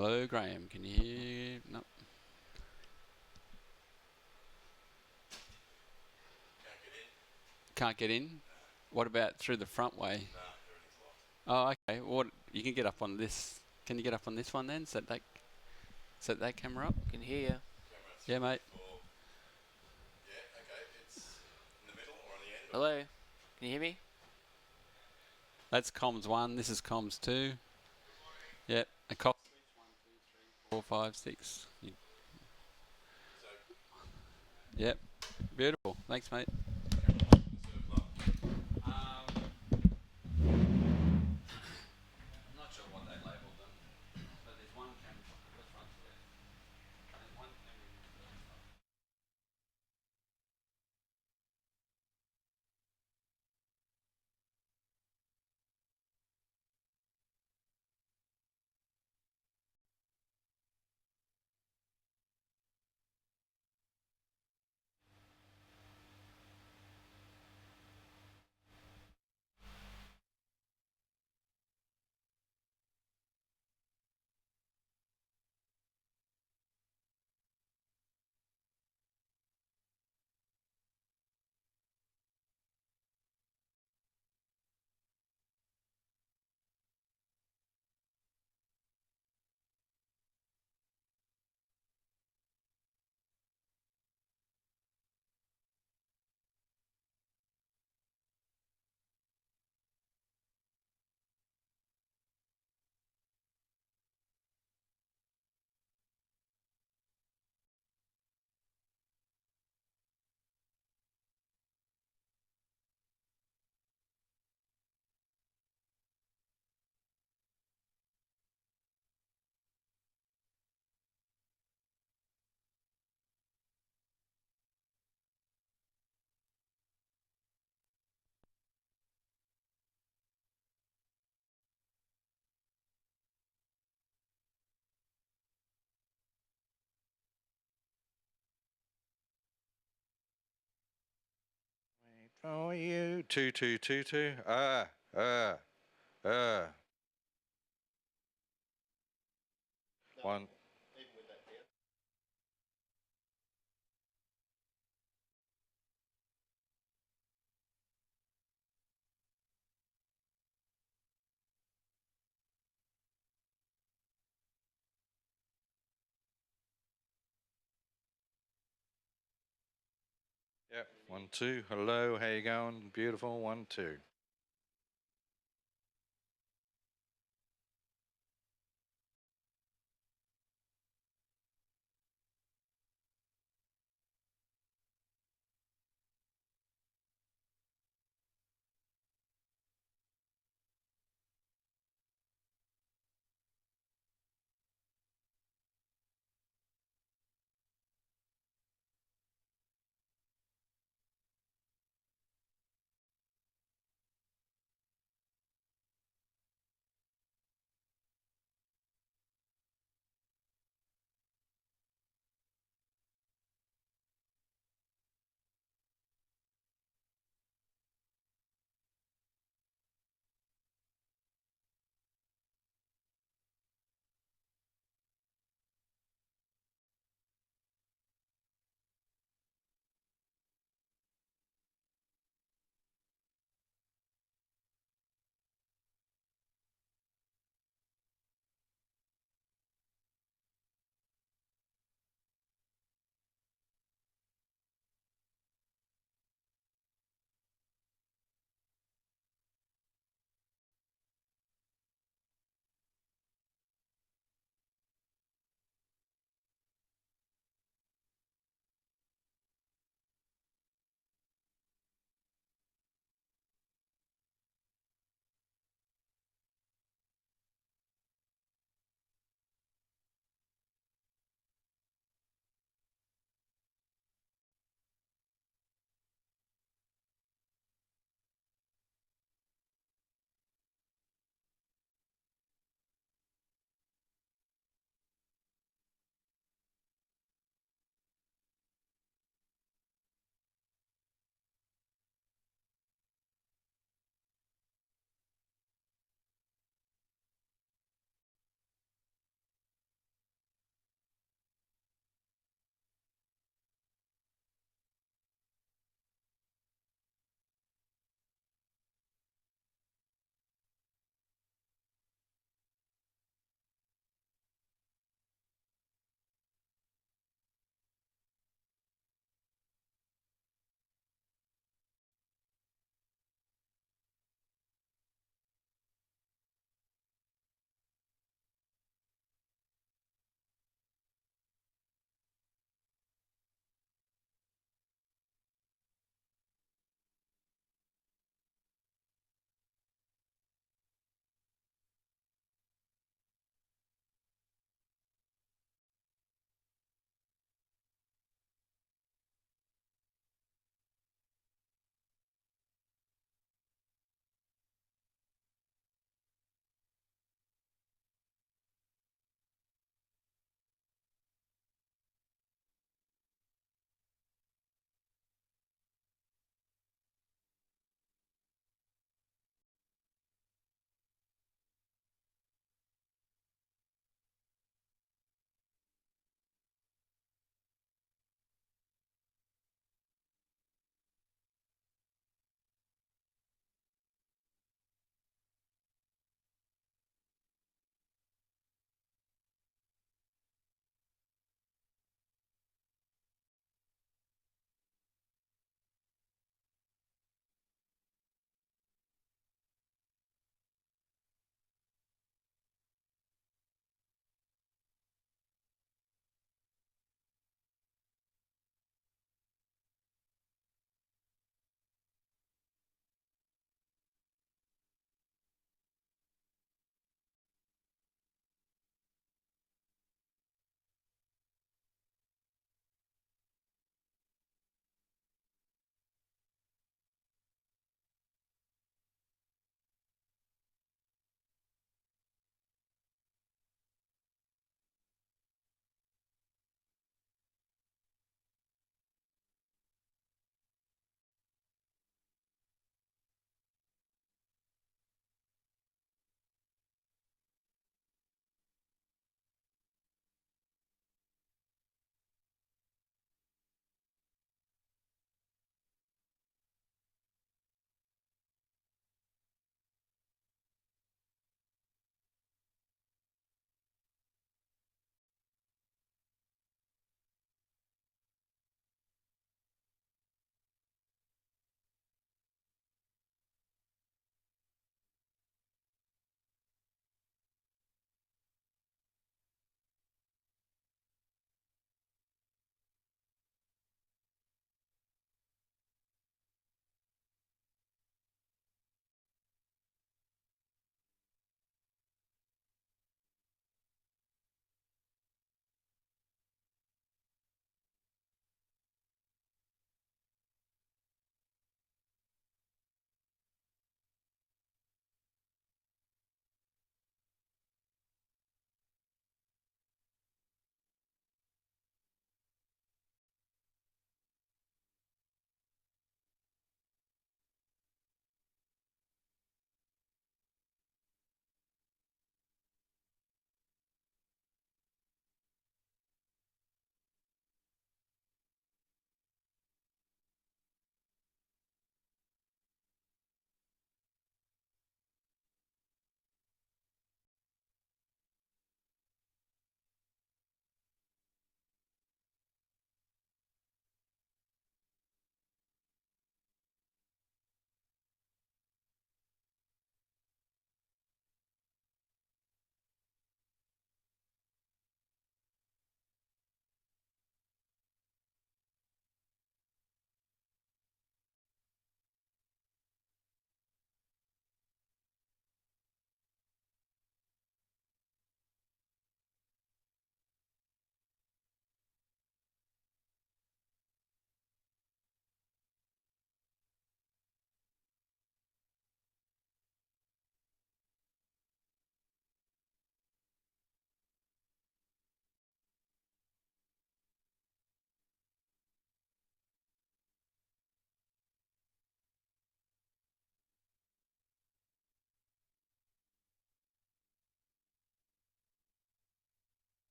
Hello, Graham. Can you hear? No. Can't get in. What about through the front way? Oh, okay. What? You can get up on this. Can you get up on this one then? Set that camera up. Can hear you. Yeah, mate. Hello? Can you hear me? That's comms one. This is comms two. Yep. A cop. 4, 5, 6. Yep. Beautiful. Thanks, mate. I'm not sure what they labelled them, but there's one camera at the front left. There's one camera in the first front. How are you? 2222. Ah. One. Yep. 1, 2. Hello. How you going? Beautiful. 1, 2.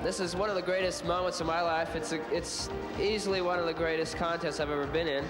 This is one of the greatest moments of my life. It's easily one of the greatest contests I've ever been in.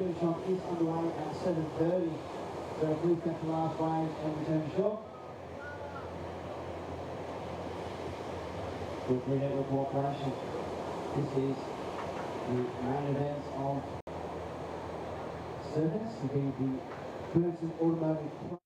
finish off is underway at 7:30. So please catch the last wave and return short. With the network cooperation, this is the main events of Surfest, will be the Burton Automotive Pro.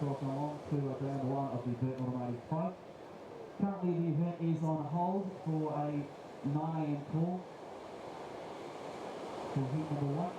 welcome along to round one of the Burton Automotive Pro. Currently the event is on hold for a 9 AM call for heat number 1.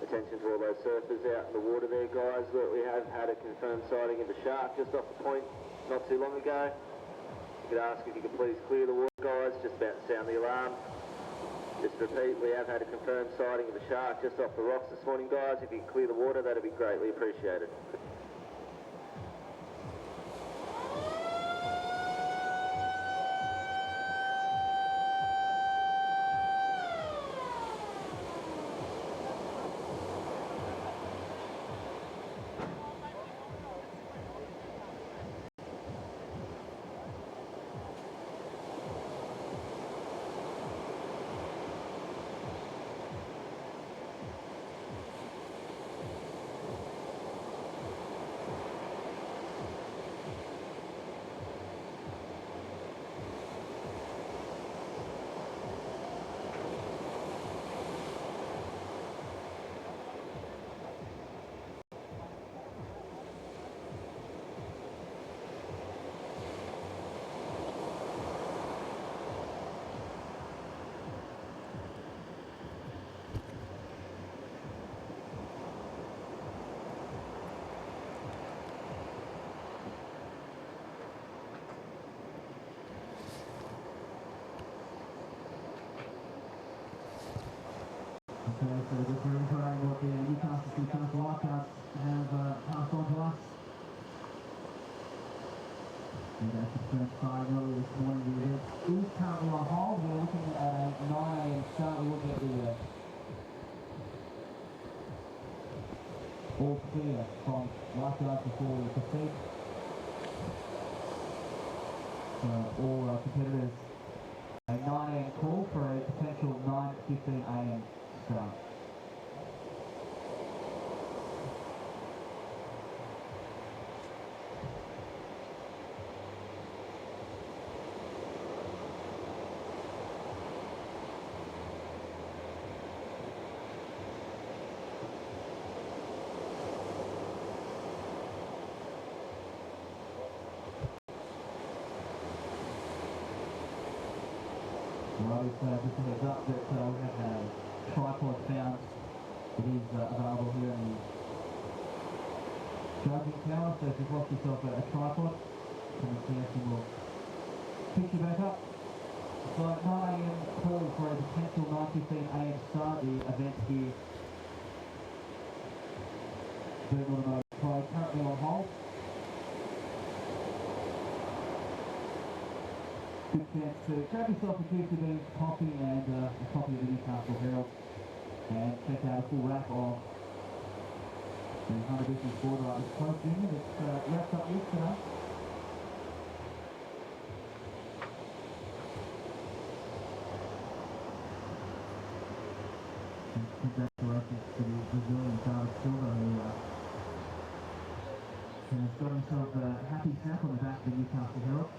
Attention to all those surfers out in the water there, guys. Look, we have had a confirmed sighting of a shark just off the point not too long ago. I could ask if you could please clear the water, guys, just about to sound the alarm. Just repeat, we have had a confirmed sighting of a shark just off the rocks this morning, guys. If you could clear the water, that'd be greatly appreciated. Okay, so just reiterating what the Newcastle lifeguards have passed on to us. And that's the first sign earlier this morning. The event is currently on hold. We're looking at a 9 AM start. We will get the all clear from lifeguards before we proceed. All competitors, a 9 AM call for a potential 9:15 AM start. Well, just a heads up that we have a tripod found. It is available here in the judging tower, so if you've lost yourself a tripod, come and see us and we'll pick you back up. So 9 AM call for a potential 9:15 AM start. The event here, Burton Automotive Pro, currently on hold. Good chance to grab yourself a juicy beans, coffee, and a copy of the Newcastle Herald, and check out a full wrap of The Hunter Business Board Riders Club Junior that's wrapped up yesterday. And congratulations to the Brazilian Carlos Silva who has got himself a happy snap on the back of the Newcastle Herald.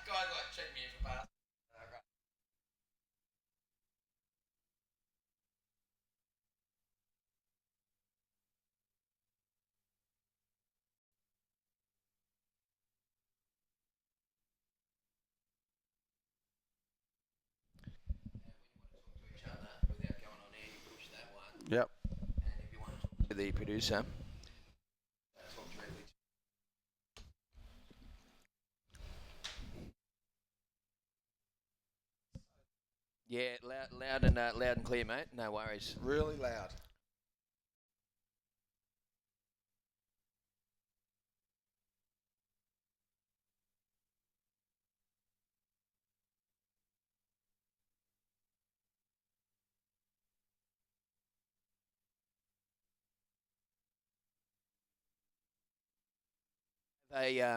Guys like check me in for pass. Without going on air, you push that one. Yep. And if you want to talk to the producer, talk directly to. Yeah, loud and clear, mate. No worries. Really loud.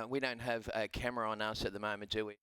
We don't have a camera on us at the moment, do we?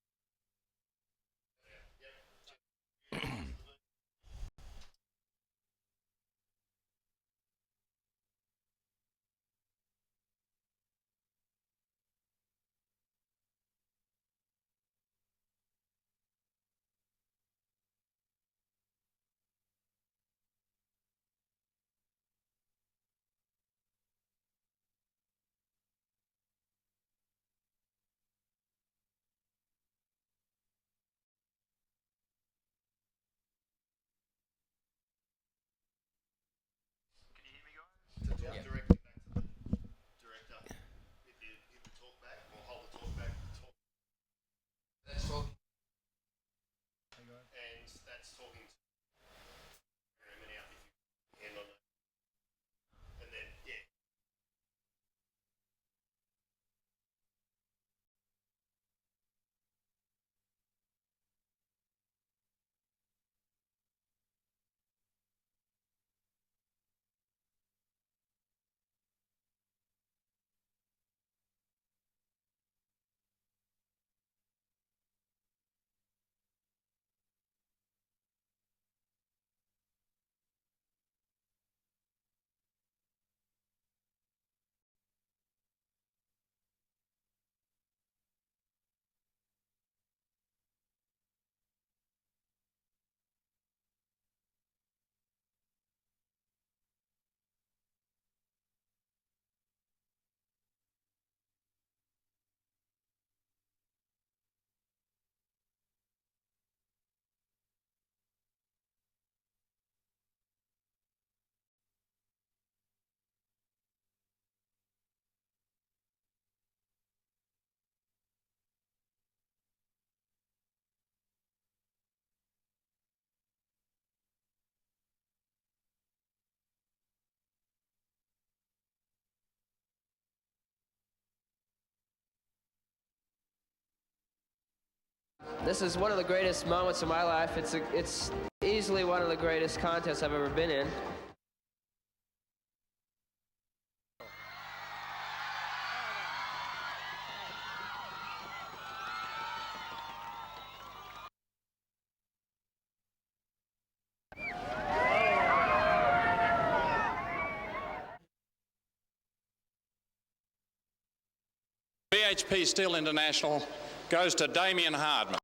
To talk directly back to the director, hit the talk back, or hold the talk back, That's talking. and that's talking to him and out if you end on that. And then, yeah. This is one of the greatest moments of my life. It's easily one of the greatest contests I've ever been in. BHP Steel International goes to Damien Hardman.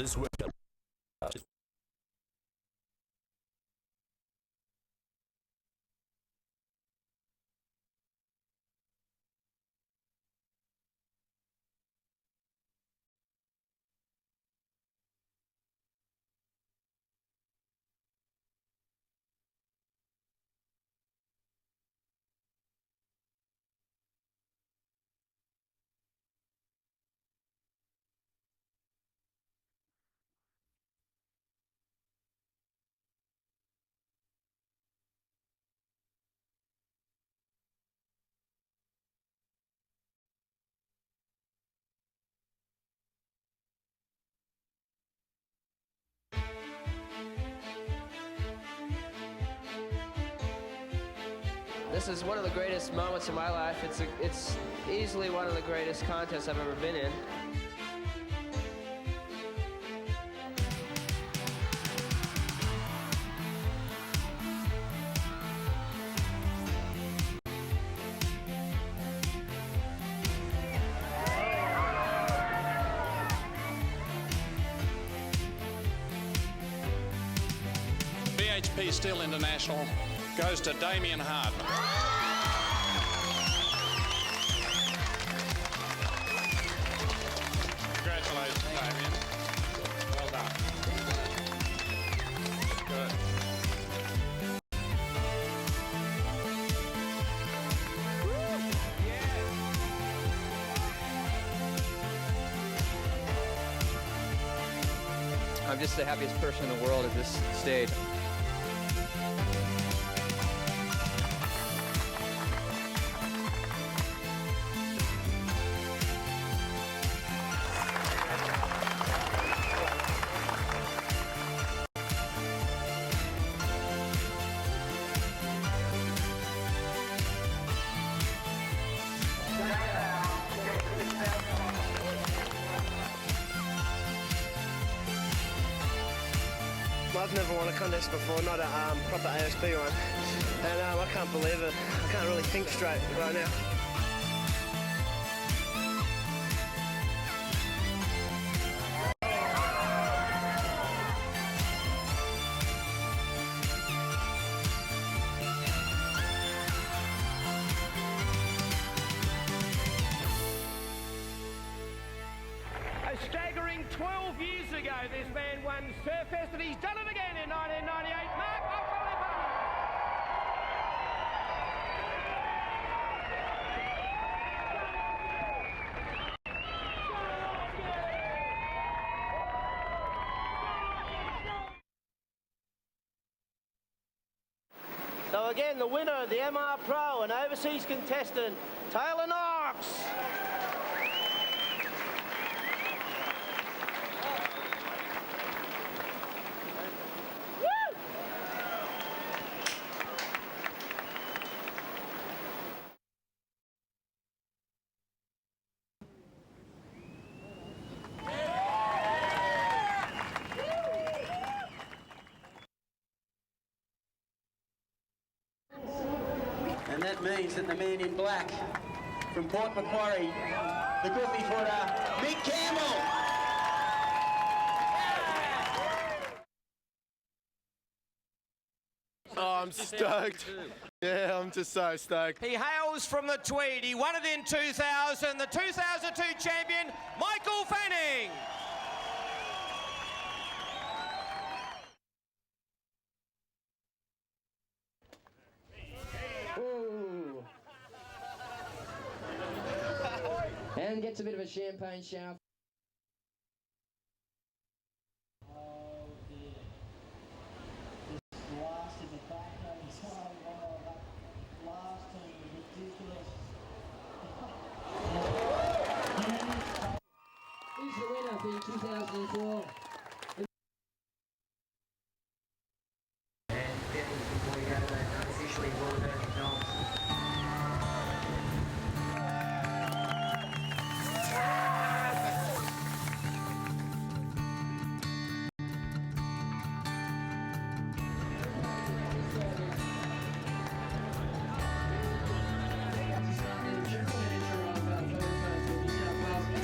this World Cup. This is one of the greatest moments of my life. It's easily one of the greatest contests I've ever been in. BHP Steel International goes to Damien Hardman. Congratulations, Damien. Well done. Good. I'm just the happiest person in the world at this stage. I've never won a contest before, not a proper ASB one, and I can't believe it. I can't really think straight right now. A staggering 12 years ago, this man won Surfest, and he's done it again in 1998. Mark So again, the winner of the MR Pro and overseas contestant, Taylor Knox. And that means that the man in black from Port Macquarie, the goofy footer, Mick Campbell. Oh, I'm stoked. Yeah, I'm just so stoked. He hails from the Tweed. He won it in 2000. The 2002 champion, Michael Fanning. Ooh. And gets a bit of a champagne shower. He's the winner for 2004. Before we go to that unofficially World American Dogs.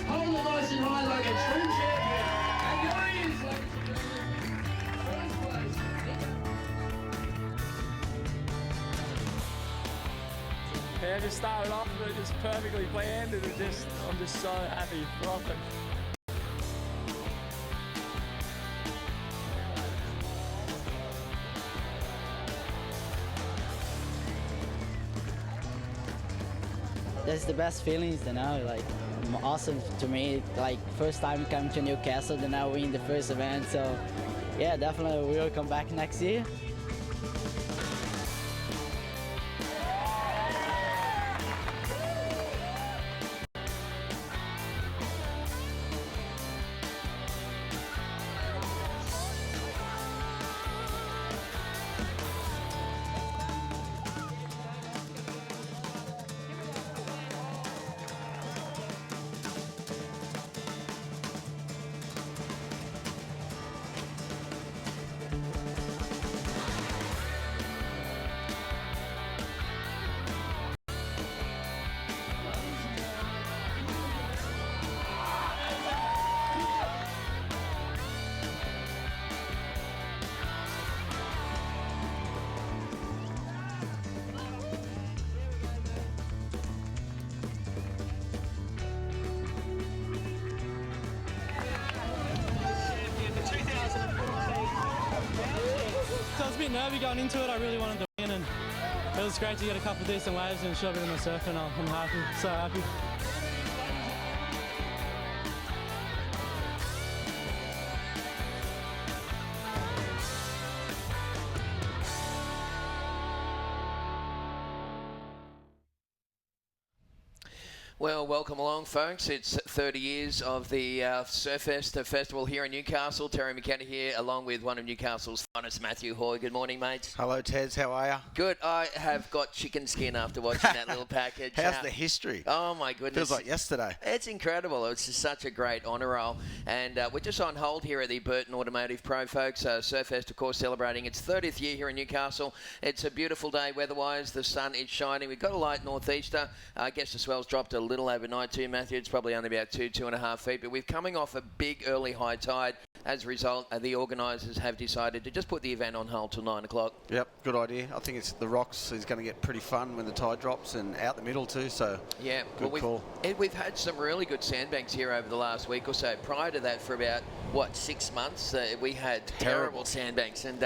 Hold the nice and high like a true champion. And there he is. Yeah, just started off with it just perfectly planned, and I'm just so happy for Auckland. That's the best feelings, you know, like awesome to me. Like first time coming to Newcastle, then I win the first event. So yeah, definitely we will come back next year. So I was a bit nervy going into it. I really wanted to win, and it was great to get a couple of decent waves and shove it in the surf, and I'm happy, so happy. Well, welcome along, folks. It's 30 years of the Surfest festival here in Newcastle. Terry McKenna here, along with one of Newcastle's finest, Matthew Hoy. Good morning, mates. Hello, Tez. How are you? Good. I have got chicken skin after watching that little package. How's the history? Oh, my goodness. Feels like yesterday. It's incredible. It's just such a great honour roll. And we're just on hold here at the Burton Automotive Pro, folks. Surfest, of course, celebrating its 30th year here in Newcastle. It's a beautiful day weather-wise. The sun is shining. We've got a light northeaster. I guess the swell's dropped a little overnight too, Matthew. It's probably only about 2.5 feet. But we're coming off a big early high tide. As a result, the organisers have decided to just put the event on hold till 9 o'clock. Yep, good idea. I think it's the rocks is going to get pretty fun when the tide drops, and out the middle too, so yeah, good call. We've had some really good sandbanks here over the last week or so. Prior to that, for about, 6 months, we had terrible sandbanks, and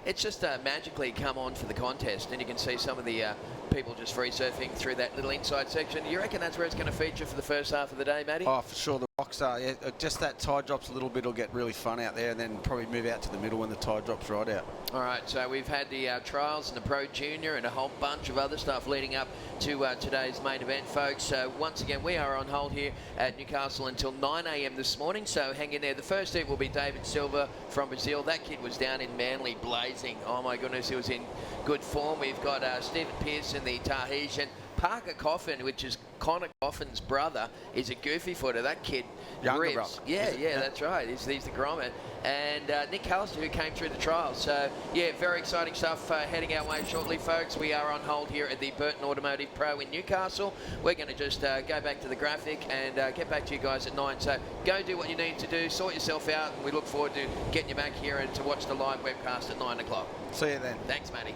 it's just magically come on for the contest, and you can see some of the people just free surfing through that little inside section. You reckon that's where it's going to feature for the first half of the day, Matty? Oh, for sure. The rocks are, yeah, just that tide drops a little bit will get really fun out there, and then probably move out to the middle when the tide drops right out. All right, so we've had the trials and the Pro Junior and a whole bunch of other stuff leading up to today's main event, folks. So once again, we are on hold here at Newcastle until 9 a.m. this morning, so hang in there. The first heat will be David Silva from Brazil. That kid was down in Manly blazing. Oh my goodness, he was in good form. We've got Stephen Pearson, the Tahitian. Parker Coffin, which is Connor Coffin's brother, is a goofy footer. That kid Younger rips. brother. Yeah, that's right. He's the grommet. And Nick Callister, who came through the trials. So, yeah, very exciting stuff heading our way shortly, folks. We are on hold here at the Burton Automotive Pro in Newcastle. We're going to just go back to the graphic and get back to you guys at 9. So go do what you need to do, sort yourself out, and we look forward to getting you back here and to watch the live webcast at 9 o'clock. See you then. Thanks, Matty.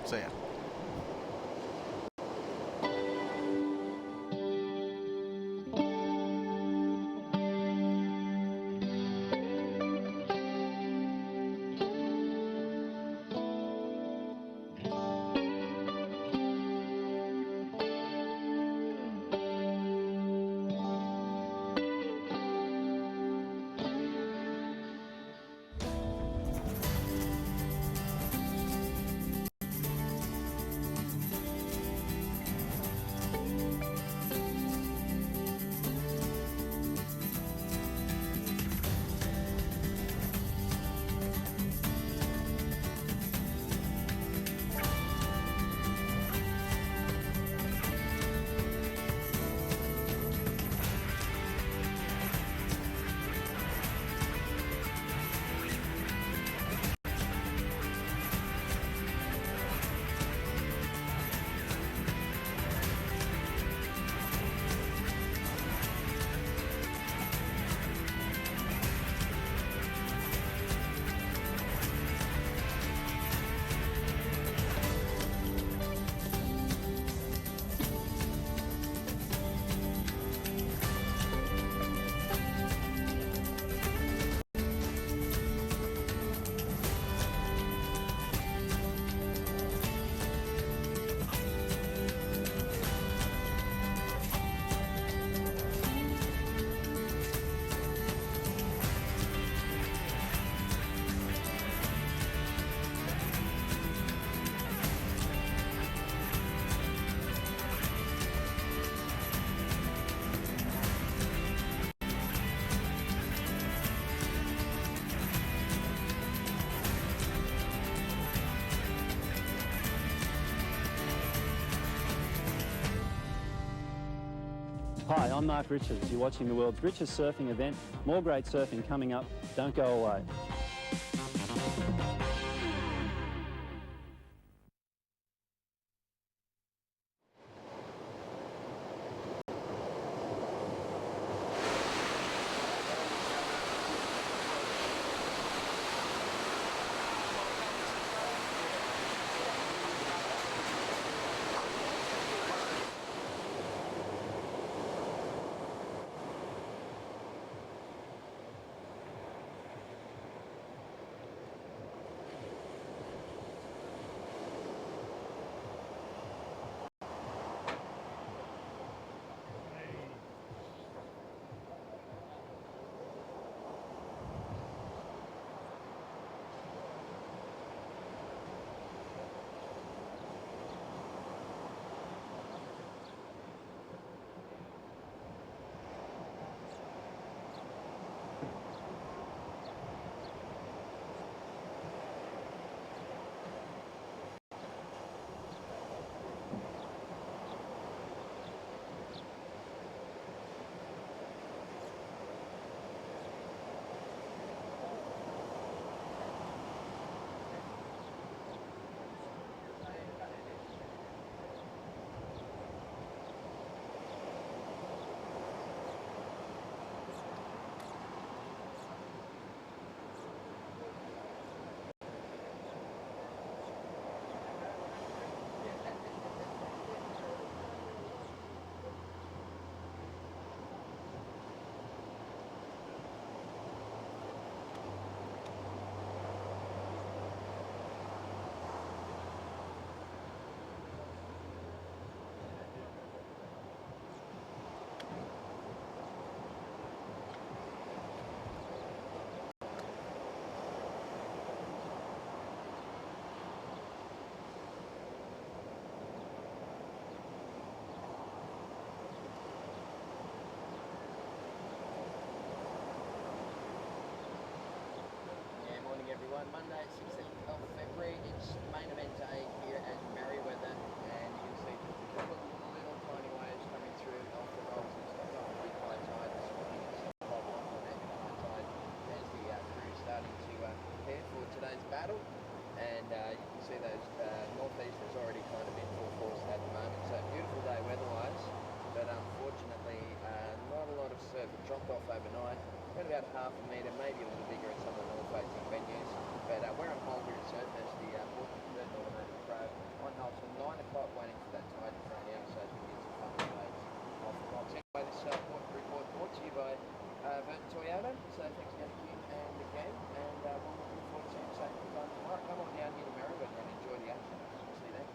See ya. Hi, I'm Mark Richards. You're watching the world's richest surfing event. More great surfing coming up. Don't go away. Everyone, Monday 16th of February, it's main event day here at Merewether, and you can see a couple of little tiny waves coming through off the rocks. It's got a pretty high tide this morning. It's a pop off on that high tide as the crew starting to prepare for today's battle, and you can see those northeasters already kind of in full force at the moment. So beautiful day weather-wise, but unfortunately not a lot of surf. It dropped off overnight. Got about half a metre, maybe a little bigger in some of the north-facing venues. But we're on hold here at Surfest, the Burton Automotive Pro, on hold till 9 o'clock, waiting for that tide to drain out so we can get some fun plays off the rocks. Anyway, this report brought to you by Burton Toyota. So thanks again to Kim and the game, and we'll look forward to seeing you safe tomorrow. Come on down here to Merewether and enjoy the action. We'll see you then.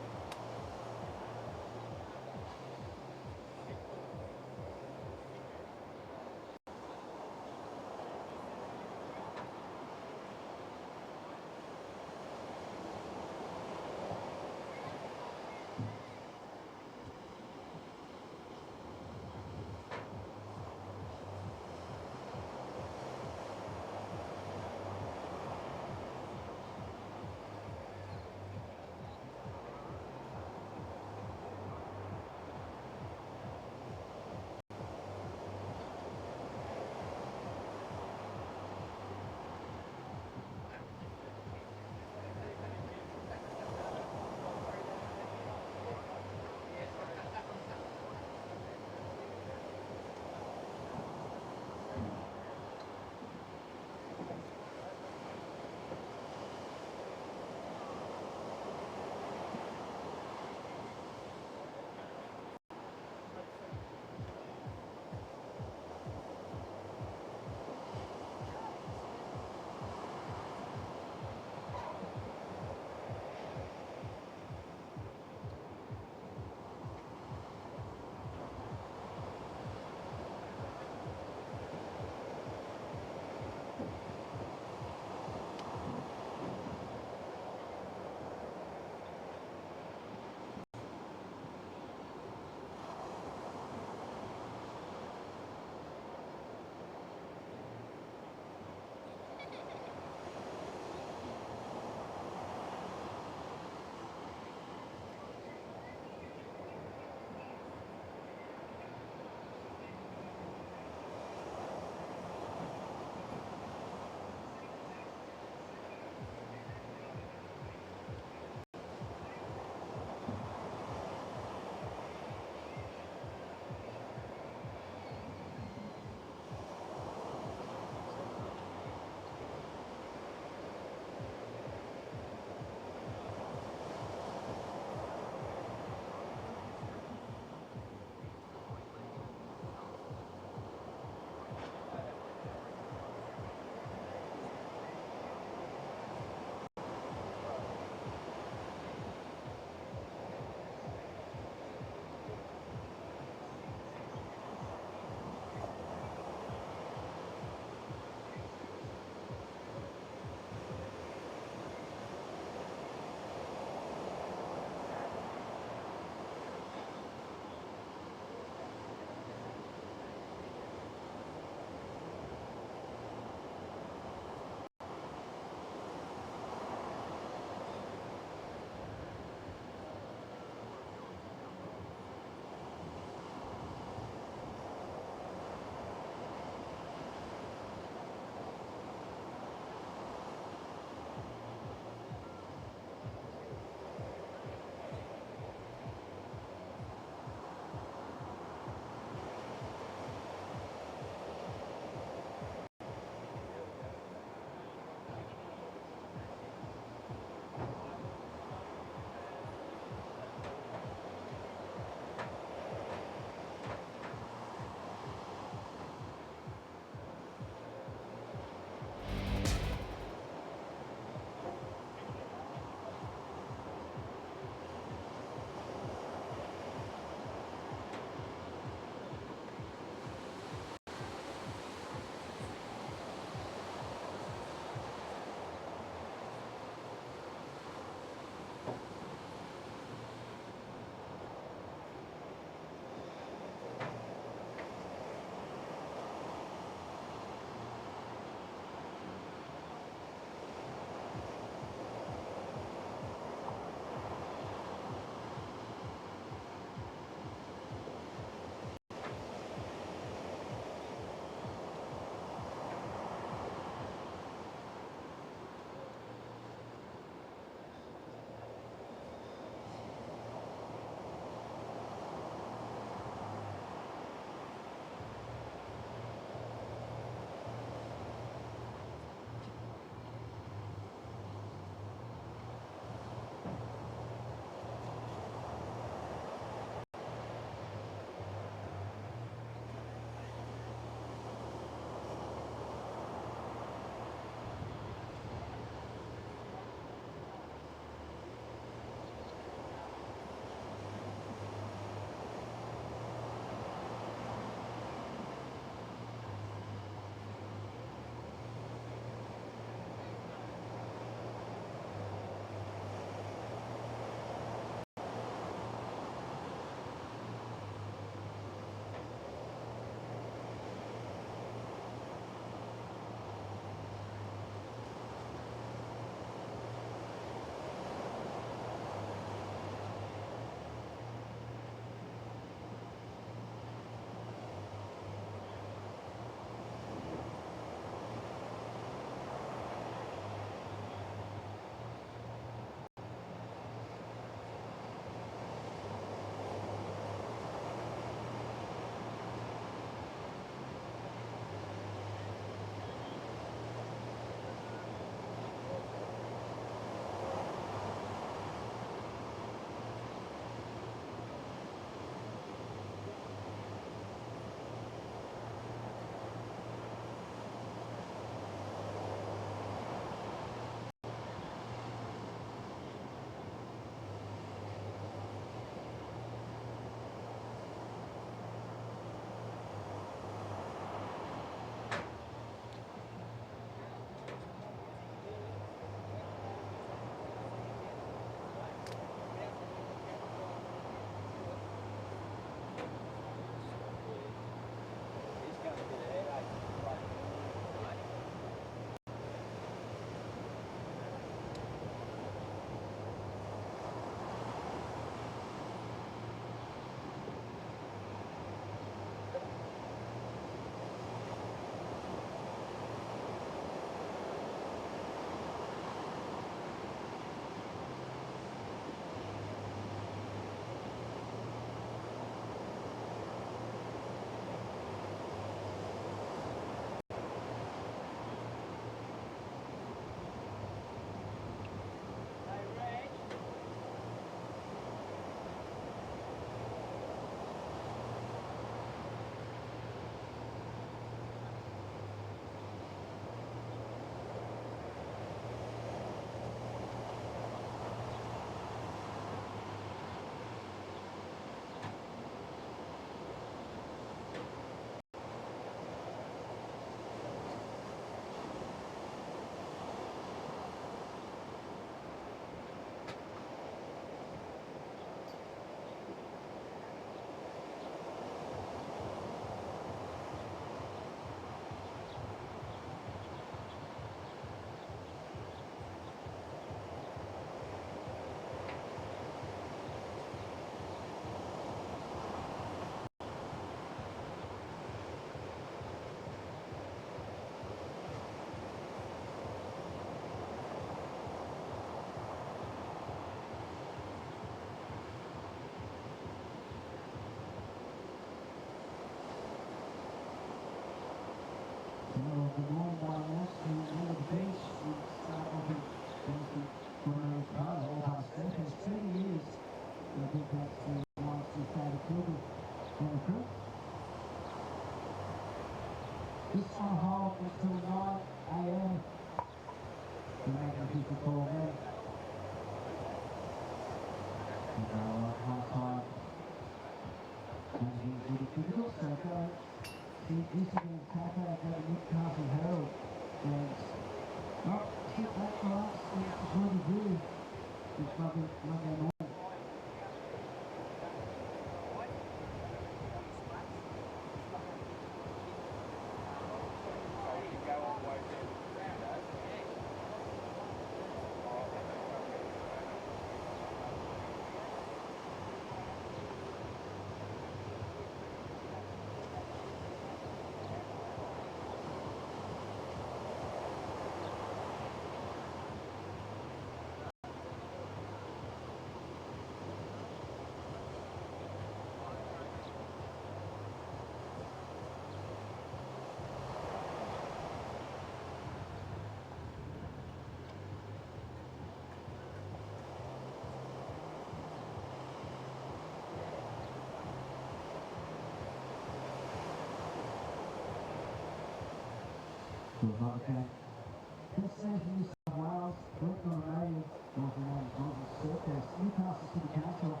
Feels like the Destination New South Wales, Burton Automotive Surfest Newcastle City Council.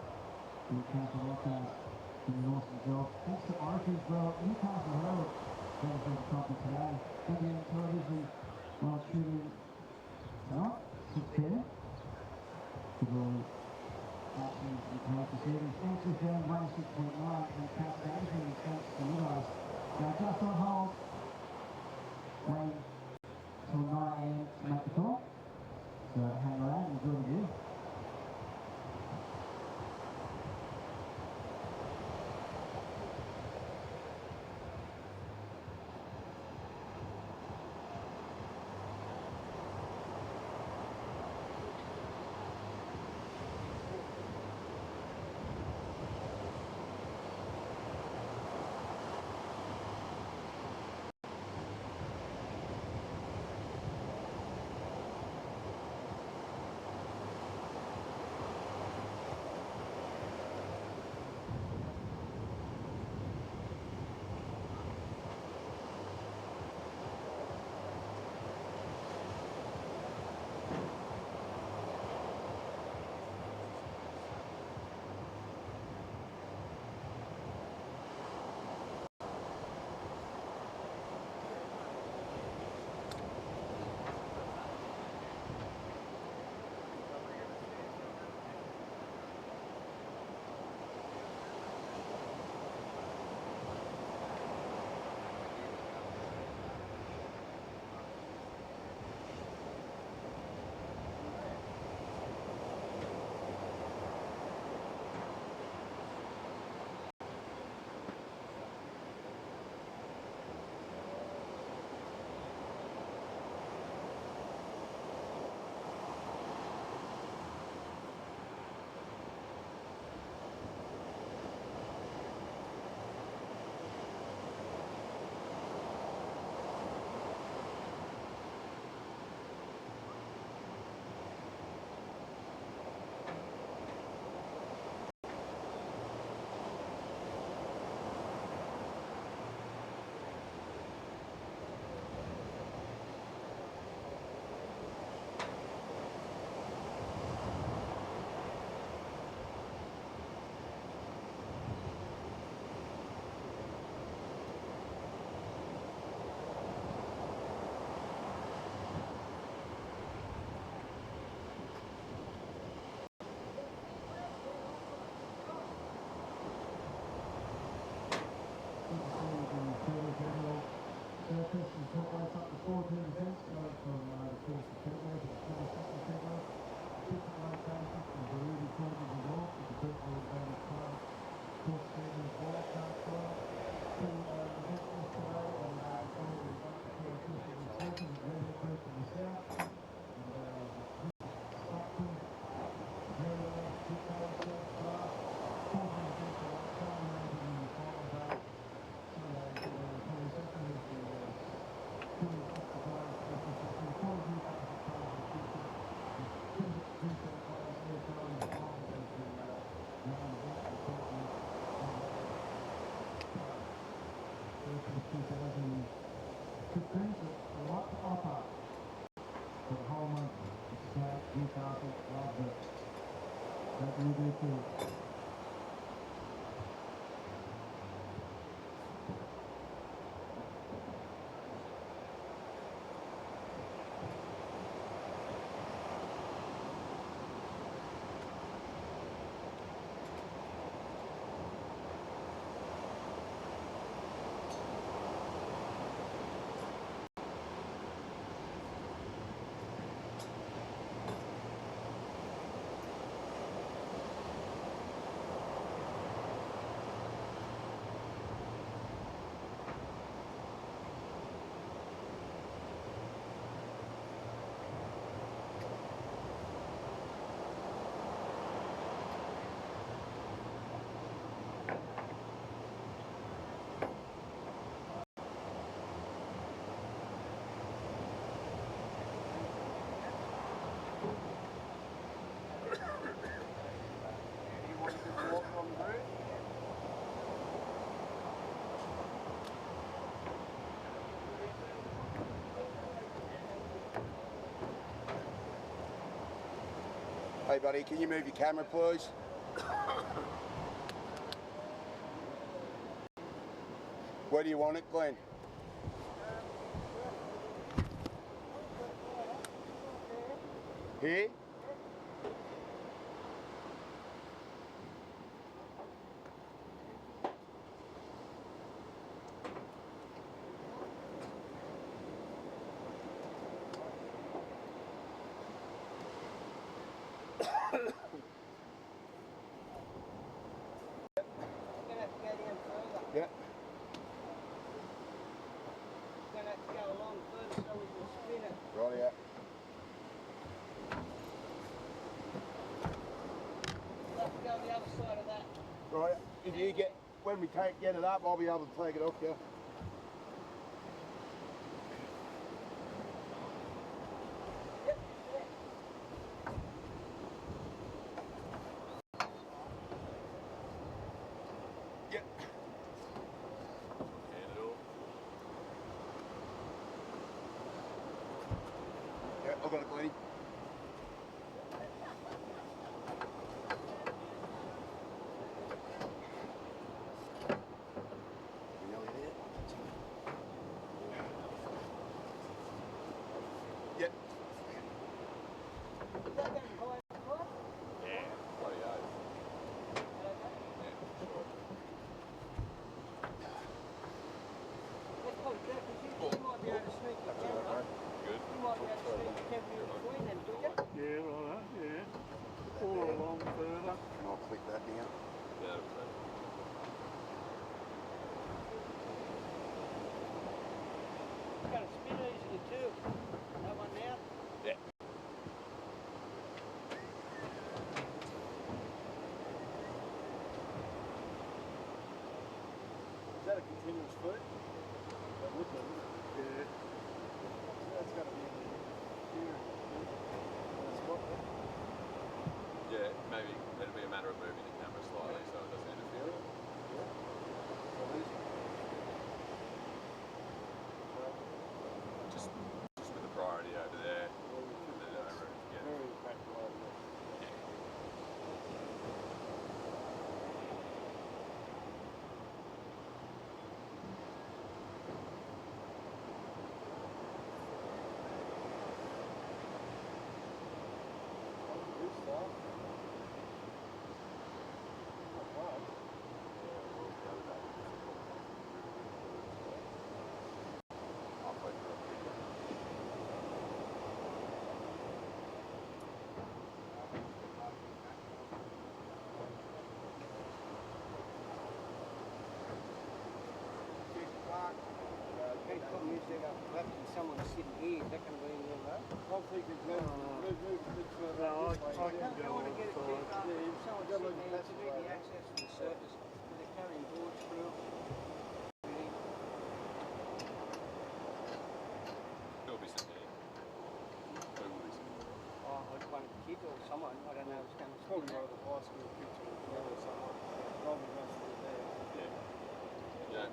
Newcastle Rockers doing an awesome job. Thanks to Origin as well. Newcastle Herald, that was the topic today. NBN Television, live streaming tonight, 6 p.m. With all actions and post proceedings. Answers down 106.9 and Cascadian, thanks to you guys. Now just on hold, waiting till 9 a.m. to make the call. So hang around and enjoy the view. Surfest is what lights up the 14 events going from the 1st of February to the 22nd of February. Different locations from Baroody Point in the north with the Burton Automotive Pro course series wildcard trial. Two events yesterday on all the fishing and surfing at Merewether in the south. And Stockton, Merewether, Newcastle, Surf Class, 14 events at one time, ranging in the final day. Newcastle, love it. That you do too. Hey buddy, can you move your camera please? Where do you want it, Glenn? Here? Yeah. You're going to have to go along further so we can spin it. Right, yeah. We'll have to go the other side of that. Right, if you when we get it up, I'll be able to take it off you. Yeah, I've got it, Glennie. Yep. Yeah. Bloody oath. Good. You might be able to sneak the camera in between them, do you? Yeah, right, yeah. All along further. And I'll click that down. Yeah, It's going to spin easily too. That one now? yeah. Is that a continuous foot? That would be. Yeah. That's got to be in here. Yeah, maybe it'll be a matter of moving the camera slightly so it doesn't interfere. Just with the priority over there and then over again. Someone sitting here, that can be in there, though. I'm thinking, move a bit further. No, I can go on the side. If someone's sitting there to do the access to the surface, with the carrying boards through. There'll be some here. There will be some. Oh, like one kid or someone, I don't know, it's going to Probably one of the high school kids or someone. Probably runs through there. Yeah. Yeah.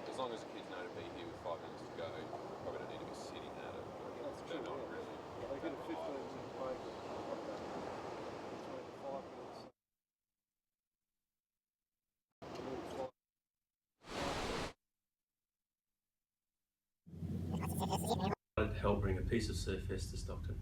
As long as the kids know to be here with 5 minutes to go, probably don't need to be sitting at it. That's They're true, not yeah. really. They get a 15-minute break. Between 5 minutes. Help bring a piece of Surfest to Stockton.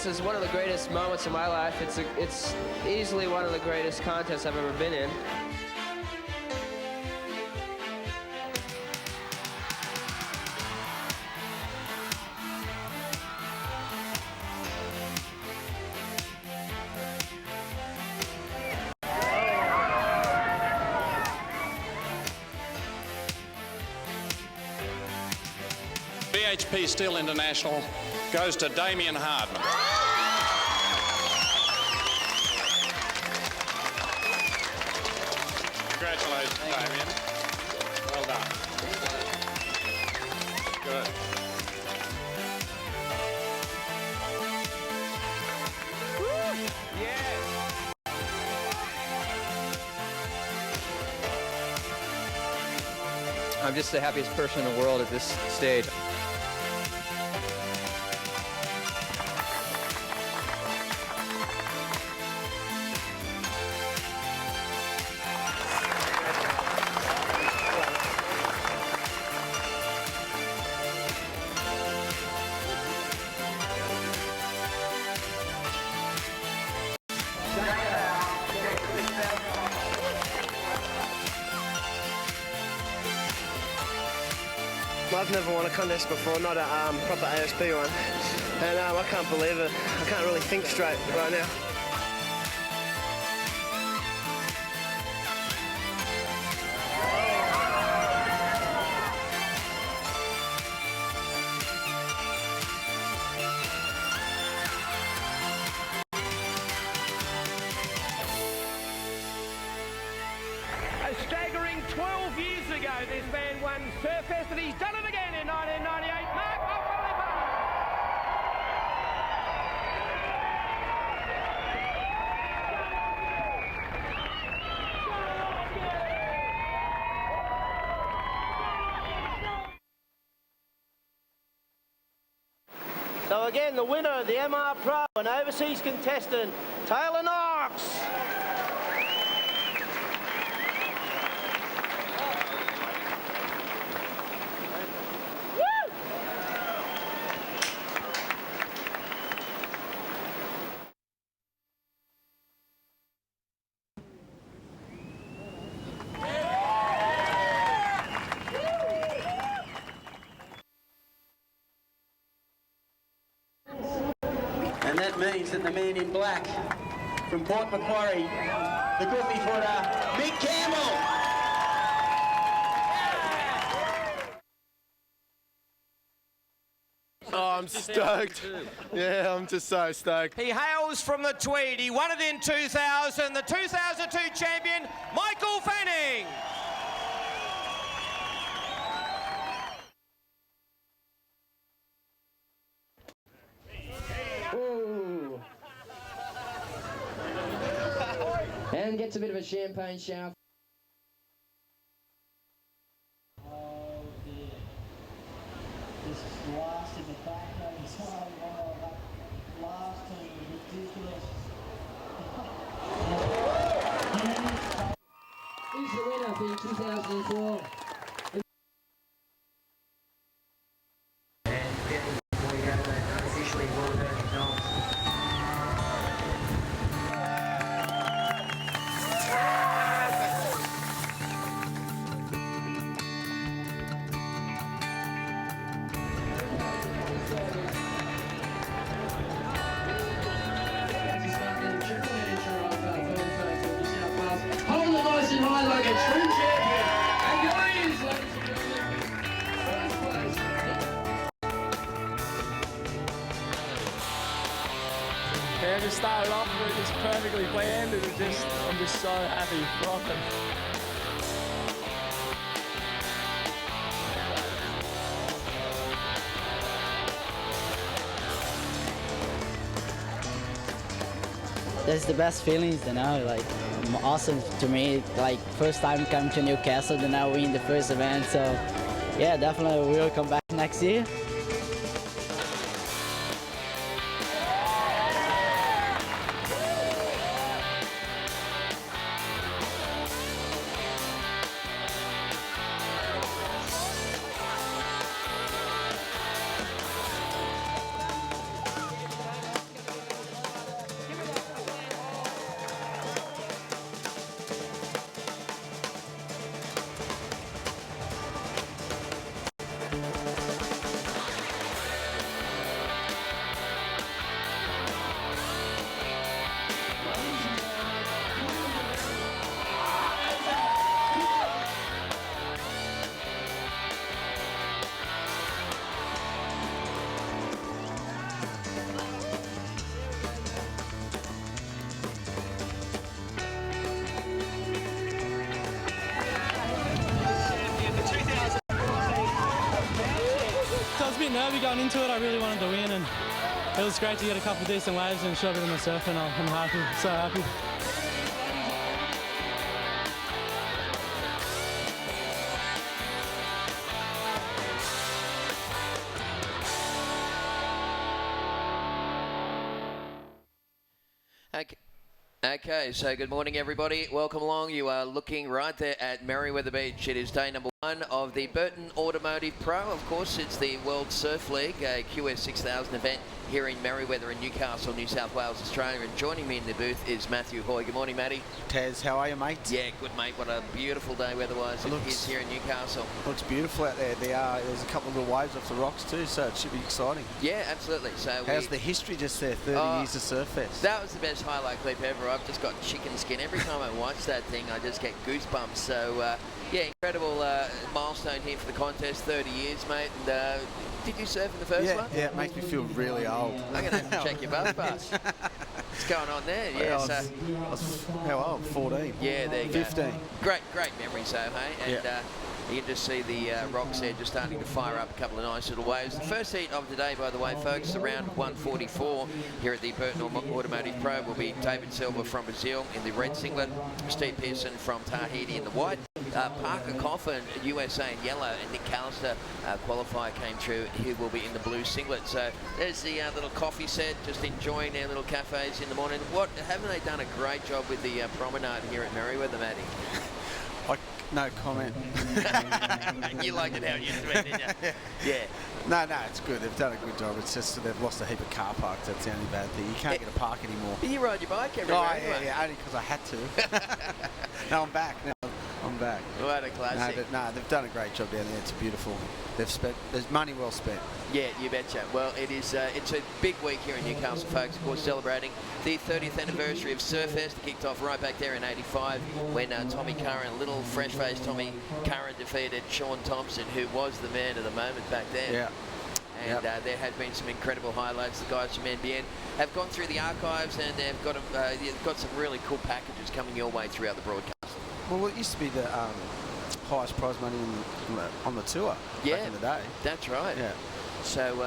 This is one of the greatest moments of my life. It's easily one of the greatest contests I've ever been in. BHP Steel International goes to Damien Hardman. Congratulations, Damien. Well done. Good. I'm just the happiest person in the world at this stage. I've never won a contest before, not a proper ASB one, and I can't believe it. I can't really think straight right now. A staggering 12 years ago, this man won Surfest, and he's done it again in 1998. Mark, off on the button. So again, the winner of the MR Pro, an overseas contestant, Taylor Knox. And that means that the man in black from Port Macquarie, the goofy footer, Mick Campbell. Oh, I'm stoked. Yeah, I'm just so stoked. He hails from the Tweed. He won it in 2000. The 2002 champion, Michael Fanning. Ooh. And gets a bit of a champagne shower. Oh dear. This last in the back lane so well. That last turn was ridiculous. He's the winner for 2004. Before you go to officially Burton Automotive Pro. Hold it nice and high like a true champion. And here he is, ladies and gentlemen. First place. Yeah, just started off with just perfectly planned, and I'm just so happy, rocking. That's the best feelings, you know, like awesome to me. Like first time coming to Newcastle, then now we in the first event, so yeah, definitely we will come back next year. bit nervy going into it. I really wanted to win, and it was great to get a couple of decent waves and shove it in the surf, and I'm happy, so happy. Okay, so good morning, everybody. Welcome along. You are looking right there at Merewether Beach. It is day number 1 of the Burton Automotive Pro. Of course, it's the World Surf League, a QS 6000 event here in Merewether in Newcastle, New South Wales, Australia. And joining me in the booth is Matthew Hoy. Good morning, Matty. Taz, how are you, mate? Yeah, good, mate. What a beautiful day weather-wise it is here in Newcastle. Looks beautiful out there. There's a couple of little waves off the rocks too, so it should be exciting. Yeah, absolutely. So how's the history just there, 30 years of Surfest? That was the best highlight clip ever. I've just got chicken skin. Every time I watch that thing, I just get goosebumps. So, yeah, incredible milestone here for the contest, 30 years, mate. And did you surf in the first one? Yeah, it makes me feel really old. I'm going to have to check your bus pass. What's going on there? Yeah, I was how old? 14. Yeah, there you 15. go. Great memories, though, hey? And you can just see the rocks there just starting to fire up a couple of nice little waves. The first heat of today, by the way, folks, around 1:44 here at the Burton Automotive Pro will be David Silva from Brazil in the red singlet, Steve Pearson from Tahiti in the white, Parker Coffin, USA in yellow, and Nick Callister, qualifier, came through. He will be in the blue singlet. So there's the little coffee set, just enjoying their little cafes in the morning. Haven't they done a great job with the promenade here at Merewether, Matty? No comment. You liked it how it used to be, didn't you? Yeah. No, it's good. They've done a good job. It's just they've lost a heap of car parks. That's the only bad thing. You can't get a park anymore. You ride your bike everywhere. Oh, yeah, only because I had to. No, I'm back now. I'm back. What a classic. No, they've done a great job down there. It's beautiful. There's money well spent. Yeah, you betcha. Well, it's a big week here in Newcastle, folks. Of course, celebrating the 30th anniversary of Surfest. It kicked off right back there in '85 when Tommy Curran, little fresh-faced Tommy Curran, defeated Sean Thompson, who was the man of the moment back then. Yeah. And there have been some incredible highlights. The guys from NBN have gone through the archives, and they've got some really cool packages coming your way throughout the broadcast. Well, it used to be the highest prize money on the tour back in the day. That's right. Yeah. So,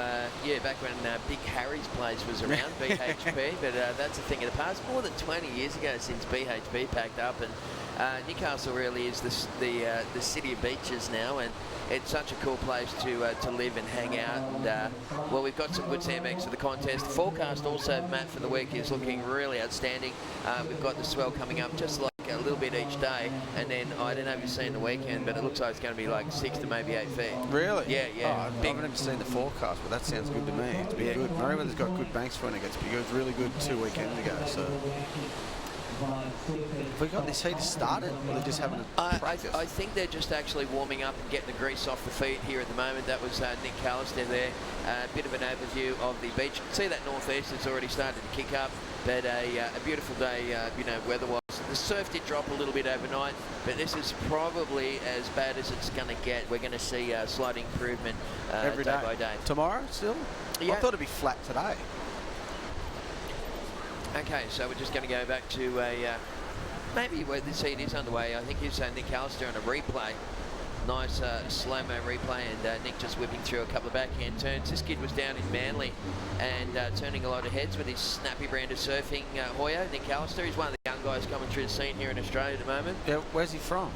back when Big Harry's place was around, BHP, but that's a thing of the past. More than 20 years ago since BHP packed up, and Newcastle really is the city of beaches now, and it's such a cool place to live and hang out. And, well, we've got some good sandbags for the contest. The forecast also, Matt, for the week is looking really outstanding. We've got the swell coming up just like a little bit each day, and then I don't know if you've seen the weekend, but it looks like it's going to be like 6 to maybe 8 feet. Really? Yeah. Oh, I haven't even seen the forecast, but that sounds good to me. It's been good. Merewether's got good banks for when it gets big. It was really good 2 weekends ago. So have we got this heat started, or they're just having a practice? I think they're just actually warming up and getting the grease off the feet here at the moment. That was Nick Callister there. A bit of an overview of the beach. You can see that northeast has already started to kick up, but a beautiful day, weather-wise. The surf did drop a little bit overnight, but this is probably as bad as it's going to get. We're going to see a slight improvement every day by day. Tomorrow still? Yeah. I thought it'd be flat today. Okay, so we're just going to go back to maybe where this heat is underway. I think he's Nick Callister on a replay. Nice slow-mo replay, and Nick just whipping through a couple of backhand turns. This kid was down in Manly and turning a lot of heads with his snappy brand of surfing. Hoyo, Nick Callister, he's one of the young guys coming through the scene here in Australia at the moment. Yeah, where's he from?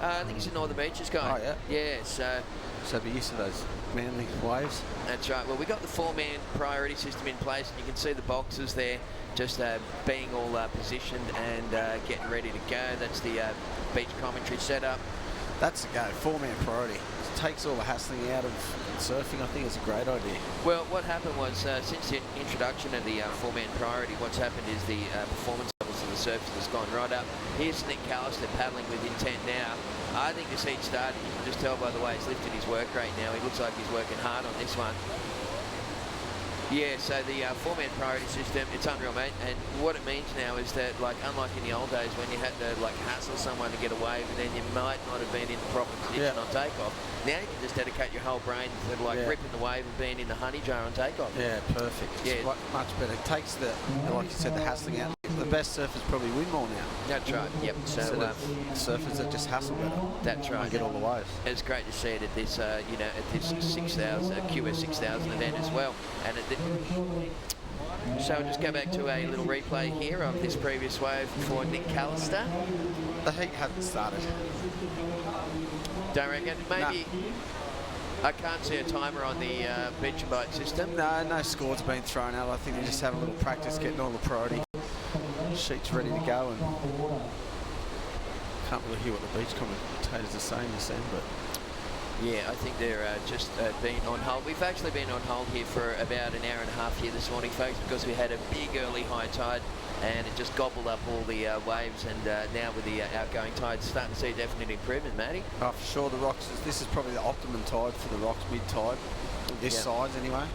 I think he's a Northern Beaches guy. Oh, yeah? Yeah, So be used to those Manly waves. That's right. Well, we got the 4-man priority system in place, and you can see the boxes there just being all positioned and getting ready to go. That's the beach commentary setup. That's the go. 4-man priority. It takes all the hassling out of surfing. I think it's a great idea. Well, what happened was since the introduction of the 4-man priority, what's happened is the performance levels of the surfers has gone right up. Here's Nick Callister paddling with intent now. I think this heat started. You can just tell by the way he's lifted his work rate now. He looks like he's working hard on this one. Yeah, so the 4-man priority system, it's unreal, mate. And what it means now is that, like, unlike in the old days when you had to, like, hassle someone to get a wave and then you might not have been in the proper position on takeoff, now you can just dedicate your whole brain to, like, ripping the wave and being in the honey jar on takeoff. Yeah, perfect. Yeah. It's much better. It takes the, like you said, the hassling out. The best surfers probably win more now. That's right. Yep. So surfers that just hassle better. That's right. And get all the waves. It's great to see it at this, you know, at this 6,000 QS 6,000 event as well. And so I'll just go back to a little replay here of this previous wave for Nick Callister. The heat hasn't started. Don't reckon? Maybe. I can't see a timer on the beach and bite system. No scores been thrown out. I think they're just having a little practice, getting all the priority sheets ready to go. And can't really hear what the beach commentators are saying this end, but yeah, I think they're just been on hold. We've actually been on hold here for about an hour and a half here this morning, folks, because we had a big early high tide and it just gobbled up all the waves, and now with the outgoing tide, starting to see definite improvement, Matty. Oh, for sure. The rocks, this is probably the optimum tide for the rocks, mid-tide, this size anyway.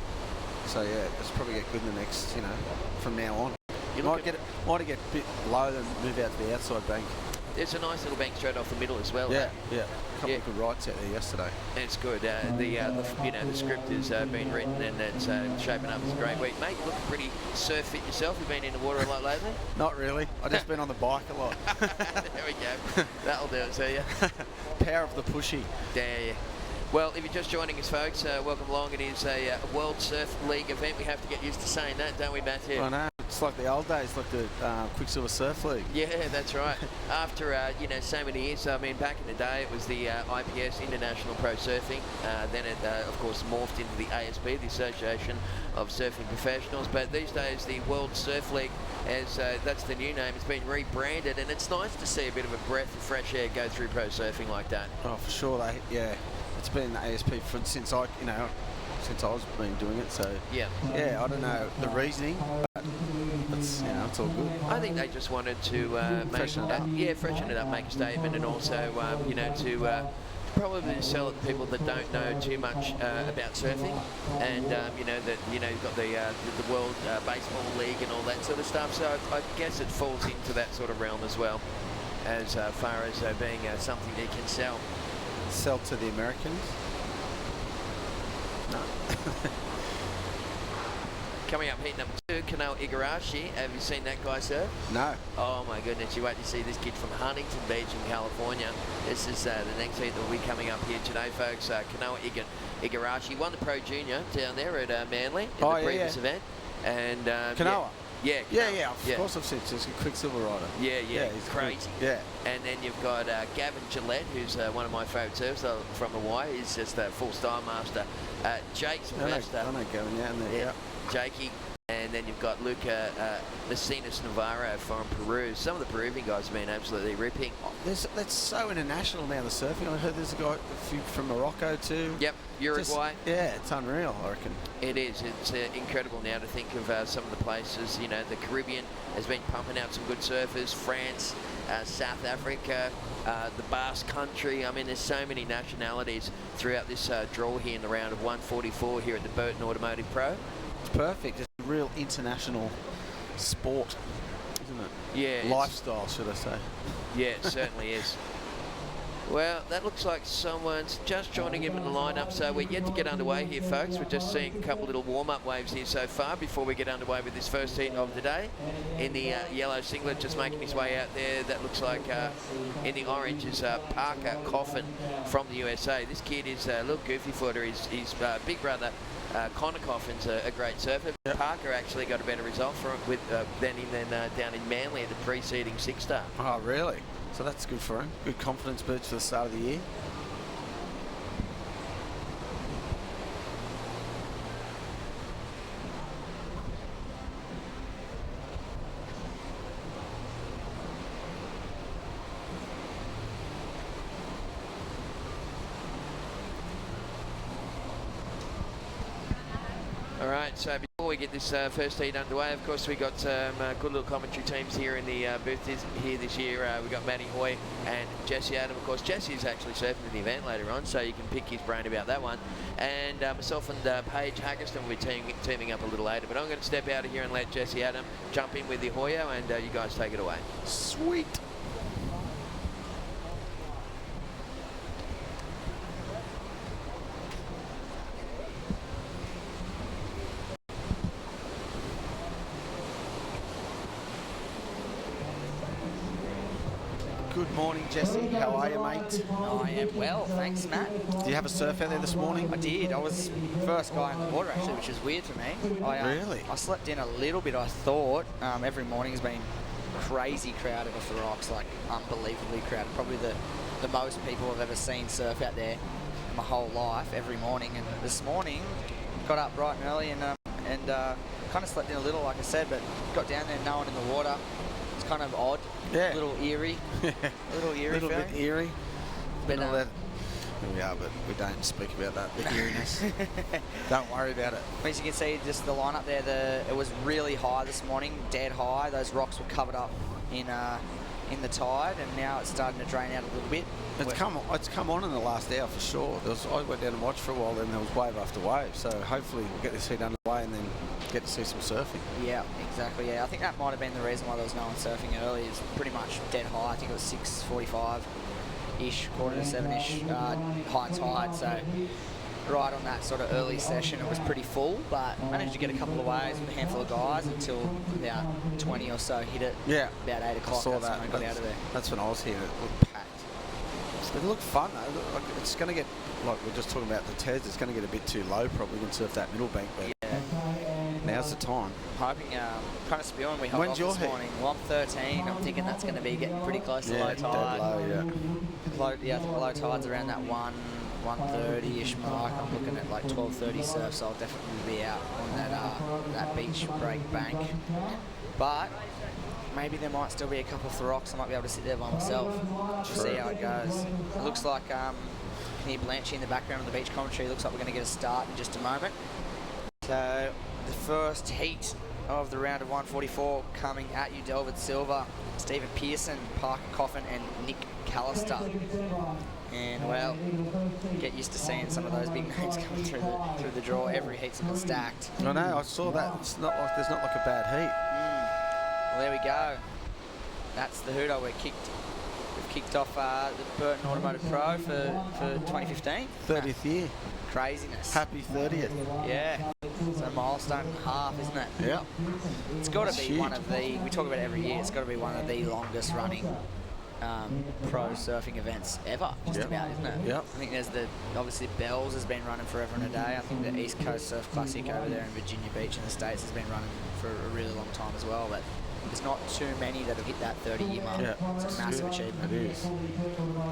So yeah, it's probably get good in the next, you know, from now on. Might get a bit low and move out to the outside bank. There's a nice little bank straight off the middle as well. Yeah, yeah. A couple of good rights out there yesterday. It's good. The script has been written, and it's shaping up as a great week. Mate, you're looking pretty surf fit yourself. You've been in the water a lot lately? Not really. I've just been on the bike a lot. There we go. That'll do it, see ya. Power of the pushy. Yeah. Well, if you're just joining us, folks, welcome along. It is a World Surf League event. We have to get used to saying that, don't we, Matthew? I know. It's like the old days, like the Quicksilver Surf League. Yeah, that's right. After, you know, so many years, I mean, back in the day, it was the IPS, International Pro Surfing. Then it, of course, morphed into the ASB, the Association of Surfing Professionals. But these days, the World Surf League, as that's the new name, it's been rebranded. And it's nice to see a bit of a breath of fresh air go through pro surfing like that. Oh, for sure. It's been the ASP since I was been doing it. So yeah, I don't know the reasoning, but it's it's all good. I think they just wanted to freshen it up, make a statement, and also to probably sell it to people that don't know too much about surfing, and you've got the World Baseball League and all that sort of stuff. So I guess it falls into that sort of realm as well, as far as being something they can sell. Sell to the Americans? No. Coming up, heat number 2, Kanao Igarashi. Have you seen that guy surf? No. Oh my goodness, you wait to see this kid from Huntington Beach in California. This is the next heat that will be coming up here today, folks. Kanao Igarashi won the Pro Junior down there at Manly in the previous event. And Kanoa? Yeah, of course I've seen it. He's a Quicksilver rider. Yeah, he's crazy. Cool. Yeah. And then you've got Gavin Gillette, who's one of my favourite surfers from Hawaii. He's just a full style master. Jake Sylvester. I know Gavin out there. Yeah. Jakey. And then you've got Luca Messinas Navarro from Peru. Some of the Peruvian guys have been absolutely ripping. That's so international now, the surfing. I heard there's a few from Morocco too. Yep, Uruguay. It's unreal, I reckon. It is. It's incredible now to think of some of the places. You know, the Caribbean has been pumping out some good surfers. France, South Africa, the Basque Country. I mean, there's so many nationalities throughout this draw here in the round of 144 here at the Burton Automotive Pro. It's perfect. It's a real international sport, isn't it? Yeah. Lifestyle, should I say. Yeah, it certainly is. Well, that looks like someone's just joining him in the lineup, so we're yet to get underway here, folks. We're just seeing a couple little warm-up waves here so far before we get underway with this first heat of the day. In the yellow singlet, just making his way out there, that looks like in the orange is Parker Coffin from the USA. This kid is a little goofy footer. His big brother, Connor Coffin's a great surfer. Yep. Parker actually got a better result than him down in Manly at the preceding 6-star. Oh, really? So that's good for him. Good confidence boost for the start of the year. All right, so before we get this first heat underway, of course, we got some good little commentary teams here in the booth here this year. We got Matty Hoy and Jesse Adam. Of course, Jesse's actually surfing in the event later on, so you can pick his brain about that one. And myself and Paige Haggerston will be teaming up a little later. But I'm going to step out of here and let Jesse Adam jump in with the Hoyo, and you guys take it away. Sweet. Morning, Jesse. How are you, mate? I am well, thanks, Matt. Did you have a surf out there this morning? I did. I was first guy in the water, actually, which is weird for me. Really? I slept in a little bit, I thought. Every morning has been crazy crowded off the rocks, like unbelievably crowded. Probably the most people I've ever seen surf out there in my whole life, every morning. And this morning, got up bright and early and kind of slept in a little, like I said, but got down there, no one in the water. It's kind of odd. Yeah. A little eerie. A little eerie. A little bit eerie. But we are, but we don't speak about that, the eeriness. Don't worry about it. As you can see, just the lineup there, it was really high this morning, dead high. Those rocks were covered up in the tide, and now it's starting to drain out a little bit. It's come on in the last hour for sure. I went down and watched for a while, then there was wave after wave. So hopefully we'll get this heat underway and then get to see some surfing. Yeah, exactly. Yeah, I think that might have been the reason why there was no one surfing early. It's pretty much dead high. I think it was 6:45-ish, 6:45-ish high tide. So right on that sort of early session, it was pretty full, but managed to get a couple of waves with a handful of guys until about 20 or so hit it. Yeah, about 8 o'clock. I saw that's that. when I got out of there. That's when I was here. It looked packed. It looked fun though. Like, it's going to get, like we're just talking about the Tez, it's going to get a bit too low probably and surf that middle bank, but now's the time. Hoping, kind of spewing. We held off this morning. Well, I'm 13. I'm thinking that's going to be getting pretty close to low tide. I think low tide's around that 1:30-ish mark. I'm looking at like 12:30 surf, so I'll definitely be out on that beach break bank. But maybe there might still be a couple of the rocks. I might be able to sit there by myself. We'll see how it goes. It looks like, can you hear Blanchy in the background of the beach commentary? It looks like we're going to get a start in just a moment. So the first heat of the round of 144 coming at you, Delvin Silva, Stephen Pearson, Parker Coffin and Nick Callister. And well, get used to seeing some of those big names coming through the draw. Every heat's a bit stacked. I know, I saw that. It's not like there's not like a bad heat. Well, there we go. That's the hoodo. We've kicked off the Burton Automotive Pro for 2015. 30th year. Craziness. Happy 30th. Yeah. It's a milestone and a half, isn't it? Yeah. It's got to be one of the, we talk about it every year, it's got to be one of the longest running pro surfing events ever, just about, isn't it? Yep. I think there's obviously Bells has been running forever and a day. I think the East Coast Surf Classic over there in Virginia Beach in the States has been running for a really long time as well, but there's not too many that have hit that 30-year mark. Yeah. It's a massive achievement. It is.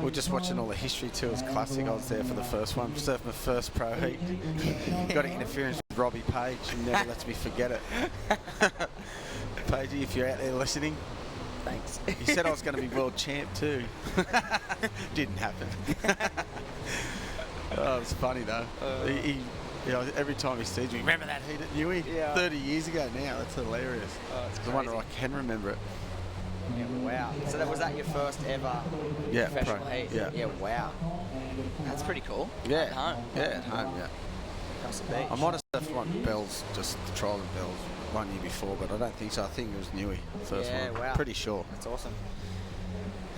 We're just watching all the history tours classic. I was there for the first one, surfed my first pro heat. Got an interference with Robbie Page, and never lets me forget it. Pagey, if you're out there listening, thanks. He said I was going to be world champ too. Didn't happen. Oh, it was funny though. He you know, every time he sees me, remember that heat at Newey? Yeah. 30 years ago now. That's hilarious. Oh, it's I wonder I can remember it. Yeah, wow. So was that your first ever professional heat? Yeah, wow. That's pretty cool. Yeah. At home. Yeah, at home, yeah. Across the beach. I might have surfed one Bells, just the trial in Bells, 1 year before, but I don't think so. I think it was Newey, first one. Wow. Pretty sure. That's awesome.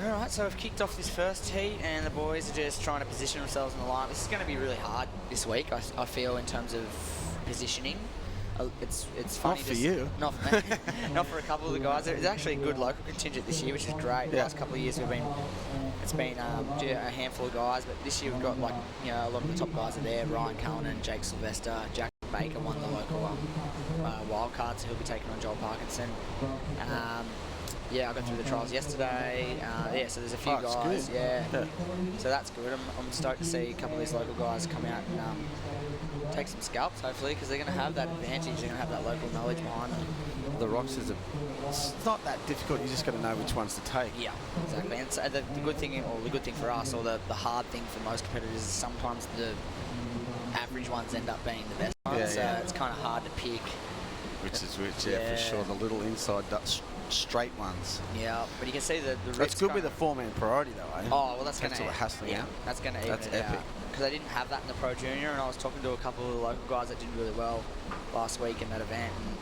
All right, so we've kicked off this first heat, and the boys are just trying to position themselves in the line. This is going to be really hard this week, I feel, in terms of positioning. It's funny. Not for you. Not for me. Not for a couple of the guys. There's actually a good local contingent this year, which is great. The last couple of years it's been a handful of guys, but this year we've got a lot of the top guys are there. Ryan Cullinan, Jake Sylvester, Jack Baker won the local wild card, so he'll be taking on Joel Parkinson. Yeah, I got through the trials yesterday. So there's a few guys. Yeah. So that's good. I'm stoked to see a couple of these local guys come out and take some scalps, hopefully, because they're going to have that advantage. They're going to have that local knowledge behind them. The rocks it's not that difficult. You just got to know which ones to take. Yeah, exactly. And so the good thing for us, or the hard thing for most competitors, is sometimes the average ones end up being the best ones. So it's kind of hard to pick. Which, for sure. The little inside straight ones. Yeah, but you can see the That's good with a 4-man priority though, eh? Oh, well, that's going to hassling out. That's going to even it epic. Because I didn't have that in the Pro Junior, and I was talking to a couple of the local guys that did really well last week in that event, and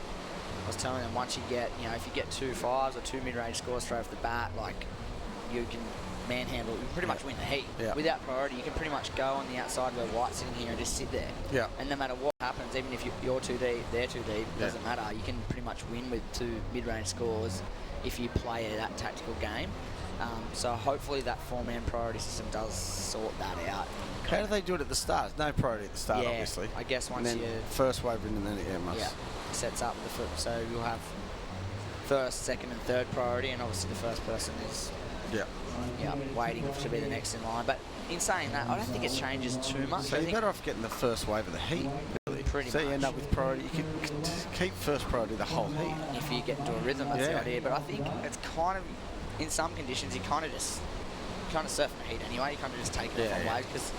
I was telling them once you get, if you get 2 5s or 2 mid-range scores straight off the bat, like you can manhandle, you can pretty much win the heat. Yeah. Without priority, you can pretty much go on the outside where White's sitting here and just sit there. Yeah. And no matter what happens, even if you're too deep, they're too deep, it doesn't matter. You can pretty much win with 2 mid-range scores if you play that tactical game. So hopefully that 4-man priority system does sort that out. How do they do it at the start? No priority at the start, Yeah, obviously. I guess once and then you... first wave and then it must... Yeah, sets up the foot. So you'll have first, second and third priority, and obviously the first person is waiting to be the next in line. But in saying that, I don't think it changes too much. So you're better off getting the first wave of the heat, really. Pretty so much. you end up with priority. You can keep first priority the whole heat. If you get into a rhythm, that's the idea. But I think it's kind of, in some conditions, you kind of surf the heat anyway. You kind of just take it from waves because.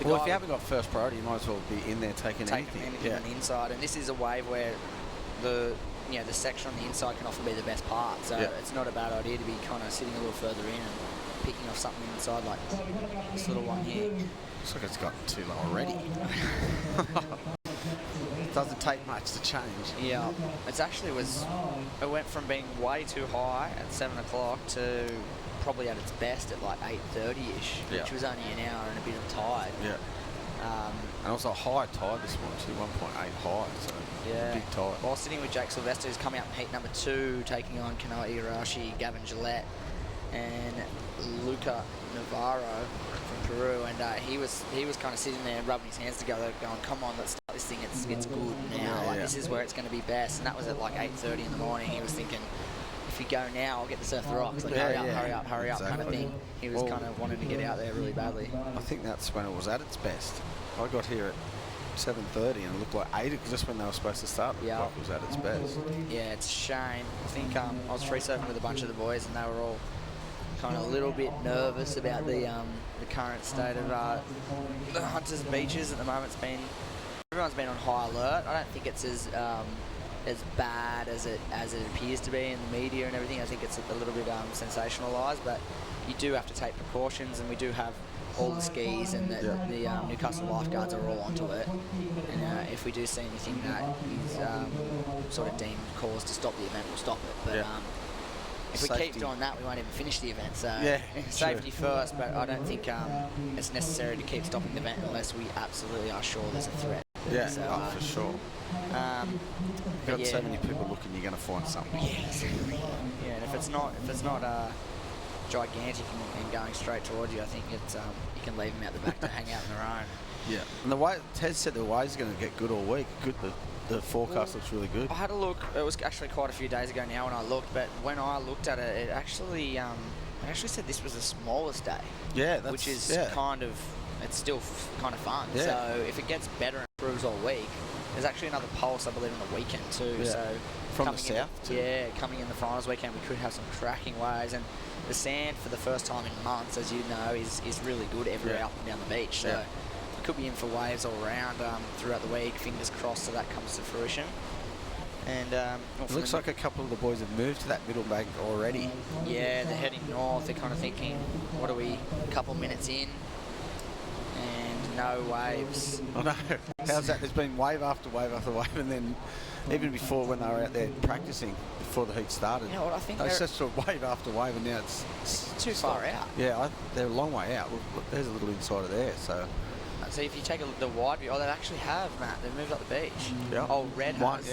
Well, if you haven't got first priority, you might as well be in there taking anything on the inside. And this is a wave where the section on the inside can often be the best part. So it's not a bad idea to be kind of sitting a little further in and picking off something inside like this little one here. Looks like it's gotten too low already. It doesn't take much to change. Yeah, it went from being way too high at 7 o'clock to probably at its best at like 8:30ish, which was only an hour and a bit of tide. Yeah. And also a high tide this morning too, 1.8 high, so big tide. While sitting with Jake Sylvester, who's coming up in heat number 2, taking on Kanoa Igarashi, Gavin Gillette, and Luca Navarro from Peru, and he was kind of sitting there rubbing his hands together, going, "Come on, let's start this thing. It's good now. This is where it's going to be best." And that was at like 8:30 in the morning. He was thinking, if you go now, I'll get to surf the rocks. Like, hurry up, kind of thing. He was kind of wanting to get out there really badly. I think that's when it was at its best. I got here at 7:30 and it looked like 8, just when they were supposed to start. It was at its best. Yeah, it's a shame. I think I was free surfing with a bunch of the boys, and they were all kind of a little bit nervous about the current state of the Hunters beaches at the moment. Everyone's been on high alert. I don't think it's as bad as it appears to be in the media and everything. I think it's a little bit sensationalised, but you do have to take precautions, and we do have all the skis and the Newcastle lifeguards are all onto it. And if we do see anything that is sort of deemed cause to stop the event, we'll stop it. But if we keep doing that, we won't even finish the event. So safety first, but I don't think it's necessary to keep stopping the event unless we absolutely are sure there's a threat. Yeah, so, for sure. You've got so many people looking, you're going to find something. Yeah, exactly. Yeah, and if it's not gigantic and going straight towards you, I think it's you can leave them out the back to hang out on their own. Yeah, and the way Ted said the waves are going to get good all week. The forecast looks really good. I had a look. It was actually quite a few days ago now when I looked, but when I looked at it, it actually said this was the smallest day. Yeah, which is it's still kind of fun. Yeah. So if it gets better and improves all week, there's actually another pulse, I believe, on the weekend too. Yeah. So from the south too. Yeah, coming in the finals weekend, we could have some cracking waves, and the sand for the first time in months, as you know, is really good everywhere up and down the beach. So we could be in for waves all around throughout the week. Fingers crossed that comes to fruition. And it looks like a couple of the boys have moved to that middle bank already. Yeah, they're heading north. They're kind of thinking, what are we, a couple minutes in? And no waves. I know. How's that? There's been wave after wave after wave, and then even before when they were out there practicing, before the heat started, you know what, I think they just saw wave after wave, and now it's too far out. Yeah, they're a long way out. Look, there's a little insider there, so... So if you take the wide view, they actually have, Matt. They've moved up the beach. Yeah. Oh, Red has.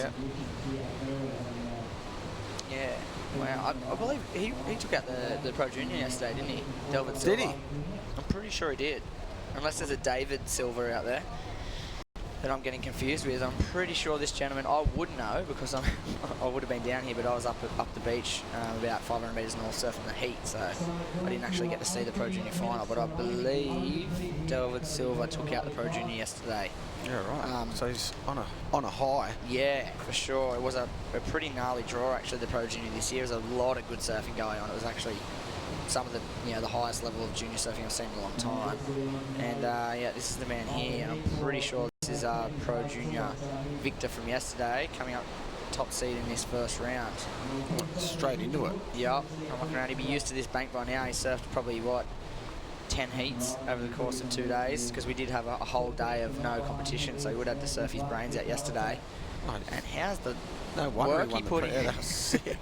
Yeah. Wow. I believe he took out the Pro Junior yesterday, didn't he? Delvin Silva. Did he? I'm pretty sure he did. Unless there's a David Silva out there that I'm getting confused with. I'm pretty sure this gentleman, I would know because I would have been down here, but I was up the beach about 500 metres north surfing the heat, so I didn't actually get to see the Pro Junior final, but I believe Delvin Silva took out the Pro Junior yesterday. Yeah, right. So he's on a high. Yeah, for sure. It was a pretty gnarly draw, actually, the Pro Junior this year. There was a lot of good surfing going on. It was actually some of the highest level of junior surfing I've seen in a long time. And this is the man here, and I'm pretty sure this is Pro Junior Victor from yesterday, coming up top seed in this first round. Straight into it. Yep. I'm looking around. He'd be used to this bank by now. He surfed probably, 10 heats over the course of 2 days, because we did have a whole day of no competition, so he would have to surf his brains out yesterday. And how's the work he put in? That was sick.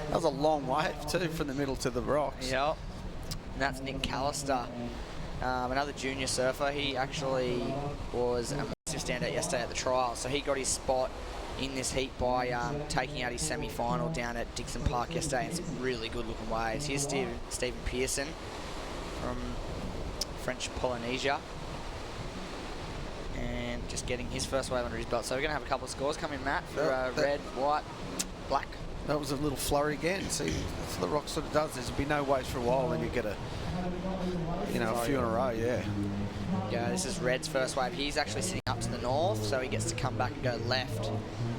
That was a long wave too, from the middle to the rocks. Yep. And that's Nick Callister, another junior surfer. He actually was a massive standout yesterday at the trial, so he got his spot in this heat by taking out his semi-final down at Dixon Park yesterday, and some really good looking waves. Here's Stephen Pearson from French Polynesia, and just getting his first wave under his belt. So we're going to have a couple of scores come in, Matt, for red, white, black. That was a little flurry again. See, that's what the rock sort of does. There'll be no waves for a while, then you get a few in a row, yeah. Yeah, this is Red's first wave. He's actually sitting up to the north, so he gets to come back and go left,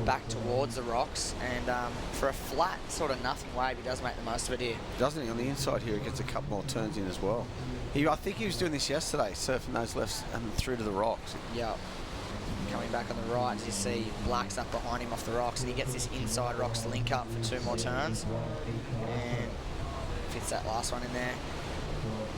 back towards the rocks. And for a flat, sort of nothing wave, he does make the most of it here. Doesn't he? On the inside here, he gets a couple more turns in as well. I think he was doing this yesterday, surfing those lefts and through to the rocks. Yeah. Coming back on the right, as you see, Black's up behind him off the rocks, and he gets this inside rocks link up for 2 more turns. And fits that last one in there.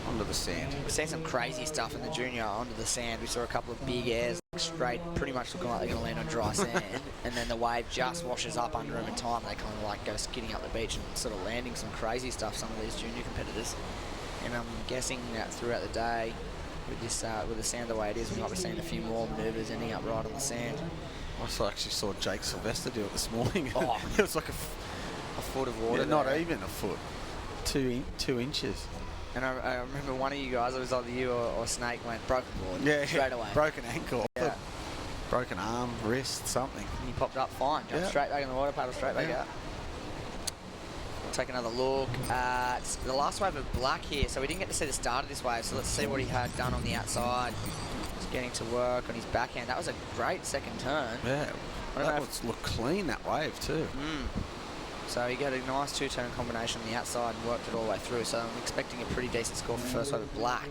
Onto the sand. We've seen some crazy stuff in the junior onto the sand. We saw a couple of big airs straight, pretty much looking like they're going to land on dry sand, and then the wave just washes up under them in time. They kind of like go skidding up the beach and sort of landing some crazy stuff, some of these junior competitors. And I'm guessing that throughout the day, with this with the sand the way it is, we might be seeing a few more manoeuvres ending up right on the sand. I actually saw Jake Sylvester do it this morning. Oh. It was like a foot of water. Yeah, not even a foot. 2 inches. And I remember one of you guys, it was either you or Snake, went broken board straight away. Broken ankle. Yeah. Broken arm, wrist, something. And he popped up fine, jumped straight back in the water, paddled straight back out. We'll take another look at the last wave of Black here. So we didn't get to see the start of this wave, so let's see what he had done on the outside. Just getting to work on his backhand. That was a great second turn. Yeah, that looked clean, that wave too. So he got a nice 2-turn combination on the outside and worked it all the way through. So I'm expecting a pretty decent score for first wave of Black.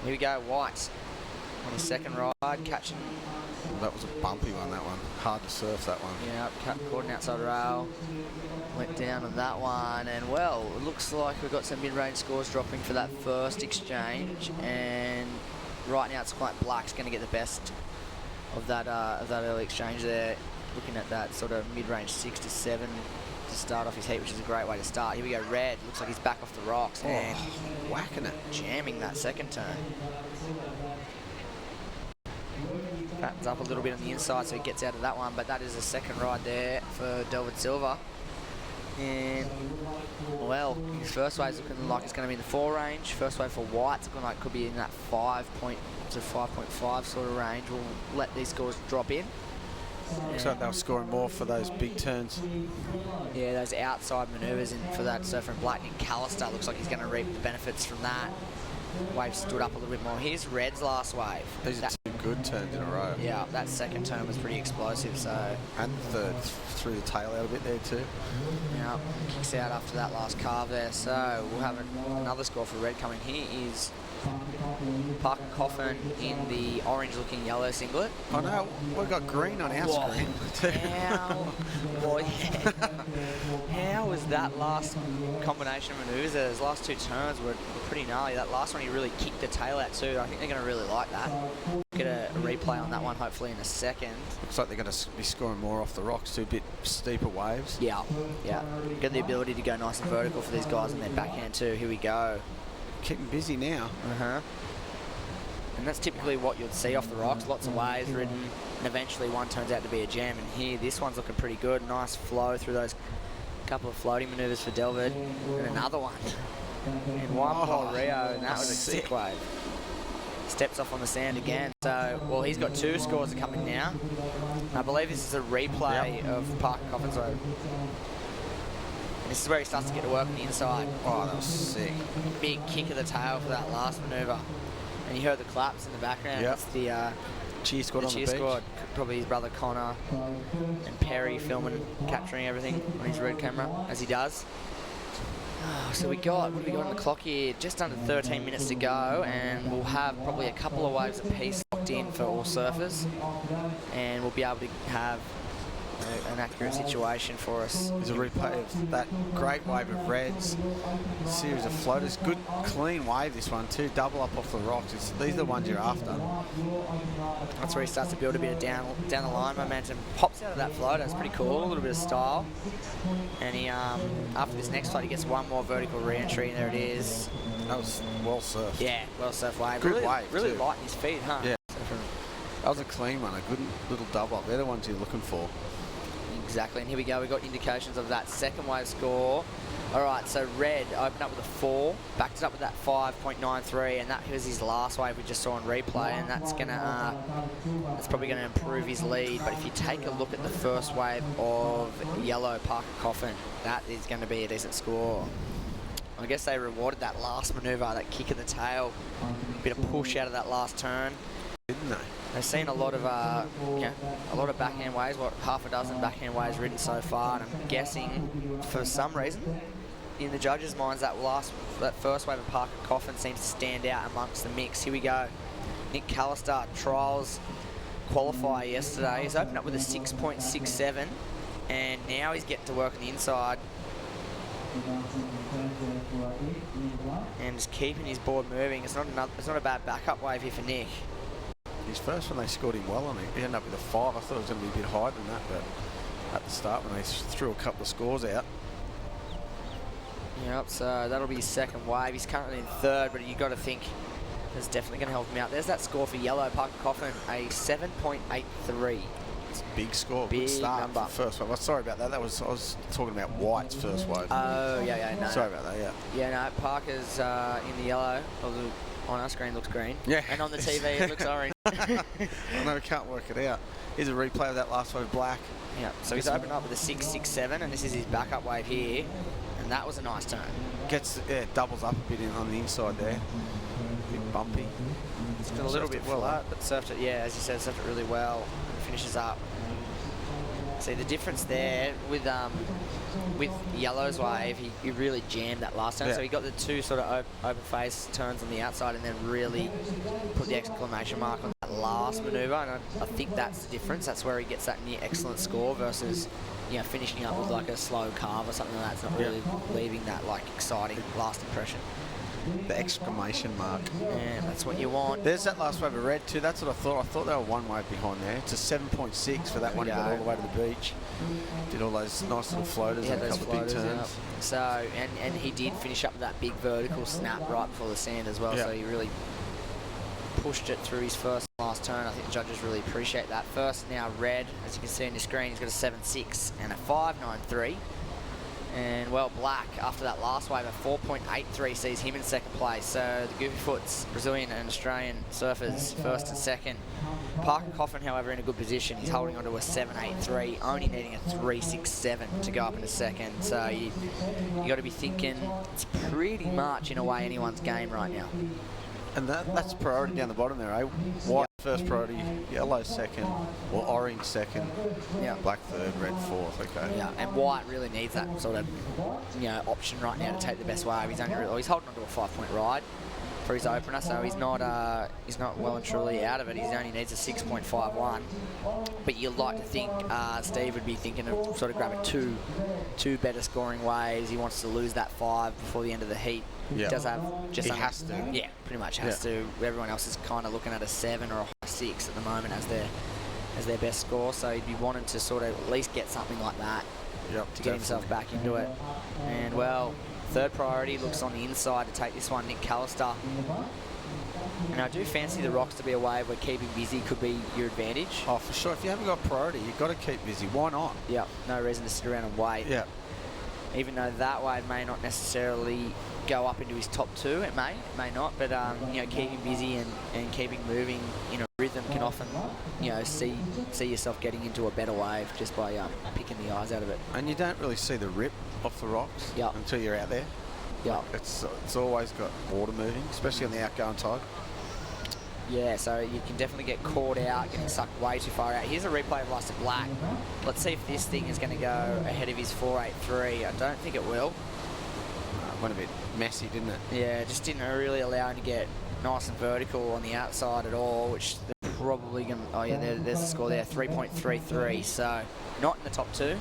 Here we go, White on his second ride, catching. That was a bumpy one, that one. Hard to surf, that one. Yeah, caught an outside rail. Went down on that one, and well, it looks like we've got some mid-range scores dropping for that first exchange. And right now it's quite Black's going to get the best of that early exchange there. Looking at that sort of mid-range 6 to 7 to start off his heat, which is a great way to start. Here we go, Red. Looks like he's back off the rocks and whacking it, jamming that second turn. Fattens up a little bit on the inside, so he gets out of that one, but that is the second ride there for Delvin Silva. And, well, his first wave's looking like it's going to be in the 4 range. First wave for White's looking like it could be in that 5 to 5.5 sort of range. We'll let these scores drop in. Looks like they were scoring more for those big turns. Yeah, those outside manoeuvres for that surfer in Black. Nick Callister looks like he's going to reap the benefits from that. Wave stood up a little bit more. Here's Red's last wave. These are 2 good turns in a row. Yeah, that second turn was pretty explosive. So and third threw the tail out a bit there too. Yeah, kicks out after that last carve there. So we'll have another score for Red coming. Here is Parker Coffin in the orange-looking yellow singlet. Oh no, we've got green on our screen too. How was that last combination of manoeuvres? Those last 2 turns were pretty gnarly. That last one, he really kicked the tail out too. I think they're going to really like that. Get a replay on that one hopefully in a second. Looks like they're going to be scoring more off the rocks too, a bit steeper waves. Yeah. Get the ability to go nice and vertical for these guys in their backhand too. Here we go. Keeping busy now. And that's typically what you'd see off the rocks. Lots of waves ridden, and eventually one turns out to be a jam. And here, this one's looking pretty good. Nice flow through those couple of floating manoeuvres for Delvid, and another one. And one for Rio, and that was a sick wave. Steps off on the sand again. So, well, he's got 2 scores coming now. I believe this is a replay of Parker Coffin's wave. This is where he starts to get to work on the inside. Oh, that was sick. Big kick of the tail for that last manoeuvre. And you heard the claps in the background. That's the cheer squad on the beach. Squad. Probably his brother Connor and Perry filming, capturing everything on his Red camera, as he does. So what have we got on the clock here? Just under 13 minutes to go, and we'll have probably a couple of waves apiece locked in for all surfers. And we'll be able to have an accurate situation for us. There's a replay of that great wave of Reds, series of floaters. Good clean wave this one too, double up off the rocks. These are the ones you're after. That's where he starts to build a bit of down the line momentum. Pops out of that floater, it's pretty cool, a little bit of style. And he after this next float he gets one more vertical re-entry, and there it is. That was well surfed. Yeah, well surfed wave. Good wave Really too. light in his feet, huh? Yeah. That was a clean one, a good little dub up. They're the ones you're looking for. Exactly, and here we go. We've got indications of that second wave score. All right, so Red opened up with a 4, backed it up with that 5.93, and that was his last wave we just saw on replay, and that's probably gonna improve his lead. But if you take a look at the first wave of Yellow Parker Coffin, that is going to be a decent score. I guess they rewarded that last manoeuvre, that kick in the tail, a bit of push out of that last turn. Didn't they? They've seen a lot of, a lot of backhand waves. What, half a dozen backhand waves ridden so far, and I'm guessing for some reason, in the judges' minds, that first wave of Parker Coffin seems to stand out amongst the mix. Here we go. Nick Callister, trials qualifier yesterday. He's opened up with a 6.67, and now he's getting to work on the inside. And just keeping his board moving. It's not a bad backup wave here for Nick. His first one, they scored him well on it. He ended up with a 5. I thought it was going to be a bit higher than that, but at the start when they threw a couple of scores out. Yep, so that'll be his second wave. He's currently in third, but you've got to think it's definitely going to help him out. There's that score for Yellow Parker Coffin, a 7.83. It's a big score, big good start number. For the first wave. Oh, sorry about that. I was talking about White's first wave. Oh, yeah, no. Sorry about that, yeah. Yeah, no, Parker's in the yellow. On our screen looks green. Yeah. And on the TV it looks orange. I know, we can't work it out. Here's a replay of that last wave, black. Yeah, so he's opened up with a 6.67, and this is his backup wave here. And that was a nice turn. Doubles up a bit on the inside there. Bit bumpy. It's got a little bit flat, but surfed it, yeah, as you said, surfed it really well. Finishes up. See the difference there with Yellow's wave, he really jammed that last turn, so he got the two sort of open face turns on the outside and then really put the exclamation mark on that last manoeuvre, and I think that's the difference. That's where he gets that near excellent score versus, you know, finishing up with like a slow carve or something like that. It's not really leaving that like exciting last impression. The exclamation mark. Yeah, that's what you want. There's that last wave of Red too. That's what I thought. I thought they were one wave behind there. It's a 7.6 for that one. He got all the way to the beach. Did all those nice little floaters and a couple of big turns. Yep. So, and he did finish up with that big vertical snap right before the sand as well. Yep. So he really pushed it through his first and last turn. I think the judges really appreciate that. First now Red, as you can see on your screen, he's got a 7.6 and a 5.93. And well, Black, after that last wave, a 4.83 sees him in second place. So the Goofy Foots, Brazilian and Australian surfers, first and second. Parker Coffin, however, in a good position. He's holding on to a 7.83, only needing a 3.67 to go up into second. So you got to be thinking it's pretty much in a way anyone's game right now. And that's priority down the bottom there, eh? White first priority, Yellow second, or Orange second, Black third, Red fourth. Okay. Yeah, and White really needs that sort of, you know, option right now to take the best wave. He's holding on to a 5-point ride for his opener, so he's not well and truly out of it. He only needs a 6.51. But you'd like to think Steve would be thinking of sort of grabbing two better scoring waves. He wants to lose that 5 before the end of the heat. Yep. He does have just he has to. Yeah, pretty much has to. Everyone else is kind of looking at a 7 or a high 6 at the moment as their best score. So he'd be wanting to sort of at least get something like that to get himself back into it. And well, third priority looks on the inside to take this one, Nick Callister. And I do fancy the rocks to be a wave where keeping busy could be your advantage. Oh, for sure. If you haven't got priority, you've got to keep busy. Why not? Yeah, no reason to sit around and wait. Yeah. Even though that wave may not necessarily go up into his top 2, it may not, but you know, keeping busy and keeping moving in a rhythm can often, you know, see yourself getting into a better wave just by picking the eyes out of it. And you don't really see the rip off the rocks until you're out there. Yeah. It's always got water moving, especially on the outgoing tide. Yeah, so you can definitely get caught out, getting sucked way too far out. Here's a replay of Lysa Black. Let's see if this thing is going to go ahead of his 4.83. I don't think it will. Went a bit messy, didn't it? Yeah, it just didn't really allow him to get nice and vertical on the outside at all, which they're probably going to... Oh, yeah, there's the score there, 3.33. So not in the top 2,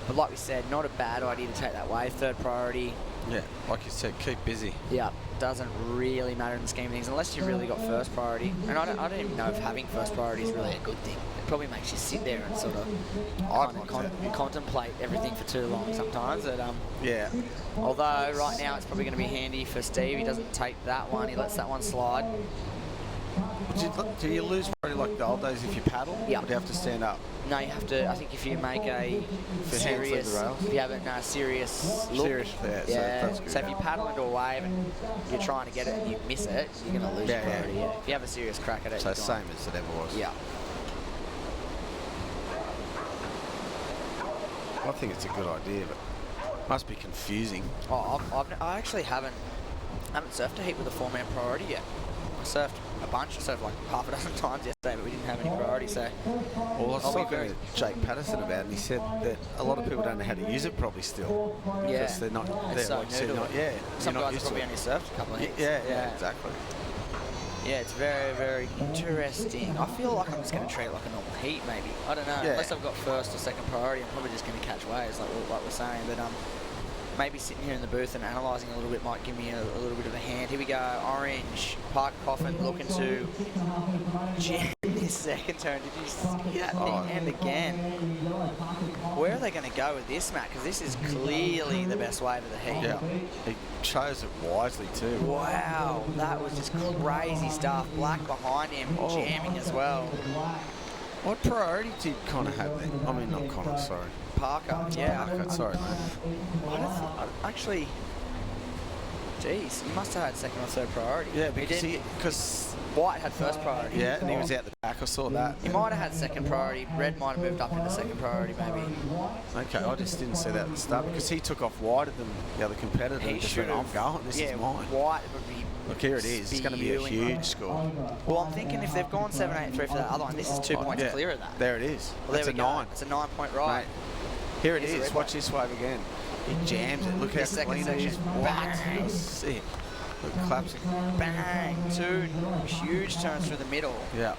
but like we said, not a bad idea to take that wave. Third priority. Yeah, like you said, keep busy. Yeah, doesn't really matter in the scheme of things unless you've really got first priority. And I don't even know if having first priority is really a good thing. It probably makes you sit there and sort of contemplate everything for too long sometimes. But, yeah. Although right now it's probably going to be handy for Steve. He doesn't take that one. He lets that one slide. Do you lose probably like the old days if you paddle? Yeah. Or do you have to stand up? No, you have to. I think if you make a serious, if you have a serious look, So if you paddle into a wave and you're trying to get it and you miss it, you're going to lose your priority. Yeah. If you have a serious crack at it, so same as it ever was. Yeah. I think it's a good idea, but must be confusing. Oh, I actually haven't surfed a heap with a 4-man priority yet. I surfed a bunch. I surfed like half a dozen times yesterday, but we didn't have any priority. So, well, I was talking to Jake Patterson about it, and he said that a lot of people don't know how to use it properly still. Yeah, because they're not. It's so new to it. Yeah, some guys have probably only surfed a couple of heats. Yeah, exactly. Yeah, it's very, very interesting. I feel like I'm just going to treat it like a normal heat, maybe. I don't know. Yeah. Unless I've got first or second priority, I'm probably just going to catch waves, like we're saying. But maybe sitting here in the booth and analysing a little bit might give me a little bit of a hand. Here we go, orange. Parker Coffin looking to jam this second turn. Did you see that thing? And again. Where are they going to go with this, Matt? Because this is clearly the best wave of the heat. Yeah, he chose it wisely too. Wow, that was just crazy stuff. Black behind him, jamming as well. What priority did Connor have then? I mean, not Connor, sorry. Parker, yeah. Parker, sorry, mate. Actually, geez, he must have had second or third priority. Yeah, because White had first priority. Yeah, and he was out the back. I saw that. He might have had second priority. Red might have moved up into second priority, maybe. Okay, I just didn't see that at the start because he took off wider than the other competitor. He should have. I'm going. This is mine. White would be. Look, here it is. It's going to be a huge score. Well, I'm thinking if they've gone 7-8-3 for that other one, this is 2 points clear of that. There it is. Well, That's a 9. It's a 9-point ride. Mate, here it is. Watch this wave again. He jams it. Look how clean it is. Bang. Sick. Look, claps it. Bang. 2 huge turns through the middle. Yeah.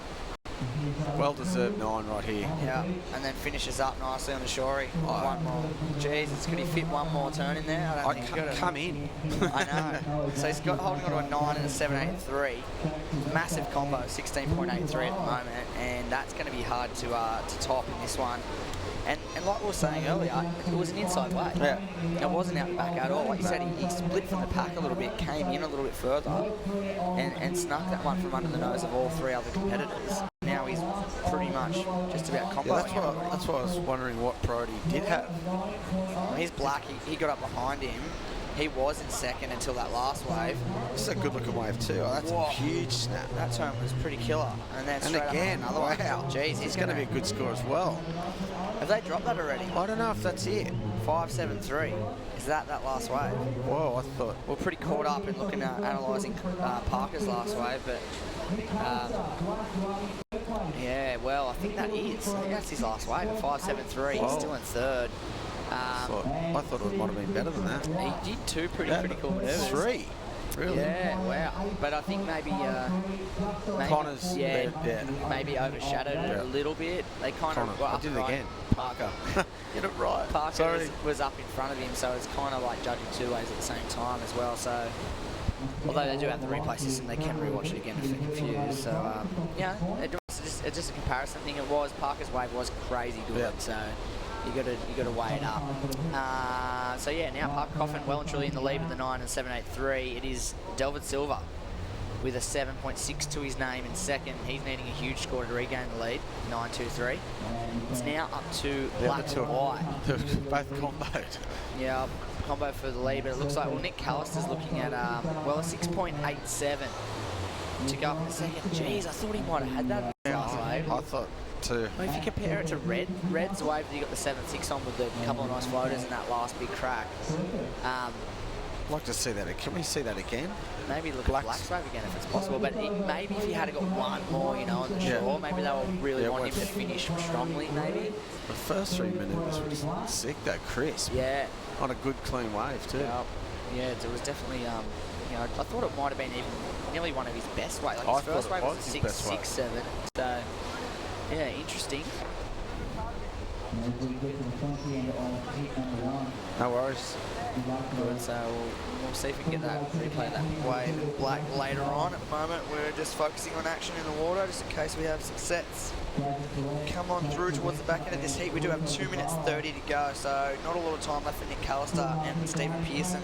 Well-deserved 9 right here. Yeah, and then finishes up nicely on the shorey. One more. Jesus, could he fit one more turn in there? I don't think he's got come in. I know. So he's got holding on to a 9 and a 7.83. Massive combo, 16.83 at the moment, and that's going to be hard to top in this one. And like we were saying earlier, it was an inside wave. Yeah. It wasn't out the back at all. Like you said, he split from the pack a little bit, came in a little bit further, and snuck that one from under the nose of all 3 other competitors. Now he's pretty much just about comboing. Yeah, that's why I was wondering what priority he did have. Well, he's black. He got up behind him. He was in second until that last wave. This is a good-looking wave too. Oh, that's a huge snap. That turn was pretty killer. And then straight again, up another one. Jeez, it's going to be a good score as well. Have they dropped that already? I don't know if that's it. 5.73. Is that last wave? Whoa, I thought... We're pretty caught up in looking at analysing Parker's last wave, but... yeah, well, I think that is. I think that's his last wave at 5.73. He's still in third. I thought it might have been better than that. He did 2 pretty cool maneuvers. 3? Really? Yeah, wow. But I think maybe Connor's maybe overshadowed it a little bit. They kind of I did it again. Parker. Get it right. Parker was up in front of him, so it's kind of like judging 2 ways at the same time as well. So although they do have the replay system, they can rewatch it again if they're confused. So yeah, it's just a comparison thing. It was Parker's wave was crazy good, so. You got to weigh it up. So yeah, now Parker Coffin well and truly in the lead with the 9 and 7.83. It is Delvid Silva with a 7.6 to his name in second. He's needing a huge score to regain the lead. 9.23. It's now up to Black and White. Both comboed. Yeah, combo for the lead, but it looks like Nick Callister's looking at a 6.87 to go up in the second. Jeez, I thought he might have had that last wave. I thought. Well, if you compare it to Red's wave that you got the 7.6 on with a couple of nice floaters and that last big crack. I'd like to see that. Can we see that again? Maybe look at Black's wave again if it's possible. But maybe if you had got one more, on the shore, maybe they will really want him to finish strongly. Maybe the first 3 minutes was sick though, crisp. Yeah, on a good clean wave too. Yeah, it was definitely. I thought it might have been even nearly one of his best waves. Like his first wave was 6.67. So. Yeah, interesting. No worries. Good, so we'll see if we can get that replay that wave in black later on. At the moment, we're just focusing on action in the water, just in case we have some sets come on through towards the back end of this heat. We do have 2 minutes 30 to go, so not a lot of time left for Nick Callister and Stephen Pearson.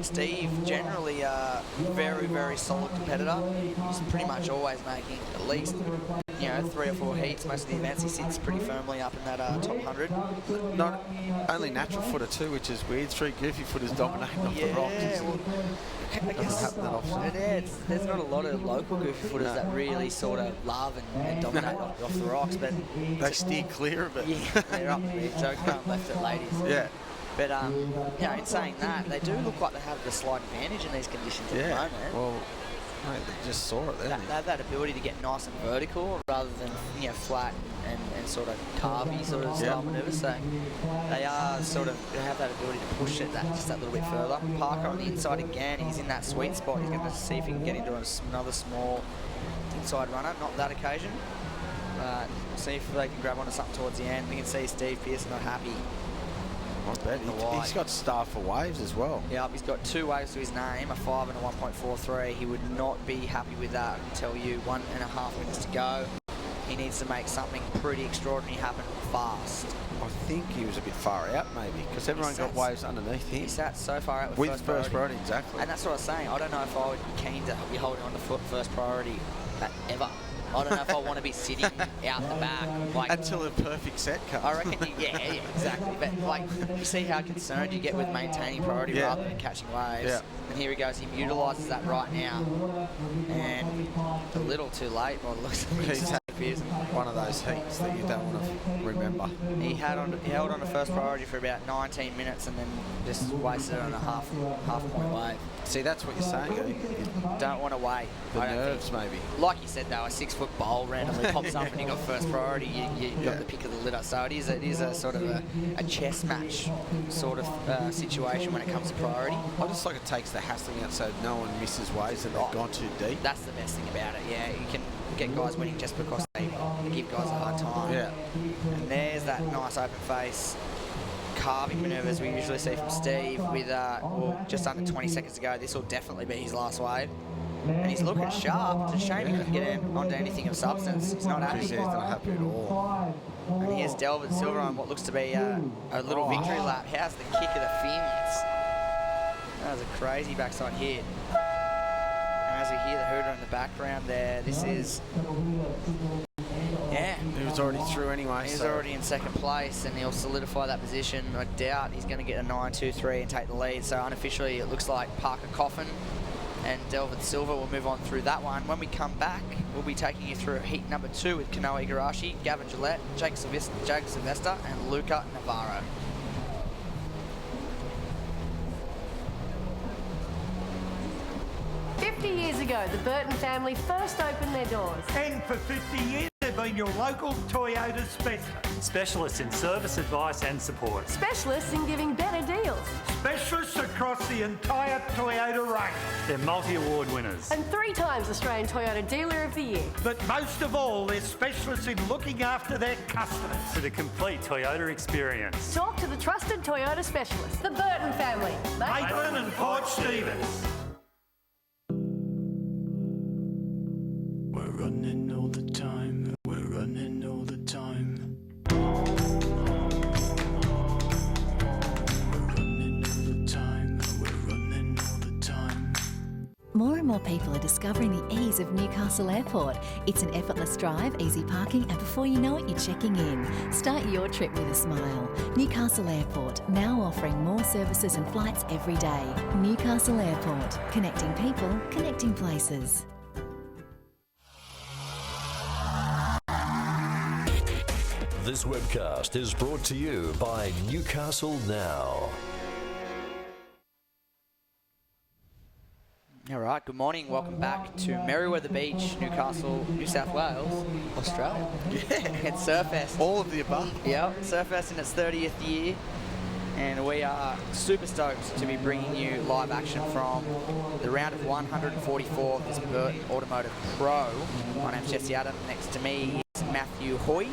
Steve, generally a very, very solid competitor. He's pretty much always making at least 3 or 4 heats. Most of the events he sits pretty firmly up in that top 100. Not only natural footer too, which is weird. 3 goofy footers dominating off the rocks. Well, I guess happen that often. there's not a lot of local goofy footers that really sort of love and dominate off the rocks, but they steer clear of it. Yeah, they're up a bit, so can't left it, ladies. Yeah. But in saying that, they do look like they have the slight advantage in these conditions at the moment. Well, mate, they just saw it there. They have that ability to get nice and vertical rather than flat and sort of carvy sort of style maneuvers. So they are they have that ability to push it just that little bit further. Parker on the inside again. He's in that sweet spot. He's going to see if he can get into another small inside runner. Not that occasion. See if they can grab onto something towards the end. We can see Steve Pearson not happy. Not bad. He's got star for waves as well. Yeah, he's got 2 waves to his name, a 5 and a 1.43. He would not be happy with that. I can tell you, 1.5 minutes to go. He needs to make something pretty extraordinary happen fast. I think he was a bit far out, maybe, because everyone got waves underneath him. He sat so far out with first priority, exactly. And that's what I was saying. I don't know if I would be keen to be holding on to first priority ever. I don't know if I want to be sitting out the back. Until a perfect set comes. I reckon, yeah, exactly. But you see how concerned you get with maintaining priority rather than catching waves. Yeah. And here he goes. He utilises that right now. And a little too late by the looks of it. He's had one of those heats that you don't want to remember. He held on to first priority for about 19 minutes and then just wasted it on a half point wave. See, that's what you're saying. You don't want to wait. The nerves, maybe. Like you said, though, a 6-foot bowl randomly pops up and you got first priority. You got the pick of the litter. So it is a sort of a chess match sort of situation when it comes to priority. I just like it takes the hassling out so no one misses waves and they've gone too deep. That's the best thing about it. Yeah, you can get guys winning just because they give guys a hard time. Yeah. And there's that nice open face carving manoeuvres we usually see from Steve with just under 20 seconds to go. This will definitely be his last wave. And he's looking sharp. It's a shame he couldn't get onto anything of substance. He's not happy. He's not happy at all. And here's Delvin Silver on what looks to be a little victory lap. How's the kick of the fins? That was a crazy backside hit. And as we hear the hooter in the background there, this is... Yeah. He was already through anyway. He's already in second place and he'll solidify that position. I doubt he's going to get a 9-2-3 and take the lead. So unofficially it looks like Parker Coffin and Delvin Silva will move on through that one. When we come back, we'll be taking you through heat number 2 with Kanoa Igarashi, Gavin Gillette, Jake Sylvester and Luca Navarro. Years ago, the Burton family first opened their doors. And for 50 years, they've been your local Toyota specialist. Specialists in service, advice and support. Specialists in giving better deals. Specialists across the entire Toyota range. They're multi-award winners. And 3 times Australian Toyota Dealer of the Year. But most of all, they're specialists in looking after their customers. For the complete Toyota experience. Talk to the trusted Toyota specialist, the Burton family. Maitland and Port Stevens. We're running all the time, we're running all the time. We're running all the time, we're running all the time. More and more people are discovering the ease of Newcastle Airport. It's an effortless drive, easy parking, and before you know it, you're checking in. Start your trip with a smile. Newcastle Airport, now offering more services and flights every day. Newcastle Airport, connecting people, connecting places. This webcast is brought to you by Newcastle Now. All right, good morning. Welcome back to Merewether Beach, Newcastle, New South Wales, Australia. Yeah, it's Surfest. All of the above. Yep, Surfest in its 30th year. And we are super stoked to be bringing you live action from the round of 144 of this Burton Automotive Pro. My name's Jesse Adam. Next to me is Matthew Hoy.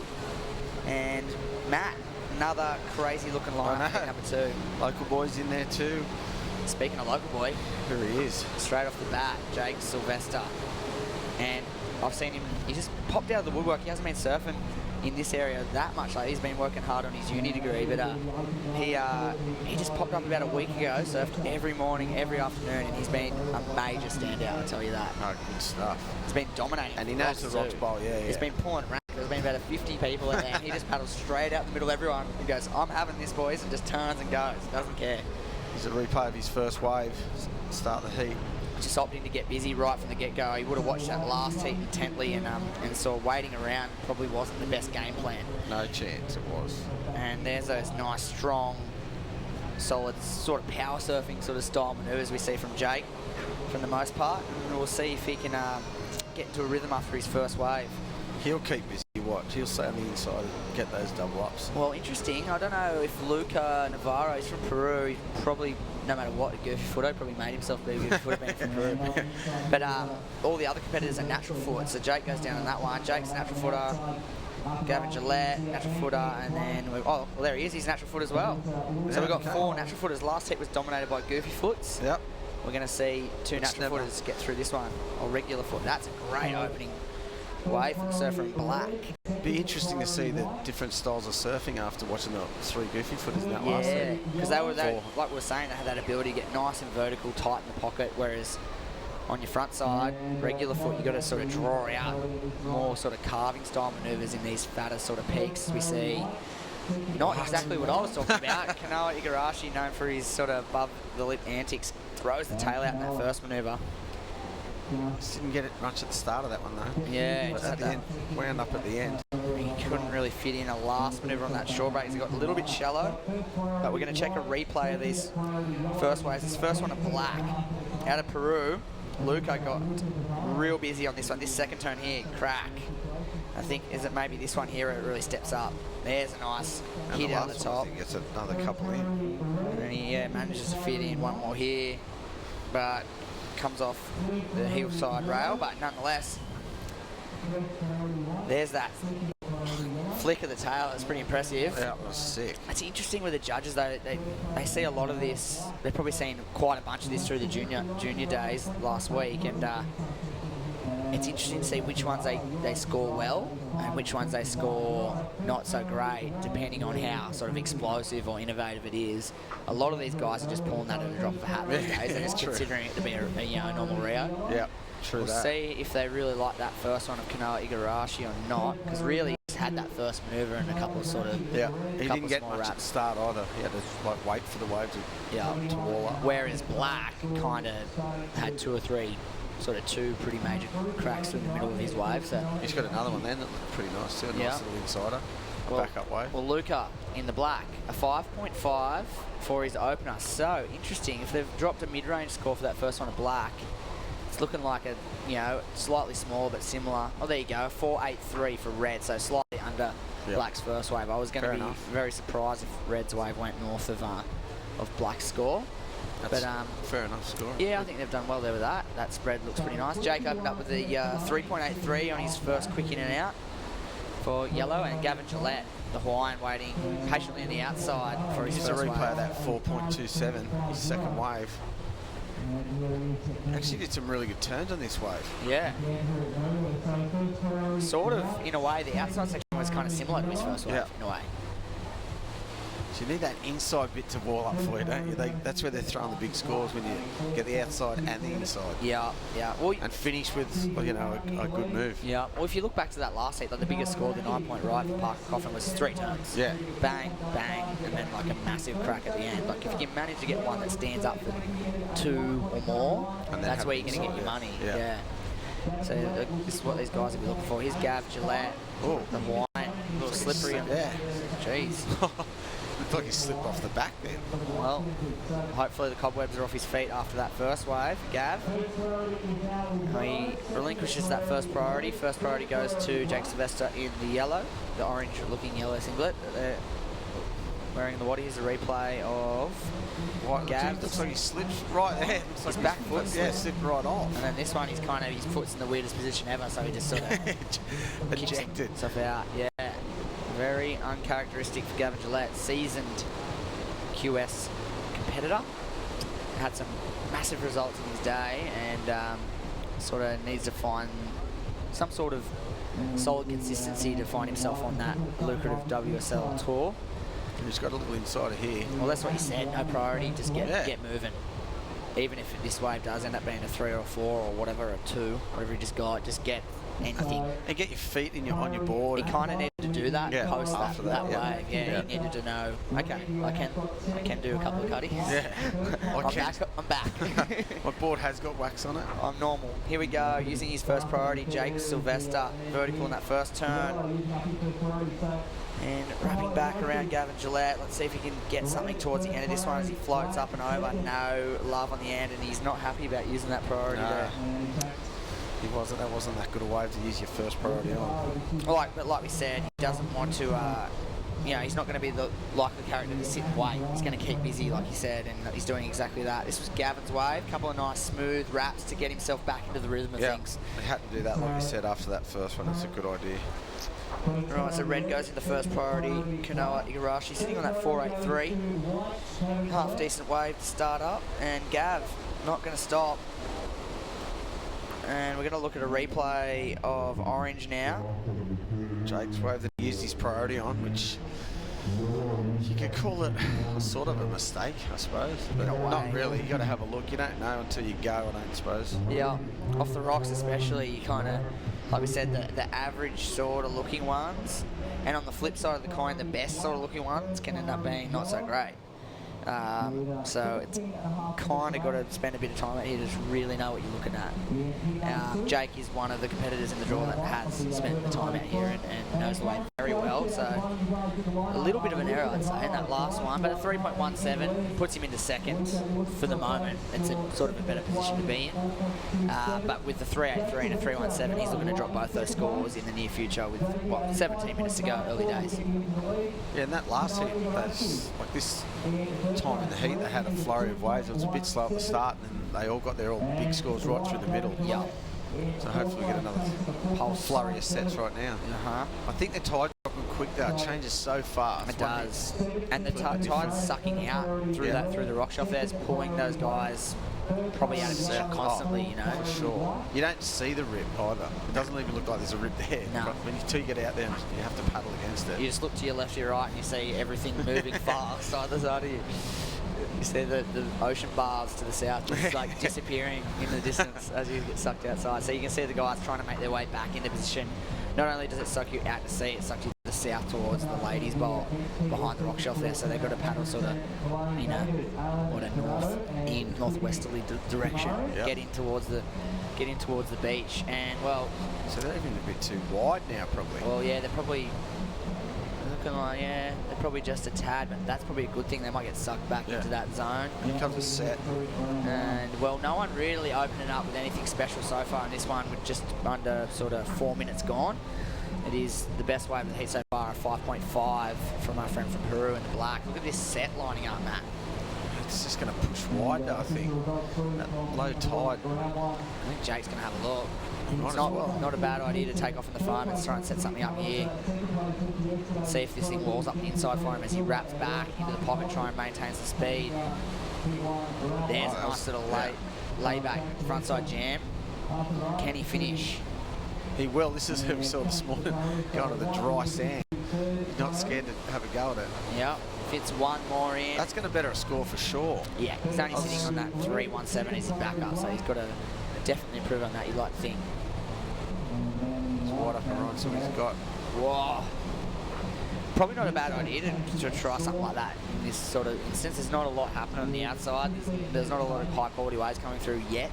And Matt, Another crazy looking line number 2. Local boys in there too. Speaking of local boy, here he is. Straight off the bat, Jake Sylvester. And I've seen him, he just popped out of the woodwork. He hasn't been surfing in this area that much. Like, he's been working hard on his uni degree, but he just popped up about a week ago, surfed every morning, every afternoon, and he's been a major standout, I'll tell you that. No, good stuff. He's been dominating. And he knows the rocks bowl, He's been pulling rank. There's been about 50 people in there, and he just paddles straight out the middle of everyone. He goes, I'm having this, boys, and just turns and goes. Doesn't care. He's a replay of his first wave, start the heat. Just opting to get busy right from the get-go. He would have watched that last heat intently and saw waiting around probably wasn't the best game plan. No chance it was. And there's those nice, strong, solid sort of power surfing sort of style manoeuvres we see from Jake for the most part. And we'll see if he can get into a rhythm after his first wave. He'll keep busy, watch. He'll stay on the inside and get those double ups. Well, interesting. I don't know if Luca Navarro, he's from Peru. He probably, no matter what, a goofy footer, probably made himself be a goofy footer being from Peru. But all the other competitors are natural foot. So Jake goes down on that one. Jake's a natural footer. Gavin Gillette, natural footer, and then well, there he is. He's a natural foot as well. So we've got 4 natural footers. Last heat was dominated by goofy foots. Yep. We're going to see 2 natural footers get through this one, or regular foot. That's a great opening wave from surfer in black. Be interesting to see the different styles of surfing after watching the 3 goofy footers in that last Yeah, heat. because like we were saying, they had that ability to get nice and vertical, tight in the pocket, whereas on your front side, regular foot, you've got to sort of draw out more sort of carving style manoeuvres in these fatter sort of peaks we see. Not exactly what I was talking about. Kanoa Igarashi, known for his sort of above the lip antics, throws the tail out in that first manoeuvre. Just didn't get it much at the start of that one though. Yeah, but at the end, wound up at the end. He couldn't really fit in a last manoeuvre on that shore break. He got a little bit shallow, but we're going to check a replay of these first waves. This first one of black out of Peru. Luca got real busy on this one. This second turn here, crack. I think, is it maybe this one here, it really steps up. There's a nice hit out the top. I think it's another couple in. And then he manages to fit in one more here, but comes off the hillside rail, but nonetheless, there's that flick of the tail. It's pretty impressive. That was sick. It's interesting with the judges though. They see a lot of this. They've probably seen quite a bunch of this through the junior days last week, and it's interesting to see which ones they score well and which ones they score not so great, depending on how sort of explosive or innovative it is. A lot of these guys are just pulling that at a drop of a hat these days. They're just considering it to be a normal Rio. Yeah, true. We'll see if they really like that first one of Kanoa Igarashi or not, because really he just had that first manoeuvre and a couple of sort of he didn't get much at the start either. He had to like wait for the wave to wall up. Whereas Black kind of had 2 or 3. Sort of 2 pretty major cracks in the middle of his wave. So he's got another one then that looked pretty nice too, a nice little insider. Back up wave. Well, Luca in the black, a 5.5 for his opener. So interesting. If they've dropped a mid-range score for that first one of black, it's looking like a slightly smaller but similar. Oh, there you go, 4.83 for red, so slightly under black's first wave. I was going to be very surprised if red's wave went north of black's score. That's fair enough score. Yeah, I think they've done well there with that. That spread looks pretty nice. Jake opened up with the 3.83 on his first quick in and out for yellow, and Gavin Gillette, the Hawaiian, waiting patiently on the outside for his first wave. Just a replay of that 4.27, his second wave. Actually did some really good turns on this wave. Yeah. Sort of, in a way, the outside section was kind of similar to his first wave, in a way. So you need that inside bit to wall up for you, don't you? That's where they're throwing the big scores, when you get the outside and the inside. Yeah, yeah. Well, and finish with, a good move. Yeah. Well, if you look back to that last heat, like the biggest score, the 9-point ride for Parker Coffin was 3 turns. Yeah. Bang, bang, and then like a massive crack at the end. Like if you can manage to get one that stands up for 2 or more, that's where you're going to get your money. Yeah. So this is what these guys will be looking for. Here's Gav Gillette, the Hawaiian, a little slippery. Jeez. Looked like he slipped off the back then. Well, hopefully the cobwebs are off his feet after that first wave. Gav, he relinquishes that first priority. First priority goes to Jake Sylvester in the yellow, the orange-looking yellow singlet. They're wearing the waddies. A replay of Gav. Looks like he slips right there. His back foot slipped right off. And then this one, his foot's in the weirdest position ever, so he just sort of ejected himself out. Yeah. Very uncharacteristic for Gavin Gillette, seasoned QS competitor. Had some massive results in his day, and sort of needs to find some sort of solid consistency to find himself on that lucrative WSL tour. He's got a little insider here. Well, that's what he said. No priority, just get moving. Even if this wave does end up being a 3 or a 4 or whatever, a 2, whatever you just got, just get anything. And get your feet on your board. He kind of needed to do that post that wave. Yeah, he needed to know, okay, I can do a couple of cutties. Yeah. I'm back. My board has got wax on it. I'm normal. Here we go, using his first priority, Jake Sylvester, vertical in that first turn. And wrapping back around Gavin Gillette. Let's see if he can get something towards the end of this one as he floats up and over. No love on the end, and he's not happy about using that priority there. That wasn't that good a wave to use your first priority on. Well, but like we said, he doesn't want to, he's not going to be the likely character to sit and wait. He's going to keep busy, like he said, and he's doing exactly that. This was Gavin's wave. A couple of nice smooth wraps to get himself back into the rhythm of things. He had to do that, like you said, after that first one. It's a good idea. Right, so red goes in the first priority. Kanoa Igarashi sitting on that 483. Half decent wave to start up, and Gav not going to stop. And we're going to look at a replay of orange now. Jake's wave that he used his priority on, which you could call it sort of a mistake, I suppose. But not really. You got to have a look. You don't know until you go, I don't suppose. Yeah, off the rocks especially, you kind of, like we said, the average sort of looking ones, and on the flip side of the coin, the best sort of looking ones can end up being not so great. So it's kind of got to spend a bit of time out here to just really know what you're looking at. Jake is one of the competitors in the draw that has spent the time out here and knows the way very well. So a little bit of an error, I'd say, in that last one, but a 3.17 puts him into second for the moment. It's a sort of a better position to be in. But with the 3.83 and a 3.17, he's looking to drop both those scores in the near future with, 17 minutes to go, early days. Yeah, and that last heat, that's like this time in the heat, they had a flurry of waves. It was a bit slow at the start, and then they all got their big scores right through the middle. Yeah. So hopefully we get another whole flurry of sets right now. I think the tide dropping quick though. It changes so fast. It does. And the tide's sucking out through the rock shelf there. It's pulling those guys probably out of position constantly, you know. For sure. You don't see the rip either. It doesn't even look like there's a rip there. No. Until you get out there and you have to paddle against it. You just look to your left, to your right, and you see everything moving fast either side of you. You see the ocean bars to the south just like disappearing in the distance as you get sucked outside. So you can see the guys trying to make their way back into position. Not only does it suck you out to sea, it sucks you to the south towards the ladies' bowl behind the rock shelf there. So they've got to paddle sort of, you know, northwesterly direction, get in towards the beach. And well, so they're even a bit too wide now, probably. Well, yeah, they're probably looking like, they're probably just a tad, but that's probably a good thing. They might get sucked back into that zone. Here comes a set. And well, no one really opening up with anything special so far in this one, with just under sort of 4 minutes gone. It is the best wave of the heat so far, 5.5 from our friend from Peru in the black. Look at this set lining up, Matt. It's just going to push wide, I think. That low tide. I think Jake's going to have a look. It's not a bad idea to take off in the front. Let's try and set something up here. See if this thing walls up the inside for him as he wraps back into the pocket, try and maintains the speed. There's a nice little lay back frontside jam. Can he finish? He will. This is who we saw this morning going to the dry sand. He's not scared to have a go at it. Yep. Fits one more in. That's going to better a score for sure. Yeah, he's only sitting on that 3.17 as his backup, so he's got to definitely improve on that, you'd like to think. It's wide up and right, so he's got... Whoa. Probably not a bad idea to try something like that in this sort of instance. There's not a lot happening on the outside. There's not a lot of high quality waves coming through yet.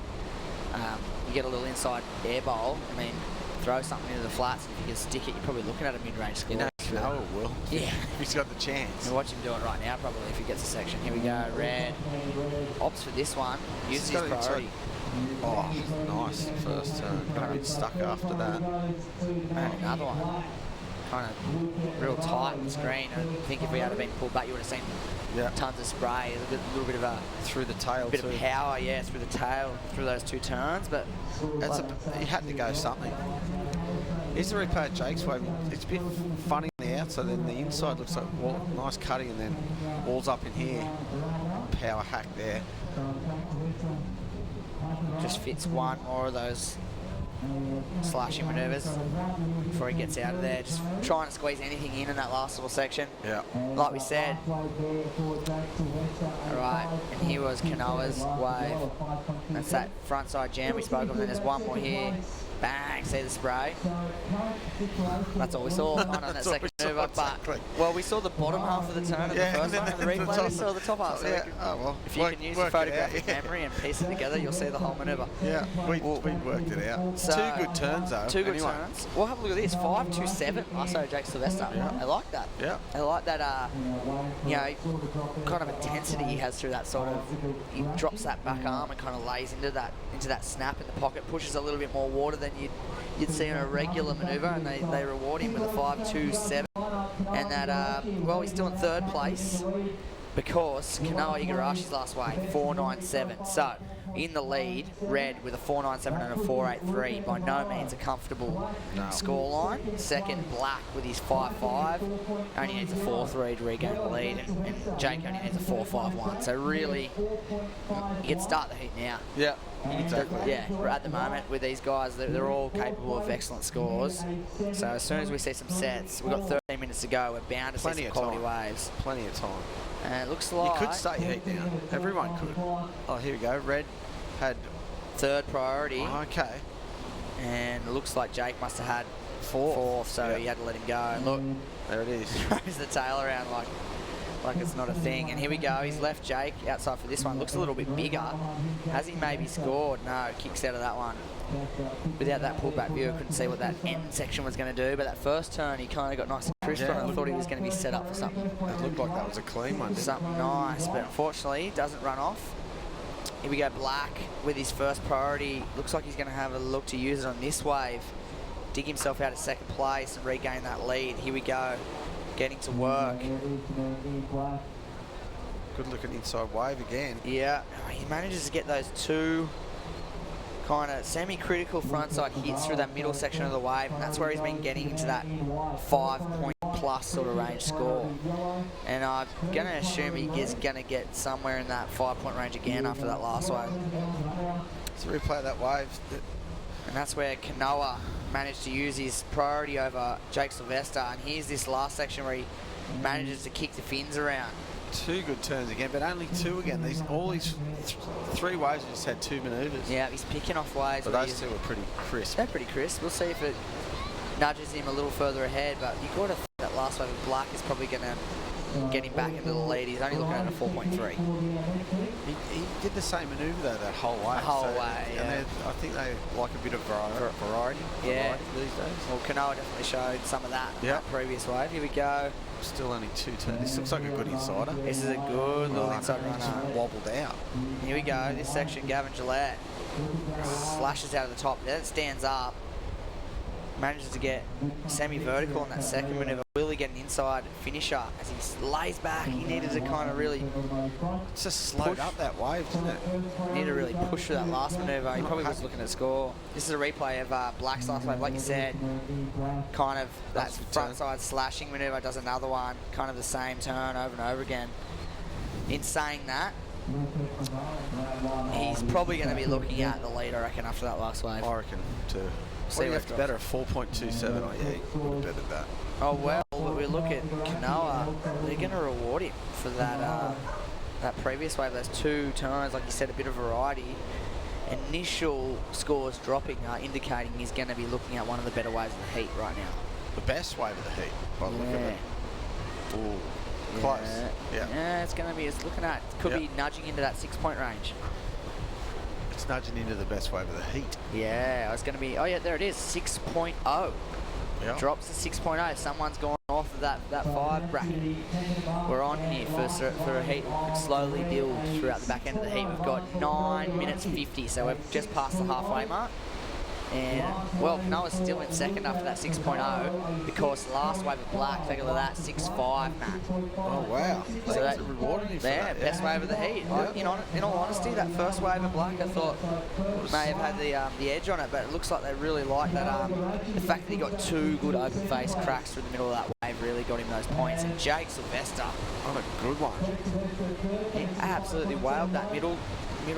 You get a little inside air bowl. I mean, throw something into the flats, and if you can stick it, you're probably looking at a mid-range score. You know it will. Yeah. He's got the chance. You'll watch him do it right now, probably, if he gets a section. Here we go, red. Opts for this one. Uses his priority. Oh, nice. First turn. Got a bit stuck after that. And another one. Kind of real tight on the screen. I think if we had been pulled back, you would have seen tons of spray. A little bit of a... Through the tail, bit of power, through the tail, through those two turns, but... He had to go something. Here's the replay of Jake's wave. It's a bit funny on the out, so then the inside looks like nice cutting, and then walls up in here. Power hack there. Just fits one more of those slashing manoeuvres before he gets out of there. Just trying to squeeze anything in that last little section. Yeah. Like we said. Alright, and here was Kanoa's wave. That's that front side jam we spoke of, and then there's one more here. Bang, see the spray. That's all we saw on that second manoeuvre. But, well, we saw the bottom half of the turn of the first one, and the replay we saw the top half. So if you can use the photographic memory and piece it together, you'll see the whole manoeuvre. Yeah, we worked it out. So, 2 good turns, though. 2 good turns. Well, have a look at this. 5.27. I saw Jake Sylvester. Yeah. I like that. Yeah. I like that, you know, kind of intensity he has through that sort of, he drops that back arm and kind of lays into that snap in the pocket, pushes a little bit more water than you'd see in a regular manoeuvre, and they reward him with a 5.27. And that, well, he's still in 3rd place because Kanoa Igarashi's last wave, 4.97. So, in the lead, Red with a 4.97 and a 4.83. By no means a comfortable scoreline. Second, Black with his 5.5. Only needs a 4.3 to regain the lead, and Jake only needs a 4.51. So really, you can start the heat now. Yeah. Exactly. Yeah, at the moment with these guys, they're all capable of excellent scores. So as soon as we see some sets, we've got 13 minutes to go. We're bound to see some quality waves. Plenty of time. And it looks like you could start your heat down. Everyone could. Oh, here we go. Red had 3rd priority. Oh, okay. And it looks like Jake must have had 4th, so he had to let him go. And look, there it is. Throws the tail around like it's not a thing. And here we go. He's left Jake outside for this one. Looks a little bit bigger. Has he maybe scored? No, kicks out of that one. Without that pullback view, I couldn't see what that end section was going to do. But that first turn, he kind of got nice and crisp on it. I thought he was going to be set up for something. It looked like that was a clean one. Something nice, but unfortunately, it doesn't run off. Here we go, Black with his first priority. Looks like he's going to have a look to use it on this wave. Dig himself out of 2nd place and regain that lead. Here we go. Getting to work. Good looking inside wave again. Yeah, he manages to get those 2 kind of semi-critical frontside hits through that middle section of the wave, and that's where he's been getting into that 5-point plus sort of range score. And I'm going to assume he is going to get somewhere in that 5-point range again after that last wave. So replay that wave. And that's where Kanoa managed to use his priority over Jake Sylvester. And here's this last section where he manages to kick the fins around. 2 good turns again, but only 2 again. All these 3 waves just had 2 manoeuvres. Yeah, he's picking off waves. But those 2 were pretty crisp. They're pretty crisp. We'll see if it nudges him a little further ahead. But you've got to think that last wave of Black is probably going to get him back into the lead. He's only looking at a 4.3. He did the same manoeuvre though that whole way. And I think they like a bit of variety. Yeah. These days. Well, Kanoa definitely showed some of that in that previous wave. Here we go. Still only 2 turns. This looks like a good insider. This is a good little inside runner. Just wobbled out. Here we go. This section, Gavin Gillette slashes out of the top. Then it stands up. Manages to get semi-vertical in that second manoeuvre. Really get an inside finisher as he lays back. He needed to kind of really just slowed up that wave, didn't it? He needed to really push through that last manoeuvre. He probably was looking at score. This is a replay of Black's last wave, like you said. Kind of that front side slashing manoeuvre, does another one. Kind of the same turn over and over again. In saying that, he's probably going to be looking at the lead, I reckon, after that last wave. I reckon too. See, you have to better a 4.27. Oh yeah, you would have bettered that. Oh well, but we look at Kanoa. They're going to reward him for that that previous wave. Those 2 turns, like you said, a bit of variety. Initial scores dropping are indicating he's going to be looking at one of the better waves of the heat right now. The best wave of the heat, by the look of it. Ooh, close. Yeah, it's going to be. It's looking at. Could be nudging into that 6-point range. It's nudging into the best wave of the heat. Yeah, it's going to be. Oh yeah, there it is. 6.0. Yep. Drops to 6.0. Someone's gone off of that 5 bracket. We're on here for a heat. Slowly build throughout the back end of the heat. We've got 9 minutes 50, so we've just passed the halfway mark. And, well, Kanoa's still in second after that 6.0 because last wave of Black, think of that, 6.5, Matt. Oh, wow. So that rewarded him for that. Best wave of the heat. Yeah. In all honesty, that first wave of Black, I thought may have had the edge on it, but it looks like they really like that. The fact that he got 2 good open face cracks through the middle of that wave really got him those points. And Jake Sylvester, on a good one. He absolutely whaled that middle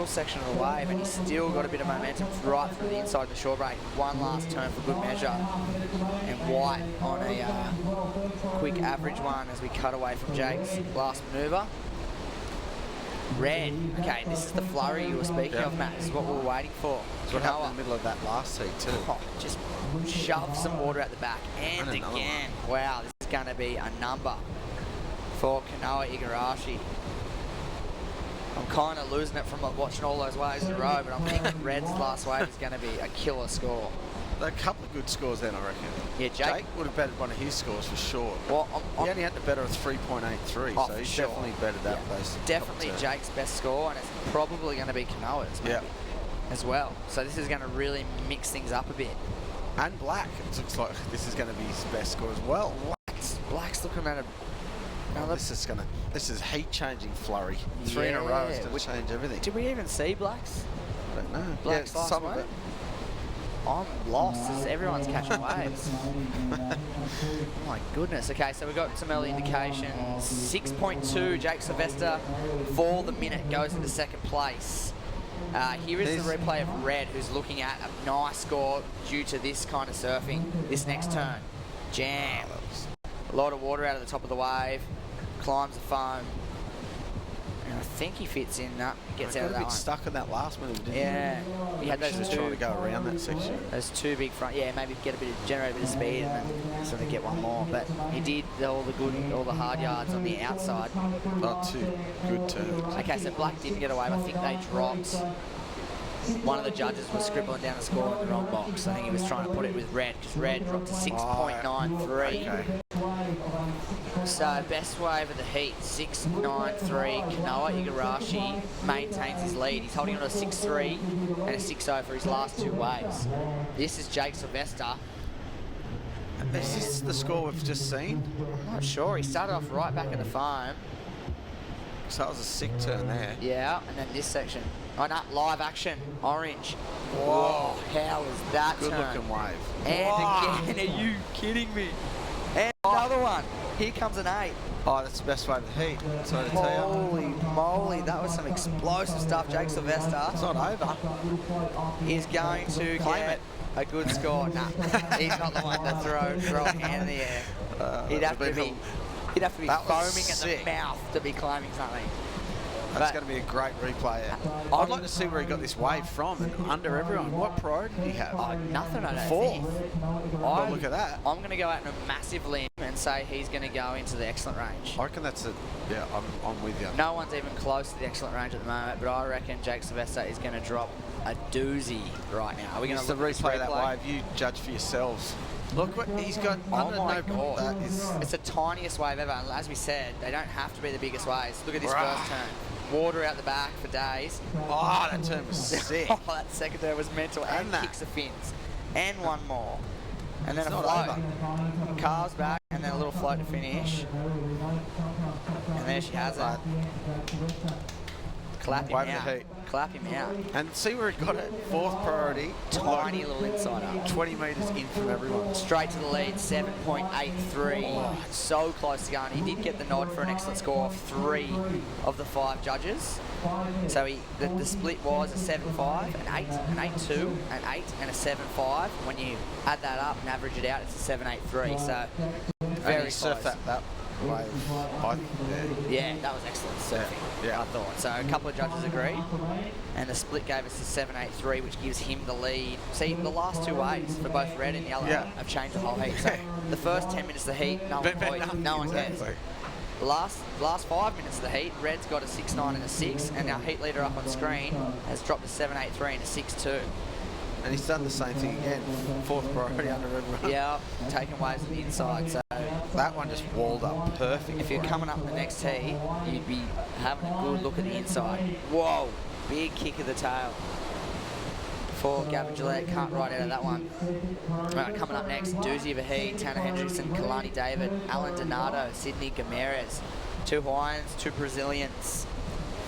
section of the wave, and he's still got a bit of momentum right through the inside of the shore break. One last turn for good measure. And White on a quick average one as we cut away from Jake's last manoeuvre. Red, okay, this is the flurry you were speaking of, Matt. This is what we were waiting for. That's what happened in the middle of that last heat too. Oh, just shove some water out the back. And again, wow, this is going to be a number for Kanoa Igarashi. I'm kind of losing it from watching all those waves in a row, but I'm thinking Red's last wave is going to be a killer score. A couple of good scores then, I reckon. Yeah, Jake would have bettered one of his scores for sure. Well, he only had to better a 3.83, so he's definitely bettered that. Those definitely Jake's best score, and it's probably going to be Kanoa's maybe as well. So this is going to really mix things up a bit. And Black, it looks like this is going to be his best score as well. Black's looking at a... This is heat-changing flurry. 3 in a row is going to change everything. Did we even see Black's? I don't know. Black's last some of wave? it. I'm lost as everyone's catching waves. Oh my goodness. Okay, so we've got some early indications. 6.2, Jake Sylvester for the minute goes into second place. Here is the replay of Red, who's looking at a nice score due to this kind of surfing. This next turn, jam. A lot of water out of the top of the wave, climbs the foam. And I think he fits in that, gets out of that one. Got a bit stuck in that last move, didn't he? Yeah. He had those two, trying to go around that section. Those two big front, maybe generate a bit of speed and then sort of get one more. But he did all the hard yards on the outside. Not too good turns. Okay, so Black didn't get away, but I think they dropped. One of the judges was scribbling down the score in the wrong box. I think he was trying to put it with Red, because Red dropped to 6.93. Okay. So best wave of the heat, 6.93. Kanoa Igarashi maintains his lead. He's holding on to a 6.3 and a 6.0 for his last two waves. This is Jake Sylvester. Is this the score we've just seen? I'm not sure. He started off right back in the foam. So that was a sick turn there. Yeah, and then this section. Oh no, live action, orange. Whoa, how was that good turn? looking wave. And again, are you kidding me? And another one. Here comes an 8. Oh, that's the best wave of the heat. Sorry to tell you. Holy moly, that was some explosive stuff. Jake Sylvester. It's not over. Is going to get a good score. Nah, he's not the one to throw a hand in the air. He'd have to be foaming at the mouth to be climbing something. That's going to be a great replay. I'd like to see where he got this wave from and under everyone. What priority did he have? Oh, nothing, I don't think. Well, look at that. I'm going to go out on a massive limb and say he's going to go into the excellent range. I reckon that's I'm with you. No one's even close to the excellent range at the moment, but I reckon Jake Sylvester is going to drop a doozy right now. Are we going to replay that wave? You judge for yourselves. Look what he's got. Oh my God. It's the tiniest wave ever. And as we said, they don't have to be the biggest waves. Look at this first turn. Water out the back for days. Oh, that turn was sick. Oh, that second turn was mental. And kicks the fins. And one more. And then a float. Carves back, and then a little float to finish. And there she has it. Clap him out. Clap him out. And see where he got it. Fourth priority. Tiny little insider. 20 metres in from everyone. Straight to the lead, 7.83. Oh, so close to going. He did get the nod for an excellent score of 3 of the 5 judges. So the split was a 7.5, an 8, an 8.2, an 8, and a 7.5. When you add that up and average it out, it's a 7.83. So very close. That wave. Yeah, that was excellent surfing, I thought. So a couple of judges agreed, and the split gave us a 7.83, which gives him the lead. See, the last 2 waves for both red and yellow have changed the whole heat. So the first 10 minutes of the heat, no one cares. Last 5 minutes of the heat, red's got a 6.9 and a 6, and our heat leader up on screen has dropped a 7.83 and a 6.2. And he's done the same thing again. Fourth priority under everyone. Yeah, taking waves on the inside. So that one just walled up perfect. If you're coming up in the next tee, you'd be having a good look at the inside. Whoa, big kick of the tail. For Gavin Gillette, can't ride out of that one. Right, coming up next, doozy of a heat, Tanner Hendrickson, Kalani David, Alan Donato, Sydney Gamerez. 2 Hawaiians, 2 Brazilians.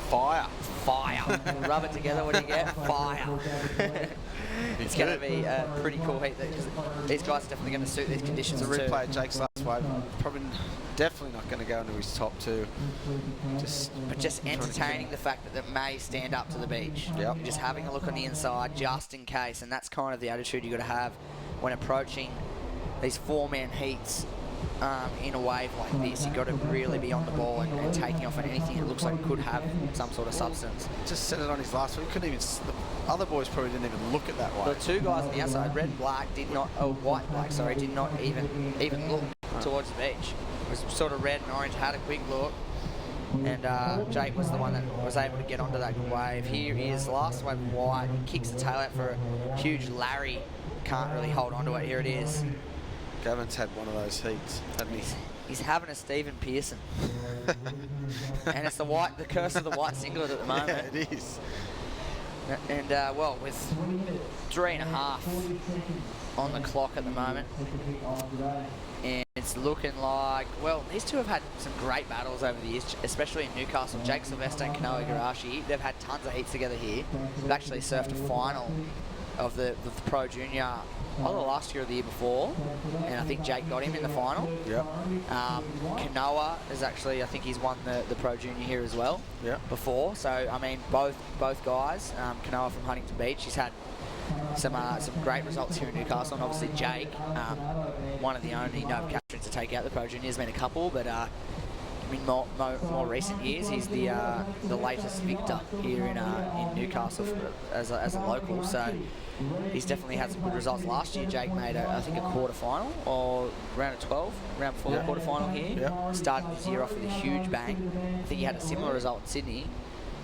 Fire. Fire. Rub it together, what do you get? Fire. It's going to be a pretty cool heat because these guys are definitely going to suit these conditions It's a too. replay of Jake's last wave. Probably definitely not going to go into his top two. But just entertaining the fact that it may stand up to the beach. Yep. Just having a look on the inside just in case, and that's kind of the attitude you got to have when approaching these four-man heats in a wave like this. You've got to really be on the ball and taking off on anything that looks like it could have some sort of substance. Just set it on his last one. He couldn't even. The other boys probably didn't even look at that The wave. two guys on the outside, red and black, did not. Oh, white and black, sorry, did not even look towards the beach. It was sort of red and orange. Had a quick look. And Jake was the one that was able to get onto that wave. Here is last wave white, kicks the tail out for a huge Larry. Can't really hold onto it. Here it is. Gavin's had one of those heats, hasn't he? He's having a Stephen Pearson. And it's the curse of the white singlet at the moment. Yeah, it is. And well, with 3.5 on the clock at the moment, and it's looking like, well, these two have had some great battles over the years, especially in Newcastle. Jake Sylvester and Kanoa Igarashi, they've had tons of heats together here. They've actually surfed a final of the Pro Junior either last year or the year before, and I think Jake got him in the final. Yep. Kanoa is actually, I think he's won the Pro Junior here as well. Yep. Before, so I mean both guys. Kanoa from Huntington Beach, he's had some great results here in Newcastle, and obviously Jake, one of the only Nova captains to take out the Pro Junior. There's been a couple, but in more recent years, he's the latest victor here in Newcastle as a local. So he's definitely had some good results. Last year, Jake made I think a quarter final or round of 12, round before the quarter final here. Yep. Started his year off with a huge bang. I think he had a similar result in Sydney.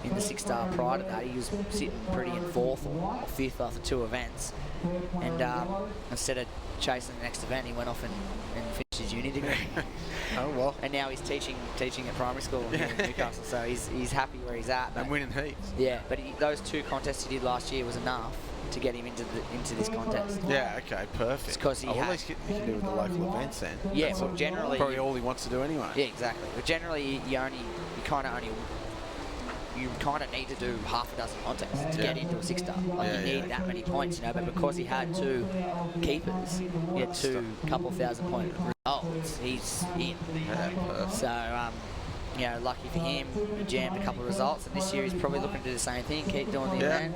In the 6-star prior to that, he was sitting pretty in 4th or 5th after 2 events. And instead of chasing the next event, he went off and finished his uni degree. Oh well. And now he's teaching at primary school here in Newcastle, so he's happy where he's at. And winning heats. Yeah, but those 2 contests he did last year was enough to get him into this contest. Yeah, okay, perfect. Because he well, at least he can do with the local events then. Yeah, That's well, generally probably all he wants to do anyway. Yeah, exactly. But generally, you kind of need to do half a dozen contests to get into a 6-star. Like you need that many points, you know. But because he had 2 keepers, he had 2 couple thousand point results. He's in. So lucky for him, he jammed a couple of results, and this year he's probably looking to do the same thing, keep doing the event,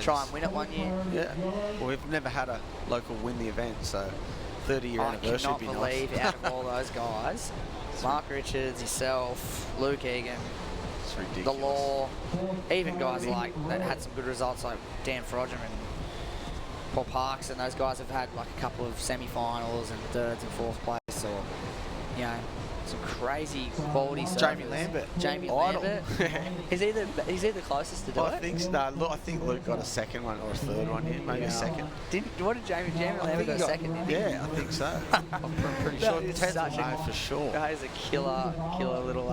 try and win it one year. Yeah. Well, we've never had a local win the event, so 30-year anniversary would be nice. I cannot believe out of all those guys, Mark Richards, yourself, Luke Egan, the Law, even guys like that had some good results like Dan Frodger and Paul Parks, and those guys have had like a couple of semi-finals and 3rds and 4th place, or some crazy quality stuff. Jamie Lambert. Is he the closest to do it? I think so. No, look, I think Luke got a 2nd one or a 3rd one, maybe a 2nd. What did Jamie Lambert got a 2nd? Didn't he? Yeah, I think so. I'm pretty sure. 10th for sure. That is a killer little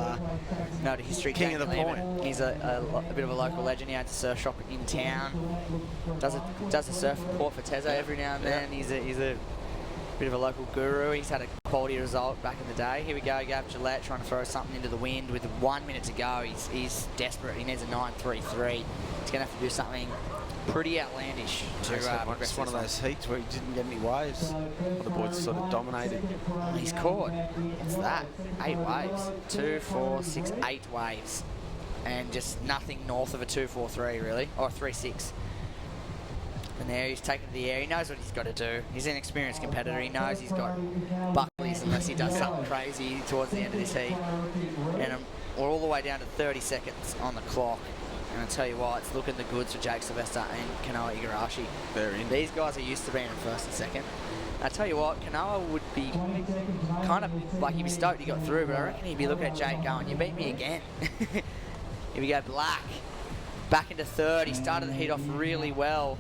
note of history. King of the point. He's a bit of a local legend. He owns a surf shop in town. Does a surf report for Tezo every now and then. He's a bit of a local guru. He's had a quality result back in the day. Here we go, Gav Gillette trying to throw something into the wind with 1 minute to go. He's desperate. He needs a 9.33. He's going to have to do something pretty outlandish to progress. It's one of those heats where he didn't get any waves. The boys sort of dominated. He's caught. What's that? 8 waves. 2, 4, 6, 8 waves. And just nothing north of a 2.43 really, or 3.6. And there he's taken to the air. He knows what he's got to do. He's an experienced competitor. He knows he's got Buckleys unless he does something crazy towards the end of this heat. And we're all the way down to 30 seconds on the clock. And I'll tell you what, it's looking the goods for Jake Sylvester and Kanoa Igarashi. They're in. These guys are used to being in 1st and 2nd. I tell you what, Kanoa would be kind of like, he'd be stoked he got through, but I reckon he'd be looking at Jake going, you beat me again. Here we go, Black. Back into 3rd. He started the heat off really well.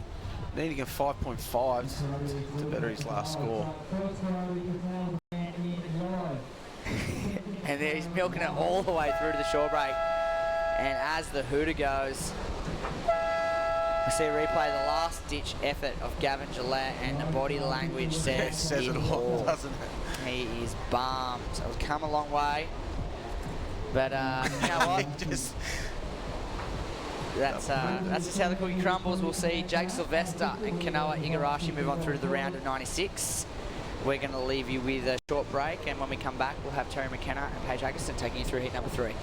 Needing a 5.5 to better his last score. And there he's milking it all the way through to the shore break. And as the hooter goes, we see a replay of the last-ditch effort of Gavin Gillette, and the body language says it all, doesn't it? He is bummed. So it's come a long way. But you know what? that's just how the cookie crumbles. We'll see Jake Sylvester and Kanoa Igarashi move on through to the round of 96. We're going to leave you with a short break, and when we come back, we'll have Terry McKenna and Paige Haggerston taking you through heat number 3.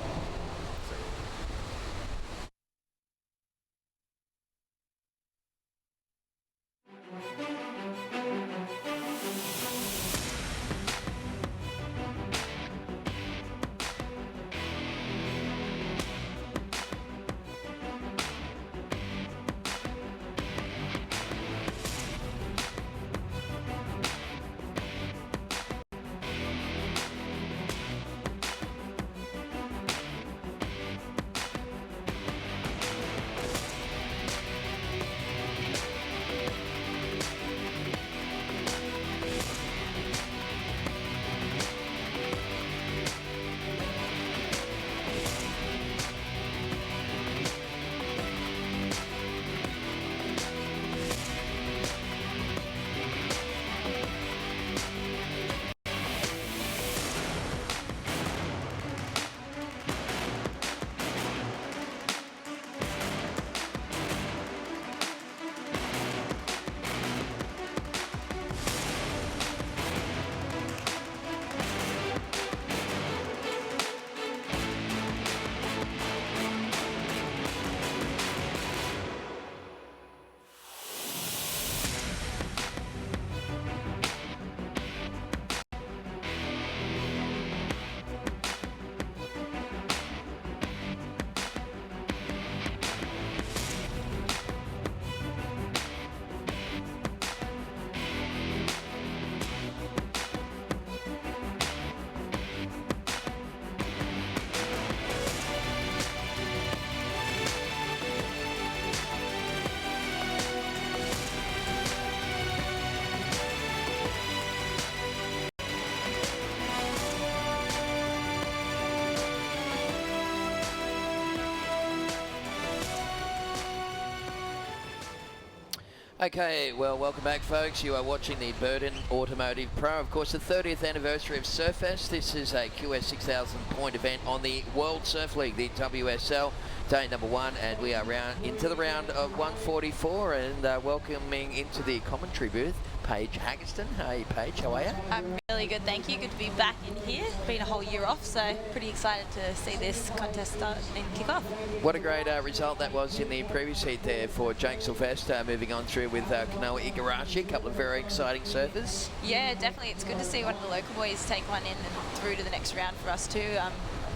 Okay, well, welcome back, folks. You are watching the Burton Automotive Pro. Of course, the 30th anniversary of Surfest. This is a QS 6,000 point event on the World Surf League, the WSL, day number 1, and we are into the round of 144, and welcoming into the commentary booth, Paige Haggerston. Hey, Paige, how are you? I'm really good, thank you. Good to be back in here. Been a whole year off, so pretty excited to see this contest start and kick off. What a great result that was in the previous heat there for Jake Sylvester, moving on through with Kanoa Igarashi, a couple of very exciting surfers. Yeah, definitely. It's good to see one of the local boys take one in and through to the next round for us too,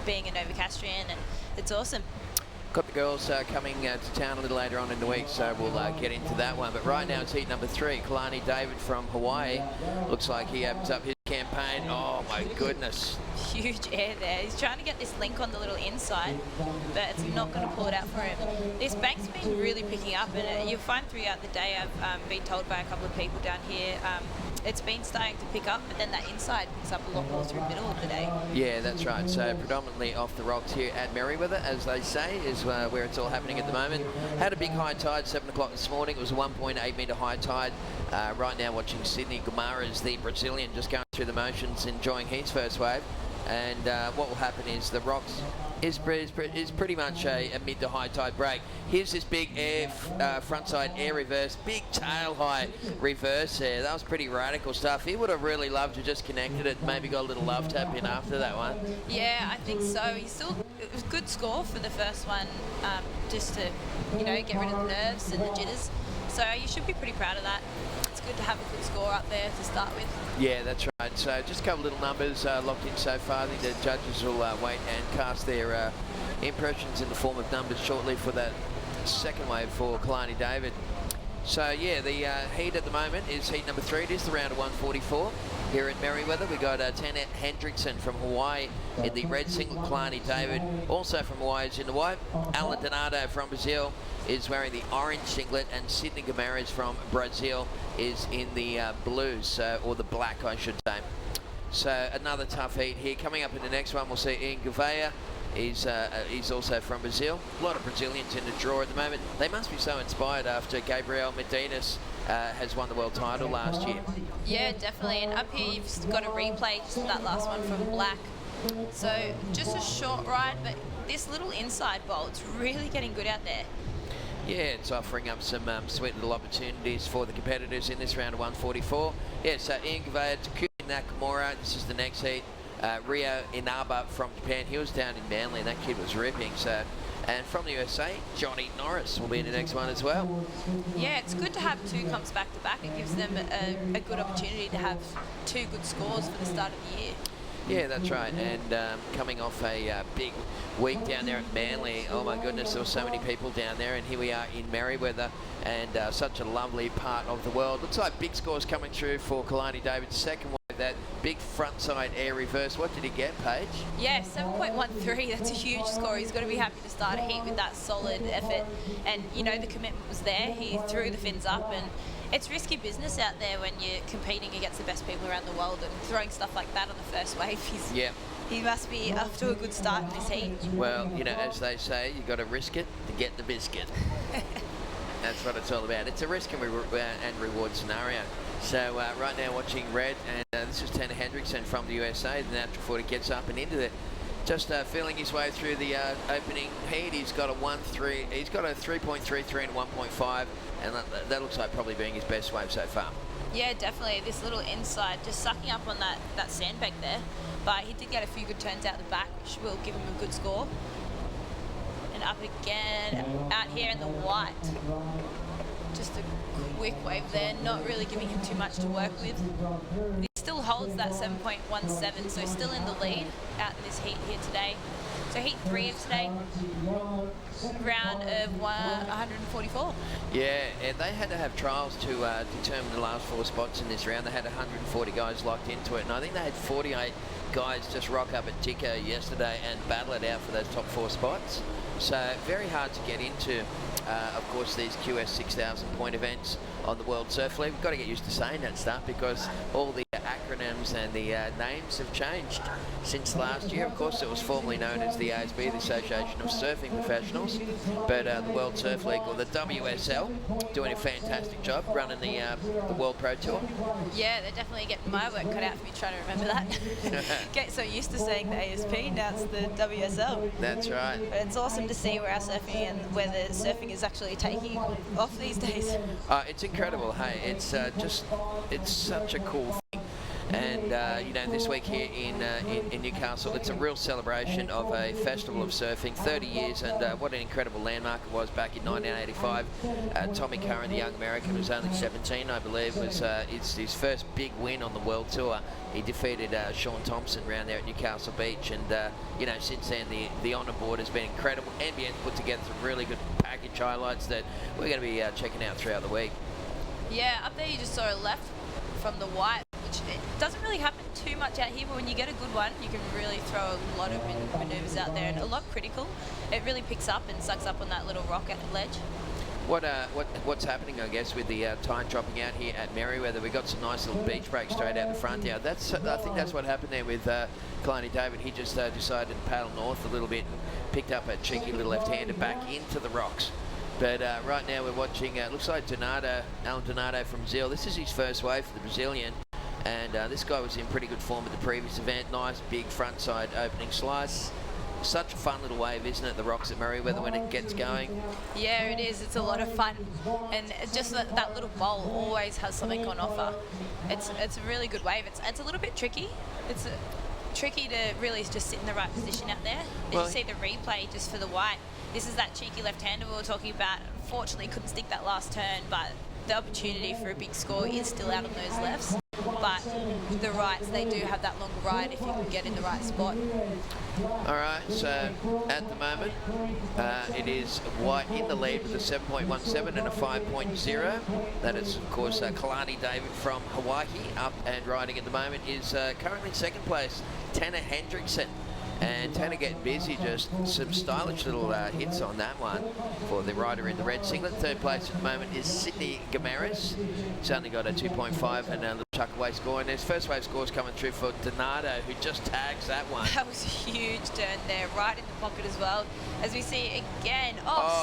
being a Novocastrian, and it's awesome. Got the girls coming to town a little later on in the week, so we'll get into that one. But right now it's heat number 3. Kalani David from Hawaii. Looks like he opens up his campaign. Oh my goodness. Huge air there. He's trying to get this link on the little inside, but it's not going to pull it out for him. This bank's been really picking up, and you'll find throughout the day, I've been told by a couple of people down here, it's been starting to pick up, but then that inside picks up a lot more through the middle of the day. Yeah, that's right. So predominantly off the rocks here at Merewether, as they say, is where it's all happening at the moment. Had a big high tide, 7 o'clock this morning. It was a 1.8 metre high tide. Right now watching Sydney Gumara's, the Brazilian, just going through the motions, enjoying his first wave. And what will happen is the rocks is pretty much a mid to high tide break. Here's this big air frontside air reverse, big tail high reverse there. That was pretty radical stuff. He would have really loved to just connected it, maybe got a little love tap in after that one. Yeah, I think so. It was a good score for the first one, just to get rid of the nerves and the jitters. So you should be pretty proud of that. It's good to have a good score up there to start with. Yeah, that's right. So just a couple little numbers locked in so far. I think the judges will wait and cast their impressions in the form of numbers shortly for that second wave for Kalani David. So yeah, the heat at the moment is heat number 3. It is the round of 144. Here at Merewether, we got Tanette Hendrickson from Hawaii in the red singlet. Kalani David, also from Hawaii, is in the white. Alan Donato from Brazil is wearing the orange singlet, and Sydney Gumara's from Brazil is in the blues, or the black, I should say. So another tough heat here. Coming up in the next one, we'll see Ian Gouveia. He's also from Brazil. A lot of Brazilians in the draw at the moment. They must be so inspired after Gabriel Medinas has won the world title last year. Yeah, definitely. And up here, you've got a replay just of that last one from Black. So just a short ride, but this little inside bolt's really getting good out there. Yeah, it's offering up some sweet little opportunities for the competitors in this round of 144. Yeah, so Ian Gavea, Takumi Nakamura, this is the next heat. Ryo Inaba from Japan, he was down in Manly and that kid was ripping. So, and from the USA, Johnny Norris will be in the next one as well. Yeah, it's good to have two comps back to back. It gives them a good opportunity to have two good scores for the start of the year. Yeah, that's right. And coming off a big week down there at Manly, oh my goodness, there were so many people down there, and here we are in Merewether, and such a lovely part of the world. Looks like big scores coming through for Kalani David's second wave, that big front side air reverse. What did he get, Paige? Yeah, 7.13. That's a huge score. He's got to be happy to start a heat with that solid effort. And, you know, the commitment was there. He threw the fins up, and it's risky business out there when you're competing against the best people around the world, and throwing stuff like that on the first wave. He must be up to a good start in this heat. Well, you know, as they say, you've got to risk it to get the biscuit. That's what it's all about. It's a risk and reward scenario. So right now watching red, and this is Tanner Hendrickson from the USA. The natural 40 gets up and into it. Just feeling his way through the opening heat. He's got a 3.33 and a 1.5, and that looks like probably being his best wave so far. Yeah, definitely. This little inside, just sucking up on that sandbag there. But he did get a few good turns out the back, which will give him a good score. And up again, out here in the white. Just a quick wave there, not really giving him too much to work with. He still holds that 7.17, so still in the lead out in this heat here today. So heat 3 of today, round of 144. Yeah, and they had to have trials to determine the last 4 spots in this round. They had 140 guys locked into it, and I think they had 48 guys just rock up at Tico yesterday and battle it out for those top 4 spots. So very hard to get into, of course, these QS 6,000 point events on the World Surf League. We've got to get used to saying that stuff because all the acronyms and the names have changed since last year. Of course, it was formerly known as the ASB, the Association of Surfing Professionals, but the World Surf League, or the WSL, doing a fantastic job running the World Pro Tour. Yeah, they're definitely getting my work cut out for me trying to remember that. Get so used to saying the ASP, now it's the WSL. That's right. But it's awesome to see where our surfing and where the surfing is actually taking off these days. It's incredible, hey. It's it's such a cool thing. And you know, this week here in Newcastle, it's a real celebration of a festival of surfing, 30 years, and what an incredible landmark it was back in 1985. Tommy Curran, the young American, who was only 17, I believe, was it's his first big win on the World Tour. He defeated Sean Thompson around there at Newcastle Beach, and you know, since then the honour board has been incredible. NBN's put together some really good package highlights that we're going to be checking out throughout the week. Yeah, up there you just saw a left from the white, which it doesn't really happen too much out here, but when you get a good one, you can really throw a lot of manoeuvres out there, and a lot critical. It really picks up and sucks up on that little rock at the ledge. What's happening, I guess, with the tide dropping out here at Merewether? We got some nice little beach breaks straight out the front here. I think that's what happened there with Kalani David. He just decided to paddle north a little bit and picked up a cheeky little left-hander back into the rocks. But right now we're watching, looks like Alan Donato from Brazil. This is his first wave for the Brazilian. And this guy was in pretty good form at the previous event. Nice big front side opening slice. Such a fun little wave, isn't it, the rocks at Merewether when it gets going? Yeah, it is. It's a lot of fun. And just that little bowl always has something on offer. It's a really good wave. It's a little bit tricky. It's tricky to really just sit in the right position out there. As you see the replay just for the white, this is that cheeky left-hander we were talking about. Unfortunately, couldn't stick that last turn, but the opportunity for a big score is still out on those lefts. But the rights, they do have that long ride if you can get in the right spot. All right, so at the moment, it is white in the lead with a 7.17 and a 5.0. That is, of course, Kalani David from Hawaii. Up and riding at the moment is currently second place, Tanner Hendrickson. And Tanner getting busy, just some stylish little hits on that one for the rider in the red singlet. Third place at the moment is Sydney Gamaris. He's only got a 2.5 and a little chuck away score. And there's first wave scores coming through for Donato, who just tags that one. That was a huge turn there, right in the pocket as well. As we see again,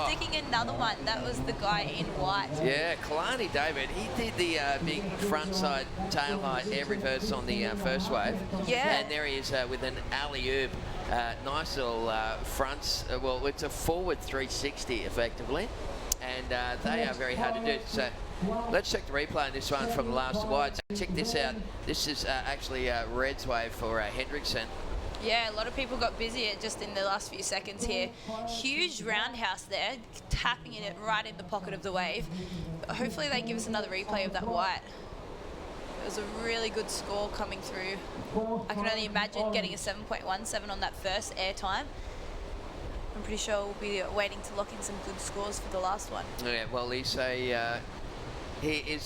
sticking another one. That was the guy in white. Yeah, Kalani David, he did the big front side tail height air reverse on the first wave. Yeah. And there he is with an alley-oop. Nice little fronts. Well, it's a forward 360 effectively. And they are very hard to do. So let's check the replay on this one from the last wide. So check this out. This is actually Red's wave for Hendrickson. Yeah, a lot of people got busy just in the last few seconds here. Huge roundhouse there, tapping it right in the pocket of the wave. Hopefully they give us another replay of that white. It was a really good score coming through. I can only imagine getting a 7.17 on that first air time. I'm pretty sure we'll be waiting to lock in some good scores for the last one. Yeah, well, he is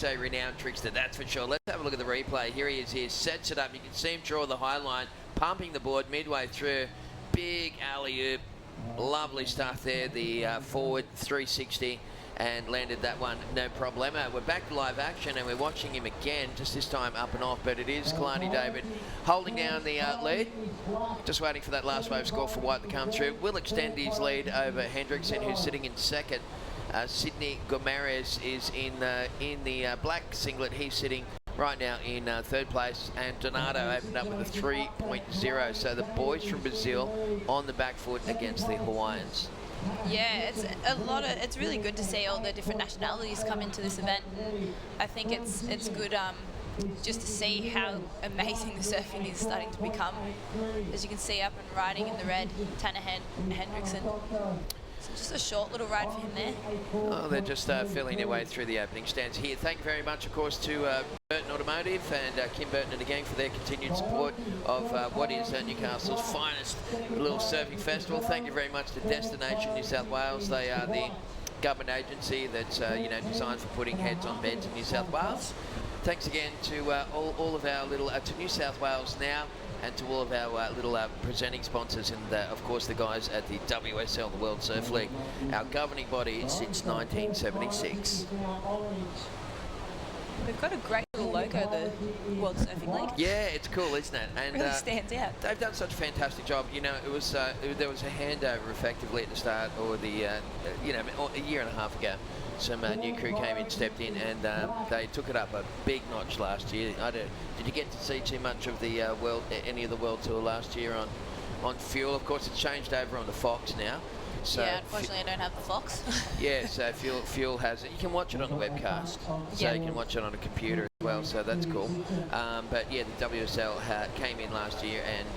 a renowned trickster, that's for sure. Let's have a look at the replay. Here he is here, sets it up. You can see him draw the high line, pumping the board midway through. Big alley-oop. Lovely stuff there. The forward 360 and landed that one, no problemo. We're back to live action and we're watching him again, just this time up and off, but it is Kalani David holding down the lead. Just waiting for that last wave score for White to come through. Will extend his lead over Hendrickson, who's sitting in second. Sydney Gomares is in the black singlet. He's sitting right now in third place, and Donato opened up with a 3.0. So the boys from Brazil on the back foot against the Hawaiians. Yeah, it's really good to see all the different nationalities come into this event. I think it's good just to see how amazing the surfing is starting to become. As you can see up and riding in the red, Tanner Hendrickson. So just a short little ride for him there. Oh, they're just feeling their way through the opening stands here. Thank you very much, of course, to Burton Automotive and Kim Burton and the gang for their continued support of what is Newcastle's finest little surfing festival. Thank you very much to Destination New South Wales. They are the government agency that's designed for putting heads on beds in New South Wales. Thanks again to all of our little to New South Wales Now, and to all of our little presenting sponsors, and of course the guys at the WSL, the World Surf League, our governing body since 1976. They've got a great little logo, the World Surfing League. Yeah, it's cool, isn't it? And really stands out. They've done such a fantastic job. You know, it was there was a handover effectively at the start, or the a year and a half ago. Some new crew came in, stepped in, and they took it up a big notch last year. Did you get to see too much of the any of the World Tour last year on Fuel? Of course, it's changed over on the Fox now. So yeah, unfortunately I don't have the Fox. Yeah, so Fuel has it. You can watch it on the webcast, so you can watch it on a computer as well, so that's cool. But yeah, the WSL came in last year, and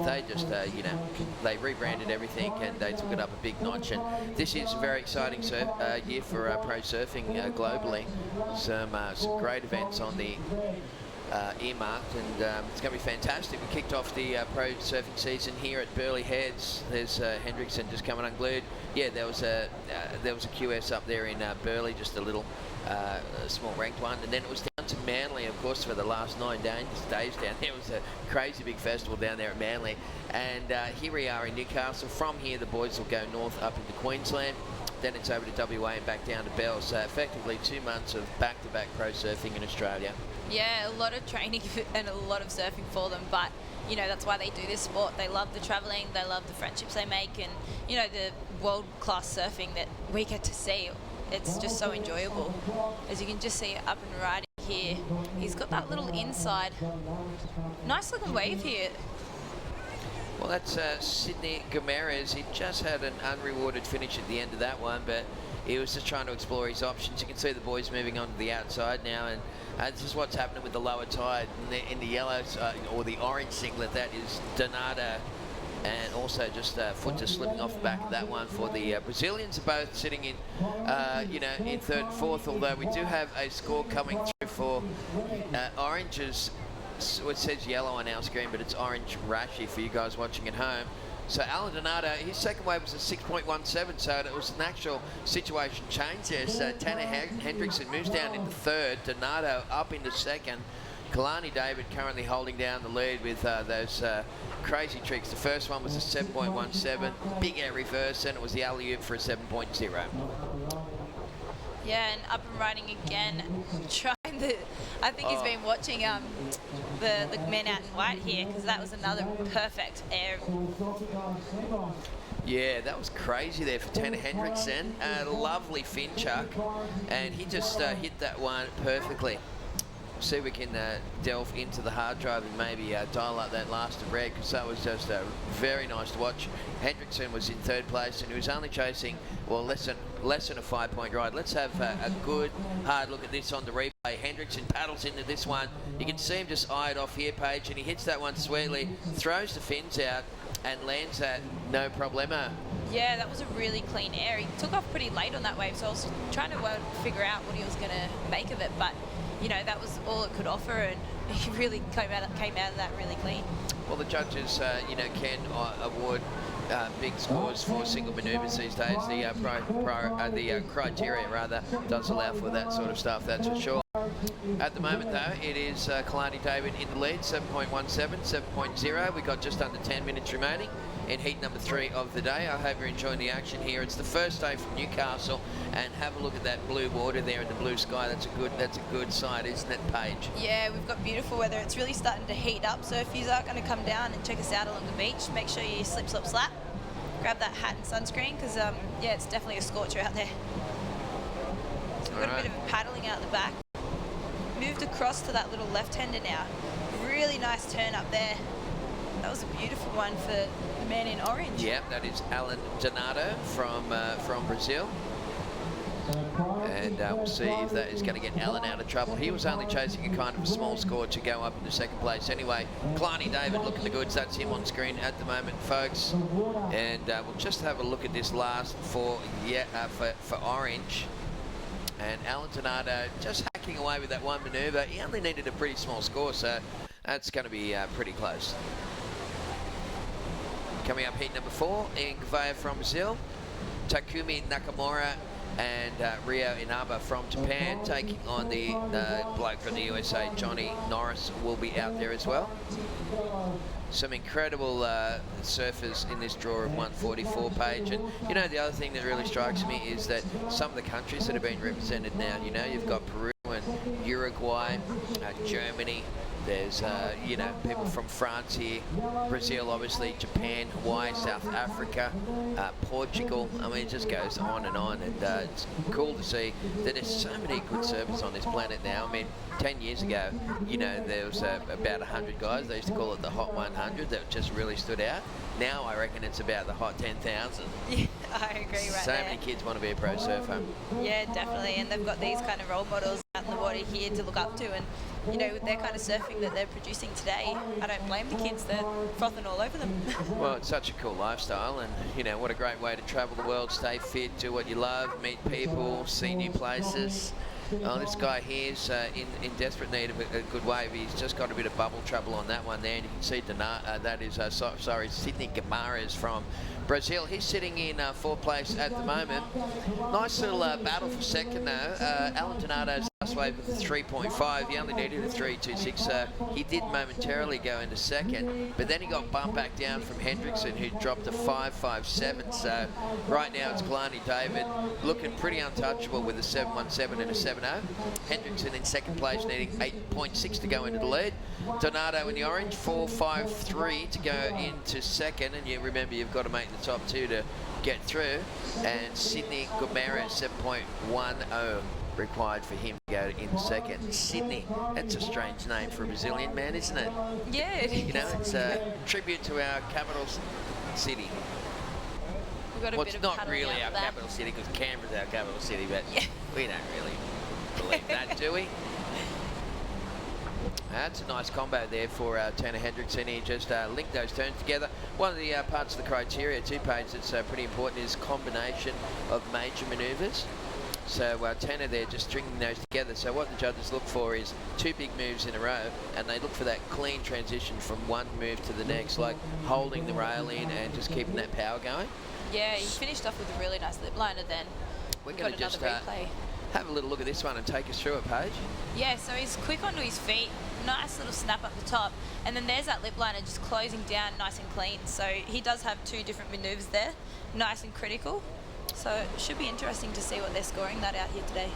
they just they rebranded everything and they took it up a big notch. And this is a very exciting year for pro surfing globally. Some great events on the earmarked, and it's going to be fantastic. We kicked off the pro surfing season here at Burleigh Heads. There's Hendrickson just coming unglued. Yeah, there was a QS up there in Burleigh, just a little small ranked one, and then it was down to Manly, of course, for the last 9 days down there. It was a crazy big festival down there at Manly, and here we are in Newcastle. From here, the boys will go north up into Queensland. Then it's over to WA and back down to Bell. So effectively 2 months of back-to-back pro surfing in Australia. Yeah, a lot of training and a lot of surfing for them, but you know, that's why they do this sport. They love the travelling, they love the friendships they make, and you know, the world-class surfing that we get to see. It's just so enjoyable. As you can just see up and riding here, he's got that little inside. Nice looking wave here. Well, that's Sydney Gomares. He just had an unrewarded finish at the end of that one, but he was just trying to explore his options. You can see the boys moving on to the outside now, and this is what's happening with the lower tide. In the yellow, or the orange singlet, that is Donato, and also just foot just slipping off the back of that one for the Brazilians. Are both sitting in, in third and fourth, although we do have a score coming through for oranges. It says yellow on our screen, but it's orange rashy for you guys watching at home. So Alan Donato, his second wave was a 6.17, so it was an actual situation change there. So Tanner Hendrickson moves down into third, Donato up into second. Kalani David currently holding down the lead with those crazy tricks. The first one was a 7.17, big air reverse, and it was the alley-oop for a 7.0. Yeah, and up and riding again, trying I think he's been watching the men out in white here, because that was another perfect air. Yeah, that was crazy there for Tanner Hendrickson. Lovely fin chuck, and he just hit that one perfectly. See if we can delve into the hard drive and maybe dial up that last of red, because that was just very nice to watch. Hendrickson was in third place and he was only chasing, well, less than a 5-point ride. Let's have a good hard look at this on the replay. Hendrickson paddles into this one. You can see him just eye it off here, Paige, and he hits that one sweetly, throws the fins out and lands that no problemo. Yeah, that was a really clean air. He took off pretty late on that wave, so I was trying to figure out what he was going to make of it, but you know, that was all it could offer, and he really came out of that really clean. Well, the judges, you know, can award big scores for single manoeuvres these days. The criteria rather does allow for that sort of stuff, that's for sure. At the moment, though, it is Kalani David in the lead, 7.17, 7.0. We've got just under 10 minutes remaining in heat number 3 of the day. I hope you're enjoying the action here. It's the first day from Newcastle, and have a look at that blue water there in the blue sky. That's a good sight, isn't it, Paige? Yeah, we've got beautiful weather. It's really starting to heat up, so if you are going to come down and check us out along the beach, make sure you slip, slop, slap. Grab that hat and sunscreen, because yeah, it's definitely a scorcher out there. So we've got a bit of paddling out the back. Moved across to that little left-hander now. Really nice turn up there. That was a beautiful one for the man in orange. Yeah, that is Alan Donato from Brazil. And we'll see if that is going to get Alan out of trouble. He was only chasing a kind of a small score to go up into second place anyway. Kalani David looking the goods. That's him on screen at the moment, folks. And we'll just have a look at this last for orange. And Alan Donato just hacking away with that one manoeuvre. He only needed a pretty small score, so that's going to be pretty close. Coming up heat number 4, Ian Gavea from Brazil, Takumi Nakamura and Rio Inaba from Japan, taking on the bloke from the USA, Johnny Norris, will be out there as well. Some incredible surfers in this draw of 144, Page. And you know, the other thing that really strikes me is that some of the countries that have been represented now, you know, you've got Peru and Uruguay, Germany. There's, you know, people from France here, Brazil, obviously, Japan, Hawaii, South Africa, Portugal. I mean, it just goes on, and it's cool to see that there's so many good surfers on this planet now. I mean, 10 years ago, you know, there was about 100 guys. They used to call it the Hot 100 that just really stood out. Now I reckon it's about the Hot 10,000. Yeah, I agree right there. So many kids want to be a pro surfer. Yeah, definitely, and they've got these kind of role models out in the water here to look up to, and you know, with their kind of surfing that they're producing today, I don't blame the kids. They're frothing all over them. Well, it's such a cool lifestyle, and you know, what a great way to travel the world, stay fit, do what you love, meet people, see new places. Oh, this guy here's in desperate need of a good wave. He's just got a bit of bubble trouble on that one there, and you can see that is Sydney Guimaraes from Brazil. He's sitting in 4th place at the moment. Nice little battle for second though. Alan Donato's last wave with a 3.5. He only needed a 3.26. He did momentarily go into second, but then he got bumped back down from Hendrickson, who dropped to 5.57. So right now it's Kalani David looking pretty untouchable with a 7.17 and a 7.0. Hendrickson in second place, needing 8.6 to go into the lead. Donato in the orange, 4.53 to go into second, and you remember you've got to make the top 2 to get through. And Sydney Guimaraes, 7.10 required for him to go in second. Sydney, that's a strange name for a Brazilian man, isn't it? Yeah, it is. You know, it's a tribute to our capital city. Well, it's not really our capital city, because Canberra's our capital city, but yeah, we don't really believe that, do we? That's a nice combo there for Tanner Hendrickson. He just linked those turns together. One of the parts of the criteria, Page, that's pretty important is combination of major manoeuvres. So Tanner there just stringing those together. So what the judges look for is 2 big moves in a row, and they look for that clean transition from one move to the next, like holding the rail in and just keeping that power going. Yeah, he finished off with a really nice lip liner then. We're going to just have a little look at this one and take us through it, Paige. Yeah, so he's quick onto his feet, nice little snap up the top, and then there's that lip liner just closing down nice and clean. So he does have 2 different manoeuvres there, nice and critical. So it should be interesting to see what they're scoring that out here today.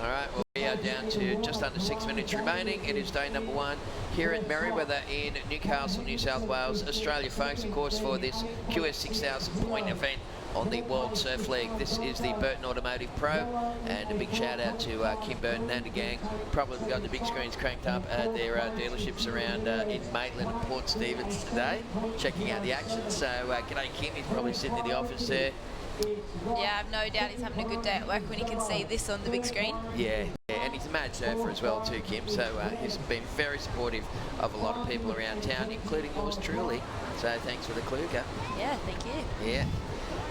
All right, well, we we are down to just under 6 minutes remaining. It is day number 1 here at Merewether in Newcastle, New South Wales, Australia, folks, of course, for this QS 6000 point event on the World Surf League. This is the Burton Automotive Pro, and a big shout out to Kim Burton and the gang. Probably got the big screens cranked up at their dealerships around in Maitland and Port Stephens today, checking out the action. So g'day Kim, he's probably sitting in the office there. Yeah, I've no doubt he's having a good day at work when he can see this on the big screen. Yeah, and he's a mad surfer as well too, Kim, so he's been very supportive of a lot of people around town, including yours truly. So thanks for the clue, Go. Yeah, thank you. Yeah.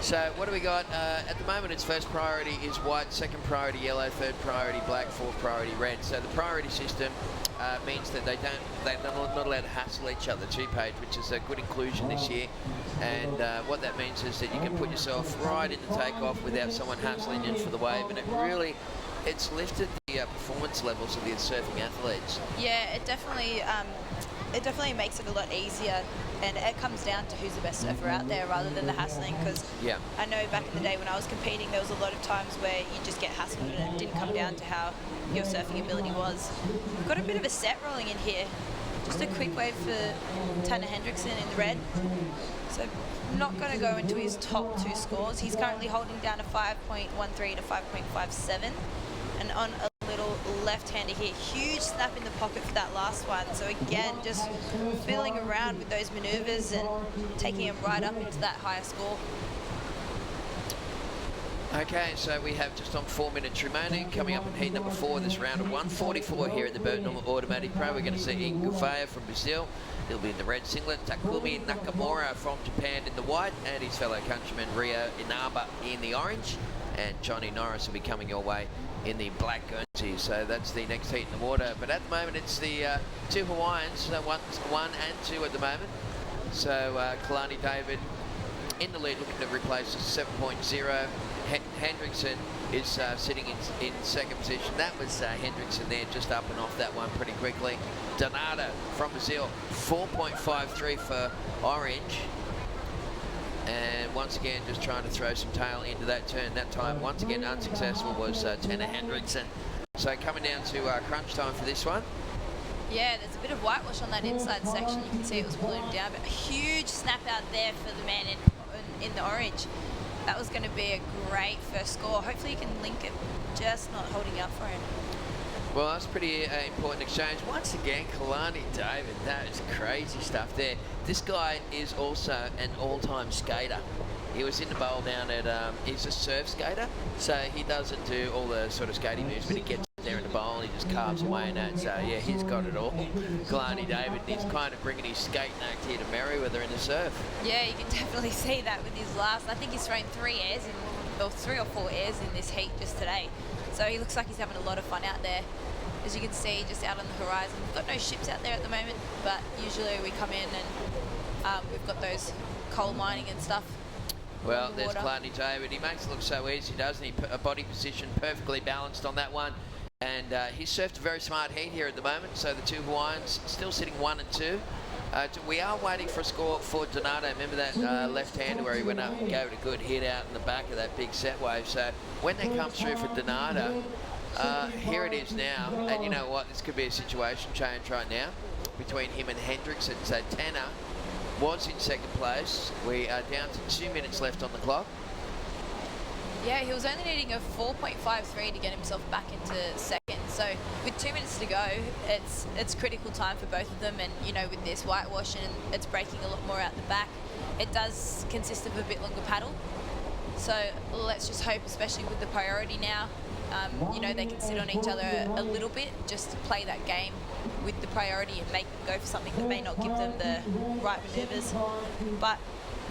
So what do we got? At the moment, its first priority is white, second priority yellow, third priority black, fourth priority red. So the priority system means that they're not allowed to hassle each other, two-page, which is a good inclusion this year. And what that means is that you can put yourself right in the takeoff without someone hassling you for the wave, and it's lifted the performance levels of the surfing athletes. Yeah, it definitely makes it a lot easier, and it comes down to who's the best surfer out there rather than the hassling, because I know back in the day when I was competing, there was a lot of times where you just get hassled and it didn't come down to how your surfing ability was. We've got a bit of a set rolling in here. Just a quick wave for Tanner Hendrickson in the red. So I'm not going to go into his top 2 scores. He's currently holding down a 5.13 to 5.57, and on a little left-hander here. Huge snap in the pocket for that last one. So again, just fiddling around with those maneuvers and taking him right up into that higher score. Okay, so we have just on 4 minutes remaining. Coming up in heat number 4, this round of 144 here at the Burton Automotive Pro. We're going to see Ingufaya from Brazil. He'll be in the red singlet. Takumi Nakamura from Japan in the white, and his fellow countryman Rio Inaba in the orange. And Johnny Norris will be coming your way in the black Guernsey. So that's the next heat in the water. But at the moment, it's the 2 Hawaiians, 1 and 2 at the moment. So Kalani David in the lead, looking to replace 7.0. Hendrickson is sitting in second position. That was Hendrickson there, just up and off that one pretty quickly. Donato from Brazil, 4.53 for orange. And once again, just trying to throw some tail into that turn. That time, once again, unsuccessful was Tanner Hendrickson. So coming down to crunch time for this one. Yeah, there's a bit of whitewash on that inside section. You can see it was pulling him down, but a huge snap out there for the man in the orange. That was going to be a great first score. Hopefully you can link it, just not holding up for him. Well, that's pretty important exchange. Once again, Kalani David, that is crazy stuff there. This guy is also an all-time skater. He was in the bowl down at, he's a surf skater, so he doesn't do all the sort of skating moves, but he gets there in the bowl and he just carves away in that. So yeah, he's got it all. Kalani David, he's kind of bringing his skating act here to Merewether in the surf. Yeah, you can definitely see that with his last. I think he's thrown 3 airs, or 3 or 4 airs in this heat just today. So he looks like he's having a lot of fun out there. As you can see, just out on the horizon. We've got no ships out there at the moment, but usually we come in and we've got those coal mining and stuff. Well, there's Kalani David. He makes it look so easy, doesn't he? A body position perfectly balanced on that one. And he's surfed a very smart heat here at the moment. So the 2 Hawaiians still sitting 1 and 2. We are waiting for a score for Donato. Remember that left-hander where he went up and gave it a good hit out in the back of that big set wave. So when that comes through for Donato, here it is now. And you know what? This could be a situation change right now between him and Hendrickson. So Tanner was in second place. We are down to 2 minutes left on the clock. Yeah, he was only needing a 4.53 to get himself back into second. So with 2 minutes to go, it's critical time for both of them. And you know, with this whitewash and it's breaking a lot more out the back, it does consist of a bit longer paddle. So let's just hope, especially with the priority now, you know, they can sit on each other a little bit just to play that game with the priority and make them go for something that may not give them the right maneuvers. But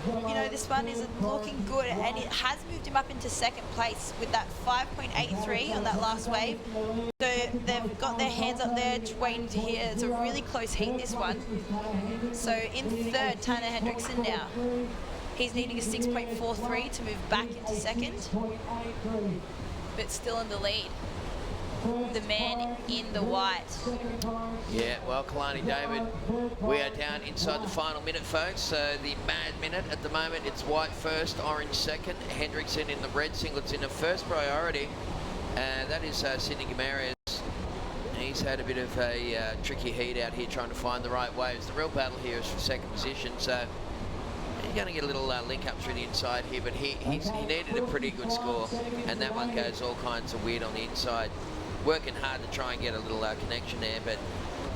you know, this one is looking good, and it has moved him up into second place with that 5.83 on that last wave. So they've got their hands up there waiting to hear. It's a really close heat, this one. So in third, Tanner Hendrickson now. He's needing a 6.43 to move back into second, but still in the lead. The man in the white. Yeah, well, Kalani David, we are down inside the final minute, folks. So the mad minute at the moment, it's white first, orange second, Hendrickson in the red singlets in the first priority. And that is Sydney Gamarez he's had a bit of a tricky heat out here trying to find the right waves. The real battle here is for second position, so he's going to get a little link up through the inside here, but he needed a pretty good score, and that one goes all kinds of weird on the inside. Working hard to try and get a little connection there, but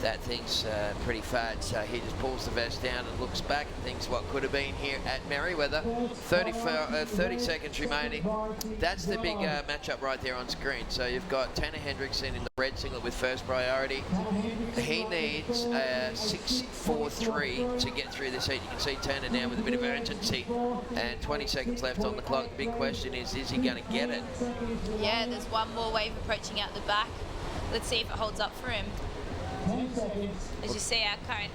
that thing's pretty fat, so he just pulls the vest down and looks back and thinks what could have been here at Merewether. 30 seconds remaining. That's the big matchup right there on screen. So you've got Tanner Hendrickson in the red singlet with first priority. He needs 6.43 to get through this heat. You can see Tanner now with a bit of urgency, and 20 seconds left on the clock. The big question is he going to get it? Yeah, there's one more wave approaching out the back. Let's see if it holds up for him. As you see, our current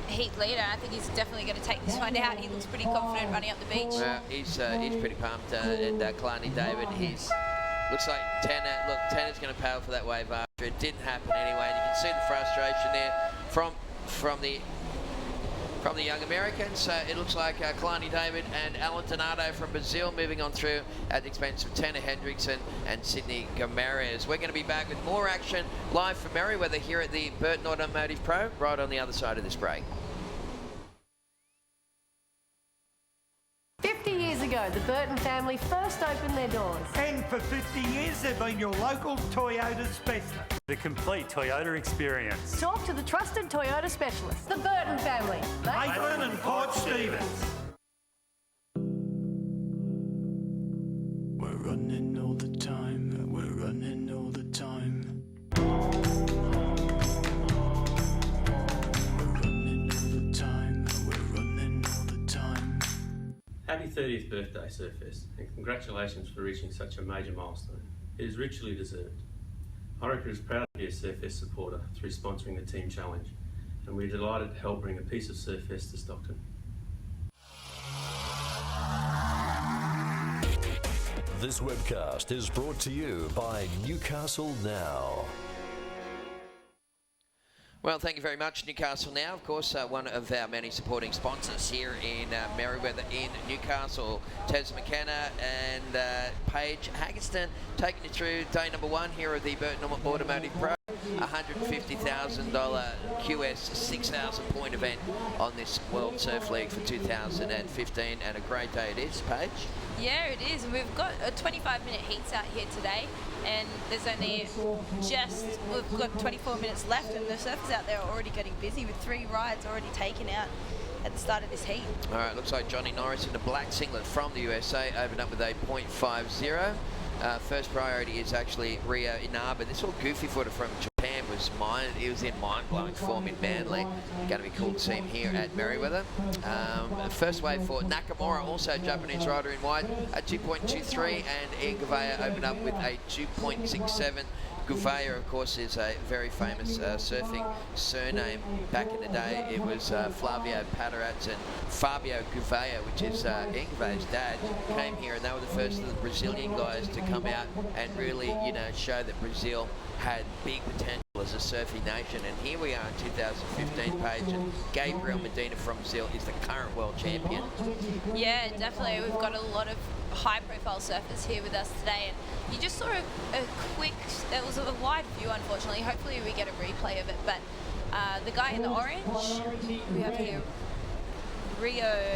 heat leader, I think he's definitely going to take this one out. He looks pretty confident running up the beach. Well, he's pretty pumped, and Kalani David, looks like Tanner's going to pay for that wave after. It didn't happen anyway, and you can see the frustration there from the young Americans. So it looks like Kalani David and Alan Donato from Brazil moving on through at the expense of Tanner Hendrickson and Sydney Gomares. We're going to be back with more action live from Merewether here at the Burton Automotive Pro, right on the other side of this break. 50 years ago, the Burton family first opened their doors. And for 50 years, they've been your local Toyota specialist. The complete Toyota experience. Talk to the trusted Toyota specialist, the Burton family. Maitland and Port Stevens. We're running all the time, we're running all the time. We're running all the time, we're running all the time. Happy 30th birthday, Surfest, and congratulations for reaching such a major milestone. It is richly deserved. Orica is proud to be a Surfest supporter through sponsoring the Team Challenge, and we're delighted to help bring a piece of Surfest to Stockton. This webcast is brought to you by Newcastle Now. Well, thank you very much, Newcastle Now. Of course, one of our many supporting sponsors here in Merewether in Newcastle. Tez McKenna and Paige Haggerston taking you through day number one here at the Burton Automotive Pro. $150,000 QS 6,000 point event on this World Surf League for 2015, and a great day it is, Paige. Yeah, it is, and we've got 25-minute heats out here today, and there's only we've got 24 minutes left, and the surfers out there are already getting busy with 3 rides already taken out at the start of this heat. All right, looks like Johnny Norris in the black singlet from the USA opened up with a .50. First priority is actually Rio Inaba. This little goofy footer from Japan he was in mind-blowing form in Manly. Going to be cool to see him here at Merewether. First wave for Nakamura, also a Japanese rider in white, a 2.23, and Ian Gouveia opened up with a 2.67. Gouveia, of course, is a very famous surfing surname. Back in the day, it was Flavio Paterats, and Fabio Gouveia, which is Ian Gouveia's dad, came here, and they were the first of the Brazilian guys to come out and really, show that Brazil had big potential as a surfing nation. And here we are in 2015, Paige, and Gabriel Medina from Brazil is the current world champion. Yeah, definitely. We've got a lot of high-profile surfers here with us today, and you just saw a quick, it was a wide view, unfortunately. Hopefully we get a replay of it, but the guy in the orange, we have here Rio,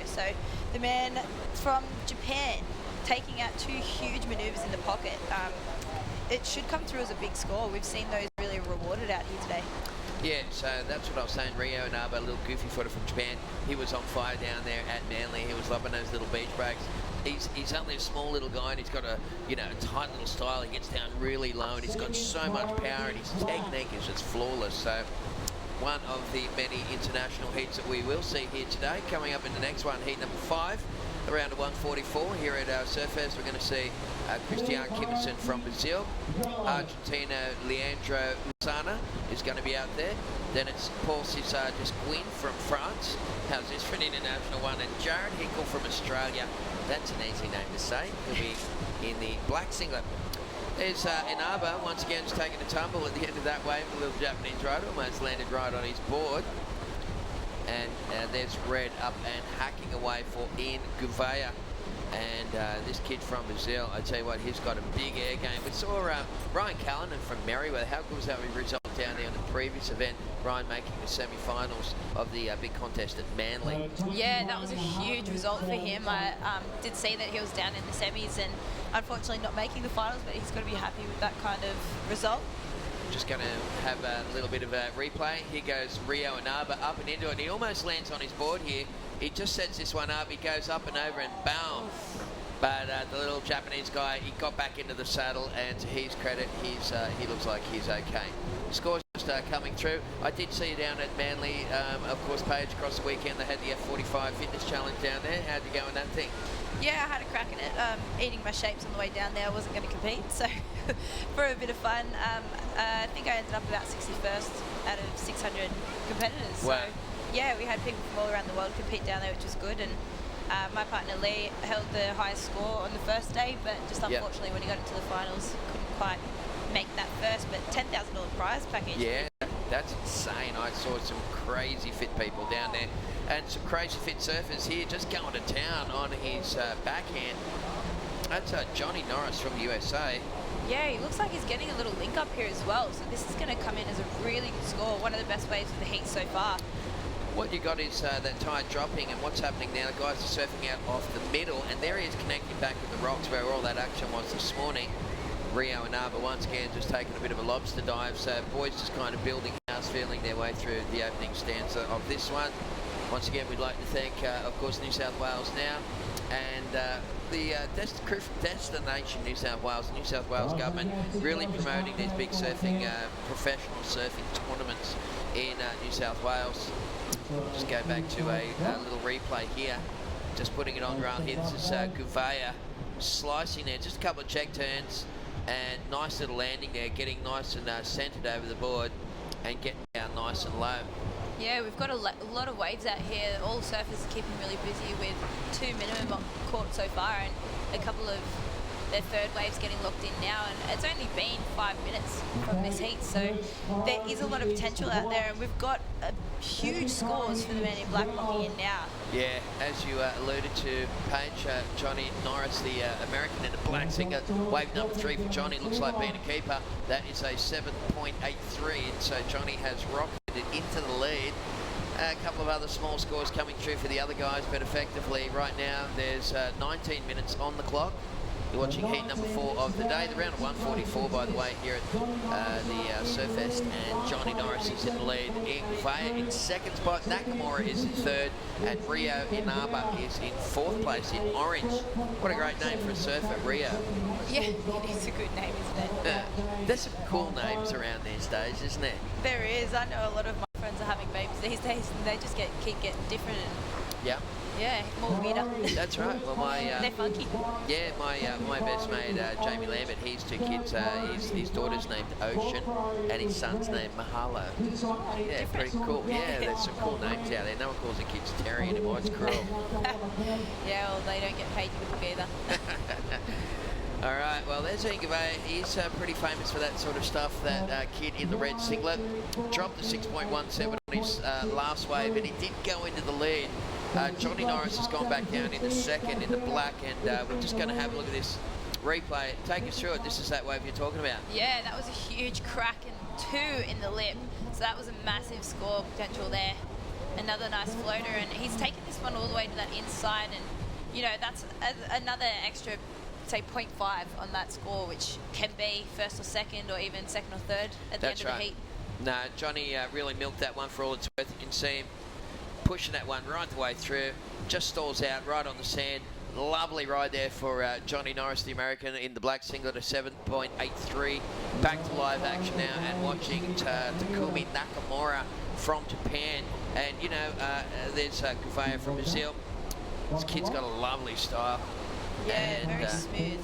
so the man from Japan taking out 2 huge maneuvers in the pocket. It should come through as a big score. We've seen those really rewarded out here today. Yeah, so that's what I was saying. Rio Inaba, a little goofy footer from Japan. He was on fire down there at Manly. He was loving those little beach breaks. He's only a small little guy, and he's got a tight little style. He gets down really low, and he's got so much power, and his technique is just flawless. So one of the many international heats that we will see here today. Coming up in the next one, heat number 5. Around 144 here at our Surfest, we're going to see Christian Kimmerson from Brazil. Argentina, Leandro Luzana is going to be out there. Then it's Paul César-Desquin from France. How's this for an international one? And Jared Hinkle from Australia. That's an easy name to say. He'll be in the black singlet. There's Inaba, once again, just taking a tumble at the end of that wave. A little Japanese rider almost landed right on his board. And there's Red up and hacking away for Ian Gouveia. And this kid from Brazil, I tell you what, he's got a big air game. We saw Ryan Callanan from Merewether. How good was that result down there in the previous event? Ryan making the semi-finals of the big contest at Manly. Yeah, that was a huge result for him. I did see that he was down in the semis and unfortunately not making the finals, but he's got to be happy with that kind of result. Just going to have a little bit of a replay. Here goes Rio Inaba up and into it. And he almost lands on his board here. He just sets this one up. He goes up and over and boom. But the little Japanese guy, he got back into the saddle, and to his credit, he looks like he's okay. The scores just coming through. I did see you down at Manly, of course, Paige, across the weekend. They had the F45 fitness challenge down there. How'd you go in that thing? Yeah, I had a crack in it. Eating my shapes on the way down there, I wasn't going to compete, so for a bit of fun, I think I ended up about 61st out of 600 competitors. Wow. So yeah, we had people from all around the world compete down there, which was good. And my partner Lee held the highest score on the first day, but just unfortunately when he got into the finals, couldn't quite make that first. But $10,000 prize package. Yeah, that's insane. I saw some crazy fit people down there, and some crazy fit surfers here just going to town on his backhand. That's Johnny Norris from the USA. Yeah, he looks like he's getting a little link up here as well. So this is going to come in as a really good score. One of the best waves of the heat so far. What you got is that tide dropping, and what's happening now, the guys are surfing out off the middle, and there he is connecting back with the rocks where all that action was this morning. Rio Inaba once again just taking a bit of a lobster dive, so boys just kind of building house, feeling their way through the opening stanza of this one. Once again, we'd like to thank, of course, New South Wales Now, and the crew from Destination New South Wales government, really promoting these big surfing, professional surfing tournaments in New South Wales. Just go back to a little replay here. Just putting it on rail here. This is Gouveia slicing there. Just a couple of check turns and nice little landing there. Getting nice and centered over the board and getting down nice and low. Yeah, we've got a lot of waves out here. All the surfers are keeping really busy with 2 minimum caught so far, and a couple of their third waves getting locked in now, and it's only been 5 minutes from this heat, so there is a lot of potential out there, and we've got huge scores for the men in black locking in now. Yeah, as you alluded to, Paige, Johnny Norris, the American in the black singlet, wave number 3 for Johnny, looks like being a keeper. That is a 7.83, and so Johnny has rocketed into the lead. A couple of other small scores coming through for the other guys, but effectively right now there's 19 minutes on the clock. You're watching heat number 4 of the day. The round of 144, by the way, here at the Surfest, and Johnny Norris is in the lead. Gouveia in second spot, Nakamura is in third, and Rio Inaba is in fourth place in orange. What a great name for a surfer, Rio. Yeah, it is a good name, isn't it? There's some cool names around these days, isn't there? There is. I know a lot of my friends are having babies these days, and they just keep getting different. Yeah. Yeah, more weirder. That's right. Well, they're funky. Yeah, my best mate Jamie Lambert, he's 2 kids. His daughter's named Ocean, and his son's named Mahalo. Yeah, pretty cool. Yeah, there's some cool names out there. No one calls the kids Terry anymore. It's cruel. Yeah, well, they don't get paid to cook either. All right, well, there's Gouveia. He's pretty famous for that sort of stuff. That kid in the red singlet dropped the 6.17 on his last wave, and he did go into the lead. Johnny Norris has gone back down in the second in the black, and we're just going to have a look at this replay. Take us through it. This is that wave you're talking about. Yeah, that was a huge crack and 2 in the lip, so that was a massive score potential there. Another nice floater, and he's taken this one all the way to that inside, and you know that's another extra, say 0.5 on that score, which can be first or second, or even second or third at the end of the heat. No, Johnny really milked that one for all it's worth. You can see him pushing that one right the way through, just stalls out right on the sand. Lovely ride there for Johnny Norris, the American, in the black singlet, a 7.83. Back to live action now and watching Takumi Nakamura from Japan. And, you know, there's Gouveia from Brazil. This kid's got a lovely style. Yeah, and, very smooth.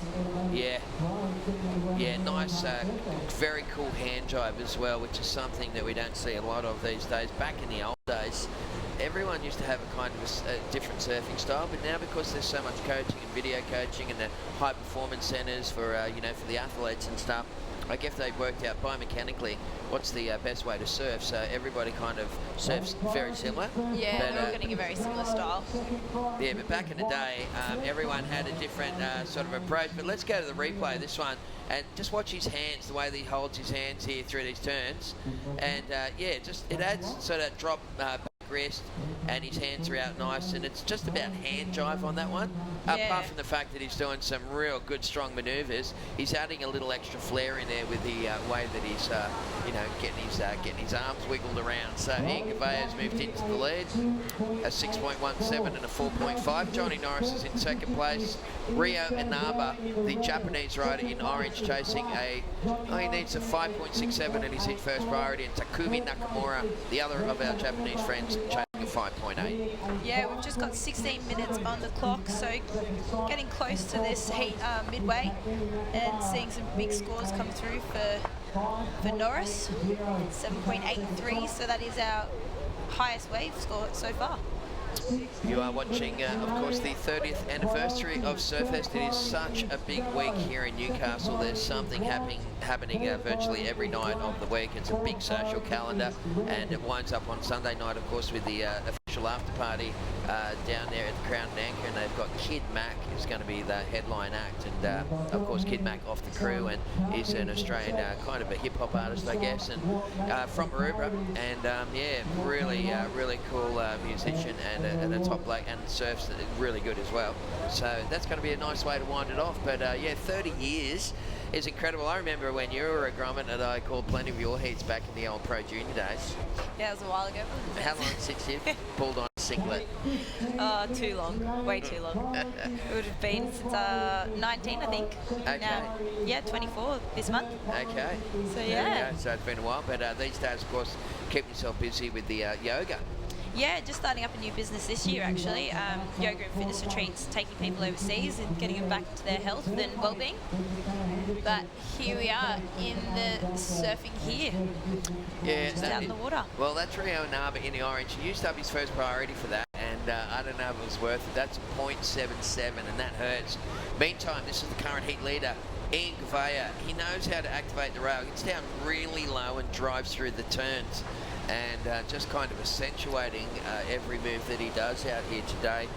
Yeah, nice, very cool hand jibe as well, which is something that we don't see a lot of these days. Back in the old days, everyone used to have a kind of a different surfing style, but now because there's so much coaching and video coaching and the high performance centres for you know, for the athletes and stuff, I guess they've worked out biomechanically what's the best way to surf, so everybody kind of surfs very similar. Yeah, but, they're all getting a very similar style. Yeah, but back in the day, everyone had a different sort of approach. But let's go to the replay of this one and just watch his hands, the way that he holds his hands here through these turns. And yeah, it adds sort of drop back wrist, and his hands are out nice, and it's just about hand jive on that one. Apart from the fact that he's doing some real good, strong manoeuvres, he's adding a little extra flair in there with the way that he's, you know, getting his arms wiggled around. So Ian Gavaya's moved into the lead, a 6.17 and a 4.5. Johnny Norris is in second place. Rio Inaba, the Japanese rider in orange, chasing he needs a 5.67 and he's in first priority. And Takumi Nakamura, the other of our Japanese friends, chasing a 5.8. Yeah, we've just got 16 minutes on the clock, so getting close to this heat midway and seeing some big scores come through for Norris. 7.83, so that is our highest wave score so far. You are watching, of course, the 30th anniversary of Surfest. It is such a big week here in Newcastle. There's something happening virtually every night of the week. It's a big social calendar, and it winds up on Sunday night, of course, with the official after party down there at the Crown and Anchor, and they've got Kid Mac is going to be the headline act, and of course Kid Mac off the crew, and he's an Australian kind of a hip hop artist, I guess, and from Merewether, and yeah, really cool musician and a top bloke, and surfs really good as well. So that's going to be a nice way to wind it off. But yeah, 30 years is incredible. I remember when you were a grommet and I called plenty of your heats back in the old Pro Junior days. Yeah, it was a while ago. How long since you pulled on a singlet? Too long, way too long. It would have been since 19, I think. Okay. Now, yeah, 24 this month. Okay. So yeah. So it's been a while, but these days, of course, keep yourself busy with the yoga. Yeah, just starting up a new business this year, actually. Yoga and fitness retreats, taking people overseas and getting them back to their health and well-being. But here we are in the surfing here. Yeah, just out in the water. Well, that's Rio Inaba in the orange. He used up his first priority for that, and I don't know if it was worth it. That's 0.77, and that hurts. Meantime, this is the current heat leader, Ian Gavaya. He knows how to activate the rail. He gets down really low and drives through the turns, and just kind of accentuating every move that he does out here today.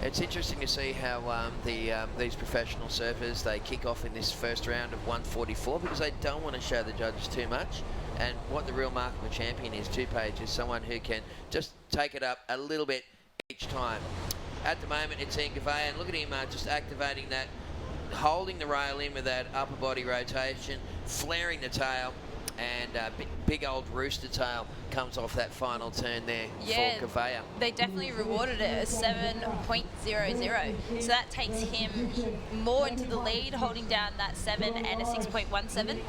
It's interesting to see how these professional surfers, they kick off in this first round of 144 because they don't want to show the judges too much. And what the real mark of a champion is, Paige, is someone who can just take it up a little bit each time. At the moment, it's Ian Gavaya, and look at him just activating that, holding the rail in with that upper body rotation, flaring the tail, and big old rooster tail comes off that final turn there for Gavaya. They definitely rewarded it as 7.00. So that takes him more into the lead, holding down that 7 and a 6.17.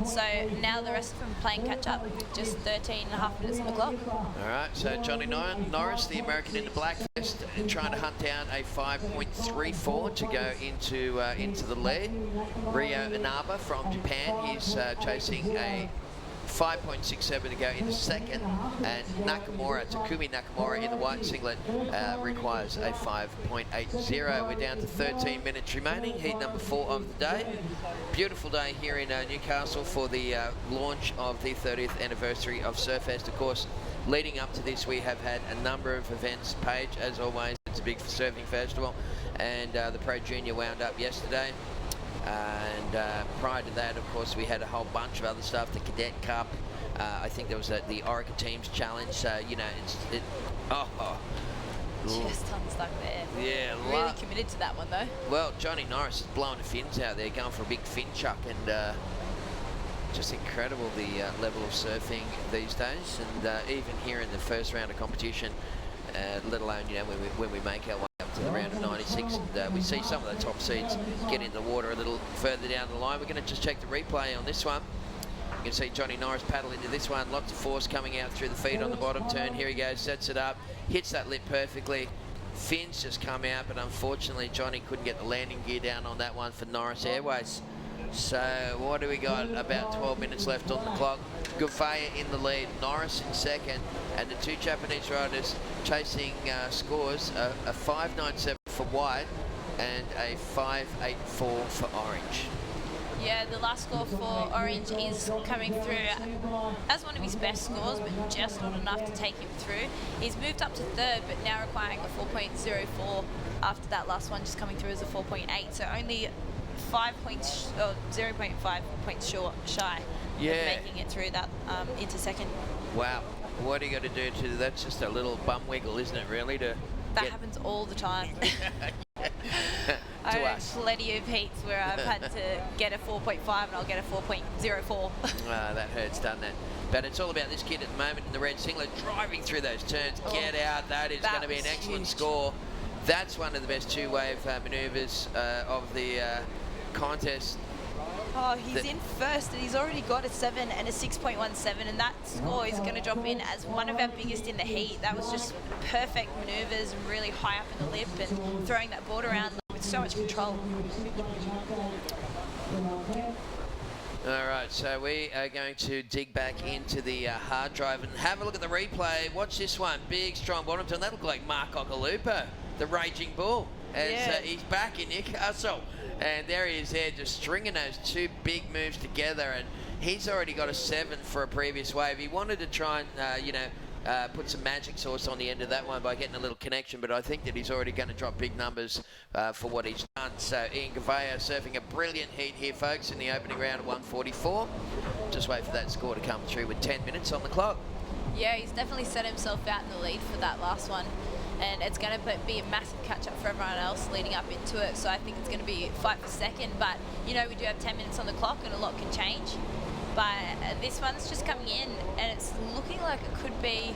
So now the rest of them playing catch up, just 13.5 minutes on the clock. All right, so Johnny Norris, the American in the black vest, trying to hunt down a 5.34 to go into the lead. Rio Inaba from Japan, he's chasing a 5.67 to go into second, and Takumi Nakamura in the white singlet requires a 5.80. We're down to 13 minutes remaining, heat number 4 of the day. Beautiful day here in Newcastle for the launch of the 30th anniversary of Surfest. Of course, leading up to this, we have had a number of events. Paige, as always, it's a big surfing festival, and the Pro Junior wound up yesterday. And prior to that, of course, we had a whole bunch of other stuff, the Cadet Cup. I think there was the Orica Teams Challenge. So, you know, just unstuck there. Yeah. Really committed to that one, though. Well, Johnny Norris is blowing the fins out there, going for a big fin chuck, and just incredible the level of surfing these days. And even here in the first round of competition, let alone, you know, when we make our way up to the round of 96, and we see some of the top seeds get in the water a little further down the line. We're going to just check the replay on this one. You can see Johnny Norris paddle into this one, lots of force coming out through the feet on the bottom turn. Here he goes, sets it up, hits that lip perfectly. Fins just come out, but unfortunately Johnny couldn't get the landing gear down on that one for Norris Airways. So what do we got? About 12 minutes left on the clock. Gavaya in the lead, Norris in second, and the two Japanese riders chasing scores, a 5.97 for white and a 5.84 for orange. Yeah, the last score for Orange is coming through as one of his best scores, but just not enough to take him through. He's moved up to third, but now requiring a 4.04 after that last one, just coming through as a 4.8. So only 0.5 points shy of making it through that into second. Wow. What are you got to do to that's just a little bum wiggle, isn't it, really? That happens all the time. I know plenty of heats where I've had to get a 4.5 and I'll get a 4.04. That hurts, doesn't it? But it's all about this kid at the moment in the red singlet driving through those turns. Get out. That is going to be an excellent score. That's one of the best two-wave manoeuvres of the contest. Oh, he's in first and he's already got a 7 and a 6.17, and that score is going to drop in as one of our biggest in the heat. That was just perfect manoeuvres and really high up in the lip and throwing that board around with so much control. All right, so we are going to dig back into the hard drive and have a look at the replay. Watch this one. Big, strong bottom turn. That looked like Mark Okalupa, the Raging Bull, as he's back in Newcastle. And there he is there, just stringing those two big moves together. And he's already got a 7 for a previous wave. He wanted to try and, put some magic sauce on the end of that one by getting a little connection. But I think that he's already going to drop big numbers for what he's done. So Ian Gavea surfing a brilliant heat here, folks, in the opening round of 144. Just wait for that score to come through with 10 minutes on the clock. Yeah, he's definitely set himself out in the lead for that last one. And it's going to be a massive catch-up for everyone else leading up into it. So I think it's going to be a fight for second. But, you know, we do have 10 minutes on the clock and a lot can change. But this one's just coming in and it's looking like it could be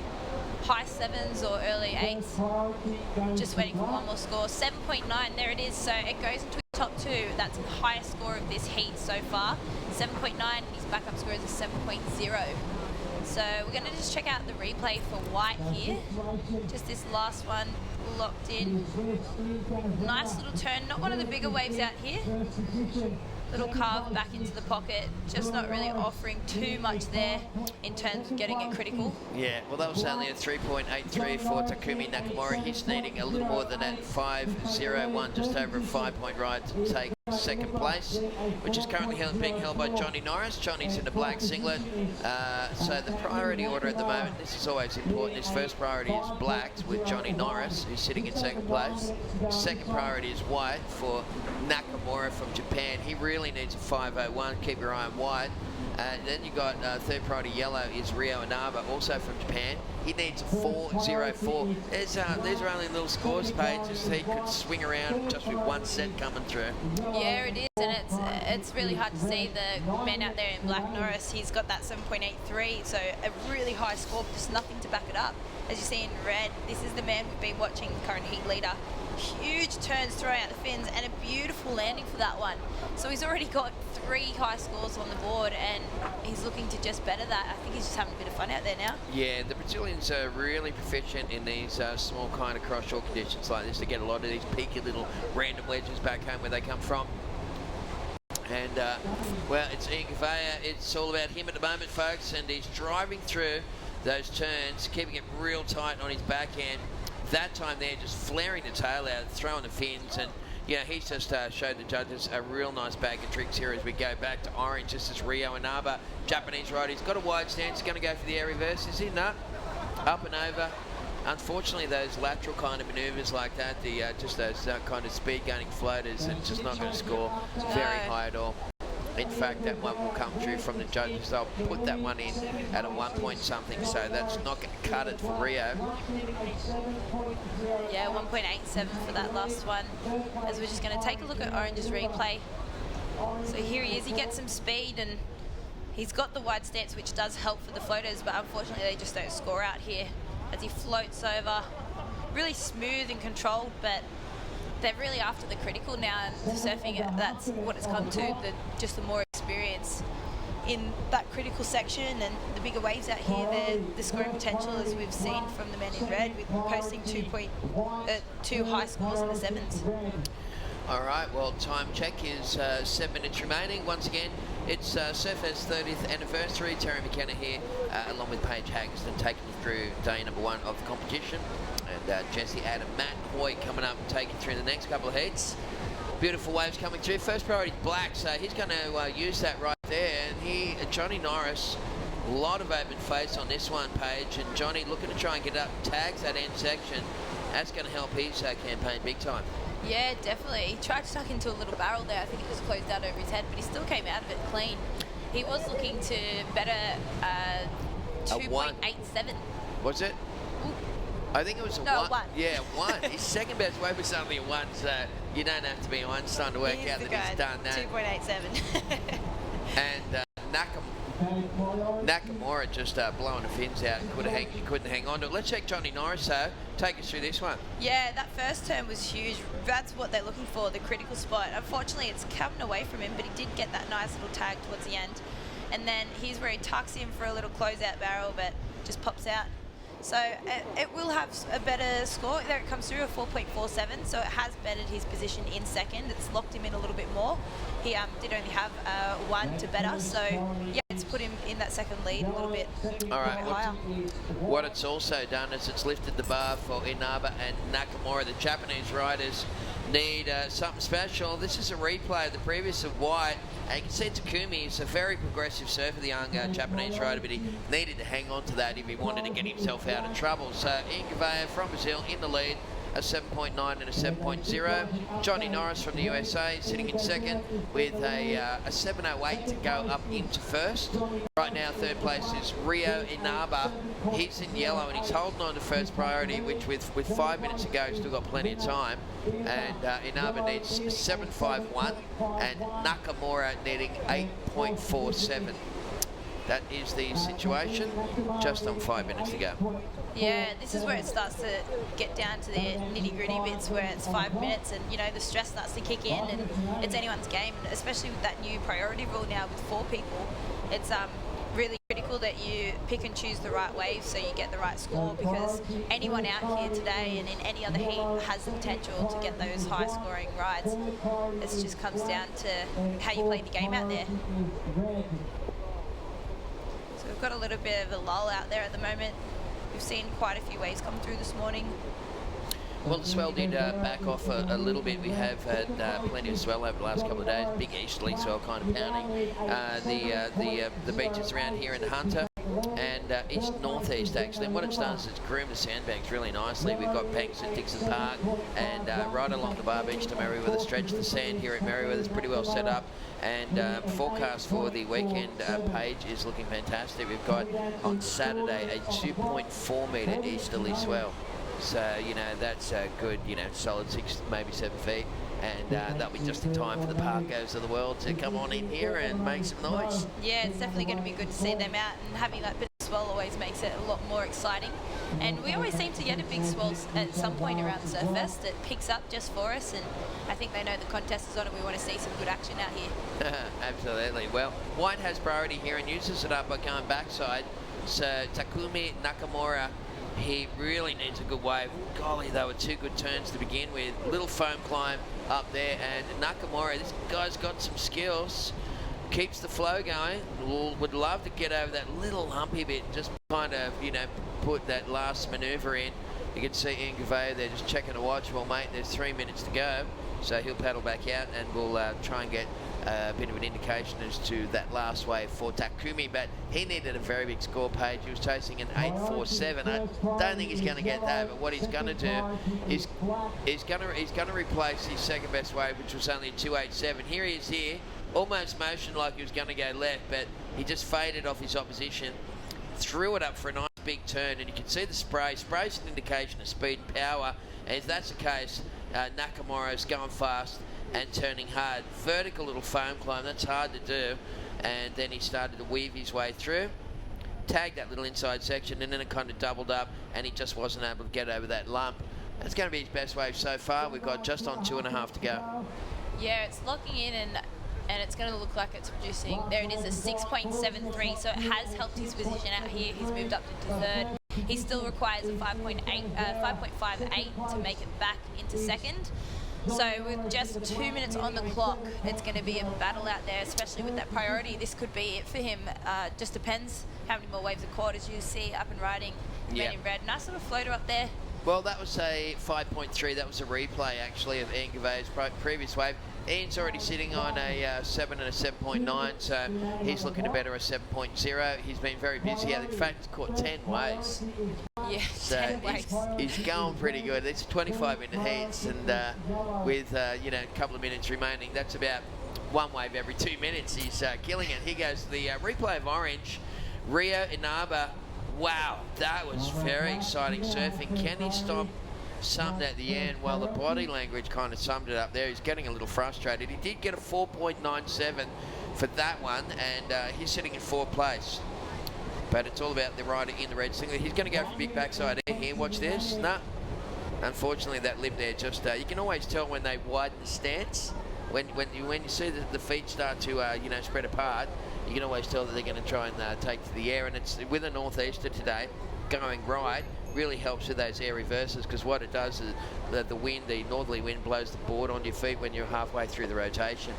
high 7s or early 8s. Just waiting for one more score. 7.9, there it is. So it goes into top 2. That's the highest score of this heat so far. 7.9, his backup score is a 7.0. So we're going to just check out the replay for White here. Just this last one locked in. Nice little turn. Not one of the bigger waves out here. Little carve back into the pocket. Just not really offering too much there in terms of getting it critical. Yeah, well, that was only a 3.83 for Takumi Nakamura. He's needing a little more than that 5.01, just over a 5-point ride to take second place, which is currently being held by Johnny Norris. Johnny's in the black singlet. So the priority order at the moment, this is always important. His first priority is black with Johnny Norris, who's sitting in second place. Second priority is white for Nakamura from Japan. He really needs a 5.01. Keep your eye on white. Then you got third priority yellow is Rio Inaba, also from Japan. He needs a 4.04. These are only little scores pages. He could swing around just with one set coming through. Yeah, it is, and it's really hard to see the man out there in black, Norris. He's got that 7.83, so a really high score, but just nothing to back it up. As you see in red, this is the man we've been watching, the current heat leader. Huge turns throwing out the fins and a beautiful landing for that one. So he's already got 3 high scores on the board and he's looking to just better that. I think he's just having a bit of fun out there now. Yeah, the Brazilians are really proficient in these small kind of cross-shore conditions like this to get a lot of these peaky little random wedges back home where they come from. And, well, it's Ian Gavea. It's all about him at the moment, folks, and he's driving through those turns, keeping it real tight on his backhand. That time there, just flaring the tail out, throwing the fins, and yeah, he's just showed the judges a real nice bag of tricks here as we go back to orange. This is Rio Inaba, Japanese rider. He's got a wide stance. He's going to go for the air reverse. Is he? No. Up and over. Unfortunately, those lateral kind of manoeuvres like that, just those kind of speed gaining floaters, it's just not going to score very high at all. In fact, that one will come through from the judges. They'll put that one in at a 1 point something, so that's not going to cut it for Rio. Yeah, 1.87 for that last one. As we're just going to take a look at Orange's replay. So here he is. He gets some speed and he's got the wide stance, which does help for the floaters, but unfortunately they just don't score out here as he floats over. Really smooth and controlled, but they're really after the critical now, and surfing, that's what it's come to, just the more experience in that critical section and the bigger waves out here, the scoring potential, as we've seen from the men in red, with posting 2 high scores in the 7s. All right, well, time check is 7 minutes remaining. Once again, it's Surfest 30th anniversary. Terry McKenna here, along with Paige Haggiston, taking you through day number 1 of the competition. And Jesse, Adam, Matt Hoy coming up and taking through the next couple of heats. Beautiful waves coming through. First priority black, so he's going to use that right there. And Johnny Norris, a lot of open face on this one, Paige. And Johnny looking to try and get up, tags that end section. That's going to help his campaign big time. Yeah, definitely. He tried to tuck into a little barrel there. I think it was closed out over his head, but he still came out of it clean. He was looking to better 2.87. Was it? Ooh. I think it was a one. Yeah, one. His second best wave was only a one, so you don't have to be an Einstein to work out that he's done that. 2.87. And Nakamura just blowing the fins out. He couldn't hang on to it. Let's check Johnny Norris, though. Take us through this one. Yeah, that first turn was huge. That's what they're looking for, the critical spot. Unfortunately, it's coming away from him, but he did get that nice little tag towards the end. And then here's where he tucks in for a little closeout barrel, but just pops out. So it will have a better score. There it comes through, a 4.47, so it has bettered his position in second. It's locked him in a little bit more. He did only have one to better, so yeah, it's put him in that second lead a little bit, higher. What it's also done is it's lifted the bar for Inaba and Nakamura. The Japanese riders need something special. This is a replay of the previous of White. And you can see Takumi is a very progressive surfer, the young Japanese rider, but he needed to hang on to that if he wanted to get himself out of trouble. So Ingevea from Brazil in the lead, a 7.9 and a 7.0. Johnny Norris from the USA sitting in second with a 7.08 to go up into first. Right now, third place is Rio Inaba. He's in yellow and he's holding on to first priority, which with 5 minutes to go, still got plenty of time. And Inaba needs 7.51 and Nakamura needing 8.47. That is the situation, just on 5 minutes to go. Yeah, this is where it starts to get down to the nitty-gritty bits where it's 5 minutes and, you know, the stress starts to kick in and it's anyone's game. And especially with that new priority rule now with 4 people, it's really critical that you pick and choose the right wave so you get the right score, because anyone out here today and in any other heat has the potential to get those high-scoring rides. It just comes down to how you play the game out there. So we've got a little bit of a lull out there at the moment. We've seen quite a few waves come through this morning. Well, the swell did back off a little bit. We have had plenty of swell over the last couple of days. Big easterly swell kind of pounding the beaches around here in Hunter and east-northeast actually. And what it's done is it's groomed the sandbanks really nicely. We've got banks at Dixon Park and right along the bar beach to Merewether stretch. The sand here at Merewether is pretty well set up. And forecast for the weekend page is looking fantastic. We've got on Saturday a 2.4 metre easterly swell. So, you know, that's a good, you know, solid 6, maybe 7 feet. And that'll be just in time for the Parkos of the world to come on in here and make some noise. Yeah, it's definitely going to be good to see them out, and having that bit of swell always makes it a lot more exciting. And we always seem to get a big swell at some point around Surfest. It picks up just for us, and I think they know the contest is on and we want to see some good action out here. Absolutely. Well, White has priority here and uses it up by going backside. So Takumi Nakamura, he really needs a good wave. Golly, they were 2 good turns to begin with. Little foam climb up there, and Nakamura, this guy's got some skills. Keeps the flow going. Would love to get over that little lumpy bit, just kind of, you know, put that last manoeuvre in. You can see Ingevea there just checking the watch. Well, mate, there's 3 minutes to go. So he'll paddle back out and we'll try and get a bit of an indication as to that last wave for Takumi, but he needed a very big score page. He was chasing an 8.47. I don't think he's going to get that, but what he's going to do is he's going to replace his second best wave, which was only a 2.87. Here he is here, almost motioned like he was going to go left, but he just faded off his opposition, threw it up for a nice big turn, and you can see the spray. Spray's an indication of speed and power, and if that's the case, Nakamura's going fast and turning hard. Vertical little foam climb, that's hard to do. And then he started to weave his way through, tagged that little inside section, and then it kind of doubled up, and he just wasn't able to get over that lump. That's going to be his best wave so far. We've got just on 2.5 to go. Yeah, it's locking in, and it's going to look like it's producing. There it is, a 6.73, so it has helped his position out here. He's moved up into third. He still requires a 5.58 to make it back into second. So with just 2 minutes on the clock, it's going to be a battle out there, especially with that priority. This could be it for him. Just depends how many more waves are caught, as you see up and riding. Yeah. In red. Nice little floater up there. Well, that was a 5.3. That was a replay, actually, of Ingevea's previous wave. Ian's already sitting on a 7 and a 7.9, so he's looking to better a 7.0. He's been very busy. In fact, he's caught 10 waves. Yeah, So 10 waves. he's going pretty good. It's 25-minute heats, and with you know, a couple of minutes remaining, that's about one wave every 2 minutes. He's killing it. Here goes the replay of Orange. Rio Inaba. Wow, that was very exciting surfing. Can he stop something at the end? Well, the body language kind of summed it up there. He's getting a little frustrated. He did get a 4.97 for that one, and he's sitting in 4th place. But it's all about the rider in the red singlet. He's going to go for big backside air here. Watch this. No. Unfortunately, that lip there just... you can always tell when they widen the stance. When you see the feet start to you know, spread apart, you can always tell that they're going to try and take to the air. And it's with a northeaster today going right, really helps with those air reverses, because what it does is the wind, the northerly wind, blows the board on your feet when you're halfway through the rotation.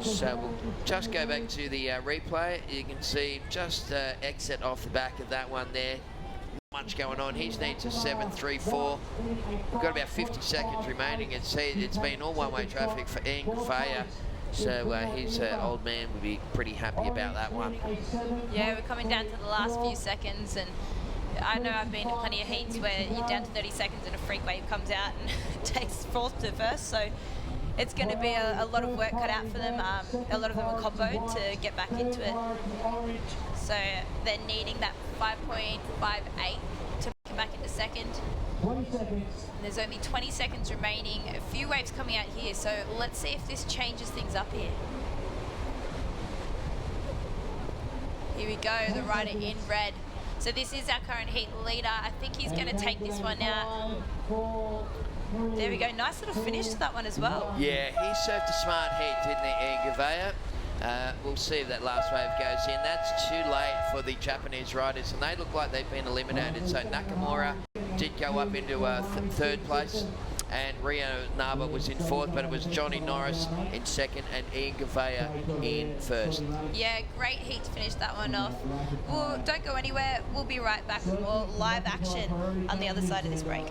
So we'll just go back to the replay. You can see just exit off the back of that one there. Not much going on. He needs a 7.34. We've got about 50 seconds remaining. It's been all one-way traffic for Ian Gouveia. So his old man would be pretty happy about that one. Yeah, we're coming down to the last few seconds, and I know I've been to plenty of heats where you're down to 30 seconds and a freak wave comes out and takes 4th to 1st. So it's going to be a lot of work cut out for them. A lot of them are comboed to get back into it. So they're needing that 5.58 to come back into 2nd. 20 seconds. There's only 20 seconds remaining. A few waves coming out here, so let's see if this changes things up here. Here we go, the rider in red. So this is our current heat leader. I think he's going to take this one out. There we go, nice little finish to that one as well. Yeah, he surfed a smart heat, didn't he, Ian Gouveia? We'll see if that last wave goes in. That's too late for the Japanese riders, and they look like they've been eliminated. So Nakamura did go up into 3rd place, and Rio Naba was in 4th, but it was Johnny Norris in 2nd and Ian Gouveia in 1st. Yeah, great heat to finish that one off. Well, don't go anywhere. We'll be right back with more live action on the other side of this break.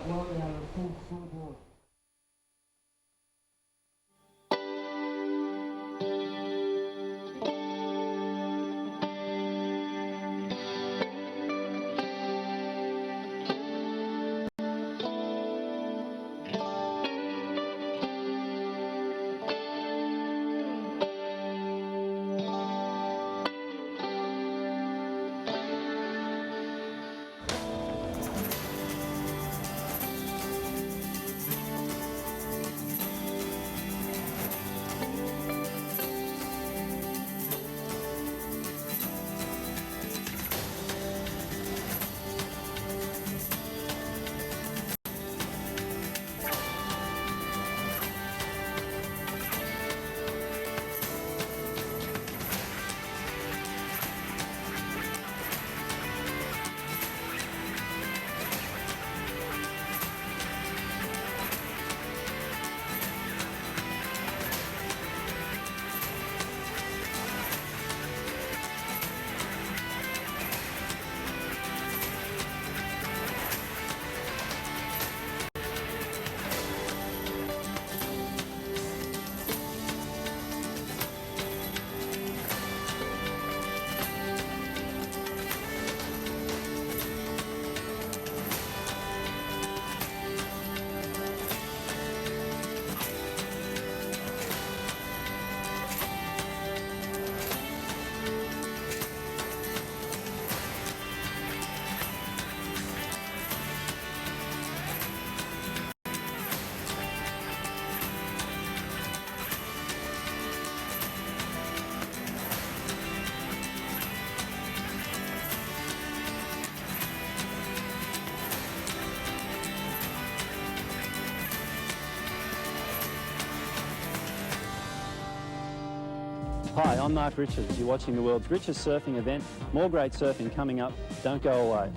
Hi, I'm Mark Richards. You're watching the world's richest surfing event. More great surfing coming up. Don't go away.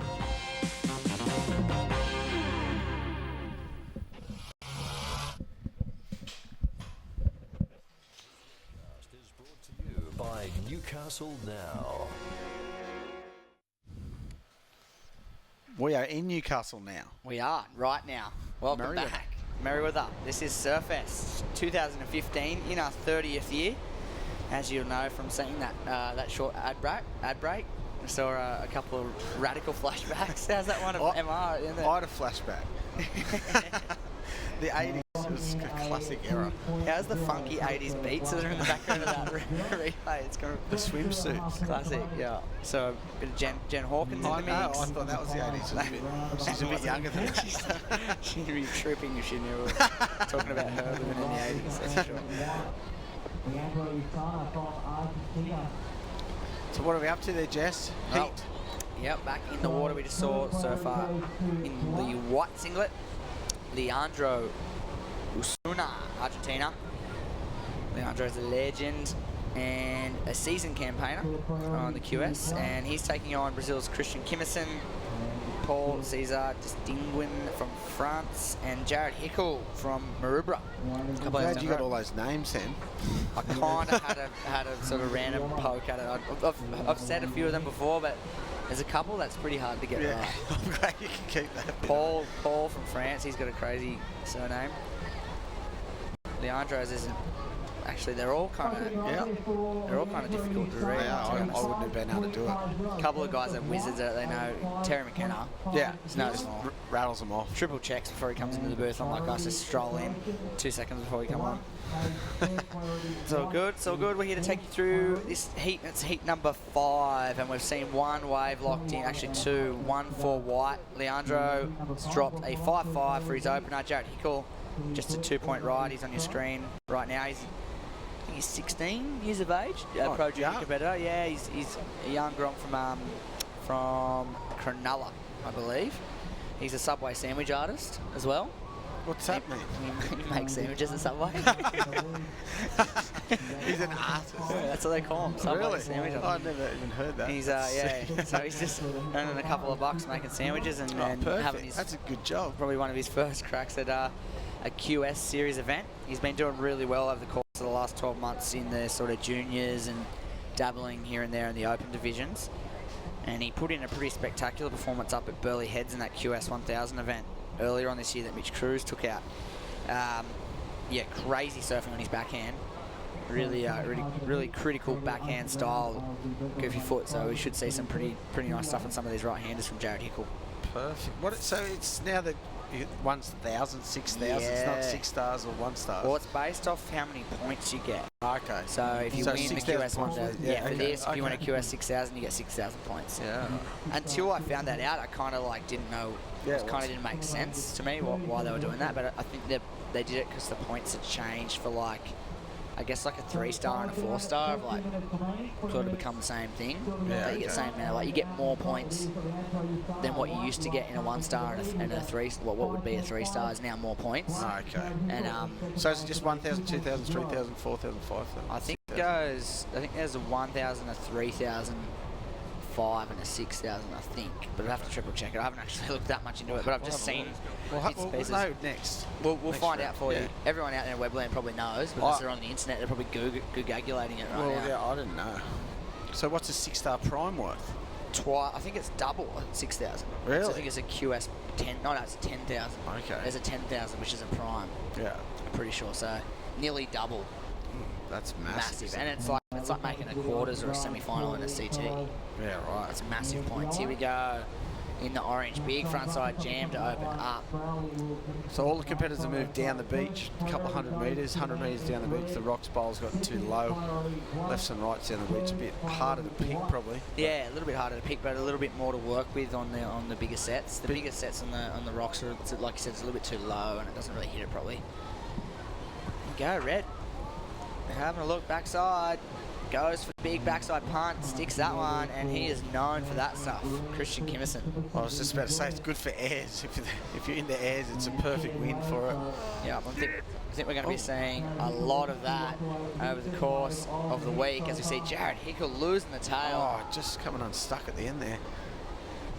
Is brought to you by Newcastle Now. We are in Newcastle now. We are, right now. Welcome back. Merewether. This is Surfest 2015 in our 30th year, as you'll know from seeing that short ad break. I saw a couple of radical flashbacks. How's that one of MR in there? I had a flashback. The 80s was a classic era. How's the funky 80s beats that are in the background of that replay? It's going to the swimsuits. Classic, yeah. So a bit of Jen Hawkins in the mix. I thought that was the 80s. She's a bit younger than that. She'd be tripping if she knew we were talking about her living in the 80s, that's for sure. So what are we up to there, Jess? Heat. Yep, back in the water we just saw so far in the white singlet, Leandro Usuna, Argentina. Leandro's a legend and a seasoned campaigner on the QS, and he's taking on Brazil's Christian Kimmerson, Paul Cesar Distinguin from France, and Jared Hickel from Merewether. I'm glad you got all those names then. I kind of had a sort of random poke at it. I've said a few of them before, but there's a couple that's pretty hard to get right. I'm glad you can keep that. Paul from France, he's got a crazy surname. Leandro's isn't. Actually, they're all kind of difficult to read. I wouldn't have been able to do it. A couple of guys are wizards that they know. Terry McKenna. Yeah, just rattles them off. Triple checks before he comes into the booth. I'm like, guys, just stroll in 2 seconds before we come on. So good. We're here to take you through this heat. It's heat number 5, and we've seen one wave locked in. Actually, 2. 1 for white. Leandro has dropped a 5-5 for his opener. Jared Hickel, just a 2-point ride. He's on your screen right now. He's 16 years of age, pro junior competitor. Yeah, he's a young grom from Cronulla, I believe. He's a Subway sandwich artist as well. What's that mean? He makes sandwiches at Subway. He's an artist. Yeah, that's what they call him. Subway really? Sandwich artist. I've never even heard that. He's so he's just earning a couple of bucks making sandwiches and having his. That's a good job. Probably one of his first cracks at a QS series event. He's been doing really well over the course of the last 12 months in the sort of juniors and dabbling here and there in the open divisions. And he put in a pretty spectacular performance up at Burleigh Heads in that QS 1000 event earlier on this year that Mitch Cruz took out. Yeah, crazy surfing on his backhand. Really critical backhand style, goofy foot. So we should see some pretty nice stuff on some of these right-handers from Jared Hickel. Perfect. So it's now that 1,000, 6,000. It's not 6 stars or 1 star. Well, it's based off how many points you get. Okay. So if you win the QS 1000, for this, if you win a QS 6,000, you get 6,000 points. Yeah. Until I found that out, I kind of didn't know. It kind of didn't make sense to me why they were doing that. But I think they did it because the points had changed for I guess a 3-star and a 4-star have sort of become the same thing. Yeah, you get the same amount. You get more points than what you used to get in a 1-star and a 3. What would be a 3-star is now more points. Okay. And so it's just 1,000, 2,000, 3,000, 4,000, 5,000. I think it goes. I think there's a 1,000, a 3,000, 5 and a 6,000, I think. But I'd have to triple check it. I haven't actually looked that much into it, but I've just seen bits and pieces. We'll know next. We'll find out for you. Everyone out there in Webland probably knows, but unless they're on the internet, they're probably googulating it right now. Yeah, I didn't know. So what's a 6-star prime worth? I think it's double 6,000. Really? So I think it's a QS 10. No, it's 10,000. Okay. There's a 10,000, which is a prime. Yeah. I'm pretty sure. So nearly double. That's massive. And it's like making a quarters or a semi-final in a CT. Yeah, right. That's massive points. Here we go. In the orange, big frontside jam to open up. So all the competitors have moved down the beach, a couple of 100 metres down the beach. The rocks bowl's got too low. Lefts and rights down the beach, a bit harder to pick probably. Yeah, a little bit harder to pick, but a little bit more to work with on the bigger sets. The bigger sets on the rocks are, like you said, it's a little bit too low and it doesn't really hit it properly. Go Red. Having a look backside. Goes for the big backside punt, sticks that one, and he is known for that stuff. Christian Kimmerson. I was just about to say, it's good for airs. If you're in the airs, it's a perfect win for it. Yeah, I think we're going to be seeing a lot of that over the course of the week as we see Jared Hickel losing the tail. Oh, just coming unstuck at the end there.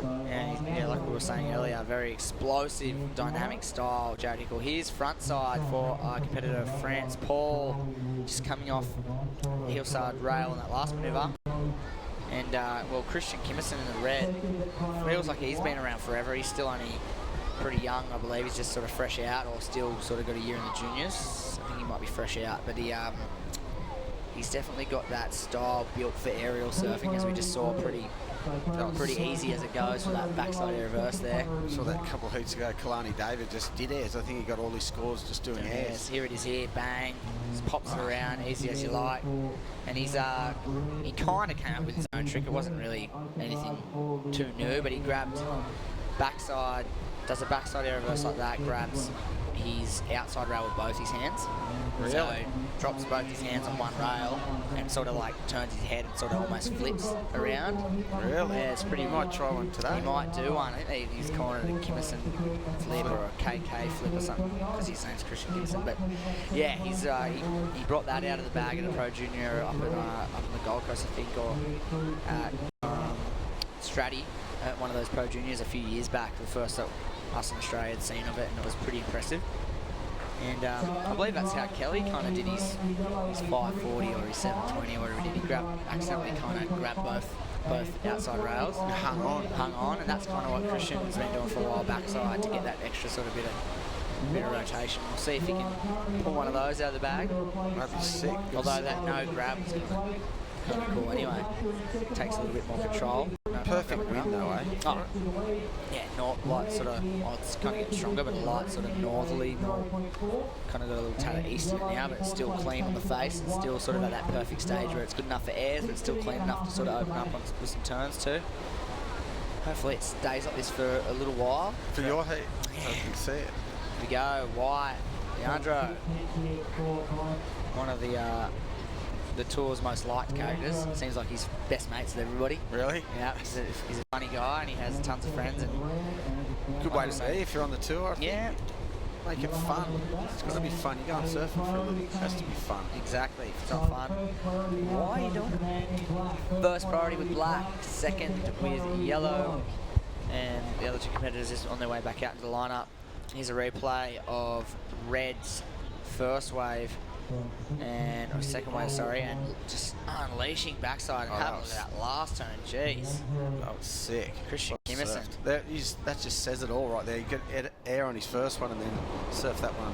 Yeah, like we were saying earlier, very explosive, dynamic style, Jared Hickel. Here's front side for our competitor France. Paul just coming off the hillside rail in that last manoeuvre. And, Christian Kimmerson in the red. Feels like he's been around forever. He's still only pretty young, I believe. He's just sort of fresh out, or still sort of got a year in the juniors. I think he might be fresh out, but he's definitely got that style built for aerial surfing, as we just saw. Pretty easy as it goes for that backside air reverse there. Saw that a couple of heats ago. Kalani David just did airs. I think he got all his scores just doing airs. Here it is here, bang, just pops it around, easy as you like. And he kind of came up with his own trick. It wasn't really anything too new, but he grabbed backside, does a backside air reverse like that, grabs his outside rail with both his hands. Really? So drops both his hands on one rail and sort of like turns his head and sort of almost flips around. Really? Yeah, it's pretty. You might try one today. He might do one. I think he's calling it a Kimmerson flip or a KK flip or something, because his name's Christian Kimmerson. But yeah, he brought that out of the bag at a Pro Junior up in the Gold Coast, I think, or at Stratty, at one of those Pro Juniors a few years back. The first that us in Australia had seen of it, and it was pretty impressive. And I believe that's how Kelly kind of did his 540 or his 720 or whatever he did. He accidentally kind of grabbed both outside rails and hung on, and that's kind of what Christian's been doing for a while backside, to get that extra sort of bit of rotation. We'll see if he can pull one of those out of the bag. That'd be sick. Although that no grab is kind of cool anyway. Takes a little bit more control. Perfect wind though, eh? Oh, yeah, light sort of, it's kind of getting stronger, but a light sort of northerly, kind of got a little tad of east in it now, but it's still clean on the face. It's still sort of at that perfect stage where it's good enough for airs, but it's still clean enough to sort of open up with some turns too. Hopefully it stays like this for a little while. For your heat, I can see it. Here we go, White, Leandro, one of the tour's most liked characters. Seems like he's best mates with everybody. Really? Yeah, he's a funny guy and he has tons of friends. And good way to say if you're on the tour. Yeah. Make it fun. It's got to be fun. You go on surfing for a living. It has to be fun. Exactly. If it's not fun, why are you doing it? First priority with black, second with yellow, and the other two competitors is on their way back out into the lineup. Here's a replay of red's first wave. Or second wave, sorry, and just unleashing backside and having that last turn. Jeez, that was sick. Christian Kimmerson. That just says it all right there. You get air on his first one and then surf that one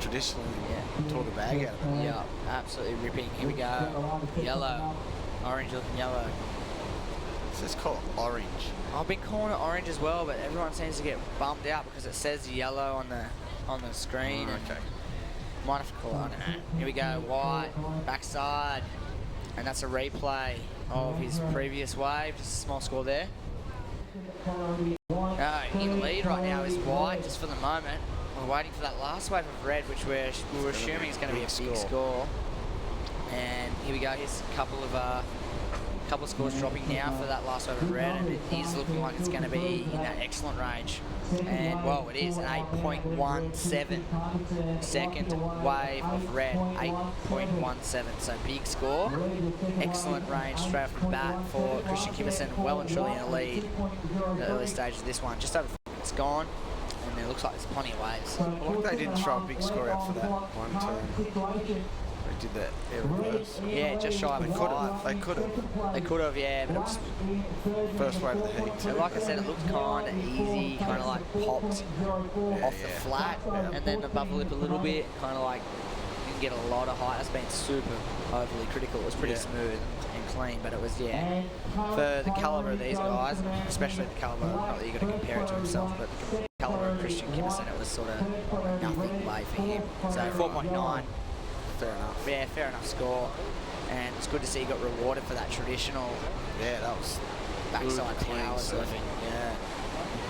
traditionally. Yeah, tore the bag out of it. Yeah, absolutely ripping. Here we go. Yellow, orange looking yellow. It's just called orange. I've been calling it orange as well, but everyone seems to get bummed out because it says yellow on the screen. Okay. Might have to call it on it. Here we go, White, backside, and that's a replay of his previous wave. Just a small score there. In lead right now is White, just for the moment. We're waiting for that last wave of red, which we're assuming is going to be a big score. And here we go. Here's a couple of scores dropping now for that last wave of red, and it is looking like it's going to be in that excellent range. And well, it is an 8.17. Second wave of red, 8.17. So big score. Excellent range straight off the bat for Christian Kimmerson. Well and truly in the lead in the early stages of this one. Just over 4 minutes gone, and it looks like there's plenty of waves. Well, they didn't throw a big score out for that one turn. They did that air reverse. Yeah, just shy of a 5. They could have. They could have, yeah, but it was first wave of the heat. So like I said, it looked kind of easy, kind of like popped off the flat, and then above the lip a little bit, kind of like didn't get a lot of height. That's been super overly critical. It was pretty smooth and clean, but it was, for the caliber of these guys, especially the caliber, not that you got to compare it to himself, but the caliber of Christian Kimmerson, it was sort of nothing way for him. So 4.9. Fair enough. Yeah, fair enough score. And it's good to see he got rewarded for that traditional that was backside tower surfing. Yeah.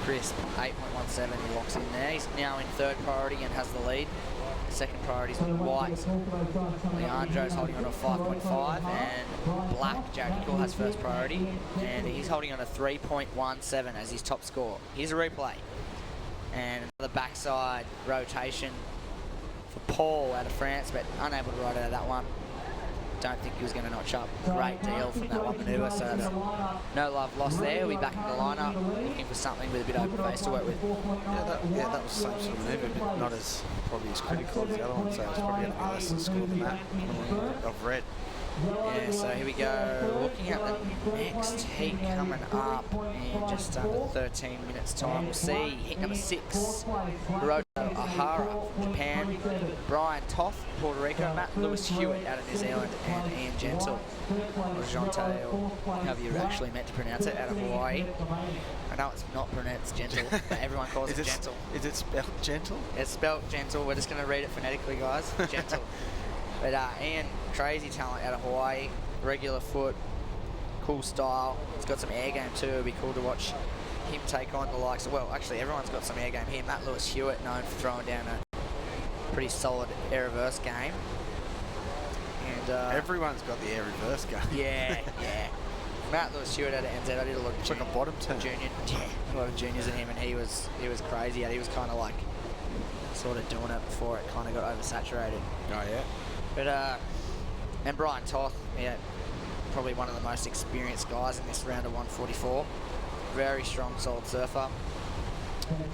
Crisp, 8.17, he locks in there. He's now in third priority and has the lead. Second priority is White. Leandro's holding on to 5.5, and Black, Jared Hickle, has first priority, and he's holding on to 3.17 as his top score. Here's a replay. And another backside rotation for Paul out of France, but unable to ride out of that one. Don't think he was going to notch up a great deal from that one manoeuvre, so no love lost there. We'll be back in the lineup, looking for something with a bit of open face to work with. Yeah, that was the same sort of manoeuvre, but not probably as critical as the other one, so it's probably going to be less than score than that of red. Yeah, so here we go. Looking at the next heat coming up in just under 13 minutes time. We'll see heat number 6, Hiroto Ohara from Japan, Brian Toth, Puerto Rico, Matt Lewis Hewitt out of New Zealand, and Ian Gentle, or Jonte, or however you're actually meant to pronounce it, out of Hawaii. I know it's not pronounced gentle, but everyone calls it gentle. Is it spelled gentle? It's spelled gentle. We're just going to read it phonetically, guys. Gentle. But Ian, crazy talent out of Hawaii, regular foot, cool style. He's got some air game too. It'd be cool to watch him take on the likes of, well, actually everyone's got some air game here. Matt Lewis Hewitt, known for throwing down a pretty solid air reverse game. And everyone's got the air reverse game. Yeah, yeah. Matt Lewis Hewitt out of NZ. I did a look. It's like a bottom turn. Junior, yeah, a lot of juniors in him, and he was crazy. He was kind of like sort of doing it before it kind of got oversaturated. Oh yeah. But and Brian Toth, yeah, probably one of the most experienced guys in this round of 144. Very strong, solid surfer.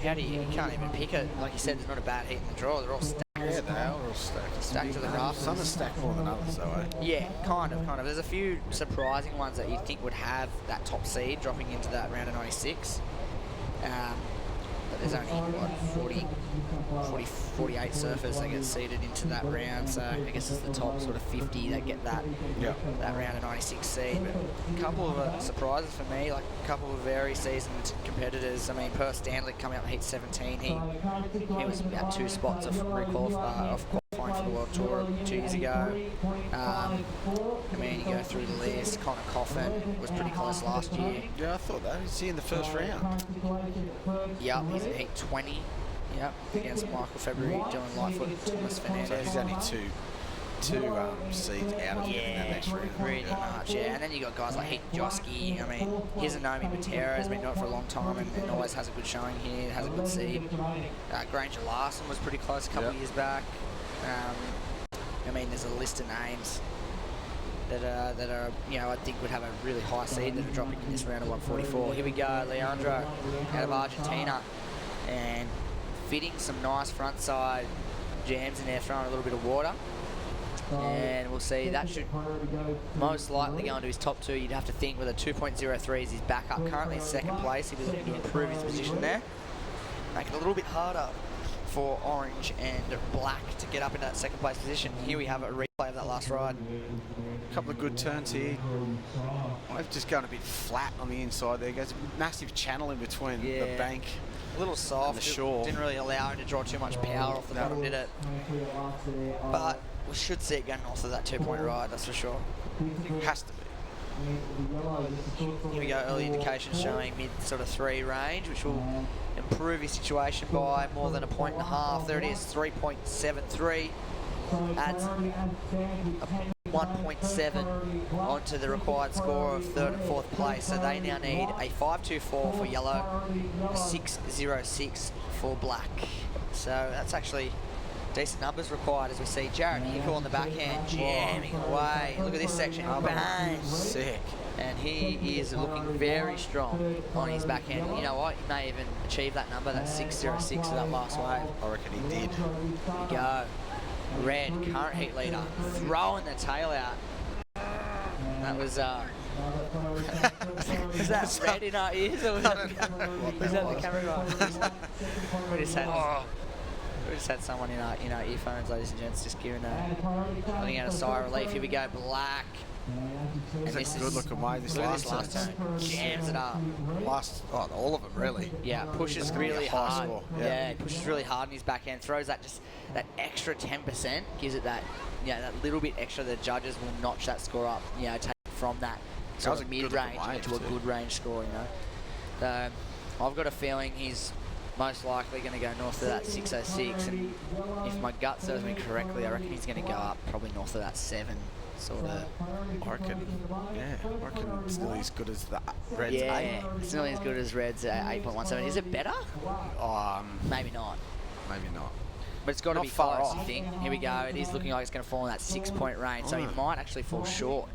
How do you can't even pick it. Like you said, there's not a bad heat in the draw. They're all stacked. Yeah, they are all stacked. Stacked to the rafters. Some are stacked more than others, though, eh? Yeah, kind of. There's a few surprising ones that you think would have that top seed dropping into that round of 96. But there's only, what, 48 surfers that get seeded into that round, so I guess it's the top sort of 50 that get that round of 96 seed. But a couple of surprises for me, like a couple of very seasoned competitors. I mean, Perth Stanley coming up in heat 17, he was about 2 spots off qualifying for the World Tour 2 years ago. I mean, you go through the list. Connor Coffin was pretty close last year. Yeah, I thought that. Was he in the first round? Yep, he's in heat 20. Yep, against Michael February, Dylan Lightfoot, Thomas Fernandez. So he's only two seeds out of in that next round. Really much, yeah. And then you got guys like Heaton Josky. I mean, here's a Naomi Matera, has been doing it for a long time and always has a good showing here, has a good seed. Granger Larson was pretty close a couple of years back. I mean, there's a list of names that are, you know, I think would have a really high seed that are dropping in this round of 144. Here we go, Leandro out of Argentina, and fitting some nice front side jams in there, throwing a little bit of water. And we'll see, that should most likely go into his top 2. You'd have to think with a 2.03 is his backup. Currently in second place, he'll be looking to improve his position there. Make it a little bit harder for orange and black to get up into that second place position. Here we have a replay of that last ride. A couple of good turns here. I've just gone a bit flat on the inside there. There's a massive channel in between the bank. A little soft. And the shore. Didn't really allow him to draw too much power off the bottom, did it? But we should see it go north of that 2-point ride, that's for sure. Has to be. Here we go, early indications showing mid sort of 3 range, which will improve his situation by more than 1.5 points. There it is, 3.73. Adds 1.7 onto the required score of 3rd and 4th place. So they now need a 5.24 for yellow, a 6.06 for black. So that's actually decent numbers required as we see Jared Hickle on the backhand jamming away. Look at this section, bang! Sick. And he is looking very strong on his backhand. You know what? He may even achieve that number, that 6.06 for that last wave. I reckon he did. Here we go. Red, current heat leader, throwing the tail out. That was was that red in our ears, or was that the camera guy? We just had someone in our earphones, ladies and gents, just giving letting out a sigh of relief. Here we go, black. And this is a good looking wave. This last turn jams it up. All of them really. Yeah, pushes really hard. Yeah, pushes really hard in his backhand. Throws that extra 10%, gives it that that little bit extra. The judges will notch that score up. You know, take from that sort of mid-range into a good range score. You know, so I've got a feeling he's most likely going to go north of that 6.06, and if my gut serves me correctly, I reckon he's going to go up probably north of that 7. Sort of. I reckon it's nearly as good as the Reds 8. Yeah, it's nearly as good as Reds 8.17. Is it better? Maybe not. Maybe not. But it's got to be far off. I think. Here we go. It is looking like it's going to fall in that 6-point range, so he might actually fall short.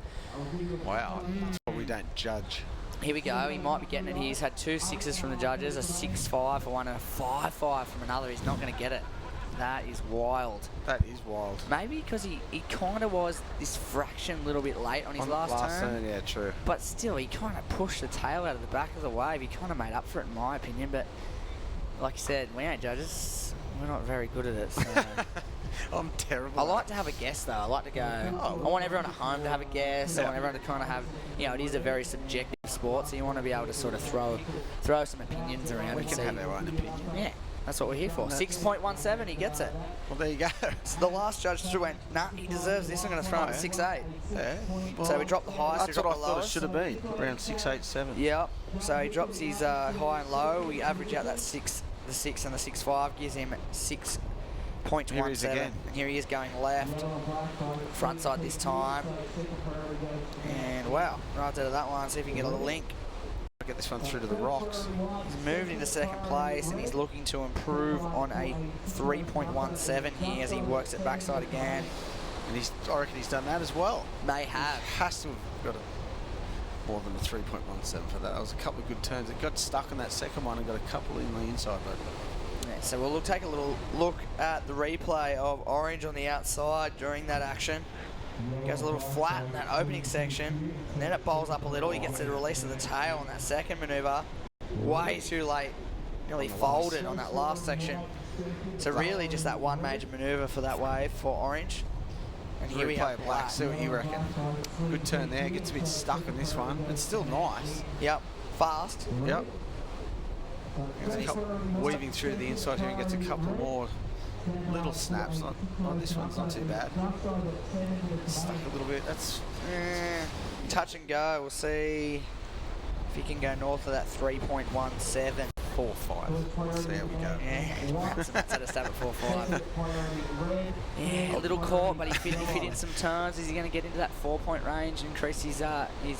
Wow, that's what we don't judge. Here we go. He might be getting it. He's had 2 6s from the judges, a 6.5 for one and a 5.5 from another. He's not going to get it. That is wild. That is wild. Maybe because he kind of was this fraction a little bit late on his last turn. Yeah, true. But still, he kind of pushed the tail out of the back of the wave. He kind of made up for it, in my opinion. But like you said, we ain't judges. We're not very good at it. So. I'm terrible. I like to have a guess, though. I like to go. I want everyone at home to have a guess. I want everyone to kind of have, it is a very subjective sport, so you want to be able to sort of throw some opinions around. We can have our own opinion. Yeah, that's what we're here for. 6.17, he gets it. Well, there you go. So the last judge went, nah, he deserves this. I'm going to throw him at 6.8. Yeah. Well, so we dropped the highest. That's what I thought it should have been, around 6.87. Yep. So he drops his high and low. We average out that the 6 and the 6.5, gives him 6.17. Here he is again. And here he is going left, front side this time. And wow, right out of that one, see if he can get a link. Get this one through to the rocks. He's moved into second place and he's looking to improve on a 3.17 here as he works it backside again. And I reckon he's done that as well. May have. Has to have got more than a 3.17 for that. That was a couple of good turns. It got stuck in that second one and got a couple in the inside, but. Yeah, so we'll take a little look at the replay of Orange on the outside during that action. Goes a little flat in that opening section, and then it bowls up a little. He gets the release of the tail on that second manoeuvre. Way too late. Nearly folded on that last section. So really just that one major manoeuvre for that wave for Orange. And here we have Black. See what you reckon. Good turn there. Gets a bit stuck in this one. It's still nice. Yep. Fast. Yep. Weaving through the inside here and gets a couple more little snaps. Not this one's not too bad. Stuck a little bit. That's touch and go. We'll see if he can go north of that 3.17. 4.5. See how we go. Yeah, that's at a stab at 4.5. Yeah, a little caught, but he fit in some turns. Is he going to get into that 4-point range and increase his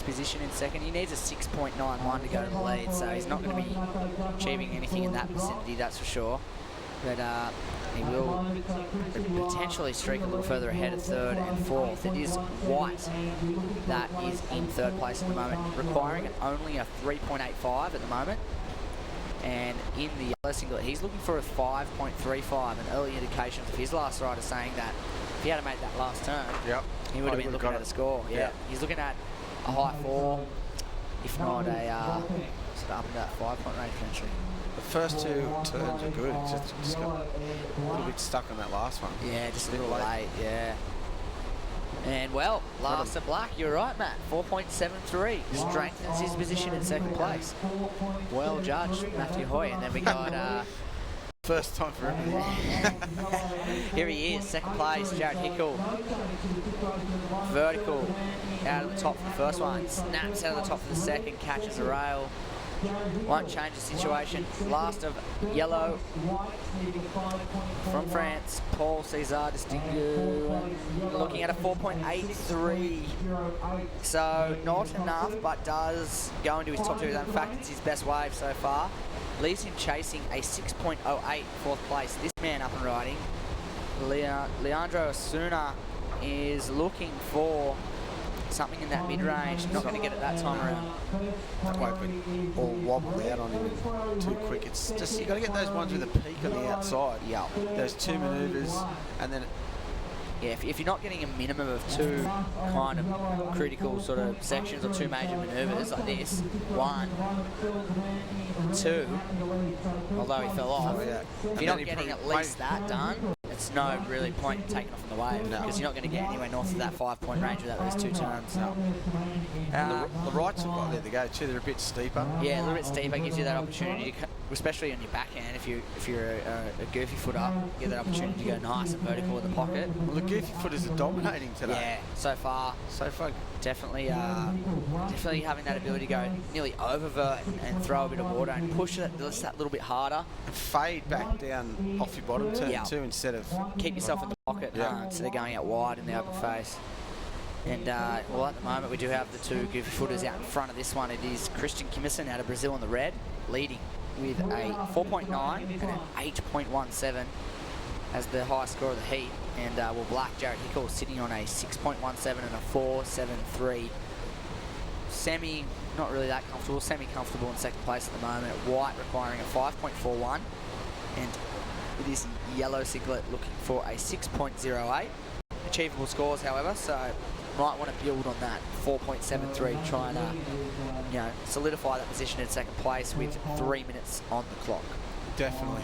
position in second? He needs a 6.91 to go to the lead, so he's not going to be achieving anything in that vicinity, that's for sure. But he will potentially streak a little further ahead of third and fourth. It is White that is in third place at the moment, requiring only a 3.85 at the moment. And in the yellow singlet, he's looking for a 5.35, and early indications of his last ride are saying that if he had made that last turn, he would have been looking at a score. Yeah, he's looking at a high 4, if not a sort of up in that 5-point range potentially. The first two turns are good. Just got a little bit stuck on that last one. Yeah, just a little late. Yeah. And well, last at Black, you're right, Matt. 4.73 strengthens his position in second place. Well judged, Matthew Hoy. And then we got first time for everything. Here he is, second place, Jared Hickle. Vertical out of the top for the first one. Snaps out of the top for the second, catches a rail. Won't change the situation. Last of yellow from France, Paul César Distingué, looking at a 4.83. So not enough, but does go into his top two. In fact, it's his best wave so far. Leaves him chasing a 6.08 fourth place. This man up and riding, Leandro Osuna, is looking for something in that mid-range. Not going to get it that time around. That won't be all wobbled out on him too quick. It's just, you've got to get those ones with a peak on the outside. Yeah. Those two manoeuvres, and then yeah, if you're not getting a minimum of two kind of critical sort of sections or two major manoeuvres like this, 1, 2, although he fell off, if you're not getting at least that done, it's no really point in taking off on the wave because you're not going to get anywhere north of that 5-point range without those two turns. The rights have got there to go too. They're a bit steeper. Yeah, a little bit steeper gives you that opportunity, especially on your backhand. If you're a goofy footer, you get that opportunity to go nice and vertical in the pocket. Well, the goofy footers are dominating today. Yeah, so far. Definitely having that ability to go nearly oververt and throw a bit of water and push it just that little bit harder. And fade back down off your bottom turn too, instead of... Keep yourself in the pocket instead of going out wide in the open face. And well, at the moment we do have the two goofy footers out in front of this one. It is Christian Kimmison out of Brazil in the red, leading with a 4.9 and an 8.17 as the highest score of the heat. And well, Black, Jared Hickle sitting on a 6.17 and a 4.73. Semi, not really that comfortable, semi-comfortable in second place at the moment. White requiring a 5.41 and with his yellow singlet looking for a 6.08. Achievable scores, however, so might want to build on that 4.73, trying to, you know, solidify that position in second place with 3 minutes on the clock. Definitely.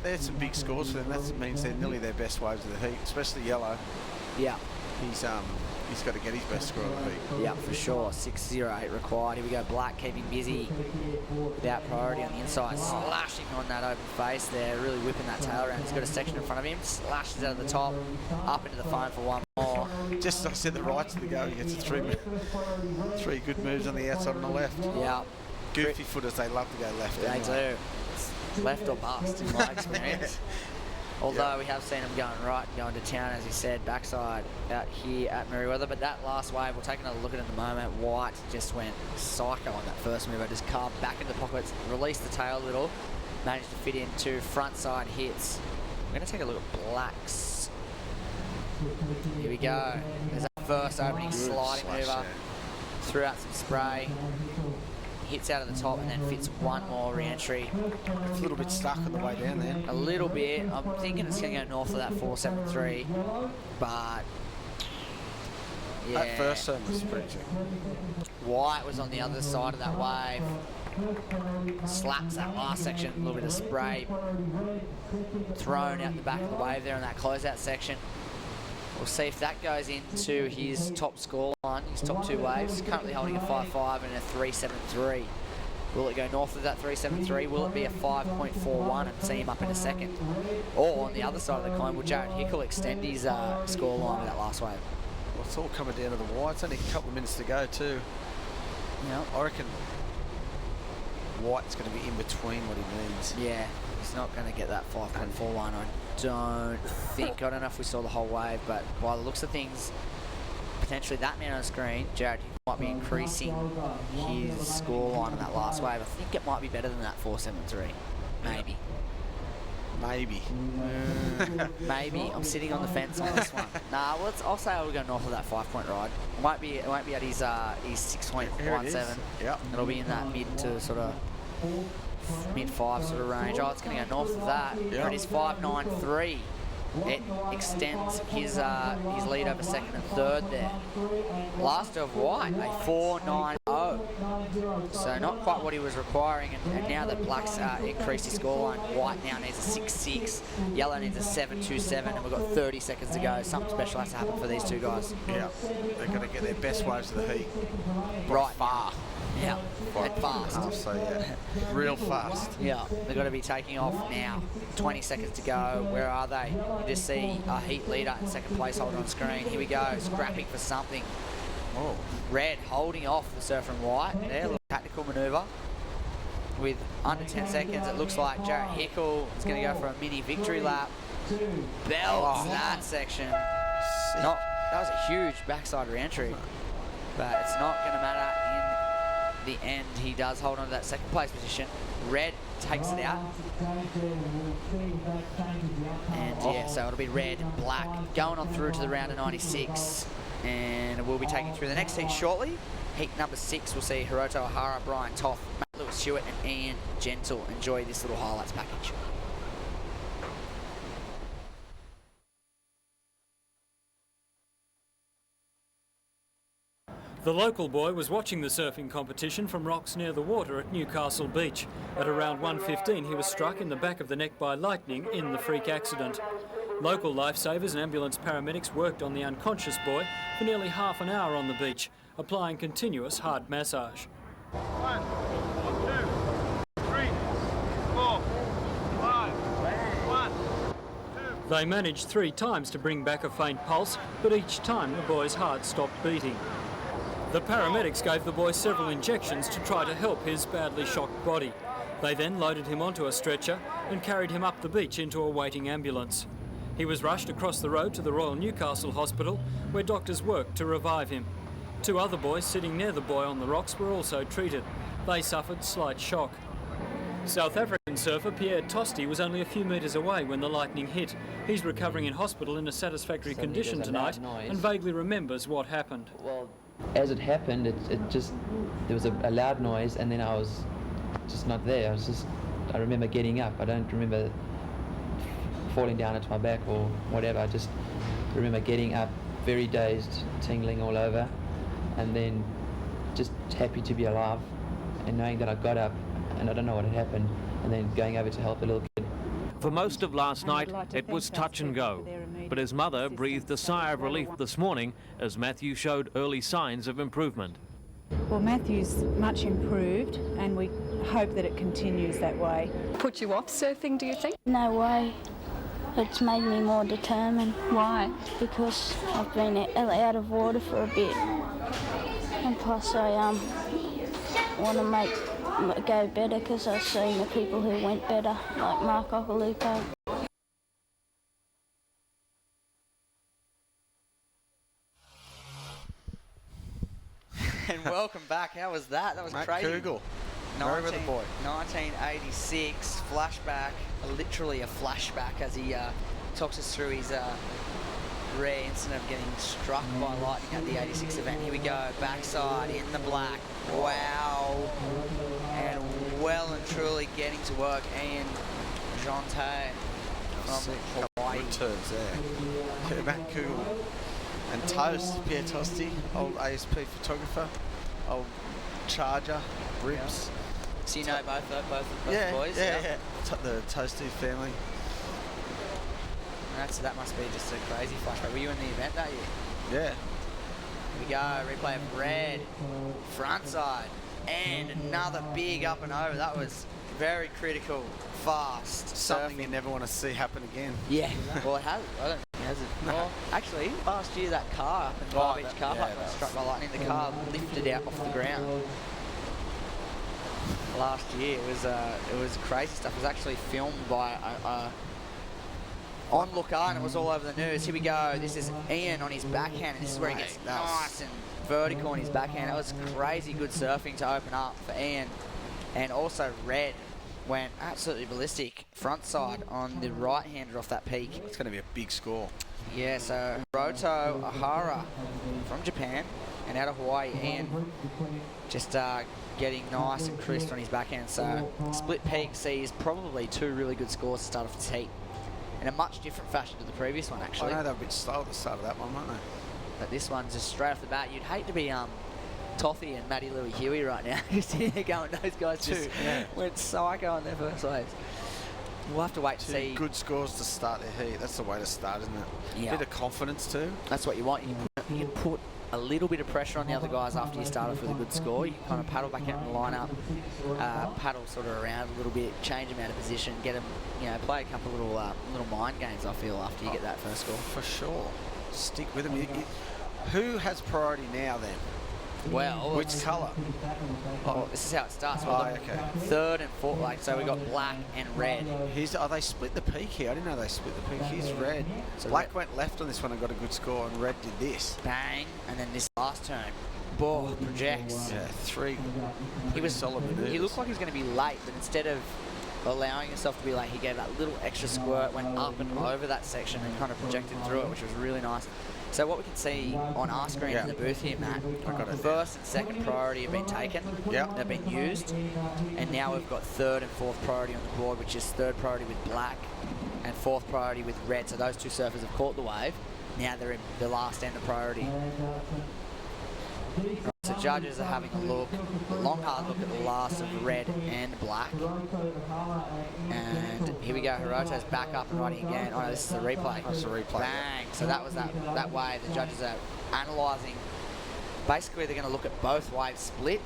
There's some big scores for them. That means they're nearly their best waves of the heat, especially yellow. Yeah. He's got to get his best score of the heat. Yeah, for sure. 6.08 required. Here we go. Black keeping busy without priority on the inside. Slashing on that open face there. Really whipping that tail around. He's got a section in front of him. Slashes out of the top. Up into the phone for one more. Just as I said, the right's the go. He gets three good moves on the outside and the left. Yeah. Goofy footers, they love to go left. They do. It's left or bust in my experience. Although we have seen him going right and going to town, as he said, backside out here at Merewether. But that last wave, we'll take another look at it in a moment. White just went psycho on that first move. Just carved back into the pockets, released the tail a little, managed to fit into front side hits. We're going to take a look at Black's. Here we go. There's that first opening sliding mover. Threw out some spray. Hits out of the top and then fits one more re-entry. It's a little bit stuck on the way down there. A little bit. I'm thinking it's going to go north of that 473, but yeah. That first turn was pretty cheap. White was on the other side of that wave. Slaps that last section, a little bit of spray thrown out the back of the wave there in that closeout section. We'll see if that goes into his top score line, his top two waves. Currently holding a 5.5 and a 3.73. Will it go north of that 3.73? Will it be a 5.41 and see him up in a second? Or on the other side of the coin, will Jared Hickle extend his score line with that last wave? Well, it's all coming down to the wire. It's only a couple of minutes to go too. Yeah. I reckon White's going to be in between what he needs. Yeah, he's not going to get that 5.41. I don't think. I don't know if we saw the whole wave, but by the looks of things, potentially that man on the screen, Jared might be increasing his score line on that last wave. I think it might be better than that 4.73. Maybe. Maybe. Maybe. I'm sitting on the fence on this one. Nah, I'll say I'll go north of that 5-point ride. It won't be at his 6.17. Yep. It'll be in that mid to sort of mid-5 sort of range. Oh, it's going to go north of that. Yep. It is 5.93. It extends his lead over second and third there. Last of White, a 4.90. So not quite what he was requiring, and now that Black's increased his scoreline, White now needs a 6.6, Yellow needs a 7.27, and we've got 30 seconds to go. Something special has to happen for these two guys. Yeah, they're going to get their best waves of the heat. Right. Far. Yeah, and fast. So yeah, real fast. Yeah, they've got to be taking off now. 20 seconds to go. Where are they? You just see a heat leader in second place holder on screen. Here we go, scrapping for something. Oh. Red holding off the Surfer and White there, a little tactical manoeuvre. With under 10 seconds, it looks like Jared Hickle is going to go for a mini victory lap. Belts that section. That was a huge backside re-entry, but it's not going to matter in the end. He does hold on to that second place position. Red takes it out. And yeah, so it'll be red, black, going on through to the round of 96. And we'll be taking through the next heat shortly. Heat number 6, we'll see Hiroto O'Hara, Brian Toth, Matt Lewis-Stewart and Ian Gentle. Enjoy this little highlights package. The local boy was watching the surfing competition from rocks near the water at Newcastle Beach. At around 1:15, he was struck in the back of the neck by lightning in the freak accident. Local lifesavers and ambulance paramedics worked on the unconscious boy for nearly half an hour on the beach, applying continuous hard massage. 1, 2, 3, 4, 5, 1, 2. They managed 3 times to bring back a faint pulse, but each time the boy's heart stopped beating. The paramedics gave the boy several injections to try to help his badly shocked body. They then loaded him onto a stretcher and carried him up the beach into a waiting ambulance. He was rushed across the road to the Royal Newcastle Hospital, where doctors worked to revive him. 2 other boys sitting near the boy on the rocks were also treated. They suffered slight shock. South African surfer Pierre Tosti was only a few metres away when the lightning hit. He's recovering in hospital in a satisfactory condition tonight and vaguely remembers what happened. Well, as it happened, there was a loud noise, and then I was just not there. I remember getting up. I don't remember falling down onto my back or whatever. I just remember getting up very dazed, tingling all over, and then just happy to be alive and knowing that I got up and I don't know what had happened, and then going over to help the little kid. For most of last night, it was touch and go, but his mother breathed a sigh of relief this morning as Matthew showed early signs of improvement. Well, Matthew's much improved, and we hope that it continues that way. Put you off surfing, do you think? No way. It's made me more determined. Why? Because I've been out of water for a bit, and plus I want to go better because I've seen the people who went better, like Mark Occhilupo. And welcome back. How was that? That was Matt crazy. Kugel, Merewether boy. 1986 flashback, literally a flashback, as he talks us through his rare incident of getting struck by lightning at the 86 event. Here we go, backside in the black. Wow. And well and truly getting to work. Ian Jonte from Hawaii. Good turns there. Matt Kugel. And Toast, Pierre Tosti, old ASP photographer, old Charger, Ribs. So you know both yeah, boys? Yeah. The Toasty family. That must be just a crazy flashback. Were you in the event that year? Yeah. Here we go, replay of red, front side, and another big up and over. That was very critical, fast. Something surfing. you never want to see happen again. Yeah, well it has. I don't think it has. Well, actually, last year that car up in the Beach car park got struck by lightning. The car lifted out off the ground. Last year it was crazy stuff. It was actually filmed by onlooker, and it was all over the news. Here we go. This is Ian on his backhand, and this is where he gets nice and vertical on his backhand. It was crazy good surfing to open up for Ian. And also Red went absolutely ballistic front side on the right-hander off that peak. It's going to be a big score. Yeah, so Hiroto Ohara from Japan and out of Hawaii. Ian just getting nice and crisp on his backhand. So split peak sees probably two really good scores to start off the heat. In a much different fashion to the previous one, actually. I know they were a bit slow at the start of that one, weren't they? But this one's just straight off the bat. You'd hate to be Toffee and Matty Louie Huey right now. Just here going, those guys just went psycho on their first waves. We'll have to wait to see. Good scores to start their heat. That's the way to start, isn't it? Yeah. Bit of confidence too. That's what you want. You can put a little bit of pressure on the other guys after you start off with a good score. You can kind of paddle back out in the lineup, paddle sort of around a little bit, change them out of position, get them, play a couple of little mind games, I feel, after you get that first score. For sure. Stick with them. Who has priority now then? Well, which colour? Oh, this is how it starts. Okay. Third and fourth, so we got black and red. They split the peak here. I didn't know they split the peak. Here's red. So black went left on this one and got a good score, and red did this. Bang, and then this last turn, ball projects. Yeah, three. He was solid maneuvers. He looked like he was going to be late, but instead of allowing himself to be late, he gave that little extra squirt, went up and over that section and kind of projected through it, which was really nice. So what we can see on our screen in the booth here, Matt, first and second priority have been taken. Yeah. They've been used. And now we've got third and fourth priority on the board, which is third priority with black and fourth priority with red. So those two surfers have caught the wave. Now they're in the last end of priority. So judges are having a look, long hard look at the last of red and black. And here we go, Hiroto's back up and running again. Oh no, this is the replay. That's the replay. Bang, so that was that wave. The judges are analysing. Basically they're going to look at both waves split,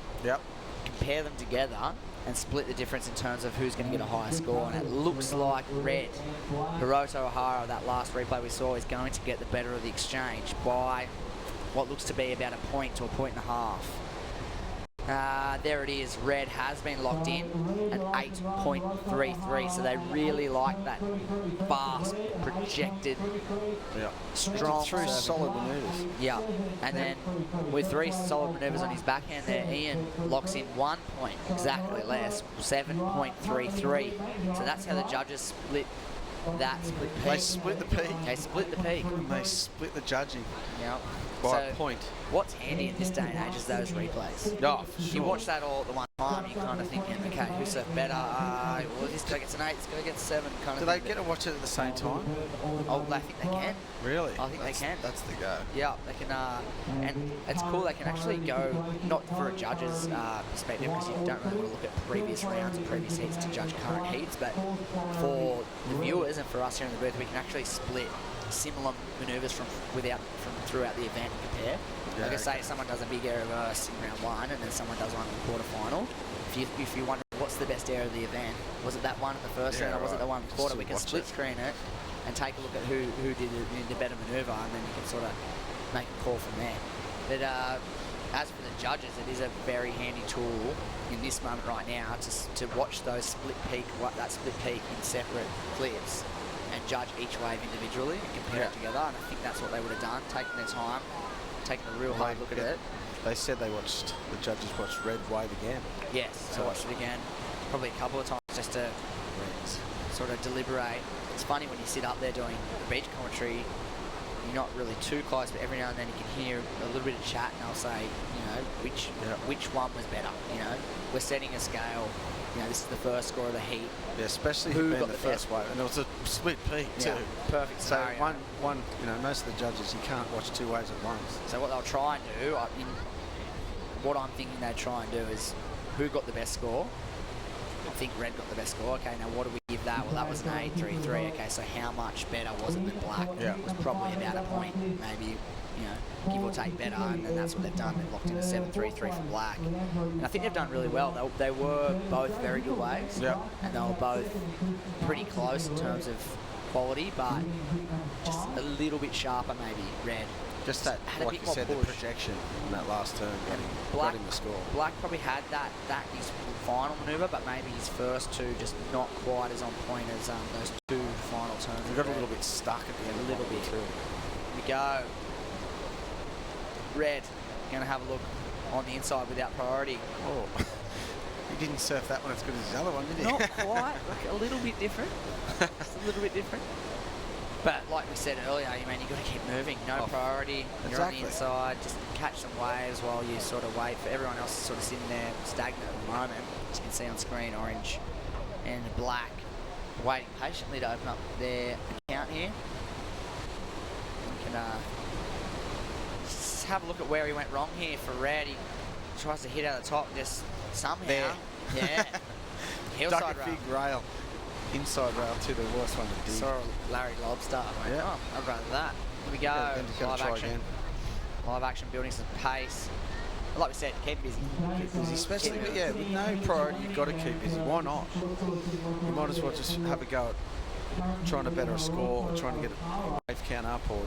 compare them together, and split the difference in terms of who's going to get a higher score. And it looks like red, Hiroto Ohara, that last replay we saw, is going to get the better of the exchange by what looks to be about a point to a point and a half. There it is. Red has been locked in at 8.33, so they really like that fast, projected, strong three surfing. solid maneuvers. Yeah, and then with three solid maneuvers on his backhand there, Ian locks in 1 point, exactly less, 7.33. So that's how the judges split that split peak. They split the peak. They split the peak. And they split the judging. Yep. By a point. What's handy in this day and age is those replays. Oh, for sure. You watch that all at the one time, you're kind of thinking, okay, who surfed better? Well, this guy gets an 8, this guy gets 7. Kind Do of. they get to watch it at the same time? Oh, I think they can. Really? I think they can. That's the go. Yeah, they can, and it's cool. They can actually go not for a judge's perspective because you don't really want to look at previous rounds and previous heats to judge current heats, but for the viewers and for us here in the booth, we can actually split similar manoeuvres from throughout the event and compare. Yeah, like I say, someone does a big air reverse in round 1, and then someone does one in the quarterfinal. If you wonder what's the best air of the event, was it that one in the first round or was it the one in the quarter? We can split screen it and take a look at who did the better manoeuvre, and then you can sort of make a call from there. But as for the judges, it is a very handy tool in this moment right now to watch those that split peak in separate clips and judge each wave individually and compare it together. And I think that's what they would have done, taking their time, taking a real hard look at it. They said the judges watched Red Wave again. Yes, so I watched it again, probably a couple of times just to sort of deliberate. It's funny when you sit up there doing the beach commentary, you're not really too close, but every now and then you can hear a little bit of chat, and they'll say, which one was better. We're setting a scale. This is the first score of the heat. Yeah, especially who got the first wave, and it was a split peak too. Perfect scenario. So one, most of the judges, you can't watch 2 waves at once. So what they'll try and do, what I'm thinking they try and do is who got the best score. I think Red got the best score. Okay, now what do we give that? Well, that was an 8.33. Okay, so how much better was it than Black? Yeah. It was probably about a point, maybe, give or take better, and then that's what they've done. They've locked in a 7.33 from Black. And I think they've done really well. They were both very good waves, and they were both pretty close in terms of quality, but just a little bit sharper maybe, Red. Just that, like you said, the projection in that last turn got him the score. Black probably had that his final manoeuvre, but maybe his first two just not quite as on point as those 2 final turns. He got a little bit stuck at the end. A little bit. Here we go. Red, going to have a look on the inside without priority. Oh, he didn't surf that one as good as the other one, did he? Not quite. Like a little bit different. Just a little bit different. But like we said earlier, you've got to keep moving. No priority. You're on the inside. Just catch some waves while you sort of wait for everyone else sort of sitting there stagnant at the moment. As you can see on screen, orange and black waiting patiently to open up their account here. You can just have a look at where he went wrong here for Red. He tries to hit out the top just somehow. There. Yeah. Hillside Duck a big rail. Inside rail too, the worst one to dig. Saw Larry Lobster. Yeah. Oh, I'd rather that. Here we go. Live action. Again. Live action, building some pace. Like we said, keep busy. Keep busy, especially with no priority, you've got to keep busy. Why not? You might as well just have a go at trying to better a score, or trying to get a wave count up, or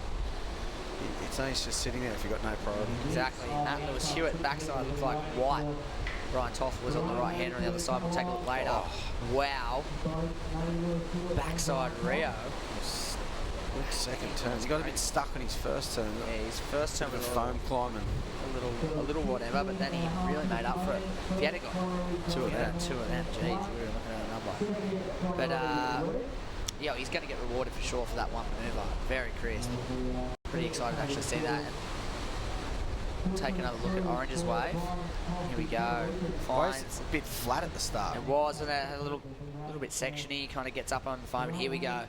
it's nice just sitting there if you've got no priority. Exactly. Matt Lewis Hewitt backside looks like white. Brian Toff was on the right hand on the other side. We'll take a look later. Oh. Wow. Backside Rio. Second turn. He got a bit stuck on his first turn. Yeah, his first turn was foam climbing. A little whatever, but then he really made up for it. If he had got 2 of them, geez, we were looking at a number. But he's going to get rewarded for sure for that one manoeuvre. Very crisp. Pretty excited to actually see that. Take another look at Orange's wave. Here we go. It's a bit flat at the start. It was, and a little bit sectiony. Kind of gets up on the foam, and here we go.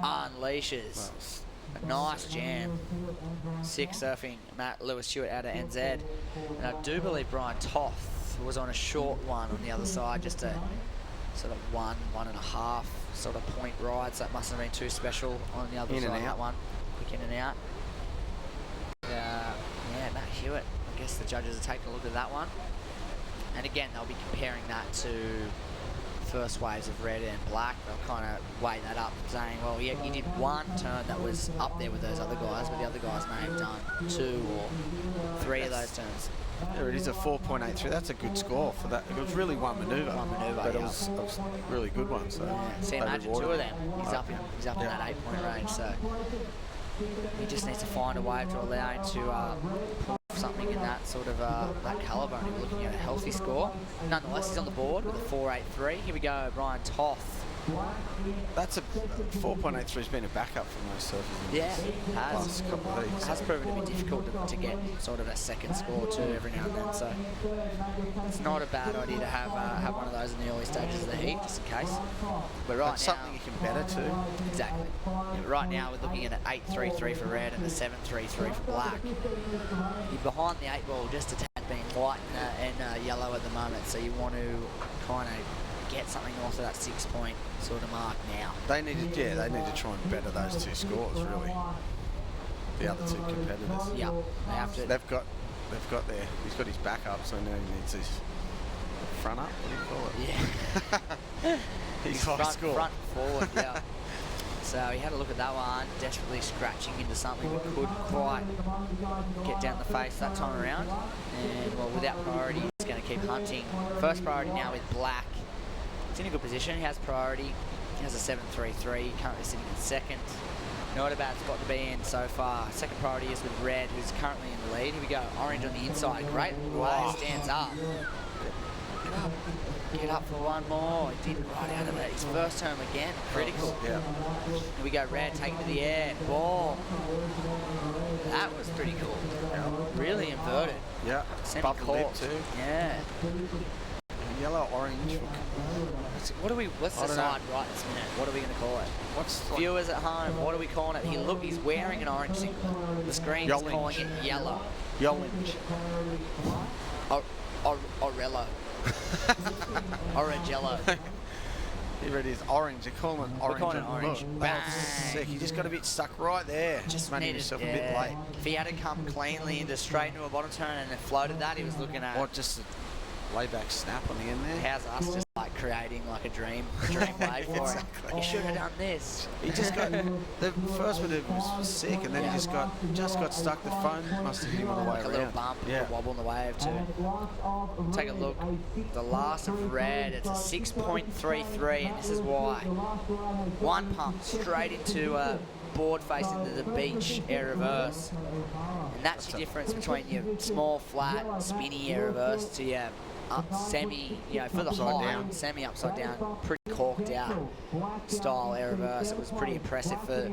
Unleashes. A nice jam. Sick surfing. Matt Lewis Stewart out of NZ. And I do believe Brian Toth was on a short one on the other side, just a sort of 1.5 sort of point ride. So that mustn't have been too special on the other side of that one. Quick in and out. Yeah, Matt Hewitt. I guess the judges are taking a look at that one. And again, they'll be comparing that to first waves of Red and Black. They'll kind of weigh that up, saying, well, yeah, you did one turn that was up there with those other guys, but the other guys may have done 2 or 3 of those turns. There it is, a 4.83. That's a good score for that. It was really one manoeuvre. But it was a really good one. So see, imagine 2 of them. He's up in that 8-point range. So he just needs to find a way to allow him to pull off something in that sort of that calibre. And we're looking at a healthy score. Nonetheless, he's on the board with a 4.83. Here we go, Brian Toth. That's a 4.83 has been a backup for most surfers. Yeah, it has. Last couple of weeks. It has proven to be difficult to get sort of a second score too every now and then. So it's not a bad idea to have one of those in the early stages of the heat, just in case. But right now, something you can better too. Exactly. Yeah, but right now we're looking at an 8.33 for red and a 7.33 for black. You're behind the 8 ball just a tad, being white and yellow at the moment. So you want to kind of get something north of that 6 point sort of mark now. They need to try and better those two scores really. The other two competitors. Yeah, they have to. They've got he's got his back up, so now he needs his front up. What do you call it? Yeah. His high score. Front forward, yeah. So he had a look at that one, desperately scratching into something but couldn't quite get down the face that time around. And well, without priority, he's going to keep hunting. First priority now with black. He's in a good position. He has priority. He has a 7.33. Currently sitting in second. Not a bad spot to be in so far. Second priority is with red, who's currently in the lead. Here we go. Orange on the inside. Great way. Stands up. Get up for one more. He did right out of it. His first home again. Critical. Yeah. Here we go. Red taking to the air. Ball. That was pretty cool. Yeah. Really inverted. Yeah. Bubble lip too. Yeah. Yellow, orange. Let's decide right this minute. What are we going to call it? Viewers at home, what are we calling it? He's wearing an orange singlet. The screen's calling it yellow. Yellinge. Orello. Orangello. Here it is, orange. They're calling it orange. We're calling it orange. Look, that's sick. He just got a bit stuck right there. Just made himself a bit late. If he had to come cleanly into straight into a bottom turn and then floated that, he was looking at. Or just a layback snap on the end there. How's us just like creating like a dream wave for exactly. him? He should have done this. He just got the first maneuver was sick, and then he just got stuck. The phone must have hit him on the way around. A little bump, a wobble in the wave too. Take a look. The last of red. It's a 6.33, and this is why. One pump straight into a board face into the beach air reverse, and that's the difference between your small, flat, spinny air reverse to your semi, for the high, semi upside down, pretty corked out style air reverse. It was pretty impressive for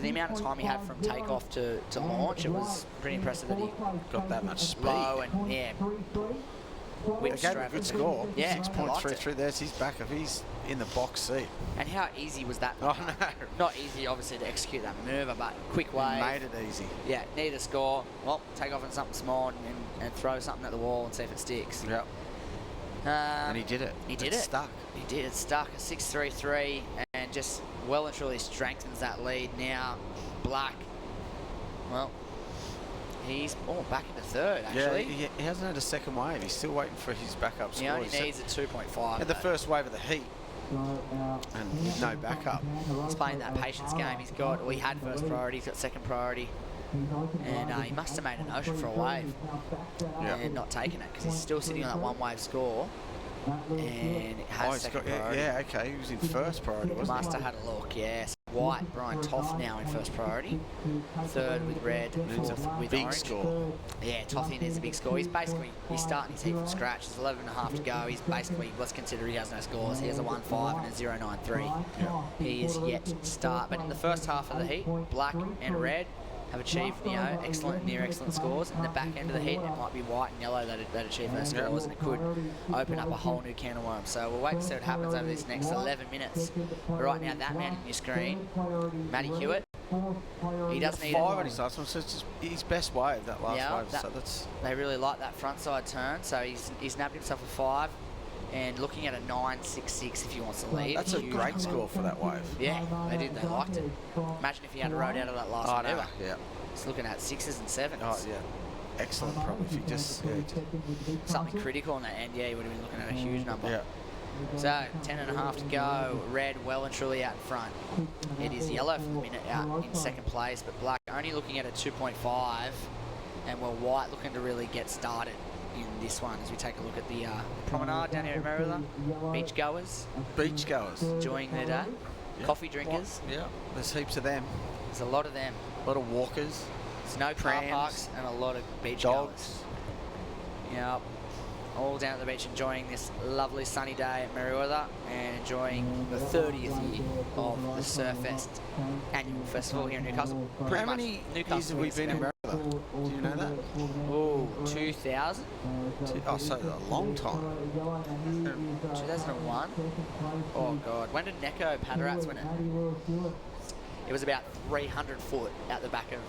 the amount of time he had from takeoff to launch. It was pretty impressive that he got that much speed. Low and They gave him a good score. Yeah, 6.33. There's his backup. He's in the box seat. And how easy was that? Oh no. Not easy, obviously, to execute that maneuver, but quick wave. He made it easy. Yeah, need a score. Well, take off on something small and throw something at the wall and see if it sticks. Yep. And he did it. It stuck. He did. It stuck. A 6.33 and just well and truly strengthens that lead now. Black. Well, he's back into third, actually. Yeah, he hasn't had a second wave. He's still waiting for his backup score. He only needs a 2.5. Had the first wave of the heat. And no backup. He's playing that patience game. He had first priority, he's got second priority. And he must have made a notion for a wave and not taken it, because he's still sitting on that one wave score and it has second priority. Yeah, okay, he was in first priority, wasn't he? Must have had a look, yes. White, Brian Toth now in first priority. Third with red, fourth with big orange. Score. Yeah, Tothy needs a big score. He's starting his heat from scratch. There's 11.5 to go. He's basically, let's consider he has no scores. He has a 1.5 and a 0.93. Yeah. He is yet to start. But in the first half of the heat, black and red have achieved, excellent, near excellent scores. In the back end of the heat, it might be white and yellow that achieve those scores, and it could open up a whole new can of worms. So we'll wait to see what happens over this next 11 minutes. But right now, that man on your screen, Matty Hewitt, he doesn't need 5 on his last one, so it's just his best wave, that last wave. So they really like that front side turn, so he's nabbed himself a 5. And looking at a 9.66 if he wants to lead. That's a great score for that wave. Yeah, they did. They liked it. Imagine if he had a rode out of that last maneuver. No, yeah. He's looking at 6s and 7s. Oh, yeah. Excellent, probably. If he just... something critical on that end, he would have been looking at a huge number. Yeah. So, 10.5 to go. Red well and truly out in front. It is yellow for the minute out in second place, but black only looking at a 2.5. And white looking to really get started in this one as we take a look at the promenade down here at Merewether. Beachgoers enjoying their day. Coffee drinkers. Yeah, there's heaps of them. There's a lot of them. A lot of walkers. There's no car parks and a lot of beachgoers. Dogs. Yep. all down at the beach enjoying this lovely sunny day at Merewether and enjoying the 30th year of the Surfest annual festival here in Newcastle. How many years have we been in Merewether? Do you know that? Oh, 2000? Oh, so a long time. 2001? Oh, God. When did Neko Padarats win it? It was about 300 foot out the back of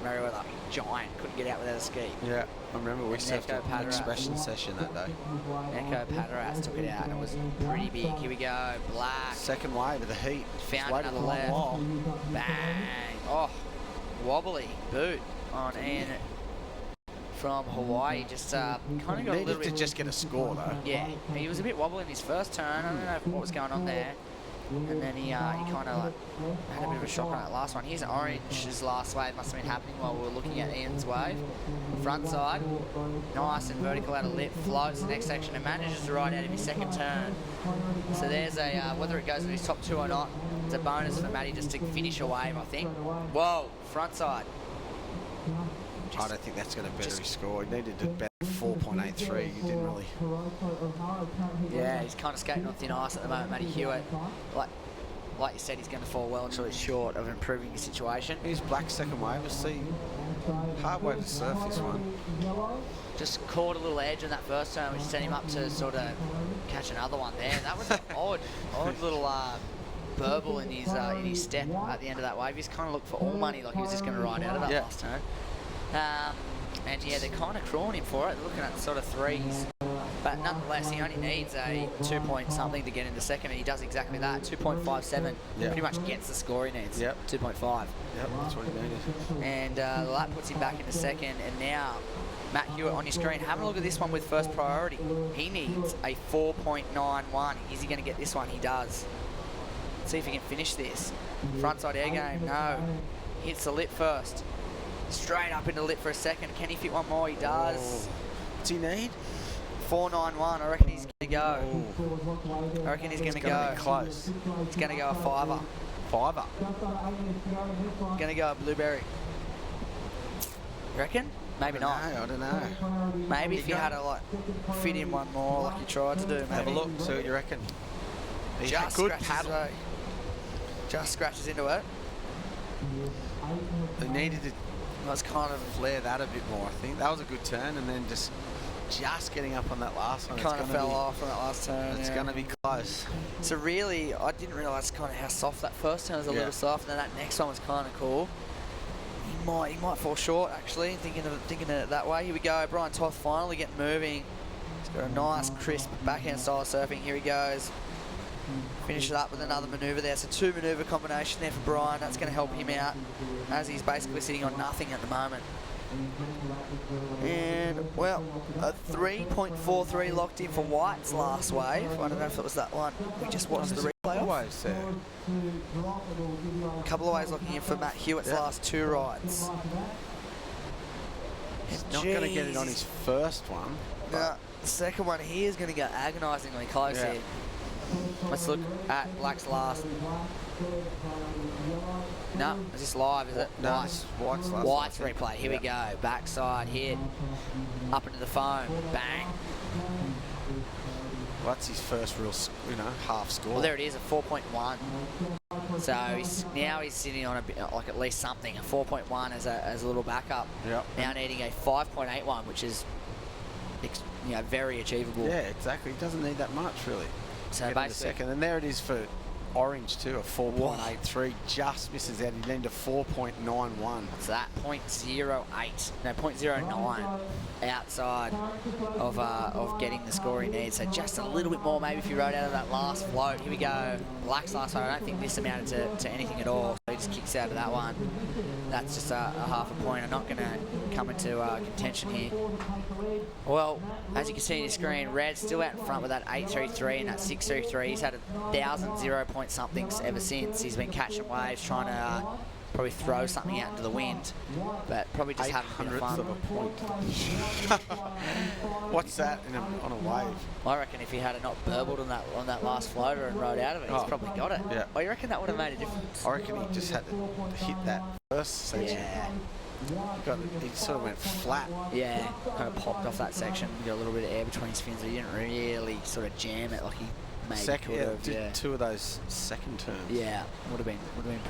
Merewether. Giant. Couldn't get out without a ski. Yeah, I remember we surfed an expression session that day. Neko Padarats took it out and it was pretty big. Here we go. Black. Second wave of the heat. Found another left. Bang. Oh, wobbly boot on Ian from Hawaii. Just kind of got a little bit... to just get a score, though. Yeah, he was a bit wobbly in his first turn. I don't know what was going on there. And then he kind of like had a bit of a shock on that last one. Here's Orange's last wave. Must have been happening while we were looking at Ian's wave. Front side, nice and vertical out of lip, floats the next section and manages to ride out of his second turn. So there's a, whether it goes in his top two or not, it's a bonus for Matty just to finish a wave, I think. Whoa, front side. I don't think that's going to better his score. He needed to bet 4.83. He didn't really. Yeah, he's kind of skating on thin ice at the moment, Matty Hewitt. Like you said, he's going to fall well and truly short of improving his situation. His black second wave was hard way to surf this one. Just caught a little edge on that first turn, which sent him up to sort of catch another one there. That was an odd little burble in his step at the end of that wave. He's kind of looked for all money, like he was just going to ride out of that last turn. And yeah, they're kind of crawling him for it. They're looking at sort of threes. But nonetheless, he only needs a 2 point something to get into second, and he does exactly that. 2.57 pretty much gets the score he needs. 2.5. Yep, that's what he needed. And that puts him back into second. And now, Matt Hewitt on your screen. Have a look at this one with first priority. He needs a 4.91. Is he going to get this one? He does. Let's see if he can finish this. Frontside air game, no. Hits the lip first. Straight up into lip for a second. Can he fit one more? He does. What's he need? 4.91. I reckon he's going to go. I reckon he's going to go. Be close. He's going to go a fiver. Fiver? Going to go a blueberry. Reckon? Maybe not. I don't know. Maybe if you had to fit in one more like you tried to do. Maybe. Have a look. See what you reckon. He's just good paddle. Just scratches into it. They needed to kind of flare that a bit more, I think. That was a good turn, and then just getting up on that last one. Kind of fell off on that last turn. It's going to be close. So really, I didn't realise kind of how soft that first turn was. A little soft, and then that next one was kind of cool. He might fall short actually. Thinking of it that way. Here we go. Brian Toth finally getting moving. He's got a nice crisp backhand style surfing. Here he goes. Finish it up with another manoeuvre there. So 2 manoeuvre combination there for Brian. That's going to help him out as he's basically sitting on nothing at the moment. And, well, a 3.43 locked in for White's last wave. I don't know if it was that one. We just watched the replay of. A couple of waves looking in for Matt Hewitt's last 2 rides. He's not going to get it on his first one. No, the second one here is going to go agonisingly close here. Let's look at Black's last. No, is this live, is it? No, it's White's replay. Here we go. Backside hit. Up into the foam. Bang. Well, that's his first real, half score. Well, there it is, a 4.1. So now he's sitting on a bit, like at least something, a 4.1 as a little backup. Yep. Now needing a 5.81, which is very achievable. Yeah, exactly. He doesn't need that much, really. So basically, second, and there it is for Orange too, a 4.83, just misses out. He needed a 4.91. What's that? 0.08, no, 0.09 outside of getting the score he needs. So just a little bit more, maybe if you rode out of that last float. Here we go. Black's last one. I don't think this amounted to anything at all. So he just kicks out of that one. That's just a half a point. I'm not going to come into contention here. Well, as you can see on your screen, Red's still out in front with that 8.33 and that 6.33. He's had 1,000 0-point somethings ever since. He's been catching waves, trying to probably throw something out into the wind, but probably just having a bit of fun. Of a point. What's that on a wave? I reckon if he had not burbled on that last floater and rode out of it, he's probably got it. Yeah. Oh, you reckon that would have made a difference? I reckon he just had to hit that first section. Yeah. He sort of went flat. Yeah, kind of popped off that section. He got a little bit of air between his fins. He didn't really sort of jam it like he maybe could have. Did 2 of those second turns. Yeah, would have been pretty.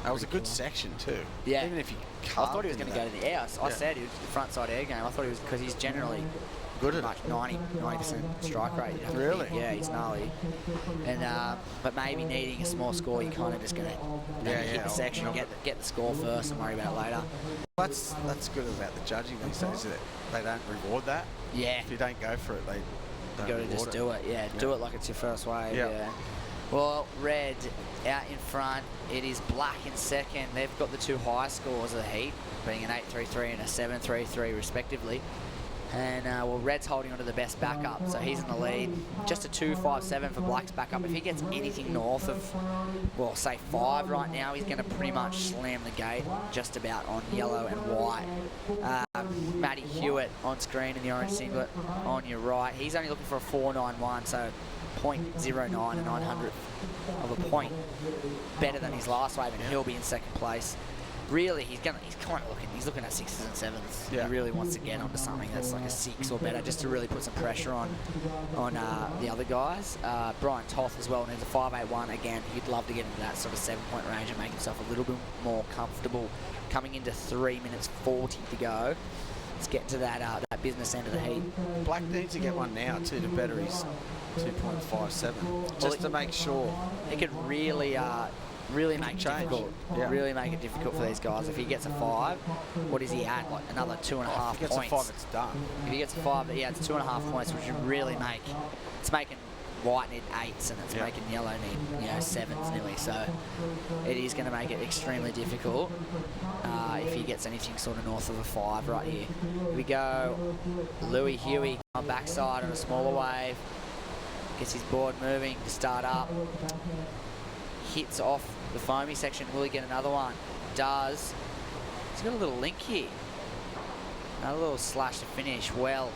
That was a good section too. Yeah, even if he. I thought he was going to go to the air. I said he was the front side air game. I thought he was because he's generally good at much 90% strike rate. Really? Yeah, he's gnarly. And but maybe needing a small score, you're kind of just going to hit the section, get the score first, and worry about it later. That's good about the judging these days. That they don't reward that. Yeah. If you don't go for it, they don't you got to just do it. Yeah, do it like it's your first wave. Yeah. Well, red out in front. It is black in second. They've got the 2 highest scores of the heat, being an 8.33 and a 7.33 respectively. And well, red's holding on to the best backup, so he's in the lead. Just a 2.57 for black's backup. If he gets anything north of, well, say 5 right now, he's going to pretty much slam the gate just about on yellow and white. Matty Hewitt on screen in the orange singlet on your right. He's only looking for a 4.91, so 0.09 and 900th of a point better than his last wave, and he'll be in second place. Really, he's kind of looking at 6s and 7s. He really wants to get onto something that's like a 6 or better, just to really put some pressure on the other guys. Brian Toth as well needs a 5.81. Again, he'd love to get into that sort of 7-point range and make himself a little bit more comfortable. Coming into 3 minutes 40 to go. Let's get to that business end of the heat. Black needs to get one now too to better his 2.57, just to make sure. It could really make it difficult. Yeah. Really make it difficult for these guys. If he gets a 5, what does he add? Like another 2.5 points. If he gets a 5, it's done. If he gets a 5, he adds 2.5 points, which would really make. It's making white need 8s, and it's making yellow need 7s nearly. So it is going to make it extremely difficult if he gets anything sort of north of a 5 right here. Here we go. Louis Huey on backside on a smaller wave. Gets his board moving to start up. Hits off the foamy section. Will he get another one? Does. He's got a little link here. Another little slash to finish. Well,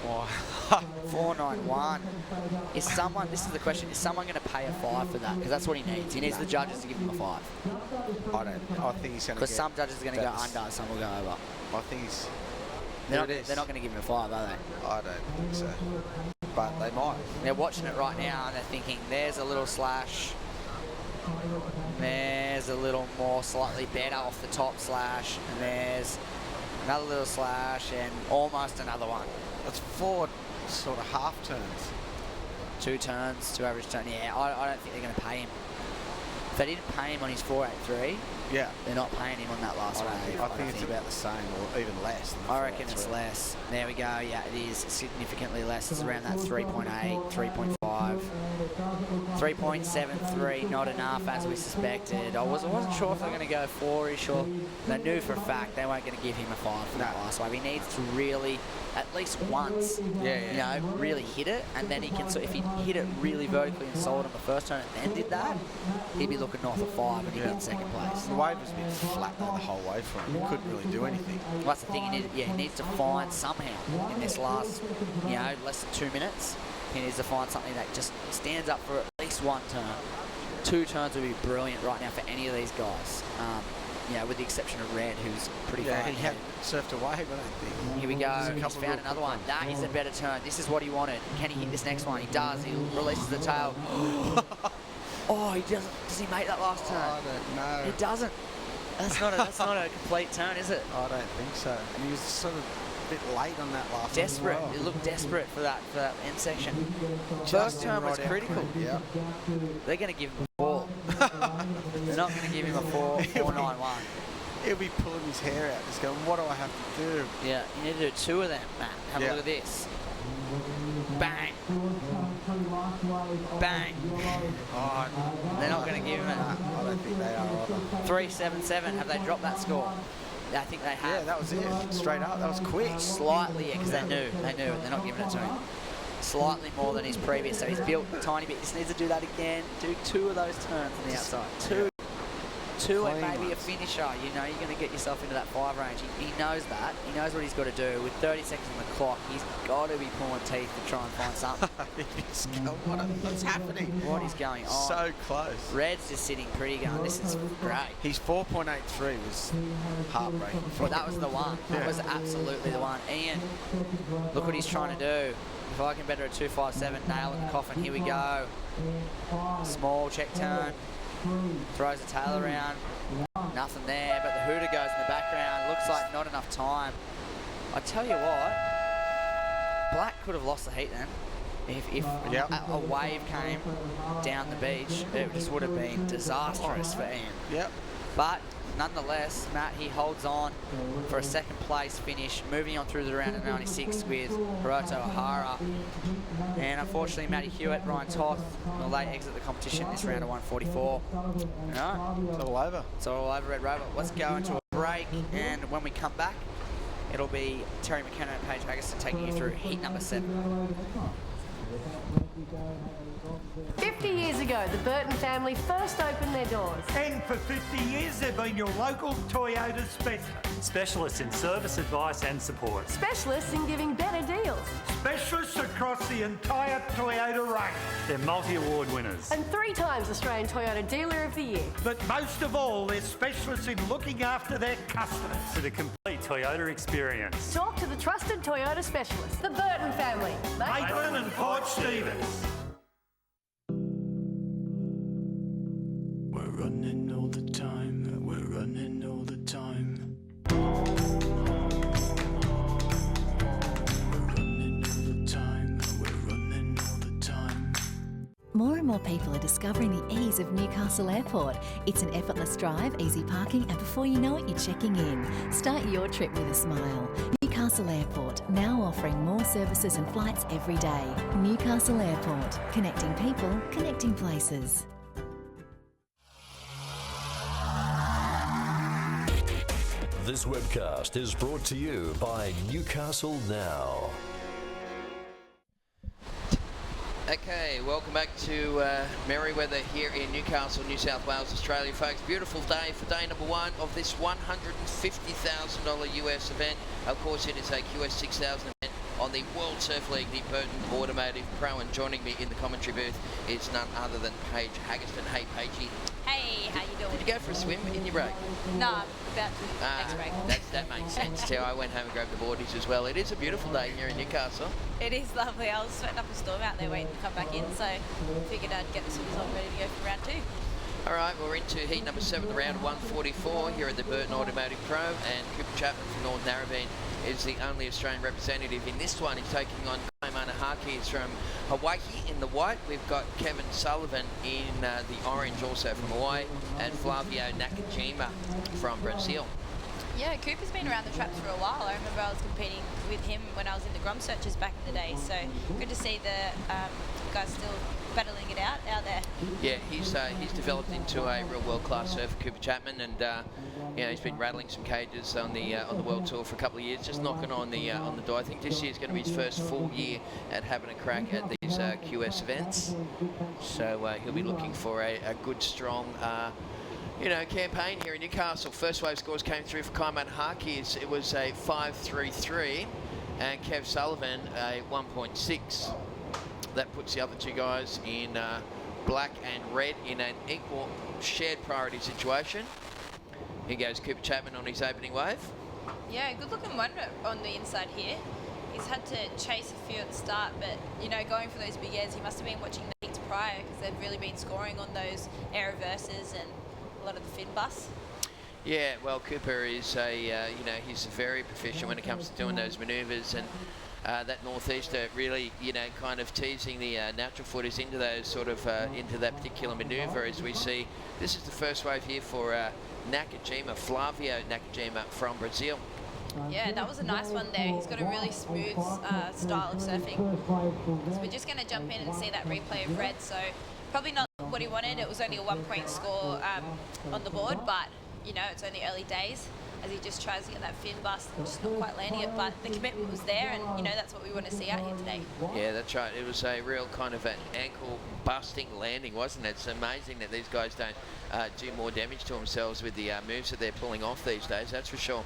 4.91. Is someone? This is the question. Is someone going to pay a 5 for that? Because that's what he needs. He needs the judges to give him a 5. I think he's going to. Because some judges are going to go under, some will go over. I think he's. They're not going to give him a 5, are they? I don't think so. But they might. They're watching it right now and they're thinking, there's a little slash. There's a little more slightly better off the top slash, and there's another little slash and almost another one. That's 4 sort of half turns. 2 turns, 2 average turns. Yeah, I don't think they're going to pay him. If they didn't pay him on his 4.83, they're not paying him on that last one. I think it's about the same or even less. I reckon it's less. There we go. Yeah, it is significantly less. It's around that 3.8, 3.5, 3.73. Not enough, as we suspected. I wasn't sure if they were going to go 4-ish, or they knew for a fact they weren't going to give him a 5 for that last wave. He needs to really, at least once, really hit it, and then he can. So if he hit it really vertically and solid on the first turn and then did that, he'd be looking north of 5 and he'd be in second place. The wave was a bit flat though the whole way for him. He couldn't really do anything. Well, that's the thing. He needs to find somehow in this last, less than 2 minutes. He needs to find something that just stands up for at least 1 turn. 2 turns would be brilliant right now for any of these guys. With the exception of Red, who's pretty far ahead. He had surfed a wave, I don't think. Here we go. He's found another one. That is a better turn. This is what he wanted. Can he hit this next one? He does. He releases the tail. Oh, he doesn't. Does he make that last turn? I don't know. He doesn't. That's not a complete turn, is it? I don't think so. And he was sort of a bit late on that last desperate. one. It looked desperate for that end section. First turn was critical. Yeah. They're going to give him a 4. They're not going to give him a 4.91. He'll be pulling his hair out, just going, what do I have to do? Yeah, you need to do 2 of them, Matt. Have a look at this. Bang. Bang. Oh, they're not going to give him it. I don't think they are either. 3.77. Have they dropped that score? I think they have. Yeah, that was it. Straight up. That was quick. Slightly, because they knew. They're not giving it to him. Slightly more than his previous. So he's built a tiny bit. Just needs to do that again. Do 2 of those turns on the outside. 2 and Clean maybe a ones. finisher. You know, you're going to get yourself into that 5 range. He knows that. He knows what he's got to do. With 30 seconds on the clock, he's got to be pulling teeth to try and find something. What's happening? What is going on? So close. Red's just sitting pretty going, this is great. His 4.83 was heartbreaking. Well, that was the one. That was absolutely the one. Ian, look what he's trying to do. If I can better a 2.57, nail in the coffin. Here we go. Small check turn. Throws the tail around. Nothing there, but the hooter goes in the background. Looks like not enough time. I tell you what, Black could have lost the heat then. If a wave came down the beach, it just would have been disastrous for Ian. Yep. But nonetheless, Matt, he holds on for a second place finish, moving on through the round of 96 with Hiroto Ohara. And unfortunately, Matty Hewitt, Ryan Toth will late exit the competition this round of 144. No, it's all over. It's all over, Red Rover. Let's go into a break, and when we come back, it'll be Terry McKenna and Paige Haggerson taking you through heat number 7. 50 years ago, the Burton family first opened their doors. And for 50 years, they've been your local Toyota specialist. Specialists in service, advice and support. Specialists in giving better deals. Specialists across the entire Toyota range. They're multi-award winners. And 3 times Australian Toyota Dealer of the Year. But most of all, they're specialists in looking after their customers. For the complete Toyota experience. Talk to the trusted Toyota specialist, the Burton family. Maitland and Port Stevens. We're running all the time, we're running all the time. We're running all the time, we're running all the time. More and more people are discovering the ease of Newcastle Airport. It's an effortless drive, easy parking, and before you know it, you're checking in. Start your trip with a smile. Newcastle Airport, now offering more services and flights every day. Newcastle Airport, connecting people, connecting places. This webcast is brought to you by Newcastle Now. Okay, welcome back to Merewether here in Newcastle, New South Wales, Australia, folks. Beautiful day for day number 1 of this $150,000 US event. Of course, it is a QS 6000 event on the World Surf League, the Burton Automotive Pro, and joining me in the commentary booth is none other than Paige Haggerson. Hey, Paigey. Hey, how you doing? Did you go for a swim in your break? No, I'm about to next break. That makes sense too. I went home and grabbed the boardies as well. It is a beautiful day here in Newcastle. It is lovely. I was sweating up a storm out there waiting to come back in, so figured I'd get the swimmers on ready to go for round 2. All right, we're into heat number 7, round 144 here at the Burton Automotive Pro, and Cooper Chapman from North Narrabeen is the only Australian representative in this one. He's taking on Kai Manahaki from Hawaii in the white. We've got Kevin Sullivan in the orange, also from Hawaii, and Flavio Nakajima from Brazil. Yeah, Cooper's been around the traps for a while. I remember I was competing with him when I was in the Grom Searchers back in the day, so good to see the guys still battling it out there. Yeah, he's developed into a real world-class surfer, Cooper Chapman, and you know, he's been rattling some cages on the world tour for a couple of years, just knocking on the door. I think this year's going to be his first full year at having a crack at these QS events, so he'll be looking for a good, strong you know, campaign here in Newcastle. First wave scores came through for Kai Manahaki. It was a 5.33, and Kev Sullivan a 1.6. That puts the other two guys in black and red in an equal shared priority situation. Here goes Cooper Chapman on his opening wave. Yeah, good looking one on the inside here. He's had to chase a few at the start, but you know, going for those big airs, he must have been watching the heats prior, because they've really been scoring on those air reverses and a lot of the fin bus. Yeah, well, Cooper is you know, he's very proficient when it comes to doing those manoeuvres, and that northeaster really, you know, kind of teasing the natural footers into those sort of into that particular manoeuvre. As we see, this is the first wave here for Nakajima, Flavio Nakajima from Brazil. Yeah, that was a nice one there. He's got a really smooth style of surfing. So we're just going to jump in and see that replay of red. So probably not what he wanted. It was only a 1-point score on the board, but you know, it's only early days as he just tries to get that fin bust and just not quite landing it, but the commitment was there, and you know, that's what we want to see out here today. Yeah, that's right. It was a real kind of an ankle busting landing, wasn't it? It's amazing that these guys don't do more damage to themselves with the moves that they're pulling off these days, that's for sure.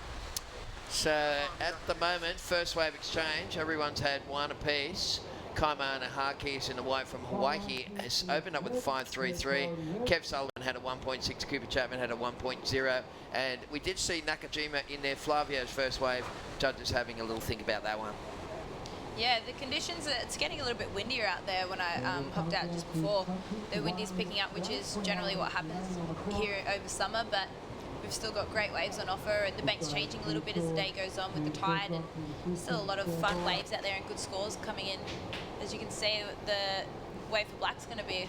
So at the moment, first wave exchange, everyone's had one apiece. Kaimana Harkis in the white from Hawaii has opened up with a 5.33. Kev Sullivan had a 1.6, Cooper Chapman had a 1.0, and we did see Nakajima in there, Flavio's first wave. Judges having a little think about that one. Yeah, the conditions, it's getting a little bit windier out there when I hopped out just before. The wind is picking up, which is generally what happens here over summer, but we've still got great waves on offer, and the bank's changing a little bit as the day goes on with the tide, and still a lot of fun waves out there and good scores coming in. As you can see, the wave for black's going to be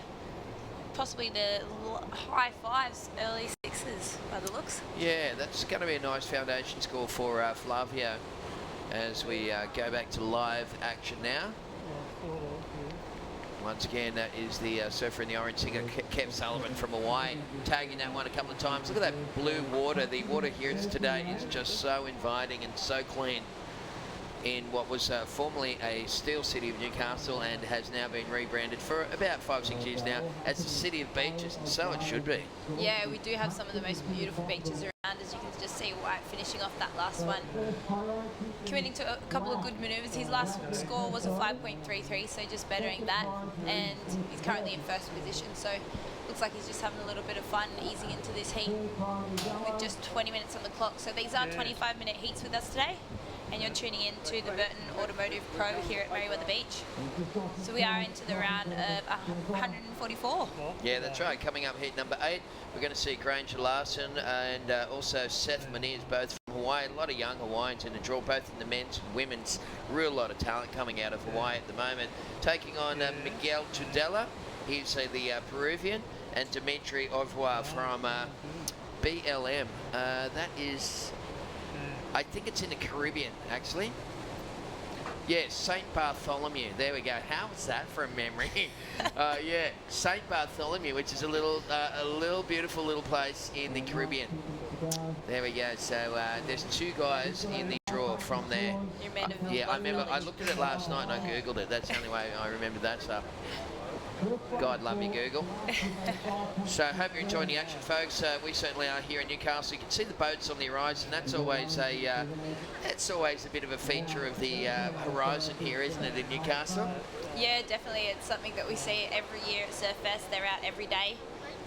possibly the high fives, early sixes by the looks. Yeah, that's going to be a nice foundation score for Flavio as we go back to live action now. Once again, that is the surfer in the orange singer, Kev Sullivan from Hawaii, tagging that one a couple of times. Look at that blue water. The water here today is just so inviting and so clean in what was formerly a steel city of Newcastle and has now been rebranded for about 5-6 years now as the city of beaches, and so it should be. Yeah, we do have some of the most beautiful beaches around, as you can just see White finishing off that last one. Committing to a couple of good manoeuvres. His last score was a 5.33, so just bettering that, and he's currently in first position, so looks like he's just having a little bit of fun easing into this heat with just 20 minutes on the clock. So these are 25-minute heats with us today, and you're tuning in to the Burton Automotive Pro here at Merewether Beach. So we are into the round of 144. Yeah, that's right. Coming up heat number 8, we're going to see Granger Larson and also Seth Moniz, both from Hawaii. A lot of young Hawaiians in the draw, both in the men's and women's. Real lot of talent coming out of Hawaii at the moment. Taking on Miguel Tudela, he's the Peruvian, and Dimitri Ovois from BLM. That is, I think it's in the Caribbean, actually. Yes, St. Bartholomew. There we go. How was that from memory? Yeah, St. Bartholomew, which is a little beautiful little place in the Caribbean. There we go. So there's 2 guys in the draw from there. Yeah, I remember. I looked at it last night and I googled it. That's the only way I remembered that stuff. God love you, Google. So I hope you're enjoying the action, folks. We certainly are here in Newcastle. You can see the boats on the horizon. That's always a bit of a feature of the horizon here, isn't it, in Newcastle? Yeah, definitely. It's something that we see every year at Surfest. They're out every day,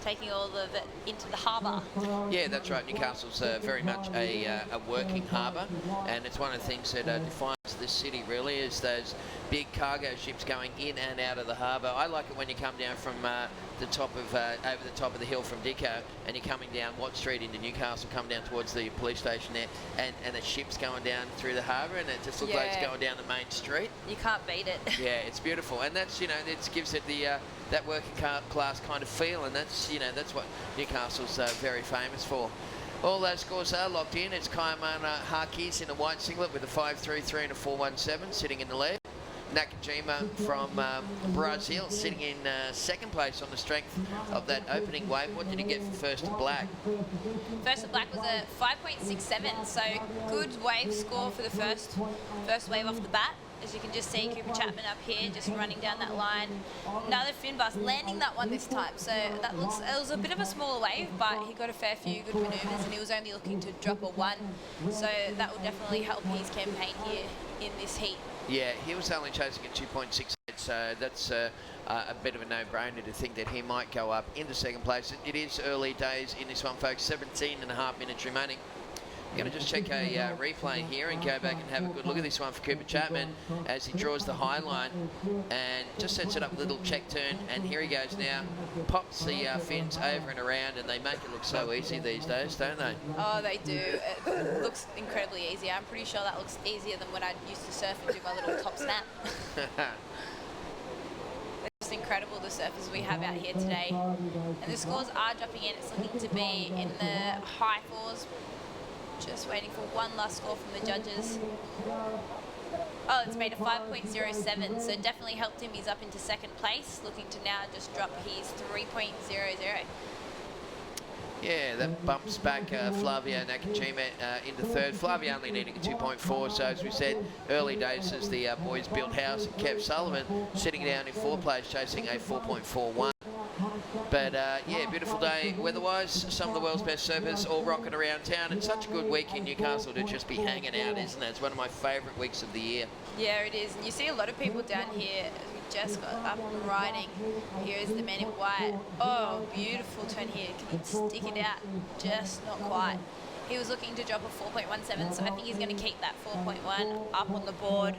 taking all of it into the harbour. Yeah, that's right. Newcastle's very much a working harbour, and it's one of the things that defines this city, really, is those big cargo ships going in and out of the harbour. I like it when you come down from the top of over the top of the hill from Dicko, and you're coming down Watt Street into Newcastle, come down towards the police station there, and the ship's going down through the harbour, and it just looks like it's going down the main street. You can't beat it. Yeah, it's beautiful, and that's, you know, it gives it the that working class kind of feel, and that's, you know, that's what Newcastle's very famous for. All those scores are locked in. It's Kaimana Harkis in a white singlet with a 5.33 and a 4.17 sitting in the lead. Nakajima from Brazil sitting in second place on the strength of that opening wave. What did he get for first to black? First to black was a 5.67, so good wave score for the first wave off the bat. As you can just see, Cooper Chapman up here just running down that line. Another fin bust, landing that one this time. So that looks, it was a bit of a smaller wave, but he got a fair few good manoeuvres, and he was only looking to drop a 1. So that will definitely help his campaign here in this heat. Yeah, he was only chasing at 2.68, so that's a bit of a no-brainer to think that he might go up into second place. It is early days in this one, folks. 17.5 minutes remaining. I'm going to just check a replay here and go back and have a good look at this one for Cooper Chapman as he draws the high line and just sets it up a little check turn, and here he goes now. Pops the fins over and around, and they make it look so easy these days, don't they? Oh, they do. It looks incredibly easy. I'm pretty sure that looks easier than when I used to surf and do my little top snap. It's incredible, the surfers we have out here today. And the scores are dropping in. It's looking to be in the high 4s. Just waiting for one last score from the judges. Oh, it's made a 5.07, so definitely helped him. He's up into second place, looking to now just drop his 3.00. Yeah, that bumps back Flavio Nakajima into third. Flavio only needing a 2.4, so as we said, early days as the boys built house. And Kev Sullivan sitting down in fourth place, chasing a 4.41. But yeah, beautiful day weather-wise. Some of the world's best surfers all rocking around town. It's such a good week in Newcastle to just be hanging out, isn't it? It's one of my favourite weeks of the year. Yeah, it is. And you see a lot of people down here. We just got up and riding. Here is the man in white. Oh, beautiful turn here. Can he stick it out? Just not quite. He was looking to drop a 4.17, so I think he's going to keep that 4.1 up on the board.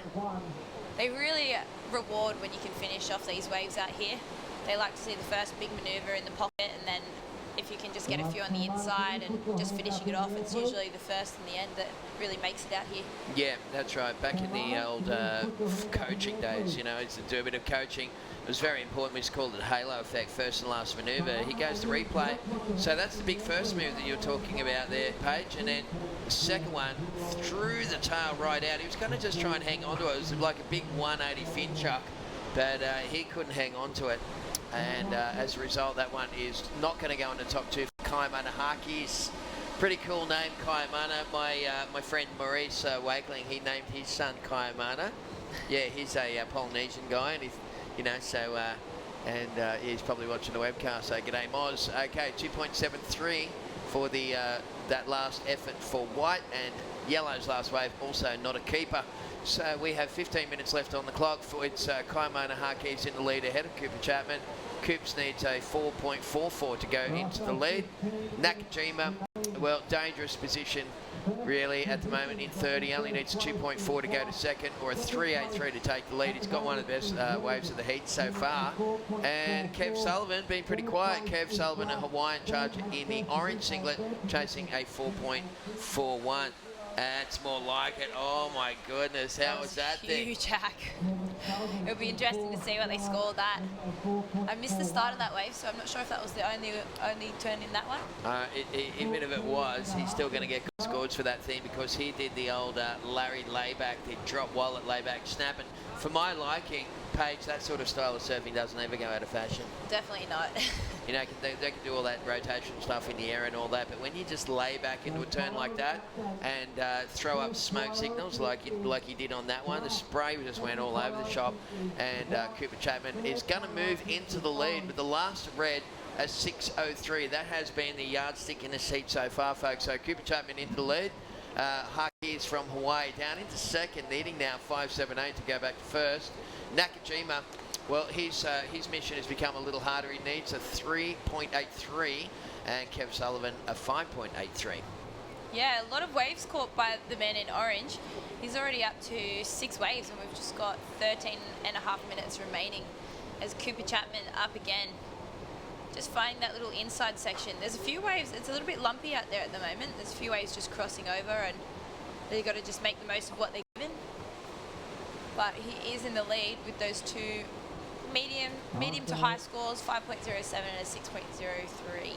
They really reward when you can finish off these waves out here. They like to see the first big manoeuvre in the pocket, and then if you can just get a few on the inside and just finishing it off, it's usually the first and the end that really makes it out here. Yeah, that's right. Back in the old coaching days, you know, to do a bit of coaching, it was very important. We just called it halo effect, first and last manoeuvre. He goes to replay. So that's the big first move that you're talking about there, Paige. And then the second one, through the tail right out. He was going to just try and hang on to it. It was like a big 180 fin chuck, but he couldn't hang on to it. And as a result, that one is not going to go in the top two for Kai Manahakis. Pretty cool name, Kai Mana. My friend Maurice Wakeling, he named his son Kai Mana. Yeah, he's a Polynesian guy, and he's, you know, so he's probably watching the webcast. So g'day, Moz. Okay, 2.73 for the that last effort for white, and yellow's last wave also not a keeper. So we have 15 minutes left on the clock. It's Kai Manahakis in the lead ahead of Cooper Chapman. Coops needs a 4.44 to go into the lead. Nakajima, well, dangerous position really at the moment in third. He only needs a 2.4 to go to second, or a 3.83 to take the lead. He's got one of the best waves of the heat so far. And Kev Sullivan been pretty quiet. Kev Sullivan, a Hawaiian charger in the orange singlet, chasing a 4.41. That's more like it. Oh my goodness, how was that thing? Huge hack. It'll be interesting to see what they scored that. I missed the start of that wave, so I'm not sure if that was the only turn in that one. Even if it was, he's still going to get good scores for that thing, because he did the old Larry layback, the drop wallet layback snap. And for my liking, Paige, that sort of style of surfing doesn't ever go out of fashion. Definitely not. You know, they can do all that rotation stuff in the air and all that, but when you just lay back into a turn like that and throw up smoke signals like he did on that one, the spray just went all over the shop. And Cooper Chapman is going to move into the lead with the last red at 6.03. That has been the yardstick in this heat so far, folks. So Cooper Chapman into the lead. Haki is from Hawaii down into second, needing now 5.78 to go back to first. Nakajima, well, his mission has become a little harder. He needs a 3.83, and Kev Sullivan a 5.83. Yeah, a lot of waves caught by the man in orange. He's already up to 6 waves, and we've just got 13 and a half minutes remaining as Cooper Chapman up again. Just finding that little inside section. There's a few waves, it's a little bit lumpy out there at the moment. There's a few waves just crossing over, and they've got to just make the most of what they're given. But he is in the lead with those two medium to high scores, 5.07 and a 6.03.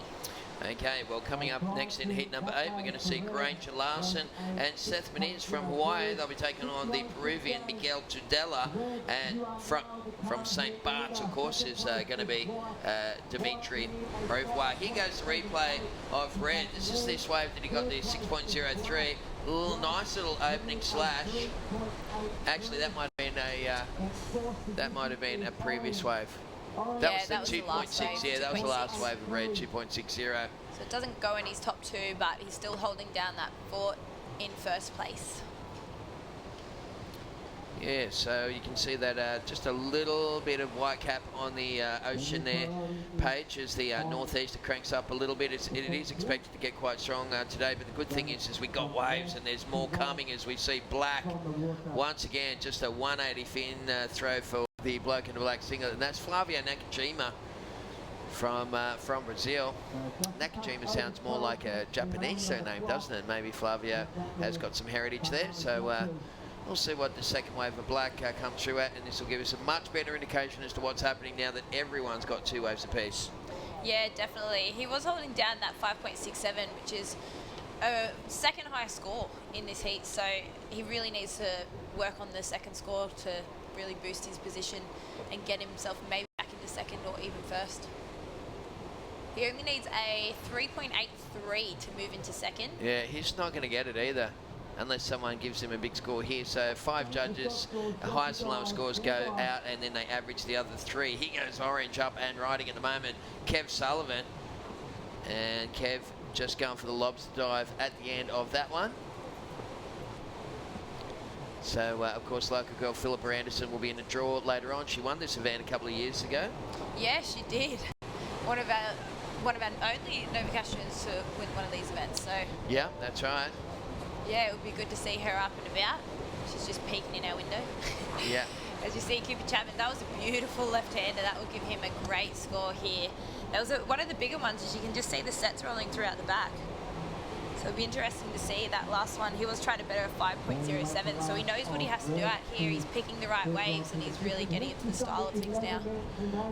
Okay, well, coming up next in heat number 8, we're going to see Granger Larson and Seth Meniz from Hawaii. They'll be taking on the Peruvian Miguel Tudela, and from St. Bart's, of course, is going to be Dimitri Rovois. Here goes the replay of red. This is this wave that he got the 6.03. Nice little opening slash. Actually, that might have been a previous wave. That was the 2.6. Yeah, that was the last wave of red, 2.60. So it doesn't go in his top 2, but he's still holding down that fort in first place. Yeah, so you can see that just a little bit of white cap on the ocean there, Paige, as the northeaster cranks up a little bit. It is expected to get quite strong today, but the good thing is we got waves, and there's more coming as we see black. Once again, just a 180 fin throw for the bloke in the black singlet, and that's Flavio Nakajima from Brazil. Nakajima sounds more like a Japanese surname, doesn't it? Maybe Flavio has got some heritage there, so we'll see what the second wave of black comes through at, and this will give us a much better indication as to what's happening now that everyone's got 2 waves apiece. Yeah, definitely. He was holding down that 5.67, which is a second highest score in this heat, so he really needs to work on the second score to really boost his position and get himself maybe back into second or even first. He only needs a 3.83 to move into second. Yeah, he's not going to get it either, unless someone gives him a big score here. So 5 judges, the highest and lowest scores go out, and then they average the other 3. He goes orange up and riding at the moment, Kev Sullivan. And Kev just going for the lobster dive at the end of that one. So, of course, local girl Philippa Anderson will be in the draw later on. She won this event a couple of years ago. Yeah, she did. One of our only Novocastrians to win one of these events. So Yeah, that's right. yeah, it would be good to see her up and about. She's just peeking in our window. Yeah. As you see, Cooper Chapman, that was a beautiful left-hander. That will give him a great score here. That was one of the bigger ones, as you can just see the sets rolling throughout the back. So it'll be interesting to see that last one. He was trying to better a 5.07, so he knows what he has to do out here. He's picking the right waves, and he's really getting into the style of things now.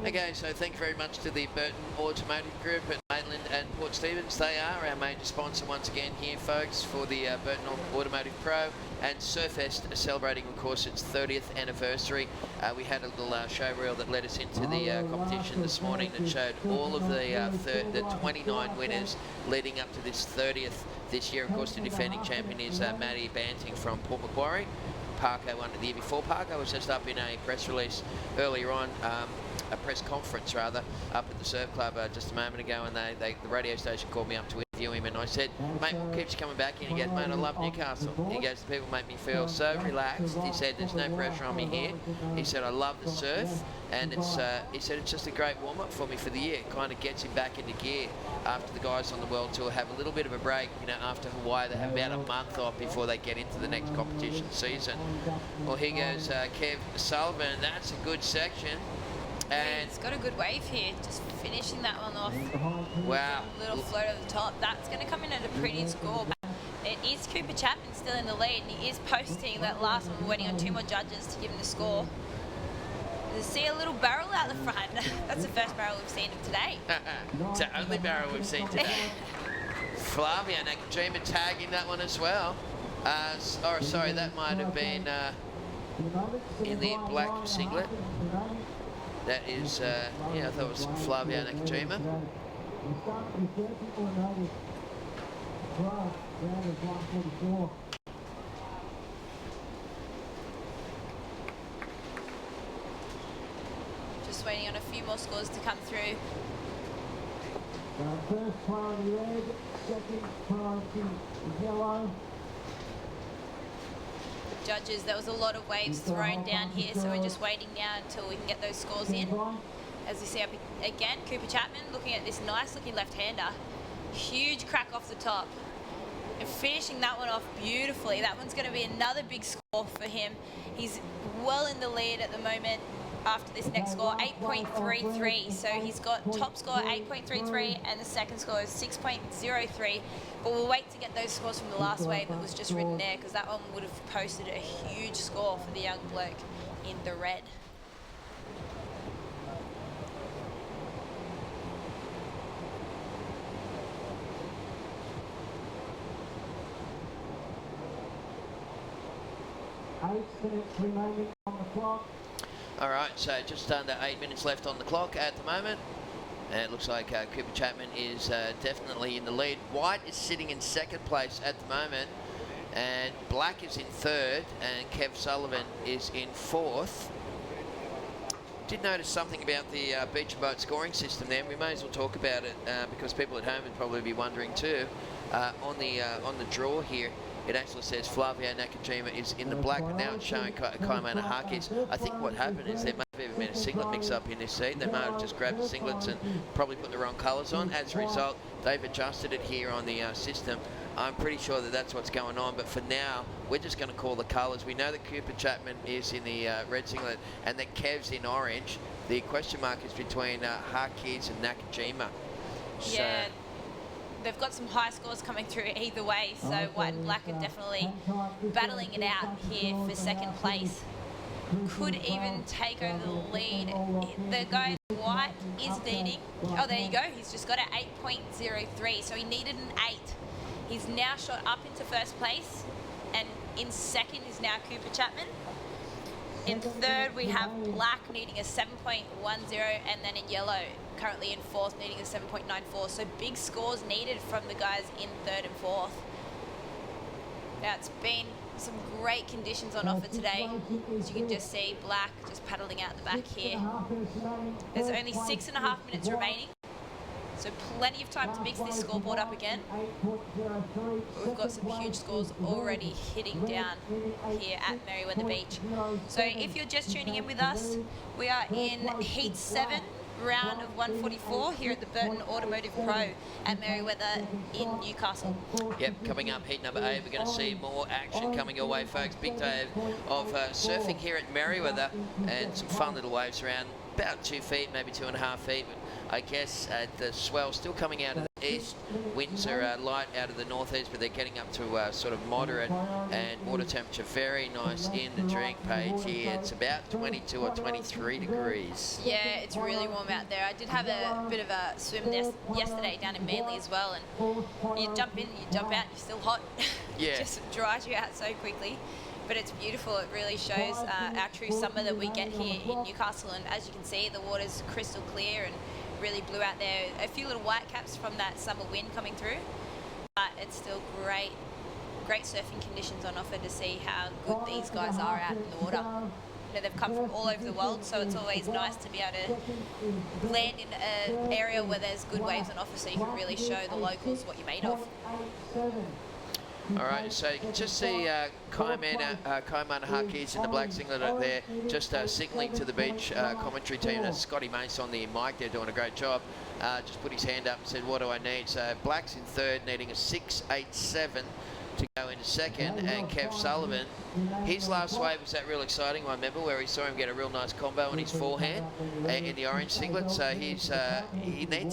Okay, so thank you very much to the Burton Automotive Group at Maitland and Port Stephens. They are our major sponsor once again here, folks, for the Burton Automotive Pro. And Surfest celebrating, of course, its 30th anniversary. We had a little show reel that led us into the competition this morning that showed all of the 29 winners leading up to this 30th this year. Of course, the defending champion is Maddie Banting from Port Macquarie. Parko won it the year before. Parko was just up in a press release earlier on, a press conference rather, up at the Surf Club just a moment ago, and the radio station called me up to interview him, and I said, mate, what keeps you coming back here? He goes, mate, I love Newcastle. He goes, the people make me feel so relaxed. He said, there's no pressure on me here. He said, I love the surf, and he said, it's just a great warm-up for me for the year. It kind of gets him back into gear after the guys on the World Tour have a little bit of a break. You know, after Hawaii, they have about a month off before they get into the next competition season. Well, here goes Kev Sullivan. That's a good section. And he's got a good wave here, just finishing that one off. Wow. Little float over the top. That's going to come in at a pretty score. It is Cooper Chapman still in the lead, and he is posting that last one. We're waiting on 2 more judges to give him the score. You see a little barrel out the front. That's the first barrel we've seen of today. It's the only barrel we've seen today. Flavia Nakajima tagging that one as well. Sorry, that might have been in the black singlet. That is, yeah, I thought it was Flavia Nakajima. Just waiting on a few more scores to come through. First priority red, second priority yellow. Judges, there was a lot of waves thrown down here, so we're just waiting now until we can get those scores in. As you see up again, Cooper Chapman looking at this nice looking left-hander. Huge crack off the top. And finishing that one off beautifully. That one's going to be another big score for him. He's well in the lead at the moment after this next score, 8.33. So he's got top score 8.33 and the second score is 6.03. But we'll wait to get those scores from the last wave that was just ridden there, because that one would have posted a huge score for the young bloke in the red. Remaining on the clock. All right, so just under 8 minutes left on the clock at the moment. And it looks like Cooper Chapman is definitely in the lead. White is sitting in second place at the moment. And Black is in third. And Kev Sullivan is in fourth. Did notice something about the beach and boat scoring system there. We may as well talk about it because people at home would probably be wondering too. On the draw here, it actually says Flavia Nakajima is in the black, but now it's showing Kaimana Harkis. I think what happened is there may have been a singlet mix-up in this seat. They may have just grabbed the singlets and probably put the wrong colours on. As a result, they've adjusted it here on the system. I'm pretty sure that that's what's going on, but for now, we're just going to call the colours. We know that Cooper Chapman is in the red singlet and that Kev's in orange. The question mark is between Harkis and Nakajima. Yeah. They've got some high scores coming through either way, so white and black are definitely battling it out here for second place. Could even take over the lead. The guy in white is leading. Oh, there you go. He's just got an 8.03, so he needed an 8. He's now shot up into first place, and in second is now Cooper Chapman. In third, we have black needing a 7.10, and then in yellow currently in 4th, needing a 7.94. So big scores needed from the guys in 3rd and 4th. Now it's been some great conditions on offer today. As you can just see, Black just paddling out the back here. There's only 6.5 minutes remaining. So plenty of time to mix this scoreboard up again. But we've got some huge scores already hitting down here at Merewether Beach. So if you're just tuning in with us, we are in Heat 7, round of 144 here at the Burton Automotive Pro at Merewether in Newcastle. Yep, coming up heat number 8, we're going to see more action coming your way, folks. Big day of surfing here at Merewether, and some fun little waves around about 2 feet, maybe 2.5 feet. But I guess the swell still coming out of the east. Winds are light out of the northeast, but they're getting up to sort of moderate, and water temperature very nice in the drink page here. It's about 22 or 23 degrees. Yeah, it's really warm out there. I did have a bit of a swim yesterday down in Manly as well, and you jump in, you jump out, you're still hot. Yeah. It just dries you out so quickly. But it's beautiful. It really shows our true summer that we get here in Newcastle. And as you can see, the water's crystal clear and really blue out there. A few little white caps from that summer wind coming through. But it's still great surfing conditions on offer to see how good these guys are out in the water. You know, they've come from all over the world, so it's always nice to be able to land in an area where there's good waves on offer, so you can really show the locals what you're made of. All right, so you can just see Kaimana Hakis in the black singlet up there, just signalling to the beach commentary team. That's Scotty Mace on the mic. They're doing a great job. Just put his hand up and said, what do I need? So Black's in 3rd, needing a 6.87 to go into 2nd, and Kev Sullivan, his last wave was that real exciting one, remember, where he saw him get a real nice combo on his forehand in the orange singlet. So he needs a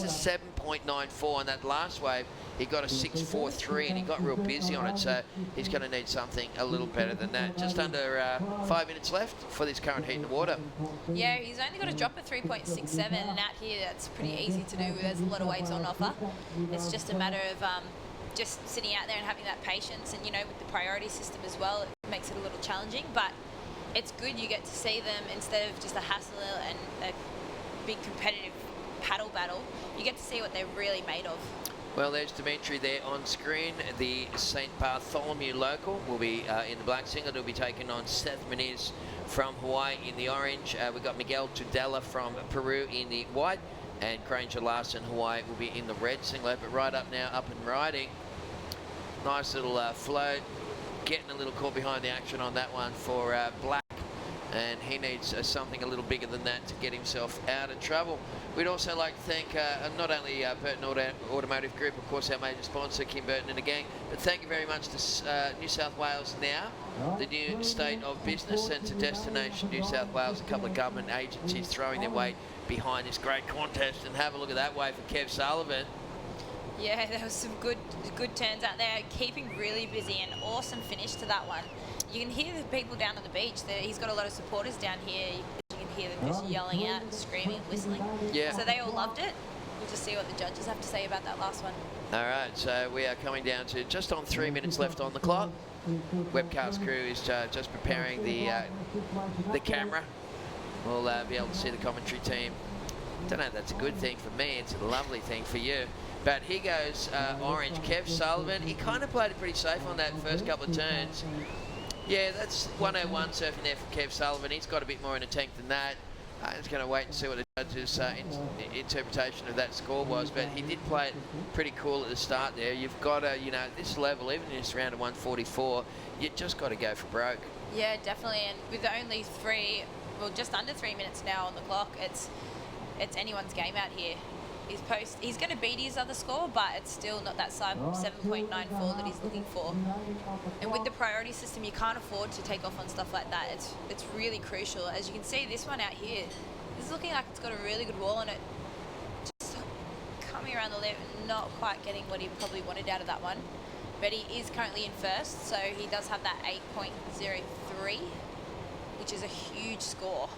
7.94 on that last wave. He got a 6.43 and he got real busy on it, so he's going to need something a little better than that. Just under 5 minutes left for this current heat in the water. Yeah, he's only got a drop of 3.67, and out here that's pretty easy to do. There's a lot of waves on offer. It's just a matter of just sitting out there and having that patience, and you know, with the priority system as well, it makes it a little challenging, but it's good you get to see them instead of just a hassle and a big competitive paddle battle. You get to see what they're really made of. Well, there's Dimitri there on screen. The St. Bartholomew local will be in the black singlet. He'll be taking on Seth Meniz from Hawaii in the orange. We've got Miguel Tudela from Peru in the white, and Granger Larson, Hawaii, will be in the red singlet. But right up now, up and riding. Nice little float. Getting a little caught behind the action on that one for Black. And he needs something a little bigger than that to get himself out of trouble. We'd also like to thank not only Burton Automotive Group, of course, our major sponsor, Kim Burton and the gang, but thank you very much to New South Wales Now, the new state of business, and to Destination New South Wales, a couple of government agencies throwing their weight behind this great contest. And have a look at that way for Kev Sullivan. Yeah, there was some good turns out there, keeping really busy, and awesome finish to that one. You can hear the people down on the beach. He's got a lot of supporters down here. You can hear them just yelling out and screaming and whistling. Yeah. So they all loved it. We'll just see what the judges have to say about that last one. All right, so we are coming down to just on 3 minutes left on the clock. Webcast crew is just preparing the camera. We'll be able to see the commentary team. Don't know if that's a good thing for me. It's a lovely thing for you. But here goes orange. Kev Sullivan. He kind of played it pretty safe on that first couple of turns. Yeah, that's 101 surfing there for Kev Sullivan. He's got a bit more in the tank than that. I'm just going to wait and see what the judges' interpretation of that score was. But he did play it pretty cool at the start there. You've got to, you know, this level, even in this round of 144, you just got to go for broke. Yeah, definitely. And with only just under 3 minutes now on the clock, it's anyone's game out here. He's going to beat his other score, but it's still not that 7.94 that he's looking for. And with the priority system, you can't afford to take off on stuff like that. It's really crucial. As you can see, this one out here is looking like it's got a really good wall on it. Just coming around the lip, not quite getting what he probably wanted out of that one. But he is currently in first, so he does have that 8.03, which is a huge score,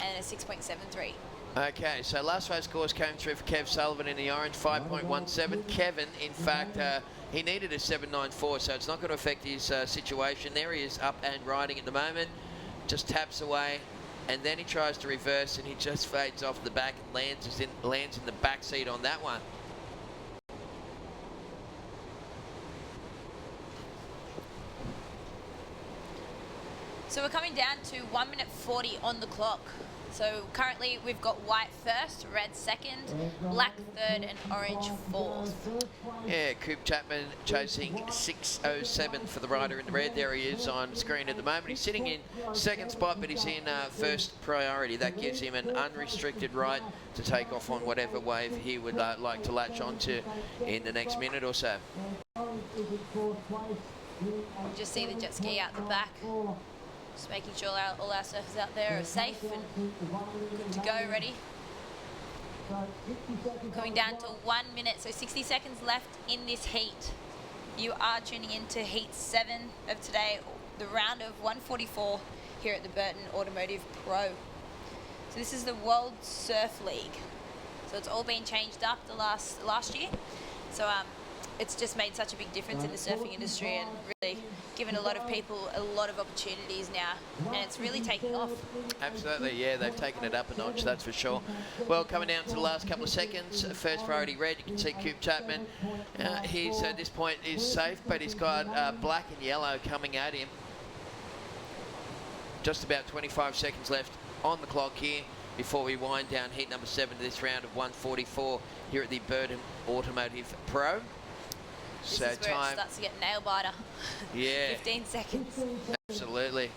and a 6.73. Okay, so last wave scores came through for Kev Sullivan in the orange, 5.17. Kevin, in fact, he needed a 7.94, so it's not going to affect his situation. There he is, up and riding at the moment. Just taps away and then he tries to reverse, and he just fades off the back and lands in the back seat on that one. So we're coming down to 1 minute 40 on the clock. So currently we've got white first, red second, black third, and orange fourth. Yeah, Coop Chapman chasing 6:07 for the rider in the red. There he is on screen at the moment. He's sitting in second spot, but he's in first priority. That gives him an unrestricted right to take off on whatever wave he would like to latch onto in the next minute or so. Just see the jet ski out the back. Just making sure all our surfers out there are safe and good to go, ready. Coming down to 1 minute, so 60 seconds left in this heat. You are tuning into heat 7 of today, the round of 144 here at the Burton Automotive Pro. So this is the World Surf League. So it's all been changed up the last year. So it's just made such a big difference in the surfing industry and really given a lot of people a lot of opportunities now, and it's really taking off. Absolutely, yeah, they've taken it up a notch, that's for sure. Well, coming down to the last couple of seconds, first priority red, you can see Coop Chapman. He's at this point is safe, but he's got black and yellow coming at him. Just about 25 seconds left on the clock here before we wind down heat number 7 to this round of 144 here at the Burton Automotive Pro. This is where it starts to get nail biter. Yeah. 15 seconds. Absolutely.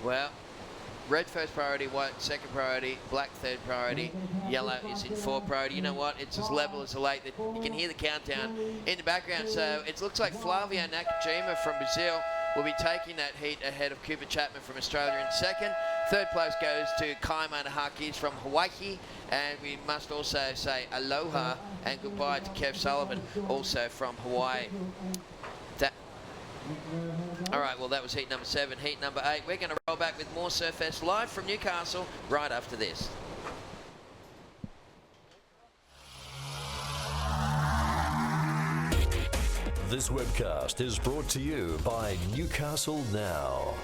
Well, red first priority, white second priority, black third priority, yellow is in fourth priority. You know what? It's as level as a lake. That you can hear the countdown in the background. So it looks like Flavio Nakajima from Brazil will be taking that heat ahead of Cooper Chapman from Australia in second. Third place goes to Kai Manahakis from Hawaii, and we must also say aloha and goodbye to Kev Sullivan, also from Hawaii. All right, well, that was heat number 7. Heat number 8, we're going to roll back with more Surfest live from Newcastle right after this. This webcast is brought to you by Newcastle Now.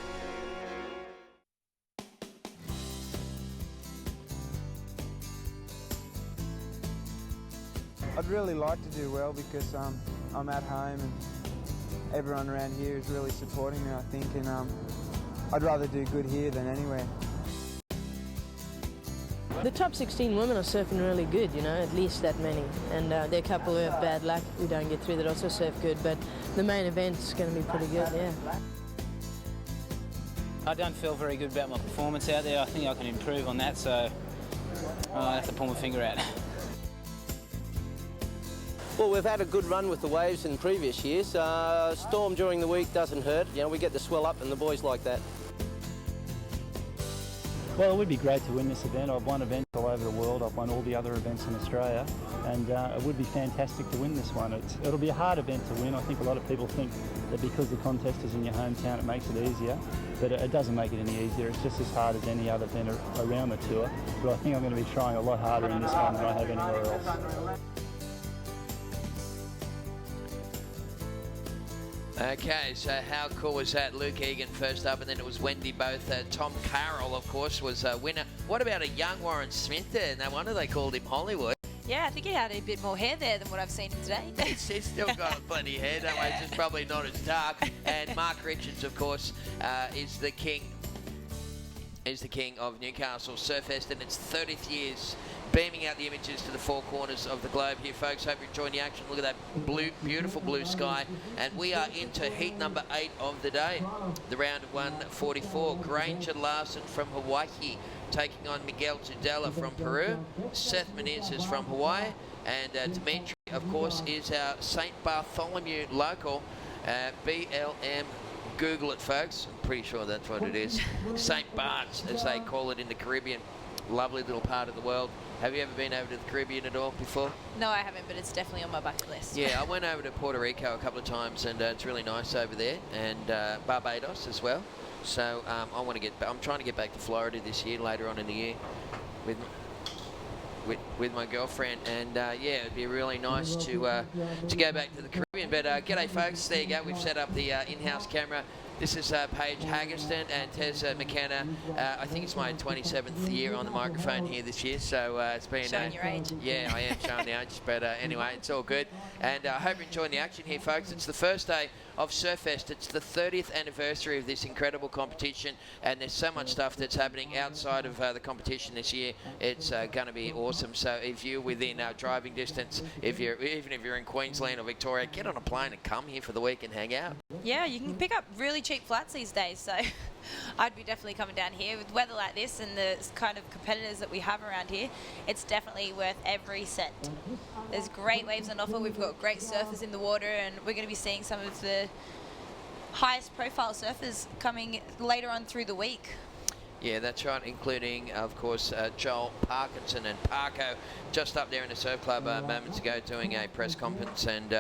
I'd really like to do well because I'm at home and everyone around here is really supporting me, I think, and I'd rather do good here than anywhere. The top 16 women are surfing really good, you know, at least that many. And there are a couple who have bad luck who don't get through that also surf good, but the main event's going to be pretty good, yeah. I don't feel very good about my performance out there. I think I can improve on that, so I have to pull my finger out. Well, we've had a good run with the waves in previous years. Storm during the week doesn't hurt. You know, we get the swell up and the boys like that. Well, it would be great to win this event. I've won events all over the world. I've won all the other events in Australia, and it would be fantastic to win this one. It'll be a hard event to win. I think a lot of people think that because the contest is in your hometown, it makes it easier, but it doesn't make it any easier. It's just as hard as any other event around the tour, but I think I'm going to be trying a lot harder in this one than I have anywhere else. Okay, so how cool was that? Luke Egan first up, and then it was Wendy both. Tom Carroll, of course, was a winner. What about a young Warren Smith there? No wonder they called him Hollywood. Yeah, I think he had a bit more hair there than what I've seen today. He's still got plenty of hair, don't worry, it's just probably not as dark. And Mark Richards, of course, is the king of Newcastle Surfest, and its 30th years. Beaming out the images to the four corners of the globe here, folks. Hope you're enjoying the action. Look at that beautiful blue sky. And we are into heat number 8 of the day. The round of 144. Granger Larson from Hawaii taking on Miguel Tudela from Peru. Seth Menezes from Hawaii. And Dimitri, of course, is our St. Bartholomew local. BLM. Google it, folks. I'm pretty sure that's what it is. St. Bart's, as they call it in the Caribbean. Lovely little part of the world. Have you ever been over to the Caribbean at all before? No, I haven't, but it's definitely on my bucket list. Yeah, I went over to Puerto Rico a couple of times, and it's really nice over there, and Barbados as well. So I'm trying to get back to Florida this year, later on in the year, with my girlfriend, and yeah, it'd be really nice to go back to the Caribbean. But g'day, folks. There you go. We've set up the in-house camera. This is Paige Haggerston and Tez McKenna. I think it's my 27th year on the microphone here this year, so it's been... Showing your age. Yeah, I am showing the age, but anyway, it's all good. And I hope you're enjoying the action here, folks. It's the first day of Surfest. It's the 30th anniversary of this incredible competition, and there's so much stuff that's happening outside of the competition this year. It's going to be awesome. So if you're within driving distance, even if you're in Queensland or Victoria, get on a plane and come here for the week and hang out. Yeah, you can pick up really cheap flats these days, so I'd be definitely coming down here. With weather like this and the kind of competitors that we have around here, it's definitely worth every cent. There's great waves on offer. We've got great surfers in the water, and we're going to be seeing some of the highest profile surfers coming later on through the week. Yeah, that's right, including, of course, Joel Parkinson and Parko, just up there in the surf club moments ago doing a press conference. And,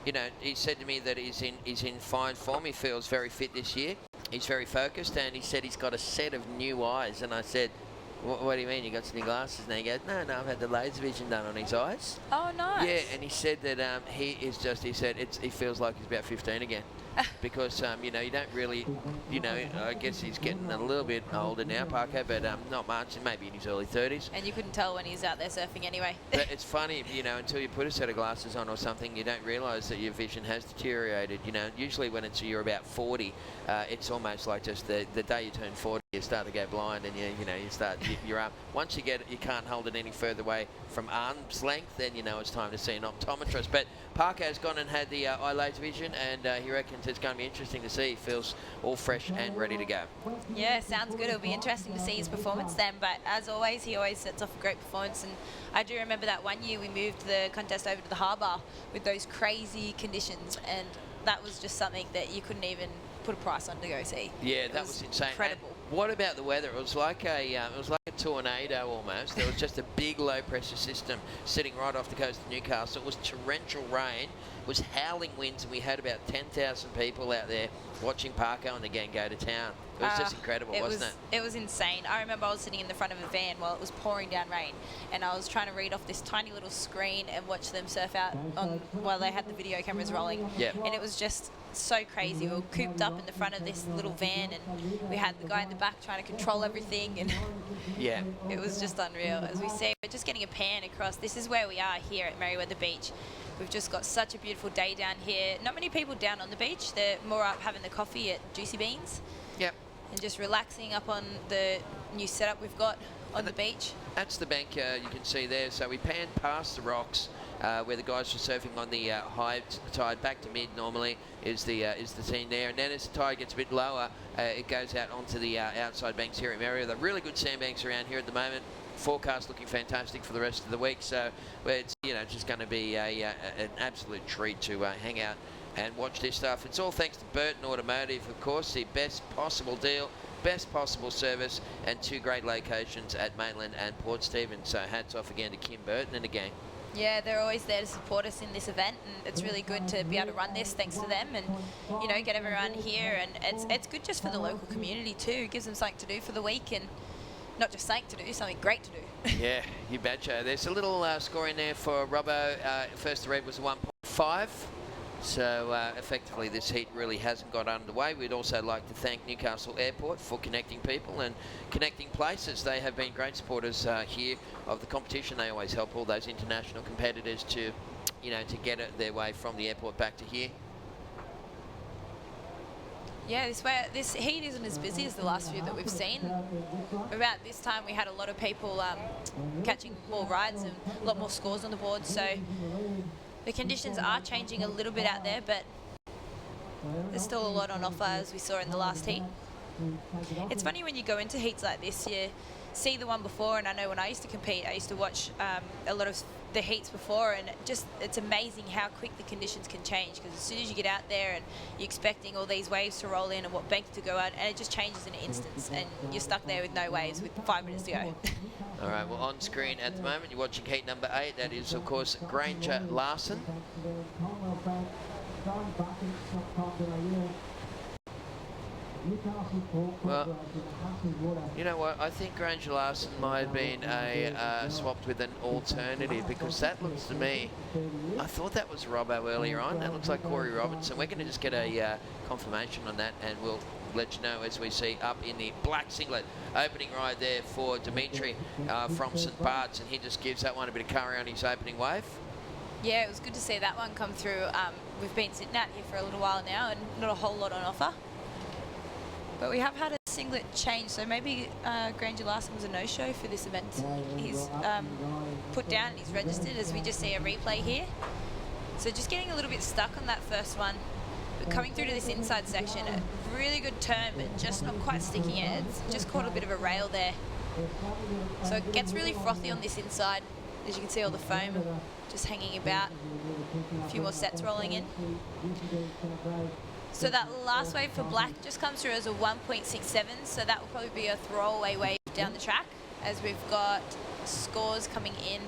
you know, he said to me that he's in fine form. He feels very fit this year. He's very focused, and he said he's got a set of new eyes. And I said, what do you mean, you got some new glasses? And he goes, no, I've had the laser vision done on his eyes. Oh, nice. Yeah, and he said that he feels like he's about 15 again. Because, you know, you don't really, you know, I guess he's getting a little bit older now, Parko, but not much, maybe in his early 30s. And you couldn't tell when he's out there surfing anyway. But it's funny, you know, until you put a set of glasses on or something, you don't realise that your vision has deteriorated. You know, usually when you're about 40, it's almost like just the day you turn 40, you start to go blind, and you start your arm. Once you can't hold it any further away from arm's length, then you know it's time to see an optometrist. But Parko's gone and had the eye laser vision, and he reckons it's going to be interesting to see. He feels all fresh and ready to go. Yeah, sounds good. It'll be interesting to see his performance then. But as always, he always sets off a great performance. And I do remember that one year we moved the contest over to the harbour with those crazy conditions, and that was just something that you couldn't even put a price on to go see. Yeah, that was insane. Incredible. And what about the weather? It was like a tornado almost. There was just a big low pressure system sitting right off the coast of Newcastle. It was torrential rain. It was howling winds, and we had about 10,000 people out there watching Parko and the gang go to town. It was just incredible, wasn't it? It was insane. I remember I was sitting in the front of a van while it was pouring down rain, and I was trying to read off this tiny little screen and watch them surf out while they had the video cameras rolling. Yep. And it was just so crazy. We were cooped up in the front of this little van, and we had the guy in the back trying to control everything, and yeah, it was just unreal. As we see, we're just getting a pan across. This is where we are here at Merewether Beach. We've just got such a beautiful day down here. Not many people down on the beach. They're more up having the coffee at Juicy Beans. Yep. And just relaxing up on the new setup we've got on the beach. That's the bank you can see there. So we panned past the rocks where the guys were surfing on the high tide. Back to mid normally is the scene there. And then as the tide gets a bit lower, it goes out onto the outside banks here at Merewether. Really good sandbanks around here at the moment. Forecast looking fantastic for the rest of the week, so it's just going to be an absolute treat to hang out and watch this stuff. It's all thanks to Burton Automotive, of course, the best possible deal, best possible service, and two great locations at Maitland and Port Stephens. So hats off again to Kim Burton and the gang. Yeah, they're always there to support us in this event, and it's really good to be able to run this thanks to them, and get everyone here. And it's good just for the local community too. It gives them something to do for the week, and not just something to do, something great to do. Yeah, you betcha. There's a little score in there for Robbo. First the red was 1.5. So effectively this heat really hasn't got underway. We'd also like to thank Newcastle Airport for connecting people and connecting places. They have been great supporters here of the competition. They always help all those international competitors to get their way from the airport back to here. Yeah, this heat isn't as busy as the last few that we've seen. About this time we had a lot of people catching more rides and a lot more scores on the board, so the conditions are changing a little bit out there, but there's still a lot on offer as we saw in the last heat. It's funny when you go into heats like this, you see the one before, and I know when I used to compete, I used to watch a lot of the heats before, and it's amazing how quick the conditions can change, because as soon as you get out there and you're expecting all these waves to roll in and what bank to go out, and it just changes in an instant, and you're stuck there with no waves with 5 minutes to go. All right, well, on screen at the moment, you're watching heat number 8. That is, of course, Granger Larson. Well, you know what? I think Granger Larson might have been swapped with an alternative, because that looks to me, I thought that was Robbo earlier on. That looks like Corey Robinson. We're going to just get a confirmation on that, and we'll let you know as we see up in the black singlet. Opening ride there for Dimitri from St Bart's, and he just gives that one a bit of curry on his opening wave. Yeah, it was good to see that one come through. We've been sitting out here for a little while now and not a whole lot on offer. But we have had a singlet change, so maybe Granger Larson was a no-show for this event. He's put down and he's registered, as we just see a replay here. So just getting a little bit stuck on that first one. But coming through to this inside section, a really good turn, but just not quite sticking it. It's just caught a bit of a rail there. So it gets really frothy on this inside. As you can see, all the foam just hanging about. A few more sets rolling in. So that last wave for black just comes through as a 1.67, so that will probably be a throwaway wave down the track, as we've got scores coming in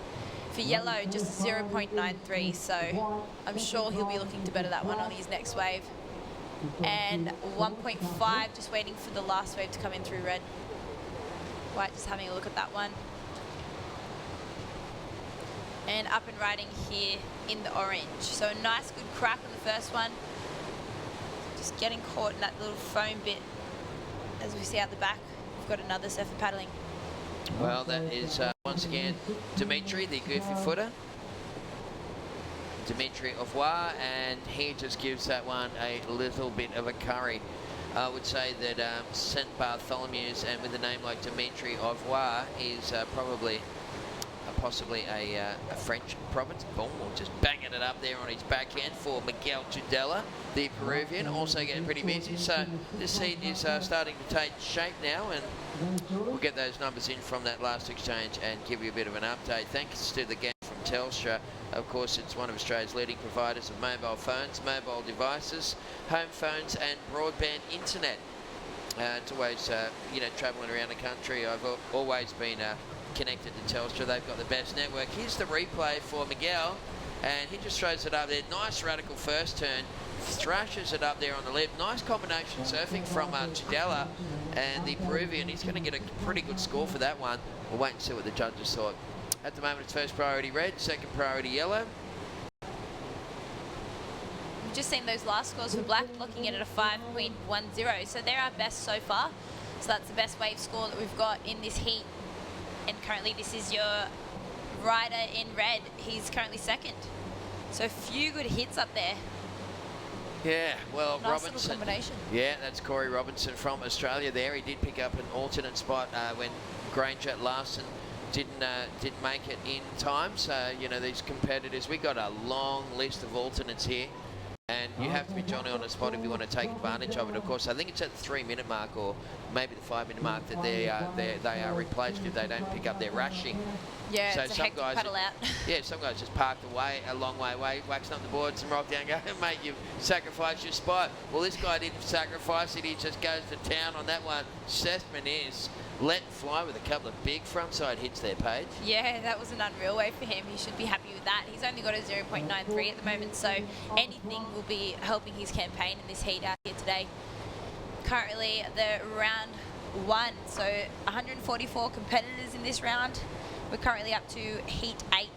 for yellow, just 0.93, so I'm sure he'll be looking to better that one on his next wave. And 1.5, just waiting for the last wave to come in through red. White just having a look at that one. And up and riding here in the orange. So a nice good crack on the first one. Just getting caught in that little foam bit. As we see out the back, we've got another surfer paddling. Well, that is once again Dimitri, the goofy footer. Dimitri Auvoir, and he just gives that one a little bit of a curry. I would say that St Bartholomew's, and with a name like Dimitri Auvoir, is probably possibly a French province. Boom, just banging it up there on his backhand for Miguel Tudela, the Peruvian, also getting pretty busy. So this heat is starting to take shape now, and we'll get those numbers in from that last exchange and give you a bit of an update. Thanks to the gang from Telstra. Of course, it's one of Australia's leading providers of mobile phones, mobile devices, home phones and broadband internet. It's always, you know, travelling around the country, I've always been connected to Telstra. They've got the best network. Here's the replay for Miguel, and he just throws it up there. Nice radical first turn, thrashes it up there on the lip. Nice combination surfing from Tudela and the Peruvian. He's going to get a pretty good score for that one. We'll wait and see what the judges thought. At the moment, it's first priority red, second priority yellow. We've just seen those last scores for black, looking in at a 5.10. So they're our best so far. So that's the best wave score that we've got in this heat. And currently this is your rider in red. He's currently second. So a few good hits up there. Yeah, well, nice Robinson. Little combination. Yeah, that's Corey Robinson from Australia there. He did pick up an alternate spot when Granger Larson didn't make it in time. So, you know, these competitors, we got a long list of alternates here. And you have to be Johnny on the spot if you want to take advantage of it. Of course, I think it's at the 3-minute mark or maybe the 5-minute mark that they are replaced if they don't pick up their rushing. Yeah, so it's a some hectic guys, paddle out. Yeah, some guys just parked away a long way away, waxing up the boards and rock down, go, mate, you've sacrificed your spot. Well, this guy didn't sacrifice it. He just goes to town on that one. Seth Menez let fly with a couple of big frontside hits there, Paige. Yeah, that was an unreal wave for him. He should be happy with that. He's only got a 0.93 at the moment, so anything will be helping his campaign in this heat out here today. Currently, the round 1, so 144 competitors in this round. We're currently up to heat 8.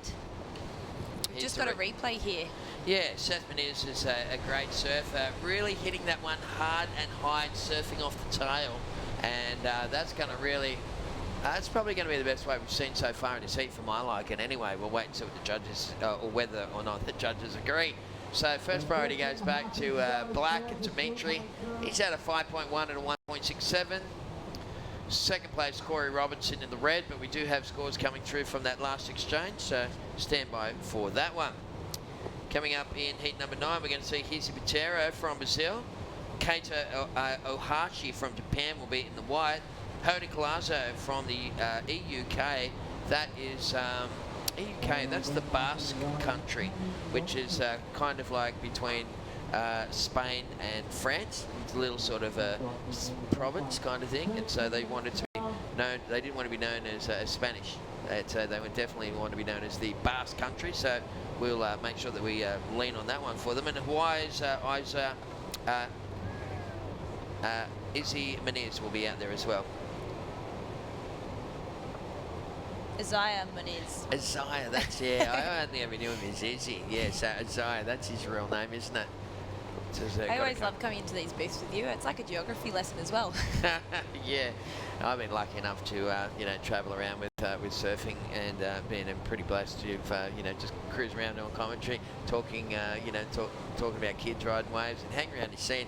We've just got a replay here. Yeah, Seth Menez is a great surfer, really hitting that one hard and high, surfing off the tail. And that's going to really, it's probably going to be the best wave we've seen so far in this heat for my liking. Anyway, we'll wait and see what the judges, or whether or not the judges agree. So first priority goes back to Black and Dimitri. He's at a 5.1 and a 1.67. Second place, Corey Robinson in the red, but we do have scores coming through from that last exchange, so stand by for that one. Coming up in heat number 9, we're going to see Hizzy Butero from Brazil. Keita Ohashi from Japan will be in the white. Hody Colazo from the EUK. That is EUK, that's the Basque country, which is kind of like between Spain and France. It's a little sort of a province kind of thing, and so they wanted to be known, they didn't want to be known as Spanish. So they would definitely want to be known as the Basque country, so we'll make sure that we lean on that one for them. And Hawaii's Izzy Muniz will be out there as well. Isaiah Muniz. Isaiah, that's, I only ever knew him as Izzy. Yeah, so Isaiah, that's his real name, isn't it? I always love coming into these booths with you. It's like a geography lesson as well. Yeah, I've been lucky enough to travel around with surfing and been pretty blessed to just cruise around doing commentary, talking talking about kids riding waves and hang around the scene.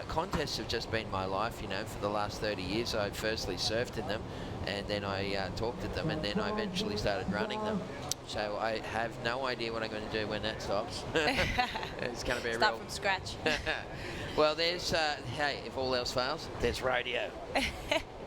Contests have just been my life, for the last 30 years. I firstly surfed in them, and then I talked at them, and then I eventually started running them. So I have no idea what I'm going to do when that stops. It's going to be Start from scratch. Well, there's, hey, if all else fails, there's radio.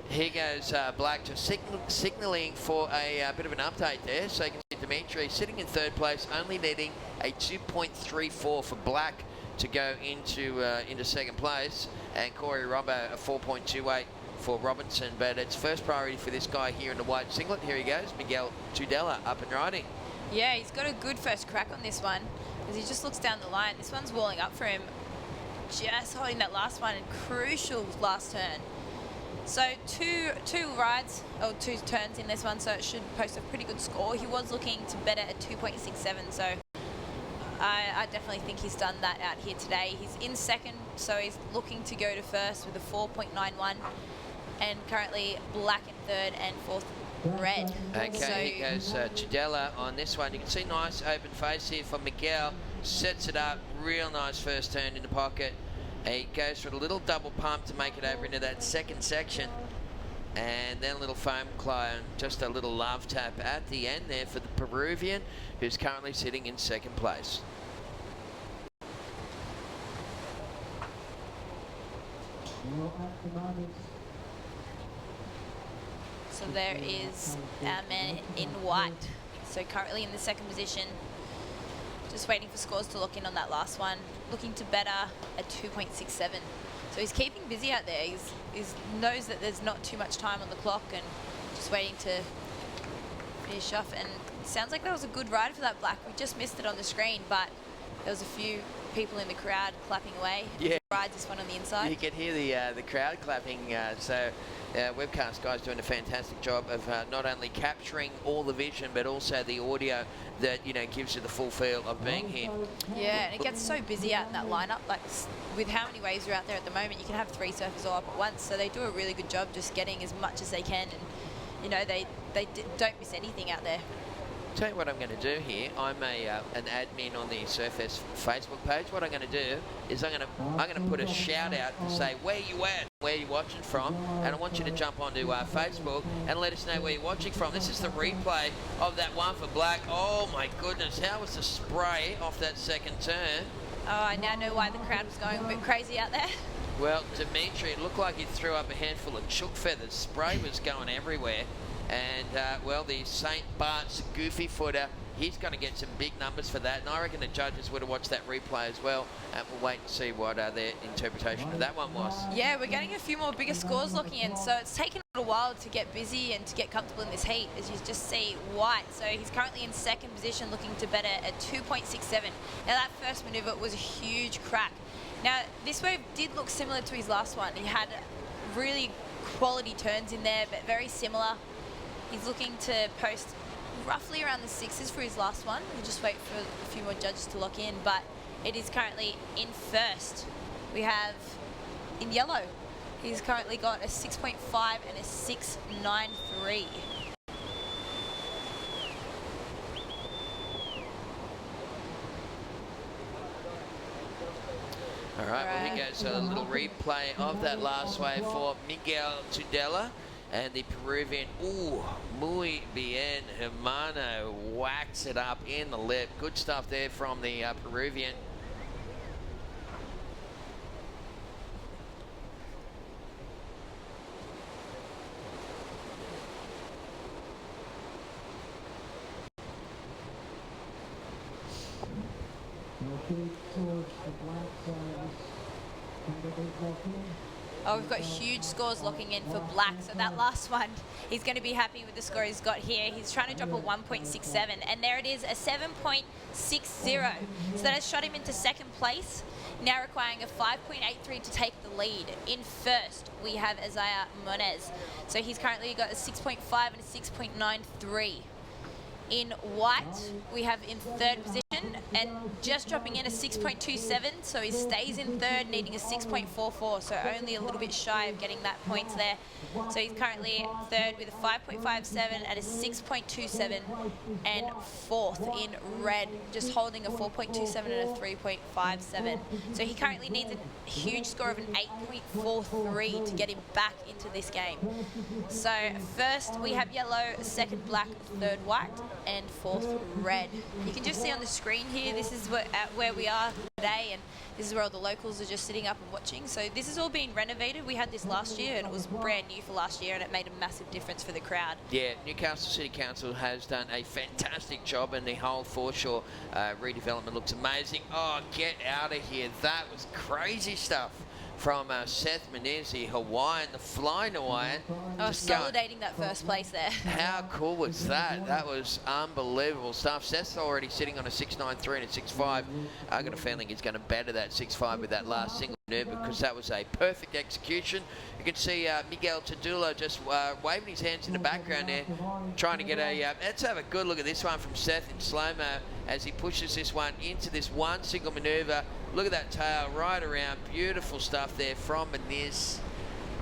Here goes Black just signalling for a bit of an update there. So you can see Dimitri sitting in third place, only needing a 2.34 for Black to go into second place, and Corey Robbo a 4.28 for Robinson, but it's first priority for this guy here in the white singlet. Here he goes, Miguel Tudela, up and riding. Yeah, he's got a good first crack on this one as he just looks down the line. This one's walling up for him, just holding that last one, and crucial last turn. So two rides, or 2 turns in this one, so it should post a pretty good score. He was looking to better at 2.67, so I definitely think he's done that out here today. He's in second, so he's looking to go to first with a 4.91. And currently Black in third and fourth Red. Okay, so here goes Tudela on this one. You can see nice open face here for Miguel. Sets it up, real nice first turn in the pocket. He goes for a little double pump to make it over into that second section. And then a little foam clone, just a little love tap at the end there for the Peruvian, who's currently sitting in second place. So there is our man in white. So currently in the second position, just waiting for scores to lock in on that last one. Looking to better at 2.67. So he's keeping busy out there. He knows that there's not too much time on the clock and just waiting to finish off. And it sounds like that was a good ride for that Black. We just missed it on the screen, but there was a few people in the crowd clapping away. Yeah. Rides this one on the inside. You can hear the crowd clapping. Webcast guys doing a fantastic job of not only capturing all the vision, but also the audio that gives you the full feel of being here. Yeah, and it gets so busy out in that lineup. Like with how many waves are out there at the moment, you can have 3 surfers all up at once. So they do a really good job just getting as much as they can, and they don't miss anything out there. Tell you what I'm going to do here. I'm an admin on the Surfest Facebook page. What I'm going to do is I'm going to put a shout out and say where you at, where you watching from, and I want you to jump onto Facebook and let us know where you're watching from. This is the replay of that one for Black. Oh my goodness, how was the spray off that second turn? Oh, I now know why the crowd was going a bit crazy out there. Well, Dimitri, it looked like he threw up a handful of chook feathers. Spray was going everywhere. And, the St. Bart's goofy footer, he's going to get some big numbers for that. And I reckon the judges would have watched that replay as well. And we'll wait and see what their interpretation of that one was. Yeah, we're getting a few more bigger scores looking in. So it's taken a little while to get busy and to get comfortable in this heat, as you just see White. So he's currently in second position, looking to better at 2.67. Now, that first manoeuvre was a huge crack. Now, this wave did look similar to his last one. He had really quality turns in there, but very similar. He's looking to post roughly around the 6s for his last one. We'll just wait for a few more judges to lock in, but it is currently in first. We have in yellow. He's currently got a 6.5 and a 6.93. All right, well, here goes a little replay of that last wave for Miguel Tudela. And the Peruvian, muy bien, Hermano whacks it up in the lip. Good stuff there from the Peruvian. Oh, we've got huge scores locking in for Black. So that last one, he's going to be happy with the score he's got here. He's trying to drop a 1.67, and there it is, a 7.60. So that has shot him into second place, now requiring a 5.83 to take the lead. In first, we have Isaiah Monez. So he's currently got a 6.5 and a 6.93. In white, we have in third position and just dropping in a 6.27, so he stays in third, needing a 6.44, so only a little bit shy of getting that points there. So he's currently third with a 5.57 and a 6.27, and fourth in red, just holding a 4.27 and a 3.57. So he currently needs a huge score of an 8.43 to get him back into this game. So first we have yellow, second black, third white, and fourth red. You can just see on the screen here, this is where we are today, and this is where all the locals are just sitting up and watching. So this has all been renovated. We had this last year and it was brand new for last year, and it made a massive difference for the crowd. Yeah, Newcastle City Council has done a fantastic job, and the whole foreshore redevelopment looks amazing. Oh, get out of here. That was crazy stuff from Seth Menezes, Hawaiian, the flying Hawaiian. Oh, consolidating that first place there. How cool was that? That was unbelievable stuff. Seth's already sitting on a 6.93 and a 6.5. I've got a feeling he's going to better that 6.5 with that last single maneuver, because that was a perfect execution. You can see Miguel Tadula just waving his hands in the background there, trying to get a... let's have a good look at this one from Seth in slow-mo as he pushes this one into this one single maneuver. Look at that tail right around. Beautiful stuff there from Menezes.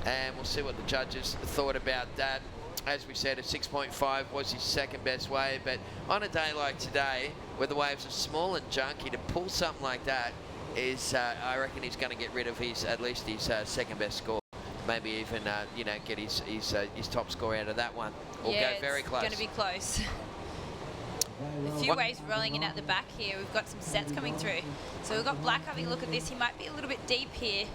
And we'll see what the judges thought about that. As we said, a 6.5 was his second best wave, but on a day like today, where the waves are small and junky, to pull something like that is, I reckon he's going to get rid of his, at least his second best score. Maybe even, you know, get his top score out of that one, or yeah, go very close. It's going to be close. A few waves rolling in at the back here. We've got some sets coming through. So we've got Black having a look at this. He might be a little bit deep here,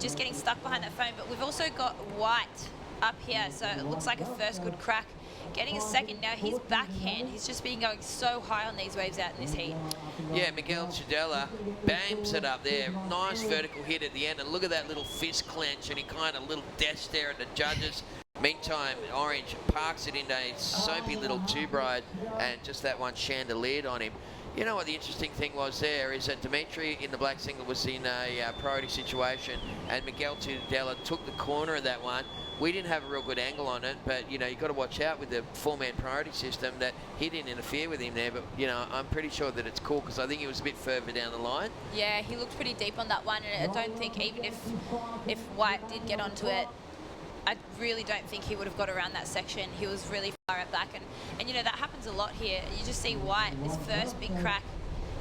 just getting stuck behind that foam, but we've also got White up here, so it looks like a first good crack. Getting a second now, his backhand, he's just been going so high on these waves out in this heat. Yeah, Miguel Chidella bams it up there. Nice vertical hit at the end, and look at that little fist clench, and he kind of little death stare at the judges. Meantime, Orange parks it into a soapy little tube ride, and just that one chandeliered on him. You know what the interesting thing was there is that Dimitri in the black single was in a priority situation, and Miguel Tudela took the corner of that one. We didn't have a real good angle on it, but, you know, you've got to watch out with the four-man priority system that he didn't interfere with him there. But, you know, I'm pretty sure that it's cool because I think he was a bit further down the line. Yeah, he looked pretty deep on that one, and I don't think even if White did get onto it, I really don't think he would have got around that section. He was really far at back, and you know, that happens a lot here. You just see White, this first big crack,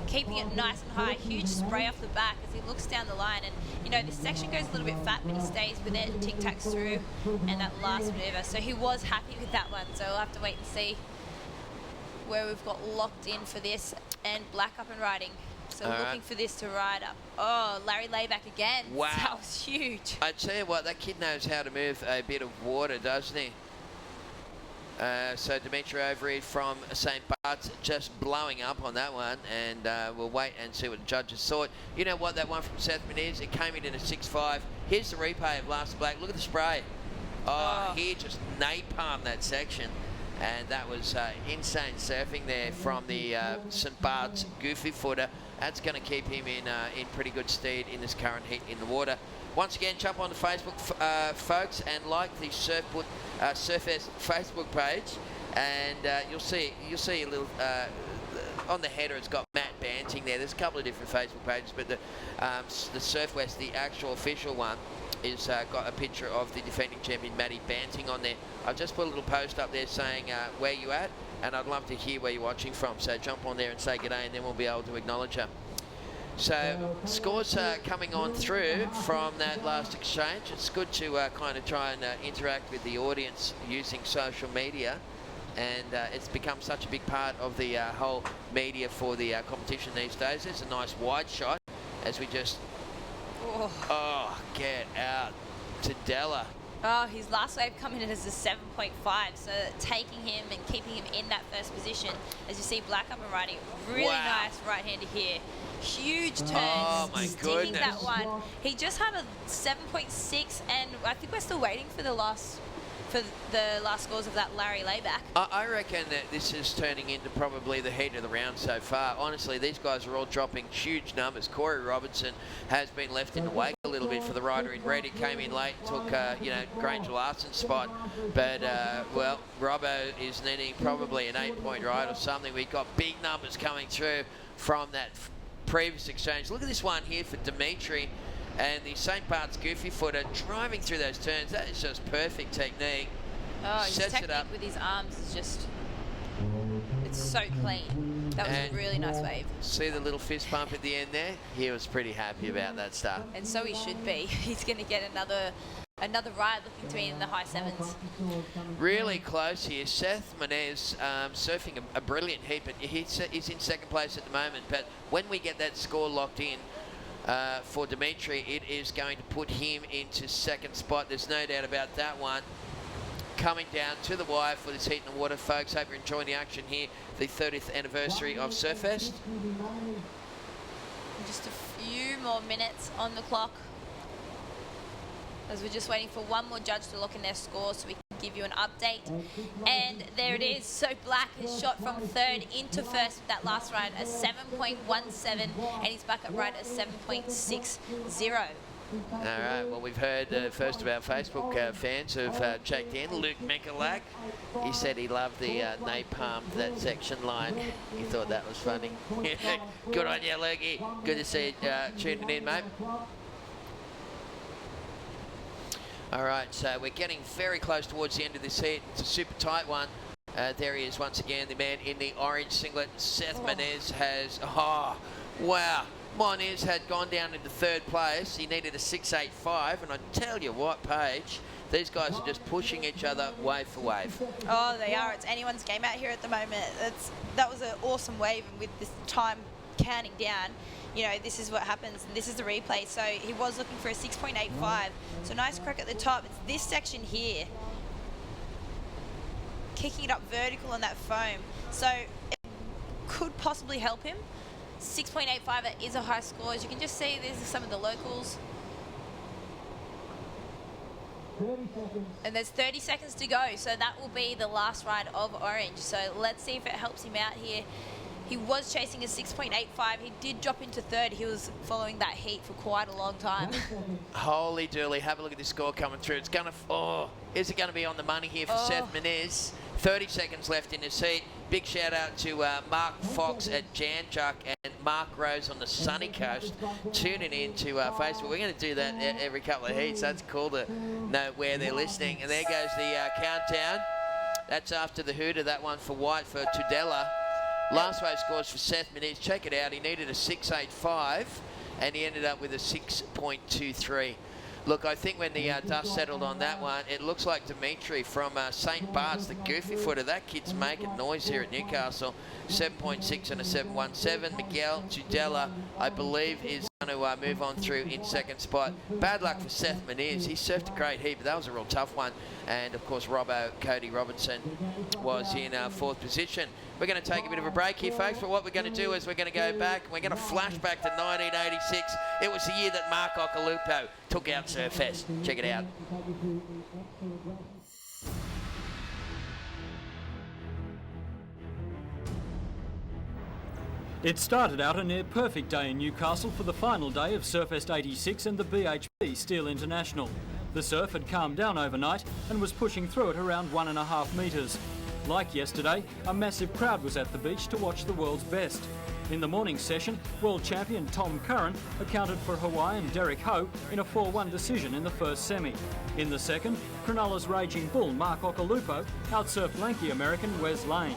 keeping it nice and high, huge spray off the back as he looks down the line, and you know, this section goes a little bit fat, but he stays with it, tic-tacs through, and that last maneuver. So he was happy with that one, so we'll have to wait and see where we've got locked in for this, and Black up and riding. So we're looking for this to ride up. Oh, Larry Layback again. Wow. That was huge. I tell you what, that kid knows how to move a bit of water, doesn't he? So Dimitri Overeed from St. Bart's just blowing up on that one, and we'll wait and see what the judges thought. You know what, that one from Seth Menezes, it came in at a 6.5. Here's the replay of last Black. Look at the spray. Oh, he just napalmed that section. And that was insane surfing there from the St. Bart's goofy footer. That's going to keep him in pretty good stead in this current heat in the water. Once again, jump on the Facebook, folks, and like the Surfest Facebook page, and you'll see a little on the header. It's got Matt Banting there. There's a couple of different Facebook pages, but the Surfwest, the actual official one, is got a picture of the defending champion Matty Banting on there. I've just put a little post up there saying where you at, and I'd love to hear where you're watching from. So jump on there and say g'day, and then we'll be able to acknowledge her. So scores coming on through from that last exchange. It's good to kind of try and interact with the audience using social media, and it's become such a big part of the whole media for the competition these days. There's a nice wide shot as we just... Oh, get out. Tadella Oh, his last wave coming in as a 7.5, so taking him and keeping him in that first position. As you see, Black up and riding, really nice right-hander here. Huge turns, oh my sticking goodness. that one. He just had a 7.6, and I think we're still waiting for the last scores of that Larry layback. I reckon that this is turning into probably the heat of the round so far. Honestly, these guys are all dropping huge numbers. Corey Robertson has been left in the wake a little bit for the rider in red. He came in late, took Granger Larson's spot, but well, Robbo is needing probably an 8-point ride or something. We've got big numbers coming through from that previous exchange. Look at this one here for Dimitri. And the St. Bart's goofy footer driving through those turns. That is just perfect technique. Oh, his Sets technique it up. with his arms is just, it's so clean. That was a really nice wave. See the little fist bump at the end there? He was pretty happy about that stuff. And so he should be. He's going to get another ride looking to be in the high 7s. Really close here. Seth Menez surfing a brilliant heat, but he's in second place at the moment. But when we get that score locked in, for Dimitri, it is going to put him into second spot. There's no doubt about that one. Coming down to the wire for this heat in the water, folks. Hope you're enjoying the action here. The 30th anniversary of Surfest. Just a few more minutes on the clock, as we're just waiting for one more judge to lock in their score so we can give you an update. And there it is. So Black has shot from third into first with that last ride, a 7.17, and his backup ride, a 7.60. All right, well, we've heard first of our Facebook fans who've checked in. Luke Mikulak, he said he loved the napalm, that section line. He thought that was funny. Good on you, Lukey. Good to see you tuning in, mate. All right, so we're getting very close towards the end of this heat. It's a super tight one. There he is once again, the man in the orange singlet. Seth Menez has, oh, wow. Menez had gone down into third place. He needed a 6.85, and I tell you what, Paige, these guys are just pushing each other wave for wave. Oh, they are. It's anyone's game out here at the moment. That was an awesome wave, and with this time counting down, you know, this is what happens, and this is the replay. So he was looking for a 6.85. So nice crack at the top. It's this section here, kicking it up vertical on that foam. So it could possibly help him. 6.85 is a high score. As you can just see, these are some of the locals. 30 seconds. And there's 30 seconds to go, so that will be the last ride of Orange. So let's see if it helps him out here. He was chasing a 6.85. He did drop into third. He was following that heat for quite a long time. Holy dooly, have a look at this score coming through. It's going to, oh, is it going to be on the money here for Seth Menez? 30 seconds left in his heat. Big shout out to Mark Fox at Janjuk and Mark Rose on the sunny coast tuning in to Facebook. We're going to do that every couple of heats. That's cool to know where they're listening. And there goes the countdown. That's after the hooter, that one for White for Tudela. Last wave scores for Seth Menez. Check it out. He needed a 6.85 and he ended up with a 6.23. Look, I think when the dust settled on that one, it looks like Dimitri from St. Bart's, the goofy footer. That kid's making noise here at Newcastle. 7.6 and a 7.17. Miguel Tudela, I believe, is going to move on through in second spot. Bad luck for Seth Menez. He surfed a great heat, but that was a real tough one. And, of course, Cody Robinson was in fourth position. We're going to take a bit of a break here, folks, but what we're going to do is we're going to go back. We're going to flash back to 1986. It was the year that Mark Occhilupo took out Surfest. Check it out. It started out a near-perfect day in Newcastle for the final day of Surfest 86 and the BHP Steel International. The surf had calmed down overnight and was pushing through at around 1.5 metres. Like yesterday, a massive crowd was at the beach to watch the world's best. In the morning session, world champion Tom Curran accounted for Hawaiian Derek Ho in a 4-1 decision in the first semi. In the second, Cronulla's raging bull Mark Occhilupo outsurfed lanky American Wes Lane.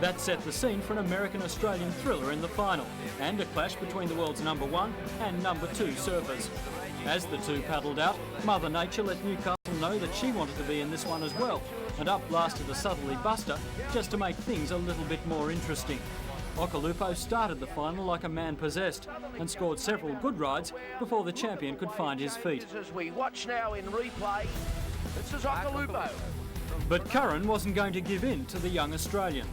That set the scene for an American-Australian thriller in the final, and a clash between the world's #1 and #2 surfers. As the two paddled out, Mother Nature let Newcastle know that she wanted to be in this one as well, and up blasted a southerly buster just to make things a little bit more interesting. Occhilupo started the final like a man possessed and scored several good rides before the champion could find his feet. As we watch now in replay, This is Akalupo. But Curran wasn't going to give in to the young Australian.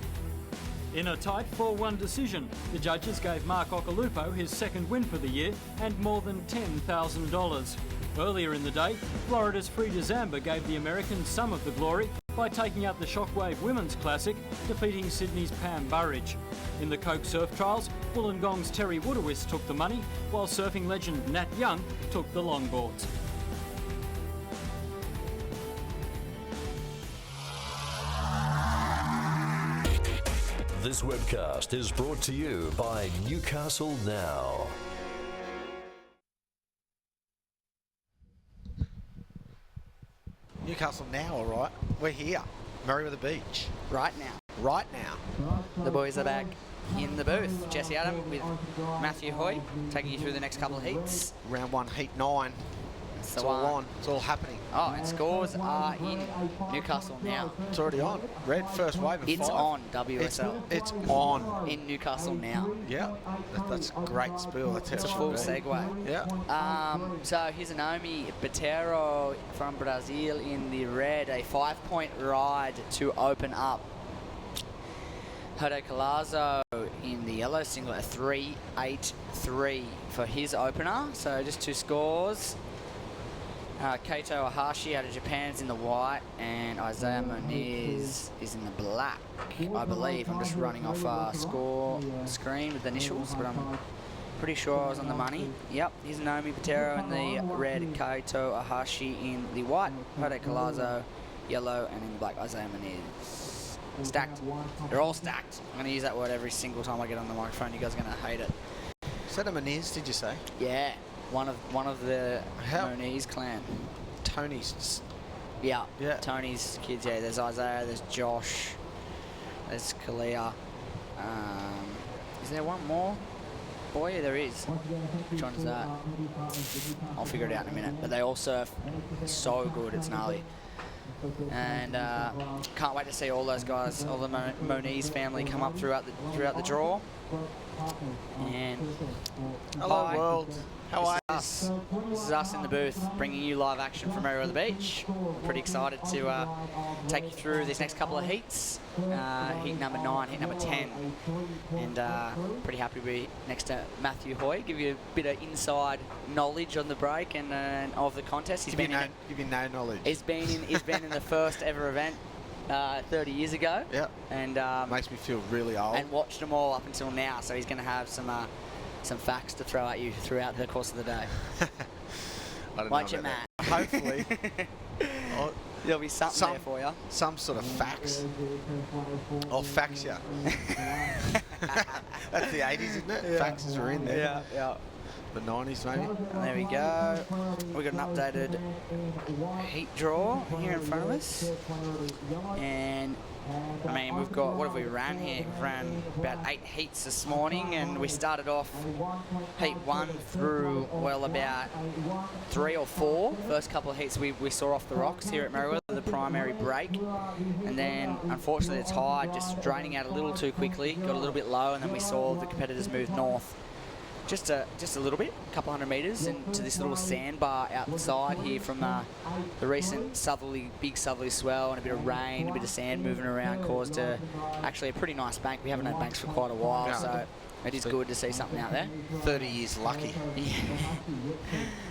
In a tight 4-1 decision, the judges gave Mark Okalupo his second win for the year and more than $10,000. Earlier in the day, Florida's Frida Zamba gave the Americans some of the glory by taking out the Shockwave Women's Classic, defeating Sydney's Pam Burridge. In the Coke Surf Trials, Wollongong's Terry Woodowis took the money, while surfing legend Nat Young took the longboards. This webcast is brought to you by Newcastle Now. Newcastle Now, all right. We're here. Merewether Beach. Right now. Right now. The boys are back in the booth. Jesse Adam with Matthew Hoy taking you through the next couple of heats. Round 1, heat 9. It's all on. It's all happening. Oh, and scores are in Newcastle now. It's already on. Red first wave of 5. It's on WSL. It's on. In Newcastle now. Yeah. That's a great spiel. That's how it's a full segue. Yeah. So here's Naomi Botero from Brazil in the red. A 5-point ride to open up. Jose Colazo in the yellow singlet, a 3-8-3 for his opener. So just 2 scores. Kaito Ahashi out of Japan is in the white, and Isaiah Moniz is in the black, I believe. I'm just running off a score screen with the initials, but I'm pretty sure I was on the money. Yep, here's Naomi Botero in the red, Kaito Ahashi in the white, Jose Colazo yellow, and in the black, Isaiah Moniz. Stacked. They're all stacked. I'm going to use that word every single time I get on the microphone. You guys are going to hate it. Is that a Moniz, did you say? Yeah. One of the Moniz clan. Tony's. Yeah. Tony's kids. Yeah. There's Isaiah. There's Josh. There's Kalia. Is there one more? Boy, yeah, there is. Which one is that? I'll figure it out in a minute. But they all surf so good. It's gnarly. And can't wait to see all those guys, all the Moniz family, come up throughout the draw. And hello world. How are you? This is us in the booth, bringing you live action from Merewether Beach. Pretty excited to take you through these next couple of heats. Heat number 9, heat number 10. And pretty happy to be next to Matthew Hoy, give you a bit of inside knowledge on the break and of the contest. Give you no knowledge. He's been in the first ever event 30 years ago. Yeah. And makes me feel really old. And watched them all up until now, so he's going to have some facts to throw at you throughout the course of the day. I don't Won't know you, Matt? Hopefully. There'll be something there for you. Some sort of fax. I'll fax you. That's the 80s, isn't it? Yeah. Faxes were in there. Yeah. The 90s, maybe. And there we go. We've got an updated heat draw here in front of us. And I mean, we've got, what have we ran here? We've ran about 8 heats this morning, and we started off heat 1 through, well, about 3 or 4. First couple of heats we saw off the rocks here at Merewether, the primary break. And then, unfortunately, the tide just draining out a little too quickly, got a little bit low, and then we saw the competitors move north. Just a little bit, a couple hundred metres into this little sandbar outside here from the recent big southerly swell, and a bit of rain, a bit of sand moving around caused actually a pretty nice bank. We haven't had banks for quite a while, so it is good to see something out there. 30 years lucky. Yeah.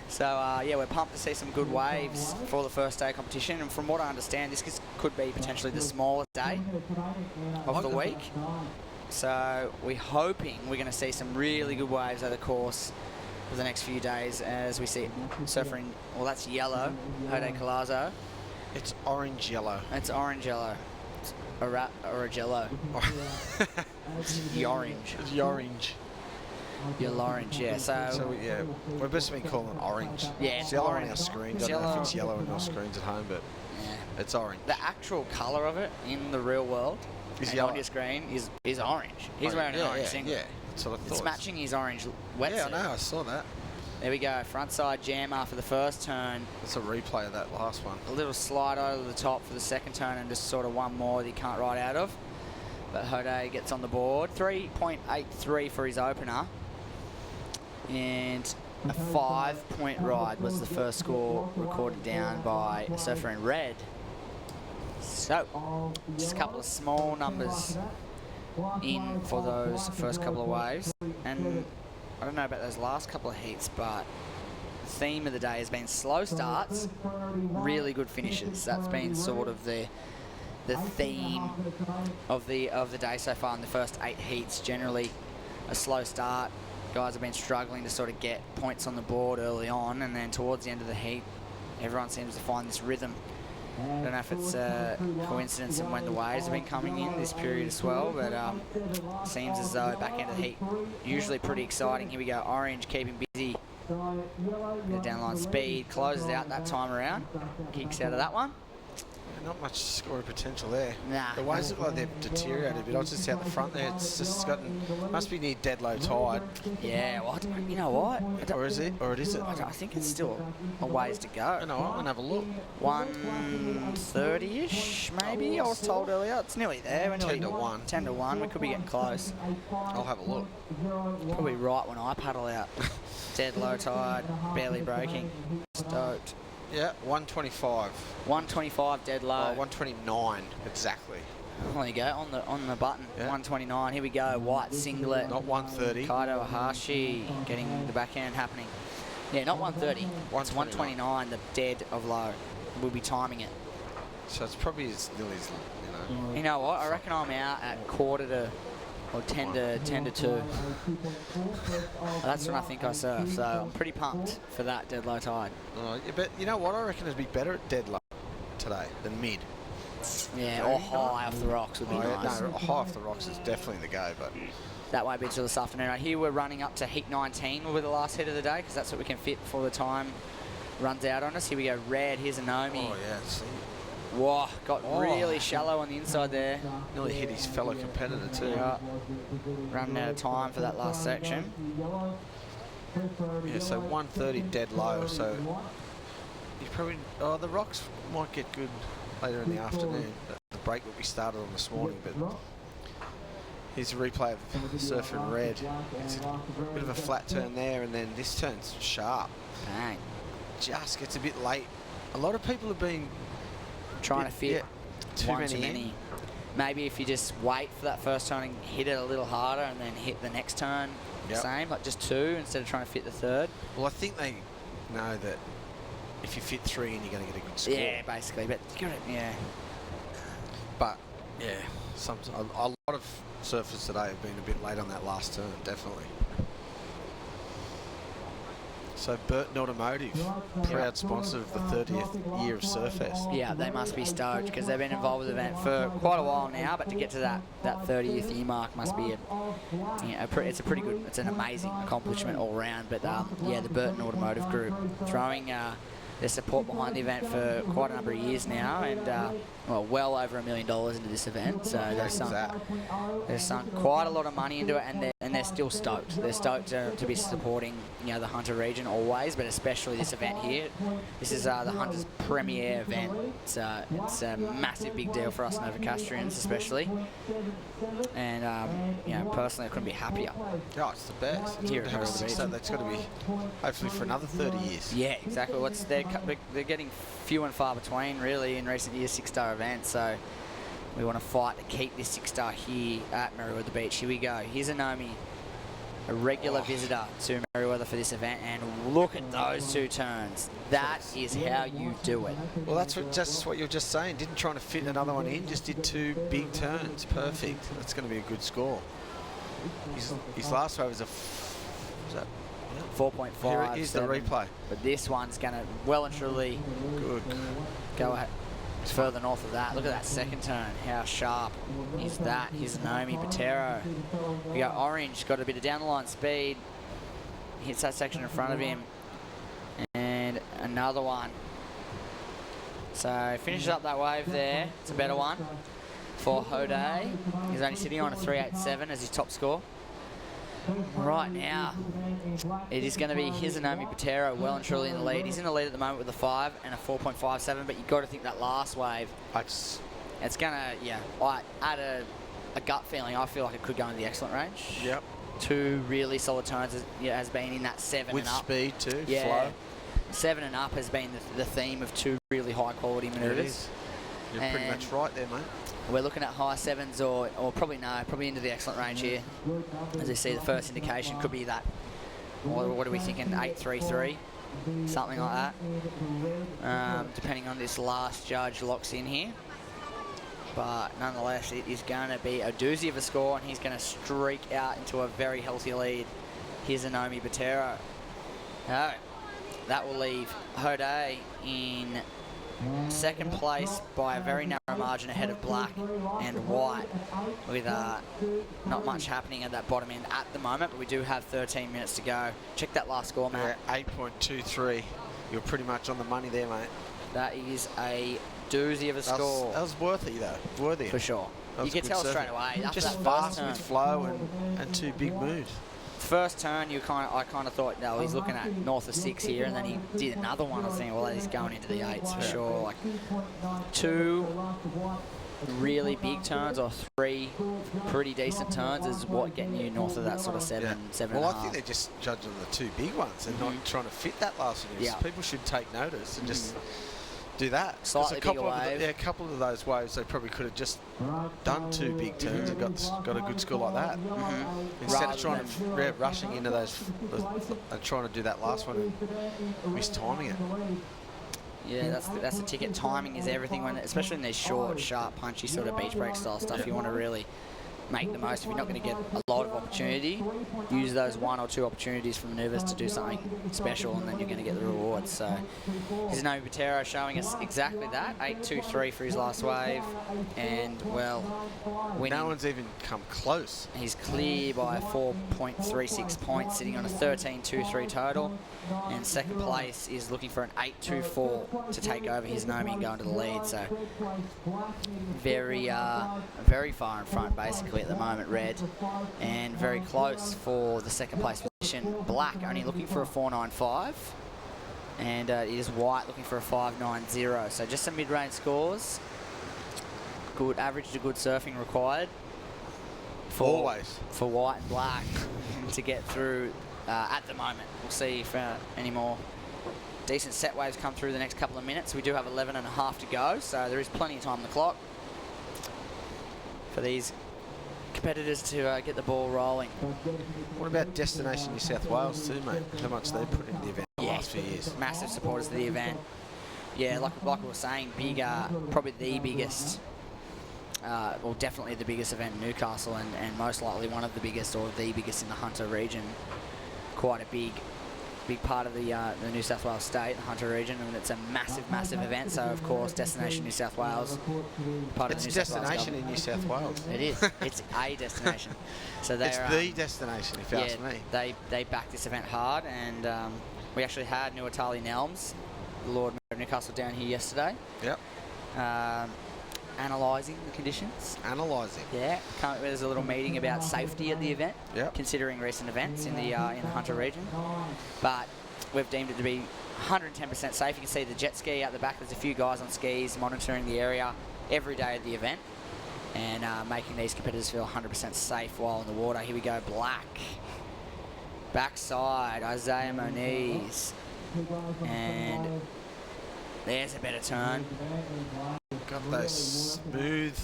So, yeah, we're pumped to see some good waves for the first day of competition, and from what I understand, this could be potentially the smallest day of the week. So we're hoping we're going to see some really good waves over the course of the next few days as we see surfer in, well, that's yellow, Jose Colazo. It's orange yellow. It's orange yellow. It's Orangello. It's the orange. It's the orange. You're orange, yeah. So yeah, we're just been calling it orange. Yeah, it's yellow on our screens. I don't know if it's yellow on your screens at home, but yeah, it's orange. The actual colour of it in the real world on your screen is orange. He's wearing an orange singlet. Yeah, that's what I thought. It's matching his orange wetsuit. Yeah, I know. I saw that. There we go. Frontside jam after the first turn. It's a replay of that last one. A little slide over the top for the second turn, and just sort of one more that he can't ride out of. But Jose gets on the board. 3.83 for his opener. And a 5-point ride was the first score recorded down by a surfer in red. So, just a couple of small numbers in for those first couple of waves. And I don't know about those last couple of heats, but the theme of the day has been slow starts, really good finishes. That's been sort of the theme of the day so far in the first 8 heats. Generally, a slow start. Guys have been struggling to sort of get points on the board early on, and then towards the end of the heat, everyone seems to find this rhythm. I don't know if it's a coincidence in when the waves have been coming in this period as well, but seems as though back end of the heat, usually pretty exciting. Here we go, Orange keeping busy. The downline speed closes out that time around. Kicks out of that one. Not much scoring potential there. Nah. The waves look like they've deteriorated a bit. I was just out the front there. It's just gotten, must be near dead low tide. Yeah, well, you know what? Or is it? Or it isn't? I think it's still a ways to go. You know what? I'm going to have a look. 1:30-ish, maybe, I was told earlier. It's nearly there. We're 10 to 1. 10 to 1. We could be getting close. I'll have a look. Probably right when I paddle out. Dead low tide, barely breaking. Stoked. Yeah, 125. 125 dead low. 129 exactly. There you go, on the button. Yeah. 129. Here we go. White singlet. Not 130. Kaido Ahashi getting the backhand happening. Yeah, not 130. It's 129. The dead of low. We'll be timing it. So it's probably as nearly as, you know. You know what? I reckon I'm out at quarter to. Or 10 to 2. That's when I think I surf, so I'm pretty pumped for that dead low tide. Yeah, but you know what? I reckon it'd be better at dead low today than mid. Yeah, or high off the rocks would be nice. No, high off the rocks is definitely the go, but that won't be till this afternoon. Right, here we're running up to heat 19 will be the last heat of the day, because that's what we can fit before the time runs out on us. Here we go, red. Here's Anomi. Oh yeah, see. Whoa, got really shallow on the inside there. Nearly hit his fellow competitor too. Yeah. Running out of time for that last section. Yeah, so 130 dead low, so you probably, the rocks might get good later in the afternoon. The break will be started on this morning, but here's a replay of Surfer in red. It's a bit of a flat turn there, and then this turns sharp. Bang. Just gets a bit late. A lot of people have been trying to fit too many. Maybe if you just wait for that first turn and hit it a little harder, and then hit the next turn same, like just 2 instead of trying to fit the third. Well, I think they know that if you fit 3 in, you're going to get a good score. Yeah, basically, but you got it. Yeah. But yeah, a lot of surfers today have been a bit late on that last turn, definitely. So Burton Automotive, proud sponsor of the 30th year of Surfest. Yeah, they must be stoked, because they've been involved with the event for quite a while now, but to get to that 30th year mark must be it's a pretty good, it's an amazing accomplishment all round. But yeah, the Burton Automotive Group throwing their support behind the event for quite a number of years now, and well over $1 million into this event. So they've sunk quite a lot of money into it, and they're still stoked. They're stoked to be supporting the Hunter region always, but especially this event here. This is the Hunter's premier event. It's a massive big deal for us Novocastrians especially, and personally I couldn't be happier. Oh, it's the best. Here at Merewether. So that's got to be hopefully for another 30 years. Yeah, exactly. They're getting few and far between really in recent years 6-star events, so we want to fight to keep this 6-star here at Merewether Beach. Here we go. Here's Anomi, a regular visitor to Merewether for this event, and look at those 2 turns. That is how you do it. Well, that's just what you were just saying. Didn't try to fit another one in, just did 2 big turns. Perfect. That's going to be a good score. His last wave was 4.5. Here's the replay. But this one's going to well and truly go further north of that. Look at that second turn. How sharp is that? Here's Anomi Patero. We got Orange, got a bit of down the line speed. Hits that section in front of him. And another one. So finishes up that wave there. It's a better one for Hode. He's only sitting on a 3.87 as his top score. Right now, it is going to be Anomi Patero well and truly in the lead. He's in the lead at the moment with a 5 and a 4.57, but you've got to think that last wave, it's going to, I had a gut feeling. I feel like it could go into the excellent range. Yep. 2 really solid turns has been in that 7 With and up. speed too, Yeah. flow. 7 and up has been the theme of 2 really high quality It manoeuvres. is. You're pretty much right there, mate. We're looking at high 7s or probably into the excellent range here. As you see, the first indication could be that, what are we thinking, 8.33, something like that, depending on this last judge locks in here. But nonetheless, it is going to be a doozy of a score, and he's going to streak out into a very healthy lead. Here's Anomi Botero. Oh, that will leave Hode in second place by a very narrow margin ahead of Black and White, with not much happening at that bottom end at the moment, but we do have 13 minutes to go. Check that last score, Matt. Yeah, 8.23. You're pretty much on the money there, mate. That is a doozy of a score. That was worthy, though. Worthy. For sure. You can tell straight away. After Just that fast first turn, with flow and 2 big moves. first turn, I kind of thought, no, he's looking at north of 6 here, and then he did another one. I was thinking, well, he's going into the 8s for sure. Like 2 really big turns or 3 pretty decent turns is what getting you north of that sort of 7, 7 Well, and a I think half. they're just judging the 2 big ones and not trying to fit that last one. Yeah. People should take notice and just do that. 'Cause Slightly a couple bigger of wave. a couple of those waves, they probably could have just done 2 big turns and got a good score like that. Instead Rather of trying to rushing into those and trying to do that last one and mistiming it. Yeah, that's the ticket. Timing is everything, especially in these short, sharp, punchy sort of beach break style stuff. You want to really make the most. If you're not going to get a lot of opportunity, use those 1 or 2 opportunities from manoeuvres to do something special, and then you're going to get the rewards. So here's Anomi Botero showing us exactly that. 8.23 for his last wave, and well, winning. No one's even come close. He's clear by 4.36 points, sitting on a 13.23 total, and second place is looking for an 8.24 to take over his Nomi and go into the lead. So very far in front, basically, at the moment, Red, and very close for the second place position. Black only looking for a 4.95, and it is White looking for a 5.90. So just some mid-range scores. Good average to good surfing required. Always. For White and Black to get through at the moment. We'll see if any more decent set waves come through the next couple of minutes. We do have 11 and a half to go, so there is plenty of time on the clock for these competitors to get the ball rolling. What about Destination New South Wales too, mate? How much they put into the event the last few years? Massive supporters of the event. Yeah, like we were saying, probably the biggest, well, definitely the biggest event in Newcastle, and most likely one of the biggest or the biggest in the Hunter region. Quite a big part of the New South Wales state, the Hunter region, and it's a massive event. So of course, Destination New South Wales, part of the New South Wales destination in New South Wales. It is. It's a destination. So it's the destination, if you ask me. They back this event hard, and we actually had Nuatali Nelms, the Lord Mayor of Newcastle, down here yesterday. Yep. Analysing the conditions. Analysing. Yeah. There's a little meeting about safety at the event, considering recent events in the Hunter region. But we've deemed it to be 110% safe. You can see the jet ski out the back. There's a few guys on skis monitoring the area every day at the event, and making these competitors feel 100% safe while in the water. Here we go, Black. Backside, Isaiah Moniz. And there's a better turn. Got those smooth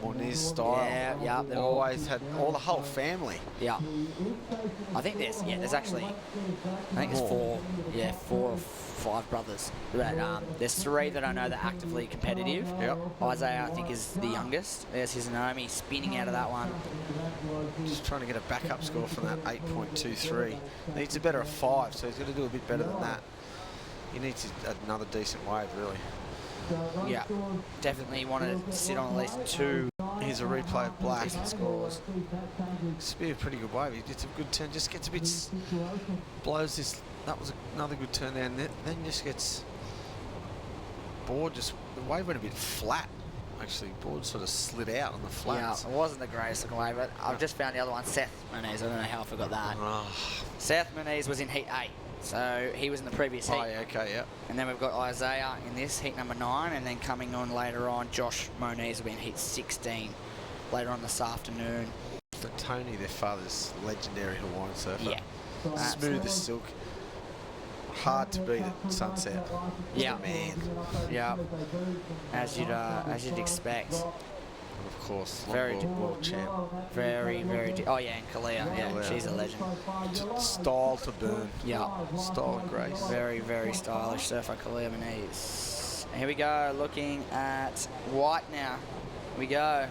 Moniz style. Yeah. They've always had the whole family. Yeah. I think there's actually, there's 4 or 5 brothers. But there's 3 that I know that are actively competitive. Yep. Isaiah, I think, is the youngest. There's his Naomi spinning out of that one. Just trying to get a backup score from that 8.23. Needs a better 5, so he's got to do a bit better than that. He needs another decent wave, really. Yeah, definitely wanted to sit on at least 2. Here's a replay of Black. Decent scores. This would be a pretty good wave. He did some good turn. Just gets a bit blows this. That was another good turn there, and then just gets board. The wave went a bit flat. Actually, board sort of slid out on the flats. Yeah, it wasn't the greatest looking wave, but I've just found the other one, Seth Moniz. I don't know how I forgot that. Seth Moniz was in Heat 8. So he was in the previous heat. Oh, yeah, okay, yeah. And then we've got Isaiah in this, heat number 9, and then coming on later on, Josh Moniz will be in heat 16 later on this afternoon. Tony, their father's legendary Hawaiian surfer. Yeah. Smooth as silk. Hard to beat at sunset. Yeah. Man. Yeah. As you'd expect. And of course, Very world champ. Very. Oh yeah, and Kalia. Yeah, Kalia. she's a legend. Style to burn. Yeah. Style and grace. Very stylish surfer, Kalia Muniz. Here we go, looking at white now. Here we go.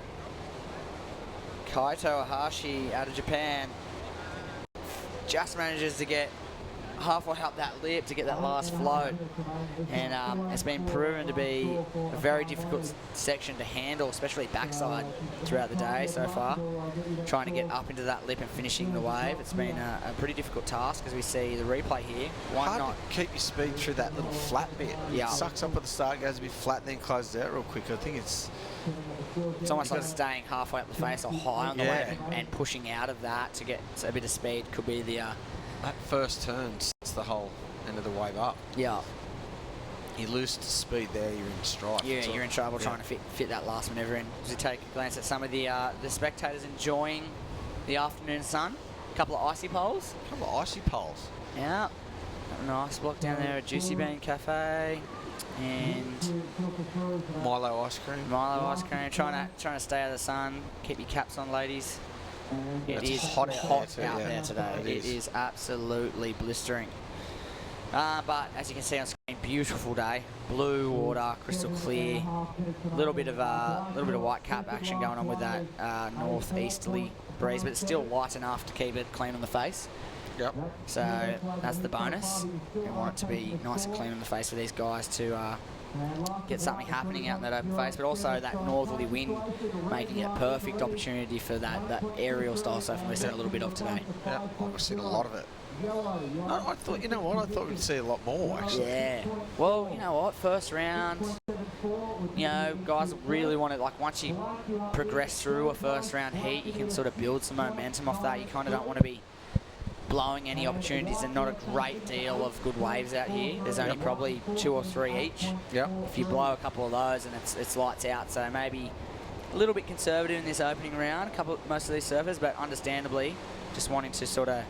Kaito Ahashi out of Japan. Just manages to get halfway up that lip to get that last float, and it's been proven to be a very difficult section to handle, especially backside throughout the day so far. Trying to get up into that lip and finishing the wave, it's been a pretty difficult task as we see the replay here. Hard to keep your speed through that little flat bit. Yeah. It sucks up at the start, goes a bit flat, then closes out real quick. I think it's almost like staying halfway up the face or high on the wave and pushing out of that to get a bit of speed could be the that first turn sets the whole end of the wave up. Yeah. You lose the speed there, you're in strife. Yeah, you're in trouble trying to fit that last manoeuvre in. As we take a glance at some of the spectators enjoying the afternoon sun. A couple of icy poles. Yeah. A nice block down there at Juicy Bean Cafe. And Milo ice cream. Trying to stay out of the sun. Keep your caps on, ladies. It is hot out there today. It is absolutely blistering. But as you can see on screen, beautiful day. Blue water, crystal clear. Little bit of white cap action going on with that northeasterly breeze, but it's still light enough to keep it clean on the face. Yep. So that's the bonus. We want it to be nice and clean on the face for these guys to get something happening out in that open face, but also that northerly wind making it a perfect opportunity for that aerial style surfing we're seeing a little bit of today. Yeah, I've seen a lot of it. I thought, you know what, I thought we'd see a lot more actually. Yeah. Well, you know what, first round, you know, guys really want to, like, once you progress through a first round heat, you can sort of build some momentum off that. You kind of don't want to be blowing any opportunities, and not a great deal of good waves out here. There's only probably 2 or 3 each. Yep. If you blow a couple of those, and it's lights out. So maybe a little bit conservative in this opening round, most of these surfers, but understandably just wanting to sort of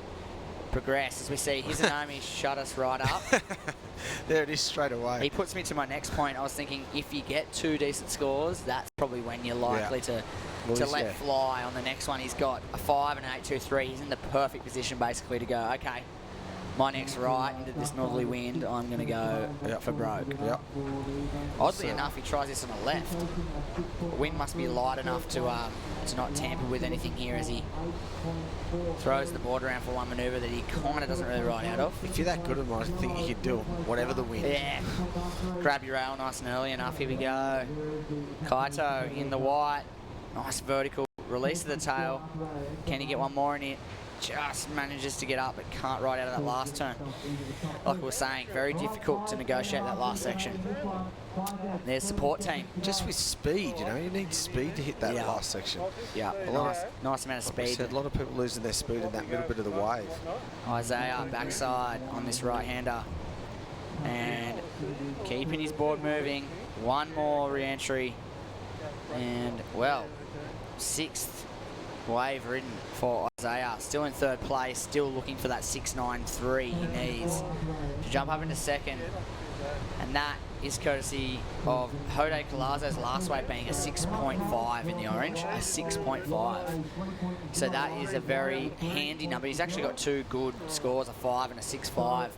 progress. As we see, Hizunami shut us right up. There it is straight away. He puts me to my next point. I was thinking, if you get 2 decent scores, that's probably when you're likely to let fly on the next one. He's got a 5 and an 8-2-3. He's in the perfect position basically to go, okay, my next right into this northerly wind, I'm going to go for broke. Yep. Oddly enough, he tries this on the left. The wind must be light enough to not tamper with anything here as he throws the board around for one manoeuvre that he kind of doesn't really ride out of. If you're that good at it, I think you can do whatever the wind. Yeah. Grab your rail nice and early enough. Here we go. Kaito in the white. Nice vertical release of the tail. Can he get one more in it? Just manages to get up, but can't ride out of that last turn. Like we were saying, very difficult to negotiate that last section. There's support team. Just with speed, you know, you need speed to hit that last section. Yeah, nice amount of speed. A lot of people losing their speed in that middle bit of the wave. Isaiah backside on this right-hander, and keeping his board moving. One more re-entry, and well, 6th wave ridden for Isaiah. Still in 3rd place, still looking for that 6.93 he needs to jump up into 2nd. And that is courtesy of Hode Colazo's last wave being a 6.5 in the orange, a 6.5. So that is a very handy number. He's actually got 2 good scores, a 5 and a 6.5.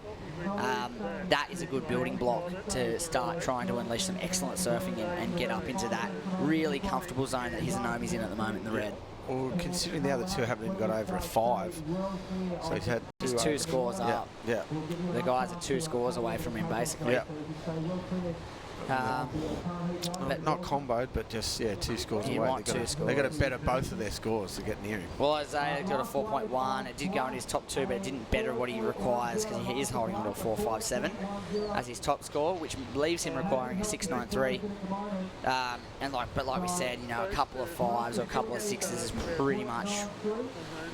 That is a good building block to start trying to unleash some excellent surfing and get up into that really comfortable zone that Hizunami's in at the moment in the red. Well, considering the other 2 haven't even got over a 5, so he's had just 2 scores up. Yeah. The guys are 2 scores away from him, basically. Yeah. Not comboed, but just 2 scores away. They got to better both of their scores to get near him. Well, Isaiah got a 4.1. It did go in his top 2, but it didn't better what he requires because he is holding on to a 4.57 as his top score, which leaves him requiring a 6.93. But like we said, you know, a couple of 5s or a couple of 6s is pretty much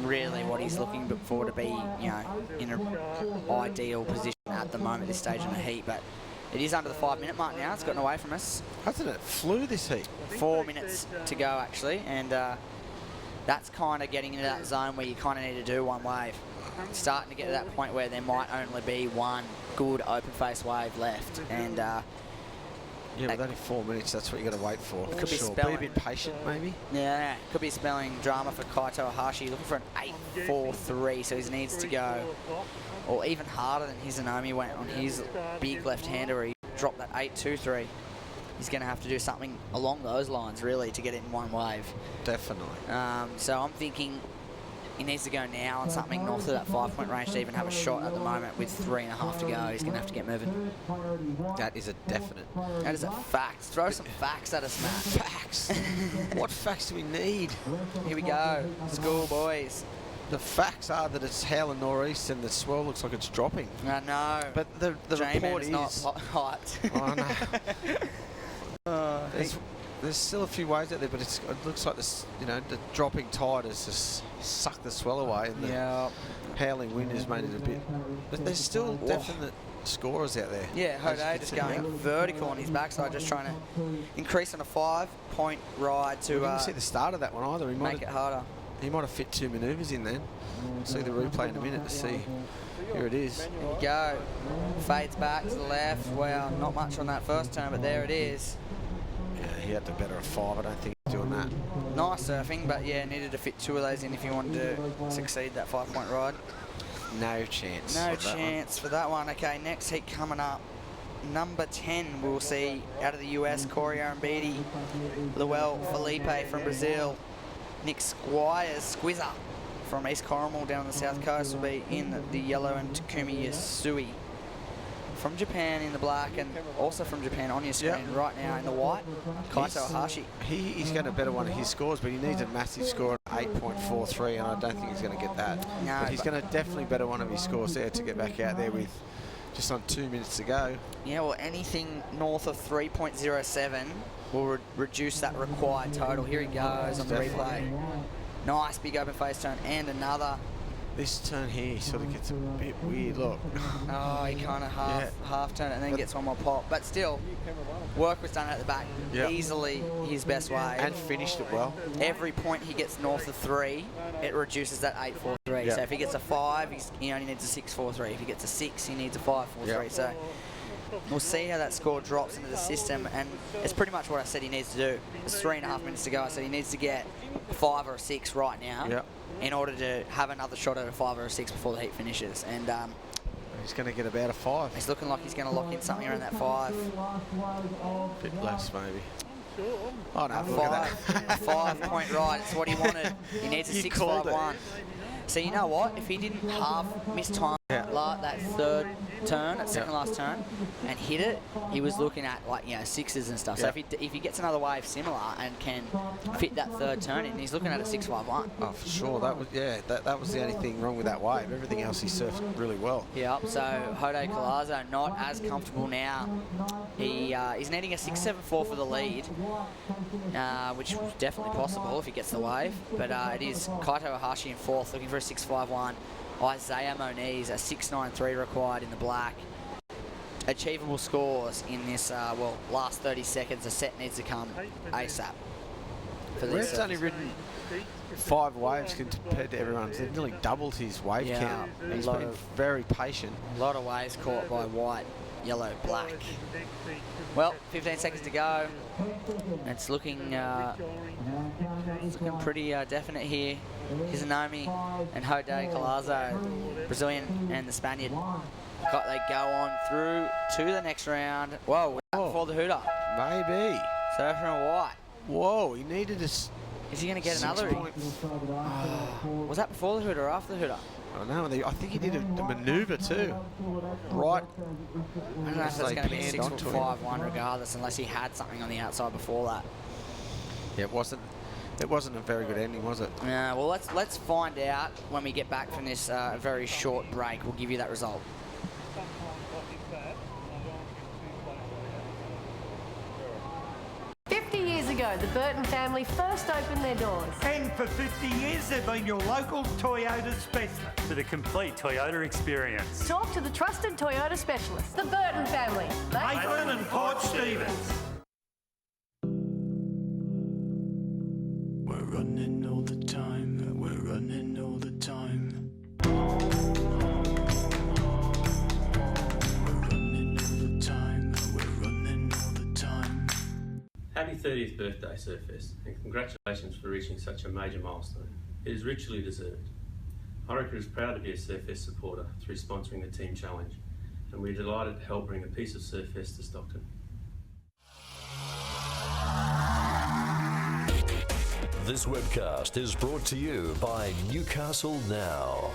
really what he's looking for to be, you know, in an ideal position at the moment, this stage in the heat. But it is under the 5-minute mark now. It's gotten away from us. Hasn't it? Flew this heat. 4 minutes to go, actually. And that's kind of getting into that zone where you kind of need to do one wave. Starting to get to that point where there might only be one good open face wave left, and yeah, with only 4 minutes, that's what you got to wait for. Could be Be a spelling. bit patient, maybe. Yeah, could be spelling drama for Kaito Hashi. Looking for an 8.43, so he needs to go, or even harder than Hizanomi went on his big left-hander where he dropped that 8.23. He's going to have to do something along those lines, really, to get it in one wave. Definitely. So I'm thinking he needs to go now on something north of that 5-point range to even have a shot at the moment with 3.5 to go. He's going to have to get moving. That is a definite. That is a fact. Throw some facts at us, Matt. Facts? What facts do we need? Here we go. School boys. The facts are that it's howling northeast and the swell looks like it's dropping. I know. But the report is not hyped. Oh, no. There's still a few waves out there, but it looks like this, the dropping tide has just sucked the swell away, and the howling wind has made it a bit. But there's still definite scorers out there. Yeah, Hodai just going vertical on his backside, just trying to increase on a 5-point ride to. We didn't see the start of that one either. Make it harder. He might have fit 2 manoeuvres in then. We'll see the replay in a minute to see. Here it is. Here we go. Fades back to the left. Well, not much on that first turn, but there it is. Yeah, he had to better a 5. I don't think he's doing that. Nice surfing, but yeah, needed to fit 2 of those in if you wanted to succeed that 5-point ride. No chance. No chance for that one. Okay, next heat coming up. Number 10, we'll see out of the US, Corey Arambidi, Luel Felipe from Brazil, Nick Squires, Squizzer from East Corrimal down on the south coast will be in the yellow, and Takumi Yasui from Japan in the black, and also from Japan on your screen right now in the white, Kaito Hashi. He's going to better one of his scores, but he needs a massive score of 8.43, and I don't think he's going to get that. No, but he's going to definitely better one of his scores there to get back out there with just on 2 minutes to go. Yeah, well, anything north of 3.07 will reduce that required total. Here he goes on the replay. Nice big open face turn, and another. This turn here sort of gets a bit weird, look. Oh, he kind of half turn it and then gets one more pop. But still, work was done at the back. Yep. Easily his best wave. And finished it well. Every point he gets north of 3, it reduces that 8.43. Yep. So if he gets a 5, he only needs a 6.43. If he gets a 6, he needs a 5.43. Yep. So we'll see how that score drops into the system, and it's pretty much what I said he needs to do. It's 3.5 minutes to go. I said he needs to get a 5 or a 6 right now. Yep. In order to have another shot at a 5 or a 6 before the heat finishes. And he's going to get about a 5. It's looking like he's going to lock in something around that 5. A bit less, maybe. Oh, no, look at that. A 5-point ride. It's what he wanted. He needs a 6.51. So you know what? If he didn't half miss time that third turn, that second last turn, and hit it, he was looking at 6s and stuff. So if he gets another wave similar and can fit that third turn in, he's looking at a 6.51. Oh, for sure. That was the only thing wrong with that wave. Everything else he surfed really well. Yep. So Hodai Collazo not as comfortable now. He's needing a 6.74 for the lead, which is definitely possible if he gets the wave. But it is Kaito Hashi in 4th, looking for a 6.51. Isaiah Moniz, a 6.93 required in the black. Achievable scores in this, last 30 seconds. A set needs to come ASAP. Red's only ridden 5 waves compared to everyone. They've nearly doubled his wave count. He's been very patient. A lot of waves caught by white, yellow, black. Well, 15 seconds to go. It's looking pretty definite here. Hizanomi and Hodai Collazo, Brazilian and the Spaniard. They go on through to the next round. Whoa, was that before the hooter? Maybe. Surfer and white. Whoa, he needed a... Is he going to get another? Was that before the hooter or after the hooter? I don't know. I think he did a manoeuvre too. Right. I don't know if that's going to be a 6.51 regardless, unless he had something on the outside before that. Yeah, it wasn't a very good ending, was it? Yeah. Well, let's find out when we get back from this very short break. We'll give you that result. Ago, the Burton family first opened their doors. And for 50 years, they've been your local Toyota specialist. For the complete Toyota experience. Talk to the trusted Toyota specialist, the Burton family. Maitland and Port Stevens. We're running all the time. Happy 30th birthday, Surfest, and congratulations for reaching such a major milestone. It is richly deserved. Orica is proud to be a Surfest supporter through sponsoring the Team Challenge, and we're delighted to help bring a piece of Surfest to Stockton. This webcast is brought to you by Newcastle Now.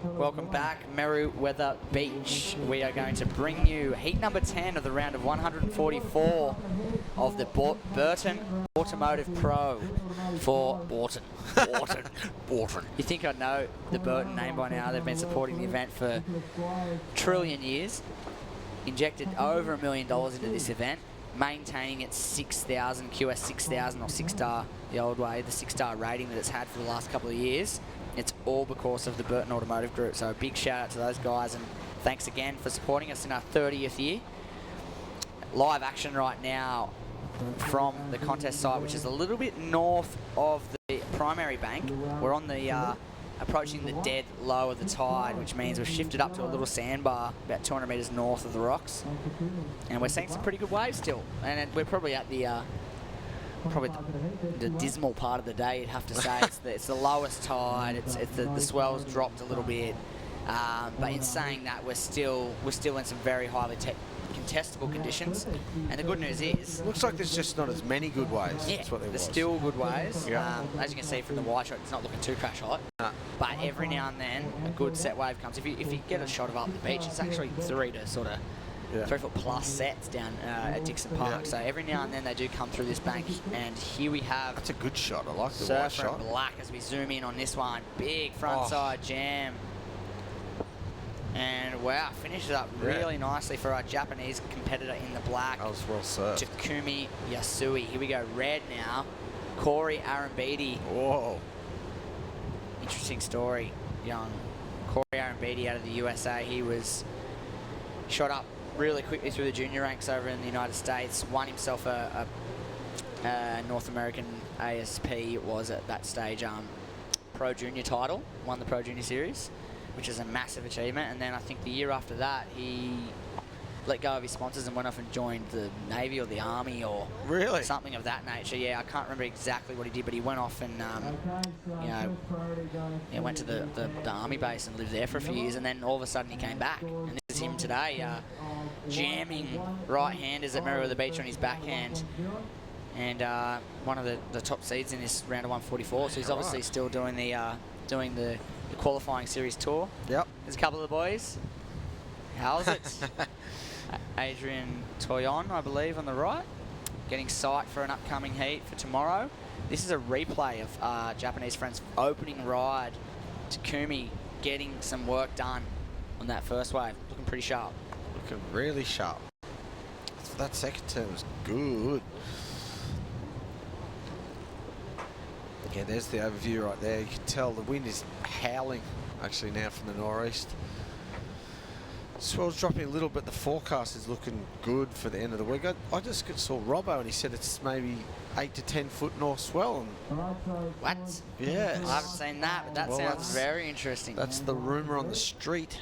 Welcome back, Merewether Beach. We are going to bring you heat number 10 of the round of 144 of the Burton Automotive Pro for Burton. Burton. You think I know the Burton name by now? They've been supporting the event for a trillion years. Injected over $1 million into this event, maintaining its 6,000 QS 6,000 or 6-star, the old way, the 6-star rating that it's had for the last couple of years. It's all because of the Burton Automotive Group. So a big shout out to those guys, and thanks again for supporting us in our 30th year. Live action right now from the contest site, which is a little bit north of the primary bank. We're on the approaching the dead low of the tide, which means we've shifted up to a little sandbar about 200 metres north of the rocks, and we're seeing some pretty good waves still. And we're probably at the dismal part of the day, you'd have to say. It's the lowest tide. The swell's dropped a little bit, but in saying that, we're still in some very highly contestable conditions. And the good news is, looks like there's just not as many good waves. Yeah, That's what there there's was. still good waves. Yeah. As you can see from the wide shot, it's not looking too crash hot. No. But every now and then, a good set wave comes. If you get a shot of up the beach, it's actually 3 to sort of 3 foot plus sets down at Dixon Park. So every now and then they do come through this bank, and here we have. That's a good shot. I like the Surfer wide shot. in black as we zoom in on this one. Big front side jam. And wow, finishes up really nicely for our Japanese competitor in the black. That was well served. Takumi Yasui. Here we go, red now. Corey Arambidi. Whoa. Interesting story, young Corey Arambidi out of the USA. He was shot up really quickly through the junior ranks over in the United States, won himself a North American ASP, it was at that stage, Pro Junior title, won the Pro Junior Series, which is a massive achievement. And then I think the year after that, he let go of his sponsors and went off and joined the Navy or the Army or something of that nature. Yeah, I can't remember exactly what he did, but he went off and went to the Army base and lived there for a few years, and then all of a sudden he came back. And this is him today, jamming right-handers at Merewether Beach on his backhand, and one of the top seeds in this round of 144. So he's obviously still doing the qualifying series tour. Yep. There's a couple of the boys. How's it? Adrian Toyon, I believe, on the right, getting sight for an upcoming heat for tomorrow. This is a replay of Japanese friend's opening ride. Takumi getting some work done on that first wave. Looking pretty sharp. Looking really sharp. That second turn was good. Yeah, there's the overview right there. You can tell the wind is howling actually now from the northeast. Swell's dropping a little bit. The forecast is looking good for the end of the week. I just saw Robbo and he said it's maybe 8 to 10 foot north swell. What? Yes. I haven't seen that, but that sounds very interesting. That's the rumour on the street.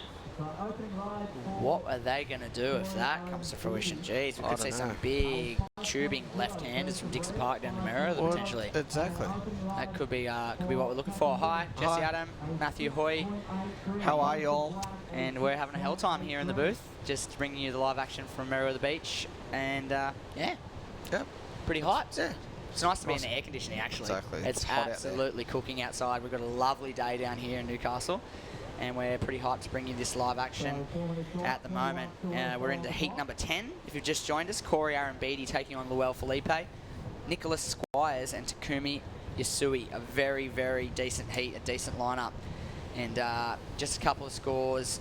What are they going to do if that comes to fruition? Jeez, we could see some big tubing left-handers from Dixon Park down to Merewether potentially. Exactly. That could be what we're looking for. Hi, Jesse Adam, Matthew Hoy. How are y'all? And we're having a hell time here in the booth, just bringing you the live action from Merewether Beach, and pretty hot. Yeah. It's nice to be in the air conditioning actually. Exactly. It's absolutely cooking outside. We've got a lovely day down here in Newcastle, and we're pretty hyped to bring you this live action at the moment. We're into heat number 10. If you've just joined us, Corey Arambidi taking on Luel Felipe, Nicholas Squires and Takumi Yasui. A very, very decent heat, a decent lineup. And just a couple of scores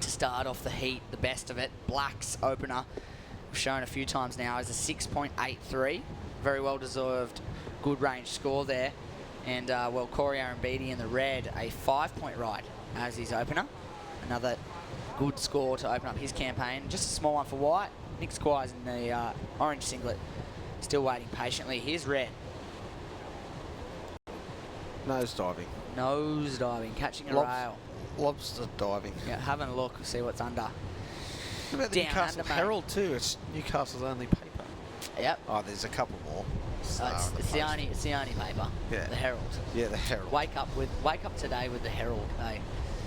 to start off the heat, the best of it. Black's opener, we've shown a few times now, is a 6.83. Very well deserved, good range score there. And Corey Arambidi in the red, a 5-point ride as his opener. Another good score to open up his campaign. Just a small one for white. Nick Squires in the orange singlet, still waiting patiently. Here's red. Nose diving. Nose diving, catching a rail. Lobster diving. Yeah, having a look, see what's under. What about the down Newcastle under, mate. Herald too? It's Newcastle's only paper. Yep. Oh, there's a couple more. It's the only paper. Yeah. The Herald. Yeah, the Herald. Wake up today with the Herald, eh?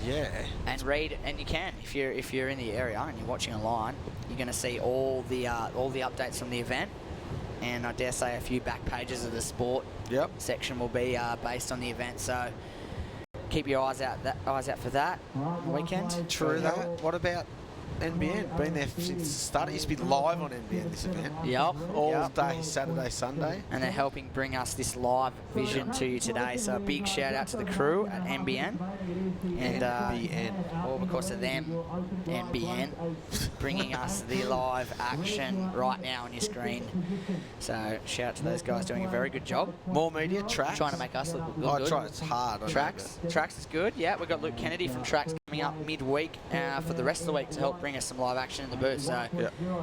Yeah. And read, and you can if you're in the area and you're watching online, you're going to see all the updates from the event, and I dare say a few back pages of the sport section will be based on the event. So keep your eyes out for that weekend. True that. What about NBN? Been there since the start. It used to be live on NBN, this event. Yep. All day, Saturday, Sunday. And they're helping bring us this live vision to you today. So a big shout out to the crew at NBN. And all because of them, NBN, bringing us the live action right now on your screen. So shout out to those guys doing a very good job. More media, Tracks. Trying to make us look good. It's hard. Tracks is good. Yeah, we've got Luke Kennedy from Tracks coming up midweek for the rest of the week to help bring us some live action in the booth. So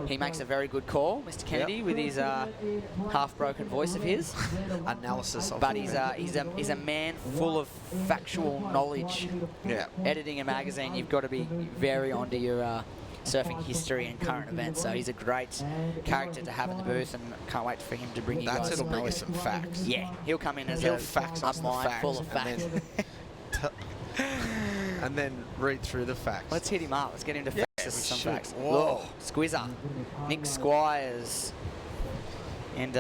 he makes a very good call, Mr. Kennedy, with his half-broken voice of his. Analysis of But he's a man full of factual knowledge. Yeah. Editing a magazine, you've got to be very onto your surfing history and current events. So he's a great character to have in the booth, and can't wait for him to bring you guys It'll bring us some facts. Yeah, he'll come in as He'll a fax us mind the facts full of facts. And then read through the facts. Let's hit him up. Let's get him to fax us some facts. Whoa. Squizzer. Nick Squires. And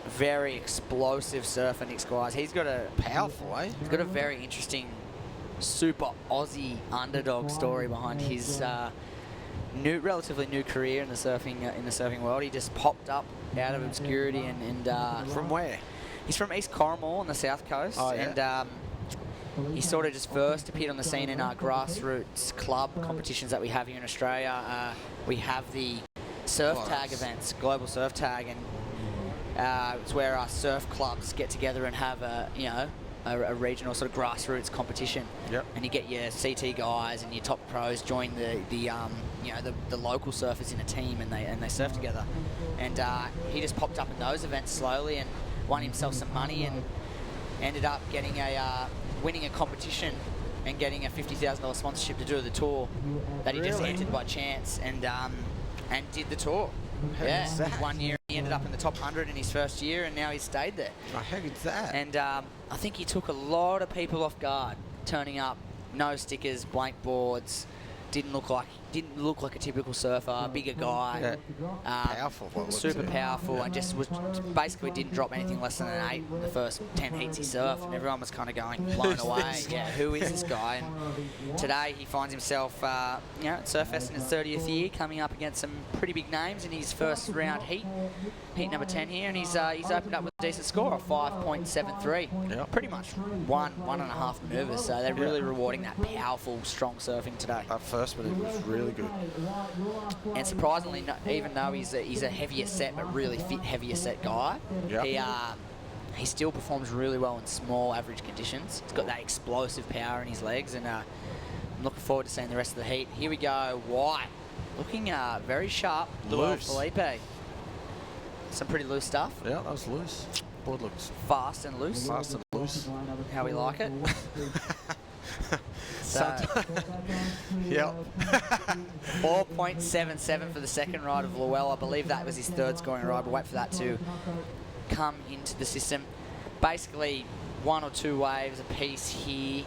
very explosive surfer, Nick Squires. He's got a powerful, eh? He's got a very interesting super Aussie underdog story behind his relatively new career in the surfing world. He just popped up out of obscurity and from where? He's from East Corrimal on the south coast. Oh, yeah. And he sort of just first appeared on the scene in our grassroots club competitions that we have here in Australia. We have the surf tag events, global surf tag, and it's where our surf clubs get together and have a regional sort of grassroots competition. Yep. And you get your CT guys and your top pros join the local surfers in a team, and they surf together. And he just popped up in those events slowly and won himself some money, and ended up getting winning a competition and getting a $50,000 sponsorship to do the tour that he just entered by chance, and did the tour. How good's that? 1 year he ended up in the top 100 in his first year, and now he's stayed there. Oh, how good's that? And I think he took a lot of people off guard, turning up, no stickers, blank boards, didn't look like a typical surfer, bigger guy, powerful, super powerful, and just basically didn't drop anything less than an 8 in the first 10 heats he surfed, and everyone was kind of going blown away. Yeah, who is this guy? And today he finds himself, at Surfest in his 30th year, coming up against some pretty big names in his first round heat number 10 here, and he's opened up with a decent score of 5.73. Yep. Pretty much one and a half manoeuvres, so they're really rewarding that powerful, strong surfing today. That first manoeuvre was really good. And surprisingly, even though he's a heavier set but really fit heavier set guy, he still performs really well in small average conditions. He's got that explosive power in his legs, and I'm looking forward to seeing the rest of the heat. Here we go, White, looking very sharp. Loose. Felipe. Some pretty loose stuff. Yeah, that was loose. Board looks fast and loose. Fast and loose. How we like it. So, 4.77 for the second ride of Llewell. I believe that was his third scoring ride. We'll wait for that to come into the system. Basically, 1 or 2 waves apiece here.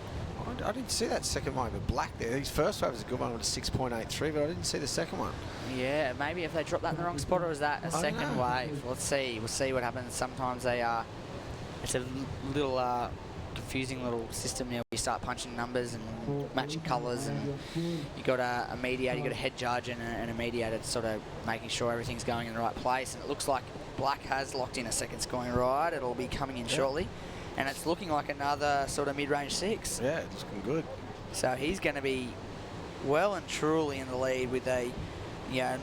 I didn't see that second wave of black there. His first wave was a good one with a 6.83, but I didn't see the second one. Yeah, maybe if they dropped that in the wrong spot, or was that a second wave? Let's see. We'll see what happens. Sometimes it's a little confusing little system now where you start punching numbers and matching colours, and you got a mediator, you got a head judge and a mediator sort of making sure everything's going in the right place. And it looks like Black has locked in a second scoring ride. It'll be coming in shortly. And it's looking like another sort of mid-range 6. Yeah, it's looking good. So he's going to be well and truly in the lead with a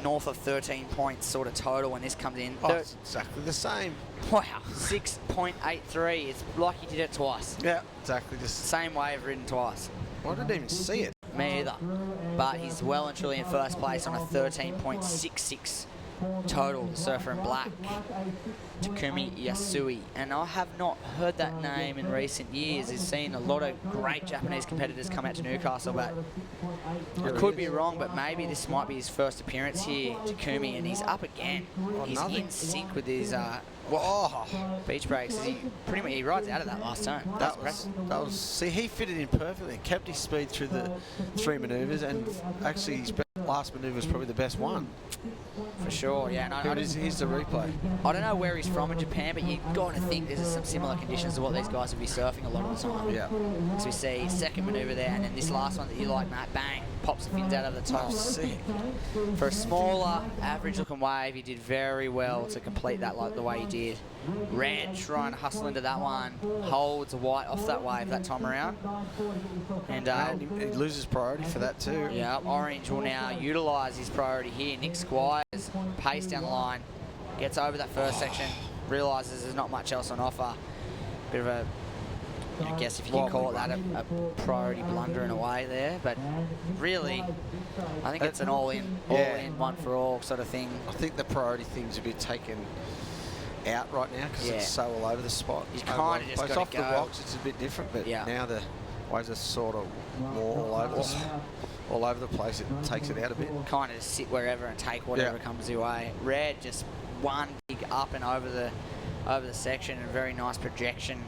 north of 13 points sort of total when this comes in. Oh, it's exactly the same. Wow, 6.83. It's like he did it twice. Yeah, exactly the same wave ridden twice. I didn't even see it. Me either. But he's well and truly in first place on a 13.66 total, the surfer in black, Takumi Yasui. And I have not heard that name in recent years. He's seen a lot of great Japanese competitors come out to Newcastle, but I could be wrong, but maybe this might be his first appearance here, Takumi, and he's up again. He's in sync with his beach breaks. He rides out of that last turn. That was see, he fitted in perfectly, kept his speed through the 3 manoeuvres, and actually his last manoeuvre was probably the best one. For sure, yeah. And here's the replay. I don't know where he's from in Japan, but you've got to think there's some similar conditions to what these guys would be surfing a lot of the time. Yeah. So we see second manoeuvre there, and then this last one that you like, Matt, bang, pops the fins out of the top. Sick. For a smaller, average-looking wave, he did very well to complete that like the way he did. Red trying to hustle into that one, holds white off that wave that time around. And he loses priority for that too. Yeah, orange will now utilise his priority here. Nick Squires, pace down the line, gets over that first section, realises there's not much else on offer. Bit of a, I guess if you can call it that, a priority blunder in a way there. But really, I think it's an all-in, one for all sort of thing. I think the priority thing's a bit taken out right now because it's so all over the spot. You kind of just got off to go. the rocks, it's a bit different, but now the waves are sort of more all over the place. It takes it out a bit. Kind of just sit wherever and take whatever comes your way. Red just one big up and over the section, and a very nice projection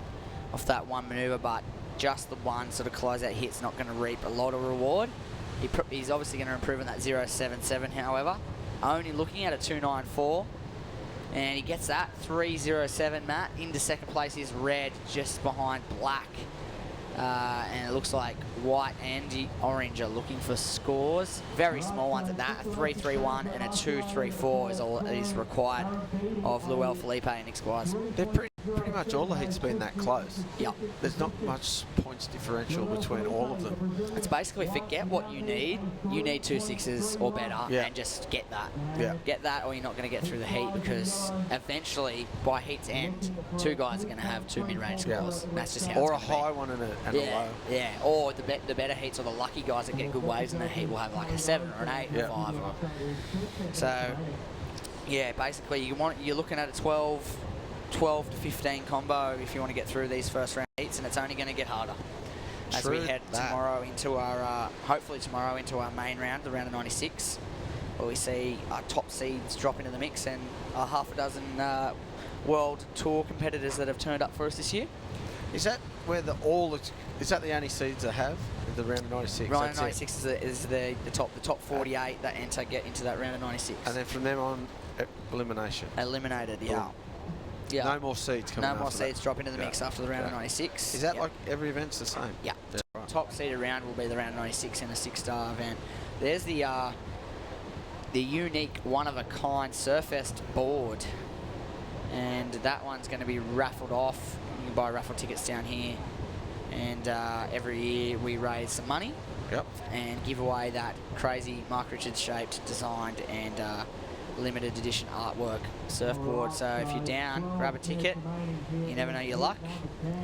off that one manoeuvre, but just the one sort of closeout hit's not going to reap a lot of reward. He's obviously going to improve on that 0.77, however. Only looking at a 2.94. And he gets that, 3.07, Matt. Into second place is Red, just behind Black. And it looks like White and Orange are looking for scores. Very small ones at that. A 3.31 and a 2.34 is all that is required of Luel Felipe and Nick Squires. They're pretty much all the heats been that close. Yep. There's not much points differential between all of them. It's basically forget what you need. You need 2 6s or better, and just get that. Yeah. Get that, or you're not going to get through the heat, because eventually, by heat's end, 2 guys are going to have 2 mid-range scores. That's just how or it's a high one and a low. Yeah, or the better heats, or the lucky guys that get good waves in the heat will have like a 7 or an 8 or 5. So, yeah, basically you're looking at a 12 to 15 combo if you want to get through these first round heats, and it's only going to get harder as we head tomorrow into our hopefully tomorrow into our main round, the round of 96, where we see our top seeds drop into the mix and a half a dozen world tour competitors that have turned up for us this year. Is that where is that the only seeds they have? The round of 96. Round of 96 is the top 48 that get into that round of 96. And then from them on, elimination. Eliminated, yeah. No more seeds coming. No more seeds drop into the mix after the round of 96. Is that like every event's the same? Yeah. Right. Top seeded round will be the round of 96 and a 6-star event. There's the unique one-of-a-kind Surfest board, and that one's going to be raffled off. You can buy raffle tickets down here, and every year we raise some money and give away that crazy Mark Richards shaped, designed and limited edition artwork surfboard. So if you're down, grab a ticket. You never know your luck.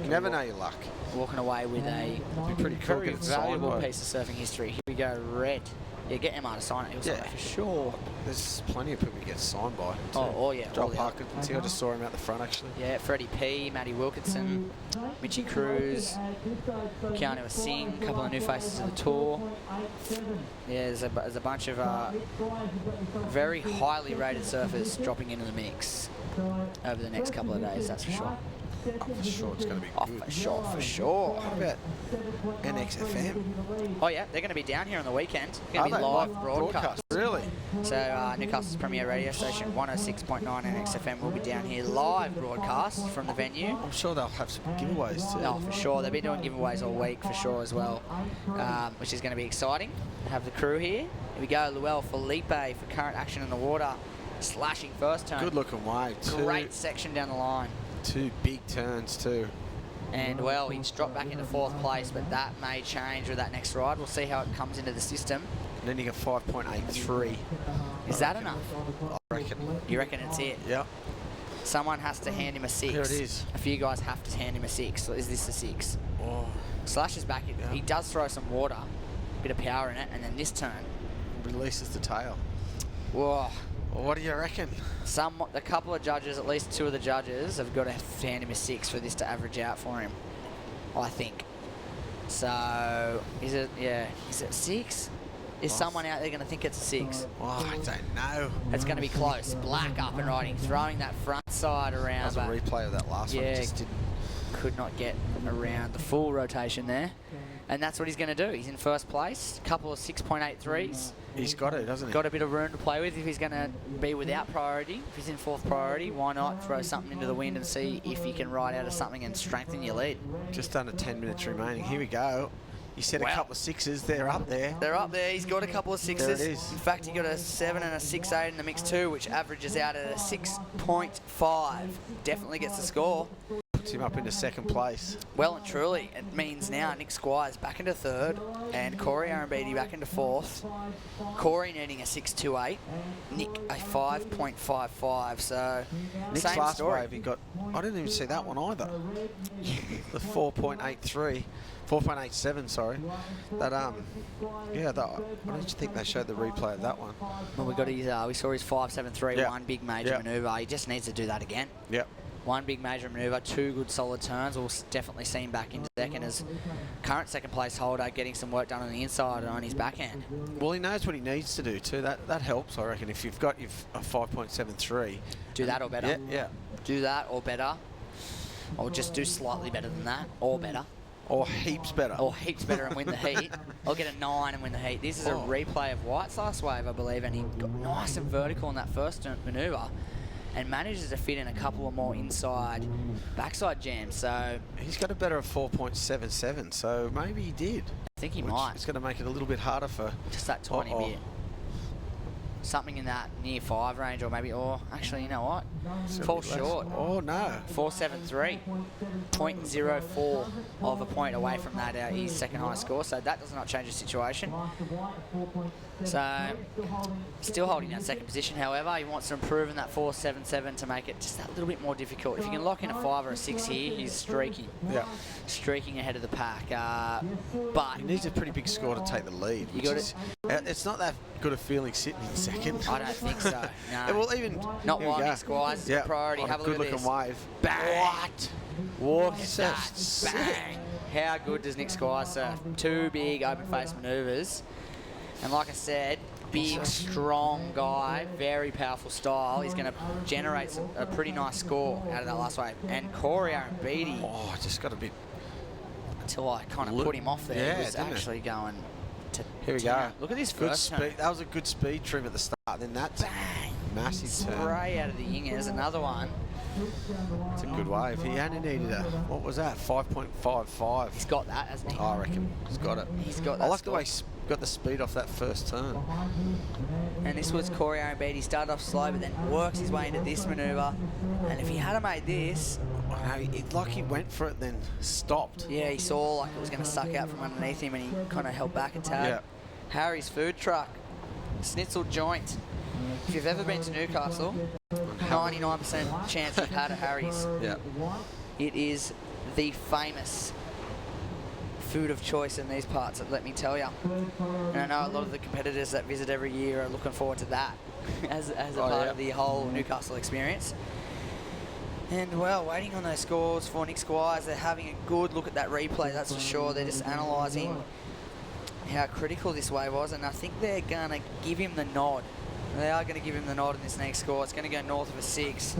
You never know your luck. Walking away with a very valuable piece of surfing history. Here we go, Red. Yeah, get Emma to sign it. He'll sign it for sure. There's plenty of people to get signed by. Oh yeah. Joel Parkinson. I just saw him out the front actually. Yeah, Freddie P, Matty Wilkinson, Mitchie Cruz, Keanu Singh, a couple of new faces to the tour. Yeah, there's a bunch of very highly rated surfers dropping into the mix over the next couple of days, that's for sure. For sure it's going to be good. For sure. What about NXFM? Oh yeah, they're going to be down here on the weekend. Going to be live broadcast. Really? So Newcastle's premier radio station, 106.9 NXFM, will be down here live broadcast from the venue. I'm sure they'll have some giveaways too. Oh, for sure. They'll be doing giveaways all week for sure as well, which is going to be exciting. Have the crew here. Here we go, Luel Felipe for current action in the water. Slashing first turn. Good looking wave. Great section down the line. 2 big turns too. And well, he's dropped back into 4th place, but that may change with that next ride. We'll see how it comes into the system. And then you get 5.83. Is that enough? I reckon. You reckon it's it? Yeah. Someone has to hand him a 6. Here it is. A few guys have to hand him a 6. So is this a 6? Oh. Slash is back. He does throw some water, bit of power in it, and then this turn releases the tail. Whoa. Well, what do you reckon? A couple of judges, at least 2 of the judges, have got to hand him a 6 for this to average out for him, I think. So, is it 6? Is someone out there going to think it's a 6? Oh, I don't know. It's going to be close. Black up and riding, throwing that front side around. That was a replay of that last one. It just could not get around the full rotation there. And that's what he's going to do. He's in first place. A couple of 6.83s. He's got it, doesn't he? Got a bit of room to play with if he's going to be without priority. If he's in 4th priority, why not throw something into the wind and see if you can ride out of something and strengthen your lead. Just under 10 minutes remaining. Here we go. You said a couple of 6s. They're up there. They're up there. He's got a couple of 6s. There it is. In fact, he got a 7 and a 6.8 in the mix too, which averages out at a 6.5. Definitely gets the score. Puts him up into 2nd place. Well and truly, it means now Nick Squires back into 3rd and Corey Arambidi back into 4th. Corey needing a 6.28, Nick a 5.55. So Nick's same last story. wave, he got. I didn't even see that one either. The 4.83. 4.87, sorry. That I don't think they showed the replay of that one. Well, we got his. We saw his 5.73. Yep. One big major Yep. manoeuvre. He just needs to do that again. Yep. One big major manoeuvre, 2 good solid turns. We'll definitely see him back into 2nd as current 2nd place holder, getting some work done on the inside and on his backhand. Well, he knows what he needs to do too. That helps, I reckon. If you've got a 5.73, do that or better. Yeah. Do that or better, or just do slightly better than that, or better. Or heaps better. Or heaps better and win the heat. Or get a 9 and win the heat. This is a replay of White's last wave, I believe, and he got nice and vertical in that first manoeuvre and manages to fit in a couple of more inside backside jams. So he's got a better of 4.77, so maybe he did. I think he might. It's going to make it a little bit harder for... Just that tiny bit. Something in that near 5 range, or maybe, or actually, you know what? Fall short. Oh, no. 4.73. 0.04 of a point away from that, his 2nd highest score, so that does not change the situation. So, still holding that 2nd position, however, he wants to improve in that 4.77 to make it just that little bit more difficult. If you can lock in a 5 or a 6 here, he's streaking. Yeah. Streaking ahead of the pack. But he needs a pretty big score to take the lead. It's not that good a feeling sitting in 2nd. I don't think so. No. Well, even not while Nick Squires is a priority. Have a look at this. Good looking wave. Bang. What? Walk that. Bang. How good does Nick Squires surf? 2 big open face manoeuvres. And like I said, big, strong guy, very powerful style. He's going to generate a pretty nice score out of that last wave. And Corey Arambidi. Oh, I just got a bit... Until I kind of put him off there. Yeah, he was actually going to Here we town. go. Look at this good first speed. turn. That was a good speed trim at the start. Then that's bang, massive turn. Spray out of the yingers. Another one. It's a good wave. He only needed a, what was that, 5.55. He's got that, hasn't he? Oh, I reckon he's got it. He's got that. I like the way he got the speed off that first turn. And this was Corey Arambidi. He started off slow, but then works his way into this manoeuvre. And if he had made this... like he went for it, then stopped. Yeah, he saw like it was going to suck out from underneath him, and he kind of held back a tad. Yeah. Harry's Food Truck, Schnitzel Joint. If you've ever been to Newcastle, 99% chance you've had a Harry's. Yeah. It is the famous food of choice in these parts, let me tell you. And I know a lot of the competitors that visit every year are looking forward to that as a part of the whole Newcastle experience. And, well, waiting on those scores for Nick Squires. They're having a good look at that replay, that's for sure. They're just analysing how critical this wave was, and I think they're going to give him the nod. They are going to give him the nod in this next score. It's going to go north of a 6.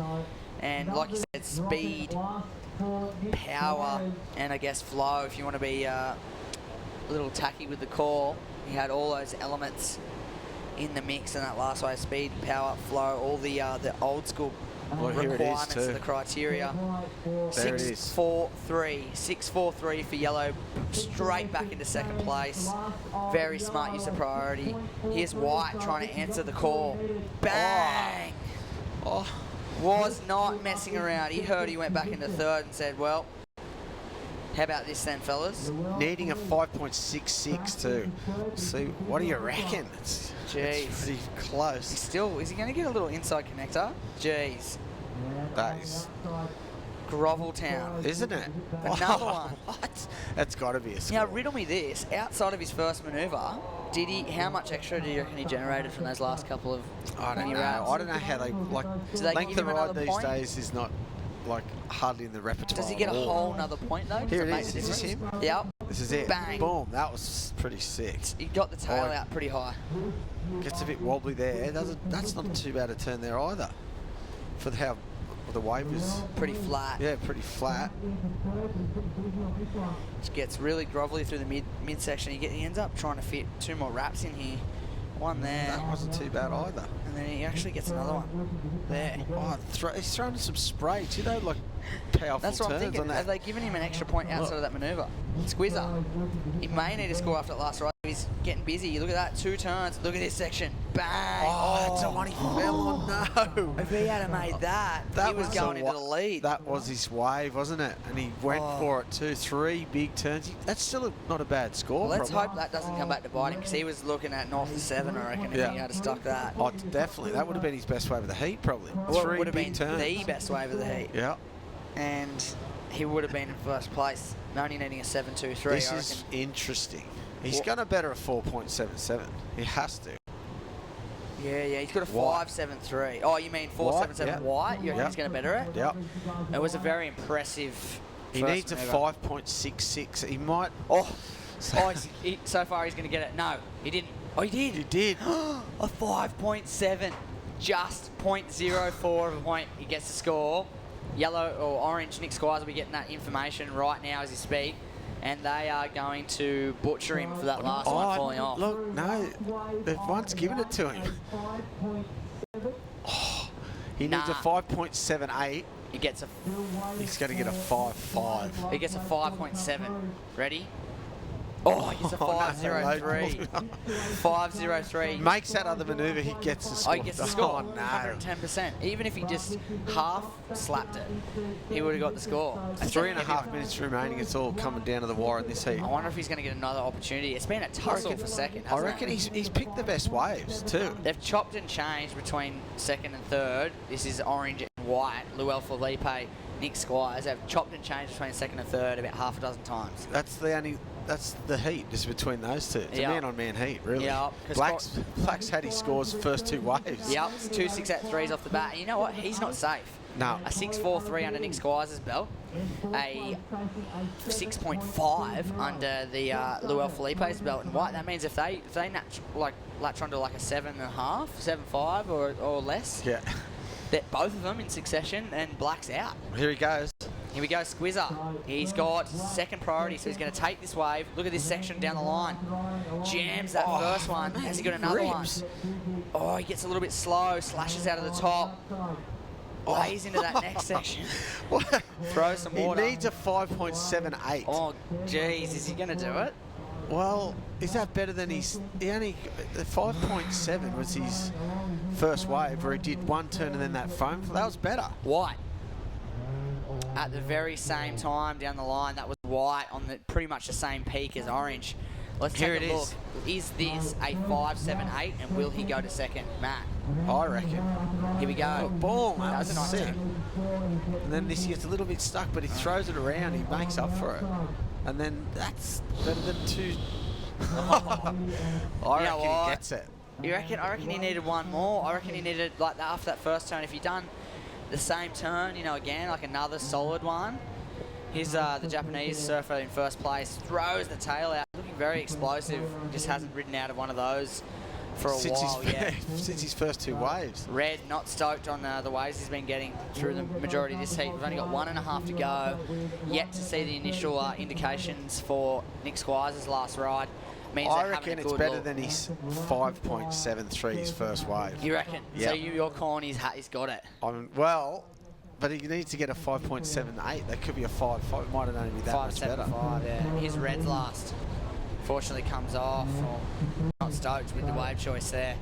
And, like you said, speed, power, and, I guess, flow, if you want to be a little tacky with the call. He had all those elements in the mix in that last wave. Speed, power, flow, all the old school requirements of the criteria. 6.43. 6.43 for yellow, straight back into 2nd place. Very smart use of priority. Here's White trying to answer the call. Bang! Oh. Was not messing around. He heard he went back into 3rd and said, well, how about this then, fellas? Needing a 5.66 too. See, what do you reckon? It's pretty close. Is he going to get a little inside connector? Jeez. That is... Grovel Town. Isn't it? Another one. What? That's got to be a score. Now, riddle me this. Outside of his first manoeuvre, Did he? How much extra do you reckon he generated from those last couple of? I don't know. wraps? I don't know how they like. Do they length give of him ride another these point? days is not like hardly in the repertoire. Does he get a at all. whole nother point though? Does Here it make is. a Is this difference? him? Yep. This is it. Bang. Boom. That was pretty sick. He got the tail out pretty high. Gets a bit wobbly there. That's not too bad a turn there either. For how the wave was pretty flat. Yeah, pretty flat. Just gets really grovelly through the midsection. He ends up trying to fit 2 more wraps in here. One there. That wasn't too bad either. And then he actually gets another one there. Oh, he's throwing some spray. Do you know, like powerful That's what I'm turns thinking. on that? Have they given him an extra point outside of that manoeuvre? Squizzer. He may need to score after that last ride. He's getting busy. Look at that. 2 turns. Look at this section. Bang. Oh, that's the one he fell on. No. If he had made that, he was going into the lead. That was his wave, wasn't it? And he went for it too. 3 big turns. That's still not a bad score. Well, let's hope that doesn't come back to bite him, because he was looking at north of 7, I reckon, if he had stuck that. Oh, definitely. That would have been his best wave of the heat, probably. Well, 3 it would have big been turns. the best wave of the heat. Yeah. And he would have been in first place, only needing a 7.23. This I is reckon. interesting. He's going to better a 4.77. He has to. Yeah, he's got a White. 5.73. Oh, you mean 4.77 white? You reckon he's going to better it? Yep. It was a very impressive. He first needs a manoeuvre. 5.66. He might. Oh, so far he's going to get it. No, he didn't. Oh, he did. He did. A 5.7. Just 0.04 of a point. He gets the score. Yellow or orange, Nick Squires will be getting that information right now as he speak. And they are going to butcher him for that last one falling off. Look, no, they've once given it to him. Oh, he needs a 5.78. He gets a. He's going to get a 5.5. He gets a 5.7. Ready? Oh, he gets a 5.03. 5.03. Makes that other manoeuvre, he gets the score. Oh, he gets the score. Oh, no. 110%. Even if he just half slapped it, he would have got the score. 3.5 minutes remaining. It's all coming down to the wire in this heat. I wonder if he's going to get another opportunity. It's been a tussle for second. I reckon he's picked the best waves too. They've chopped and changed between second and third. This is orange and white. Luel Felipe, Nick Squires. They've chopped and changed between second and third about half a dozen times. That's the heat, just between those two. It's a man-on-man heat, really. Yeah. Black's had his scores first 2 waves. Yep, 2 6.3s off the bat. And you know what? He's not safe. No. A 6.43 under Nick Squires' belt. A 6.5 under the Luel Felipe's belt in white. That means if they latch onto like a 7.5, 7.5 or less, that both of them in succession, and Black's out. Here he goes. Here we go, Squizzer. He's got second priority, so he's going to take this wave. Look at this section down the line. Jams that first one. Has he got another one? Oh, he gets a little bit slow, slashes out of the top. Lays into that next section. Throws some water. He needs a 5.78. Oh, geez. Is he going to do it? Well, is that better than the 5.7 was his first wave where he did 1 turn and then that foam? That was better. White. At the very same time down the line, that was white on the pretty much the same peak as orange. Let's take a look. Is this a 5.78, and will he go to second, Matt? I reckon. Here we go. Boom. That was a nice turn. And then this gets a little bit stuck, but he throws it around. He makes up for it. And then that's better than 2. I reckon he gets it. You reckon? I reckon he needed one more. I reckon he needed, like, after that first turn, if he done the same turn, again, like another solid one. Here's the Japanese surfer in first place, throws the tail out, looking very explosive. Just hasn't ridden out of one of those for a while yet. Since his first 2 waves. Red, not stoked on the waves he's been getting through the majority of this heat. We've only got 1.5 to go. Yet to see the initial indications for Nick Squires' last ride. Means I reckon it's better than his 5.73, his first wave. You reckon? Yep. So you're calling he's got it? Well, but he needs to get a 5.78. That could be a 5.5. It might only be that much better. 5.75, yeah. His red's last. Fortunately comes off. Not stoked with the wave choice there.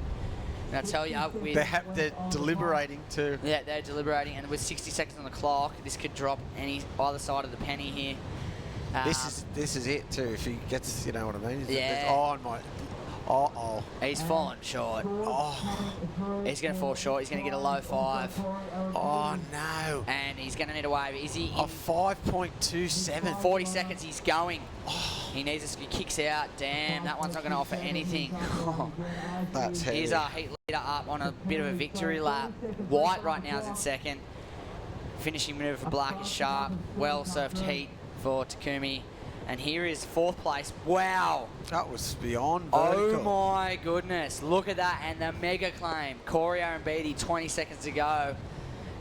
And I tell you, they're deliberating too. Yeah, they're deliberating, and with 60 seconds on the clock, this could drop either side of the penny here. This is it too. If he gets, you know what I mean. Yeah. Oh. He's falling short. Oh. He's going to fall short. He's going to get a low 5. Oh no. And he's going to need a wave. Is he? A 5.27. 40 seconds. He's going. He kicks out. Damn, that one's not going to offer anything. That's heavy. Here's our heat leader up on a bit of a victory lap. White right now is in second. Finishing maneuver for Black is Sharp. Well surfed heat for Takumi. And here is fourth place. Wow. That was beyond vertical. Oh my goodness. Look at that. And the mega claim. Corey Beatty, 20 seconds to go.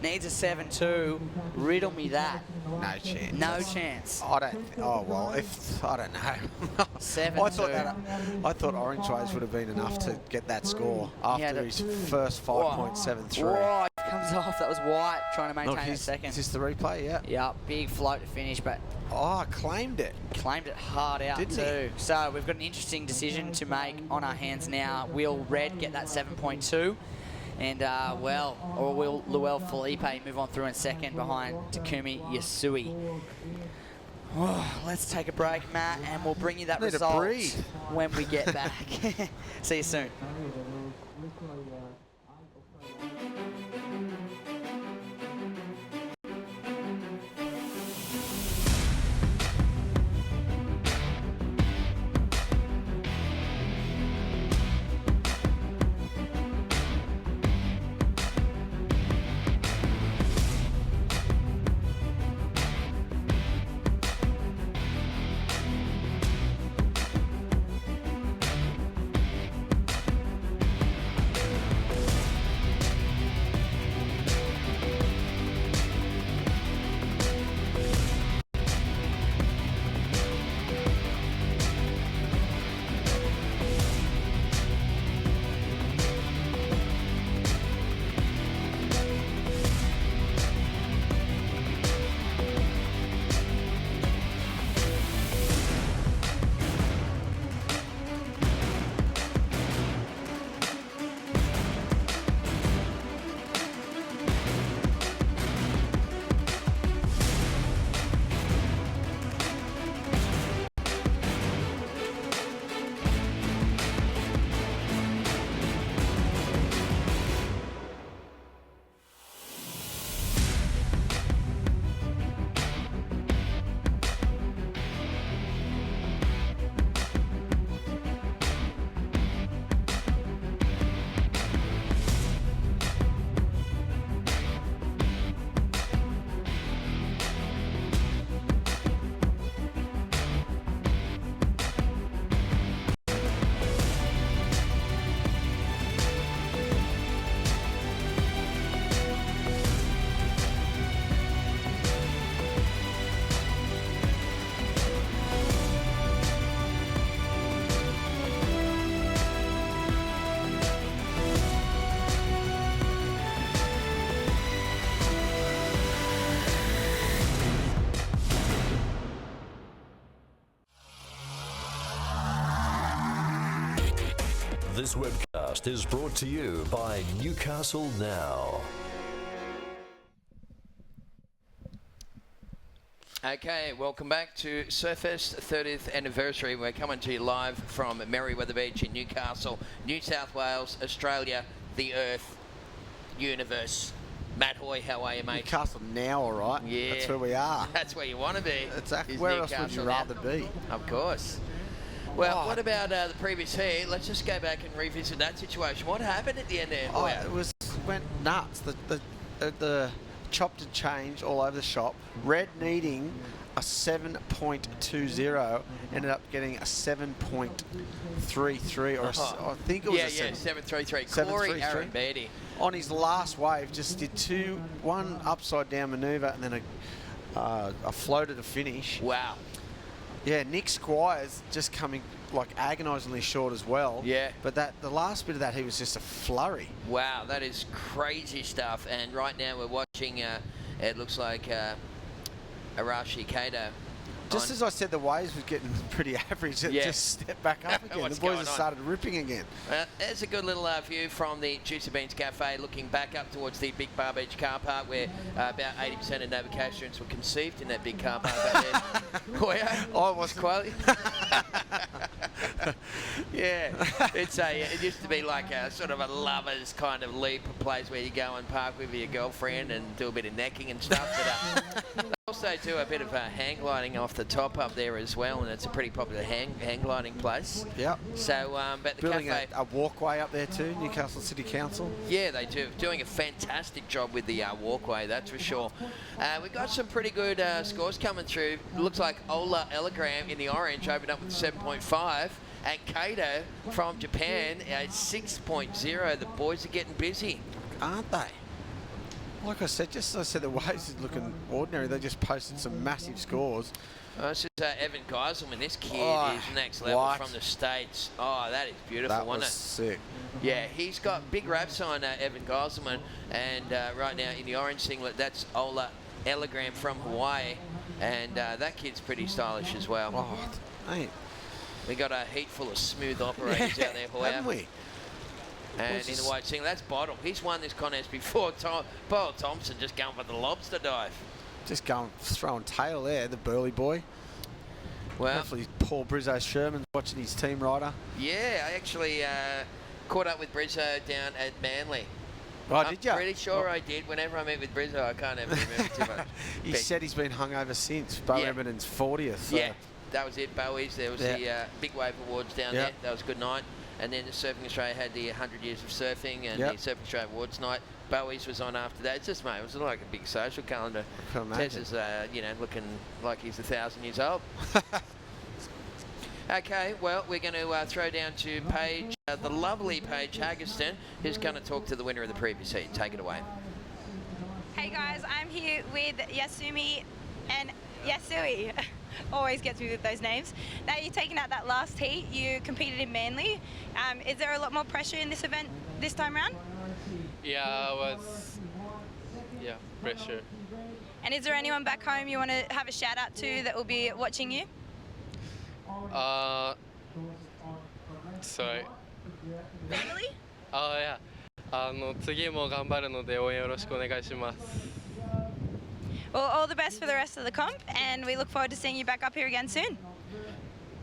Needs a 7.2. Riddle me that. No chance. No chance. I don't. Oh well, I don't know. 7.2. I thought Orange Waves would have been enough to get that score after his first 5.73. Whoa, it comes off. That was White trying to maintain a second. Is this the replay? Yeah. Yeah, big float to finish, but claimed it. Claimed it hard out too. So we've got an interesting decision to make on our hands now. Will Red get that 7.2? And, or will Luel Felipe move on through in second behind Takumi Yasui? Oh, let's take a break, Matt, and we'll bring you that result when we get back. See you soon. This webcast is brought to you by Newcastle Now. Okay, welcome back to Surfest 30th anniversary. We're coming to you live from Merewether Beach in Newcastle, New South Wales, Australia, the Earth, universe. Matt Hoy, how are you, mate? Newcastle Now, all right? Yeah. That's where we are. That's where you want to be. Exactly. Where else would you rather be? Of course. Well, what about the previous heat? Let's just go back and revisit that situation. What happened at the end there? Oh, it went nuts. The chopped and changed all over the shop. Red needing a 7.20 ended up getting a 7.33 or I think it was 7.33. Corey Beatty on his last wave just did one upside down maneuver and then a floater to finish. Wow. Yeah, Nick Squires just coming like agonisingly short as well. Yeah. But the last bit of that, he was just a flurry. Wow, that is crazy stuff. And right now we're watching, it looks like Arashi Kato. Just as I said, the waves was getting pretty average. It just stepped back up again. The boys have started ripping again. There's a good little view from the Juicy Beans Cafe, looking back up towards the Big Bar Beach car park, where about 80% of Nova Coast students were conceived in that big car park out there. I was quality. Yeah, it used to be like a sort of a lovers kind of leap place where you go and park with your girlfriend and do a bit of necking and stuff. But also do a bit of hang gliding off the top up there as well, and it's a pretty popular hang gliding place. Yep. So, but the building cafe, a walkway up there too, Newcastle City Council. yeah, they do. Doing a fantastic job with the walkway, that's for sure. We've got some pretty good scores coming through. Looks like Ola Elegram in the orange opened up with 7.5. And Kato from Japan at 6.0. The boys are getting busy, aren't they? Like I said, just as I said, the waves is looking ordinary. They just posted some massive scores. This is Evan Geiselman. This kid is next level from the States. Oh, that is beautiful, That was wasn't it? sick. Yeah, he's got big raps on Evan Geiselman, and right now in the orange singlet, that's Ola Elegram from Hawaii, and that kid's pretty stylish as well. Oh, mate. We got a heat full of smooth operators out there, Hoya. Haven't we? And in the white singlet, that's Bottle. He's won this contest before. Paul Thompson just going for the lobster dive. Just going, throwing tail there, the burly boy. Well, hopefully Paul Brizzo Sherman's watching his team rider. Yeah, I actually caught up with Brizzo down at Manly. Oh, did you? I'm pretty sure I did. Whenever I meet with Brizzo, I can't ever remember too much. He said he's been hungover since Bo Edmonton's 40th. So. Yeah, that was it. Bowie's. There was the Big Wave Awards down there. That was a good night. And then the Surfing Australia had the 100 Years of Surfing and the Surfing Australia Awards night. Bowie's was on after that. It's just, mate, it was like a big social calendar. Tess is, you know, looking like he's 1,000 years old. Okay, well, we're going to throw down to Paige, the lovely Paige Haggerston, who's going to talk to the winner of the previous heat. Take it away. Hey guys, I'm here with Yasumi and Yasui. Always gets me with those names. Now you're taking out that last heat. You competed in Manly. Is there a lot more pressure in this event this time around? Yeah, it was. Yeah, pressure. And is there anyone back home you want to have a shout out to that will be watching you? Sorry. Family? いや、次も頑張るので応援よろしくお願いします。Well, all the best for the rest of the comp, and we look forward to seeing you back up here again soon.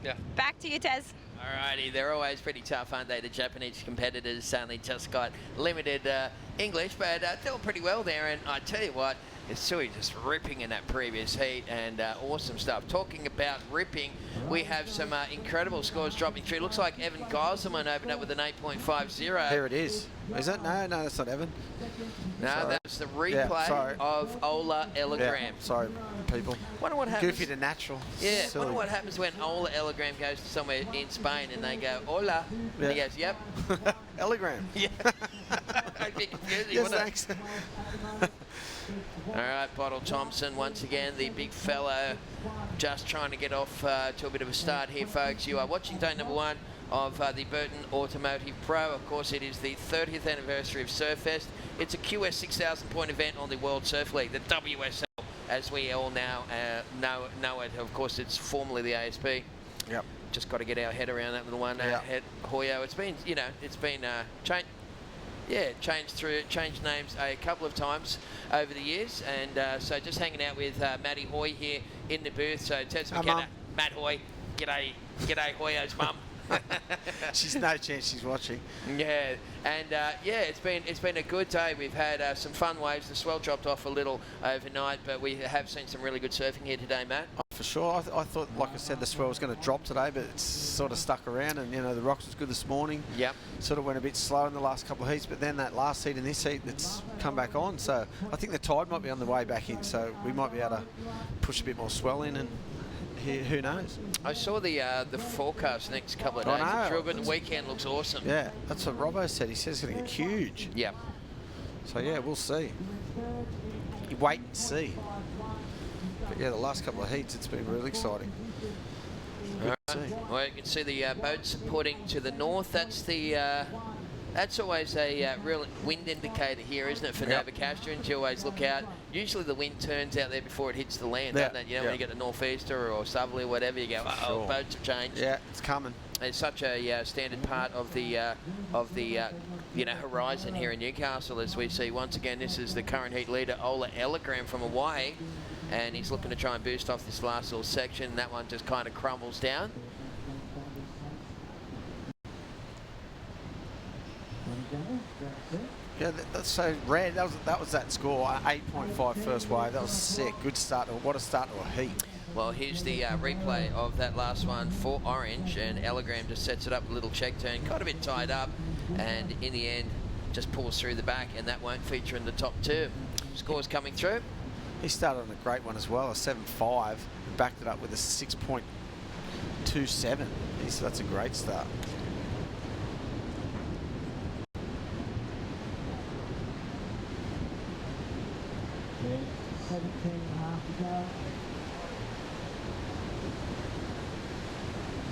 Yeah. Back to you, Tez. Alrighty, they're always pretty tough, aren't they? The Japanese competitors only just got limited English, but doing pretty well there. And I tell you what, Sui just ripping in that previous heat, and awesome stuff. Talking about ripping, we have some incredible scores dropping through. Looks like Evan Geiselman opened up with an 8.50. Here it is. Is it? No, that's not Evan. No, sorry. that's the replay of Ola Elegram. Yeah, sorry, people. Wonder what happens. Goofy to natural. Yeah, Silly. wonder what happens when Ola Elegram goes to somewhere in Spain and they go, Hola. Yeah. And he goes, yep. Elegram. Yeah. I'd be confusing, Yes, wouldn't thanks. All right, Bottle Thompson, once again, the big fellow, just trying to get off to a bit of a start here, folks. You are watching day number 1 of the Burton Automotive Pro. Of course, it is the 30th anniversary of Surfest. It's a QS 6,000 point event on the World Surf League, the WSL, as we all now know it. Of course, it's formerly the ASP. Yep. Just got to get our head around that little one. Hoyo, it's been, you know, it's been changed names a couple of times over the years, and so just hanging out with Matty Hoy here in the booth. So Tess McKenna, Matt Hoy, g'day Hoyo's mum. She's no chance she's watching. Yeah, and it's been a good day. We've had some fun waves. The swell dropped off a little overnight, but we have seen some really good surfing here today, Matt. Oh, for sure. I thought, like I said, the swell was going to drop today, but it's sort of stuck around, and you know the rocks was good this morning. Yep. Sort of went a bit slow in the last couple of heats, but then that last heat and this heat, it's come back on. So I think the tide might be on the way back in, so we might be able to push a bit more swell in, and who knows? I saw the forecast next couple of days. It's real good. The weekend looks awesome. Yeah, that's what Robbo said. He says it's going to get huge. Yeah. So yeah, we'll see. You wait and see. But yeah, the last couple of heats, it's been really exciting. Right. Well, you can see the boats putting to the north. That's the that's always a real wind indicator here, isn't it, for Novocastrians? You always look out. Usually the wind turns out there before it hits the land, doesn't it? You know, when you get a northeaster or southerly or whatever, you go, oh, boats have changed. Yeah, it's coming. It's such a standard part of the horizon here in Newcastle, as we see. Once again, this is the current heat leader, Ola Elegram from Hawaii, and he's looking to try and boost off this last little section. That one just kind of crumbles down. Yeah, that's so rare. That was that score. 8.5 first wave. That was sick. Good start. What a start to a heat. Well, here's the replay of that last one for Orange, and Ellagram just sets it up, a little check turn, got a bit tied up, and in the end just pulls through the back, and that won't feature in the top two. Scores coming through. He started on a great one as well, a 7.5, and backed it up with a 6.27. So that's a great start. Yeah, 17.5 to go.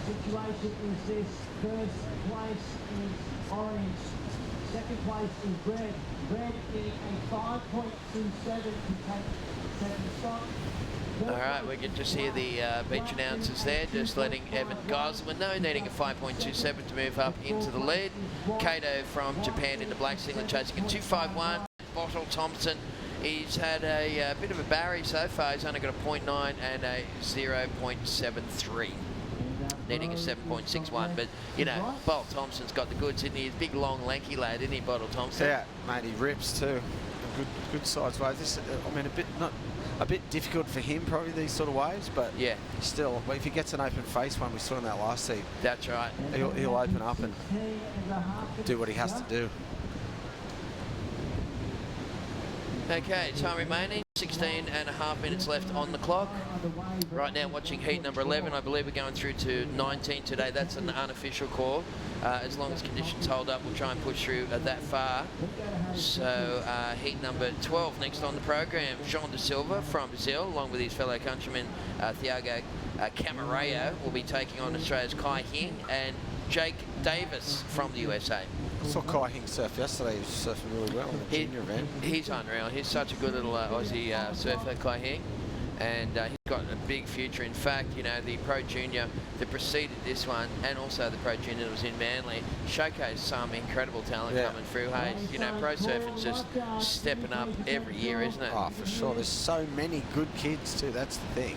Situation is this: first place is Orange, second place is Red. Red getting a 5.27 to take second spot. All right, we can just hear the beach announcers there, just letting Evan Geiselman know, needing a 5.27 to move up into the lead. Kato from Japan in the black singlet chasing a 2.51. Bottle Thompson, he's had a bit of a barrier so far. He's only got a 0.9 and a 0.73. Needing a 7.61, but you know, Bottle Thompson's got the goods, isn't he? He's a big, long, lanky lad, isn't he, Bottle Thompson? Yeah, mate, he rips too. Good size wave. This, I mean, a bit difficult for him probably, these sort of waves, but yeah, still, if he gets an open face one, we saw in that last heat. That's right. He'll open up and do what he has to do. Okay, time remaining, 16.5 minutes left on the clock. Right now watching heat number 11. I believe we're going through to 19 today. That's an unofficial call. As long as conditions hold up, we'll try and push through that far. So heat number 12 next on the program. João da Silva from Brazil, along with his fellow countryman Thiago Camareo, will be taking on Australia's Kai Hing and Jake Davis from the USA. I saw Kai Hing surf yesterday. He was surfing really well in the junior event. He's unreal. He's such a good little Aussie surfer, Kai Hing. And he's got a big future. In fact, you know, the Pro Junior that preceded this one, and also the Pro Junior that was in Manly, showcased some incredible talent coming through. Hey, you know, pro surfing's just stepping up every year, isn't it? Oh, for sure. There's so many good kids too. That's the thing.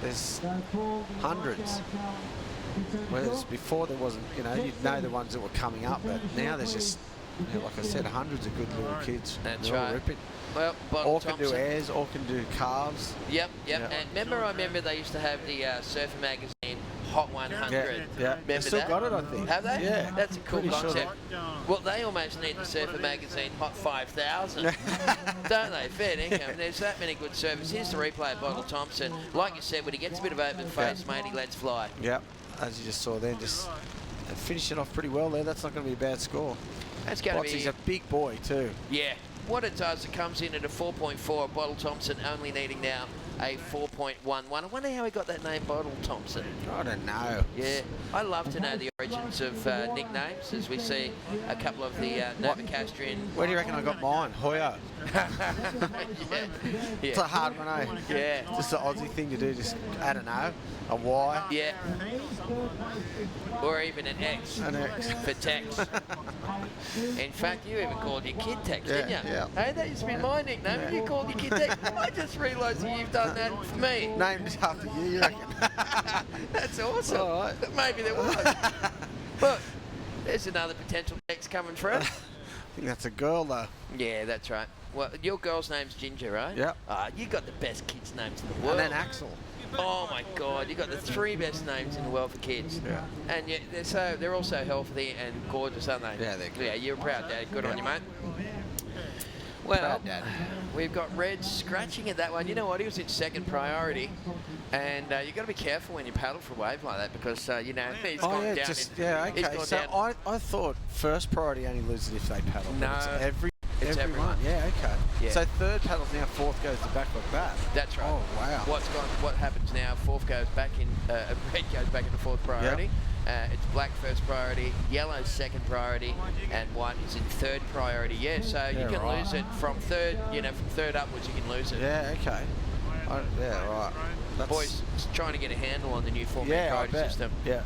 There's hundreds. Whereas before there wasn't, you know, you'd know the ones that were coming up, but now there's just, you know, like I said, hundreds of good little kids. That's They're all right. ripping. Well, all can do airs, all can do calves. Yep. And I remember they used to have the Surfer magazine Hot 100. Yeah. Remember They still that? got it, I think. Have they? Yeah. That's a cool Pretty sure concept. Well, they almost need the Surfer magazine Hot 5000, don't they? Fair income. There's that many good surfers. Here's the replay of Bottle Thompson. Like you said, when he gets a bit of open face, mate, he lets fly. Yep. As you just saw there, just finish it off pretty well there. That's not going to be a bad score. That's going to be... He's a big boy too. Yeah. What it does, it comes in at a 4.4. Bottle Thompson only needing now a 4.11. I wonder how he got that name, Bottle Thompson. I don't know. Yeah, I love to know the origins of nicknames, as we see a couple of the Novocastrian. Where do you reckon I got mine? Hoyo. Yeah. It's a hard one, eh? Yeah. Just an Aussie thing to do, just, I don't know, a Y. Yeah. Or even an X. An X. For Tex. In fact, you even called your kid Tex, didn't you? Yeah. Hey, that used to be my nickname, and you called your kid Tex. I just realised that you've done that for me. Named after you, you reckon? That's awesome. All right. Maybe there was. But there's another potential Tex coming through. I think that's a girl, though. Yeah, that's right. Well, your girl's name's Ginger, right? Yep. You got the best kids' names in the world. And then Axel. Oh my God, you got the 3 best names in the world for kids. Yeah. And they're also healthy and gorgeous, aren't they? Yeah, they're good. Yeah, you're a proud dad. Good on you, mate. Well, we've got Red scratching at that one. You know what? He was in second priority. And you've got to be careful when you paddle for a wave like that because, you know, he's gone down. Okay. So I thought first priority only loses if they paddle. No. It's everyone. Yeah, okay. Yeah. So third paddles now, fourth goes to back like that. That's right. Oh, wow. What happens now, fourth goes back in, red goes back into fourth priority. Yep. It's black first priority, yellow second priority, and white is in third priority. Yeah, so you can lose it from third, you know, from third upwards you can lose it. Yeah, okay. Right. That's Boys trying to get a handle on the new four-man priority system. Yeah.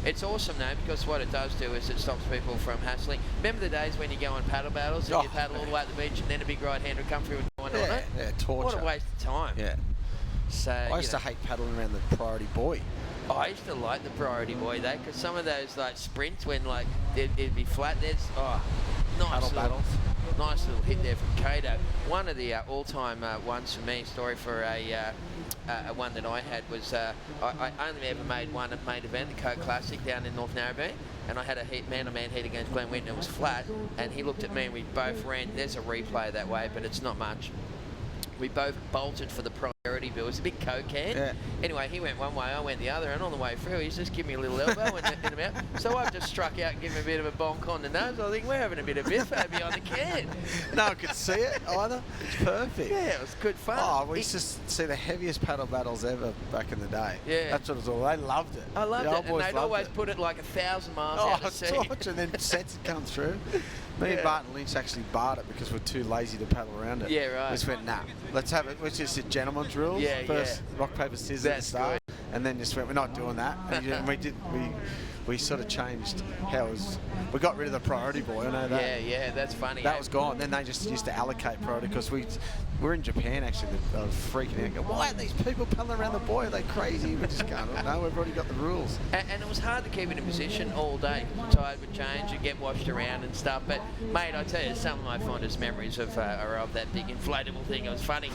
It's awesome though, because what it does do is it stops people from hassling. Remember the days when you go on paddle battles and you paddle all the way at the beach and then a big right-hander would come through and go on it? Yeah, torture. What a waste of time. Yeah. So I used to hate paddling around the priority buoy. Oh, I used to like the priority buoy though, because some of those like sprints when like it'd be flat, Nice little hit there from Cato. One of the all-time ones for me, story for a one that I had was I only ever made one at main event, the Coke Classic down in North Narrabeen, and I had a man-on-man heat against Glenn Whitten. It was flat, and he looked at me and we both ran. There's a replay that way, but it's not much. We both bolted for the priority bill. It was a big Coke can. Yeah. Anyway, he went one way, I went the other, and on the way through, he's just giving me a little elbow and him out. So I've just struck out and given him a bit of a bonk on the nose. I think we're having a bit of biffo behind the can. No one could see it either. It's perfect. Yeah, it was good fun. Oh, we used to see the heaviest paddle battles ever back in the day. Yeah. That's what it was all. They loved it. I loved it, and they'd always put it like 1,000 miles out to sea. Torch, and then sets would come through. Me and Barton Lynch actually barred it because we're too lazy to paddle around it. Yeah, right. We just went, nah, let's have it. We just did gentleman's rules. Yeah, First, rock, paper, scissors at the start. And then just went, we're not doing that. And we sort of changed how it was. We got rid of the priority boy, I know that. Yeah, that's funny. That was gone. Then they just used to allocate priority because we're in Japan actually. They were freaking out. Go, why are these people paddling around the buoy? Are they crazy? We just go, no, we've already got the rules. And it was hard to keep it in position all day. Tide would change, you'd get washed around and stuff. But mate, I tell you, some of my fondest memories are of that big inflatable thing. It was funny.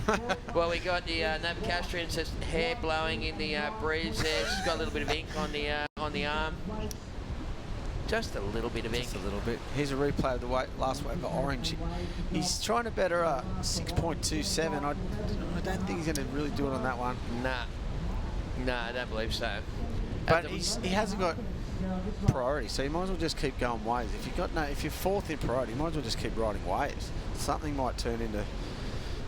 Well, we got the Navicastrian's just hair blowing in the breeze there. She's got a little bit of ink on the arm. Just a little bit of ink. Just a little bit. Here's a replay of the last wave of Orange. He's trying to better 6.27. I don't think he's going to really do it on that one. Nah, I don't believe so. But he hasn't got priority, so you might as well just keep going waves. If you're fourth in priority, you might as well just keep riding waves. Something might turn into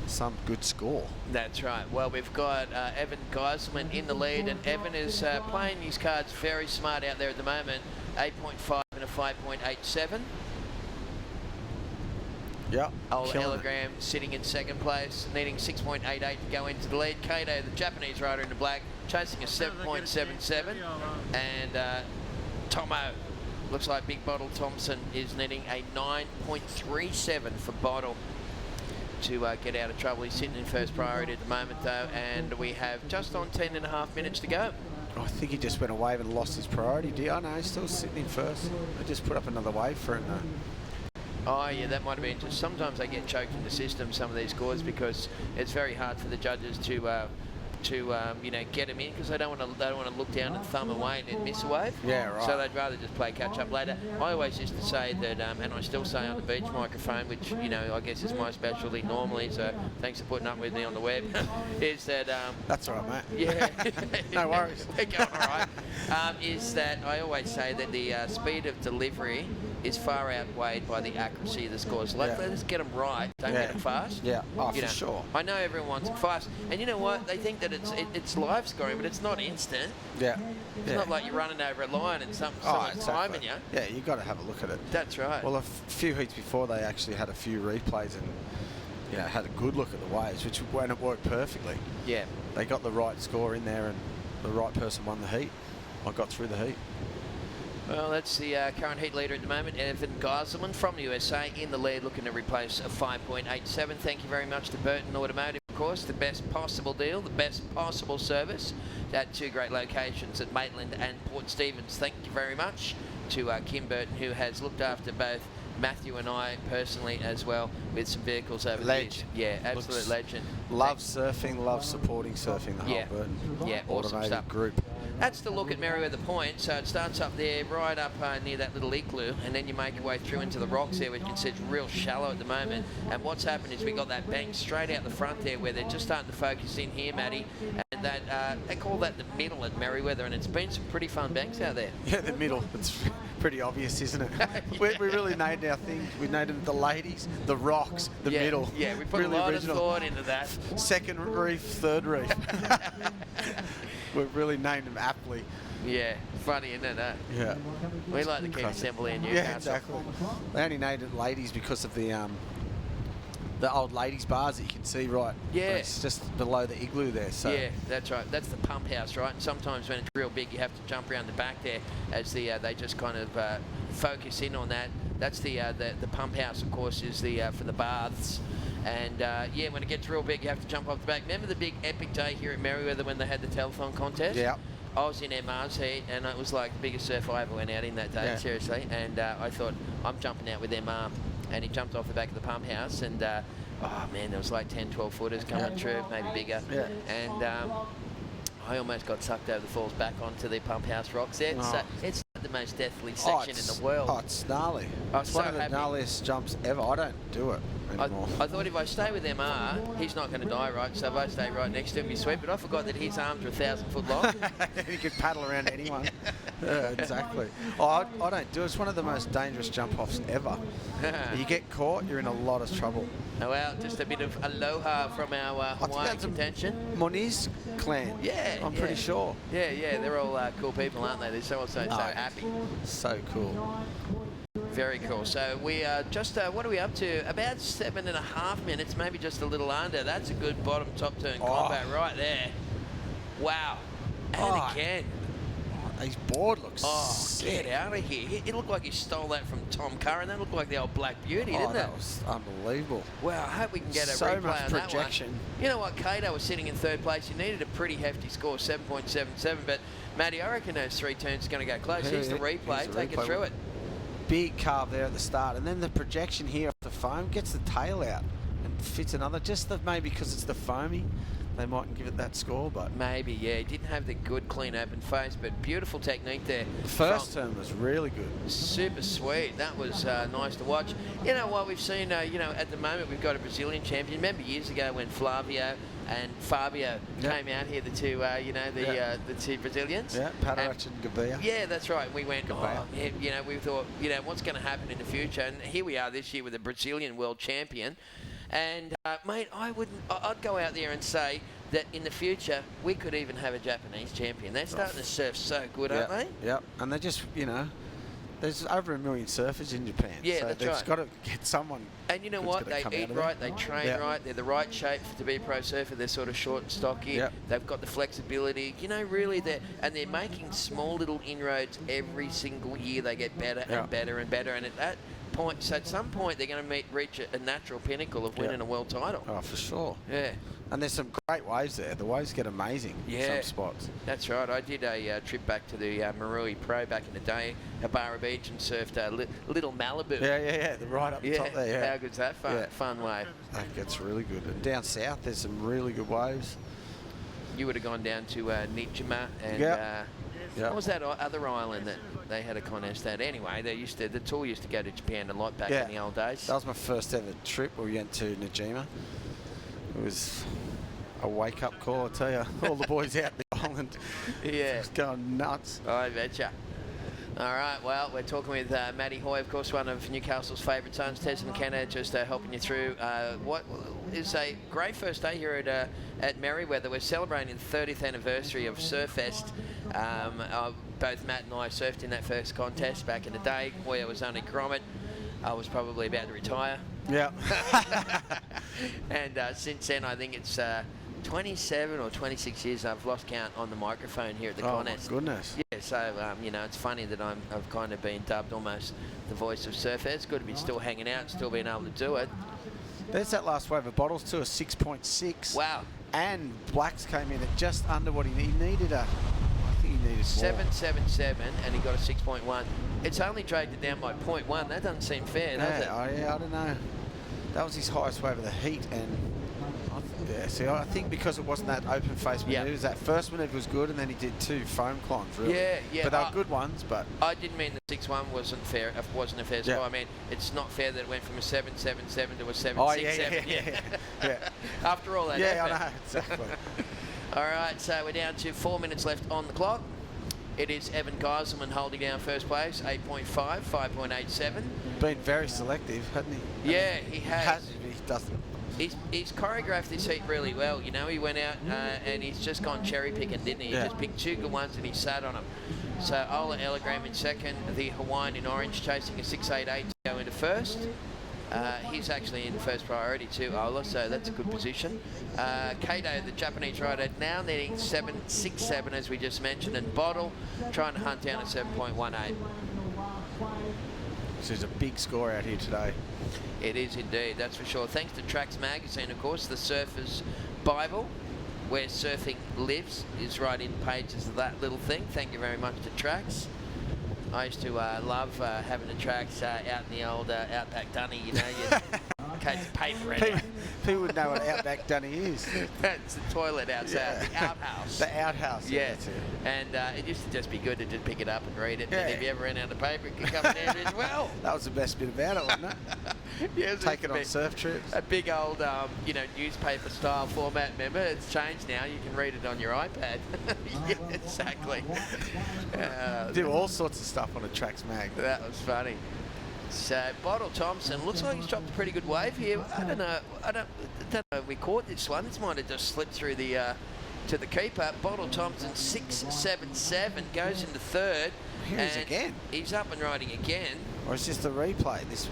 some good score. That's right. Well, we've got Evan Geiselman in the lead, and Evan is playing his cards very smart out there at the moment. 8.5 and a 5.87. Yeah. Old Telegram sitting in second place, needing 6.88 to go into the lead. Kato, the Japanese rider in the black, chasing a 7.77. And Tomo, looks like Big Bottle Thompson is needing a 9.37 for Bottle to get out of trouble. He's sitting in first priority at the moment though, and we have just on 10.5 minutes to go. I think he just went a wave and lost his priority. I know, he's still sitting in first. I just put up another wave for him though. Oh yeah, that might have been just. Sometimes they get choked in the system, some of these scores, because it's very hard for the judges to get them in, because they don't want to look down and thumb away and then miss a wave. Yeah, right. So they'd rather just play catch up later. I always used to say that, and I still say on the beach microphone, which I guess is my specialty normally. So thanks for putting up with me on the web. Is that that's all right, mate. Yeah. No worries. We're going all right. Is that I always say that the speed of delivery is far outweighed by the accuracy of the scores. Let's get them right, don't get them fast. Yeah, for sure. I know everyone wants them fast, and you know what? They think that it's live scoring, but it's not instant. Yeah. It's not like you're running over a line and someone's timing you. Yeah, you've got to have a look at it. That's right. Well, a few heats before, they actually had a few replays and had a good look at the waves, when it worked perfectly. Yeah. They got the right score in there, and the right person won the heat. I got through the heat. Well, that's the current heat leader at the moment, Evan Geiselman from the USA in the lead, looking to replace a 5.87. Thank you very much to Burton Automotive, of course, the best possible deal, the best possible service at two great locations at Maitland and Port Stephens. Thank you very much to Kim Burton, who has looked after both Matthew and I personally as well with some vehicles over the years. Yeah, absolute legend. Loves surfing, loves supporting surfing, the whole Burton awesome stuff. Group. That's the look at Merewether Point. So it starts up there, right up near that little igloo, and then you make your way through into the rocks there, which you can see it's real shallow at the moment. And what's happened is we got that bank straight out the front there, where they're just starting to focus in here, Matty. And that they call that the middle at Merewether, and it's been some pretty fun banks out there. Yeah, the middle. It's pretty obvious, isn't it? We really named our thing. We named them the ladies, the rocks, the middle. Yeah, we put really a lot original. of thought into that. Second reef, third reef. We've really named them aptly. Yeah, funny, isn't it? Yeah. We like to keep assembly in Newcastle. Yeah, exactly. They only named it ladies because of the old ladies bars that you can see right. Yeah. It's just below the igloo there. So. Yeah, that's right. That's the pump house, right? And sometimes when it's real big, you have to jump around the back there as they just kind of focus in on that. That's the pump house, of course, is for the baths. And when it gets real big, you have to jump off the back. Remember the big epic day here at Merewether when they had the telethon contest? Yeah. I was in MR's heat, and it was like the biggest surf I ever went out in that day, seriously. And I thought, I'm jumping out with MR. and he jumped off the back of the pump house, and oh man, there was like 10, 12 footers coming through, maybe bigger. Yeah. And I almost got sucked over the falls back onto the pump house rocks there. Oh. So it's the most deathly section in the world. Oh, it's gnarly. I was It's so one of the happy. gnarliest jumps ever. I don't do it anymore. I thought if I stay with MR, he's not going to die, right? So if I stay right next to him, he's sweet. But I forgot that his arms are 1,000 foot long. He could paddle around anyone. Yeah, exactly. Oh, I don't do it. It's one of the most dangerous jump-offs ever. You get caught, you're in a lot of trouble. Oh, well, just a bit of aloha from our Hawaiian contention. Moniz clan. Yeah. I'm pretty sure. Yeah, yeah, they're all cool people, aren't they? They're so happy. So cool. Very cool. So we are just, what are we up to? About 7.5 minutes, maybe just a little under. That's a good bottom top turn combat right there. Wow. And again. His board looks sick. Get out of here. It looked like he stole that from Tom Curran. That looked like the old Black Beauty, didn't it? That was unbelievable. Wow, I hope we can get a so replay much on projection. that one. You know what, Cato was sitting in third place. He needed a pretty hefty score, 7.77. But, Matty, I reckon those 3 turns are going to go close. Here's the replay. Take it through it. Big carve there at the start. And then the projection here off the foam gets the tail out and fits another. Just maybe because it's the foamy, they mightn't give it that score, but maybe, yeah. He didn't have the good, clean, open face, but beautiful technique there. The first turn was really good. Super sweet. That was nice to watch. You know what we've seen? You know, at the moment we've got a Brazilian champion. Remember years ago when Flavio and Fabio came out here, the two, the two Brazilians. Yeah, Patarach and Gavia. Yeah, that's right. We went, you know, we thought, you know, what's going to happen in the future? And here we are this year with a Brazilian world champion. And, mate, I'd go out there and say that in the future, we could even have a Japanese champion. They're starting to surf so good, aren't they? Yeah, and they just, you know, there's over 1 million surfers in Japan. Yeah, so that's they've right. got to get someone. And you know what? They eat right, they train right, they're the right shape to be a pro surfer. They're sort of short and stocky. They've got the flexibility. You know, really, they're making small little inroads every single year. They get better and better and better. And at that point, so at some point, they're going to reach a natural pinnacle of winning a world title. Oh, for sure. Yeah. And there's some great waves there. The waves get amazing in some spots. That's right. I did a trip back to the Merewether Pro back in the day at Barra Beach and surfed Little Malibu. Yeah. Right up the top there, yeah. How good's that fun? Fun wave. That gets really good. And down south, there's some really good waves. You would have gone down to Nijima and what was that other island that they had a contest at? Anyway, the tour used to go to Japan a lot back in the old days. That was my first ever trip. We went to Nijima. It was a wake-up call, I tell you. All the boys out in the island. Yeah. Just going nuts. I betcha. All right, well, we're talking with Matty Hoy, of course, one of Newcastle's favourite sons. Tess McKenna just helping you through what is a great first day here at Merewether. We're celebrating the 30th anniversary of Surfest. Both Matt and I surfed in that first contest back in the day. Hoya was only grommet. I was probably about to retire. Yeah. And since then, I think it's 27 or 26 years I've lost count on the microphone here at the contest. Oh, my goodness. Yeah, so, you know, it's funny that I've kind of been dubbed almost the voice of Surfest. It's good to be still hanging out, still being able to do it. There's that last wave of bottles to a 6.6. Wow. And Blacks came in at just under what he needed. I think he needed 7.77, and he got a 6.1. It's only dragged it down by 0.1. That doesn't seem fair, does it? I don't know. That was his highest wave of the heat, and I think because it wasn't that open face manoeuvres, that first manoeuvre was good, and then he did 2 foam climbs, really. Yeah. But they were good ones, but... I didn't mean the 6.1 wasn't fair. It wasn't a fair score. I mean, it's not fair that it went from a 7.77 to a 7.67. Oh, yeah. After all that effort. I know, exactly. All right, so we're down to 4 minutes left on the clock. It is Evan Geiselman holding down first place, 8.5, 5.87. Been very selective, hasn't he? Yeah, he has. He doesn't. He's choreographed this heat really well. You know, he went out and he's just gone cherry picking, didn't he? He just picked 2 good ones and he sat on them. So Ola Ellagram in second, the Hawaiian in orange chasing a 6.88 to go into first. He's actually in first priority too, Ola, so that's a good position. Kato, the Japanese rider, now needing 7.67 as we just mentioned, and Bottle trying to hunt down at 7.18. So there's a big score out here today. It is indeed, that's for sure. Thanks to Tracks Magazine, of course, the Surfer's Bible, where surfing lives, is right in pages of that little thing. Thank you very much to Tracks. I used to love having the tracks out in the old Outback Dunny, you know, you take the paper in. People would know what Outback Dunny is. It's the toilet outside, the outhouse. The outhouse, yeah. That's it. And it used to just be good to just pick it up and read it. Yeah. And if you ever ran out of paper, it could come in there as well. That was the best bit about it, wasn't it? Yeah, take it on surf trips. A big old, you know, newspaper style format. Remember, it's changed now. You can read it on your iPad. Yeah, exactly. Do all sorts of stuff on a Tracks mag. That was funny. So Bottle Thompson looks like he's dropped a pretty good wave here. I don't know if we caught this one. This might have just slipped through the to the keeper. Bottle Thompson 6.77 goes into third. Here he is again. He's up and riding again. Or it's just a replay. This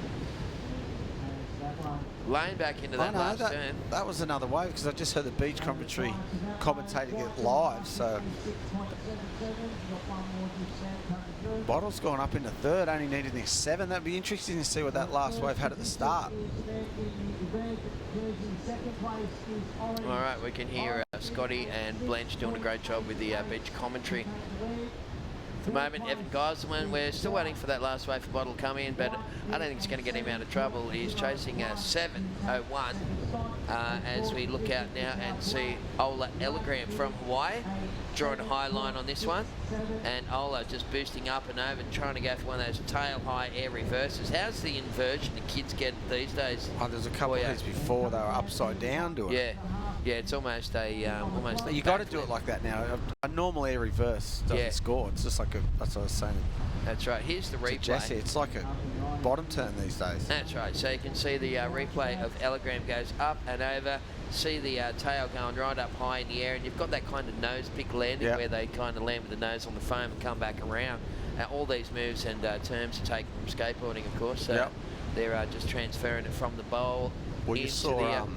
laying back into that last turn. That was another wave because I just heard the beach commentary commentating it live. So Bottle's gone up into third, only needed the 7. That'd be interesting to see what that last wave had at the start. All right, we can hear Scotty and Blanche doing a great job with the beach commentary. At the moment, Evan Geiselman, we're still waiting for that last wave for Bottle to come in, but I don't think it's going to get him out of trouble. He's chasing 7.01 as we look out now and see Ola Elegram from Hawaii drawing a high line on this one, and Ola just boosting up and over, trying to go for one of those tail high air reverses. How's the inversion the kids get these days? Oh, there's a couple of days before they were upside down doing it. Yeah, it's almost a you got to do it like that now. A normal air reverse doesn't score. It's just like that's what I was saying. That's right. Here's the replay. Jesse, it's like a bottom turn these days. That's right. So you can see the replay of Elegram goes up and over. See the tail going right up high in the air, and you've got that kind of nose pick landing where they kind of land with the nose on the foam and come back around. All these moves and terms are taken from skateboarding, of course. So they're just transferring it from the bowl well, you into saw,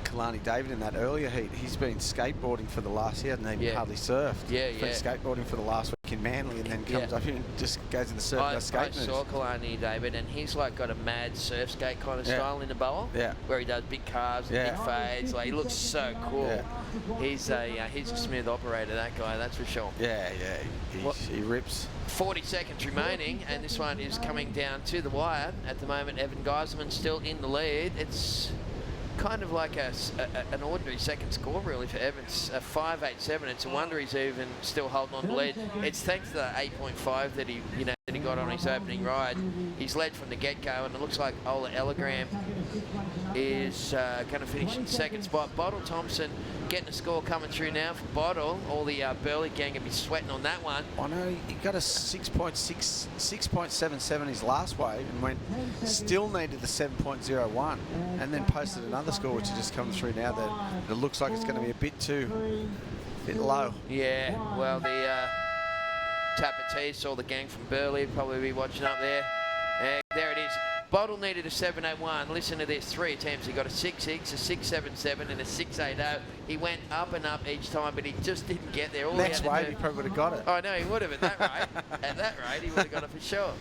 Kalani David in that earlier heat. He's been skateboarding for the last year, and he hardly surfed. He's been skateboarding for the last week in Manly, and then comes up here and just goes in the surf. I saw Kalani David, and he's like got a mad surf skate kind of style in the bowl, where he does big carves and big fades. Like, he looks so cool. He's a smooth operator, that guy. That's for sure. He rips. 40 seconds remaining, and this one is coming down to the wire. At the moment, Evan Geiselman still in the lead. It's kind of like an ordinary second score really for Evans, 5.87. It's a wonder he's even still holding on to lead. It's thanks to the 8.5 that he got on his opening ride. He's led from the get-go, and it looks like Ola Elegram is going to finish in second spot. Bottle Thompson getting a score coming through now for Bottle. All the Burley gang will be sweating on that one. I know he got a 6.77 his last wave, and still needed the 7.01, and then posted another score which is just coming through now that it looks like it's going to be a bit low. Yeah, well, the Tapatese, all the gang from Burley probably be watching up there. There it is. Bottle needed a 7.81. Listen to this, 3 attempts. He got a 6.6, a 6.77, and a 6.80. He went up and up each time, but he just didn't get there. All next wave, he probably would have got it. I know, he would have at that rate. At that rate, he would have got it for sure.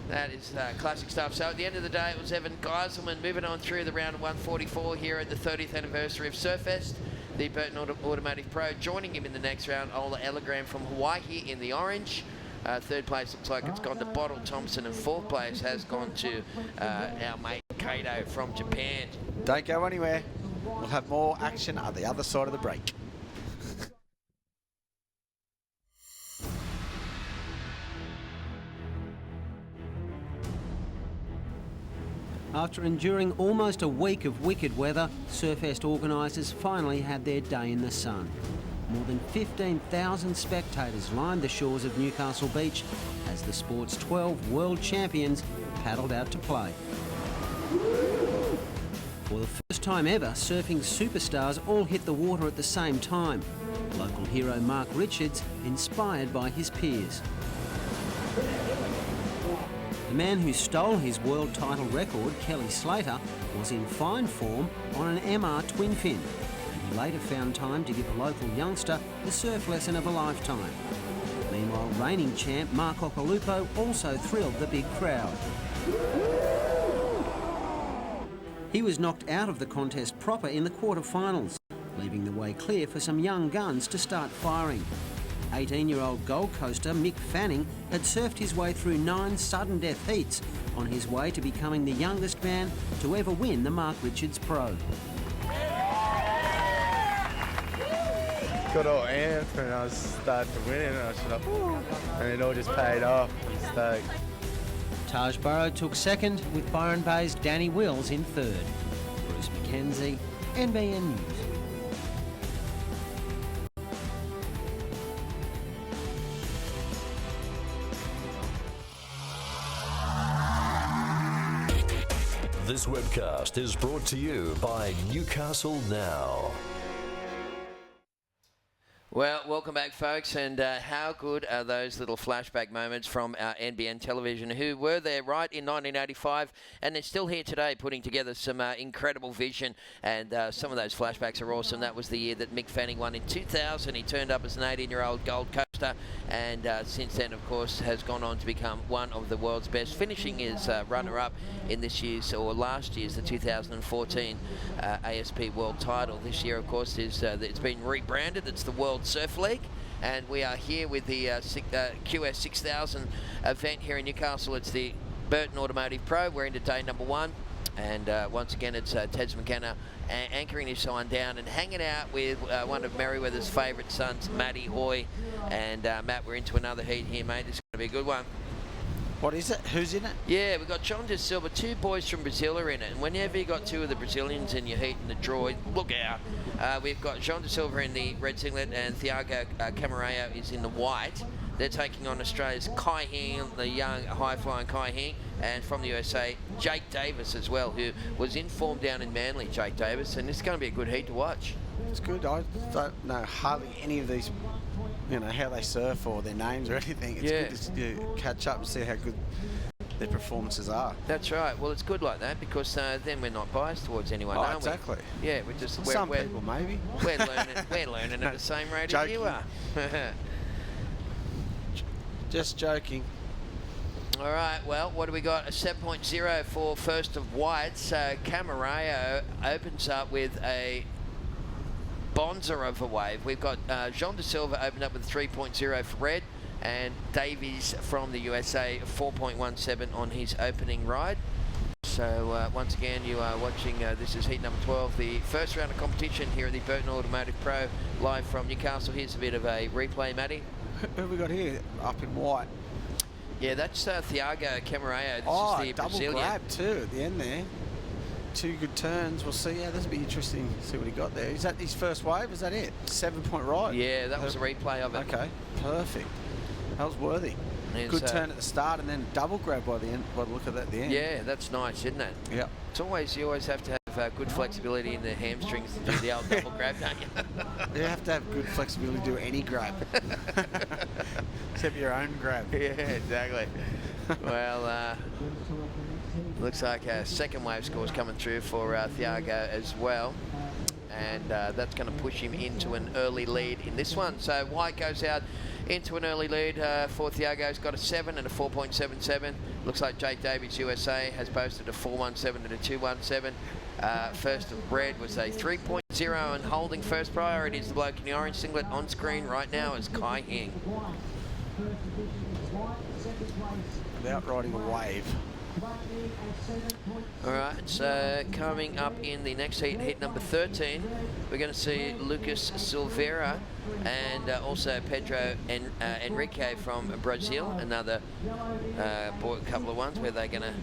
That is classic stuff. So at the end of the day, it was Evan Geiselman moving on through the round of 144 here at the 30th anniversary of Surfest. The Burton Automotive Pro joining him in the next round, Ola Elegram from Hawaii in the orange. Third place looks like it's gone to Bottle Thompson, and fourth place has gone to our mate Kato from Japan. Don't go anywhere. We'll have more action on the other side of the break. After enduring almost a week of wicked weather, Surfest organisers finally had their day in the sun. More than 15,000 spectators lined the shores of Newcastle Beach as the sport's 12 world champions paddled out to play. For the first time ever, surfing superstars all hit the water at the same time. Local hero Mark Richards inspired by his peers. The man who stole his world title record, Kelly Slater, was in fine form on an MR twin fin. He later found time to give a local youngster the surf lesson of a lifetime. Meanwhile, reigning champ Mark Okolupo also thrilled the big crowd. He was knocked out of the contest proper in the quarterfinals, leaving the way clear for some young guns to start firing. 18-year-old Gold Coaster Mick Fanning had surfed his way through 9 sudden death heats on his way to becoming the youngest man to ever win the Mark Richards Pro. Got all amped when I started to win it, and I was like, "Ooh," and it all just paid off. I'm stoked. Taj Burrow took second, with Byron Bay's Danny Wills in third. Bruce McKenzie, NBN News. This webcast is brought to you by Newcastle Now. Well, welcome back, folks, and how good are those little flashback moments from our NBN television, who were there right in 1985, and they're still here today putting together some incredible vision, and some of those flashbacks are awesome. That was the year that Mick Fanning won in 2000. He turned up as an 18-year-old Gold Coaster, and since then, of course, has gone on to become one of the world's best, finishing his runner-up in this year's, or last year's, the 2014 ASP World title. This year, of course, is it's been rebranded. It's the World Surf League, and we are here with the QS 6000 event here in Newcastle. It's the Burton Automotive Pro. We're into day number 1, and once again it's Teds McKenna anchoring his sign down and hanging out with one of Merewether's favourite sons, Matty Hoy. And Matt, we're into another heat here, mate. This is going to be a good one. What is it? Who's in it? Yeah, we've got John De Silva. 2 boys from Brazil are in it. And whenever you got 2 of the Brazilians in your heat in the draw, look out. We've got John De Silva in the red singlet, and Thiago Camareo is in the white. They're taking on Australia's Kai Hing, the young high-flying Kai Hing, and from the USA, Jake Davis as well, who was in form down in Manly, Jake Davis, and this is going to be a good heat to watch. It's good. I don't know hardly any of these, how they surf or their names or anything. It's good to catch up and see how good their performances are. That's right. Well, it's good like that because then we're not biased towards anyone, are exactly. we? Yeah, we're just... Some people, maybe. We're learning at the same rate as you are. Just joking. All right, well, what do we got? A 7.0 for first of whites. Camareo opens up with a bonza of a wave. We've got Jean De Silva opened up with 3.0 for red, and Davies from the USA 4.17 on his opening ride. So once again, you are watching, this is heat number 12, the first round of competition here at the Burton Automotive Pro, live from Newcastle. Here's a bit of a replay, Matty. Who have we got here up in white? Yeah, that's Thiago Camareo. This is the double Brazilian. grab too at the end there. 2 good turns. We'll see. Yeah, this will be interesting to see what he got there. Is that his first wave? Is that it? 7-point ride? Yeah, that was a replay of it. Okay, perfect. That was worthy. Good turn at the start and then double grab by the end. By the look of that at the end. Yeah, that's nice, isn't it? Yeah. It's always, you always have to have good flexibility in the hamstrings to do the old double grab, don't you? You have to have good flexibility to do any grab. Except your own grab. Yeah, exactly. Well, looks like a second wave score's coming through for Thiago as well. And that's going to push him into an early lead in this one. So white goes out into an early lead for Thiago. He's got a 7 and a 4.77. Looks like Jake Davies, USA, has posted a 4.17 and a 2.17. First of red was a 3.0, and holding first priority is the bloke in the orange singlet. On screen right now is Kai Hing. Without riding a wave. All right, so coming up in the next heat, heat number 13, we're going to see Lucas Silveira and also Pedro Enrique from Brazil, another couple of ones where they're going to...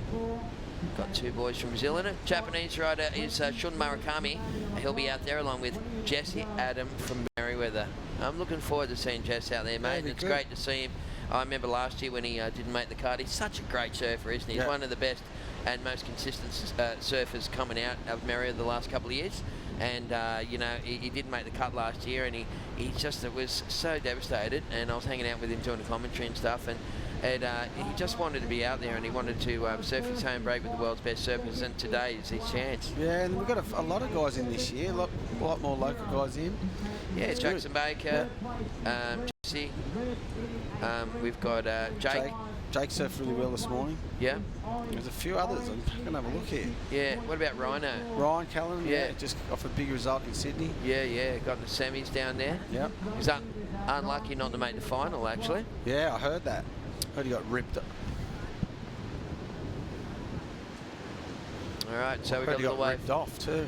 Got 2 boys from Brazil in it. Japanese rider is Shun Murakami. He'll be out there along with Jesse Adam from Merewether. I'm looking forward to seeing Jess out there, mate. It's great to see him. I remember last year when he didn't make the cut. He's such a great surfer, isn't he? He's one of the best and most consistent surfers coming out of Merewether the last couple of years. And, he didn't make the cut last year, and he just was so devastated. And I was hanging out with him doing the commentary and stuff, and he just wanted to be out there, and he wanted to surf his home break with the world's best surfers, and today is his chance. Yeah, and we've got a lot of guys in this year, a lot more local guys in. Yeah, Jackson Baker, Jesse, we've got Jake. Jake surfed really well this morning. Yeah. There's a few others. I'm going to have a look here. Yeah. What about Rhino? Ryan Callan, just off a big result in Sydney. Yeah. Got the semis down there. Yep. He's up unlucky not to make the final, actually. Yeah, I heard that. Heard he got ripped. All right, so we Heard got he a little way. ripped off too.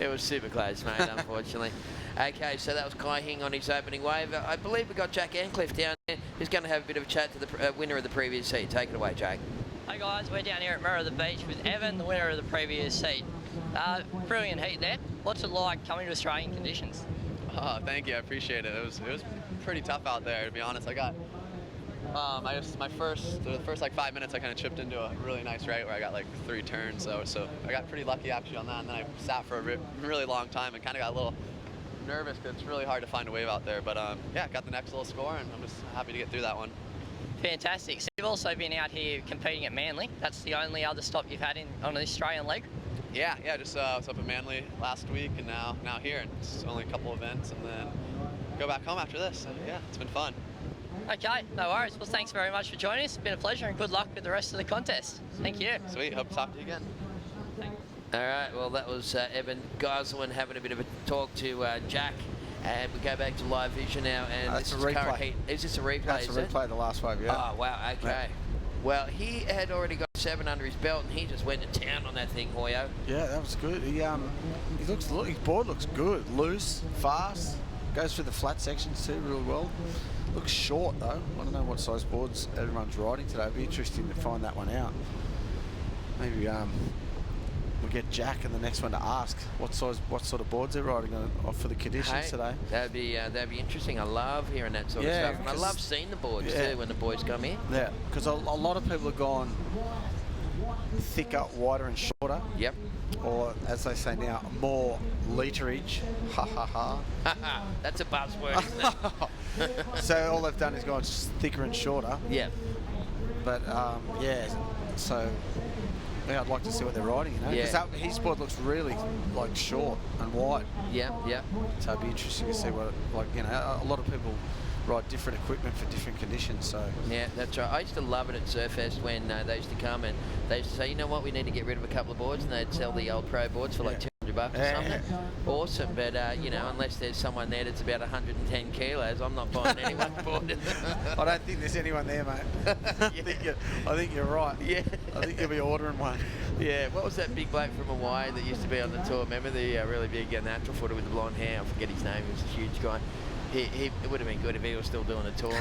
It was super close, mate, unfortunately. Okay, so that was Kai Hing on his opening wave. I believe we got Jack Ancliffe down there, who's going to have a bit of a chat to the winner of the previous heat. Take it away, Jake. Hey guys, we're down here at Merewether Beach with Evan, the winner of the previous heat. Brilliant heat there. What's it like coming to Australian conditions? Oh, thank you. I appreciate it. It was pretty tough out there, to be honest. I got the first like 5 minutes, I kind of chipped into a really nice right where I got like 3 turns. So I got pretty lucky actually on that, and then I sat for a really long time and kind of got a little nervous because it's really hard to find a wave out there. But yeah, got the next little score, and I'm just happy to get through that one. Fantastic. So you've also been out here competing at Manly. That's the only other stop you've had on the Australian leg? Yeah, just I was up in Manly last week, and now here. And it's only a couple events, and then go back home after this. So yeah, it's been fun. Okay, no worries. Well, thanks very much for joining us. It's been a pleasure, and good luck with the rest of the contest. Thank you. Sweet. Hope to talk to you again. All right, well, that was Evan Gosselin having a bit of a talk to Jack. And we go back to live vision now, and That's this a is replay. current heat. Is this a replay? That's a replay of the last wave, yeah. Oh, wow, okay. Yeah. Well, he had already got 7 under his belt, and he just went to town on that thing, Hoyo. Yeah, that was good. His board looks good, loose, fast, goes through the flat sections too really well. Looks short though. I don't know what size boards everyone's riding today. It'd be interesting to find that one out. Maybe we'll get Jack in the next one to ask what sort of boards they're riding on for the conditions today. That'd be interesting. I love hearing that sort of stuff, and I love seeing the boards too when the boys come in. Yeah, because a lot of people have gone thicker, wider, and shorter. Yep. Or as they say now, more literage. Ha ha ha. That's a buzzword, isn't it? So all they've done is gone thicker and shorter. Yeah. But yeah, so yeah, I'd like to see what they're riding, you know, because his board looks really like short and wide. Yeah. So it'd be interesting to see what, a lot of people ride different equipment for different conditions. So yeah, that's right. I used to love it at Surfest when they used to come and they used to say, you know what, we need to get rid of a couple of boards, and they'd sell the old pro boards for like $200 or something. Awesome, but unless there's someone there that's about 110 kilos, I'm not buying anyone's board. I don't think there's anyone there, mate. I think you're right. Yeah. I think you'll be ordering one. Yeah, what was that big bloke from Hawaii that used to be on the tour? Remember the really big natural footer with the blonde hair? I forget his name. He was a huge guy. It would have been good if he was still doing a tour.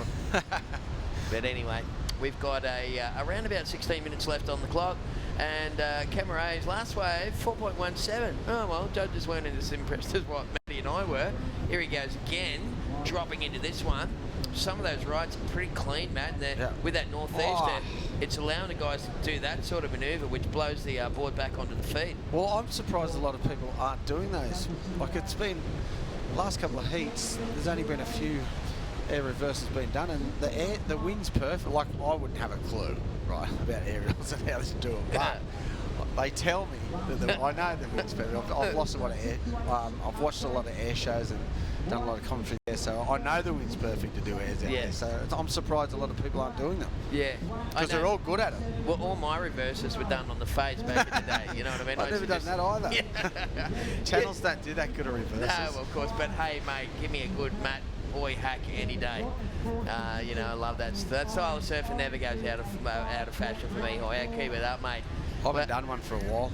But anyway, we've got around about 16 minutes left on the clock, and Cameron's last wave 4.17. Oh well, judges weren't as impressed as what Matty and I were. Here he goes again, dropping into this one. Some of those rides are pretty clean, Matt. And with that northeaster, it's allowing the guys to do that sort of manoeuvre, which blows the board back onto the feet. Well, I'm surprised a lot of people aren't doing those. Like, it's been last couple of heats, there's only been a few air reverses being done, and the wind's perfect. Like, I wouldn't have a clue, right, about aerials and how to do them, but they tell me that I know the wind's perfect. I've watched a lot of I've watched a lot of air shows and done a lot of commentary there, so I know the wind's perfect to do airs out there. So I'm surprised a lot of people aren't doing them. Yeah, because they're all good at it. Well, all my reverses were done on the face back in the day. You know what I mean? I've never done that either. Yeah. Channels don't do that good at reverses. No, of course. But hey, mate, give me a good Matt Boy hack any day. I love that. That style of surfing never goes out of fashion for me. Hoya, keep it up, mate. I haven't done one for a while.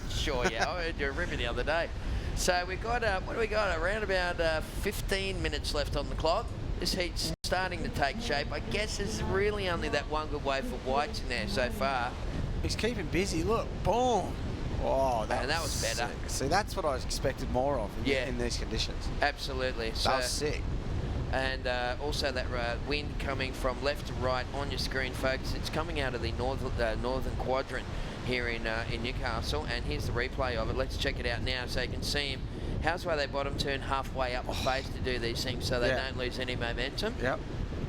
Sure, yeah. I heard you a ripper the other day. So we've got, what do we got? Around about 15 minutes left on the clock. This heat's starting to take shape. I guess there's really only that one good wave for whites in there so far. He's keeping busy. Look, boom. Oh, that was better. Sick. See, that's what I expected more of in these conditions. Absolutely. That was sick. And also that wind coming from left to right on your screen, folks. It's coming out of the northern quadrant here in Newcastle, and here's the replay of it. Let's check it out now so you can see him. How's why they bottom turn halfway up the face to do these things so they don't lose any momentum. Yep.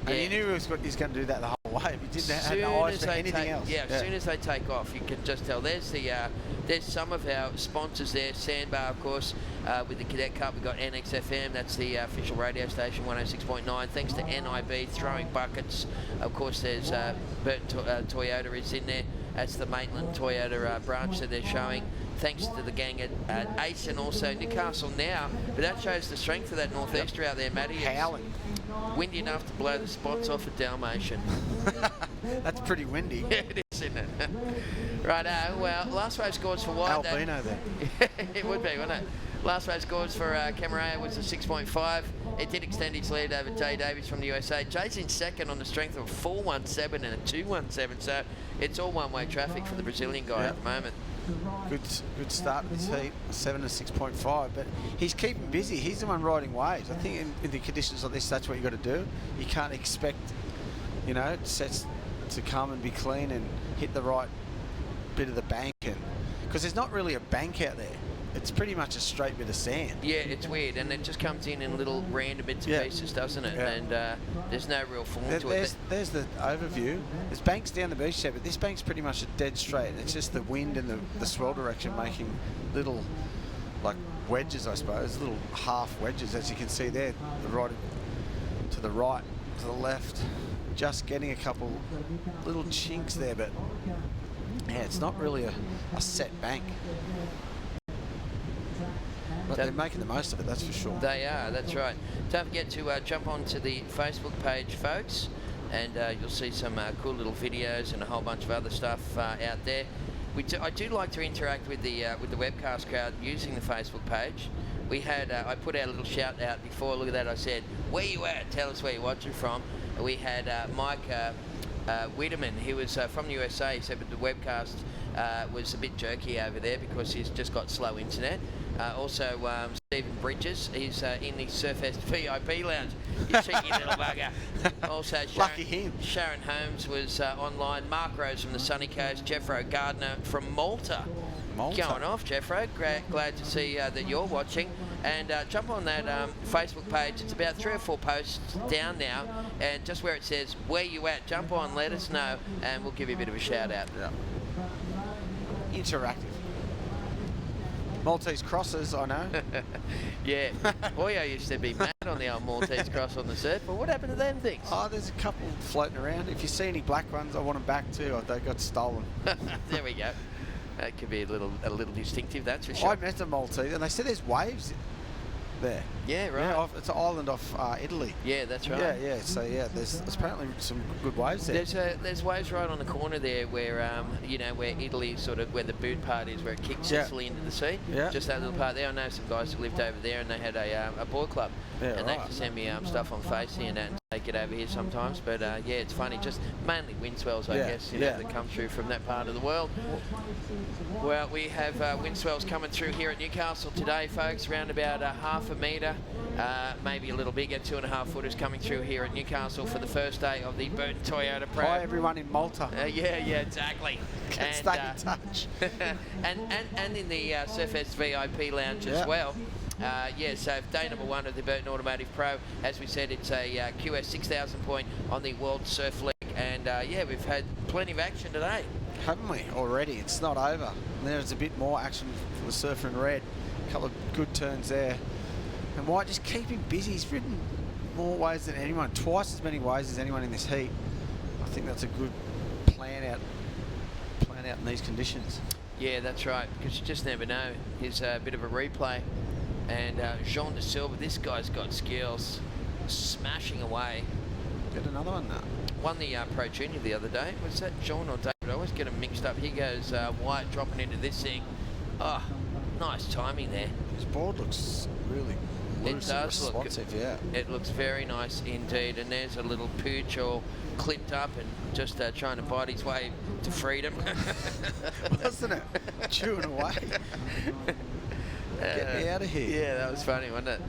And you knew he was going to do that the whole way. He didn't have no eyes for anything else. Yeah, as soon as they take off, you can just tell. There's some of our sponsors there. Sandbar, of course, with the Cadet Cup. We've got NXFM. That's the official radio station, 106.9. Thanks to NIB, Throwing Buckets. Of course, there's Burton Toyota is in there. That's the Maitland Toyota branch that they're showing. Thanks to the gang at Ace and also Newcastle Now. But that shows the strength of that northeaster out there, Matty. Howling. Windy enough to blow the spots off a Dalmatian. That's pretty windy. Yeah, it is, isn't it? Right, well, last wave scores for White. Albino there. It would be, wouldn't it? Last wave scores for Camaraya was a 6.5. It did extend its lead over Jay Davies from the USA. Jay's in second on the strength of a 4.17 and a 2.17, so it's all one-way traffic for the Brazilian guy at the moment. Good start to this heat, 7 and 6.5, but he's keeping busy. He's the one riding waves. I think in the conditions like this, that's what you got to do. You can't expect, you know, sets to come and be clean and hit the right bit of the bank, and because there's not really a bank out there. It's pretty much a straight bit of sand. Yeah, it's weird, and it just comes in little random bits and pieces, doesn't it? Yeah. And there's no real form to it. There's the overview. There's banks down the beach there, but this bank's pretty much a dead straight. It's just the wind and the swell direction making little, like, wedges, I suppose, little half wedges, as you can see there, to the right, to the left, just getting a couple little chinks there, but yeah, it's not really a set bank. But they're making the most of it, that's for sure. They are, that's right. Don't forget to jump onto the Facebook page, folks, and you'll see some cool little videos and a whole bunch of other stuff out there. I do like to interact with the webcast crowd using the Facebook page. We had, I put out a little shout out before, look at that, I said, where you at? Tell us where you're watching from. And we had Mike Wiederman, he was from the USA, he said, but the webcast was a bit jerky over there because he's just got slow internet. Also, Stephen Bridges, he's in the Surfest VIP lounge. You cheeky little bugger. Also, Lucky him. Sharon Holmes was online. Mark Rose from the sunny coast. Jeffro Gardner from Malta. Going off, Jeffro. Glad to see that you're watching. And jump on that Facebook page. It's about 3 or 4 posts down now. And just where it says, where you at, jump on, let us know, and we'll give you a bit of a shout out. Yeah. Interactive. Maltese crosses, I know. Yeah. Oyo used to be mad on the old Maltese cross on the surf, but what happened to them things? Oh, there's a couple floating around. If you see any black ones, I want them back too. They got stolen. There we go. That could be a little distinctive, that's for sure. I met a Maltese, and they said there's waves there. Yeah, right. Yeah, it's an island off Italy. Yeah, that's right. Yeah. So yeah, there's apparently some good waves there. There's waves right on the corner there where you know, where Italy sort of, where the boot part is, where it kicks Sicily into the sea. Yeah. Just that little part there. I know some guys who lived over there, and they had a boy club. Yeah, and they can send me stuff on Facey and that, and take it over here sometimes. But yeah, it's funny. Just mainly wind swells, I guess, you know, that come through from that part of the world. Well, we have wind swells coming through here at Newcastle today, folks. Around about half a metre. Maybe a little bigger, 2.5 footers coming through here at Newcastle for the first day of the Burton Toyota Pro. Hi everyone in Malta. Yeah, exactly. And stay in touch. and in the Surfest VIP lounge as well. So day number 1 of the Burton Automotive Pro. As we said, it's a QS 6000 point on the World Surf League, and we've had plenty of action today. Haven't we already? It's not over. There's a bit more action for the surfer in red. A couple of good turns there. And White just keeping busy. He's ridden more waves than anyone, twice as many waves as anyone in this heat. I think that's a good plan out in these conditions. Yeah, that's right, because you just never know. Here's a bit of a replay. And Jean de Silva, this guy's got skills, smashing away. Get another one now. Won the Pro Junior the other day. Was that Jean or David? I always get them mixed up. Here goes White dropping into this thing. Oh, nice timing there. His board looks really loose and responsive, yeah. It looks very nice indeed. And there's a little pooch all clipped up and just trying to bite his way to freedom. Wasn't it? Chewing away. Get me out of here. Yeah, that was funny, wasn't it?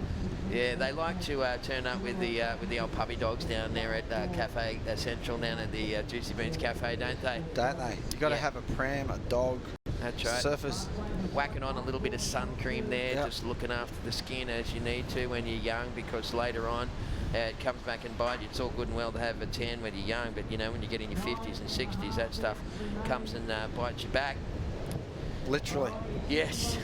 Yeah, they like to turn up with the old puppy dogs down there at Cafe Central, down at the Juicy Beans Cafe, don't they? Don't they? You got to have a pram, a dog. That's right. Surfers. Whacking on a little bit of sun cream there, just looking after the skin as you need to when you're young, because later on it comes back and bites you. It's all good and well to have a tan when you're young, but you know, when you get in your 50s and 60s, that stuff comes and bites you back. Literally. Yes.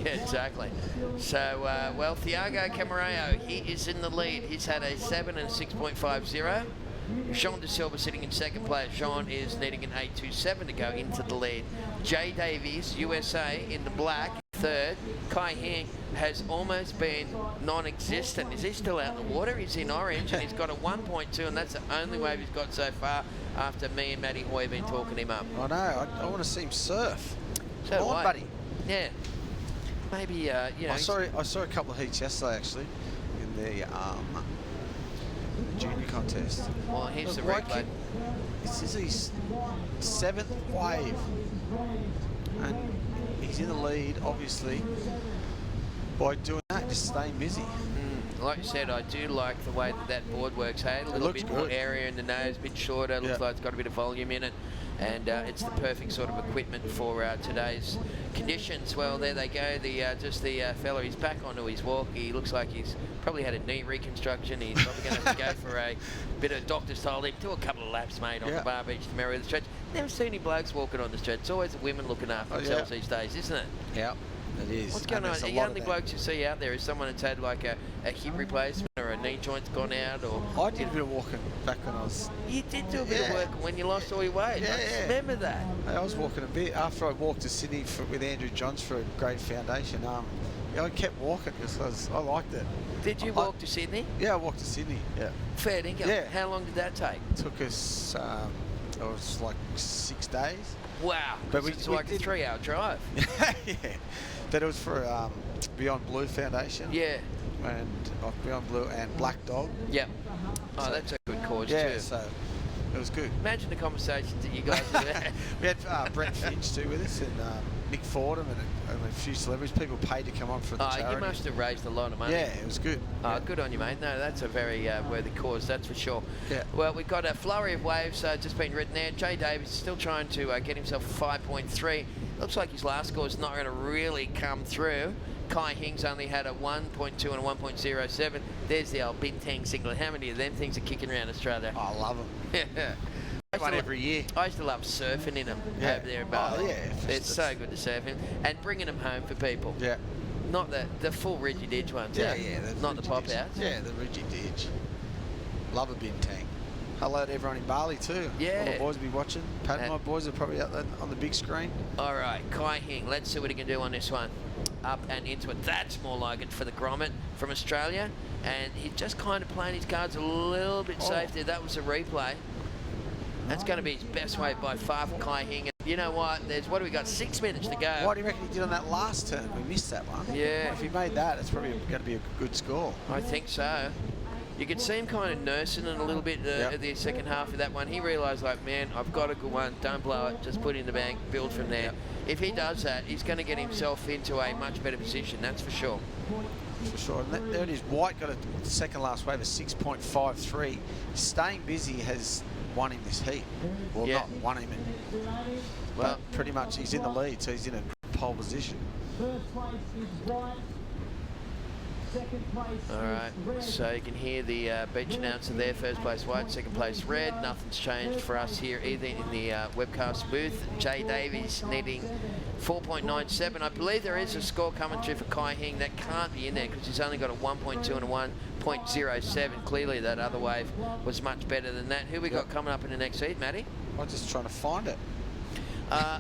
Yeah, exactly. So, well, Thiago Camareo, he is in the lead. He's had a 7 and 6.50. Jean De Silva sitting in second place. Jean is needing an 8.27 to go into the lead. Jay Davies, USA, in the black, third. Kai Hing has almost been non-existent. Is he still out in the water? He's in orange, and he's got a 1.2, and that's the only wave he's got so far after me and Matty Hoy have been talking him up. I know. I want to see him surf. So Come on, buddy. Yeah. Maybe, you know... I saw a couple of heats yesterday, actually, in the junior contest. Well, here's the replay. This is his 7th wave. And he's in the lead, obviously, by doing that, just staying busy. Like you said, I do like the way that board works. Hey, a little bit more area in the nose, a bit shorter. Looks like it's got a bit of volume in it. And it's the perfect sort of equipment for today's conditions. Well, there they go. The fella, he's back onto his walk. He looks like he's probably had a knee reconstruction. He's probably going to have to go for a bit of doctor's told him, do a couple of laps, mate, on the Bar Beach to Merewether stretch. Never seen any blokes walking on the stretch. It's always the women looking after themselves these days, isn't it? Yeah, it is. What's going on? The only blokes you see out there is someone that's had like a hip replacement or a knee joint's gone out. Or I did a bit of walking back when I was... You did do a bit of work when you lost all your weight. I remember that. I was walking a bit. After I walked to Sydney with Andrew Johns for a great foundation, I kept walking because I liked it. Did you walk to Sydney? Yeah, I walked to Sydney, Fair dinkum. Yeah. How long did that take? It took us, it was like 6 days. Wow. But it's like a 3-hour drive. Yeah. But it was for Beyond Blue Foundation. Yeah. And Beyond Blue and Black Dog. Yep. Oh, that's a good cause too. Yeah, so it was good. Imagine the conversations that you guys had. We had Brent Finch too with us, and Nick Fordham, and a few celebrities. People paid to come on for the charity. You must have raised a lot of money. Yeah, it was good. Good on you, mate. No, that's a very worthy cause, that's for sure. Yeah. Well, we've got a flurry of waves just been ridden there. Jay Davis is still trying to get himself a 5.3. Looks like his last score is not going to really come through. Kai Hing's only had a 1.2 and a 1.07. There's the old Bintang singlet. How many of them things are kicking around Australia? I love them. Yeah. One every year. I used to love surfing in them over there in Bali. Oh, yeah. It's so good to surf in. And bringing them home for people. Yeah. Not the full rigid edge ones. Yeah. Not the pop outs. Yeah, the rigid edge. Love a Bintang. Hello to everyone in Bali too. Yeah. All the boys will be watching. Pat and my boys are probably out there on the big screen. All right, Kai Hing. Let's see what he can do on this one. Up and into it. That's more like it for the Grommet from Australia. And he's just kind of playing his cards a little bit safe there. That was a replay. That's going to be his best wave by far for Kai Hing. And you know what? What do we got? 6 minutes to go. What do you reckon he did on that last turn? We missed that one. Yeah. If he made that, it's probably going to be a good score. I think so. You could see him kind of nursing it a little bit at the second half of that one. He realised, like, man, I've got a good one. Don't blow it. Just put it in the bank. Build from there. If he does that, he's going to get himself into a much better position. That's for sure. For sure. And there it is. White got a second last wave of 6.53. Staying busy has won him this heat. Well, not won him. But pretty much he's in the lead, so he's in a pole position. All right, so you can hear the beach announcer there. First place white, second place red. Nothing's changed for us here either in the webcast booth. Jay Davies needing 4.97. I believe there is a score coming through for Kai Hing. That can't be in there because he's only got a 1.2 and a 1.07. Clearly that other wave was much better than that. Who we got coming up in the next heat, Matty? I'm just trying to find it.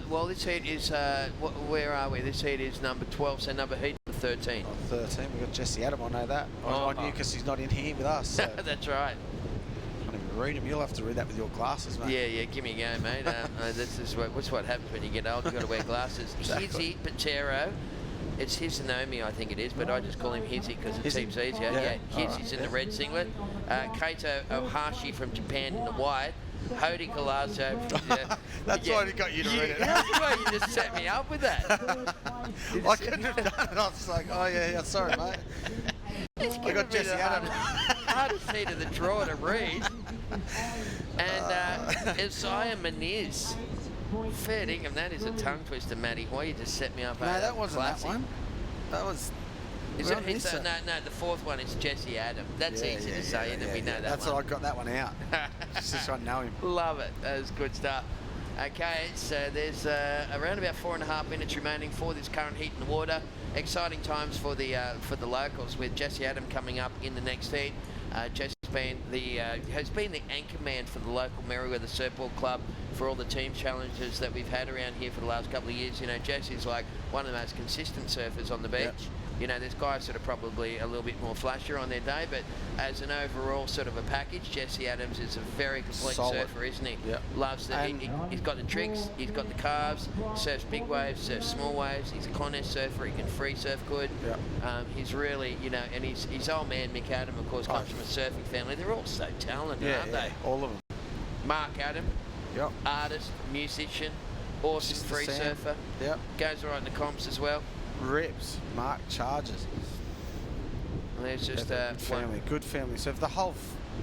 Well, this heat is, where are we? This heat is number 12, so number heat 13. 13, we've got Jesse Adam, I know that. I knew because he's not in here with us. So. That's right. I can't even read him. You'll have to read that with your glasses, mate. Yeah, give me a go, mate. This is what happens when you get old. You've got to wear glasses. Hizzy Patero. It's Hizanomi, I think it is, but I just call him Hizzy because it seems easier. Yeah, Hizzy's in the red singlet. Kaito Ohashi from Japan in the white. Hody Galazo. That's why he got you to read it. That's why you just set me up with that. I couldn't have done it. I was like, oh yeah, sorry, mate. I got Jesse Adam. Hardest heat of the draw to read. And Isaiah Maniz. Fair dinkum, that is a tongue twister, Matty. Why you just set me up? No, that wasn't classic. That one. That was. No, the fourth one is Jesse Adam. That's easy to say, and we know that. That's what I got that one out. Just trying to know him. Love it. That was good stuff. Okay, so there's around about 4.5 minutes remaining for this current heat in the water. Exciting times for the locals with Jesse Adam coming up in the next heat. Jesse's been the anchor man for the local Merewether Surfboard Club for all the team challenges that we've had around here for the last couple of years. You know, Jesse's like one of the most consistent surfers on the beach. Yep. You know, there's guys that are probably a little bit more flashier on their day, but as an overall sort of a package, Jesse Adams is a very complete surfer, isn't he? Yep. Loves the, he's got the tricks, he's got the carves, surfs big waves, surfs small waves, he's a contest surfer, he can free surf good. Yep. He's really, you know, and his old man, Mick Adam, of course, comes from a surfing family. They're all so talented, aren't they? All of them. Mark Adam, artist, musician, awesome free surfer. Yep. Goes all right in the comps as well. Rips. Mark charges. And there's just good family. So if the whole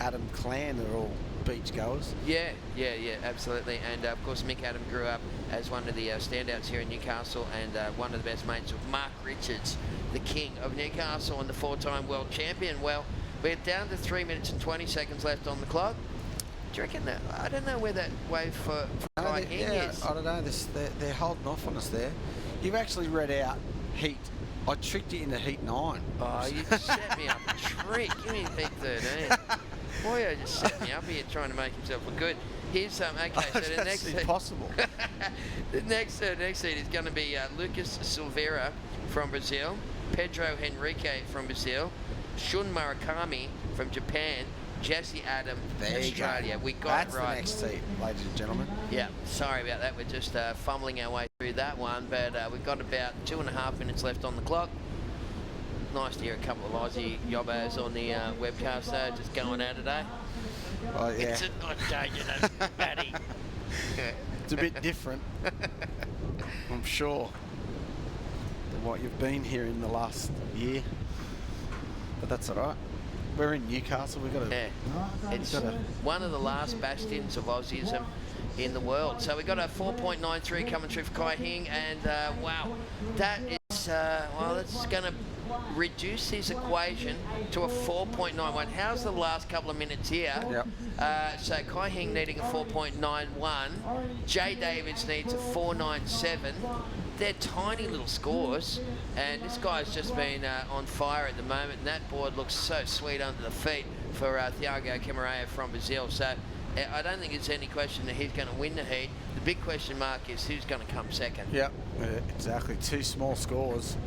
Adam clan are all beach goers. Yeah, absolutely. And of course, Mick Adam grew up as one of the standouts here in Newcastle, and one of the best mates of Mark Richards, the king of Newcastle and the 4-time world champion. Well, we're down to 3 minutes and 20 seconds left on the clock. Do you reckon that? I don't know where that wave for Kai Hing is. I don't know. They're holding off on us there. You've actually read out heat. I tricked you into heat 9. Oh, you set me up a trick. Give me heat 13. Boy, you just set me up here trying to make himself look good. Here's okay. So the next impossible. The next seed is going to be Lucas Silveira from Brazil, Pedro Henrique from Brazil, Shun Murakami from Japan, Jesse Adam, Australia. We got That's it right. That's the next seed, ladies and gentlemen. Yeah, sorry about that. We're just fumbling our way through that one, but we've got about 2.5 minutes left on the clock. Nice to hear a couple of Aussie yobbos on the webcast though, just going out today. Oh, yeah. It's a good day, you know, Matty. It's a bit different, I'm sure, than what you've been here in the last year. But that's all right. We're in Newcastle. We've got to. Yeah, it's one of the last bastions of Aussieism in the world. So we've got a 4.93 coming through for Kai Hing, and wow, that is well, that's going to reduce his equation to a 4.91. How's the last couple of minutes here? Yep. So Kai Hing needing a 4.91. Jay Davids needs a 4.97. They're tiny little scores, and this guy's just been on fire at the moment, and that board looks so sweet under the feet for Thiago Camareo from Brazil. So I don't think it's any question that he's going to win the heat. The big question mark is who's going to come second. Yep, exactly. 2 small scores.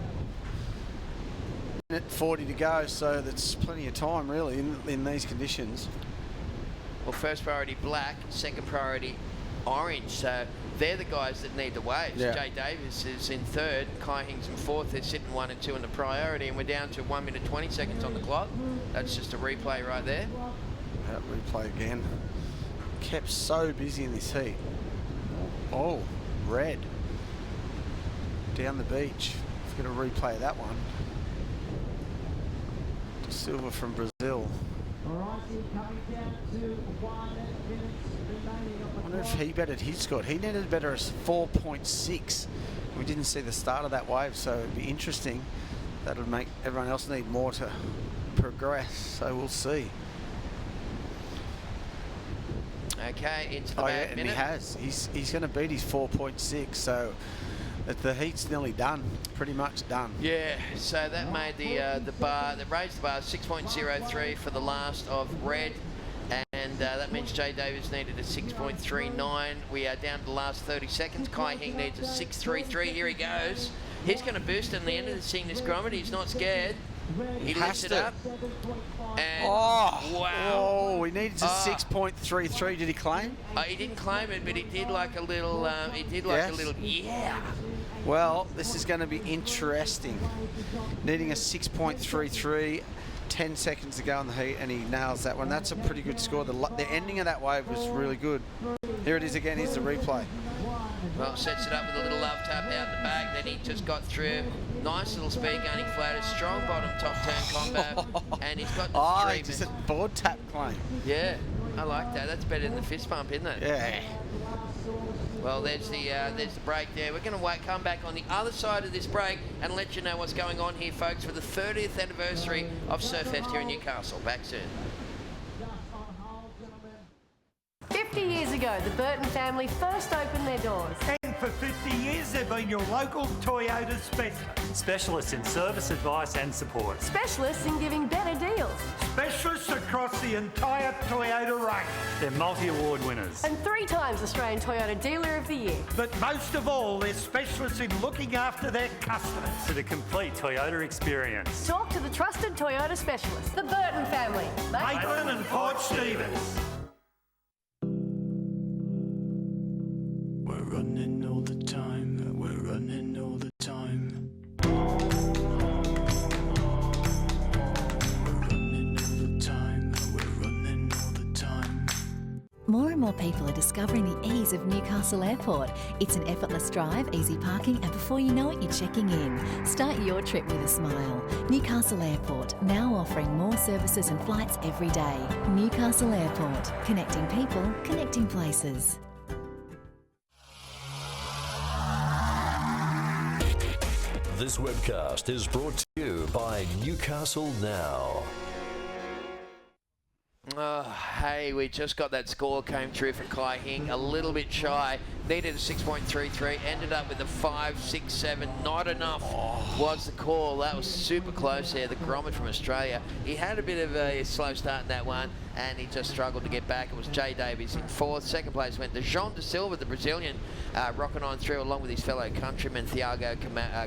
Minute 40 to go, so that's plenty of time really in these conditions. Well, first priority black, second priority orange. So they're the guys that need the waves. Yeah. Jay Davis is in third, Kai Hing's in fourth. They're sitting 1 and 2 in the priority, and we're down to 1 minute 20 seconds on the clock. That's just a replay right there. That replay again. Kept so busy in this heat. Oh, red. Down the beach. We're going to replay that one. Silver from Brazil. I wonder if he bettered his score. He needed better as 4.6. We didn't see the start of that wave, so it'd be interesting. That would make everyone else need more to progress, so we'll see. Okay, into the yeah, and minute. he has. He's going to beat his 4.6, so the heat's nearly done, pretty much done. Yeah, so that made the bar, that raised the bar 6.03 for the last of red, and that means Jay Davis needed a 6.39. We are down to the last 30 seconds. Kai Hing needs a 6.33. Here he goes. He's going to boost in the end of the Cygnus Grommet. He's not scared. He lifts it up. And wow. Oh, he needs a 6.33. Did he claim? He didn't claim it, but he did like a little, yeah. Well, this is going to be interesting. Needing a 6.33, 10 seconds to go in the heat, and he nails that one. That's a pretty good score. The ending of that wave was really good. Here it is again. Here's the replay. Well, sets it up with a little love tap out the back. Then he just got through. Nice little speed gunning flatter, strong bottom top turn combo, and he's got the three. Just a board tap claim. Yeah, I like that. That's better than the fist pump, isn't it? Yeah. Well, there's the break there. We're going to come back on the other side of this break and let you know what's going on here, folks, for the 30th anniversary of Surfest here in Newcastle. Back soon. 50 years ago, the Burton family first opened their doors. And for 50 years, they've been your local Toyota specialist. Specialists in service, advice and support. Specialists in giving better deals. Specialists across the entire Toyota range. They're multi-award winners. And 3 times Australian Toyota Dealer of the Year. But most of all, they're specialists in looking after their customers. For the complete Toyota experience. Talk to the trusted Toyota specialist, the Burton family. Maitland and Port Stevens. We're running all the time, we're running all the time. We're running all the time, we're running all the time. More and more people are discovering the ease of Newcastle Airport. It's an effortless drive, easy parking, and before you know it, you're checking in. Start your trip with a smile. Newcastle Airport, now offering more services and flights every day. Newcastle Airport, connecting people, connecting places. This webcast is brought to you by Newcastle Now. Hey, we just got that score, came through for Kai Hing, a little bit shy, needed a 6.33, ended up with a 5.67, not enough was the call. That was super close there, the Grommet from Australia. He had a bit of a slow start in that one, and he just struggled to get back. It was Jay Davies in 4th. Second place went to Jean de Silva, the Brazilian, rocking on through along with his fellow countryman, Thiago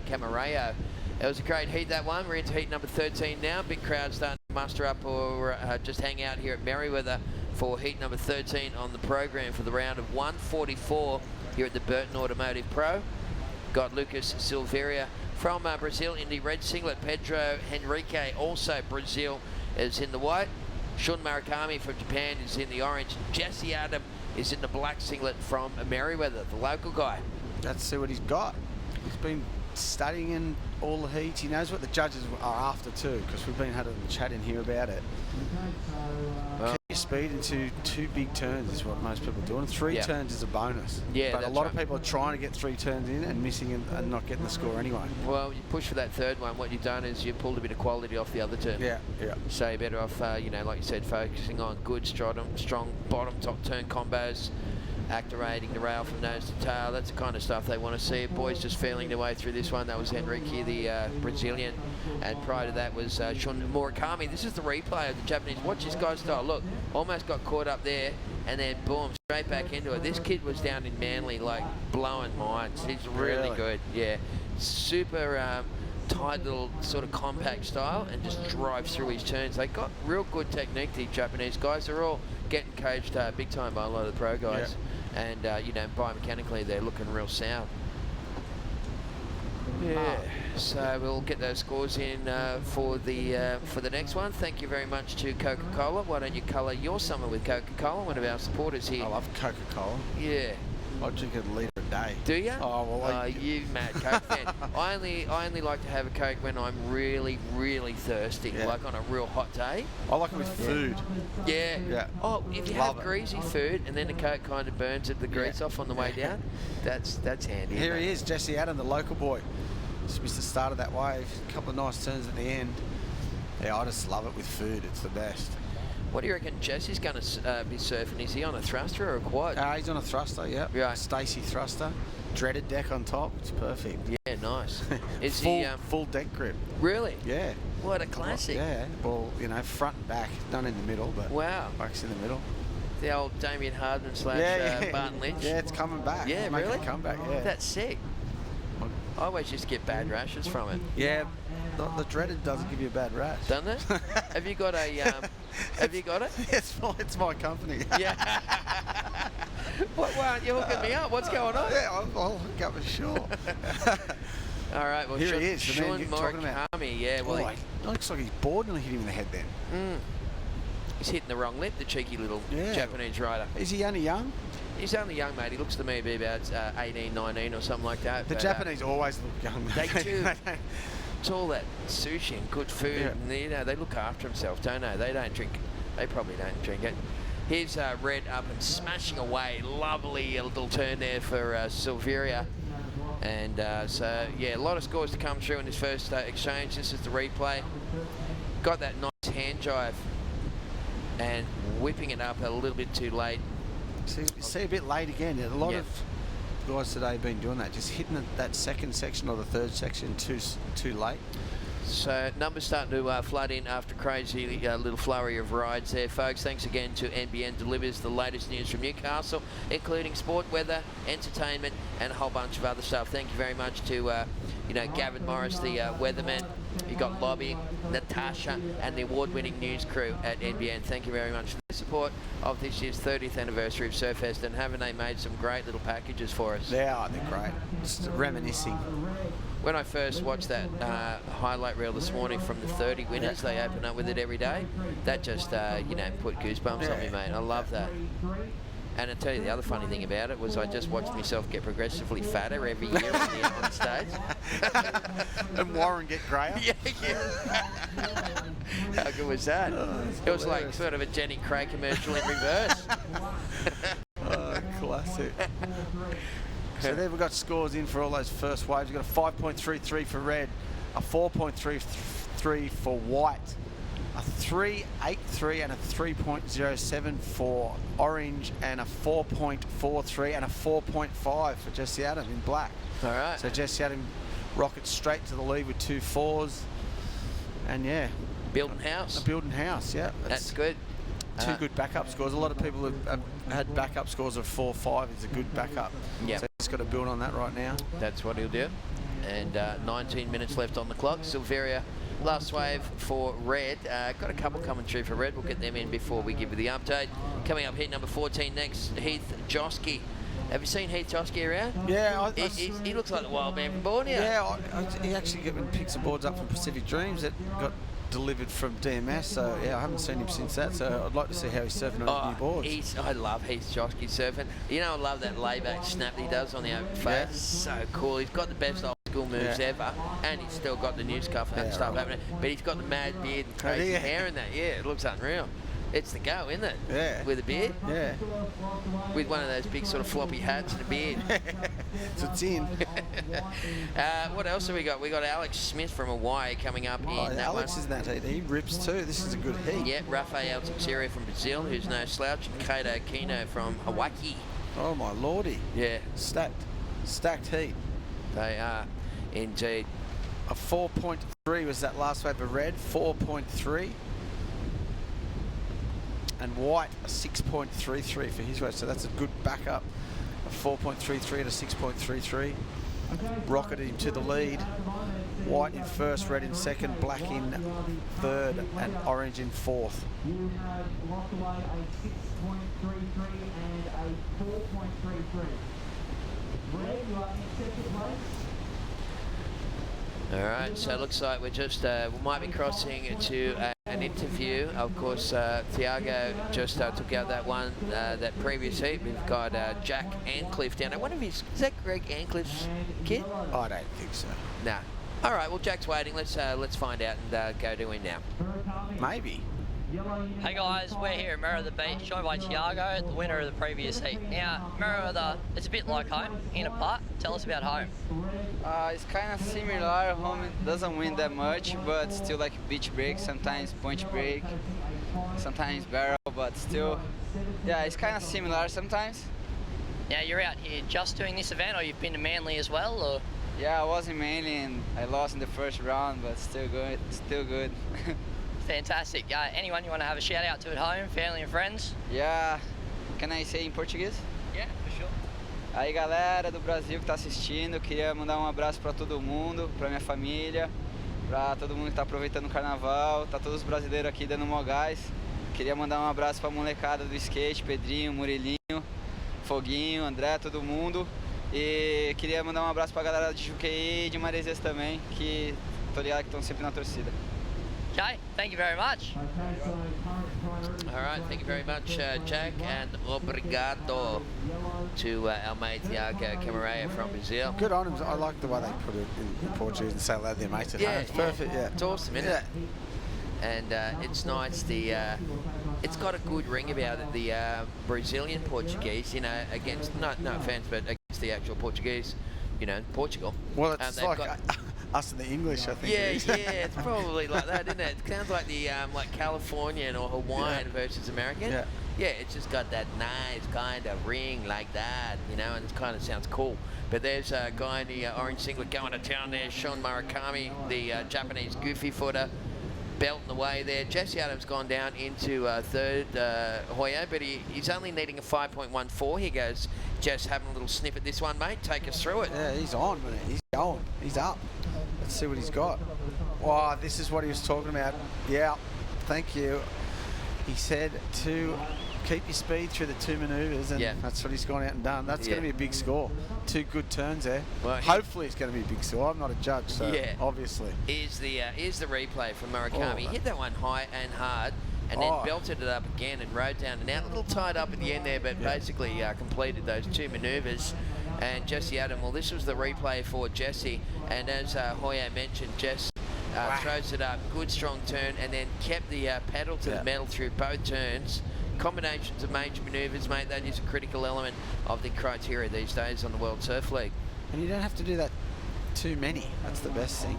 Camareo. It was a great heat, that one. We're into heat number 13 now. Big crowd starting to muster up or just hang out here at Merewether for heat number 13 on the program for the round of 144 here at the Burton Automotive Pro. Got Lucas Silveira from Brazil in the red singlet. Pedro Henrique, also Brazil, is in the white. Shun Murakami from Japan is in the orange. Jesse Adam is in the black singlet from Merewether, the local guy. Let's see what he's got. He's been studying in all the heats. He knows what the judges are after too, because we've been having a chat in here about it. Keep your speed into 2 big turns is what most people do, and 3 turns is a bonus. Yeah, but a lot of people are trying to get 3 turns in and missing and not getting the score anyway. Well, you push for that third one. What you've done is you pulled a bit of quality off the other turn. Yeah. So you're better off, you know, like you said, focusing on good, strong bottom, top turn combos, activating the rail from nose to tail. That's the kind of stuff they want to see. Boys just feeling their way through this one. That was Henrique, the Brazilian, and prior to that was Shun Murakami. This is the replay of the Japanese. Watch this guy's style. Look, almost got caught up there, and then boom, straight back into it. This kid was down in Manly, like blowing minds. He's really good. Yeah, super tight little sort of compact style, and just drives through his turns. They got real good technique, the Japanese guys. They're all getting coached big time by a lot of the pro guys. And, you know, biomechanically, they're looking real sound. Yeah, so we'll get those scores in for the next one. Thank you very much to Coca-Cola. Why don't you colour your summer with Coca-Cola, one of our supporters here. I love Coca-Cola. Yeah. I drink a litre a day. Do you? Oh, well, you mad Coke fan. I only like to have a Coke when I'm really, really thirsty, like on a real hot day. I like it with food. Yeah. Oh, if you have greasy food and then the Coke kind of burns the grease off on the way down, that's handy. Here he is, Jesse Adam, the local boy. Just missed the start of that wave. A couple of nice turns at the end. Yeah, I just love it with food. It's the best. What do you reckon Jesse's going to be surfing? Is he on a thruster or a quad? He's on a thruster, yeah. Right. Stacey thruster. Dreaded deck on top. It's perfect. Yeah, nice. Is full deck grip. Really? Yeah. What a classic. Yeah. Well, you know, front and back. None in the middle, but wax in the middle. The old Damien Hardman / Barton Lynch. Yeah, it's coming back. Yeah, Make really? a comeback, yeah. That's sick. I always just get bad rashes from it. Yeah, the dreaded doesn't give you a bad rash. Doesn't it? Have you got a? Have you got it? It's my company. Yeah. What? Well, you're hooking me up. What's going on? Yeah, I'll hook up for sure. All right. Well, here he is. Shun Murakami. Yeah. Well, it looks like his board nearly hit him in the head then. He's hitting the wrong lip, the cheeky little Japanese rider. Is he only young? He's only young, mate. He looks to me to be about 18, 19 or something like that. The Japanese always look young. They do. It's all that sushi and good food, and they look after themselves, don't they? They don't drink. They probably don't drink it. Here's Red up and smashing away. Lovely little turn there for Silveria. And so, yeah, a lot of scores to come through in this first exchange. This is the replay. Got that nice hand drive and whipping it up a little bit too late. See a bit late again. A lot of guys today been doing that? Just hitting that second section or the third section too late? So numbers starting to flood in after crazy little flurry of rides there, folks. Thanks again to NBN delivers the latest news from Newcastle, including sport, weather, entertainment, and a whole bunch of other stuff. Thank you very much to Gavin Morris, the weatherman. You got Lobby, Natasha, and the award-winning news crew at NBN. Thank you very much for the support of this year's 30th anniversary of Surfest, and haven't they made some great little packages for us? They're great. Just reminiscing. When I first watched that highlight reel this morning from the 30 winners, they open up with it every day. That just, put goosebumps on me, mate. I love that. And I'll tell you the other funny thing about it was I just watched myself get progressively fatter every year on stage. And Warren get greyer? Yeah. How good was that? It was like sort of a Jenny Craig commercial in reverse. Classic. So there we've got scores in for all those first waves. We've got a 5.33 for red, a 4.33 for white, a 3.83 and a 3.07 for orange, and a 4.43 and a 4.5 for Jesse Adam in black. All right. So Jesse Adam rockets straight to the lead with 2 4s. And yeah. Building house. A building house, yeah. That's good. 2 good backup scores. A lot of people have had backup scores of 4-5 is a good backup. Yeah. So he's got to build on that right now. That's what he'll do. And 19 minutes left on the clock. Silveria, last wave for red. Got a couple coming through for red. We'll get them in before we give you the update. Coming up, heat number 14 next, Heath Josky. Have you seen Heath Josky around? Yeah. He looks like the wild man from Borneo. Yeah, he actually picked some boards up from Pacific Dreams that got delivered from DMS, so yeah, I haven't seen him since that, so I'd like to see how he's surfing on his new boards. I love Heath Josky surfing. You know, I love that layback snap that he does on the open face. Yeah. So cool. He's got the best old school moves ever, and he's still got the new scuff and stuff happening, but he's got the mad beard and crazy hair and that. Yeah, it looks unreal. It's the go, isn't it? Yeah. With a beard? Yeah. With one of those big sort of floppy hats and a beard. So it's in. What else have we got? We got Alex Smith from Hawaii coming up in that Alex one. is in that heat. He rips too. This is a good heat. Yeah, Rafael Teixeira from Brazil, who's no slouch, and Kato Kino from Hawaii. Oh my lordy. Yeah. Stacked heat. They are indeed. A 4.3 was that last wave of red. 4.3. And white a 6.33 for his wave, so that's a good backup. A 4.33 and a 6.33. Rocketed him to the lead. White in first, red in second, black in third, and orange in fourth. You have lost away a 6.33 and a 4.33. Red, you are in second place. All right, so it looks like we're just, we might be crossing to an interview. Of course, Thiago just took out that one, that previous heat. We've got Jack Ancliffe down there. Is that Greg Ancliffe's kid? I don't think so. Nah. All right, well, Jack's waiting. Let's find out and go to him now. Maybe. Hey guys, we're here at Merewether Beach, joined by Thiago, the winner of the previous heat. Now, Merewether, it's a bit like home, in a part. Tell us about home. It's kind of similar. Home doesn't win that much, but still like beach break, sometimes point break, sometimes barrel, but still, yeah, it's kind of similar sometimes. Now, you're out here just doing this event, or you've been to Manly as well, or? Yeah, I was in Manly and I lost in the first round, but still good, still good. Fantastic. Anyone you want to have a shout out to at home, family and friends? Yeah, can I say in Portuguese? Yeah, for sure. Aí galera do Brasil que está assistindo, queria mandar um abraço para todo mundo, para minha família, para todo mundo que está aproveitando o carnaval, tá todos os brasileiros aqui dando mó gás. Queria mandar um abraço para a molecada do skate, Pedrinho, Murilinho, Foguinho, André, todo mundo. E queria mandar um abraço para a galera de Juqueí e de Maresias também, que tô ligado que estão sempre na torcida. Okay, thank you very much. All right, thank you very much, Jack, and obrigado to our mate Thiago Camaraya from Brazil. Good on him. I like the way they put it in Portuguese and say hello to their mates at home. It's perfect, yeah. It's awesome, isn't it? And it's nice. It's got a good ring about it. The Brazilian Portuguese, you know, against no offense, but against the actual Portuguese, you know, Portugal. Well, it's like us in the English, I think. Yeah, it's probably like that, isn't it? It sounds like the like Californian or Hawaiian versus American. Yeah. yeah, it's just got that nice kind of ring like that, you know, and it kind of sounds cool. But there's a guy in the orange singlet going to town there, Shun Murakami, the Japanese goofy footer, belting away there. Jesse Adams gone down into third, Hoya, but he's only needing a 5.14. Here goes Jess having a little sniff at this one, mate. Take us through it. Yeah, he's on, man. He's going. He's up. Let's see what he's got. Wow, this is what he was talking about. Yeah, thank you. He said to keep your speed through the 2 manoeuvres, and that's what he's gone out and done. That's going to be a big score. 2 good turns there. Well, hopefully it's going to be a big score. I'm not a judge, so obviously. Here's the replay from Murakami. He hit that one high and hard, and then belted it up again and rode down and out. A little tied up at the end there, but basically completed those 2 manoeuvres. And Jesse Adam, well, this was the replay for Jesse, and as Hoya mentioned, Jess throws it up, good strong turn, and then kept the pedal to the metal through both turns. Combinations of major manoeuvres, mate, that is a critical element of the criteria these days on the World Surf League. And you don't have to do that too many. That's the best thing.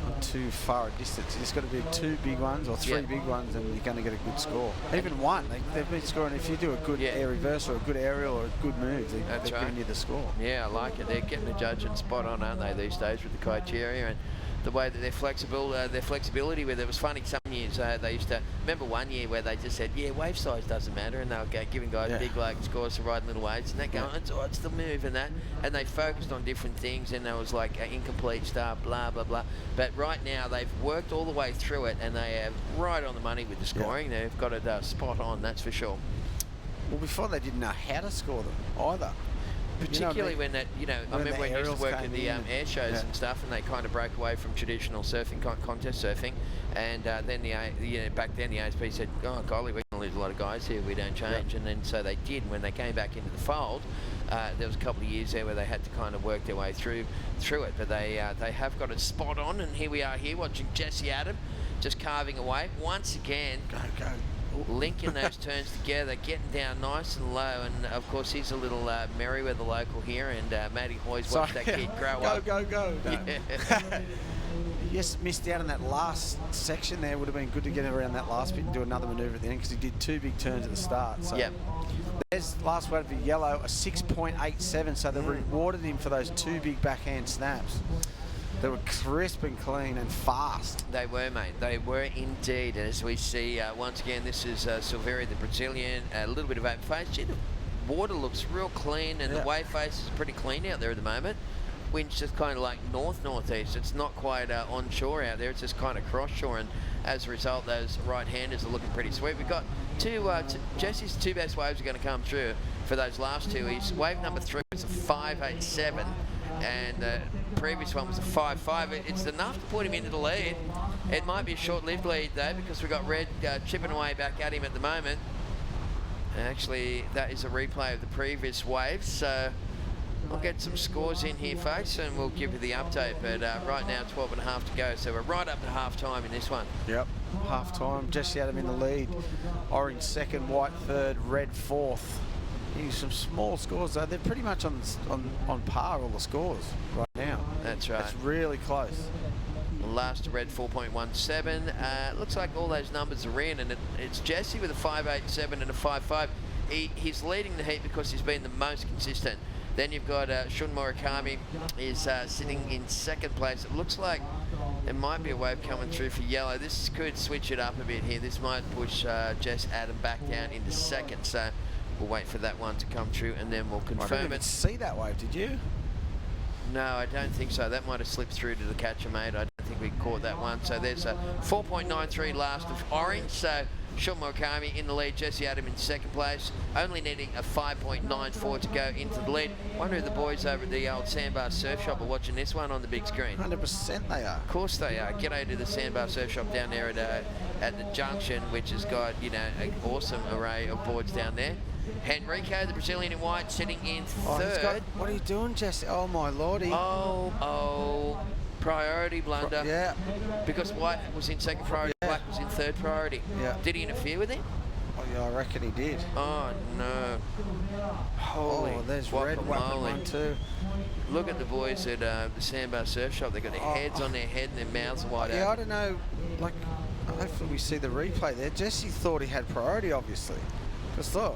Not too far a distance. You just got to do 2 big ones or 3 big ones, and you're going to get a good score. Even one, they've been scoring. If you do a good air reverse or a good aerial or a good move, they're giving you the score. Yeah, I like it. They're getting the judging spot on, aren't they, these days with the criteria and the way that they're flexible, their flexibility with it. It was funny, some years they used to, remember one year where they just said, yeah, wave size doesn't matter, and they were giving guys big like scores for riding little waves, and they go, it's the move and that, and they focused on different things, and there was like an incomplete start, blah, blah, blah. But right now, they've worked all the way through it, and they have right on the money with the scoring. They've got it spot on, that's for sure. Well, before they didn't know how to score them either. Particularly when that, I remember when you used to work at the air shows and stuff, and they kind of broke away from traditional surfing, contest surfing, and then back then the ASP said, oh golly, we're going to lose a lot of guys here, we don't change, and then so they did. When they came back into the fold, there was a couple of years there where they had to kind of work their way through it, but they have got it spot on, and here we are here watching Jesse Adam just carving away once again. Go. Linking those turns together, getting down nice and low, and of course he's a little Merewether local here, and Matty Hoy's watched that kid grow up. Go. No. Yes, missed out on that last section there. Would have been good to get around that last bit and do another manoeuvre at the end, because he did 2 big turns at the start. So there's last word for yellow, a 6.87, so they rewarded him for those 2 big backhand snaps. They were crisp and clean and fast. They were, mate. They were indeed. As we see, once again, this is Silveria, the Brazilian. A little bit of open face. Gee, the water looks real clean, and the wave face is pretty clean out there at the moment. Wind's just kind of like north-northeast. It's not quite onshore out there. It's just kind of cross-shore, and as a result, those right-handers are looking pretty sweet. We've got Jesse's 2 best waves are going to come through for those last 2. His wave number 3 was a 5.87. And the previous one was a 5.5. It's enough to put him into the lead. It might be a short-lived lead though, because we've got Red chipping away back at him at the moment. And actually, that is a replay of the previous wave, so we'll get some scores in here, folks, and we'll give you the update. But right now, 12.5 to go, so we're right up to half-time in this one. Yep, half-time. Jesse Adam in the lead. Orange second, white third, red fourth. Some small scores though. They're pretty much on par, all the scores right now. That's right. It's really close. Last red 4.17. Looks like all those numbers are in, and it's Jesse with a 5.87 and a 5.5. He's leading the heat because he's been the most consistent. Then you've got Shun Murakami is sitting in second place. It looks like there might be a wave coming through for yellow. This could switch it up a bit here. This might push Jess Adam back down into second. So we'll wait for that one to come through, and then we'll confirm I didn't even see that wave, did you? No, I don't think so. That might have slipped through to the catcher, mate. I don't think we caught that one. So there's a 4.93 last of orange. So Shun Murakami in the lead, Jesse Adam in second place, only needing a 5.94 to go into the lead. Wonder if the boys over at the old Sandbar Surf Shop are watching this one on the big screen. 100% they are. Of course they are. G'day to the Sandbar Surf Shop down there at the junction, which has got, an awesome array of boards down there. Henrico, the Brazilian in white, sitting in third. What are you doing, Jesse? Oh, my lordy. Oh. Priority blunder. Yeah. Because white was in second priority, black was in third priority. Yeah. Did he interfere with him? Oh, yeah, I reckon he did. Oh, no. Holy there's red one too. Look at the boys at the Sandbar Surf Shop. They've got their heads on their head and their mouths wide open. Yeah, I don't know. Hopefully we see the replay there. Jesse thought he had priority, obviously. Just thought.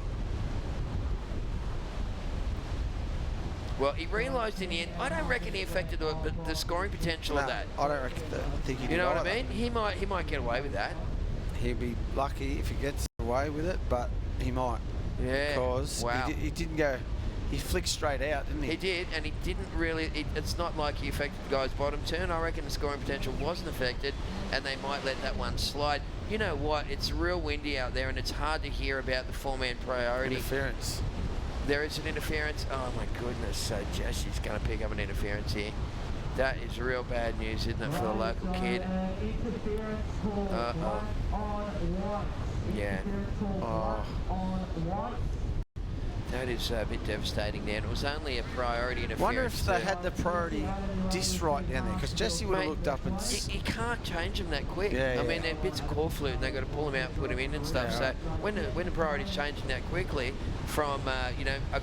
Well, he realised in the end. I don't reckon he affected the scoring potential of that. I don't reckon. I think he did. You know what either. I mean? He might get away with that. He'd be lucky if he gets away with it, but he might. Yeah. Because wow. he didn't go. He flicked straight out, didn't he? He did, and he didn't really. It's not like he affected the guy's bottom turn. I reckon the scoring potential wasn't affected, and they might let that one slide. You know what? It's real windy out there, and it's hard to hear about the four-man priority. Interference. There is an interference. Oh my goodness! So Jesse's going to pick up an interference here. That is real bad news, isn't it, for the local kid? Yeah. Oh. That is a bit devastating there. And it was only a priority interference. Wonder if they had the priority disc right down there, because Jesse would have looked up and... You can't change them that quick. Yeah, I mean, they're bits of core fluid and they've got to pull them out, put them in and stuff. Yeah, right. So when the priority's changing that quickly from,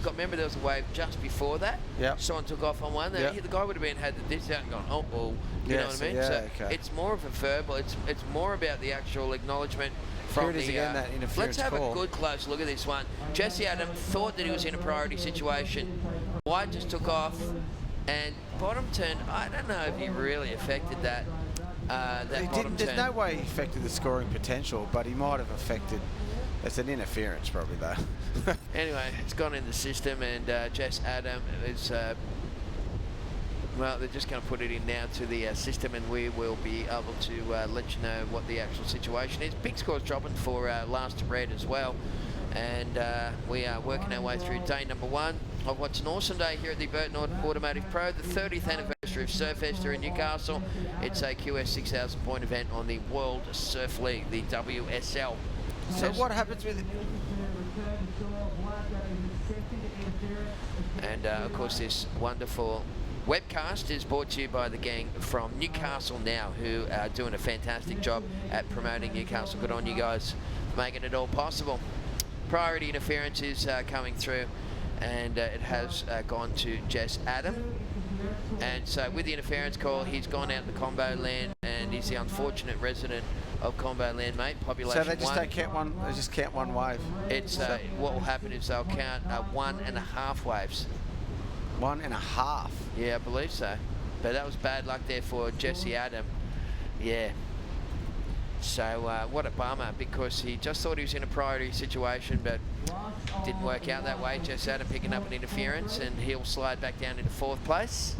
remember there was a wave just before that? Yep. Someone took off on one. Yep. The guy would have had the disc out and gone, oh, well, you know what I mean? Yeah, so okay. it's more of a verbal. It's more about the actual acknowledgement. Here it is again, that interference let's have call. a good close look at this one. Jesse Adam thought that he was in a priority situation. White just took off, and bottom turn, I don't know if he really affected that bottom turn. There's no way he affected the scoring potential, but he might have affected... It's an interference probably, though. Anyway, it's gone in the system, and Jess Adam is... well, they're just going to put it in now to the system, and we will be able to let you know what the actual situation is. Big scores dropping for last to red as well, and we are working our way through day number one of what's an awesome day here at the Burton Automotive Pro, the 30th anniversary of Surfest here in Newcastle. It's a QS 6,000 point event on the World Surf League, the WSL. So what happens with it? And of course, this wonderful webcast is brought to you by the gang from Newcastle Now, who are doing a fantastic job at promoting Newcastle. Good on you guys for making it all possible. Priority interference is coming through, and it has gone to Jess Adam. And so with the interference call, he's gone out in the combo land, and he's the unfortunate resident of combo land, mate. Population So they just don't count one. They just count one wave. It's what will happen is they'll count 1.5 waves. 1.5. Yeah, I believe so. But that was bad luck there for Jesse Adam. Yeah. So what a bummer, because he just thought he was in a priority situation, but didn't work out that way. Jesse Adam picking up an interference, and he'll slide back down into 4th place.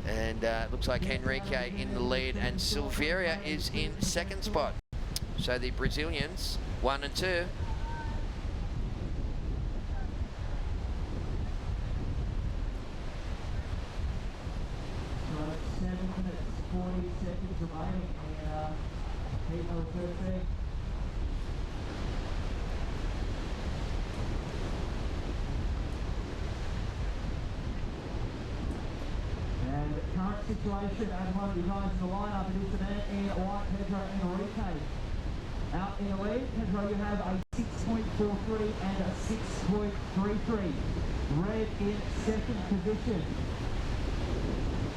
And it looks like Henrique in the lead, and Silveria is in 2nd spot. So the Brazilians, 1 and 2. And current situation at one of the guys in the lineup, it is the man in white, Pedro Enrique. Out in the lead, Pedro, you have a 6.43 and a 6.33. Red in 2nd position.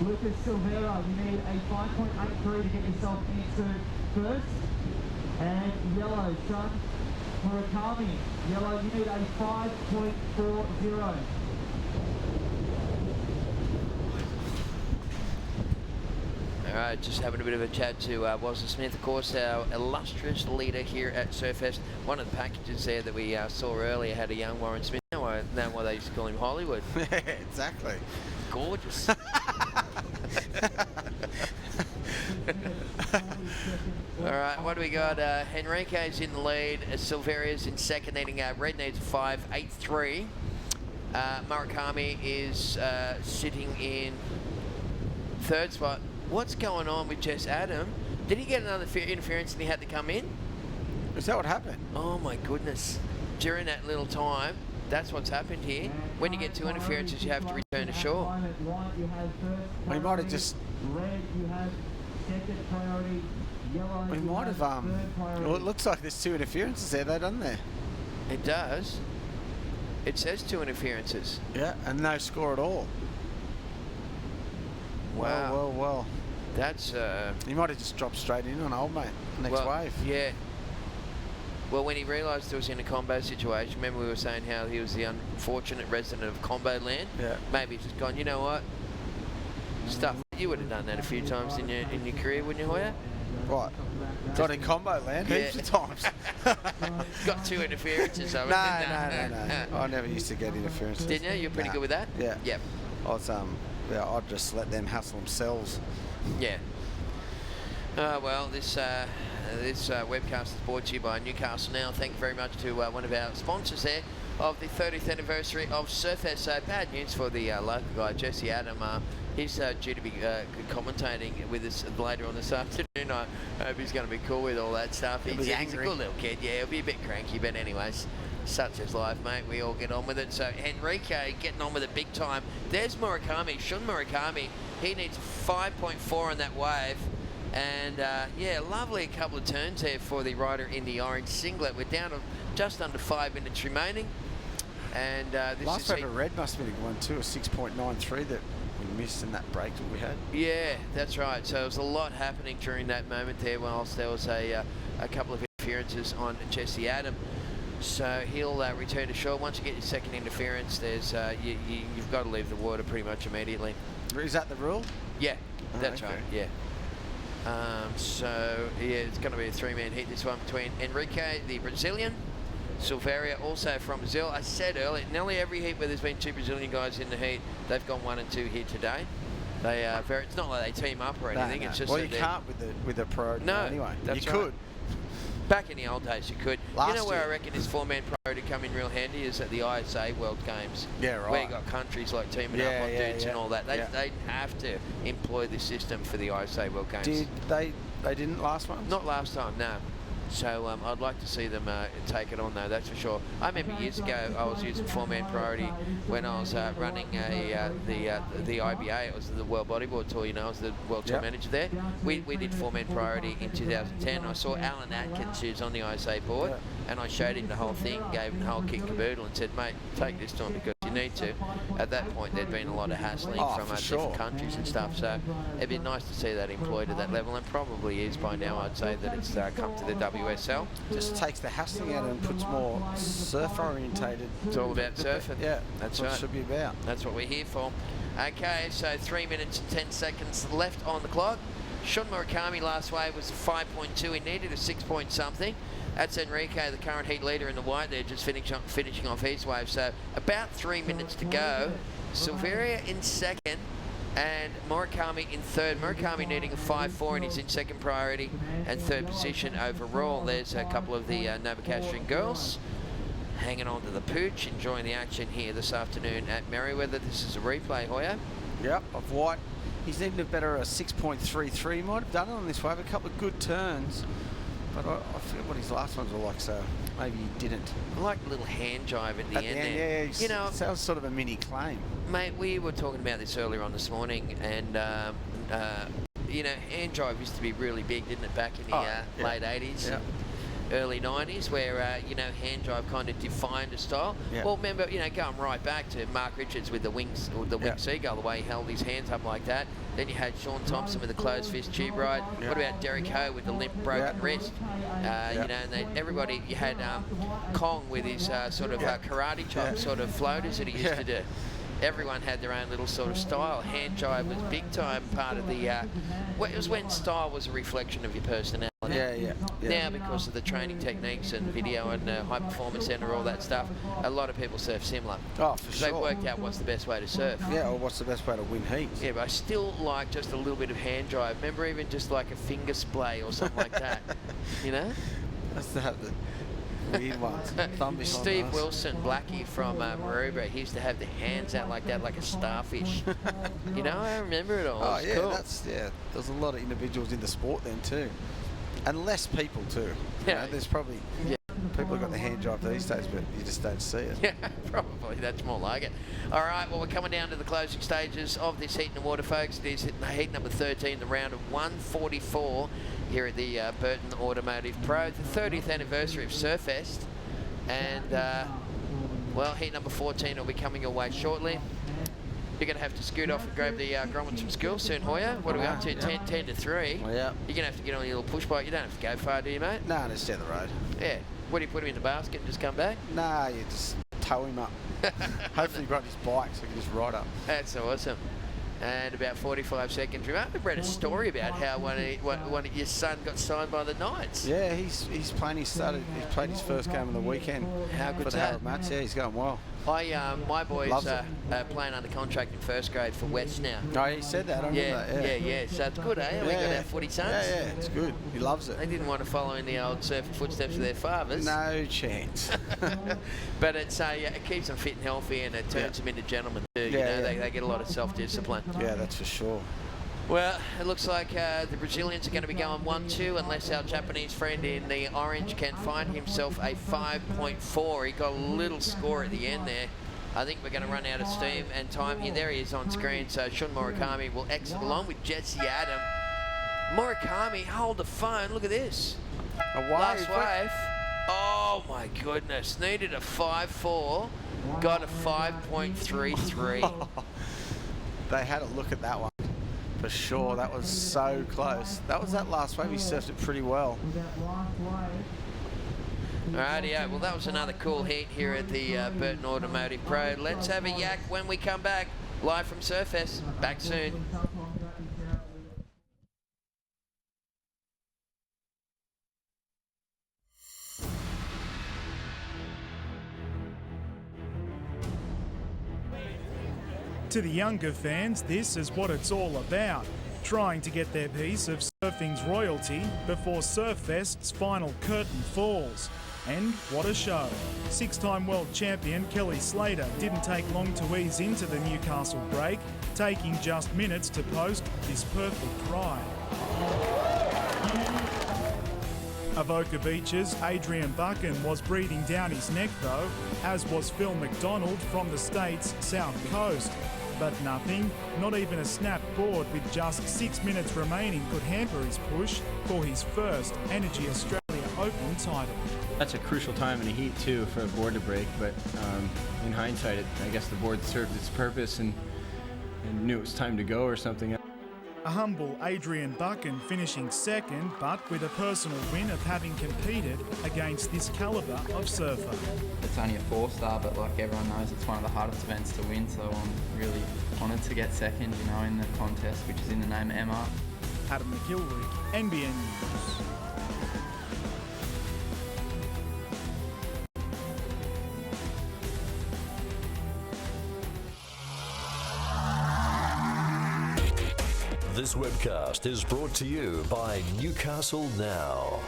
Lucas Silveira, you need a 5.83 to get yourself into 1st. And yellow, Shun Murakami. Yellow, you need a 5.40. All right, just having a bit of a chat to Walter Smith, of course, our illustrious leader here at Surfest. One of the packages there that we saw earlier had a young Warren Smith. Now I know why they used to call him Hollywood. Exactly. Gorgeous. All right, what do we got? Henrique's in the lead. Silveria's in 2nd, needing red needs a 5.83. Murakami is sitting in 3rd spot. What's going on with Jess Adam? Did he get another interference and he had to come in? Is that what happened? Oh my goodness. During that little time, that's what's happened here. When you get 2 interferences, you have to return to shore. He might have just... We might have, well, it looks like there's 2 interferences there, though, doesn't there? It does. It says 2 interferences. Yeah, and no score at all. Wow. Well. That's... He might have just dropped straight in on old mate, next wave. Yeah. Well, when he realised he was in a combo situation, remember we were saying how he was the unfortunate resident of combo land? Yeah. Maybe he's just gone, you know what? Stuff. You would have done that a few times in your career, wouldn't you, Hoya? Right. Got in combo land heaps of times. Got 2 interferences of it. No. I never used to get interferences. Didn't you? You're pretty good with that? Yeah. Yep. I'd just let them hustle themselves. Yeah. Well, this webcast is brought to you by Newcastle Now. Thank you very much to one of our sponsors there of the 30th anniversary of Surfest. So bad news for the local guy, Jesse Adam. He's due to be commentating with us later on this afternoon. I hope he's going to be cool with all that stuff. He's a good little kid. Yeah, he'll be a bit cranky, but anyways, such is life, mate. We all get on with it. So Enrique getting on with it big time. There's Murakami, Shun Murakami. He needs 5.4 on that wave. And yeah, lovely couple of turns there for the rider in the orange singlet. We're down to just under 5 minutes remaining. And this last wave of red must have been a good one too, a 6.93 that we missed in that break that we had. Yeah, that's right. So there was a lot happening during that moment there, whilst there was a couple of interferences on Jesse Adam. So he'll return to shore. Once you get your second interference, there's you've got to leave the water pretty much immediately. Is that the rule? Yeah, that's right. Yeah. So yeah, it's going to be a 3-man heat, this one, between Enrique, the Brazilian, Silveria, also from Brazil. I said earlier, nearly every heat where there's been 2 Brazilian guys in the heat, they've gone 1 and 2 here today. They are very. It's not like they team up or anything. No. It's just well, you can't with the pro. No, anyway. That's you right. could. Back in the old days, you could. You know where year. I reckon this 4-man pro to come in real handy is at the ISA World Games. Yeah, right. Where you got countries like teaming up on dudes and all that. They have to employ this system for the ISA World Games. Did they didn't last one? Not last time, no. So I'd like to see them take it on though, that's for sure. I remember years ago I was using 4-man priority when I was running the IBA. It was the World Bodyboard Tour, you know, I was the World Tour manager there. We did 4-man priority in 2010. I saw Alan Atkins, who's on the ISA board, and I showed him the whole thing, gave him the whole kit and caboodle and said, mate, take this to him because you need to. At that point there'd been a lot of hassling from different countries and stuff, so it'd be nice to see that employed at that level, and probably is by now. I'd say that it's come to the WSL. Just takes the hassling out and puts more surf orientated. It's all about surfing. Yeah, that's what right. it should be about. That's what we're here for. Okay, so 3 minutes and 10 seconds left on the clock. Shun Murakami last wave was 5.2. He needed a 6 point something. That's Enrique, the current heat leader in the white there, just finishing off his wave. So about 3 minutes to go. Silveria in second and Murakami in third. Murakami needing a 5.4 and he's in second priority and third position overall. There's a couple of the Novocastrian girls hanging on to the pooch, enjoying the action here this afternoon at Merewether. This is a replay, Hoya. Yep, of white. He's needed a better 6.33. He might have done it on this wave, a couple of good turns. But I forget what his last ones were like, so maybe he didn't. I like a little hand jive at the end there. Yeah, you know, that was sort of a mini claim. Mate, we were talking about this earlier on this morning, and you know, hand jive used to be really big, didn't it, back in the late 80s, early 90s, where you know, hand jive kind of defined a style. Well, remember, you know, going right back to Mark Richards with the wings, or the wing seagull, the way he held his hands up like that. Then you had Sean Thompson with the closed fist tube ride. What about Derek Ho with the limp broken wrist? You know, and then everybody, you had Kong with his sort of karate chop sort of floaters that he used to do. Everyone had their own little sort of style. Hand jive was big time part of the, well, it was when style was a reflection of your personality. Now, because of the training techniques and video and high performance center, all that stuff, a lot of people surf similar. Oh, for sure. They've worked out what's the best way to surf. Yeah, or what's the best way to win heats. Yeah, but I still like just a little bit of hand drive. Remember, even just like a finger splay or something like that, you know? That's the weird ones. Steve Wilson, Blackie from Merewether, he used to have the hands out like that, like a starfish. You know, I remember it all. Oh, it yeah, cool. There's a lot of individuals in the sport then too. And less people too. You know, there's probably people have got the hand drive these days, but you just don't see it. Yeah, probably. That's more like it. All right, well, we're coming down to the closing stages of this heat in the water, folks. It is heat number 13, the round of 144 here at the Burton Automotive Pro, the 30th anniversary of Surfest. And, well, heat number 14 will be coming your way shortly. You're going to have to scoot off and grab the Gromit from school soon, Hoya. What are we up to? 10 to 3. Well, yeah. You're going to have to get on your little push bike. You don't have to go far, do you, mate? No, just down the road. Yeah. What do you put him in the basket and just come back? Nah, you just tow him up. Hopefully he brought his bike so he can just ride up. That's awesome. And about 45 seconds. Remember, I read a story about how one of your son got signed by the Knights. Yeah, he's playing. He played his first game on the weekend. How for good's the that? Harold Mats. Yeah, he's going well. My boys playing under contract in first grade for West now. Oh, he said that. I remember that. Yeah. So it's good, eh? We got our footy sons. Yeah, it's good. He loves it. They didn't want to follow in the old surfing footsteps of their fathers. No chance. But it keeps them fit and healthy, and it turns them into gentlemen too. They get a lot of self-discipline. Yeah, that's for sure. Well, it looks like the Brazilians are going to be going 1-2 unless our Japanese friend in the orange can find himself a 5.4. He got a little score at the end there. I think we're going to run out of steam and time here. There he is on screen. So Shun Murakami will exit along with Jesse Adam. Murakami, hold the phone. Look at this. Last wave. Oh my goodness. Needed a 5.4. Got a 5.33. They had a look at that one. For sure, that was so close. That was that last wave. He surfed it pretty well. Alrighty, well that was another cool heat here at the Burton Automotive Pro. Let's have a yak when we come back, live from Surfest. Back soon. To the younger fans, this is what it's all about. Trying to get their piece of surfing's royalty before Surfest's final curtain falls. And what a show. Six-time world champion Kelly Slater didn't take long to ease into the Newcastle break, taking just minutes to post this perfect ride. Avoca Beach's Adrian Buchan was breathing down his neck though, as was Phil McDonald from the state's South Coast. But nothing, not even a snapped board with just 6 minutes remaining could hamper his push for his first Energy Australia Open title. That's a crucial time in a heat too for a board to break, but in hindsight, I guess the board served its purpose and knew it was time to go or something. A humble Adrian Buchan finishing second, but with a personal win of having competed against this calibre of surfer. It's only a 4-star, but like everyone knows, it's one of the hardest events to win, so I'm really honoured to get second, in the contest, which is in the name of Emma. Adam McGilrick, NBN News. This webcast is brought to you by Newcastle Now.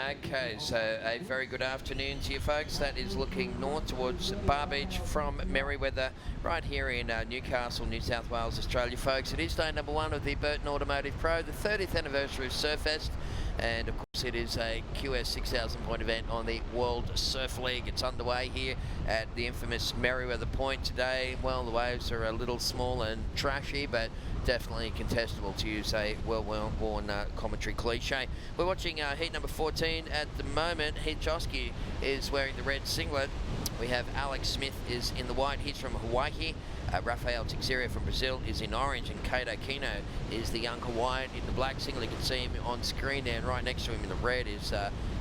Okay, so a very good afternoon to you folks. That is looking north towards Bar Beach from Merewether, right here in Newcastle, New South Wales, Australia, folks. It is day number 1 of the Burton Automotive Pro, the 30th anniversary of Surfest, and of course it is a QS 6,000 point event on the World Surf League. It's underway here at the infamous Merewether Point today. Well, the waves are a little small and trashy, but definitely contestable, to use a well-worn commentary cliche. We're watching heat number 14 at the moment. Hijoski is wearing the red singlet. We have Alex Smith is in the white. He's from Hawaii. Rafael Teixeira from Brazil is in orange, and Kato Kino is the young Hawaiian in the black singlet. You can see him on screen there, and right next to him in the red is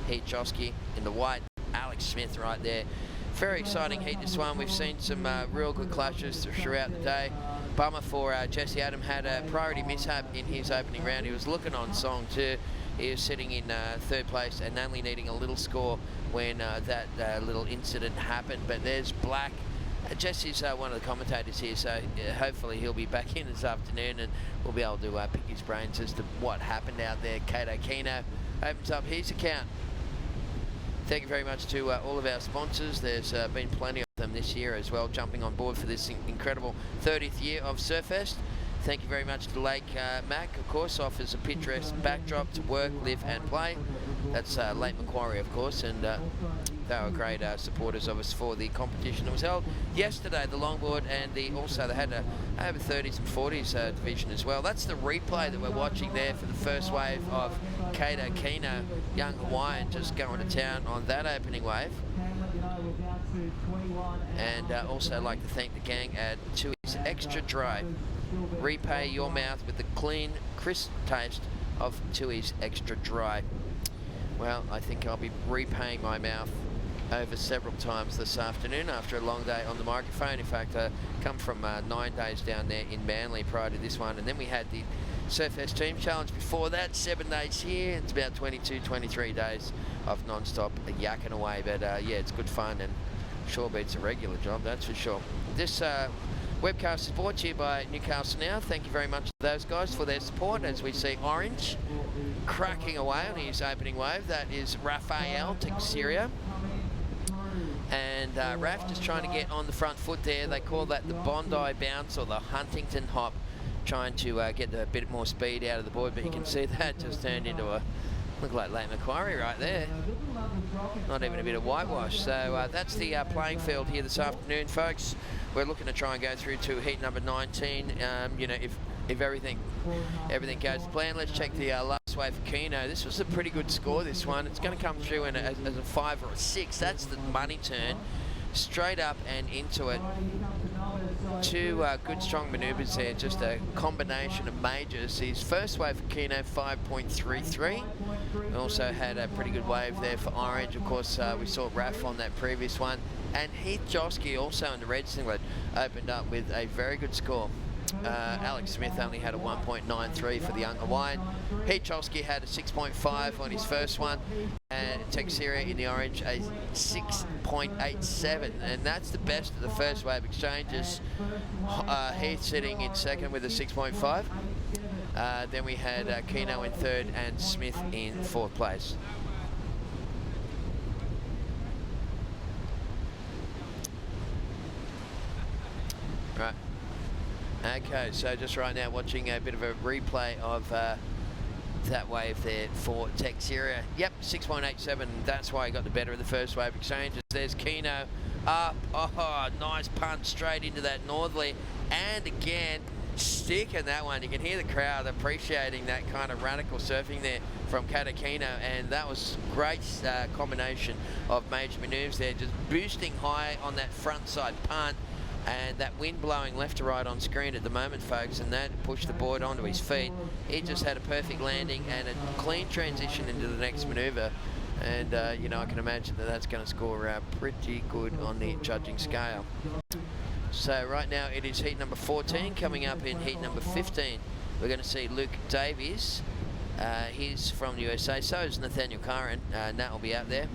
Hijoski in the white. Alex Smith right there. Very exciting heat, this one. We've seen some real good clashes throughout the day. Bummer for Jesse Adam, had a priority mishap in his opening round. He was looking on song too. He was sitting in third place and only needing a little score when that little incident happened. But there's Black. Jesse's one of the commentators here, so hopefully he'll be back in this afternoon and we'll be able to pick his brains as to what happened out there. Kato Kino opens up his account. Thank you very much to all of our sponsors. There's been plenty of them this year as well, jumping on board for this incredible 30th year of Surfest. Thank you very much to Lake Mac, of course, offers a picturesque backdrop to work, live and play. That's Lake Macquarie, of course, and they were great supporters of us for the competition that was held yesterday, the longboard, and also they had over 30s and 40s division as well. That's the replay that we're watching there for the first wave of Kato Kino, young Hawaiian, just going to town on that opening wave. And also like to thank the gang at 2's Extra Dry. repay your mouth with the clean, crisp taste of Tui's Extra Dry. Well, I think I'll be repaying my mouth over several times this afternoon after a long day on the microphone. In fact, I come from 9 days down there in Manly prior to this one, and then we had the Surfest Team Challenge before that, 7 days here. It's about 22, 23 days of non-stop yakking away, but yeah, it's good fun and sure beats a regular job, that's for sure. This webcast is brought to you by Newcastle Now. Thank you very much to those guys for their support as we see Orange cracking away on his opening wave. That is Rafael Teixeira. And Raf just trying to get on the front foot there. They call that the Bondi bounce or the Huntington hop, trying to get a bit more speed out of the board, but you can see that just turned into a, look like Lake Macquarie right there. Not even a bit of whitewash. So that's the playing field here this afternoon, folks. We're looking to try and go through to heat number 19. You know, if everything goes to plan. Let's check the last wave for Keno. This was a pretty good score, this one. It's going to come through in as a 5 or a 6. That's the money turn. Straight up and into it. Two good strong manoeuvres there, just a combination of majors. His first wave for Keno, 5.33. We also had a pretty good wave there for Orange. Of course, we saw Raf on that previous one. And Heath Josky, also in the red singlet, opened up with a very good score. Alex Smith only had a 1.93 for the young Hawaiian. Heath Josky had a 6.5 on his first one, and Teixeira in the orange a 6.87, and that's the best of the first wave exchanges. Heath sitting in second with a 6.5. Then we had Keno in third and Smith in fourth place. Right. Okay, so just right now watching a bit of a replay of that wave there for Teixeira. Yep, 6.87. That's why he got the better of the first wave exchanges. There's Keno up. Oh, nice punch straight into that northerly. And again, sticking that one. You can hear the crowd appreciating that kind of radical surfing there from Kato Keno. And that was great combination of major manoeuvres there. Just boosting high on that front side punt. And that wind blowing left to right on screen at the moment, folks, and that pushed the board onto his feet. He just had a perfect landing and a clean transition into the next manoeuvre. And, you know, I can imagine that that's going to score pretty good on the judging scale. So right now it is heat number 14. Coming up in heat number 15, we're going to see Luke Davies. He's from the USA, so is Nathaniel Curran. Nat will be out there.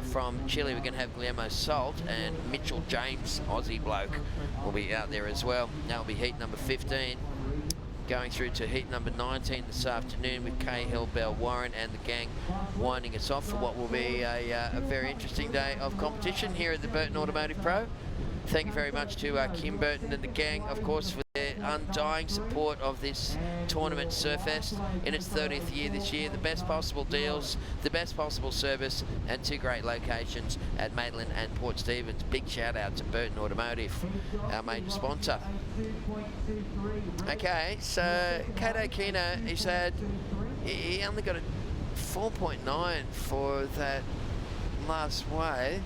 From Chile, we're going to have Guillermo Salt, and Mitchell James, Aussie bloke, will be out there as well. That will be heat number 15. Going through to heat number 19 this afternoon with Cahill, Bell, Warren and the gang winding us off for what will be a very interesting day of competition here at the Burton Automotive Pro. Thank you very much to Kim Burton and the gang, of course, for their undying support of this tournament, Surfest, in its 30th year this year. The best possible deals, the best possible service, and two great locations at Maitland and Port Stephens. Big shout out to Burton Automotive, our major sponsor. Okay, so Kato Keno, he only got a 4.9 for that last wave.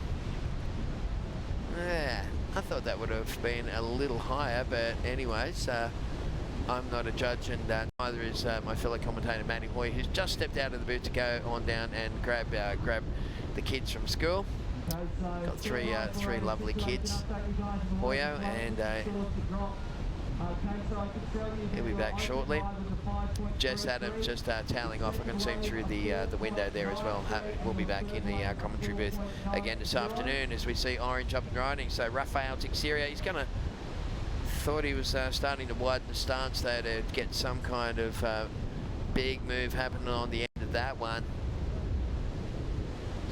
Yeah. I thought that would have been a little higher, but anyways, I'm not a judge, and neither is my fellow commentator Matty Hoy, who's just stepped out of the booth to go on down and grab the kids from school. Got three lovely kids, Hoyo, and he'll be back shortly. Jess Adams just tailing off. I can see him through the window there as well. We'll be back in the commentary booth again this afternoon as we see Orange up and riding. So Rafael Teixeira, he's gonna thought he was starting to widen the stance there to get some kind of big move happening on the end of that one.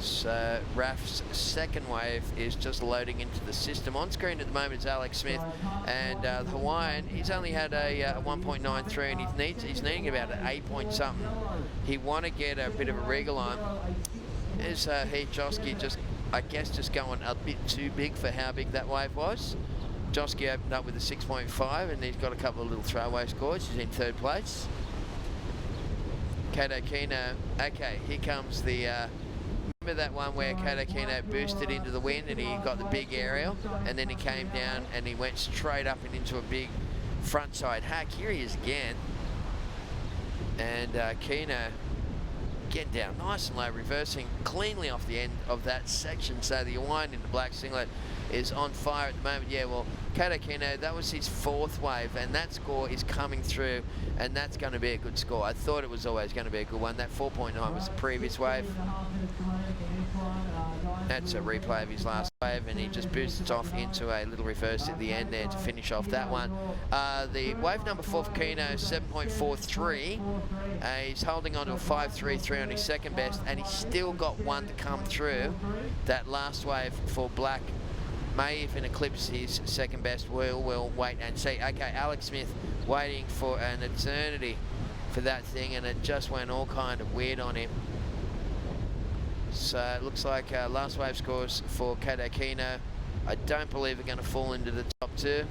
So Raf's second wave is just loading into the system. On screen at the moment is Alex Smith, and the Hawaiian, he's only had a 1.93 and he's needing about an 8 point something. He want to get a bit of a wriggle on. There's Heath Josky I guess just going a bit too big for how big that wave was. Josky opened up with a 6.5 and he's got a couple of little throwaway scores. He's in third place. Kato Keno, okay, here comes the remember that one where Kato Keno boosted into the wind and he got the big aerial, and then he came down and he went straight up and into a big front side hack. Here he is again. And Keno getting down nice and low, reversing cleanly off the end of that section. So the Hawaiian in the black singlet is on fire at the moment. Yeah, well, Kato Keno, that was his 4th wave, and that score is coming through, and that's going to be a good score. I thought it was always going to be a good one. That 4.9 was the previous wave. That's a replay of his last wave, and he just boosts off into a little reverse at the end there to finish off that one. The wave number 4 for Keno, 7.43. He's holding on to a 5.33 on his second best, and he's still got one to come through. That last wave for Black may even eclipse his second best. We'll wait and see. Okay, Alex Smith waiting for an eternity for that thing, and it just went all kind of weird on him. So it looks like last wave scores for Kato Keno, I don't believe are going to fall into the top 2.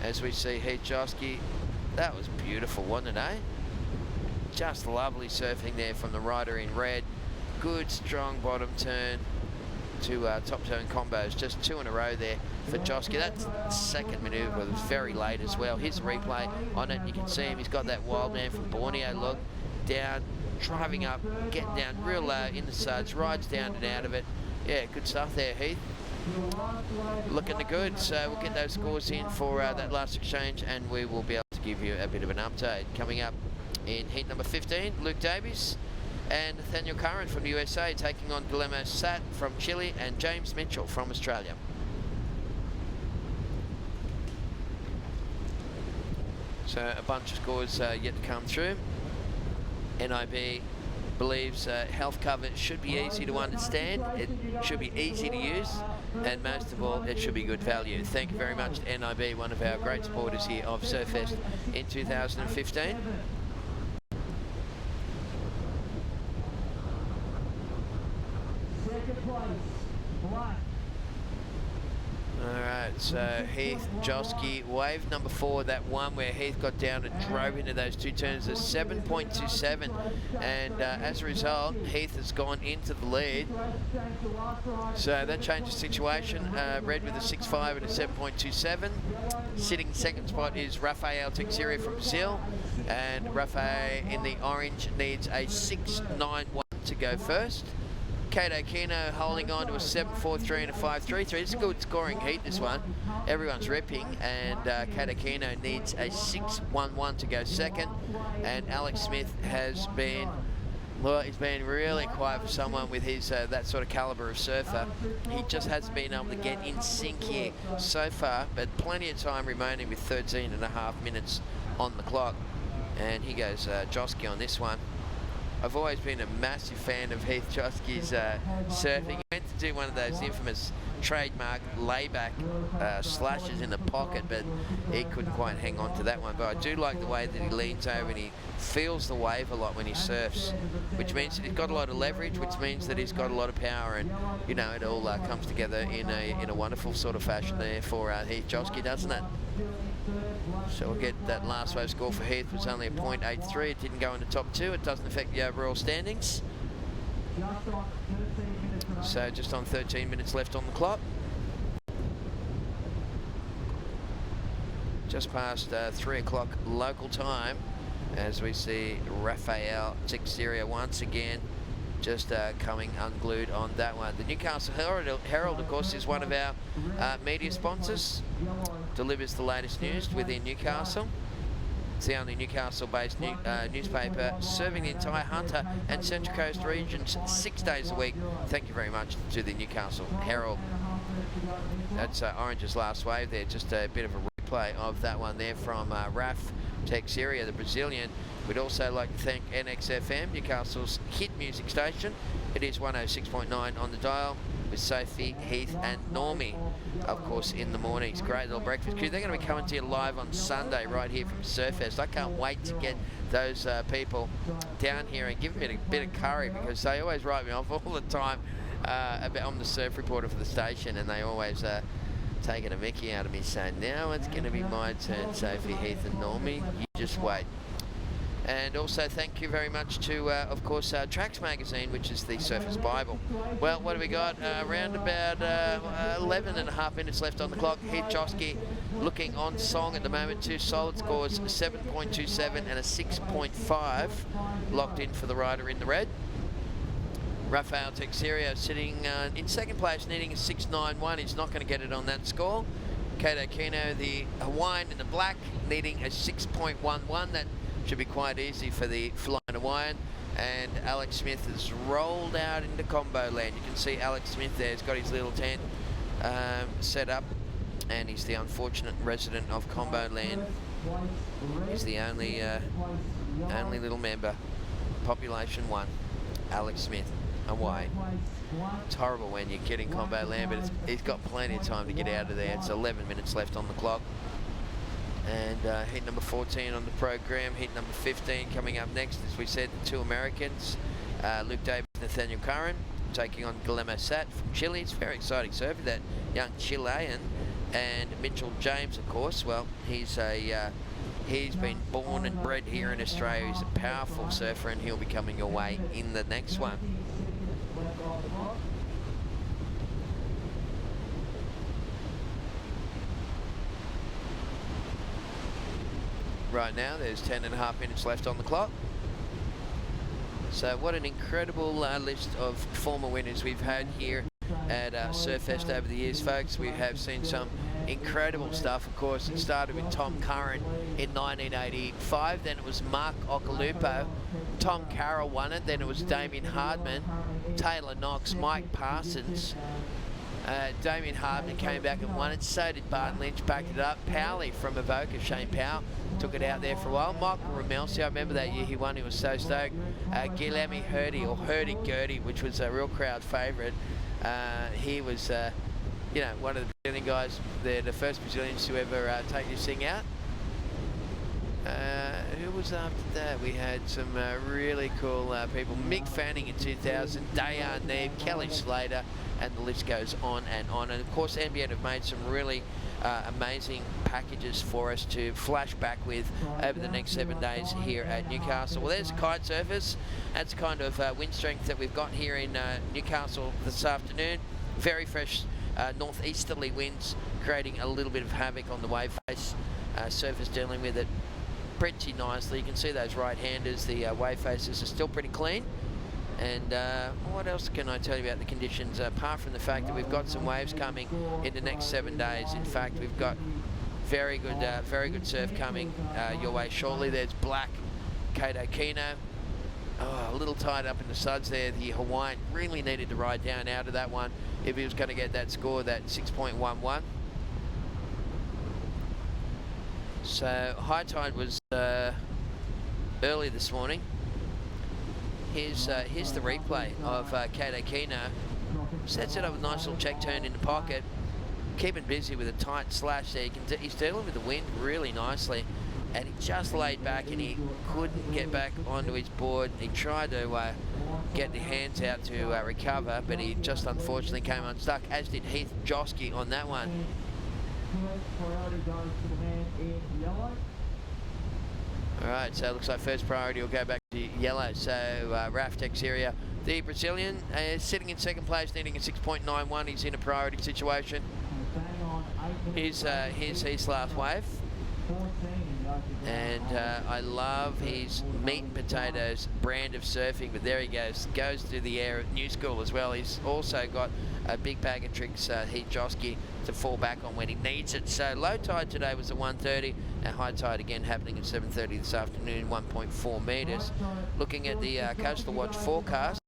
As we see Heath Josky, that was beautiful, wasn't it, eh? Just lovely surfing there from the rider in red. Good, strong bottom turn to top turn combos, just 2 in a row there for Josky. That second manoeuvre was very late as well. Here's a replay on it. You can see him, he's got that wild man from Borneo look, down, driving up, getting down real low in the suds, rides down and out of it. Yeah, good stuff there, Heath. Looking good, so we'll get those scores in for that last exchange, and we will be able to give you a bit of an update. Coming up in heat number 15, Luke Davies and Nathaniel Curran from the USA taking on Guillermo Sat from Chile and James Mitchell from Australia. So a bunch of scores yet to come through. NIB believes health cover should be easy to understand, it should be easy to use, and most of all, it should be good value. Thank you very much to NIB, one of our great supporters here of Surfest in 2015. Alright, so Heath Josky, wave number 4, that one where Heath got down and drove into those 2 turns, is 7.27, and as a result, Heath has gone into the lead. So that changes the situation. Red with a 6.5 and a 7.27. Sitting second spot is Rafael Teixeira from Brazil, and Rafael in the orange needs a 6.91 to go first. Kato Keno holding on to a 7.43 and a 5.33. It's a good scoring heat, this one. Everyone's ripping, and Kato Keno needs a 6.11 to go second. And Alex Smith has been, well, he's been really quiet for someone with his that sort of calibre of surfer. He just hasn't been able to get in sync here so far, but plenty of time remaining with 13.5 minutes on the clock. And here goes Josky on this one. I've always been a massive fan of Heath Josky's surfing. He went to do one of those infamous trademark layback slashes in the pocket, but he couldn't quite hang on to that one. But I do like the way that he leans over and he feels the wave a lot when he surfs, which means that he's got a lot of leverage, which means that he's got a lot of power, and you know, it all comes together in a wonderful sort of fashion there for Heath Josky, doesn't it? So we'll get that last wave score for Heath was only a 0.83. It didn't go in the top 2. It doesn't affect the overall standings. So just on 13 minutes left on the clock. Just past 3 o'clock local time, as we see Rafael Teixeira once again just coming unglued on that one. The Newcastle Herald, of course, is one of our media sponsors. Delivers the latest news within Newcastle. It's the only Newcastle-based newspaper serving the entire Hunter and Central Coast regions 6 days a week. Thank you very much to the Newcastle Herald. That's Orange's last wave there. Just a bit of a replay of that one there from Raf Teixeira, the Brazilian. We'd also like to thank NXFM, Newcastle's hit music station. It is 106.9 on the dial, with Sophie, Heath and Normie, of course, in the mornings. Great little breakfast crew. They're going to be coming to you live on Sunday right here from Surfest. I can't wait to get those people down here and give them a bit of curry, because they always write me off all the time. I'm the surf reporter for the station, and they always taking a mickey out of me, saying, now it's going to be my turn, Sophie, Heath and Normie. You just wait. And also thank you very much to, of course, Tracks Magazine, which is the Surfers Bible. Well, what do we got? Around about 11.5 minutes left on the clock. Heath Josky looking on song at the moment. 2 solid scores, 7.27 and a 6.5 locked in for the rider in the red. Rafael Texerio sitting in second place, needing a 6.91. He's not going to get it on that score. Kato Kino, the Hawaiian in the black, needing a 6.11. That should be quite easy for the Flying Hawaiian. And Alex Smith has rolled out into combo land. You can see Alex Smith there. He's got his little tent set up, and he's the unfortunate resident of combo land. He's the only little member. Population 1, Alex Smith, Hawaii. It's horrible when you get in combo land, but he's got plenty of time to get out of there. It's 11 minutes left on the clock. And heat number 14 on the program. Heat number 15 coming up next. As we said, the 2 Americans, Luke Davis, Nathaniel Curran, taking on Guillermo Sat from Chile. It's very exciting surfer, that young Chilean. And Mitchell James, of course. Well, he's been born and bred here in Australia. He's a powerful surfer, and he'll be coming your way in the next one. Right now, there's 10.5 minutes left on the clock. So what an incredible list of former winners we've had here at Surfest over the years, folks. We have seen some incredible stuff. Of course, it started with Tom Curran in 1985. Then it was Mark Ocalupo. Tom Carroll won it. Then it was Damien Hardman, Taylor Knox, Mike Parsons. Damien Hardman came back and won it. So did Barton Lynch, backed it up. Powley from Avoca, Shane Powell, took it out there for a while. Michael Ramelsi, I remember that year he won, he was so stoked. Guilherme Hurdy, or Hurdy-Gurdy, which was a real crowd favourite. He was, you know, one of the Brazilian guys. They're the first Brazilians to ever take this thing out. Who was after that? We had some really cool people. Mick Fanning in 2000, Dayan Neeb, Kelly Slater, and the list goes on and on. And of course, NBN have made some really amazing packages for us to flash back with over the next 7 days here at Newcastle. Well, there's kite surfers. That's kind of wind strength that we've got here in Newcastle this afternoon. Very fresh northeasterly winds, creating a little bit of havoc on the wave face. Surfers dealing with it pretty nicely. You can see those right-handers, the wave faces are still pretty clean. And what else can I tell you about the conditions, apart from the fact that we've got some waves coming in the next 7 days. In fact, we've got very good surf coming your way shortly. There's Black, Kato Kino. Oh, a little tied up in the suds there. The Hawaiian really needed to ride down out of that one if he was going to get that score, that 6.11. So high tide was early this morning. Here's the replay of Kato Kino. Sets it up with a nice little check turn in the pocket. Keeping busy with a tight slash there. He's dealing with the wind really nicely. And he just laid back and he couldn't get back onto his board. He tried to get the hands out to recover, but he just unfortunately came unstuck, as did Heath Josky on that one. Alright, so it looks like first priority will go back to yellow. So Raf Texeria, the Brazilian, is sitting in second place, needing a 6.91. He's in a priority situation. Here's his last wave. And I love his meat and potatoes brand of surfing, but there he goes to the air at New School as well. He's also got a big bag of tricks, Heath Josky, to fall back on when he needs it. So low tide today was at 1:30, and high tide again happening at 7:30 this afternoon, 1.4 metres. Looking at the Coastal Watch forecast,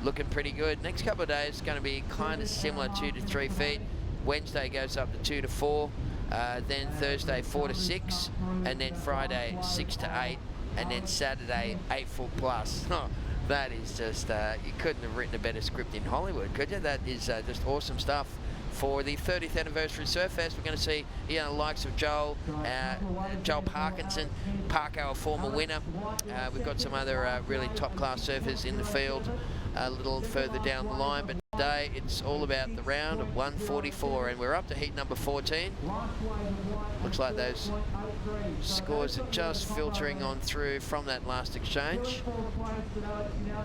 looking pretty good. Next couple of days going to be kind of similar, 2 to 3 feet. Wednesday goes up to 2 to 4. Then Thursday 4 to 6, and then Friday 6 to 8, and then Saturday 8 foot plus. Oh, that is just, you couldn't have written a better script in Hollywood, could you? That is just awesome stuff. For the 30th anniversary Surfest, we're going to see, you know, the likes of Joel Parkinson, Parko, a former winner. We've got some other really top class surfers in the field a little further down the line, but today. It's all about the round of 144, and we're up to heat number 14. Looks like those scores are just filtering on through from that last exchange.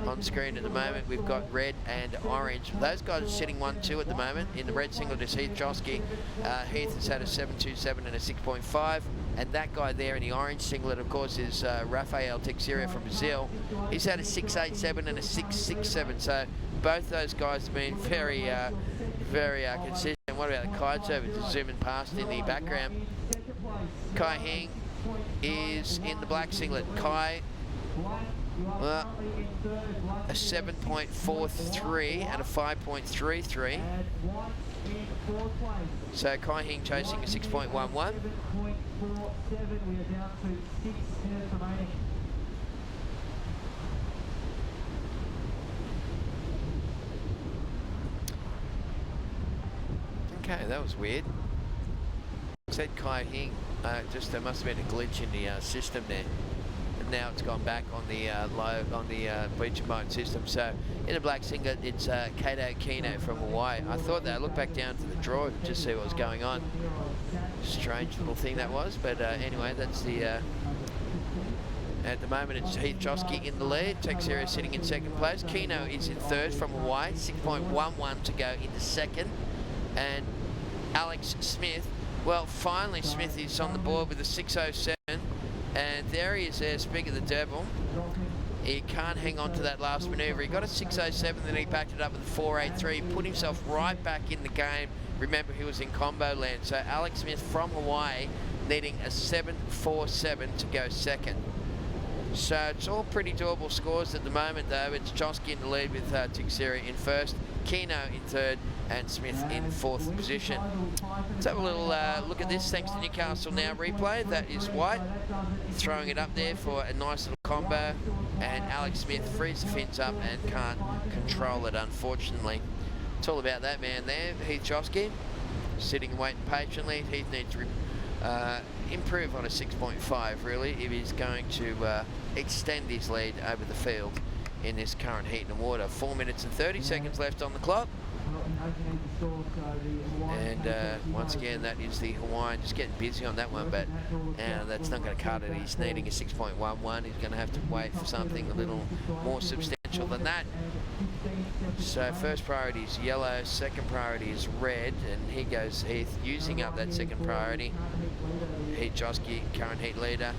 On screen at the moment, we've got red and orange. Those guys are sitting 1-2 at the moment. In the red singlet is Heath Josky. Heath has had a 7.27 and a 6.5. And that guy there in the orange singlet, of course, is Rafael Teixeira from Brazil. He's had a 6.87 and a 6.67. So both those guys have been very, very consistent. What about the kite server? Just zooming past in the background. Kai Hing is in the black singlet. Kai, well, a 7.43 and a 5.33. So Kai Hing chasing a 6.11. Okay, that was weird. Said Kai Hing, just there must have been a glitch in the system there. And now it's gone back on the bleacher mode system. So in the black singlet, it's Kato Kino from Hawaii. I thought that I looked back down to the draw to just see what was going on. Strange little thing that was, but anyway, that's the. At the moment, it's Heath Josky in the lead. Teixeira sitting in second place. Kino is in third from Hawaii. 6.11 to go into second. And Alex Smith, well, finally Smith is on the board with a 6.07. And there he is there, Spig of the Devil. He can't hang on to that last manoeuvre. He got a 6.07, then he backed it up with a 4.83. Put himself right back in the game. Remember, he was in combo land. So Alex Smith from Hawaii needing a 7.47 to go second. So it's all pretty doable scores at the moment, though. It's Josky in the lead with Teixeira in first, Kino in third, and Smith in fourth position. Let's have a little look at this thanks to Newcastle Now replay. That is White throwing it up there for a nice little combo, and Alex Smith frees the fins up and can't control it, unfortunately. It's all about that man there, Heath Josky, sitting and waiting patiently. Heath needs to improve on a 6.5 really if he's going to extend his lead over the field in this current heat and water. 4 minutes and 30 seconds left on the clock. And once again, that is the Hawaiian just getting busy on that one, but that's not going to cut it. He's needing a 6.11. He's going to have to wait for something a little more substantial than that. So first priority is yellow, second priority is red, and here goes Heath using up that second priority. Heath Josky, current heat leader,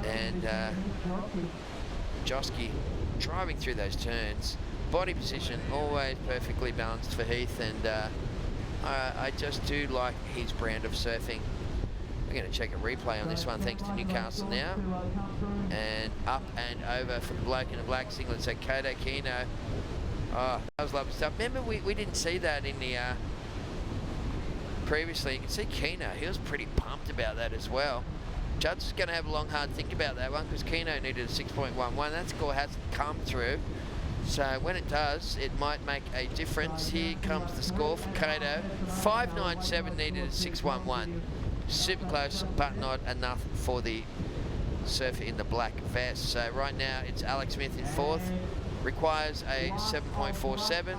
and Josky driving through those turns. Body position always perfectly balanced for Heath, and I just do like his brand of surfing. We're going to check a replay on this one thanks to Newcastle Now. And up and over for the bloke in the black singlet, so Kato Kino. Oh, that was lovely stuff. Remember, we didn't see that in the previously. You can see Kino, he was pretty pumped about that as well. Judge is going to have a long, hard think about that one because Kino needed a 6.11. That score hasn't come through. So when it does, it might make a difference. Here comes the score for Kato. 5.97 needed a 6.11. Super close, but not enough for the surfer in the black vest. So right now it's Alex Smith in fourth. Requires a 7.47.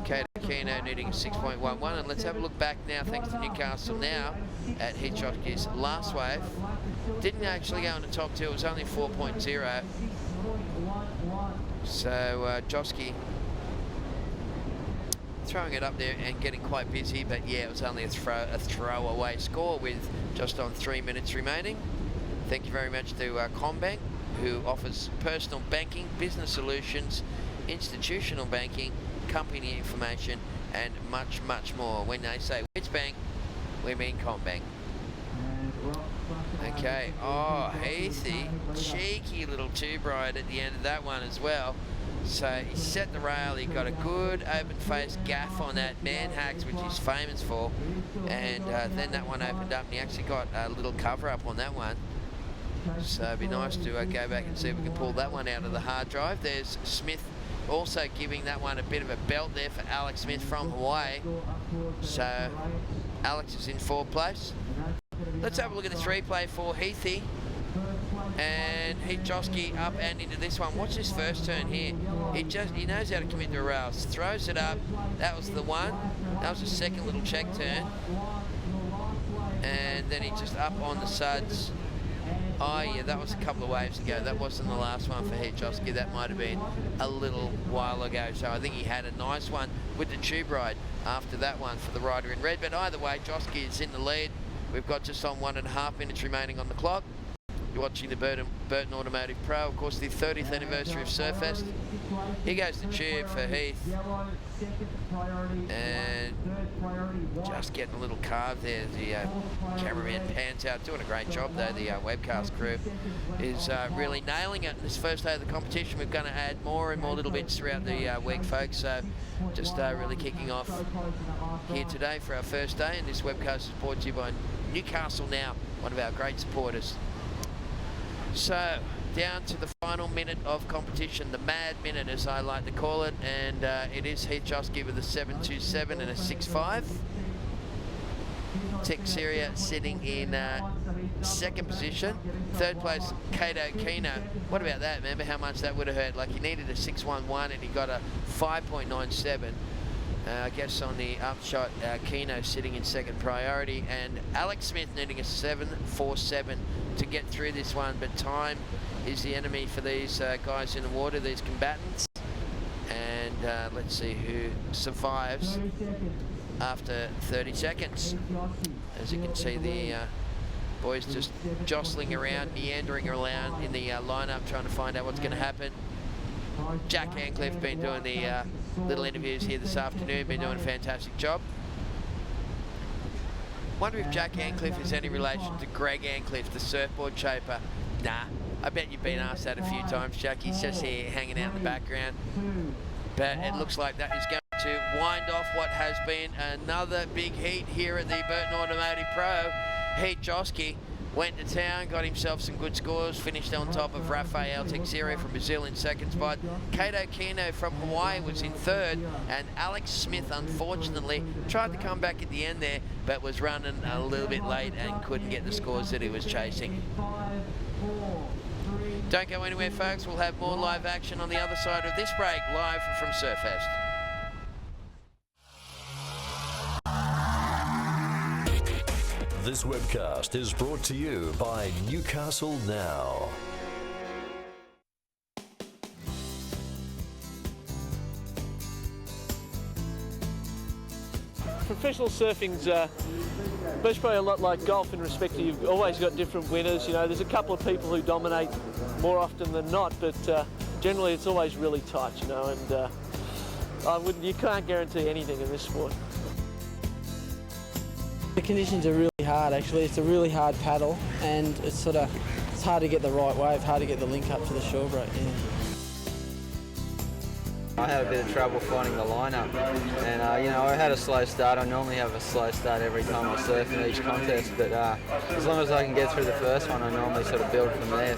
Kato Kino needing a 6.11. And let's have a look back now, thanks to Newcastle Now, at Heath Josky's last wave. Didn't actually go in the top two, it was only 4.0. So Josky throwing it up there and getting quite busy, but yeah, it was only a throwaway score with just on 3 minutes remaining. Thank you very much to CommBank, who offers personal banking, business solutions, institutional banking, company information, and much, much more. When they say which bank, we mean CommBank. Okay, oh, Heathy, cheeky little tube ride at the end of that one as well. So he set the rail, he got a good open-faced gaff on that man hacks, which he's famous for, and then that one opened up and he actually got a little cover up on that one. So it'd be nice to go back and see if we can pull that one out of the hard drive. There's Smith also giving that one a bit of a belt there for Alex Smith from Hawaii. So Alex is in fourth place. Let's have a look at this replay for Heathy. And Hitchosky up and into this one. Watch this first turn here. He knows how to come into a rails. Throws it up. That was the one. That was the second little check turn. And then he just up on the suds. Oh yeah, that was a couple of waves ago. That wasn't the last one for Hitchosky. That might have been a little while ago. So I think he had a nice one with the tube ride after that one for the rider in red. But either way, Josky is in the lead. We've got just on 1.5 minutes remaining on the clock. You're watching the Burton Automotive Pro, of course, the 30th anniversary of Surfest. Here goes the tube for Heath. And just getting a little carve there. The cameraman pans out, doing a great job though. The webcast crew is really nailing it. This first day of the competition, we're going to add more and more little bits throughout the week, folks. So just really kicking off here today for our first day. And this webcast is brought to you by Newcastle Now, one of our great supporters. So, down to the final minute of competition, the mad minute as I like to call it, and it is Hitchosky with a 7.27 and a 6.5. Texeria sitting in second position. Third place, Kato Kino. What about that? Remember how much that would have hurt? Like, he needed a 6.11 and he got a 5.97. I guess on the upshot, Kino sitting in second priority, and Alex Smith needing a 7.47 to get through this one, but time is the enemy for these guys in the water, these combatants. And let's see who survives after 30 seconds. As you can see, the boys just jostling around, meandering around in the lineup, trying to find out what's going to happen. Jack Ancliffe been doing the little interviews here this afternoon, been doing a fantastic job. Wonder if Jack Ancliffe is any relation to Greg Ancliffe, the surfboard shaper. Nah, I bet you've been asked that a few times, Jack. He's just here hanging out in the background. But it looks like that is going to wind off what has been another big heat here at the Burton Automotive Pro. Hitchosky went to town, got himself some good scores, finished on top of Rafael Texeira from Brazil in second spot. Kato Kino from Hawaii was in third, and Alex Smith, unfortunately, tried to come back at the end there, but was running a little bit late and couldn't get the scores that he was chasing. Don't go anywhere, folks. We'll have more live action on the other side of this break, live from Surfest. This webcast is brought to you by Newcastle Now. Professional surfing's most probably a lot like golf in respect to you've always got different winners. You know, there's a couple of people who dominate more often than not, but generally it's always really tight. You know, and you can't guarantee anything in this sport. The conditions are really hard actually. It's a really hard paddle, and it's hard to get the right wave, hard to get the link up to the shore break. Yeah. I had a bit of trouble finding the lineup, and you know, I had a slow start. I normally have a slow start every time I surf in each contest, but as long as I can get through the first one, I normally sort of build from there.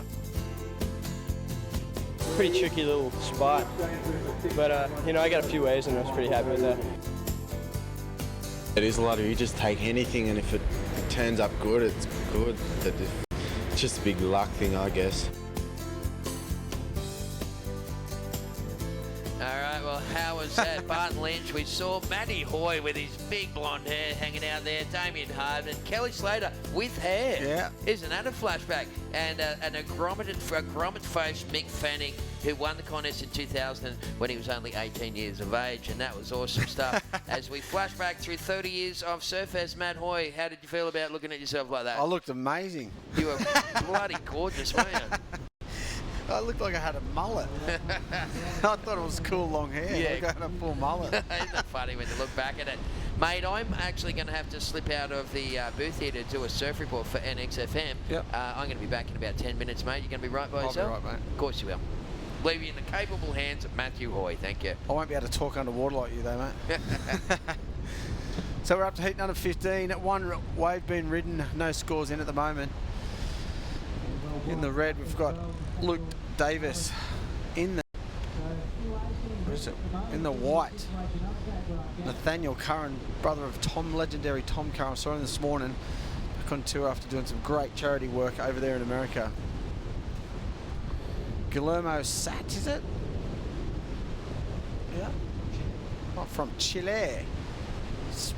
Pretty tricky little spot, but you know, I got a few waves and I was pretty happy with that. It is a lot of, you just take anything, and if it turns up good, it's good. It's just a big luck thing, I guess. All right, well, how was that? Barton Lynch, we saw Matty Hoy with his big blonde hair hanging out there, Damien Hard, and Kelly Slater with hair. Yeah. Isn't that a flashback? And an grommet-faced Mick Fanning, who won the contest in 2000 when he was only 18 years of age, and that was awesome stuff. As we flash back through 30 years of Surfest, Matt Hoy, how did you feel about looking at yourself like that? I looked amazing. You were bloody gorgeous, weren't you? I looked like I had a mullet. I thought it was cool long hair. Yeah. Like I had a full mullet. Isn't that funny when you look back at it? Mate, I'm actually going to have to slip out of the booth here to do a surf report for NXFM. Yep. I'm going to be back in about 10 minutes, mate. You're going to be right by I'll yourself? be right, mate. Of course you will. Leave you in the capable hands of Matthew Hoy. Thank you. I won't be able to talk underwater like you though, mate. So we're up to heat number 15. One wave being ridden, no scores in at the moment. In the red, we've got Luke Davis. In the where is it? In the white, Nathaniel Curran, brother of legendary Tom Curran. I saw him this morning back on tour after doing some great charity work over there in America. Guillermo Sat, is it? Yeah. Oh, from Chile. It's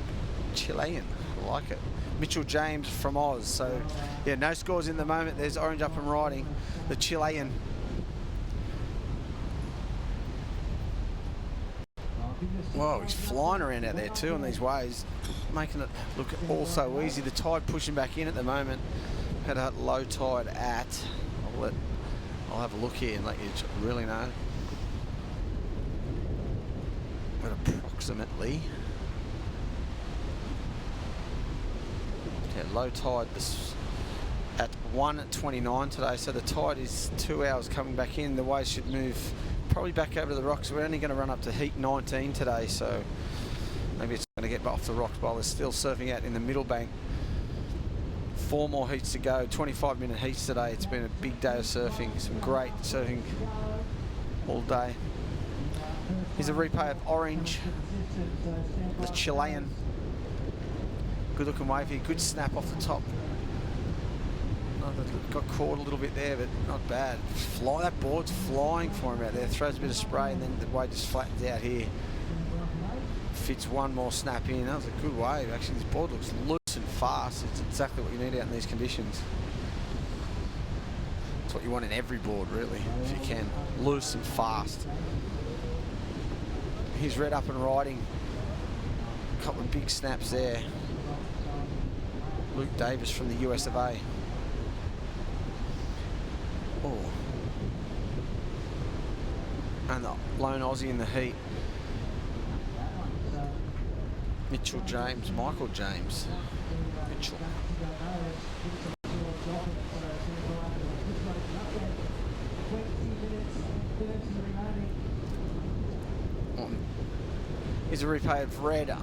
Chilean. I like it. Mitchell James from Oz. So, yeah, no scores in the moment. There's Orange up and riding. The Chilean. Whoa, he's flying around out there too on these waves, making it look all so easy. The tide pushing back in at the moment. Had a low tide at. I'll have a look here and let you really know. But approximately. Yeah, low tide this at 1:29 today. So the tide is 2 hours coming back in. The waves should move probably back over to the rocks. We're only going to run up to heat 19 today, so maybe it's going to get off the rocks while they're still surfing out in the middle bank. 4 more heats to go, 25-minute heats today. It's been a big day of surfing, some great surfing all day. Here's a replay of Orange, the Chilean. Good looking wave here, good snap off the top. Got caught a little bit there, but not bad. That board's flying for him out there. Throws a bit of spray and then the wave just flattens out here. Fits one more snap in. That was a good wave. Actually, this board looks loose and fast. It's exactly what you need out in these conditions. It's what you want in every board, really, if you can. Loose and fast. He's Red up and riding. A couple of big snaps there. Luke Davis from the US of A. Oh. And the lone Aussie in the heat. Mitchell James, Michael James. Mitchell. Here's a replay of Red.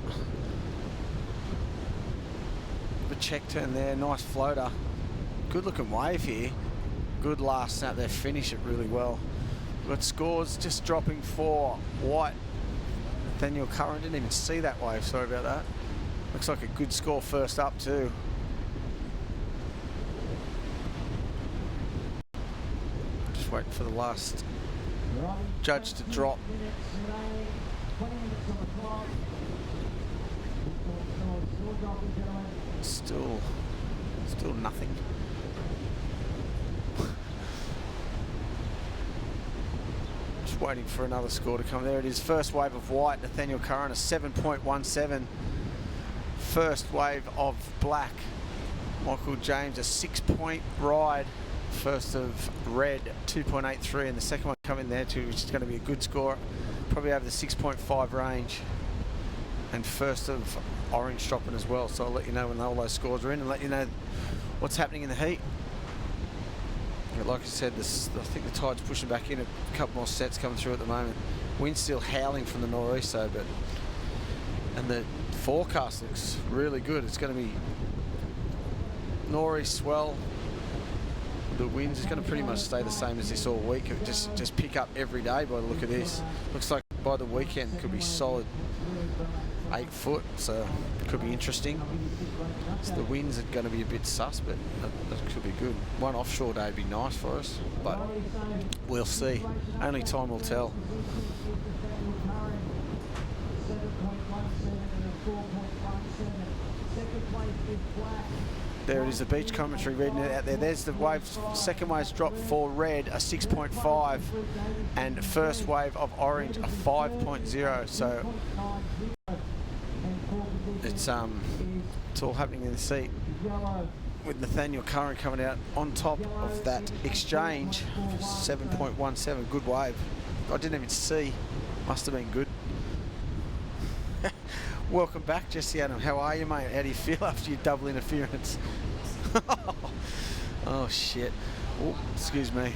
The check turn there, nice floater. Good looking wave here. Good last snap there, finish it really well. We've got scores just dropping for White. Nathaniel Curran didn't even see that wave, sorry about that. Looks like a good score first up too. Just waiting for the last judge to drop. Still nothing. Just waiting for another score to come. There it is. First wave of White, Nathaniel Curran, a 7.17. First wave of Black, Michael James, a 6-point ride. First of Red, 2.83, and the second one coming there too, which is going to be a good score, probably over the 6.5 range. And first of Orange dropping as well, so I'll let you know when all those scores are in and let you know what's happening in the heat. But like I said, I think the tide's pushing back in. A couple more sets coming through at the moment. Wind's still howling from the northeast though, and the forecast looks really good. It's going to be northeast swell. The winds is going to pretty much stay the same as this all week. It just pick up every day by the look of this. Looks like by the weekend it could be solid 8 foot, so it could be interesting. So the winds are going to be a bit sus, but that could be good. One offshore day would be nice for us, but we'll see. Only time will tell. There it is, the beach commentary reading it out there. There's the waves, second wave's drop for Red, a 6.5, and first wave of Orange, a 5.0. So it's all happening in the seat with Nathaniel Curran coming out on top of that exchange. 7.17, good wave. I didn't even see, must have been good. Welcome back, Jesse Adam. How are you, mate? How do you feel after your double interference? Oh shit. Oh, excuse me.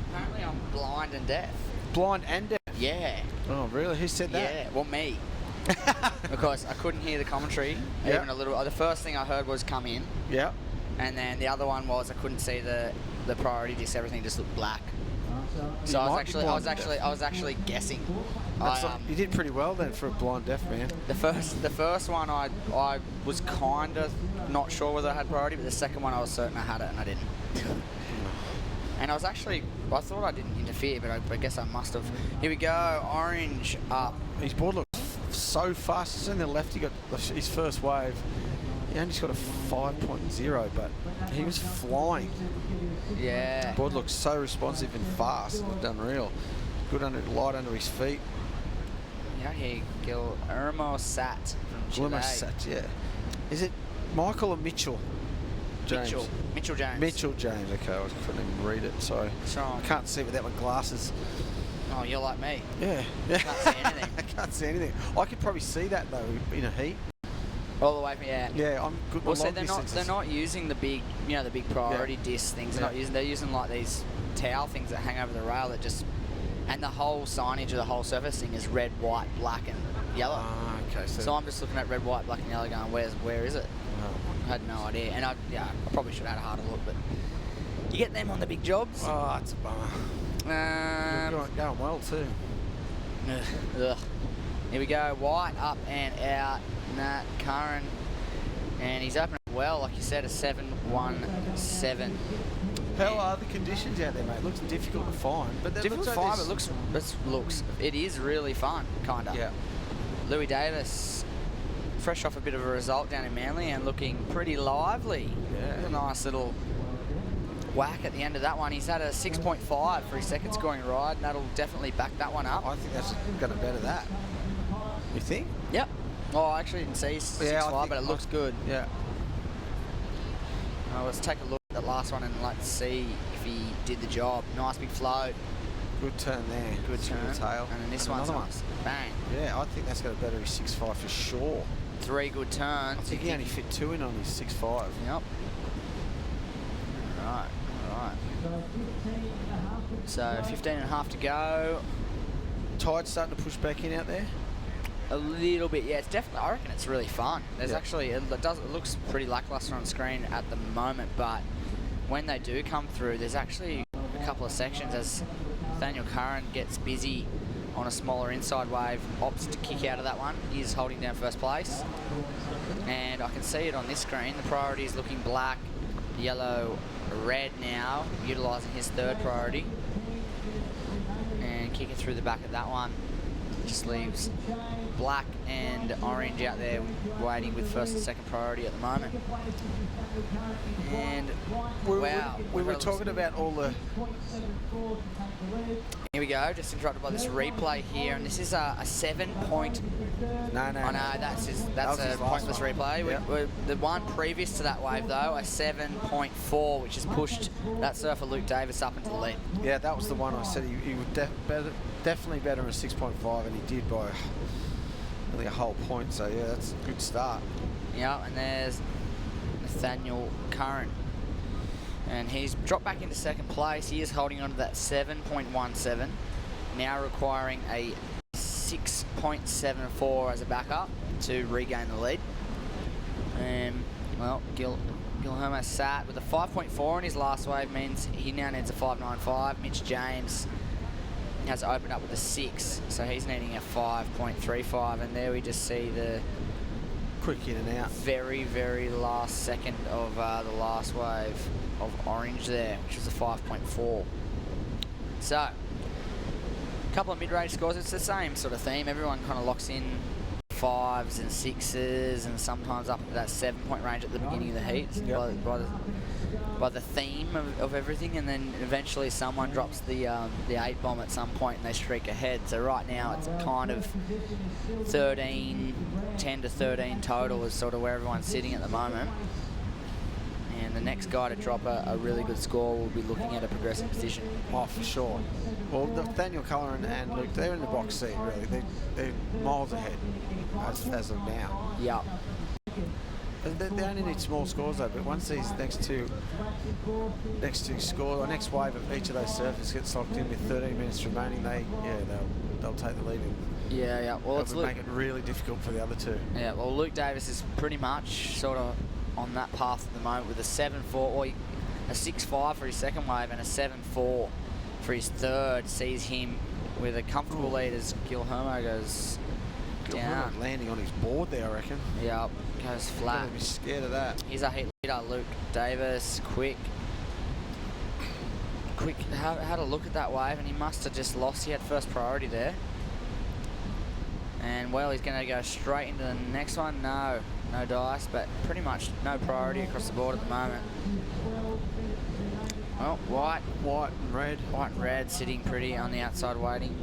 Apparently I'm blind and deaf. Blind and deaf? Yeah. Oh really? Who said that? Yeah, well me. Because I couldn't hear the commentary even a little. The first thing I heard was come in. Yeah. And then the other one was I couldn't see the priority disc. Everything just looked black. So I was actually guessing. You did pretty well then for a blind deaf man. The first one I was kind of not sure whether I had priority, but the second one I was certain I had it and I didn't. And I thought I didn't interfere, but I guess I must have. Here we go, orange up. His board looks so fast. It's on the left, he got his first wave. He only just got a 5.0, but he was flying. Yeah. The board looks so responsive and fast. It looked unreal. Good light under his feet. Yeah, here, Guillermo Sat from Chile. Guillermo Sat, yeah. Is it Michael or Mitchell? James. Mitchell James. Mitchell James, okay, I couldn't even read it, sorry. I can't see without my glasses. Oh, you're like me. Yeah. Can't see anything. I can't see anything. I could probably see that though in a heat. All the way from Yeah, I'm good. Well, so they're not using the big, the big priority disc things. They're using like these towel things that hang over the rail that just, and the whole signage of the whole surface thing is red, white, black, and yellow. Okay. So I'm just looking at red, white, black, and yellow, going, where is it? I had no idea, and I probably should have had a harder look, but you get them on the big jobs. Oh, it's a bummer. You're going well too. Ugh. Here we go, white up and out. Nat Curran, and he's opening well, like you said, a 7.17. How are the conditions out there, mate? It looks difficult to find, but difficult to find, but it is really fun, kinda. Yeah. Louis Davis, fresh off a bit of a result down in Manly and looking pretty lively. Yeah. A nice little whack at the end of that one. He's had a 6.5 for his second scoring ride, and that'll definitely back that one up. I think that's going to better that. You think? Yep. Oh, I actually didn't see 6.5, but it looks good. Yeah. Let's take a look at the last one and let's see if he did the job. Nice big float. Good turn there. Good turn. Tail. And then this one's nice. Bang. Yeah, I think that's got a better 6.5 for sure. 3 good turns. I think he only fit 2 in on his 6.5. Yep. All right. So 15.5 to go. Tide starting to push back in out there? A little bit, yeah. It's definitely. I reckon it's really fun. There's actually it looks pretty lackluster on screen at the moment, but when they do come through, there's actually a couple of sections as Nathaniel Curran gets busy on a smaller inside wave, opts to kick out of that one. He's holding down first place, and I can see it on this screen. The priority is looking black, yellow, red now, utilising his third priority, and kicking through the back of that one. Just leaves black and orange out there waiting with first and second priority at the moment. And we were talking about all the... Here we go, just interrupted by this replay here, and this is a 7 point... No. Oh no, that's a pointless replay. Yep. The one previous to that wave though, a 7.4, which has pushed that surfer Luke Davis up into the lead. Yeah, that was the one I said he would definitely better than 6.5, and he did by nearly a whole point, so yeah, that's a good start. Yeah, and there's Nathaniel Curran. And he's dropped back into second place. He is holding on to that 7.17, now requiring a 6.74 as a backup to regain the lead. And, well, Guillermo Sat with a 5.4 in his last wave means he now needs a 5.95. Mitch James has opened up with a 6, so he's needing a 5.35, and there we just see the quick in and out. Very, very last second of the last wave of orange there, which was a 5.4. So, a couple of mid-range scores. It's the same sort of theme. Everyone kind of locks in 5s and 6s, and sometimes up to that 7-point range at the beginning of the heat. Yep. By the theme of everything, and then eventually someone drops the 8 bomb at some point and they streak ahead. So right now it's kind of 10 to 13 total is sort of where everyone's sitting at the moment. And the next guy to drop a really good score will be looking at a progressing position. Oh, for sure. Well, Nathaniel Curran and Luke, they're in the box seat, really. They're miles ahead as of now. Yeah. They only need small scores though, but once these next two scores, or next wave of each of those surfers gets locked in with 13 minutes remaining, they'll take the lead. Yeah. Well, it'll make it really difficult for the other two. Yeah. Well, Luke Davis is pretty much sort of on that path at the moment with a 7.4, or a 6.5 for his second wave and a 7.4 for his third, sees him with a comfortable lead as Gilhermo goes down. Landing on his board there, I reckon. Yep, goes flat. Gotta be scared of that. He's a heat leader, Luke Davis, quick, had a look at that wave, and he must have just lost. He had first priority there. And well, he's going to go straight into the next one. No dice, but pretty much no priority across the board at the moment. Well, white and red sitting pretty on the outside waiting.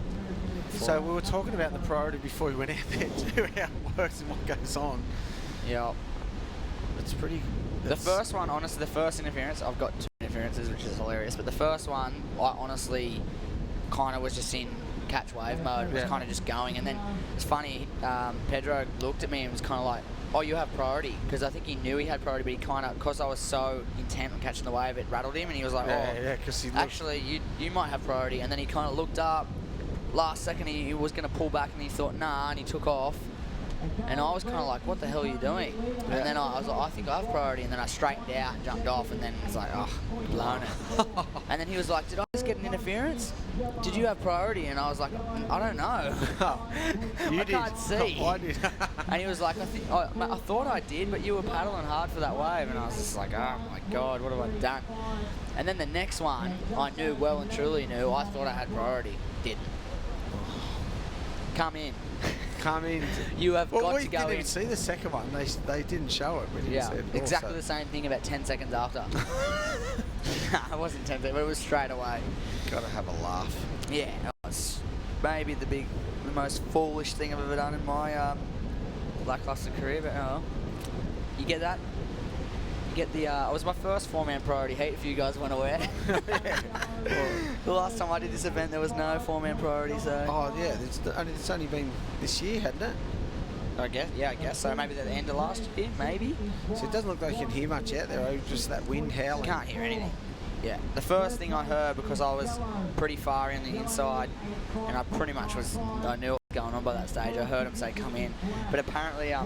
So we were talking about the priority before we went out there too, how it works and what goes on. Yep. It's pretty... The first one, honestly, the first interference, I've got 2 interferences, which is hilarious, but the first one, I honestly kind of was just in catch wave mode. It was kind of just going, and then it's funny, Pedro looked at me and was kind of like, oh, you have priority, because I think he knew he had priority, but he kind of, because I was so intent on catching the wave, it rattled him, and he was like, because he actually, you might have priority, and then he kind of looked up, last second he was going to pull back, and he thought, nah, and he took off. And I was kind of like, what the hell are you doing? And then I was like, I think I have priority. And then I straightened out and jumped off, and then it's like, oh, blown it. And then he was like, did I just get an interference? Did you have priority? And I was like, I don't know. I can't see. I did. And he was like, I thought I did, but you were paddling hard for that wave. And I was just like, oh my God, what have I done? And then the next one, I knew well and truly knew, I thought I had priority. Didn't. Come in. Come in. You have got to go in. We didn't even see the second one. They didn't show it. We didn't see it exactly the same thing about 10 seconds after. It wasn't 10 seconds, but it was straight away. Got to have a laugh. Yeah, it was maybe the most foolish thing I've ever done in my lackluster career, but oh, you get that? Get the it was my first 4-man priority heat, if you guys weren't aware. The last time I did this event there was no 4-man priority, so it's only been this year, hadn't it? I guess so. Maybe at the end of last year, maybe. So it doesn't look like you can hear much out there, just that wind howling. Can't hear anything. Yeah, the first thing I heard, because I was pretty far in the inside, and I pretty much I knew what was going on by that stage. I heard him say, come in. But apparently, I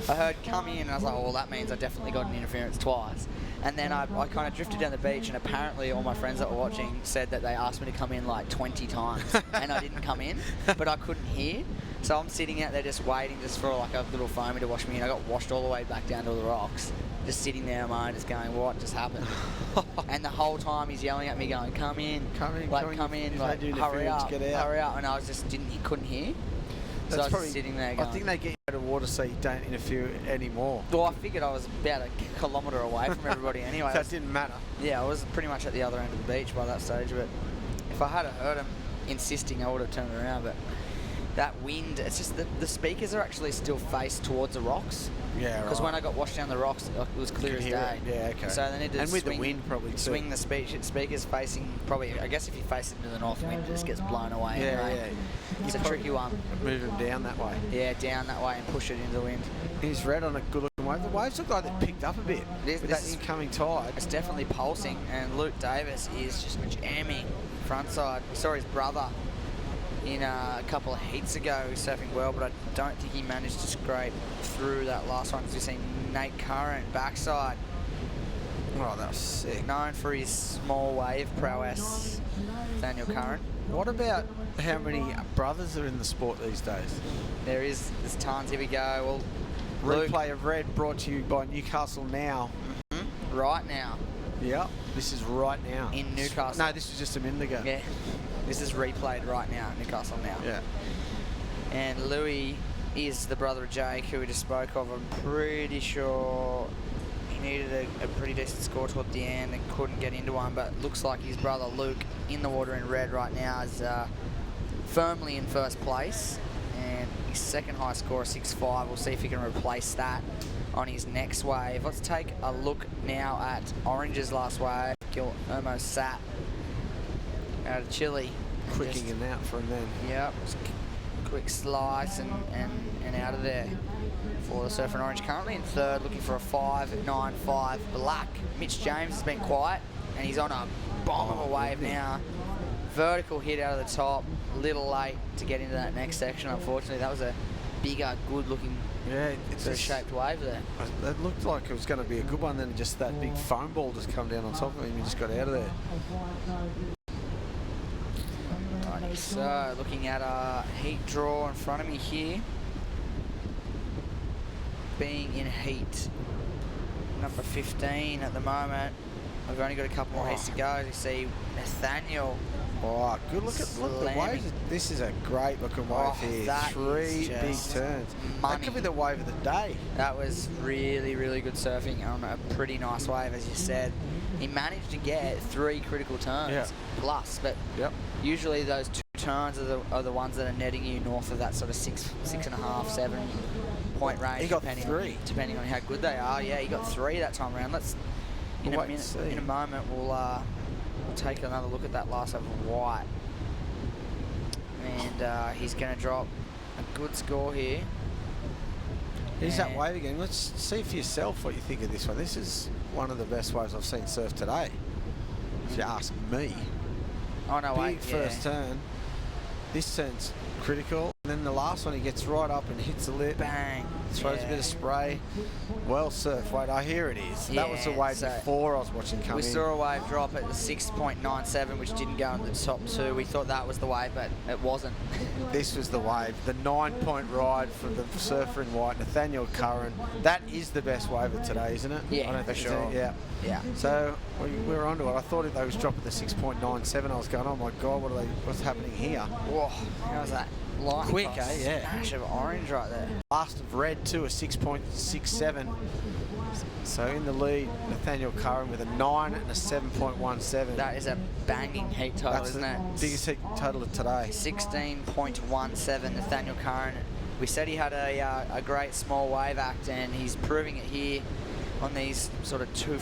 heard come in, and I was like, oh, well, that means I definitely got an interference twice. And then I kind of drifted down the beach, and apparently all my friends that were watching said that they asked me to come in like 20 times, and I didn't come in, but I couldn't hear. So I'm sitting out there just waiting just for like a little foamy to wash me in. I got washed all the way back down to the rocks. Just sitting there, mine, just going, what just happened? And the whole time he's yelling at me, going, come in, like hurry up, hurry up. And I was just couldn't hear. So I was just sitting there going, I think they get you out of water so you don't interfere anymore. Well, I figured I was about a kilometre away from everybody anyway. That didn't matter. Yeah, I was pretty much at the other end of the beach by that stage. But if I had heard him insisting, I would have turned around. But that wind, it's just the speakers are actually still faced towards the rocks. Yeah, right. Because when I got washed down the rocks, it was clear as day. Yeah, okay. So they need to and with the wind probably swing the speakers facing, probably, I guess if you face it into the north wind, it just gets blown away. Yeah. It's a tricky one. Move them down that way. Yeah, down that way and push it into the wind. He's red on a good looking wave. The waves look like they've picked up a bit with that incoming tide. It's definitely pulsing, and Luke Davis is just jamming front side. We saw his brother in a couple of heats ago surfing well, but I don't think he managed to scrape through that last one, because we've seen Nate Curran backside. Oh, that was sick. Known for his small wave prowess, Daniel Curran. What about how many brothers are in the sport these days? There's tons. Here we go. Well, replay of red brought to you by Newcastle Now. Right now. Yep, this is right now. In Newcastle. No, this was just a minute ago. Yeah. This is replayed right now, Newcastle Now. Yeah. And Louis is the brother of Jake, who we just spoke of. I'm pretty sure he needed a pretty decent score toward the end and couldn't get into one, but looks like his brother Luke, in the water in red right now, is firmly in first place. And his second high score, 6.5. We'll see if he can replace that on his next wave. Let's take a look now at Orange's last wave. Gil almost sat out of Chile. Quicking him out for him then. Yep. Quick slice and out of there for the Surfer and Orange. Currently in third, looking for a 5.95 black. Mitch James has been quiet, and he's on a bomb of a wave now. Vertical hit out of the top. A little late to get into that next section, unfortunately. That was a bigger, good-looking, shaped wave there. It looked like it was going to be a good one, then just that big foam ball just come down on top of him. He just got out of there. So, looking at a heat draw in front of me here. Being in heat number 15 at the moment. We've only got a couple more heats to go. As you see, Nathaniel. Oh, good look at the waves. This is a great looking wave here. 3 big turns. That could be the wave of the day. That was really, really good surfing on a pretty nice wave, as you said. He managed to get 3 critical turns plus, but usually those 2 turns are the ones that are netting you north of that sort of 6.5, 7 point range. He got 3. Depending on how good they are. Yeah, he got 3 that time around. Let's in a moment we'll take another look at that last over White, and he's going to drop a good score here. Here's that wave again. Let's see for yourself what you think of this one. This is one of the best waves I've seen surf today, if you ask me. Oh no, big first turn. This turn's critical, and then the last one he gets right up and hits the lip. Bang. Throws a bit of spray. Well surfed. Wait, I hear it is. That was the wave before I was watching come in. We saw a wave drop at the 6.97, which didn't go in the top 2. We thought that was the wave, but it wasn't. This was the wave. The 9-point ride from the surfer in white, Nathaniel Curran. That is the best wave of today, isn't it? Yeah, for sure. Yeah. So we were onto it. I thought they was dropping the 6.97. I was going, oh my God, what's happening here? Whoa, how was that? Quick, Yeah. Smash of orange right there. Last of red too, a 6.67. So in the lead, Nathaniel Curran with a 9 and a 7.17. That is a banging heat total, isn't it? Biggest heat total of today. 16.17, Nathaniel Curran. We said he had a great small wave act, and he's proving it here on these sort of 2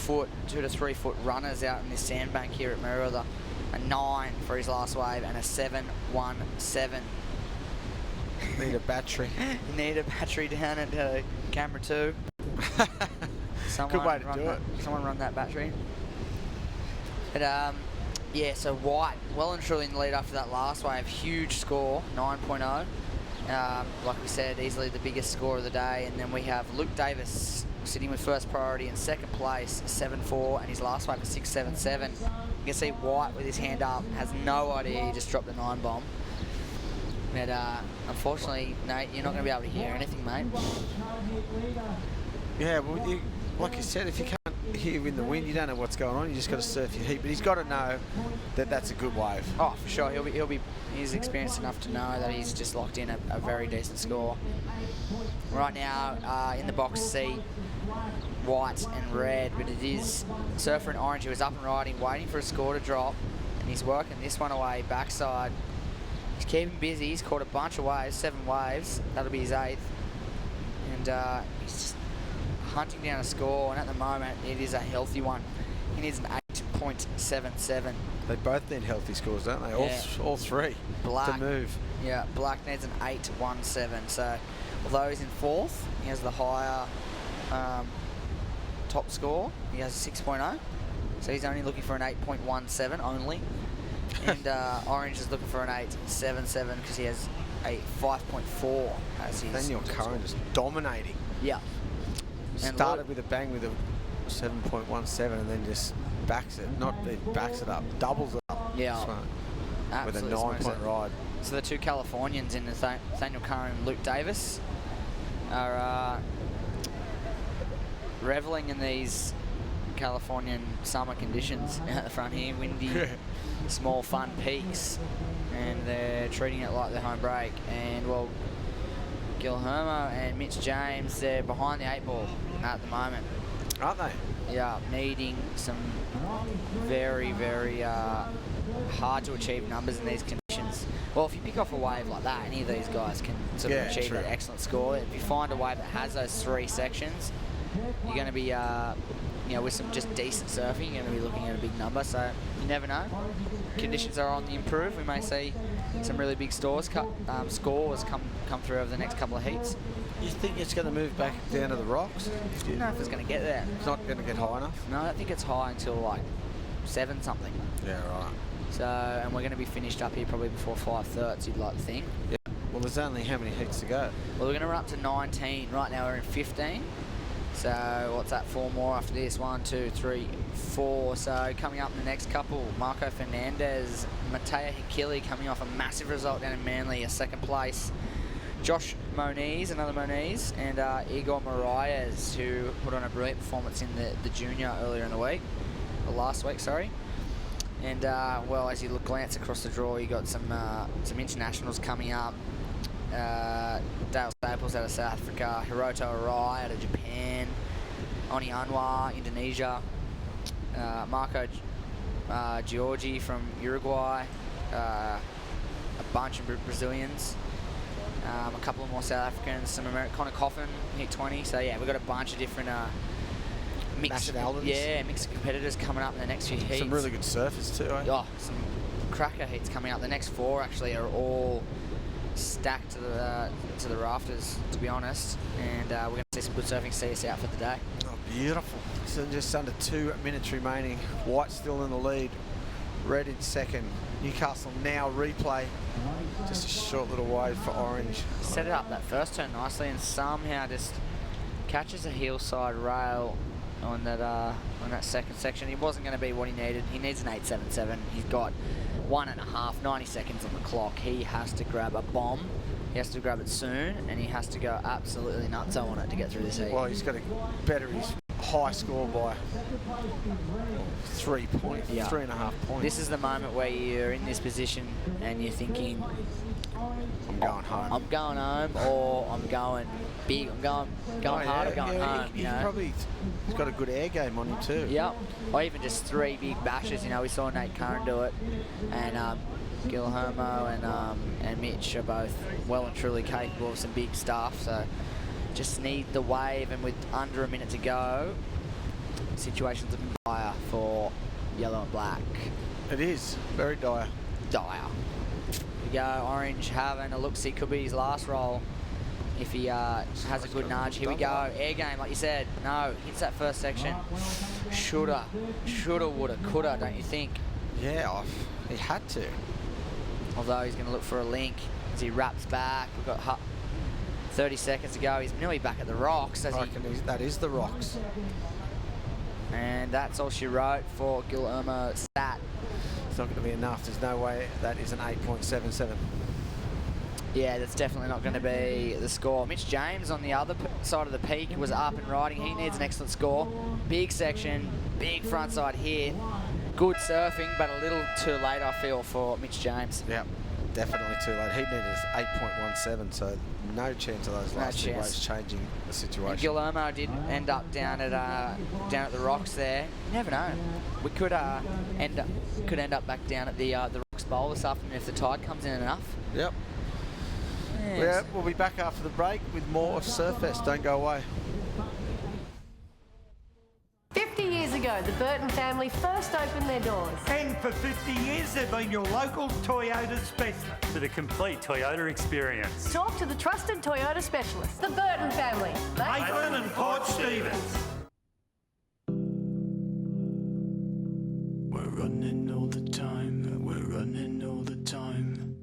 to 3 foot runners out in this sandbank here at Merewether. A 9 for his last wave and a 7.17. Need a battery. Need a battery down at camera 2. Good way to do it. Someone run that battery. But yeah, so White, well and truly in the lead after that last wave. Huge score, 9.0. Like we said, easily the biggest score of the day. And then we have Luke Davis sitting with first priority in second place, 7.4, and his last wave is 6.77. You can see White with his hand up, has no idea he just dropped the 9 bomb. But unfortunately, Nate, you're not going to be able to hear anything, mate. Yeah, well, like you said, if you can't hear in the wind, you don't know what's going on. You just got to surf your heat. But he's got to know that that's a good wave. Oh, for sure. He's experienced enough to know that he's just locked in a very decent score. Right now, in the box seat, white and red, but it is surfer in orange who is up and riding, waiting for a score to drop, and he's working this one away backside. He's keeping busy. He's caught a bunch of waves, 7 waves. That'll be his 8th. And he's just hunting down a score, and at the moment, it is a healthy one. He needs an 8.77. They both need healthy scores, don't they? Yeah. All 3 to move. Yeah, Black needs an 8.17. So, although he's in 4th, he has the higher top score. He has a 6.0. So he's only looking for an 8.17 only. And Orange is looking for an 8.77 because he has a 5.4 as his. Nathaniel Curran just dominating. Yeah. Started with a bang with a 7.17 and then just backs it. Backs it up, doubles it up. Yeah. With a 9-point ride. So the 2 Californians in Nathaniel Curran and Luke Davis are reveling in these Californian summer conditions out the front here. Windy, small fun peaks, and they're treating it like their home break. And well, Gilhermo and Mitch James, they're behind the 8 ball at the moment. Aren't they? Yeah, needing some very, very hard to achieve numbers in these conditions. Well, if you pick off a wave like that, any of these guys can sort of achieve an excellent score. If you find a wave that has those 3 sections, you're going to be, with some just decent surfing, you're going to be looking at a big number. So you never know. Conditions are on the improve. We may see some really big scores come through over the next couple of heats. You think it's going to move back down to the rocks? I don't know if it's going to get there. It's not going to get high enough? No, I don't think it's high until like 7 something. Yeah, right. So, and we're going to be finished up here probably before 5:30, you'd like to think. Yeah. Well, there's only how many heats to go? Well, we're going to run up to 19. Right now we're in 15. So what's that, 4 more after this? 1, 2, 3, 4. So coming up in the next couple, Marco Fernandez, Mateo Hikili coming off a massive result down in Manly, a second place. Josh Moniz, another Moniz, and Igor Marias, who put on a brilliant performance in the junior earlier in the week, or last week, sorry. And well, as you glance across the draw, you got some internationals coming up. Dale Staples out of South Africa, Hiroto Arai out of Japan, Oni Anwar, Indonesia, Marco Giorgi from Uruguay, a bunch of Brazilians, a couple of more South Africans, some American. Connor Coffin hit 20. So yeah, we've got a bunch of different mixed competitors coming up in the next few heats. Some really good surfers too, eh? Oh, some cracker heats coming up. The next 4 actually are all stacked to the rafters, to be honest, and we're going to see some good surfing see us out for the day. Oh, beautiful. So just under 2 minutes remaining. White still in the lead, red in second. Newcastle now replay. Just a short little wave for Orange. Set it up that first turn nicely and somehow just catches a hillside rail on that second section. He wasn't going to be what he needed. He needs an 8.77. He's got 1.5, 90 seconds on the clock. He has to grab a bomb. He has to grab it soon, and he has to go absolutely nutso on it to get through this heat. Well, he's got to better his high score by 3 points, 3.5 points. This is the moment where you're in this position and you're thinking, I'm going home. I'm going home, or I'm going big. I'm going hard. I'm going home. He's got a good air game on him too. Yep. Or even just 3 big bashes. You know, we saw Nate Curran do it, and Guillermo and Mitch are both well and truly capable of some big stuff. So just need the wave, and with under a minute to go, situation's looking dire for yellow and black. It is very dire. Dire. We go Orange having a look-see. Could be his last roll if he has a good nudge. Here we go. Air game, like you said. No, hits that first section. Shoulda, woulda, coulda, don't you think? Yeah, he had to. Although he's going to look for a link as he wraps back. We've got 30 seconds to go. He's nearly back at the rocks. I reckon that is the rocks. And that's all she wrote for Guillermo Stat. It's not going to be enough. There's no way that is an 8.77. Yeah, that's definitely not going to be the score. Mitch James on the other side of the peak was up and riding. He needs an excellent score. Big section, big frontside hit. Good surfing, but a little too late, I feel, for Mitch James. Yep, definitely too late. He needed 8.17, so no chance of those last 2 waves changing the situation. And Guillermo did end up down at the rocks there. You never know. We could end up back down at the rocks bowl this afternoon if the tide comes in enough. Yep. Yeah, we'll be back after the break with more of Surfest. Don't go away. 50 years ago, the Burton family first opened their doors. And for 50 years, they've been your local Toyota specialist. For the complete Toyota experience. Talk to the trusted Toyota specialist, the Burton family. Maitland and Port Stevens. We're running all the time. We're running all the time.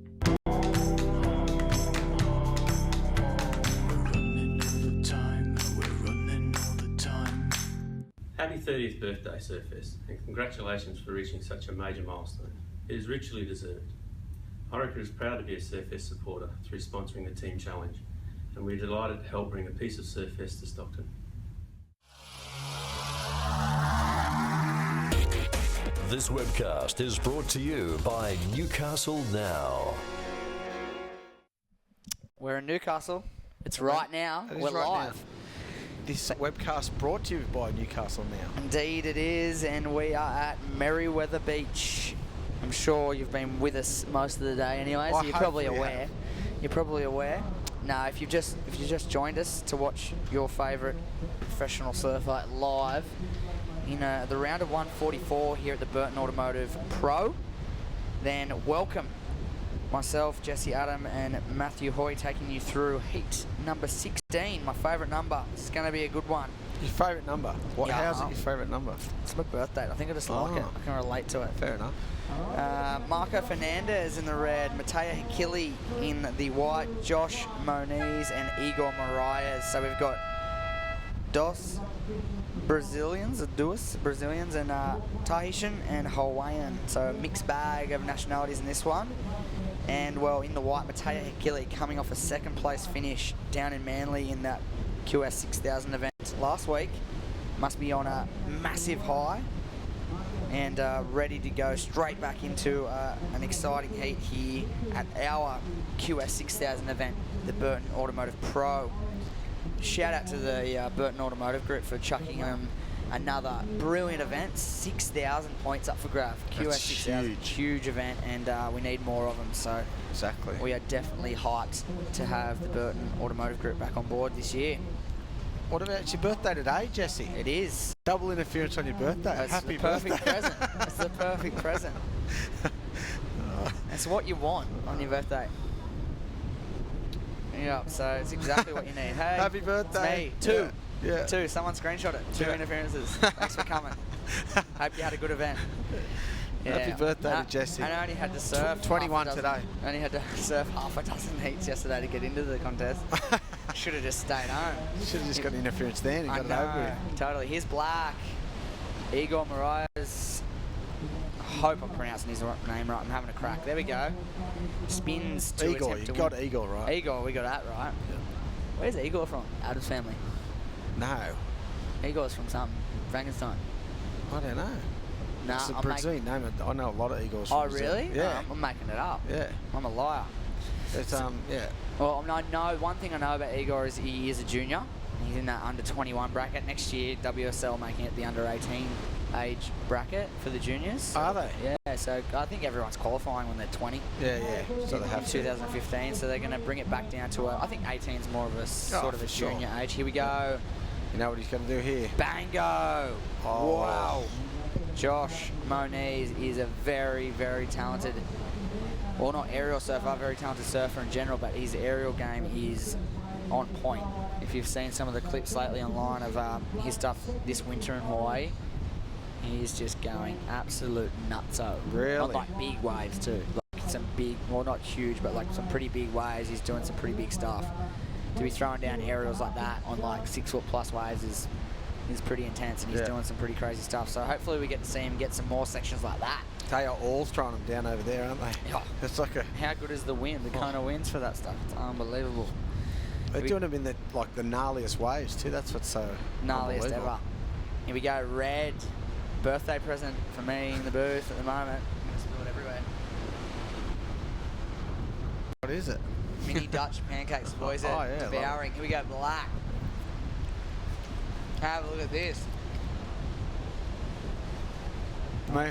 Happy 30th birthday, Surfest, and congratulations for reaching such a major milestone. It is richly deserved. Orica is proud to be a Surfest supporter through sponsoring the Team Challenge, and we're delighted to help bring a piece of Surfest to Stockton. This webcast is brought to you by Newcastle Now. We're in Newcastle. It's right now. We're right live. Now. This webcast brought to you by Newcastle Now. Indeed it is, and we are at Merewether Beach. I'm sure you've been with us most of the day anyway, so you're probably aware. You're probably aware. No, if you just joined us to watch your favourite professional surfer live in the round of 144 here at the Burton Automotive Pro, then welcome. Myself, Jesse Adam, and Matthew Hoy taking you through heat number 16, my favourite number. It's going to be a good one. Your favourite number? What? Yeah, how's it your favourite number? It's my birthday. I think I just like it. I can relate to it. Fair enough. Marco Fernandez in the red, Mateo Hikili in the white, Josh Moniz and Igor Marias. So we've got Dos Brazilians and Tahitian and Hawaiian. So a mixed bag of nationalities in this one. And well, in the white, Mateo Hekili coming off a second place finish down in Manly in that QS 6000 event last week. Must be on a massive high and ready to go straight back into an exciting heat here at our QS 6000 event, the Burton Automotive Pro. Shout out to the Burton Automotive Group for chucking another brilliant event. 6,000 points up for grabs. QS 6000, huge event, and we need more of them. So exactly, we are definitely hyped to have the Burton Automotive Group back on board this year. What about it's your birthday today, Jesse? It is. Double interference on your birthday. That's Happy the perfect birthday. present. That's the perfect present. That's what you want on your birthday. Yeah, so it's exactly what you need. Hey, happy birthday. It's me. Two. Yeah. Two. Someone screenshot it. Two interferences. Thanks for coming. Hope you had a good event. Yeah. Happy birthday to Jesse. And I only had to surf 21 today. I only had to surf half a dozen heats yesterday to get into the contest. Should have just stayed home. Should have just got interference then and got it over with. Totally. Here's Black. Igor Moraes. I hope I'm pronouncing his name right. I'm having a crack. There we go. Spins to Igor. attempt You to got win. Igor right. Igor, we got that right. Yeah. Where's Igor from? Adam's family. No. Igor's from something. Frankenstein. I don't know. Nah, it's a I'm Brazilian name. I know a lot of Igors. Oh, from Brazil. really? Yeah. No, I'm making it up. Yeah. I'm a liar. It's yeah. Well, I know one thing I know about Igor is he is a junior. He's in that under 21 bracket. Next year, WSL making it the under 18 age bracket for the juniors. Are they? Yeah, so I think everyone's qualifying when they're 20. Yeah, yeah. So they have 2015, so they're going to bring it back down to I think 18 is more of a sort of a junior age. Here we go. You know what he's going to do here? Bango! Oh. Wow. Josh Moniz is a very, very talented, well, not aerial surfer, very talented surfer in general, but his aerial game is on point. If you've seen some of the clips lately online of his stuff this winter in Hawaii, he's just going absolute nutso. Really? On like big waves too. Like some big, well not huge, but like some pretty big waves. He's doing some pretty big stuff. To be throwing down aerials like that on like 6 foot plus waves is pretty intense, and he's doing some pretty crazy stuff. So hopefully we get to see him get some more sections like that. They are all throwing them down over there, aren't they? Yeah. It's like a... How good is the wind? The Kona winds for that stuff. It's unbelievable. They're doing them in the the gnarliest waves too. That's what's so gnarliest ever. Here we go, Red. Birthday present for me in the booth at the moment. I'm going to spill it everywhere. What is it? Mini Dutch pancakes, boys. Oh, yeah, Devouring. Here we go, Black. Have a look at this. Me.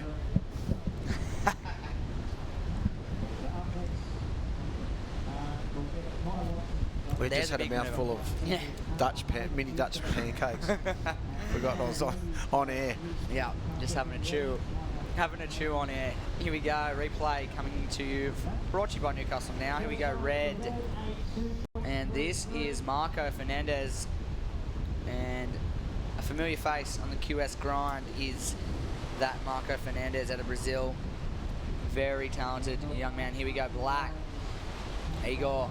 We just had a mouthful of mini Dutch pancakes. Forgot I was on air. Yeah, just having a chew. Having a chew on air. Here we go, replay coming to you, brought to you by Newcastle Now. Here we go, Red. And this is Marco Fernandez. And a familiar face on the QS grind is that Marco Fernandez out of Brazil. Very talented young man. Here we go, Black. Igor.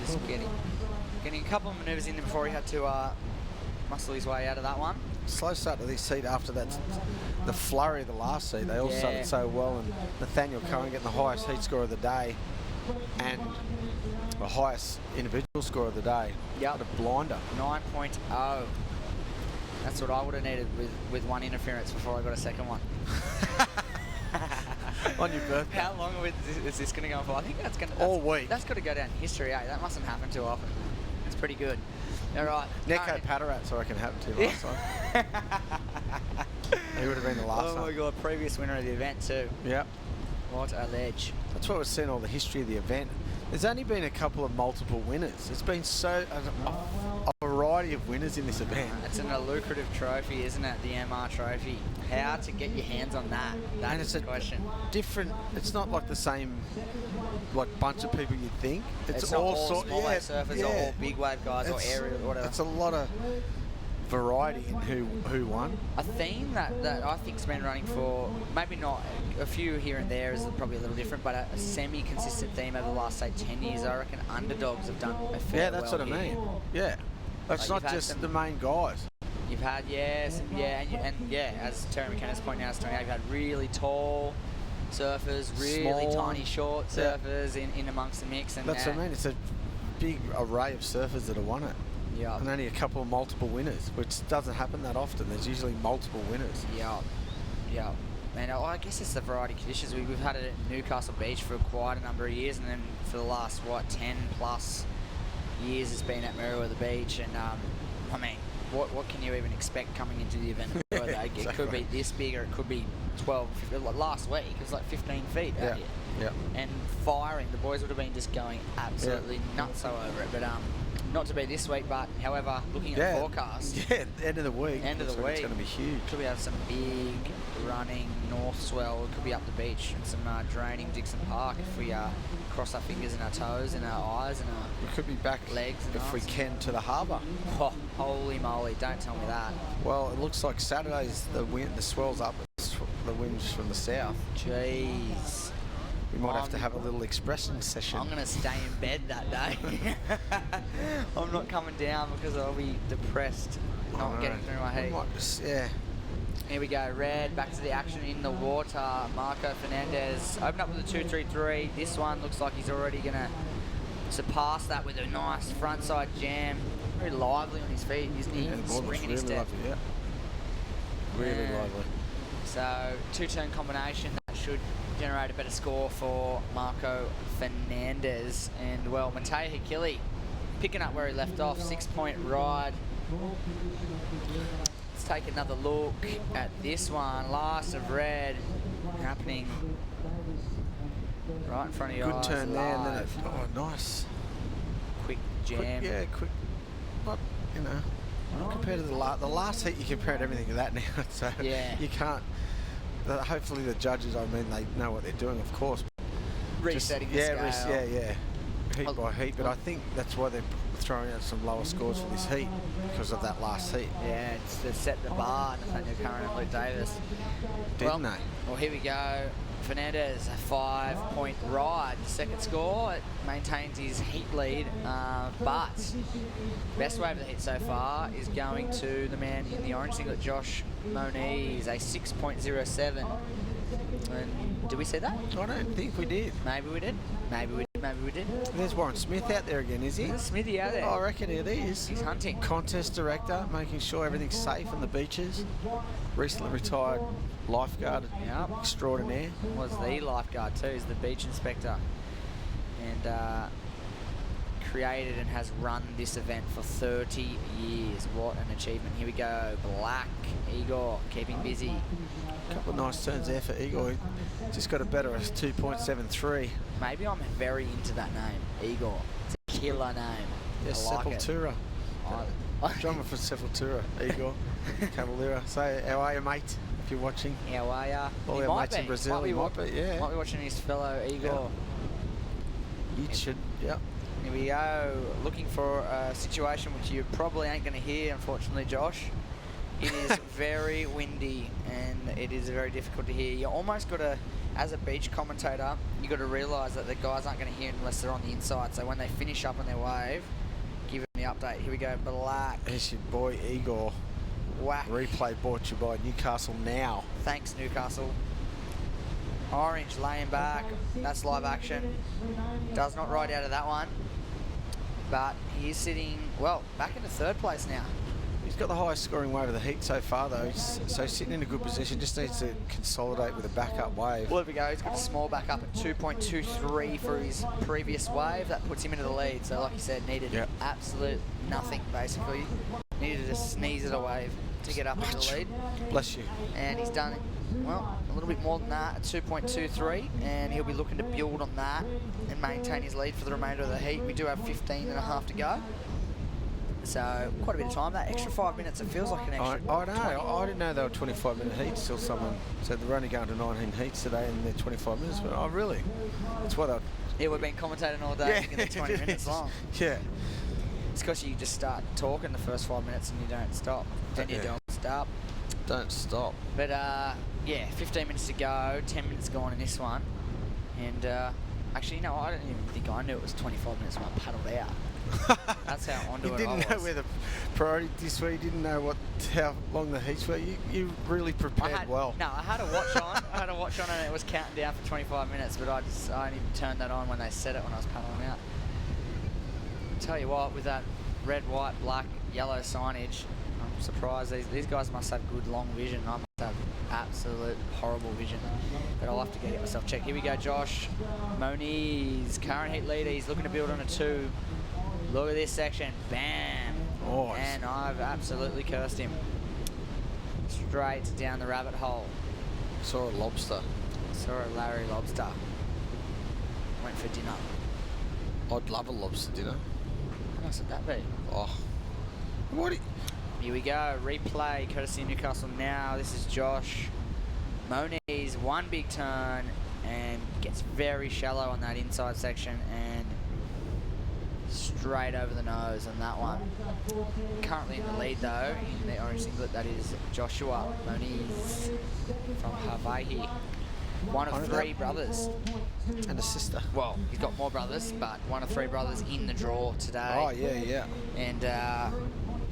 Just getting a couple of manoeuvres in before he had to muscle his way out of that one. Slow start to this seat after that, the flurry of the last seat. They all started so well, and Nathaniel Cohen getting the highest heat score of the day and the highest individual score of the day. Yep. What a blinder. 9.0. That's what I would have needed with one interference before I got a second one. On your birthday. How long is this going to go on for? I think that's going to... All week. That's got to go down in history, eh? That mustn't happen too often. It's pretty good. All right. Neko Patarats, I reckon, happened to last time. He would have been the last one. Oh my God, previous winner of the event too. Yep. What a ledge. That's what we've seen all the history of the event. There's only been a couple of multiple winners. It's been a variety of winners in this event. It's a lucrative trophy, isn't it? The MR trophy. How to get your hands on that? That's the question. Different. It's not like the same bunch of people you'd think. It's all small wave surfers, or all big wave guys, or aerial, or whatever. It's a lot of variety in who won. A theme that I think's been running for maybe not a few here and there is probably a little different, but a semi-consistent theme over the last say 10 years. I reckon underdogs have done a fair that's well what I mean. here. Yeah. That's Like, not just the main guys. You've had, as Terry McKenna's pointing out, you've had really tall surfers, really Small tiny short surfers in amongst the mix. And That's what I mean. It's a big array of surfers that have won it. Yeah. And only a couple of multiple winners, which doesn't happen that often. There's usually multiple winners. Yeah. And I guess it's the variety of conditions. We've had it at Newcastle Beach for quite a number of years, and then for the last, 10 plus years it's been at Merewether Beach. And I mean, what can you even expect coming into the event? It could be this big, or it could be 12. Like last week it was like 15 feet out here. Yeah. And firing, the boys would have been just going absolutely nuts over it. But not to be this week, but however, looking at the forecast, end of the week. End of the week, it's going to be huge. Could we have some big running north swell? It could be up the beach, and some draining Dixon Park if we cross our fingers and our toes and our eyes and our we could be back legs and if we can to the harbour. Oh, holy moly! Don't tell me that. Well, it looks like Saturday's the swell's up. The winds from the south. Jeez. We might have to have a little expression session. I'm going to stay in bed that day. I'm not coming down because I'll be depressed, not getting through my heat. Here we go, red, back to the action in the water. Marco Fernandez opened up with a 2-3-3. This one looks like he's already going to surpass that with a nice frontside jam. Very lively on his feet, isn't he? Spring in his step. Lovely, really lively. So, two-turn combination that should generate a better score for Marco Fernandez. And, well, Mateo Hikili picking up where he left off, 6-point ride. Let's take another look at this one. Last of red happening right in front of your eyes. Good turn there, and then nice. Quick jam. Quick. Not, compared to the last heat, you compared everything to that now. So you can't. Hopefully the judges, they know what they're doing, of course. Resetting the scale. Heat by heat, but I think that's why they're throwing out some lower scores for this heat, because of that last heat. Yeah, it's to set the bar, Nathaniel Curran and Luke Davis. Didn't they? Well, here we go. Fernandez, a 5-point ride. Second score, it maintains his heat lead, but best wave of the heat so far is going to the man in the orange singlet, Josh Moniz, a 6.07. And did we see that? I don't think we did. Maybe we did. Maybe we did. There's Warren Smith out there again, is he? There's Smithy out there. Oh, I reckon it is. He's hunting. Contest director, making sure everything's safe on the beaches. Recently retired lifeguard extraordinaire. Was the lifeguard too. He's the beach inspector. And created and has run this event for 30 years. What an achievement. Here we go. Black Igor keeping busy. A couple of nice turns there for Igor. Just got a better 2.73. Maybe I'm very into that name, Igor. It's a killer name. Yes, I like Sepultura. Drummer for Sepultura, Igor Cavalera. So, how are you, mate? If you're watching. How are ya? All our mates in Brazil. Might be watching his fellow Igor. You should, Here we go. Looking for a situation which you probably ain't going to hear, unfortunately, Josh. It is very windy and it is very difficult to hear. You almost got to, as a beach commentator, you got to realise that the guys aren't going to hear unless they're on the inside. So when they finish up on their wave, give them the update. Here we go, Black. There's your boy Igor. Whack. Replay brought to you by Newcastle Now. Thanks, Newcastle. Orange laying back. That's live action. Does not ride out of that one. But he is sitting, well, back into third place now. He's got the highest scoring wave of the heat so far, though. So sitting in a good position, just needs to consolidate with a backup wave. Well, there we go. He's got a small backup at 2.23 for his previous wave. That puts him into the lead. So, like you said, needed absolute nothing, basically. Needed to sneeze at a wave to get up into the lead. Bless you. And he's done, well, a little bit more than that at 2.23, and he'll be looking to build on that and maintain his lead for the remainder of the heat. We do have 15 and a half to go. So, quite a bit of time. That extra 5 minutes, it feels like an extra I know. I didn't know they were 25-minute heats till someone said they're only going to 19 heats today and they're 25 minutes. But, oh, really? That's why they're... Yeah, we've been commentating all day thinking they're 20 minutes long. Yeah. It's because you just start talking the first 5 minutes and you don't stop. Then you don't stop. Don't stop. But, yeah, 15 minutes to go, 10 minutes gone in this one. And, actually, no, I don't even think I knew it was 25 minutes when I paddled out. That's how onto You it I didn't was. know where the priority discs were. You didn't know how long the heats were. You really prepared well. No, I had a watch on. And it was counting down for 25 minutes, but I only turned that on when they said it when I was paddling out. Tell you what, with that red, white, black, yellow signage, I'm surprised these guys must have good long vision. I must have absolute horrible vision. But I'll have to get myself checked. Here we go, Josh. Moniz, current heat leader. He's looking to build on a 2. Look at this section. Bam. Nice. And I've absolutely cursed him. Straight down the rabbit hole. Saw a lobster. Saw a Larry lobster. Went for dinner. I'd love a lobster dinner. How nice would that be? Oh. Here we go. Replay, courtesy of Newcastle Now. This is Josh. Moniz, one big turn and gets very shallow on that inside section and straight over the nose on that one. Currently in the lead though, in the orange singlet, that is Joshua Moniz from Hawaii. One of 3 brothers. And a sister. Well, he's got more brothers, but one of 3 brothers in the draw today. Oh, yeah. And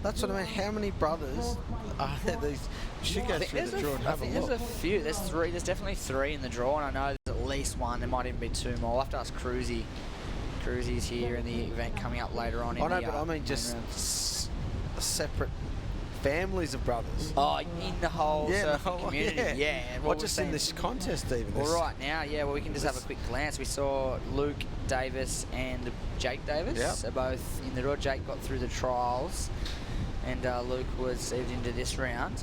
that's what I mean. How many brothers are there? These should go through the draw and have a look. There's a few. There's 3. There's definitely 3 in the draw, and I know there's at least 1. There might even be 2 more. I'll have to ask Cruzy. Cruzy's here in the event coming up later on. I know, but I mean just separate families of brothers. Oh, in the whole surfing community. Yeah. Not just in this contest even. Well, right now, well, we can just have a quick glance. We saw Luke Davis and Jake Davis are both in the draw. Jake got through the trials, and Luke was saved into this round.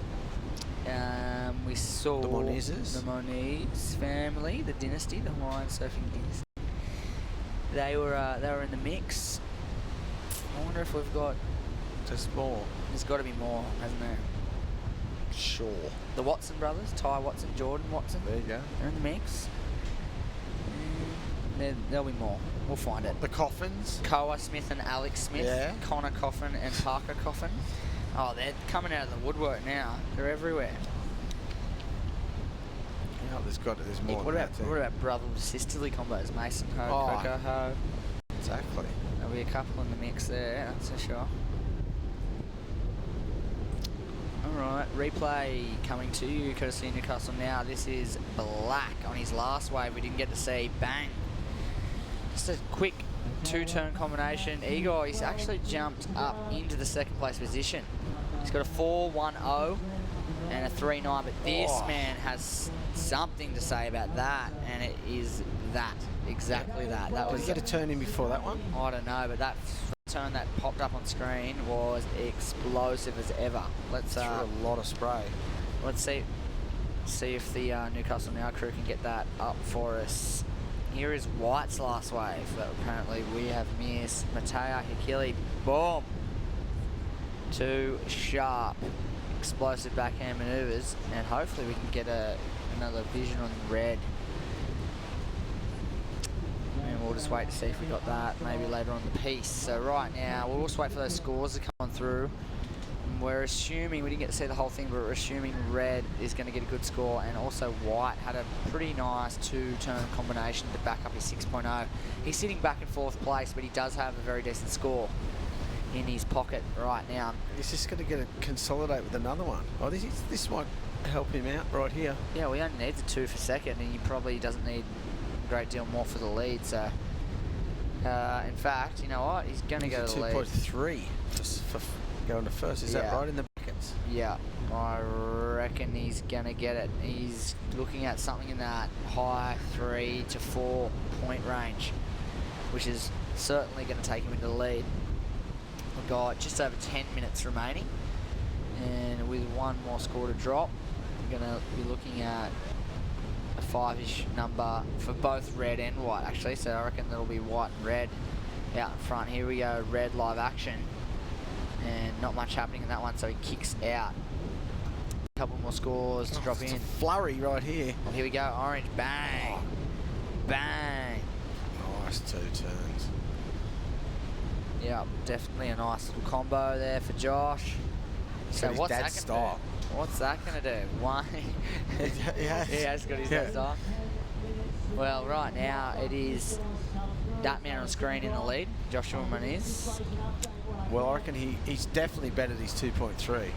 We saw the Monizes. The Moniz family, the dynasty, the Hawaiian surfing dynasty. They were in the mix. I wonder if we've got just more. There's got to be more, hasn't there? Sure. The Watson brothers, Ty Watson, Jordan Watson. There you go. They're in the mix. There'll be more. We'll find it. The Coffins. Koa Smith and Alex Smith. Yeah. Connor Coffin and Parker Coffin. Oh, they're coming out of the woodwork now. They're everywhere. Oh, there's more. What about brother sisterly combos? Mason Ho, Coco Ho. Exactly. There'll be a couple in the mix there, that's for sure. Alright, replay coming to you, courtesy of Newcastle Now. This is Black on his last wave. We didn't get to see. Bang. Just a quick 2-turn combination. Igor, he's actually jumped up into the 2nd place position. He's got a 4.10 and a 3.9, but this man has something to say about that, and it is that. Exactly that. Did he get a turn in before that one? I don't know, but that turn that popped up on screen was explosive as ever. Let's threw a lot of spray. Let's see if the Newcastle Now crew can get that up for us. Here is White's last wave that apparently we have missed. Matea Hikili, boom. 2 sharp, explosive backhand maneuvers, and hopefully we can get another vision on red. And we'll just wait to see if we got that maybe later on the piece. So right now, we'll just wait for those scores to come on through. And we're assuming, we didn't get to see the whole thing, but we're assuming red is going to get a good score, and also White had a pretty nice 2-turn combination to back up his 6.0. He's sitting back in 4th place, but he does have a very decent score in his pocket right now. He's just going to get a consolidate with another one. Oh, this might help him out right here. Yeah, we only need the 2 for 2nd, and he probably doesn't need a great deal more for the lead. So, in fact, you know what? He's going to go to the lead. 2.3 for going to 1st. Is that right in the brackets? Yeah, I reckon he's going to get it. He's looking at something in that high 3 to 4 point range, which is certainly going to take him into the lead. We've got just over 10 minutes remaining, and with 1 more score to drop, we're going to be looking at a 5-ish number for both red and white, actually. So I reckon that'll be white and red out in front. Here we go, red live action, and not much happening in that one, so he kicks out. A couple more scores to drop in. A flurry right here. Well, here we go, orange, bang, bang. Nice 2 turns. Yeah, definitely a nice little combo there for Josh. So what's that going to do? What's that going to do? One. He has got his dad's style. Well, right now it is that man on screen in the lead, Joshua Moniz. Well, I reckon he's definitely bettered his 2.3.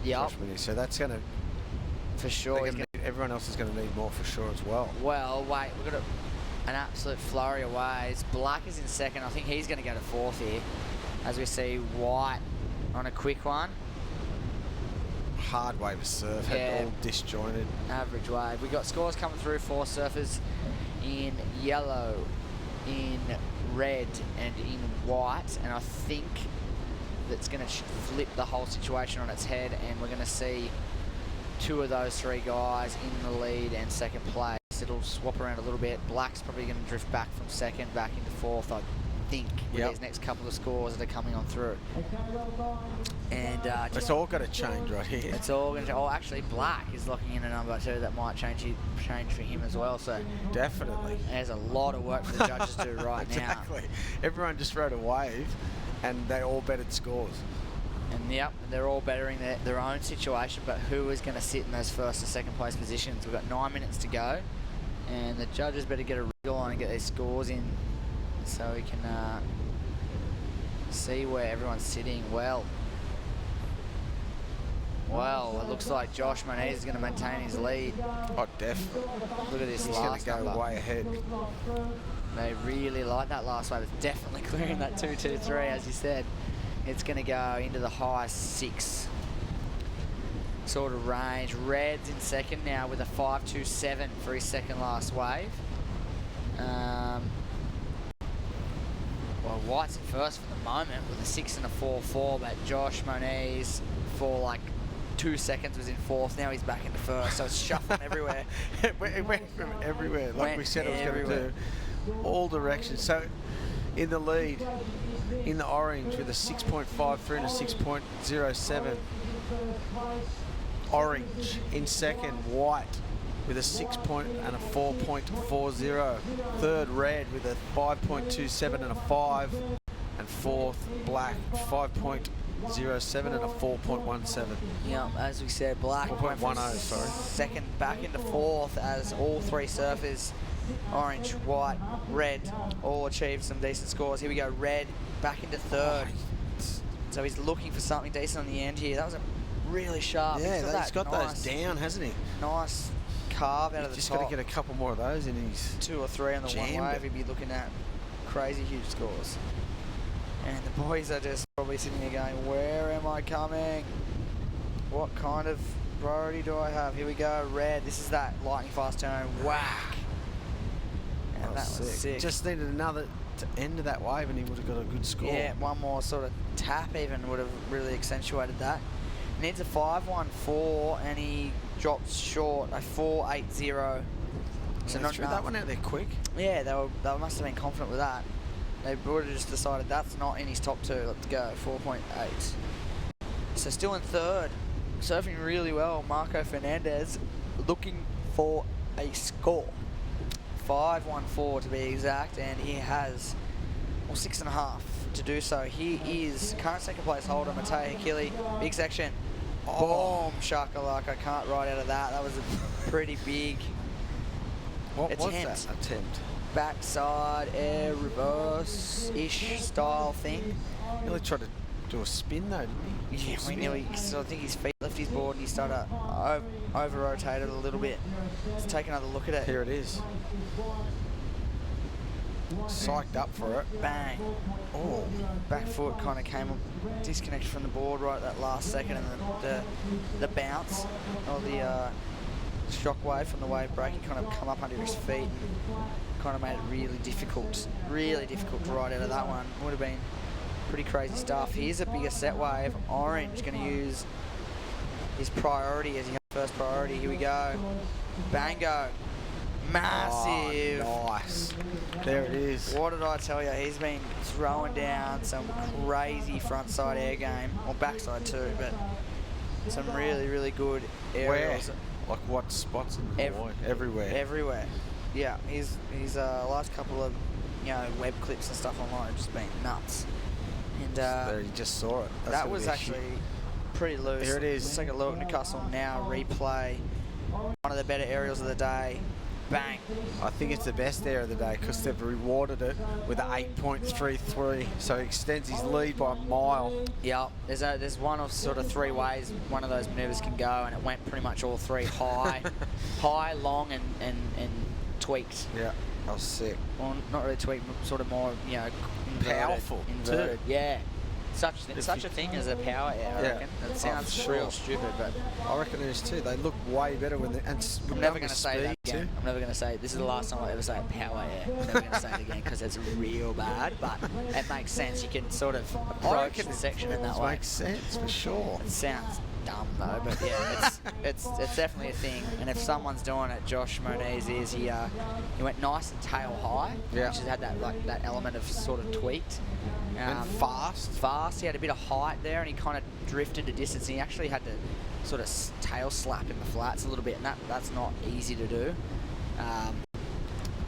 Yep. So that's going to... For sure. Everyone else is going to need more for sure as well. Well, wait, we've got an absolute flurry of waves. Black is in second. I think he's going to go to fourth here. As we see White on a quick one. Hard wave of surf, all disjointed. Average wave. We got scores coming through for surfers in yellow, in red, and in white. And I think that's going to flip the whole situation on its head, and we're going to see two of those three guys in the lead and second place. It'll swap around a little bit. Black's probably going to drift back from second, back into fourth, I think, with these next couple of scores that are coming on through. And it's all got to change right here. It's all going to. Oh, actually, Black is locking in a number too. That might change for him as well. So definitely, there's a lot of work for the judges to do right now. Exactly. Everyone just rode a wave, and they all bettered scores. And yep, they're all bettering their own situation, but who is going to sit in those first and second place positions? We've got 9 minutes to go, and the judges better get a wriggle on and get their scores in so we can see where everyone's sitting. Well, it looks like Josh Moniz is going to maintain his lead. Oh, definitely. Look at this He's last going to go number. way ahead. They really like that last wave. It's definitely clearing that 2-2-3, as you said. It's going to go into the high 6 sort of range. Red's in second now with a 5.27 for his second last wave. Well, White's in first for the moment with a 6 and a 4.4, but Josh Moniz for like 2 seconds was in fourth. Now he's back into first, so it's shuffling everywhere. It went from everywhere, like we said it was going to do. All directions. So in the lead, in the orange with a 6.53 and a 6.07. Orange. In second, White with a 6 and a 4.40. Third, Red with a 5.27 and a 5. And fourth, Black, 5.07 and a 4.17. Yeah, as we said, Black 4.10, sorry. Second back into fourth as all three surfers, Orange, White, Red, all achieved some decent scores. Here we go, Red back into third. So he's looking for something decent on the end here. That was a really sharp. Yeah, he's got those down, hasn't he? Nice carve out of the top. Just got to get a couple more of those in his 2 or 3 on the one wave. He'd be looking at crazy huge scores. And the boys are just probably sitting there going, where am I coming? What kind of priority do I have? Here we go, Red. This is that lightning fast turn. Whack. And that was sick. Just needed another end of that wave and he would have got a good score. Yeah, one more sort of tap even would have really accentuated that. Needs a 5.14 and he drops short, a 4.80. So not threw that one out there quick. Yeah, they must have been confident with that. They would have just decided that's not in his top 2. Let's go, 4.8. So still in third, surfing really well. Marco Fernandez looking for a score. 5.14 to be exact, and he has 6.5 to do so. He is current second place holder, Mateo Hakili. Big section. Boom, shakalaka. Can't ride out of that. That was a pretty big attempt. Was that attempt? Backside air reverse-ish style thing. Nearly tried to do a spin though, didn't he? Yeah, we nearly. So I think his feet left his board and he started over-rotated a little bit. Let's take another look at it. Here it is. Psyched up for it. Bang. Oh, back foot kind of came disconnected from the board right at that last second, and the bounce or the shock wave from the wave breaking kind of come up under his feet and kind of made it really difficult to ride out of that one. Would have been pretty crazy stuff. Here's a bigger set wave. Orange going to use his priority as he has first priority. Here we go. Bango. Massive. Oh, nice. There it is. What did I tell you? He's been throwing down some crazy frontside air game, or backside too, but some really, really good aerials. Like what spots in the Hawaii? Everywhere. Everywhere. Yeah, his last couple of web clips and stuff online have just been nuts. And there you just saw it. That was actually pretty loose. Here it is. Let's take a look at Newcastle now. Replay. One of the better aerials of the day. bang. I think it's the best air of the day because they've rewarded it with an 8.33, so he extends his lead by a mile. Yeah, there's one of sort of three ways one of those manoeuvres can go, and it went pretty much all three: high, high, long, and tweaked. Yeah, I was sick. Well, not really tweaked, sort of more, you know, Powerful, inverted. too. Yeah. Such a thing as a power air, I reckon. It sounds real stupid, but I reckon it is too. They look way better when they. And I'm never going to say that again. I'm never going to say. This is the last time I ever say power air. I'm never going to say it again because it's real bad. But it makes sense. You can sort of approach the section in that way. Makes sense for sure. It sounds dumb though, but yeah, it's definitely a thing. And if someone's doing it, Josh Moniz is he went nice and tail high, which has had that element of sort of tweaked. And fast. He had a bit of height there, and he kind of drifted to distance. And he actually had to sort of tail slap in the flats a little bit, and that's not easy to do.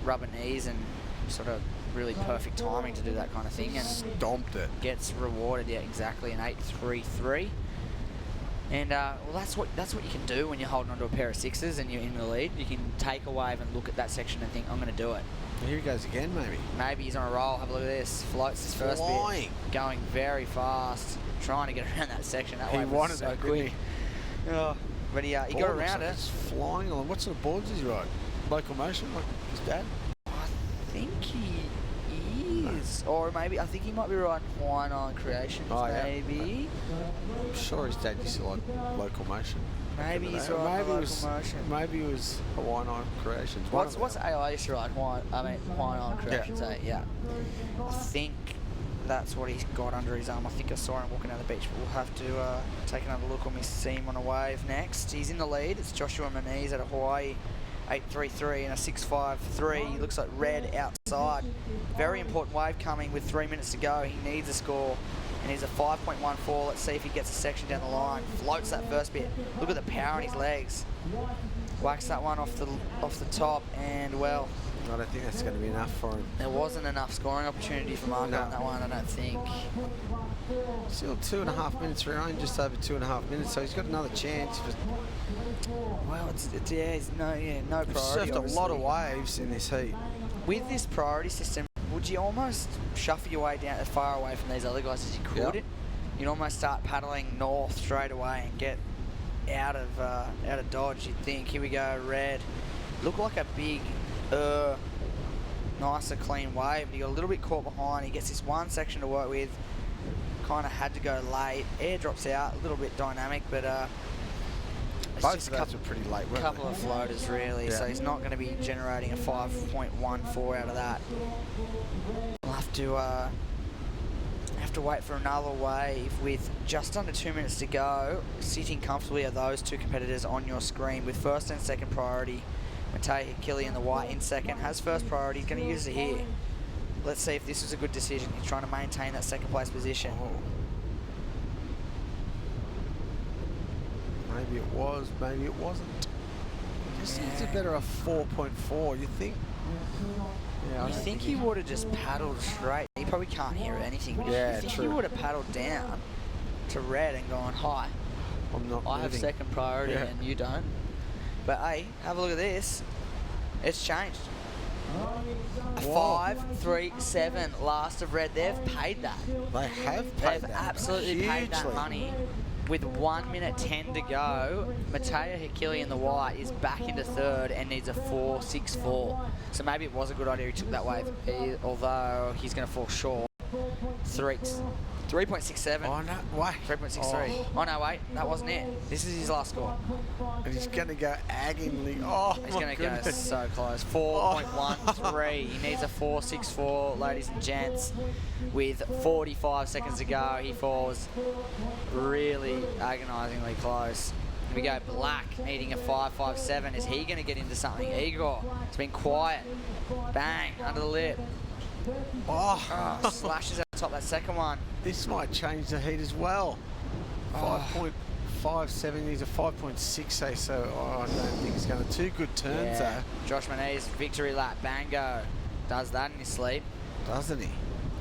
Rubber knees and sort of really perfect timing to do that kind of thing, and stomped it. Gets rewarded, yeah, exactly, an 8.33. And well, that's what you can do when you're holding onto a pair of sixes and you're in the lead. You can take a wave and look at that section and think, I'm going to do it. Here he goes again, maybe. Maybe he's on a roll. Have a look at this. Floats his first bit. Going very fast. Trying to get around that section. That wave was so quick. Oh, but he got around it. He's flying on. What sort of boards is he riding? Local motion, like his dad? I think he is. Or maybe, I think he might be riding Hawaiian Island Creations, maybe. I'm sure his dad used to like local motion. Maybe he's riding local motion. Maybe it was Hawaiian Island Creations. What's AI used to ride? Hawaiian Island Creations, yeah. I think that's what he's got under his arm. I think I saw him walking down the beach, but we'll have to take another look when we see him on a wave next. He's in the lead. It's Joshua Moniz out of Hawaii, 8.33 and a 6.53. He looks like red outside. Very important wave coming with 3 minutes to go. He needs a score. And he's a 5.14. Let's see if he gets a section down the line. Floats that first bit. Look at the power in his legs. Whacks that one off the top, and well, I don't think that's going to be enough for him. There wasn't enough scoring opportunity for Marco on that one, I don't think. Still 2.5 minutes remaining, just over 2.5 minutes, so he's got another chance. Well, it's no priority. He's surfed a lot of waves in this heat. With this priority system, would you almost shuffle your way down as far away from these other guys as you could? Yep. You'd almost start paddling north straight away and get out of dodge. You'd think. Here we go, red. Looked like a big, nicer, clean wave. But he got a little bit caught behind. He gets this one section to work with. Kind of had to go late. Air drops out, a little bit dynamic, but both of those were pretty late, weren't they? A couple of floaters, really, so he's not going to be generating a 5.14 out of that. We'll have to wait for another wave with just under 2 minutes to go. Sitting comfortably are those two competitors on your screen with first and second priority. Matei Hikili in the white in second has first priority. He's going to use it here. Let's see if this was a good decision. He's trying to maintain that second place position. Maybe it was, maybe it wasn't. Just needs a better 4.4, you think? Yeah, you think he would have just paddled straight? He probably can't hear anything. But Yeah, you think true. he would have paddled down to red and gone, hi, I have second priority and you don't. But hey, have a look at this. It's changed. A 5.37 last of red. They've paid that. They have paid They've that. absolutely paid that money. With 1 minute 10 to go, Mateo Hikili in the white is back into third and needs a 4.64. So maybe it was a good idea he took that wave, although he's going to fall short. 3.67. Oh, no, wait. 3.63. Oh, no, wait. That wasn't it. This is his last score. And he's going to go agony. Oh, he's going to go so close. 4.13. He needs a 4.64, ladies and gents. With 45 seconds to go, he falls really agonisingly close. Here we go, Black needing a 5.57. Is he going to get into something? Igor, it's been quiet. Bang, under the lip. Oh, slashes out the top, that second one. This might change the heat as well. 5.57, he's a 5.68, so I don't think he's going to. Two good turns though. Josh Moniz, victory lap, bango. Does that in his sleep. Doesn't he?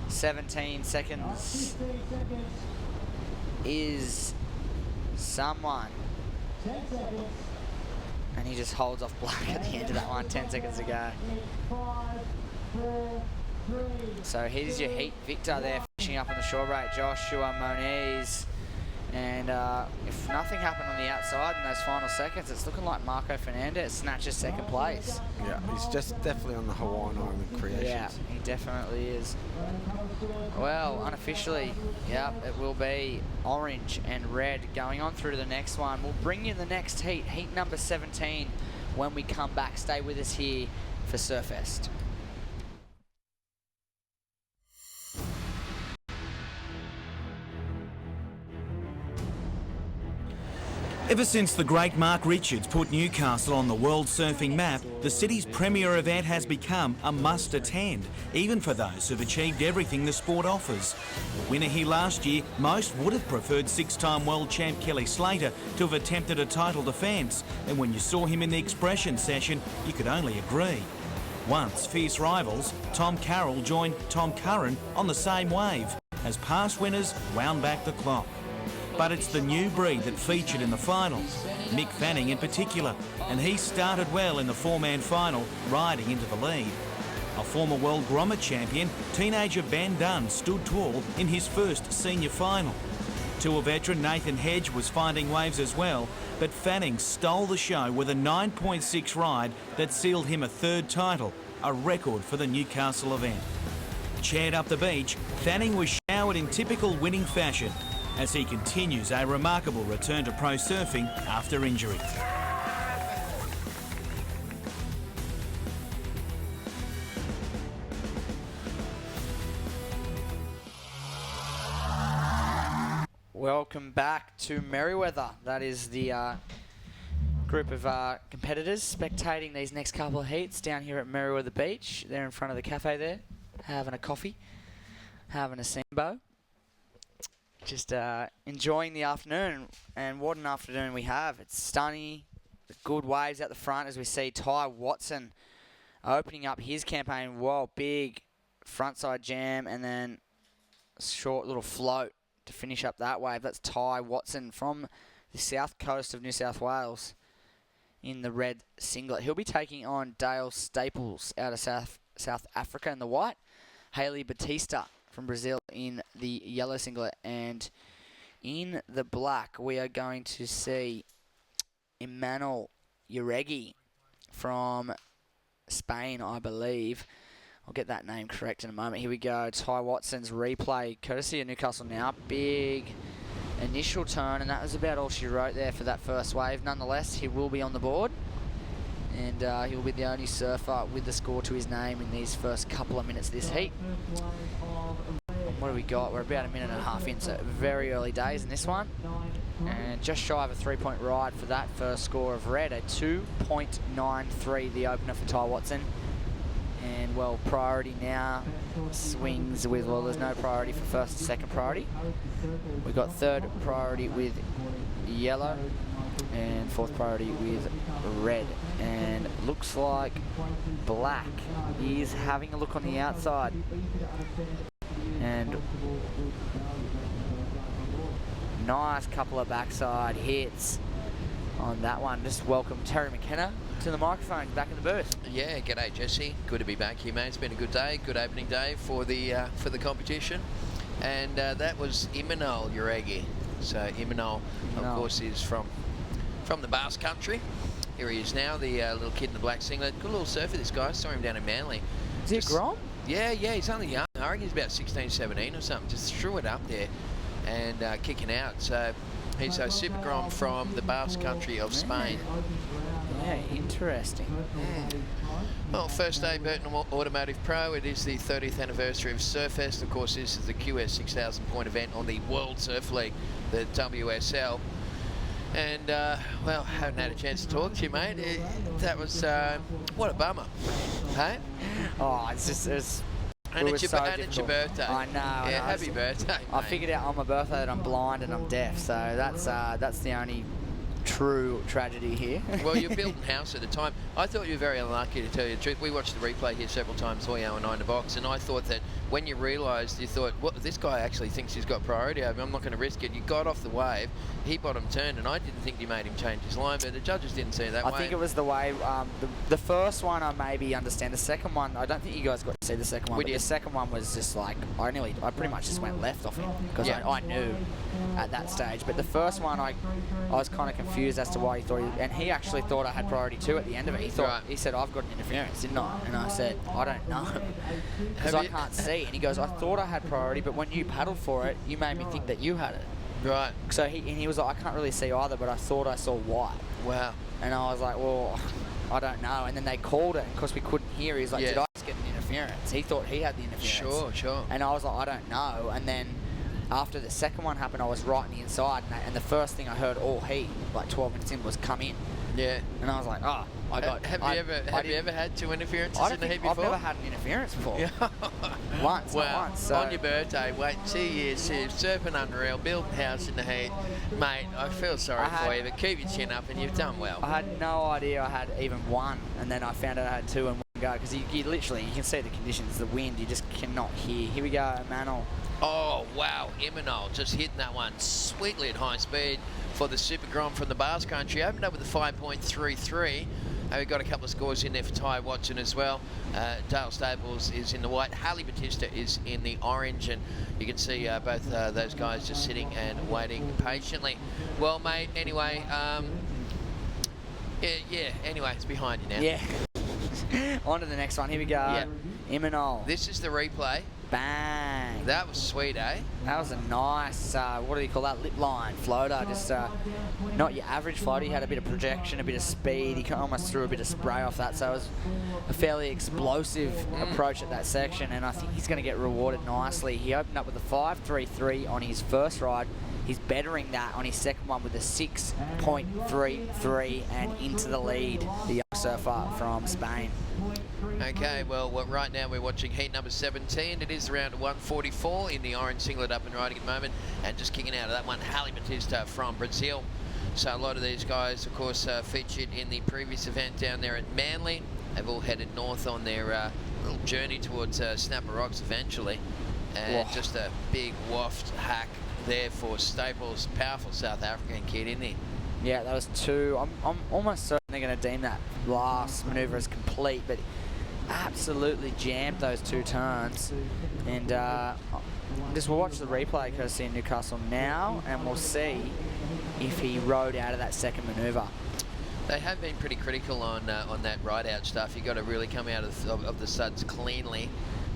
17 seconds. Is someone And he just holds off Black at the end of that one, 10 seconds to go. So here's your heat victor there, finishing up on the short break, Joshua Moniz. And if nothing happened on the outside in those final seconds, it's looking like Marco Fernandez snatches second place. Yeah, he's just definitely on the Hawaiian Island creations. Yeah, he definitely is. Well, unofficially, yeah, it will be orange and red going on through to the next one. We'll bring you the next heat, heat number 17, when we come back. Stay with us here for Surfest. Ever since the great Mark Richards put Newcastle on the world surfing map, the city's premier event has become a must attend, even for those who've achieved everything the sport offers. The winner here last year, most would have preferred six-time world champ Kelly Slater to have attempted a title defence, and when you saw him in the expression session, you could only agree. Once fierce rivals, Tom Carroll joined Tom Curran on the same wave, as past winners wound back the clock. But it's the new breed that featured in the finals, Mick Fanning in particular, and he started well in the four-man final, riding into the lead. A former world grommet champion, teenager Ben Dunn stood tall in his first senior final. Tour veteran Nathan Hedge was finding waves as well, but Fanning stole the show with a 9.6 ride that sealed him a third title, a record for the Newcastle event. Chaired up the beach, Fanning was showered in typical winning fashion, as he continues a remarkable return to pro surfing after injury. Welcome back to Merewether. That is the group of competitors spectating these next couple of heats down here at Merewether Beach. They're in front of the cafe there, having a coffee, having a Sambo. Just enjoying the afternoon, and what an afternoon we have. It's sunny, good waves at the front as we see Ty Watson opening up his campaign. Whoa, big frontside jam, and then a short little float to finish up that wave. That's Ty Watson from the south coast of New South Wales in the red singlet. He'll be taking on Dale Staples out of South Africa in the white. Haley Batista from Brazil in the yellow singlet, and in the black we are going to see Emmanuel Uregi from Spain, I believe. I'll get that name correct in a moment. Here we go. Ty Watson's replay, courtesy of Newcastle Now. Big initial turn, and that was about all she wrote there for that first wave. Nonetheless, he will be on the board, and he'll be the only surfer with the score to his name in these first couple of minutes of this heat. What do we got? We're about a minute and a half in, so very early days in this one. And just shy of a 3-point ride for that first score of red, a 2.93, the opener for Ty Watson. And, well, priority now swings with, well, there's no priority for first and second priority. We've got third priority with yellow and fourth priority with red. And looks like black is having a look on the outside. And nice couple of backside hits on that one. Just welcome Terry McKenna to the microphone, back in the booth. Yeah, g'day Jesse. Good to be back here, mate. It's been a good day, good opening day for the competition. And that was Emmanuel Uregi. So Emmanuel, of course, is from the Basque Country. Here he is now, the little kid in the black singlet. Good little surfer, this guy. Saw him down in Manly. Is he a Grom? Yeah, he's only young. I reckon he's about 16, 17 or something. Just threw it up there and kicking out. So he's a super Grom from the Basque Country of Spain. Yeah, interesting. Well, first day Burton Automotive Pro. It is the 30th anniversary of Surfest. Of course, this is the QS 6,000 point event on the World Surf League, the WSL. And, well, haven't had a chance to talk to you, mate. That was, what a bummer. Hey? Oh, it's just... And it's your birthday. I know. Yeah, happy birthday, I mate. figured out on my birthday that I'm blind and I'm deaf, so that's the only true tragedy here. Well, you're building house at the time. I thought you were very unlucky, to tell you the truth. We watched the replay here several times, Hoyo and 9 to box, and I thought that when you realised, you thought, well, this guy actually thinks he's got priority over me, I'm not going to risk it. You got off the wave, he bottom turned, and I didn't think you made him change his line, but the judges didn't see it that way. I think it was the way, the first one I maybe understand. The second one, I don't think you guys got to see the second one, but the second one was just like, I pretty much just went left off him, because I knew at that stage. But the first one, I was kind of confused as to why he thought, and he actually thought I had priority 2 at the end of it. He thought, he said, I've got an interference, didn't I? And I said, I don't know, because I can't see. And he goes, I thought I had priority, but when you paddled for it, you made me think that you had it. Right. So he was like, I can't really see either, but I thought I saw white. Wow. And I was like, well, I don't know. And then they called it, because we couldn't hear. He's like, did I just get an interference? He thought he had the interference. Sure. And I was like, I don't know. And then after the second one happened, I was right on the inside, and the first thing I heard all heat, like 12 minutes in, was come in. Yeah. And I was like, oh, I got. Have you ever had 2 interferences in the heat before? I've never had an interference before. Once. So. On your birthday, wait 2 years, surfing unreal, building house in the heat, mate. I feel sorry for you, but keep your chin up, and you've done well. I had no idea I had even one, and then I found out I had 2 in one go, because you literally, you can see the conditions, the wind, you just cannot hear. Here we go, Manol. Oh wow, Imanol just hitting that one sweetly at high speed for the Super Grand from the Basque Country. Opened up with a 5.33. We've got a couple of scores in there for Ty Watson as well. Dale Staples is in the white. Harley Batista is in the orange, and you can see both those guys just sitting and waiting patiently. Well, mate, anyway, anyway, it's behind you now. Yeah. On to the next one. Here we go. Yeah. Imanol. This is the replay. Bang. That was sweet, eh? That was a nice, what do you call that, lip line floater. Just not your average floater. He had a bit of projection, a bit of speed. He almost threw a bit of spray off that. So it was a fairly explosive approach at that section, and I think he's going to get rewarded nicely. He opened up with a 5.33 on his first ride. He's bettering that on his second one with a 6.33 and into the lead, the young surfer from Spain. Okay, well, right now we're watching heat number 17. It is around 144 in the orange singlet up and riding at the moment, and just kicking out of that one, Harley Batista from Brazil. So a lot of these guys, of course, featured in the previous event down there at Manly. They've all headed north on their little journey towards Snapper Rocks eventually. And just a big waft hack there for Staples, powerful South African kid, isn't he? Yeah, that was 2. I'm almost certain they're going to deem that last manoeuvre as complete, but absolutely jammed those 2 turns. And we'll watch the replay courtesy in Newcastle now, and we'll see if he rode out of that second manoeuvre. They have been pretty critical on that ride-out stuff. You've got to really come out of the suds cleanly.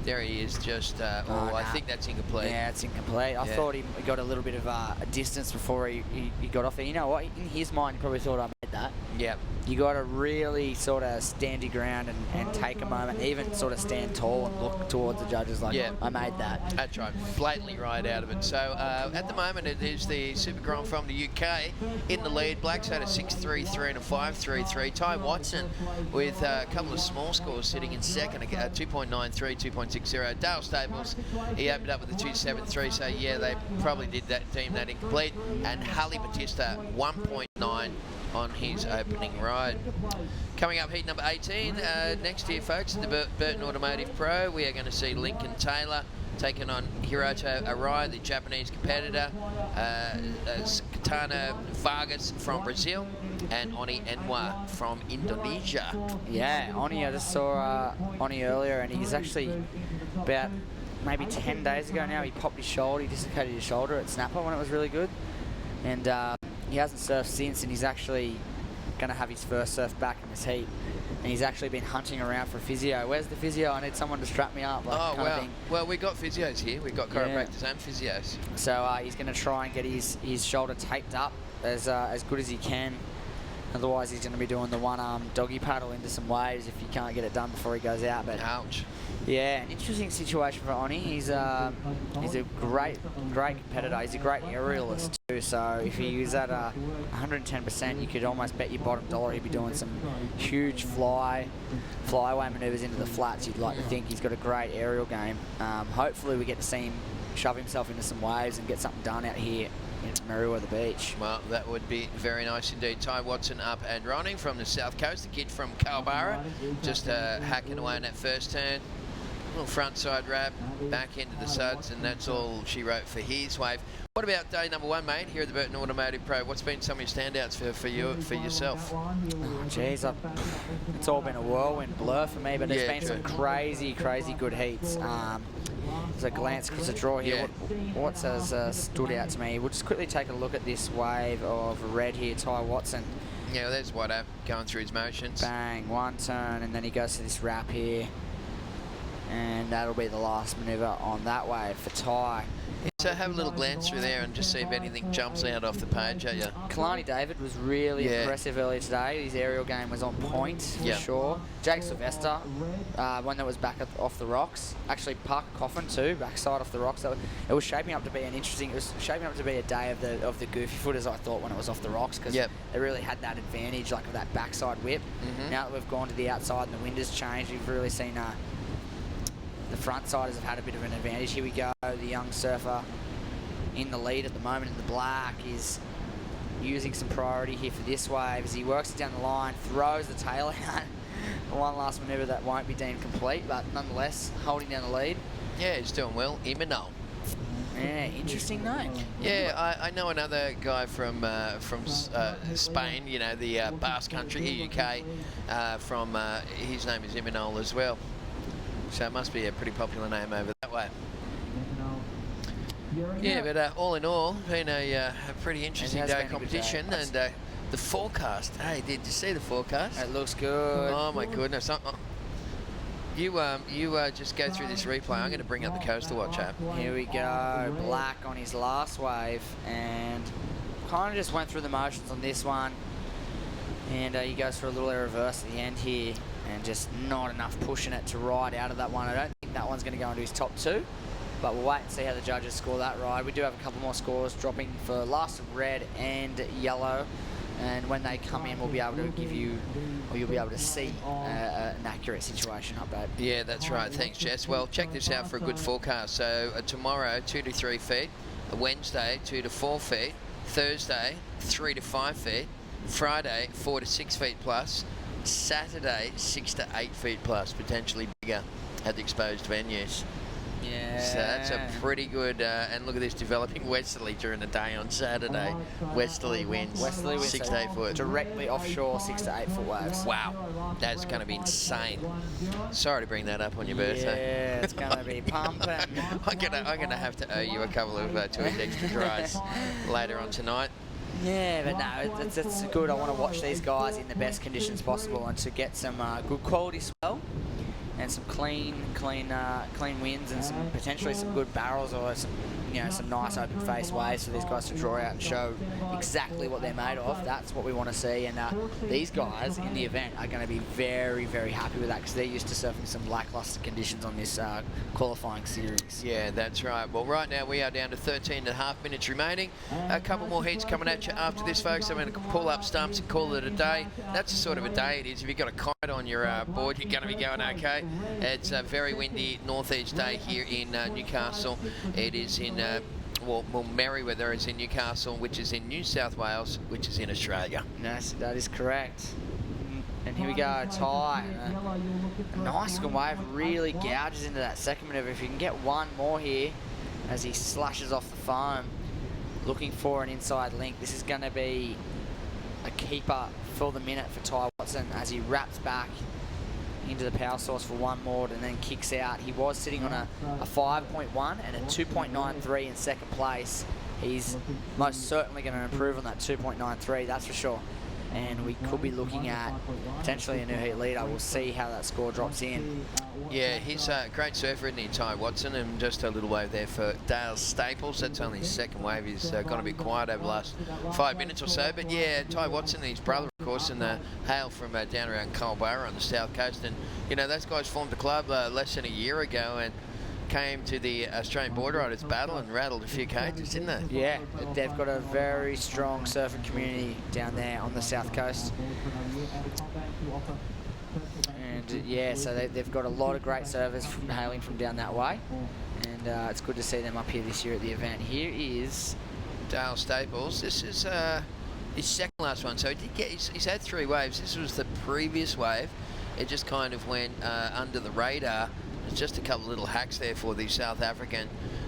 There he is, just, I think that's incomplete. Yeah, it's incomplete. I thought he got a little bit of a distance before he got off there. You know what? In his mind, he probably thought I made that. Yeah. You got to really sort of stand your ground and take a moment, even sort of stand tall and look towards the judges like, I made that. That's right. Blatantly ride out of it. So at the moment, it is the Super Grand from the UK in the lead. Black's had a 6.33 and a 5.33. Ty Watson with a couple of small scores sitting in second, 2.93, 2.60. Dale Staples, he opened up with a 2.73. So yeah, they probably did deem that incomplete. And Harley Batista 1.9 on his opening ride. Coming up, heat number 18. Next here, folks, the Burton Automotive Pro. We are going to see Lincoln Taylor taking on Hiroto Arai, the Japanese competitor, Katana Vargas from Brazil, and Oni Enwa from Indonesia. Yeah, Oni, I just saw Oni earlier, and he's actually about maybe 10 days ago now, he popped his shoulder, he dislocated his shoulder at Snapper when it was really good. And he hasn't surfed since, and he's actually going to have his first surf back in this heat. And he's actually been hunting around for physio. Where's the physio? I need someone to strap me up. Like, kind of thing. Well, we've got physios here. We've got chiropractors and physios. So he's going to try and get his shoulder taped up as good as he can. Otherwise, he's going to be doing the one-arm doggy paddle into some waves if he can't get it done before he goes out. But ouch. Yeah, an interesting situation for Oni. He's a great competitor. He's a great aerialist too. So if he was at 110%, you could almost bet your bottom dollar he'd be doing some huge flyaway manoeuvres into the flats. You'd like to think he's got a great aerial game. Hopefully, we get to see him shove himself into some waves and get something done out here at Merewether Beach. Well, that would be very nice indeed. Ty Watson up and running from the south coast. The kid from Kalbarra just hacking away on that first turn. Little front side wrap, back into the suds, and that's all she wrote for his wave. What about day number 1, mate, here at the Burton Automotive Pro? What's been some of your standouts for yourself? Oh, geez, it's all been a whirlwind blur for me, but there's been some crazy good heats. There's a glance across the draw here. What has stood out to me? We'll just quickly take a look at this wave of red here, Ty Watson. Yeah, well, there's Watto going through his motions. Bang, one turn, and then he goes to this wrap here. And that'll be the last manoeuvre on that wave for Ty. So have a little glance through there and just see if anything jumps out off the page at you. Kalani David was really impressive earlier today. His aerial game was on point for sure. Jake Sylvester, one that was back off the rocks. Actually, Parker Coffin too, backside off the rocks. It was shaping up to be it was shaping up to be a day of the goofy footers, I thought, when it was off the rocks, because they really had that advantage, like of that backside whip. Now that we've gone to the outside and the wind has changed, we've really seen the front siders have had a bit of an advantage. Here we go, the young surfer in the lead at the moment in the black is using some priority here for this wave as he works it down the line, throws the tail out. One last manoeuvre that won't be deemed complete, but nonetheless holding down the lead. Yeah, he's doing well. Imanol. Yeah, interesting name. Yeah, I know another guy from Spain, you know, the Basque Country, here, UK. His name is Imanol as well. So it must be a pretty popular name over that way. Yeah, but all in all, been a pretty interesting day of competition. And the forecast, hey, did you see the forecast? It looks good. Oh my goodness. You just go through this replay. I'm going to bring up the coastal watch app. Here we go, black on his last wave, and kind of just went through the motions on this one. And he goes for a little air reverse at the end here, and just not enough pushing it to ride out of that one. I don't think that one's going to go into his top 2, but we'll wait and see how the judges score that ride. We do have a couple more scores dropping for last red and yellow, and when they come in, we'll be able to give you, or you'll be able to see an accurate situation update. Yeah, that's right. Thanks, Jess. Well, check this out for a good forecast. So tomorrow, 2 to 3 feet. Wednesday, 2 to 4 feet. Thursday, 3 to 5 feet. Friday, 4 to 6 feet plus. Saturday, 6 to 8 feet plus, potentially bigger at the exposed venues. Yeah. So that's a pretty good, and look at this, developing westerly during the day on Saturday. Westerly winds, 6 to 8 foot. Directly offshore, 6 to 8 foot waves. Wow, that's going to be insane. Sorry to bring that up on your birthday. Yeah, it's going to be pumping. I'm gonna have to owe you a couple of 2 extra tries later on tonight. Yeah, but no, it's good. I want to watch these guys in the best conditions possible and to get some good quality swell and some clean winds and some potentially some good barrels or some nice open face waves for these guys to draw out and show exactly what they're made of. That's what we want to see, and these guys in the event are going to be very, very happy with that because they're used to surfing some lackluster conditions on this qualifying series. Yeah, that's right. Well, right now we are down to 13.5 minutes remaining. A couple more heats coming at you after this, folks. I'm going to pull up stumps and call it a day. That's the sort of a day it is. If you've got a kite on your board, you're going to be going okay. It's a very windy northeast day here in Newcastle. It is in Merewether is in Newcastle, which is in New South Wales, which is in Australia. Yes, that is correct. And here we go, Ty. A nice good wave, really gouges into that second manoeuvre. If you can get one more here as he slashes off the foam, looking for an inside link. This is going to be a keeper for the minute for Ty Watson as he wraps back into the power source for one more and then kicks out. He was sitting on a 5.1 and a 2.93 in second place. He's most certainly going to improve on that 2.93, that's for sure. And we could be looking at potentially a new heat leader. We'll see how that score drops in. Yeah, he's a great surfer, isn't he, Ty Watson? And just a little wave there for Dale Staples. That's only his second wave. He's gone a bit quiet over the last 5 minutes or so. But yeah, Ty Watson, his brother, of course, and hail from down around Culburra on the south coast. And, you know, those guys formed a club less than a year ago and came to the Australian Border Riders battle and rattled a few cages, didn't they? Yeah, they've got a very strong surfing community down there on the south coast. And yeah, so they've got a lot of great surfers hailing from down that way. And it's good to see them up here this year at the event. Here is Dale Staples. This is his second last one. So he's had 3 waves. This was the previous wave. It just kind of went under the radar just a couple of little hacks there for the South African.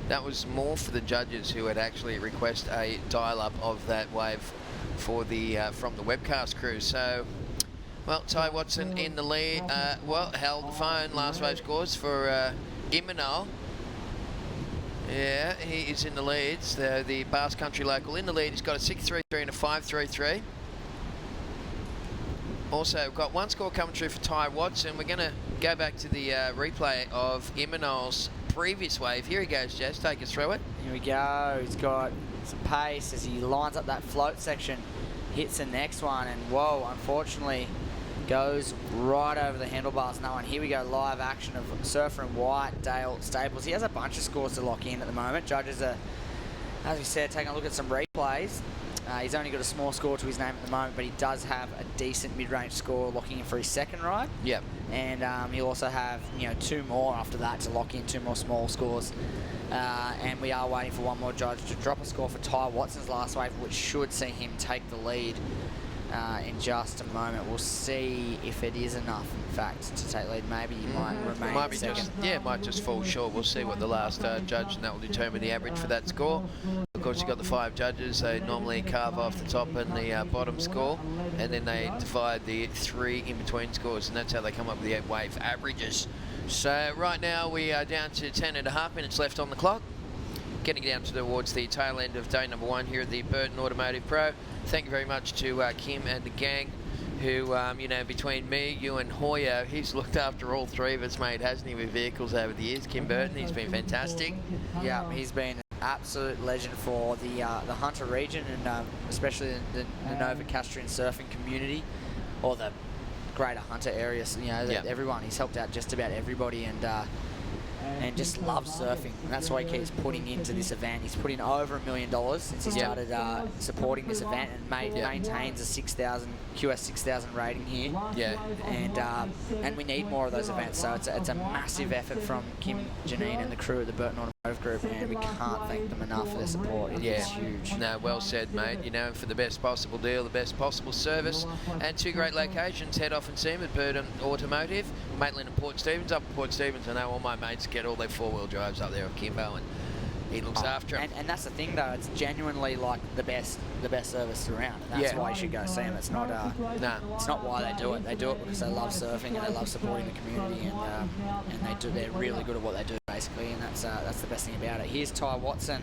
That was more for the judges who had actually requested a dial-up of that wave for the from the webcast crew. So, well, Ty Watson in the lead. Well, held the phone. Last wave scores for Imanol. Yeah, he is in the lead. So the Basque Country local in the lead. He's got a 6.33 and a 5.33. Also, we've got one score coming through for Ty Watson. We're going to go back to the replay of Imanol's previous wave. Here he goes, Jess. Take us through it. Here we go. He's got some pace as he lines up that float section, hits the next one, and whoa, unfortunately, goes right over the handlebars on that one. Here we go, live action of Surfer in white, Dale Staples. He has a bunch of scores to lock in at the moment. Judges are, as we said, taking a look at some replays. He's only got a small score to his name at the moment, but he does have a decent mid-range score locking in for his second ride. Yep. And he'll also have, you know, 2 more after that to lock in 2 more small scores. And we are waiting for one more judge to drop a score for Ty Watson's last wave, which should see him take the lead in just a moment. We'll see if it is enough, in fact, to take lead. Maybe he might remain second. Might just fall short. We'll see what the last judge, and that will determine the average for that score. Of course, you've got the 5 judges. They normally carve off the top and the bottom score, and then they divide the 3 in-between scores, and that's how they come up with the 8 wave averages. So right now we are down to 10.5 minutes left on the clock. Getting down towards the tail end of day number 1 here at the Burton Automotive Pro. Thank you very much to Kim and the gang who, you know, between me, you and Hoya, he's looked after all 3 of us, mate, hasn't he, with vehicles over the years. Kim Burton, he's been fantastic. Yeah, he's been an absolute legend for the Hunter region, and especially the Novocastrian surfing community, or the greater Hunter area. You know, everyone. He's helped out just about everybody, and just loves surfing, and that's why he keeps putting into this event. He's put in over $1 million since he started supporting this event, and maintains a 6,000 QS 6,000 rating here. Yeah. And we need more of those events. So it's a massive effort from Kim, Janine, and the crew at the Burton Automotive Group, and we can't thank them enough for their support. It's huge. No, well said, mate. You know, for the best possible deal, the best possible service, and 2 great locations. Head off and see them at Burton Automotive, Maitland and Port Stephens. Up at Port Stephens, I know all my mates get all their 4-wheel drives up there of Kimbo, and he looks after them. And that's the thing, though. It's genuinely like the best service around. And that's why you should go see them. It's not it's not why they do it. They do it because they love surfing and they love supporting the community, and they're really good at what they do, basically. And that's the best thing about it. Here's Ty Watson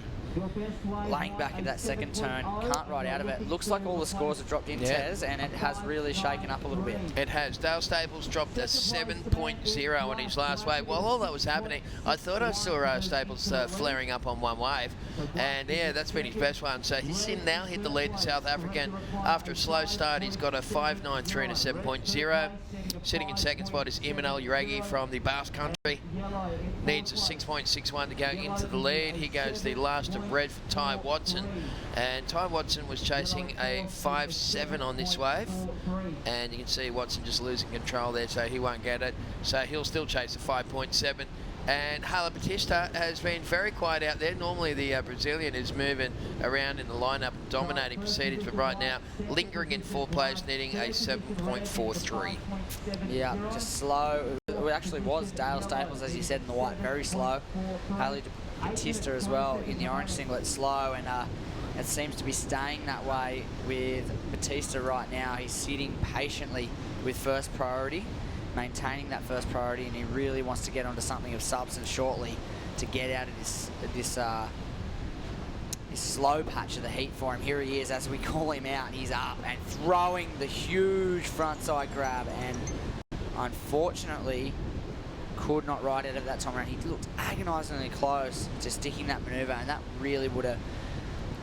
laying back at that second turn, can't ride out of it. Looks like all the scores have dropped in, Tez, and it has really shaken up a little bit. It has. Dale Staples dropped a 7.0 on his last wave. While all that was happening, I thought I saw Staples flaring up on one wave, and yeah, that's been his best one. So he's now hit the lead in South African. After a slow start, he's got a 5.93 and a 7.0. Sitting in second spot is Imanol Uragi from the Basque Country. Needs a 6.61 to go into the lead. Here goes the last of red for Ty Watson. And Ty Watson was chasing a 5.7 on this wave. And you can see Watson just losing control there, so he won't get it. So he'll still chase a 5.7. And Hala Batista has been very quiet out there. Normally the Brazilian is moving around in the lineup, dominating proceedings, but right now lingering in 4th place, needing a 7.43. Yeah, just slow. It actually was Dale Staples, as you said, in the white, very slow. Hala Batista as well in the orange singlet, slow, and it seems to be staying that way with Batista right now. He's sitting patiently with first priority, maintaining that first priority, and he really wants to get onto something of substance shortly to get out of this slow patch of the heat for him. Here he is, as we call him out. He's up and throwing the huge frontside grab, and unfortunately could not ride out of that time around. He looked agonisingly close to sticking that manoeuvre, and that really would have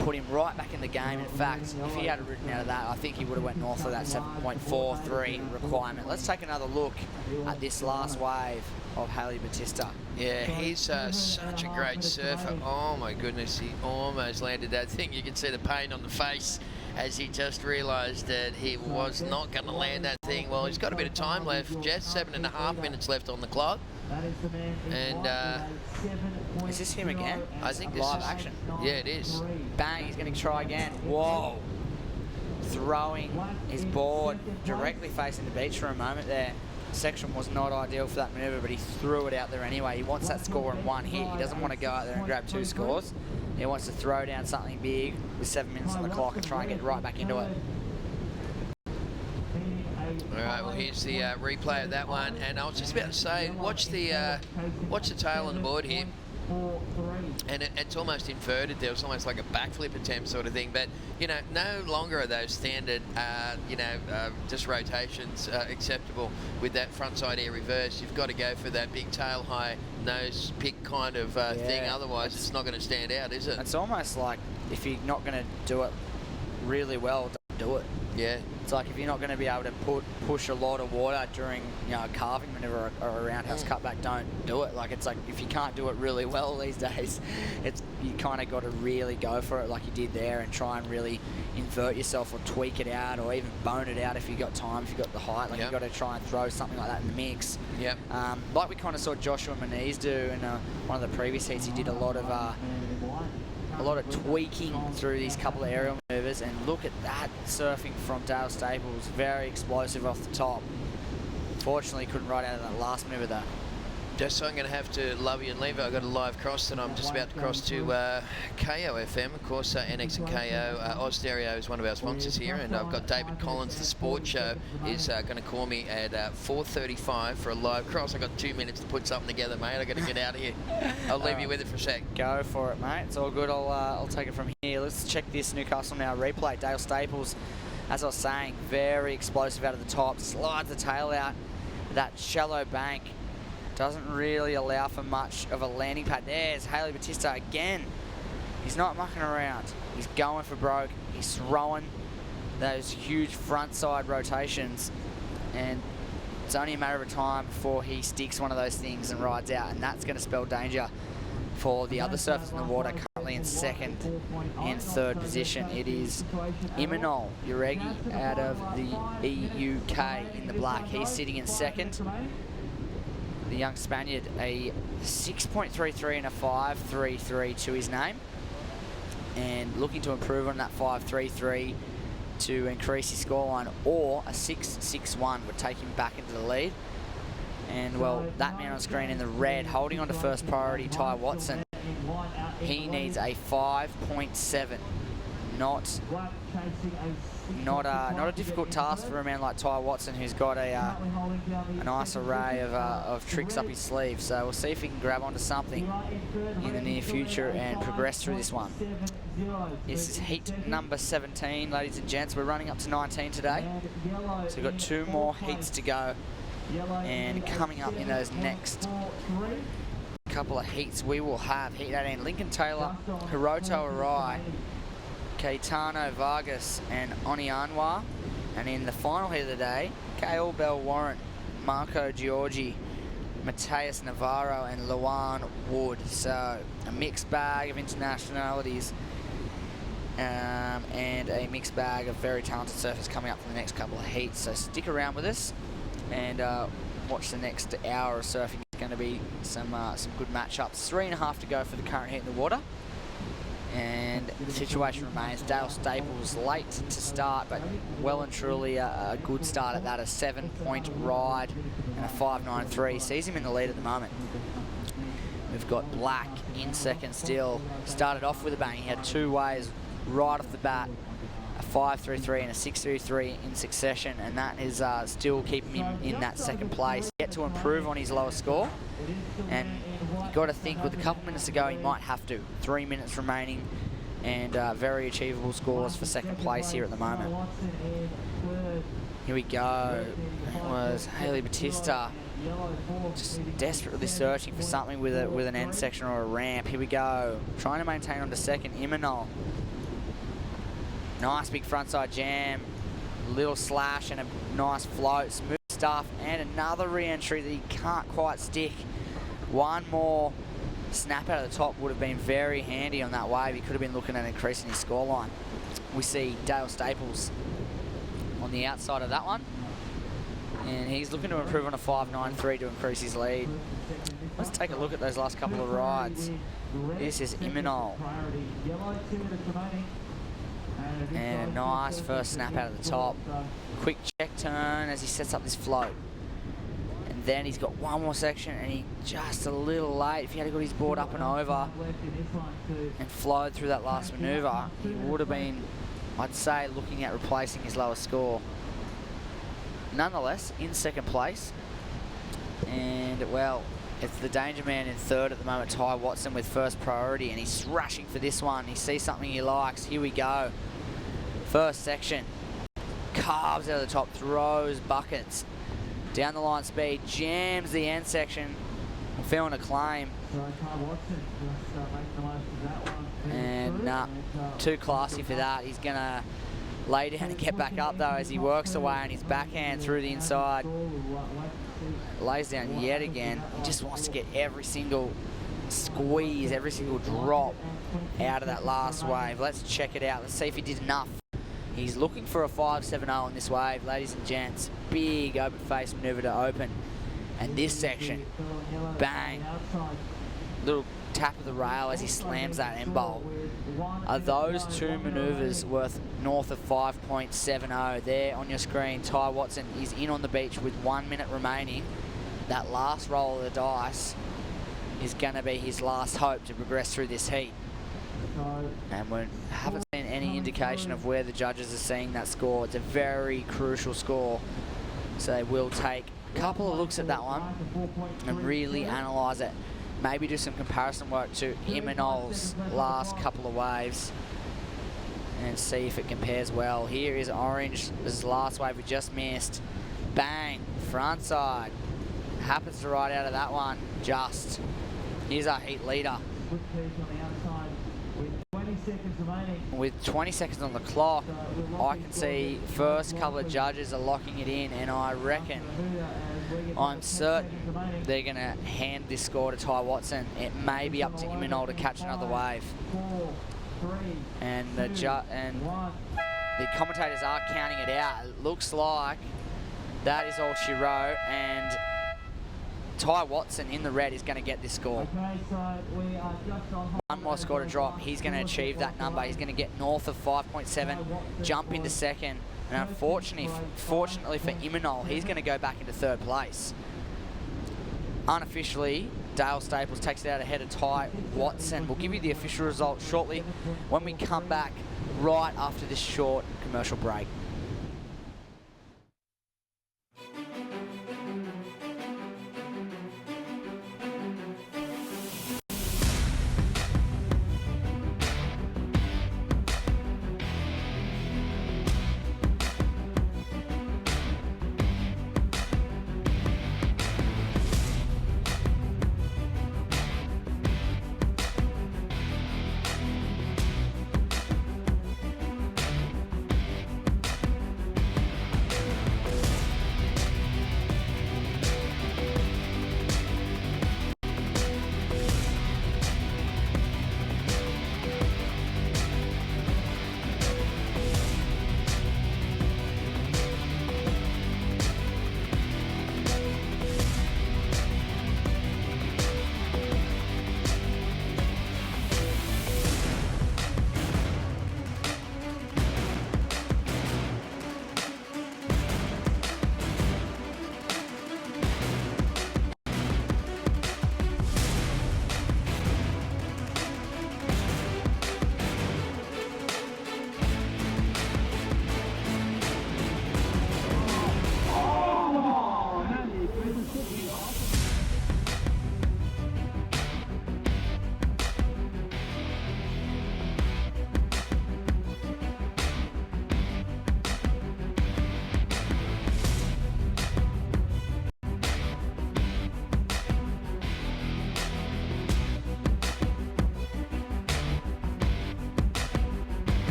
put him right back in the game. In fact, if he had ridden out of that, I think he would have went north of that 7.43 requirement. Let's take another look at this last wave of Hala Batista. Yeah, he's such a great surfer. Oh my goodness, he almost landed that thing. You can see the pain on the face as he just realised that he was not going to land that thing. Well, he's got a bit of time left, Jess. 7.5 minutes left on the clock. And is this him again? I think this live is action. Yeah, it is. Bang! He's going to try again. Whoa! Throwing his board directly facing the beach for a moment there. section was not ideal for that manoeuvre, but he threw it out there anyway. He wants that score in one hit. He doesn't want to go out there and grab 2 scores. He wants to throw down something big with 7 minutes on the clock and try and get right back into it. All right, well, here's the replay of that one, and I was just about to say, watch the tail on the board here, and it's almost inverted. There was almost like a backflip attempt sort of thing, but you know, no longer are those standard, just rotations acceptable with that frontside air reverse. You've got to go for that big tail high nose pick kind of thing. Otherwise, it's not going to stand out, is it? It's almost like if you're not going to do it really well, don't do it. Yeah. It's like if you're not going to be able to push a lot of water during, you know, a carving maneuver or a roundhouse cutback, don't do it. Like, it's like if you can't do it really well these days, you kind of got to really go for it like you did there and try and really invert yourself or tweak it out or even bone it out if you've got time, if you've got the height. Like, you've got to try and throw something like that in the mix. Yep. Like we kind of saw Joshua Moniz do in one of the previous heats. He did a lot of tweaking through these couple of aerial maneuvers, and look at that surfing from Dale Staples, very explosive off the top. Fortunately, couldn't ride out of that last maneuver though. Just so I'm going to have to love you and leave it. I've got a live cross that I'm just about to cross to KO FM. Of course, NX and KO. Oz Stereo is one of our sponsors here, and I've got David Collins, the sports show, is going to call me at 4:35 for a live cross. I've got 2 minutes to put something together, mate. I've got to get out of here. I'll leave you with it for a sec. Go for it, mate. It's all good. I'll take it from here. Let's check this Newcastle Now replay. Dale Staples, as I was saying, very explosive out of the top, slides the tail out. That shallow bank doesn't really allow for much of a landing pad. There's Haley Batista again. He's not mucking around. He's going for broke. He's throwing those huge front side rotations, and it's only a matter of time before he sticks one of those things and rides out, and that's going to spell danger for the other surfers in the water, currently in 2nd and 3rd position. It is Imanol Uregi out of the EUK in the black. He's sitting in 2nd. The young Spaniard, a 6.33 and a 5.33 to his name, and looking to improve on that 5.33 to increase his scoreline, or a 6.61 would take him back into the lead. And well, that man on screen in the red, holding on to first priority, Ty Watson, he needs a 5.7. Not a difficult task for a man like Ty Watson, who's got a nice array of tricks up his sleeve. So we'll see if he can grab onto something in the near future and progress through this one. This is heat number 17, ladies and gents. We're running up to 19 today, so we've got 2 more heats to go. And coming up in those next couple of heats, we will have heat 18, Lincoln Taylor, Hiroto Arai, Caetano Vargas and Oni Anwar. And in the final heat of the day, Cale Bell Warrant, Marco Giorgi, Mateus Navarro and Luan Wood. So a mixed bag of internationalities and a mixed bag of very talented surfers coming up for the next couple of heats. So stick around with us and watch the next hour of surfing. It's going to be some good matchups. 3.5 to go for the current heat in the water. And the situation remains Dale Staples late to start, but well and truly a good start at that. A 7-point ride and a 5.93 sees him in the lead at the moment. We've got Black in 2nd still. Started off with a bang. He had 2 ways right off the bat, a 5.33 and a 6.33 in succession, and that is still keeping him in that 2nd place. Yet to improve on his lower score, and you've got to think with a couple minutes to go he might have to. 3 minutes remaining, and very achievable scores for 2nd place here at the moment. Here we go. It was Haley Batista, just desperately searching for something with an end section or a ramp. Here we go, trying to maintain on to 2nd. Imanol, nice big frontside jam, little slash and a nice float, smooth stuff, and another re-entry that he can't quite stick. One more snap out of the top would have been very handy on that wave. He could have been looking at increasing his scoreline. We see Dale Staples on the outside of that one, and he's looking to improve on a 5.93 to increase his lead. Let's take a look at those last couple of rides. This is Imanol, and a nice first snap out of the top. Quick check turn as he sets up this float. then he's got one more section, and he just a little late. If he had got his board up and over and flowed through that last manoeuvre, he would have been, I'd say, looking at replacing his lowest score. Nonetheless, in second place, and well, it's the danger man in third at the moment, Ty Watson, with first priority, and he's rushing for this one. He sees something he likes. Here we go. First section. Carves out of the top, throws buckets. Down the line speed, jams the end section. Feeling a claim. And too classy for that. He's going to lay down and get back up though as he works away on his backhand through the inside. Lays down yet again. He just wants to get every single squeeze, every single drop out of that last wave. Let's check it out. Let's see if he did enough. He's looking for a 5.70 on this wave, ladies and gents. Big open face manoeuvre to open. And this section, bang. Little tap of the rail as he slams that end bowl. Are those two manoeuvres worth north of 5.70? There on your screen, Ty Watson is in on the beach with 1 minute remaining. That last roll of the dice is going to be his last hope to progress through this heat. And we haven't seen any indication of where the judges are seeing that score. It's a very crucial score. So they will take a couple of looks at that one and really analyse it. Maybe do some comparison work to Imanol's last couple of waves and see if it compares well. Here is Orange. This is the last wave we just missed. Bang, front side. Happens to ride out of that one just. Here's our heat leader. With 20 seconds on the clock, I can see first couple of judges are locking it in, and I reckon, I'm certain they're going to hand this score to Ty Watson. It may be up to Imanol to catch another wave. And the commentators are counting it out. It looks like that is all she wrote, and Ty Watson in the red is going to get this score. One more score to drop. He's going to achieve that number. He's going to get north of 5.7, jump into second. And unfortunately, fortunately for Imanol, he's going to go back into third place. Unofficially, Dale Staples takes it out ahead of Ty Watson. We'll give you the official result shortly when we come back right after this short commercial break.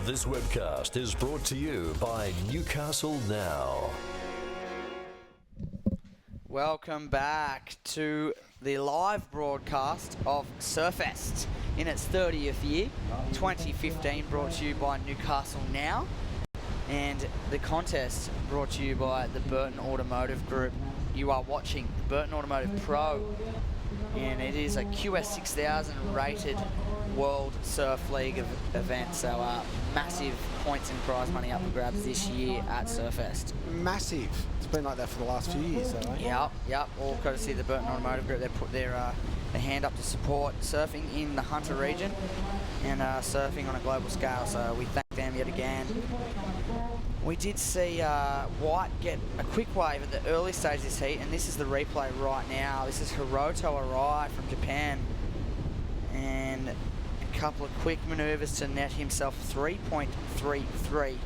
This webcast is brought to you by Newcastle Now. Welcome back to the live broadcast of Surfest in its 30th year, 2015, brought to you by Newcastle Now, and the contest brought to you by the Burton Automotive Group. You are watching Burton Automotive Pro, and it is a QS 6000 rated World Surf League event, so massive points and prize money up for grabs this year at Surfest. Massive. It's been like that for the last few years, though, eh? Yep. All courtesy of the Burton Automotive Group. They put their hand up to support surfing in the Hunter region and surfing on a global scale, so we thank them yet again. We did see White get a quick wave at the early stage of this heat, and this is the replay right now. This is Hiroto Arai from Japan, and a couple of quick manoeuvres to net himself 3.33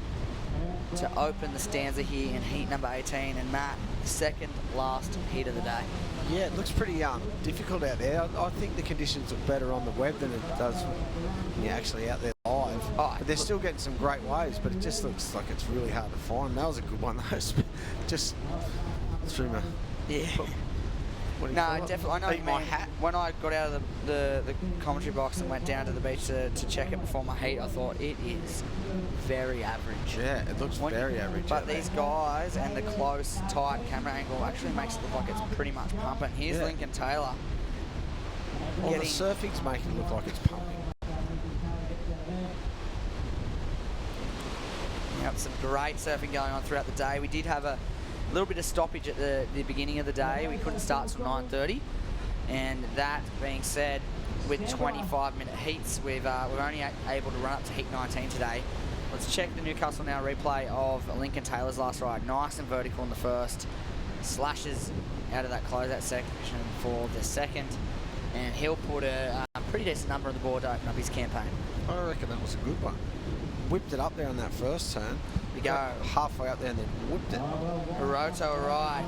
to open the stanza here in heat number 18. And Matt, the second last heat of the day. Yeah, it looks pretty difficult out there. I think the conditions look better on the web than it does when you're actually out there live. But they're still getting some great waves, but it just looks like it's really hard to find. That was a good one, though. Just through my... Yeah. No, definitely. I know what you mean. When I got out of the commentary box and went down to the beach to check it before my heat, I thought it is very average. Yeah, it looks very average. But these guys and the close, tight camera angle actually makes it look like it's pretty much pumping. Here's Lincoln Taylor. Well, the surfing's making it look like it's pumping. Yep, some great surfing going on throughout the day. We did have a little bit of stoppage at the beginning of the day. We couldn't start till 9:30, and that being said, with 25-minute heats, we're only able to run up to heat 19 today. Let's check the Newcastle Now replay of Lincoln Taylor's last ride. Nice and vertical in the first, slashes out of that closeout section for the second, and he'll put a pretty decent number on the board to open up his campaign. I reckon that was a good one. Whipped it up there on that first turn. We go halfway up there and then whipped it. Hiroto Arai,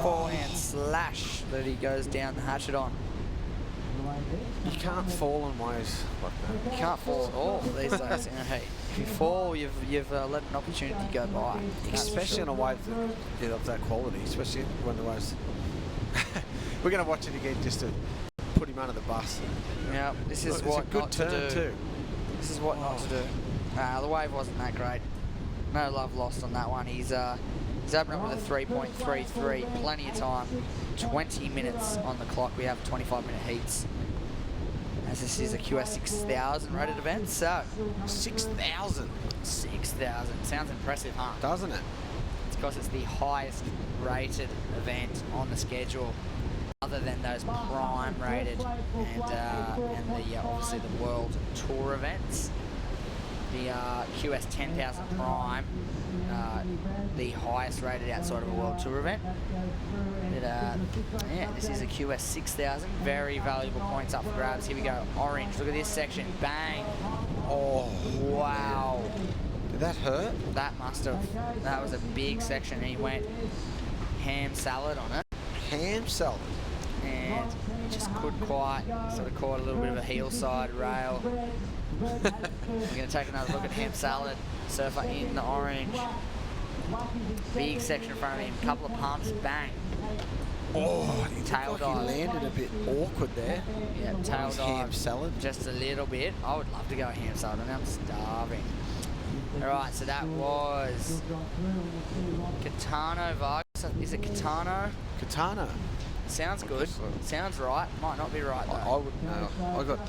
forehand slash that he goes down the hatchet on. You can't fall on waves like that. You can't fall at all these days in a heat. If you fall, you've let an opportunity go by. Especially on a wave of that quality, especially when the waves... We're going to watch it again just to put him under the bus. Yeah, this is what not to do. This is what not to do. The wave wasn't that great. No love lost on that one. He's opened up with a 3.33. Plenty of time. 20 minutes on the clock. We have 25-minute heats. As this is a QS 6000 rated event, so 6,000. 6,000. Sounds impressive, huh? Doesn't it? It's because it's the highest rated event on the schedule, other than those prime rated and obviously the World Tour events. The QS 10,000 Prime, the highest rated outside of a World Tour event. But, yeah, this is a QS 6000. Very valuable points up for grabs. Here we go. Orange. Look at this section. Bang. Oh, wow. Did that hurt? That must have. That was a big section. He went ham salad on it. Ham salad? And he just couldn't quite. Sort of caught a little bit of a heel side rail. We're going to take another look at ham salad. Surfer in the orange. Big section in front of him. Couple of pumps. Bang. Oh, tail dive. He landed a bit awkward there. Yeah, tail dive. Ham salad. Just a little bit. I would love to go ham salad, and I'm starving. All right, so that was Catano Vargas. Is it Catano? Catano. Sounds good. Sounds right. Might not be right though. I wouldn't know. I got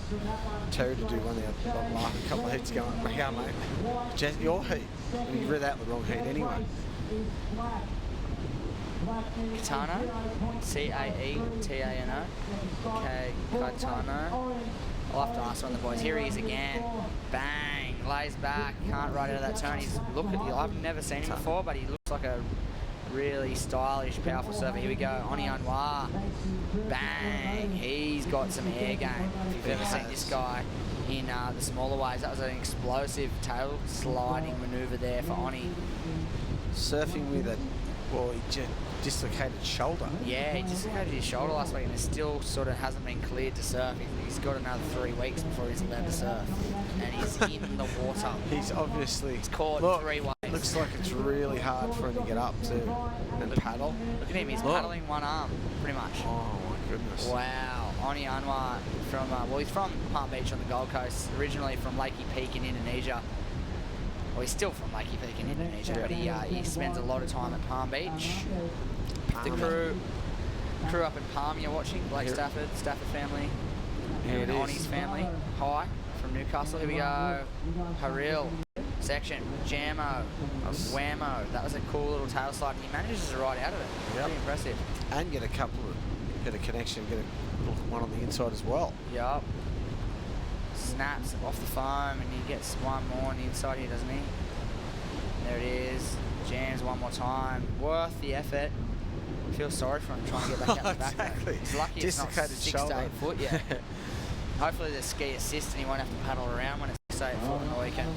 Terry to do one the last couple of heats going. Yeah, mate. Just your heat. You read out the wrong heat anyway. Catano. Caetano. Okay, Catano. I'll have to ask one of the boys. Here he is again. Bang. Lays back. Can't ride out of that turn. I've never seen him before, but he looks like a really stylish, powerful surfer. Here we go. Oni Anwar. Bang. He's got some air game. If you've ever seen this guy in the smaller waves, that was an explosive tail sliding manoeuvre there for Oni. Surfing with a, well, he just dislocated shoulder. Yeah, he dislocated his shoulder last week, and it still sort of hasn't been cleared to surf. He's got another 3 weeks before he's allowed to surf, and he's in the water. He's obviously... He's caught 3 waves. looks like it's really hard for him to get up to and paddle. Look at him, he's paddling one arm, pretty much. Oh my goodness. Wow, Oni Anwar from, well, he's from Palm Beach on the Gold Coast, originally from Lakey Peak in Indonesia. Well, he's still from Lakey Peak in Indonesia, but he spends a lot of time at Palm Beach. The crew up in Palm you're watching, Blake Stafford family, and Oni's family. Hi, from Newcastle. Here we go. Haril, section, Jammo, Whammo. That was a cool little tail slide, and he manages to ride out of it. Pretty impressive. And get a connection, get a little one on the inside as well. Yup. Snaps off the foam, and he gets one more on the inside here, doesn't he? There it is. Jams one more time. Worth the effort. I feel sorry for him trying to get back out the back. Exactly. He's lucky it's not 6 to 8 foot yet. Hopefully there's ski assist and he won't have to paddle around when it's 6 to 8 foot on the weekend.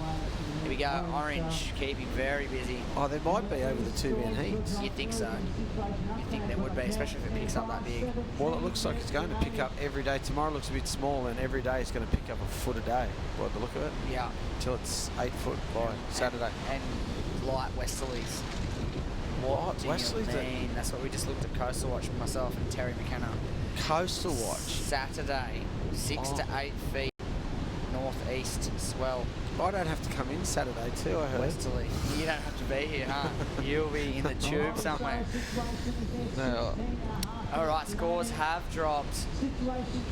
Here we go, Orange, keeping very busy. Oh, there might be over the 2-man heats. You'd think so. You'd think there would be, especially if it picks up that big. Well, it looks like it's going to pick up every day. Tomorrow looks a bit small, and every day it's going to pick up a foot a day, by the look of it. Yeah. Until it's 8 foot by Saturday. And light westerlies. What westerlies? That's what we just looked at Coastal Watch with myself and Terry McKenna. Coastal Watch? Saturday, 6 to 8 feet, northeast swell. I don't have to come in Saturday too, I heard. Westerly. You don't have to be here, huh? You'll be in the tube somewhere. No. All right, scores have dropped.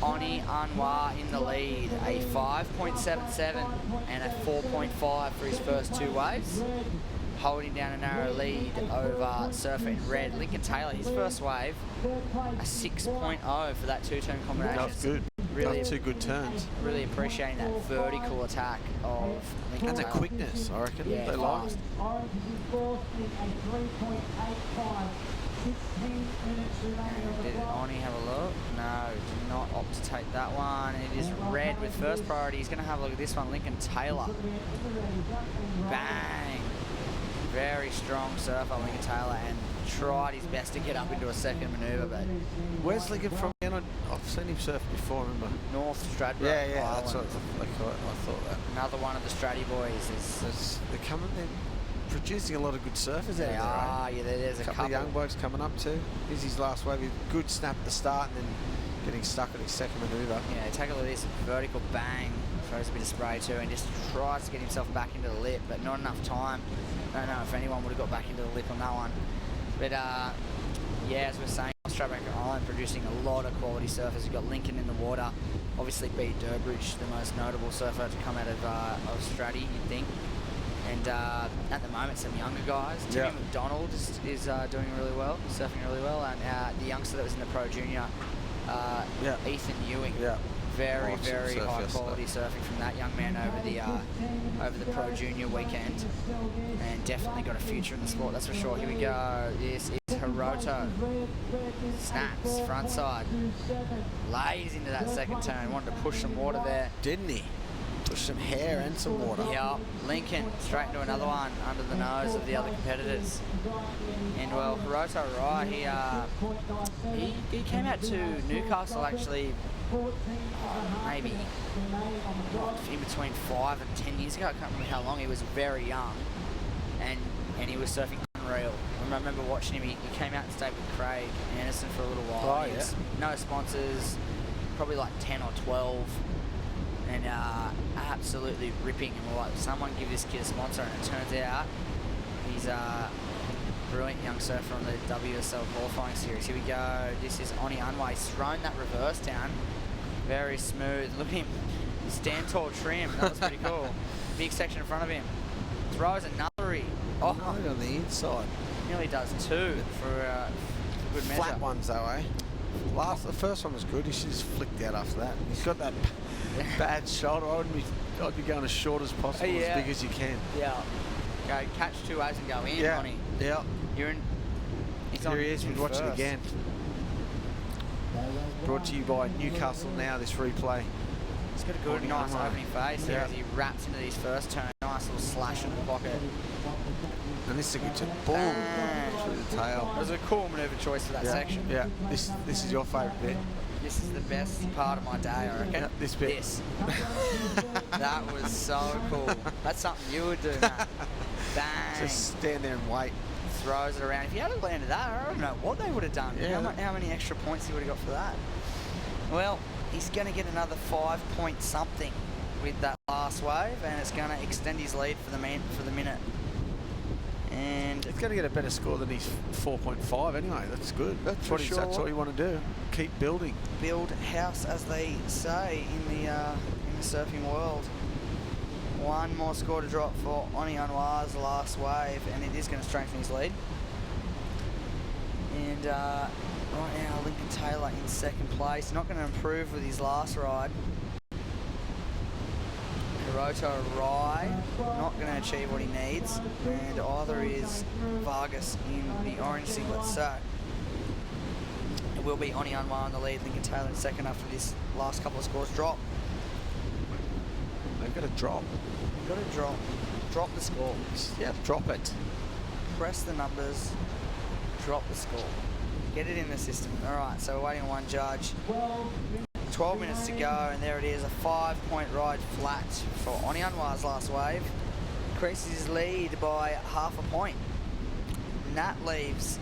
Oni Anwar in the lead, a 5.77 and a 4.5 for his first two waves. Holding down a narrow lead over Surfer in red. Lincoln Taylor, his first wave, a 6.0 for that two-turn combination. That's good. Really, two good turns. Really appreciating that vertical attack of Lincoln And the Taylor. quickness, I reckon. Yeah, they like. Orange is fourth in a 3.85. 16 minutes remaining. Did Oni have a look? No, did not opt to take that one. It is red with first priority. He's going to have a look at this one. Lincoln Taylor. Bang. Very strong surfer, Lincoln Taylor, and tried his best to get up into a second manoeuvre, but... Where's Lincoln from again? I've seen him surf before, remember? North Stradbroke. Yeah, that's what I thought that. Another one of the Stratty boys is... They're producing a lot of good surfers out there. Yeah, there's a couple of young blokes coming up too. Here's his last wave. Good snap at the start and then getting stuck at his second manoeuvre. Yeah, take a look at this. Vertical bang. Throws a bit of spray too and just tries to get himself back into the lip, but not enough time. I don't know if anyone would have got back into the lip on that one. But yeah, as we're saying, Stradbroke Island producing a lot of quality surfers. You've got Lincoln in the water. Obviously beat Durbridge, the most notable surfer to come out of Stratty, you'd think. And at the moment, some younger guys. Timmy McDonald is doing really well, surfing really well. And the youngster that was in the Pro Junior, Ethan Ewing. Very high quality surfing from that young man over the Pro Junior weekend, and definitely got a future in the sport, that's for sure. Here we go. This is Hiroto. Snaps front side, lays into that second turn. Wanted to push some water there, didn't he? Push some hair and some water. Yeah, Lincoln straight into another one under the nose of the other competitors. And well, Hiroto, right? He came out to Newcastle actually. Maybe in between 5 and 10 years ago. I can't remember how long. He was very young, and he was surfing unreal. I remember watching him. He came out and stayed with Craig Anderson for a little while. Oh, yeah. No sponsors, probably like 10 or 12, and absolutely ripping. And we're like, someone give this kid a sponsor, and it turns out he's a brilliant young surfer on the WSL qualifying series. Here we go. This is Oni Anwar. He's thrown that reverse down. Very smooth. Look at him. Stand tall trim. That was pretty cool. Big section in front of him. Throws another. Oh, right on the inside. Nearly does two for good measure. Flat ones though, eh? The first one was good. He should just flicked out after that. He's got that bad shoulder. I'd be going as short as possible, as big as you can. Yeah. Go catch two waves and go in, Oni. Yeah. You're in. Here he is. We'd watch it again. Brought to you by Newcastle Now, this replay. He's got a good, nice opening face there as he wraps into these first turns. Nice little slash in the pocket. And this is a good turn. Boom! Through the tail. It was a cool manoeuvre choice for that section. Yeah. This is your favourite bit. This is the best part of my day, I reckon. Yeah, this bit. This. That was so cool. That's something you would do, Matt. Bang. Just stand there and wait. Throws it around. If he had landed that, I don't know what they would have done. Yeah. How many extra points he would have got for that? Well, he's going to get another 5 point something with that last wave, and it's going to extend his lead for the minute. And he's going to get a better score than his 4.5 anyway. That's good. That's what sure. That's what you want to do. Keep building. Build house, as they say in the surfing world. One more score to drop for Oni Anwar's last wave, and it is going to strengthen his lead. And right now, Lincoln Taylor in second place. Not going to improve with his last ride. Hiroto Rai not going to achieve what he needs, and either is Vargas in the orange singlet. So it will be Oni Anwar in the lead, Lincoln Taylor in second after this last couple of scores drop. They've got to drop. Got to drop. Drop the score. Yeah, drop it. Press the numbers. Drop the score. Get it in the system. All right, so we're waiting on one judge. 12 minutes to go, and there it is, a 5 point ride flat for Oni Anwar's last wave. Increases his lead by half a point. And that leaves,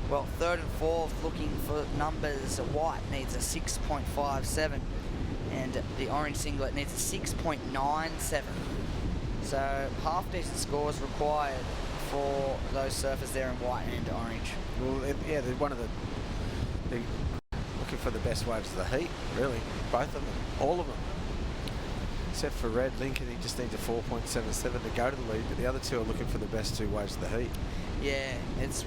well, third and fourth looking for numbers. White needs a 6.57, and the orange singlet needs a 6.97. So half decent scores required for those surfers there in white and orange. Well, yeah, they're one of the. They're looking for the best waves of the heat, really. Both of them, all of them. Except for Red Lincoln, he just needs a 4.77 to go to the lead, but the other two are looking for the best two waves of the heat. Yeah, it's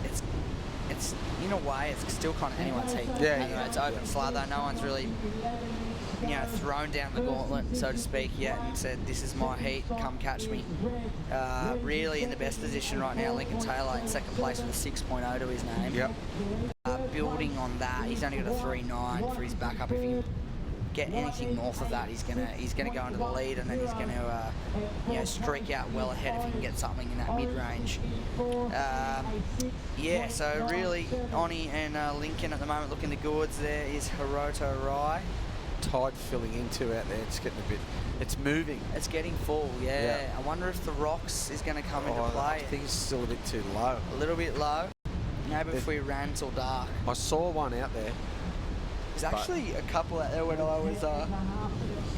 in a way it's still kind of anyone's heat. Yeah. It's open slather. No one's really, thrown down the gauntlet, so to speak, yet and said, this is my heat, come catch me. Really in the best position right now, Lincoln Taylor in second place with a 6.0 to his name. Yep. Building on that, he's only got a 3.9 for his backup. If he can get anything north of that, he's gonna go into the lead, and then he's gonna streak out well ahead if he can get something in that mid-range. Yeah, so really Oni and Lincoln at the moment looking the goods. There is Hiroto Rai. Tide filling into out there. It's getting a bit. It's moving. It's getting full. Yeah. I wonder if the rocks is going to come into play. I think it's still a bit too low. A little bit low. Maybe if we ran till dark. I saw one out there. There's actually a couple out there when I was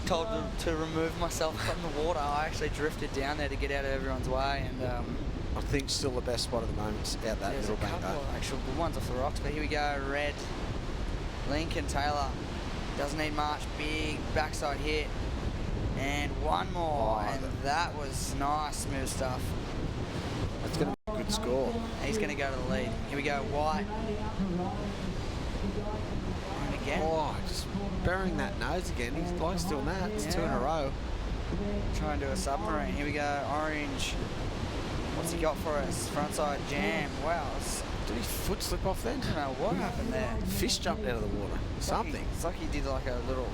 told to remove myself from the water. I actually drifted down there to get out of everyone's way, and I think still the best spot at the moment is out that there's little a couple bank. of actual good ones off the rocks. But here we go. Red. Lincoln Taylor. Doesn't need much. Big backside hit. And one more. And that was nice, smooth stuff. That's going to be a good score. And he's going to go to the lead. Here we go. White. And again. Oh, just burying that nose again. He likes doing that. It's two in a row. Try and do a submarine. Here we go. Orange. What's he got for us? Frontside jam. Wow. Did his foot slip off then? I don't know what happened there. Fish jumped out of the water. Something. It's like he did like a little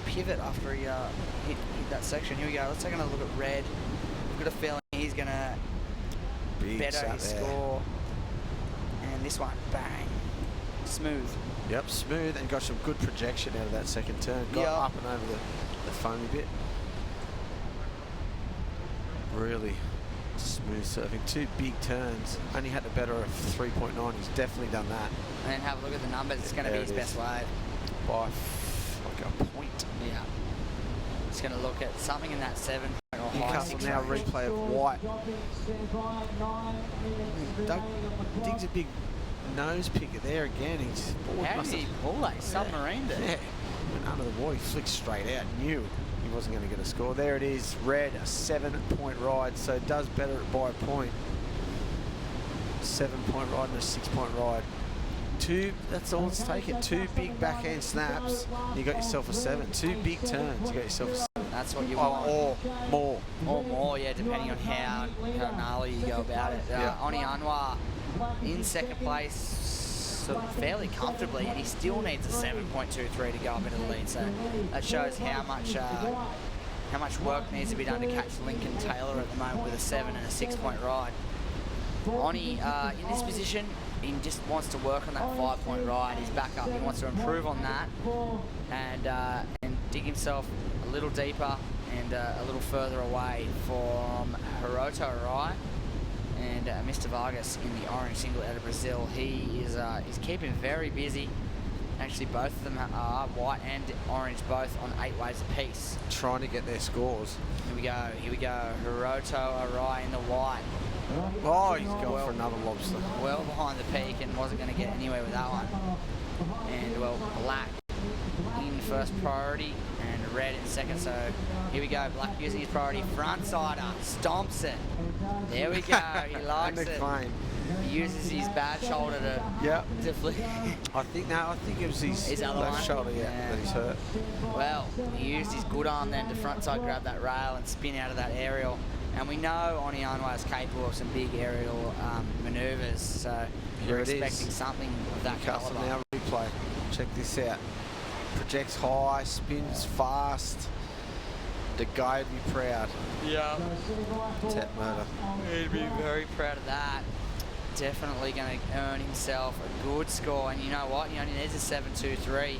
pivot after he hit that section. Here we go. Let's take another look at Red. We've got a feeling he's going to better his score. And this one, bang. Smooth. Yep, smooth, and got some good projection out of that second turn. Got up and over the foamy bit. Really smooth surfing. Two big turns. Only had to better a 3.9. He's definitely done that. And then have a look at the numbers. It's going to be his best wave. By like a point. Yeah. It's going to look at something in that 7 or high Newcastle 6 now range. replay of White. Doug digs a big nose picker there again. He's How did he pull that? Submarine it. Yeah. Went under the wall. He flicked straight out. Knew he wasn't going to get a score. There it is. Red, a 7-point ride. So it does better by a point. 7-point ride and a 6-point ride. That's all it's taken. 2 big backhand snaps. You got yourself a 7. 2 big turns. You got yourself a 7. That's what you want. Or more. Or more, yeah, depending on how gnarly you go about it. Oni Anwar in second place, sort of fairly comfortably, and he still needs a 7.23 to go up into the lead. So that shows how much work needs to be done to catch Lincoln Taylor at the moment with a 7 and a 6-point ride. Oni in this position, he just wants to work on that 5-point ride. He's back up. He wants to improve on that and dig himself a little deeper and a little further away from Hiroto Hiroto Arai and Mr. Vargas in the orange single out of Brazil. He is he's keeping very busy. Actually, both of them are white and orange, both on 8 waves apiece. Trying to get their scores. Here we go. Hiroto Arai in the white. Oh, he's going for another lobster. Well behind the peak and wasn't going to get anywhere with that one. And, well, black in first priority and red in second. So here we go. Black using his priority. Frontsider. Stomps it. There we go. He likes it. Claim. He uses his bad shoulder to flick. I think it was his other left one? shoulder, that he's hurt. Well, he used his good arm then to frontside grab that rail and spin out of that aerial. And we know Oni Anwar is capable of some big aerial manoeuvres, so we're expecting something of that Newcastle calibre. now replay. Check this out. Projects high, spins fast. The guy would be proud. Yeah. Tap motor. He'd be very proud of that. Definitely going to earn himself a good score, and you know what? He only needs a 7.23,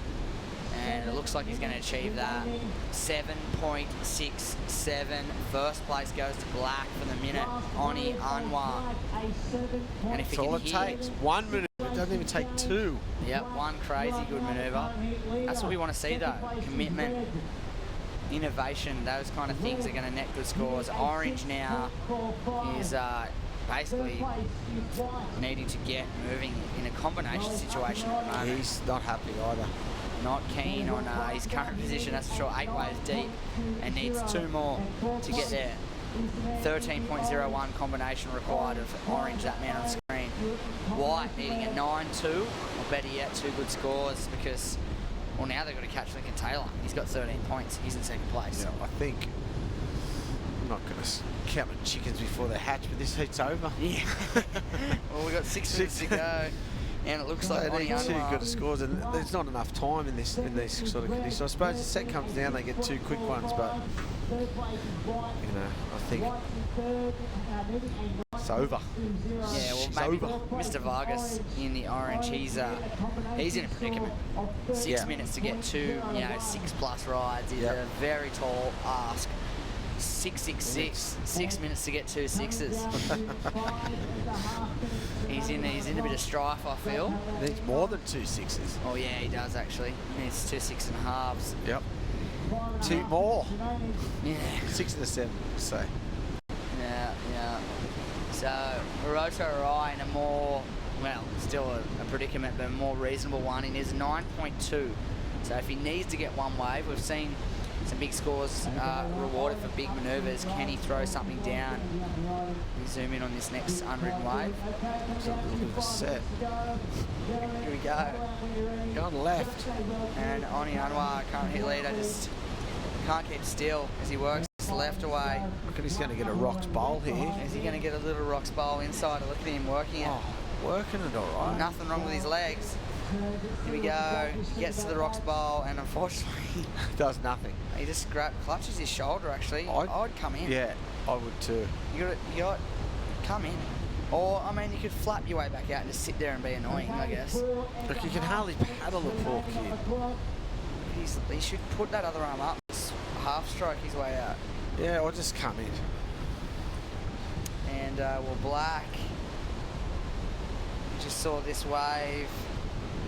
and it looks like he's going to achieve that. 7.67. First place goes to black for the minute. Oni Anwar. And if That's all it takes. 1 minute. It doesn't even take 2. Yep, one crazy good manoeuvre. That's what we want to see though. Commitment, innovation, those kind of things are going to net good scores. Orange now is basically needing to get moving in a combination situation at the moment. He's not happy either. Not keen on his current position, that's for sure. 8 waves deep and needs 2 more to get there. 13.01 combination required of orange, that man on screen. White needing a 9.2, or better yet, 2 good scores, because, well, now they've got to catch Lincoln Taylor. He's got 13 points. He's in second place. Yeah, I think I'm not going to count the chickens before they hatch, but this heat's over. Yeah. Well, we've got 6 minutes to go, and it looks like they need 2 good scores, and there's not enough time in these sort of conditions. I suppose the set comes down, they get 2 quick ones, but you know, I think it's over. Yeah, well, maybe Mr. Vargas in the orange, he's in a predicament. 6 minutes to get 2, 6+ rides is a very tall ask. 6.66, 6 minutes to get 2 sixes. He's in a bit of strife, I feel. He needs more than 2 sixes. Oh yeah, he does actually. He needs 2 6.5s. Yep. 2 more. Yeah. 6 and a 7, say. Yeah. So Hiroto Arai in a more, well, still a predicament, but a more reasonable one. He needs 9.2. So if he needs to get 1 wave, we've seen some big scores rewarded for big manoeuvres. Can he throw something down? We zoom in on this next unridden wave. It's a little bit of a set. Here we go. Going left. And Oni Anwar, current hit leader, just can't keep still as he works this left away. Look at, he's going to get a rocks bowl here. Is he going to get a little rocks bowl inside? Look at him working it. Working it all right. Nothing wrong with his legs. Here we go. He gets to the rocks bowl, and unfortunately does nothing. He just clutches his shoulder. Actually, I'd come in. Yeah, I would too. You got come in, or I mean, you could flap your way back out and just sit there and be annoying, I guess. Look, you can hardly paddle the poor kid. He should put that other arm up, half stroke his way out. Yeah, or just come in. And well, black. Just saw this wave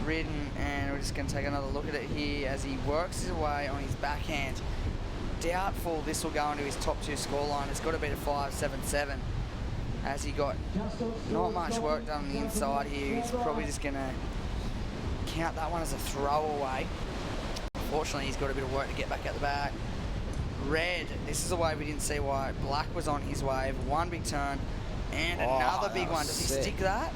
ridden, and we're just going to take another look at it here as he works his way on his backhand. Doubtful this will go into his top 2 scoreline. It's got to be a 5.77 as he got not much work done on the inside here. He's probably just going to count that one as a throwaway. Unfortunately, he's got a bit of work to get back at the back. Red, this is a wave we didn't see why. Black was on his wave. 1 big turn and another big one. Does he stick that?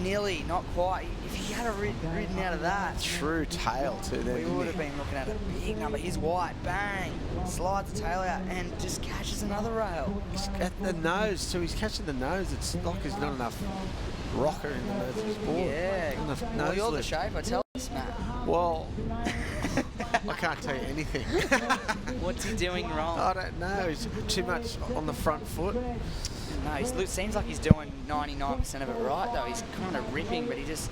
Nearly, not quite. If he had ridden out of that, true tail too. We would have been looking at a big number. He's white, bang, slides the tail out and just catches another rail. He's at the nose too. He's catching the nose. It's like there's not enough rocker in the nose of his board. Yeah. Well, you're the shape. I tell you, Matt. Well, I can't tell you anything. What's he doing wrong? I don't know. He's too much on the front foot. No, it seems like he's doing 99% of it right, though. He's kind of ripping, but he just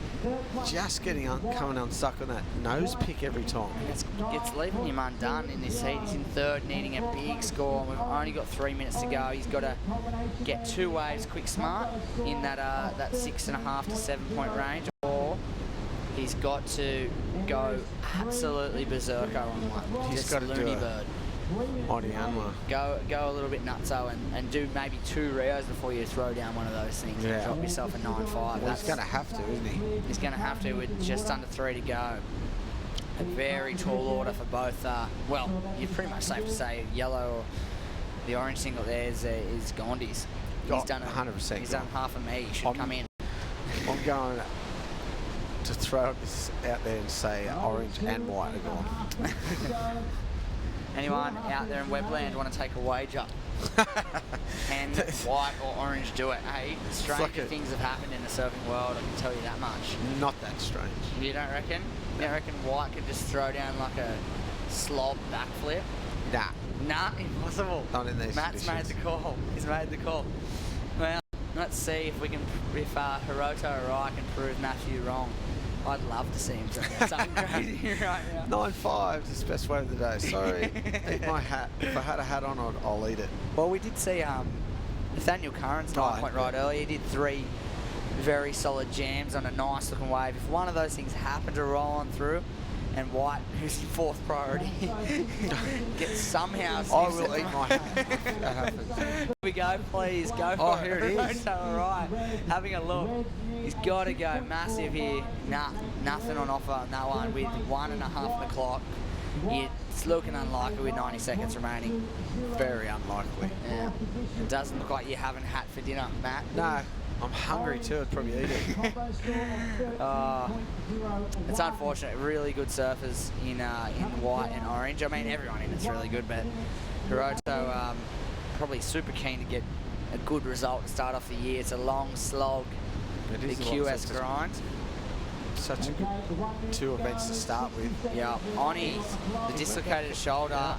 getting coming unstuck on that nose pick every time. It's leaving him undone in this heat. He's in third, needing a big score. We've only got 3 minutes to go. He's got to get 2 waves quick smart in that 6.5 to 7 point range, or he's got to go absolutely berserker on one. He's got to do it. Bird. Go a little bit nutso and do maybe 2 Rios before you throw down one of those things and drop yourself a 9.5. Well, he's going to have to, isn't he? He's going to have to with just under 3 to go. A very tall order for both. Well, you're pretty much safe to say yellow or the orange single there is Gondi's. He's done 100%. He's done half of me. He should come in. I'm going to throw this out there and say orange and white are gone. Anyone out there in Webland want to take a wager? Can white or orange do it? Hey, stranger things have happened in the surfing world, I can tell you that much. Not that strange. You don't reckon? You don't reckon white could just throw down like a slob backflip? Nah, impossible. Not in these Matt's conditions. made the call. He's made the call. Well, let's see if Hiroto Arai can prove Matthew wrong. I'd love to see him do something crazy right now. 9.5 is the best wave of the day. Sorry, eat my hat. If I had a hat on, I'll eat it. Well, we did see Nathaniel Curran's 9-point ride earlier. He did 3 very solid jams on a nice looking wave. If one of those things happened to roll on through, and White, who's your 4th priority, gets somehow... I will eat my hat if that happens. Here we go, please, go for it. Here it is. All right, having a look. He's got to go massive here. Nothing on offer on that one with 1.5 on the clock. It's looking unlikely with 90 seconds remaining. Very unlikely. Yeah. It doesn't look like you're having a hat for dinner, Matt. No. I'm hungry too, I'd probably eat it. It's unfortunate. Really good surfers in white and orange. I mean, everyone in it's really good, but Hiroto probably super keen to get a good result to start off the year. It's a long slog, the QS grind. Such a good 2 events to start with. Yeah, Oni, the dislocated shoulder,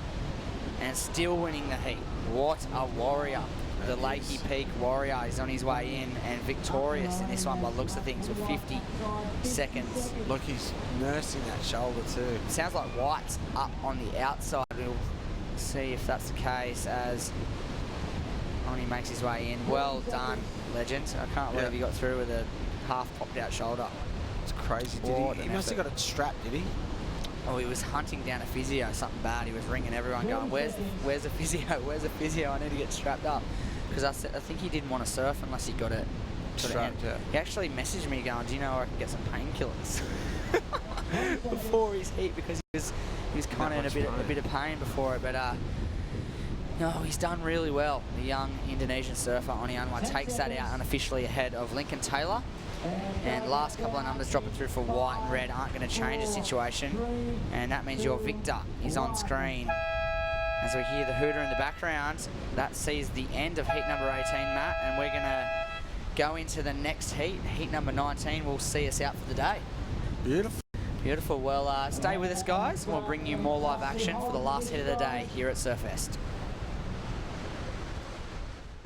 and still winning the heat. What a warrior. The Lakey Peak warrior is on his way in and victorious in this one by the looks of things with 50 seconds. Look, he's nursing that shoulder too. Sounds like White's up on the outside. We'll see if that's the case as Oni makes his way in. Well done, legend. I can't believe he got through with a half popped out shoulder. It's crazy. He must have got it strapped, did he? Oh, he was hunting down a physio, something bad. He was ringing everyone going, where's the physio? Where's the physio? I need to get strapped up. Because I think he didn't want to surf unless he got it strapped. He actually messaged me going, do you know where I can get some painkillers? Before his heat, because he was kind of in a bit of pain before it. But no, he's done really well. The young Indonesian surfer, Oni Anwar, takes that out unofficially ahead of Lincoln Taylor. And last couple of numbers dropping through for white and red aren't going to change the situation. And that means your victor is on screen. As we hear the hooter in the background, that sees the end of heat number 18, Matt, and we're going to go into the next heat. Heat number 19 will see us out for the day. Beautiful. Beautiful. Well, stay with us, guys, and we'll bring you more live action for the last hit of the day here at Surfest.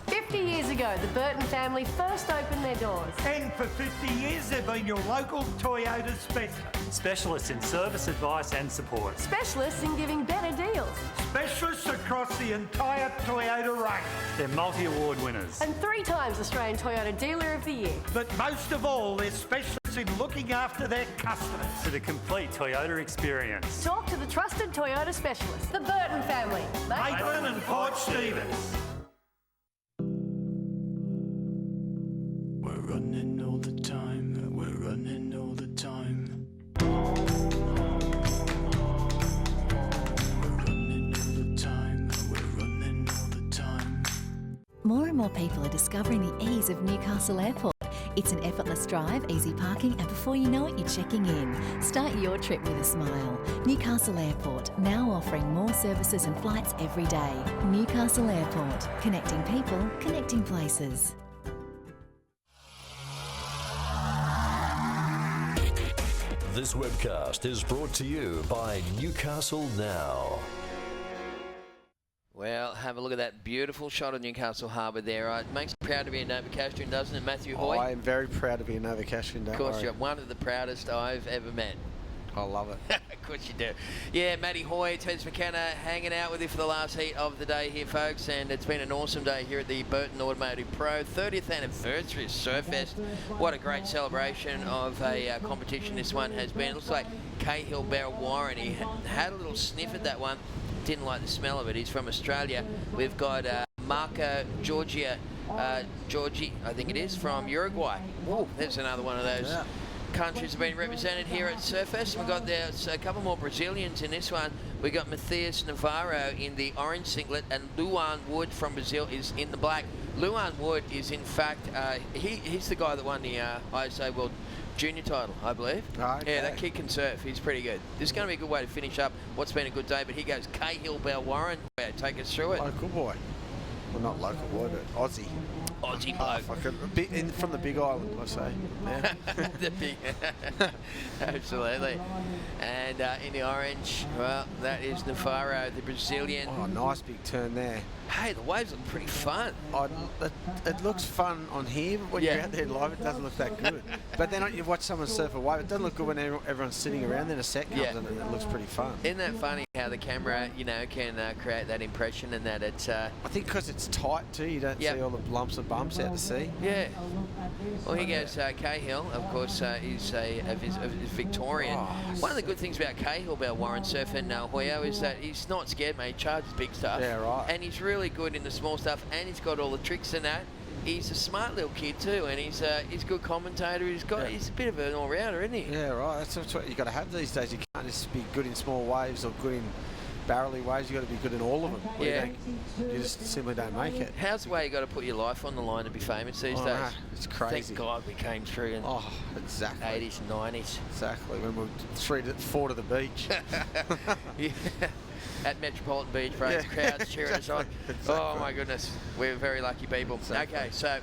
50 years ago, the Burton family first opened their doors. And for 50 years, they've been your local Toyota specialist. Specialists in service, advice and support. Specialists in giving better deals. Specialists across the entire Toyota range. They're multi-award winners. And 3 times Australian Toyota Dealer of the Year. But most of all, they're specialists in looking after their customers. For the complete Toyota experience. Talk to the trusted Toyota specialist, the Burton family. Maitland and Port Stevens. We're running all the time, we're running all the time. We're running all the time, we're running all the time. More and more people are discovering the ease of Newcastle Airport. It's an effortless drive, easy parking, and before you know it, you're checking in. Start your trip with a smile. Newcastle Airport, now offering more services and flights every day. Newcastle Airport, connecting people, connecting places. This webcast is brought to you by Newcastle Now. Well, have a look at that beautiful shot of Newcastle Harbour there. It makes me proud to be a Novocastrian, doesn't it, Matthew Hoy? I am very proud to be a Novocastrian, Of course, you're one of the proudest I've ever met. I love it. Of course you do. Yeah, Matty Hoy, Tez McKenna, hanging out with you for the last heat of the day here, folks, and it's been an awesome day here at the Burton Automotive Pro 30th anniversary of Surfest. What a great celebration of a competition this one has been. It looks like Cahill Beryl Warren, he had a little sniff at that one. Didn't like the smell of it. He's from Australia. We've got Marco Georgi, I think it is, from Uruguay. Oh, there's another one of those countries have been represented here at Surfest. We've got a couple more Brazilians in this one. We've got Matthias Navarro in the orange singlet, and Luan Wood from Brazil is in the black. Luan Wood is, in fact, he's the guy that won the ISA World Junior title, I believe. Okay. Yeah, that kid can surf. He's pretty good. This is going to be a good way to finish up what's been a good day, but here goes Cahill Bell Warren. Take us through it. Local boy. Well, not local boy, but Aussie. Aussie bloke. From the Big Island, I say. Yeah. The big, absolutely. And in the orange, well, that is Navarro, the Brazilian. Oh, nice big turn there. Hey, the waves look pretty fun. It looks fun on here, but when you're out there live, it doesn't look that good. But then you watch someone surf a wave, it doesn't look good when everyone's sitting around, then a set comes and it looks pretty fun. Isn't that funny how the camera, can create that impression, and that it's... I think because it's tight too, you don't see all the lumps and bumps out to sea. Yeah. Well, here goes Cahill, of course, is Victorian. One of the good things about Cahill, about Warren surfing Hoyo, is that he's not scared, mate. He charges big stuff. Yeah, right. And he's really good in the small stuff, and he's got all the tricks in that. He's a smart little kid too, and he's a good commentator. He's a bit of an all-rounder, isn't he? Yeah, right. That's what you got to have these days. You can't just be good in small waves or good in barrelly waves. You got to be good in all of them. Yeah. You just simply don't make it. How's the way you got to put your life on the line to be famous these days? No, it's crazy. Thank God we came through in exactly 80s and 90s. Exactly, when we were 4 to the beach. Yeah. At Metropolitan Beach, bro. Crowds cheering us on. Exactly. Oh my goodness, we're very lucky people. Exactly. Okay, so,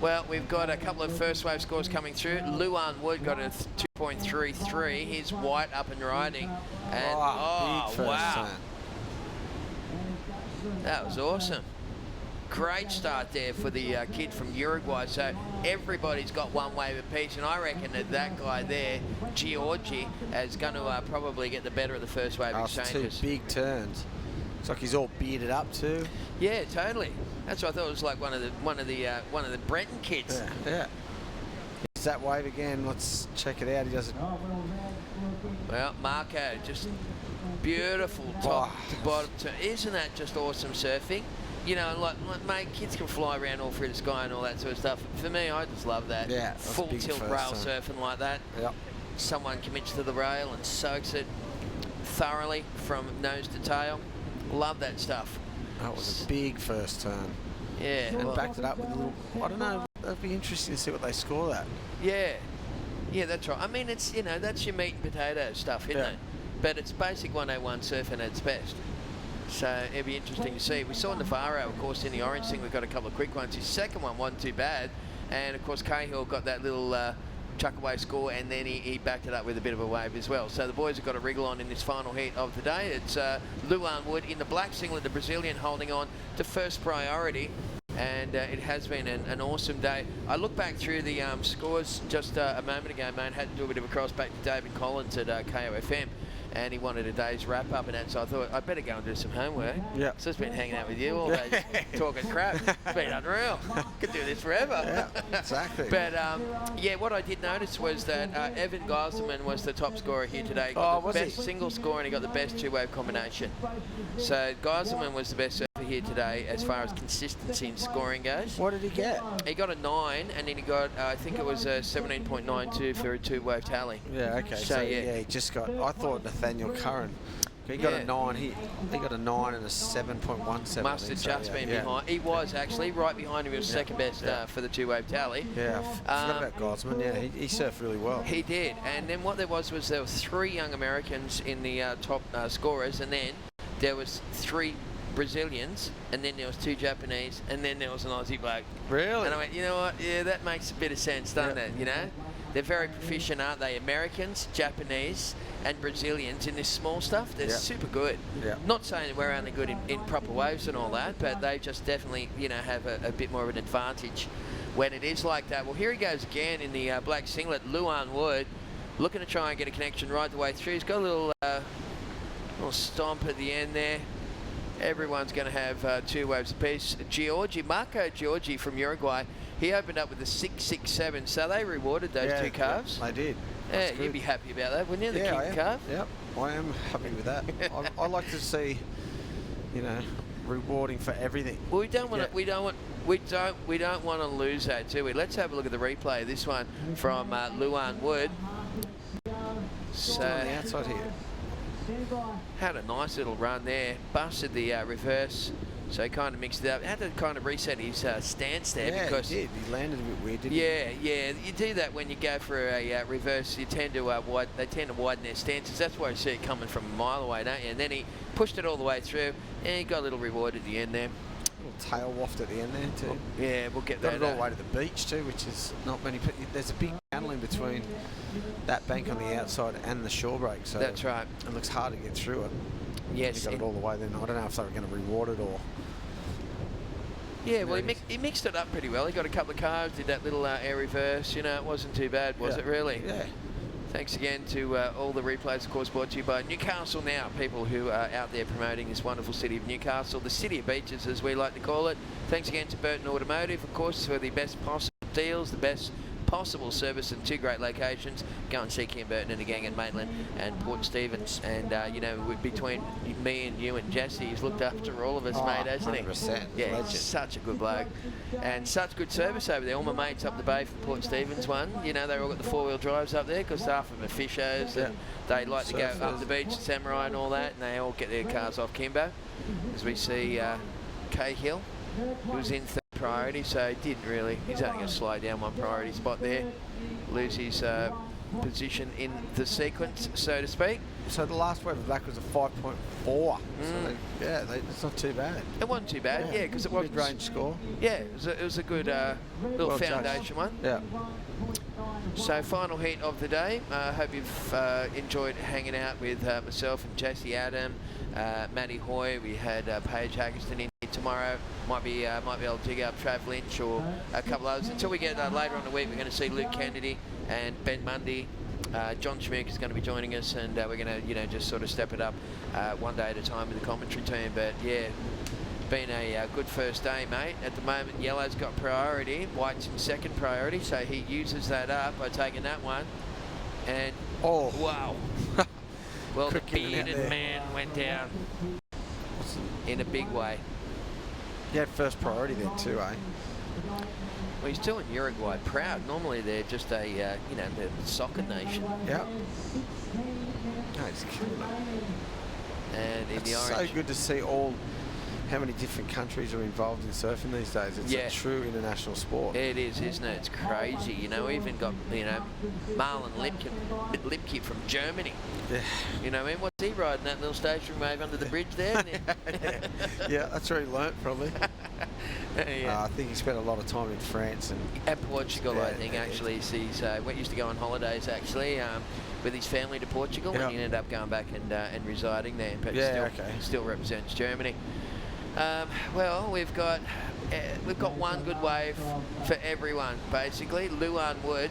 well, we've got a couple of first wave scores coming through. Luan Wood got a 2.33. He's white up and riding. And big first wow. turn. That was awesome. Great start there for the kid from Uruguay. So everybody's got one wave apiece, and I reckon that guy there, Giorgi, is going to probably get the better of the first wave exchanges. 2 big turns. It's like he's all bearded up too. Yeah, totally. That's what I thought. It was like one of the Brenton kids. Yeah. Here's that wave again. Let's check it out. He does it. Well, Marco, just beautiful top to bottom turn. Isn't that just awesome surfing? Like, mate, kids can fly around all through the sky and all that sort of stuff. For me, I just love that. Yeah, full tilt rail surfing like that. Yep. Someone commits to the rail and soaks it thoroughly from nose to tail. Love that stuff. That was a big first turn. Yeah. And backed it up with a little, I don't know, that'd be interesting to see what they score that. Yeah. Yeah, that's right. I mean, it's, that's your meat and potato stuff, isn't it? But it's basic 101 surfing at its best. So it'll be interesting to see. We saw Navarro, of course, in the orange thing. We've got a couple of quick ones. His second one wasn't too bad. And, of course, Cahill got that little chuck away score, and then he backed it up with a bit of a wave as well. So the boys have got a wriggle on in this final heat of the day. It's Luan Wood in the black singlet, the Brazilian, holding on to first priority. And it has been an awesome day. I looked back through the scores just a moment ago, mate. Had to do a bit of a cross back to David Collins at KOFM. And he wanted a day's wrap up and that, so I thought I'd better go and do some homework. Yeah. So it's been hanging out with you all day, talking crap. It's been unreal. Could do this forever. Yeah, exactly. But yeah, what I did notice was that Evan Geiselman was the top scorer here today. He got the best single score, and he got the best two-wave combination. So Geiselman was the best surfer here today as far as consistency in scoring goes. What did he get? He got a 9, and then he got I think it was a 17.92 for a two-wave tally. Yeah. Okay. So yeah, he just got. I thought Nathaniel Curran. He got a 9. He got a 9 and a 7.17. Must have just been behind. He was actually right behind him. He was second best for the two-wave tally. Yeah, I forgot about Gosman. Yeah, he surfed really well. He did. And then what there was there were 3 young Americans in the top scorers, and then there was 3 Brazilians, and then there was 2 Japanese, and then there was an Aussie bloke. Really? And I went, you know what? Yeah, that makes a bit of sense, doesn't it? they're very proficient, aren't they? Americans, Japanese, and Brazilians in this small stuff. They're super good. Yeah. Not saying that we're only good in proper waves and all that, but they just definitely, you know, have a bit more of an advantage when it is like that. Well, here he goes again in the black singlet, Luan Wood, looking to try and get a connection right the way through. He's got a little stomp at the end there. Everyone's going to have 2 waves apiece. Marco Giorgi from Uruguay, he opened up with a 6.67, so they rewarded those 2 calves. They did. Yeah, you'd be happy about that, wouldn't you? The king calf. Yep, I am happy with that. I like to see, you know, rewarding for everything. Well, we don't want to lose that, do we? Let's have a look at the replay. This one from Luan Wood. So on the outside here. Had a nice little run there. Busted the reverse. So he kind of mixed it up. Had to kind of reset his stance there because he did. He landed a bit weird, didn't he? Yeah. You do that when you go for a reverse. You tend to they tend to widen their stances. That's why you see it coming from a mile away, don't you? And then he pushed it all the way through, and he got a little reward at the end there. A little tail waft at the end there too. Yeah, we'll get that. Got it all the way to the beach too, which is not many. There's a big channel in between that bank on the outside and the shore break. So that's right. It looks hard to get through it. Yes, he got it all the way. Then I don't know if they were going to reward it or. Yeah, well, he mixed it up pretty well. He got a couple of cars, did that little air reverse. You know, it wasn't too bad, was it really? Yeah. Thanks again to all the replays, of course, brought to you by Newcastle Now, people who are out there promoting this wonderful city of Newcastle, the city of beaches, as we like to call it. Thanks again to Burton Automotive, of course, for the best possible deals, the best possible service in 2 great locations. Go and see Kim Burton and the gang at Maitland and Port Stephens. And, you know, between me and you and Jesse, he's looked after all of us, mate, hasn't he? 100%. Yeah, he's just such a good bloke. And such good service over there. All my mates up the bay from Port Stephens one, you know, they all got the 4-wheel drives up there because half of them are fishers and they like to go up the beach, Samurai and all that, and they all get their cars off Kimbo. As we see Cahill, who was in priority, so he didn't really. He's only going to slow down one priority spot there, lose his position in the sequence, so to speak. So the last wave of black was a 5.4. So it's not too bad. It wasn't too bad, yeah, because it was mid-range score. Yeah, it was a good little foundation one. Yeah. So final heat of the day. I hope you've enjoyed hanging out with myself and Jesse Adam, Matty Hoy. We had Paige Haggerston in here tomorrow. Might be able to dig up Trav Lynch or a couple others. Until we get later on the week, we're going to see Luke Kennedy and Ben Mundy. John Schmick is going to be joining us, and we're going to, you know, just sort of step it up one day at a time with the commentary team. But yeah, been a good first day, mate. At the moment, yellow's got priority, white's in second priority, so he uses that up by taking that one. And wow! Well, the bearded man went down in a big way. He had first priority then too, eh? Well, he's still in Uruguay, proud. Normally they're just a, you know, the soccer nation. Yeah. No, he's killing it. And in the orange. It's so good to see how many different countries are involved in surfing these days. It's a true international sport. It is, isn't it? It's crazy. You know, we even got, you know, Marlon Lipke from Germany. Yeah. You know, I mean, what's he riding that little station wave under the bridge there? Yeah, that's where he learnt probably. I think he spent a lot of time in France and Portugal. I think actually he's used to go on holidays actually with his family to Portugal, and he ended up going back and residing there. But still represents Germany. Well, we've got one good wave for everyone basically. Luan Wood.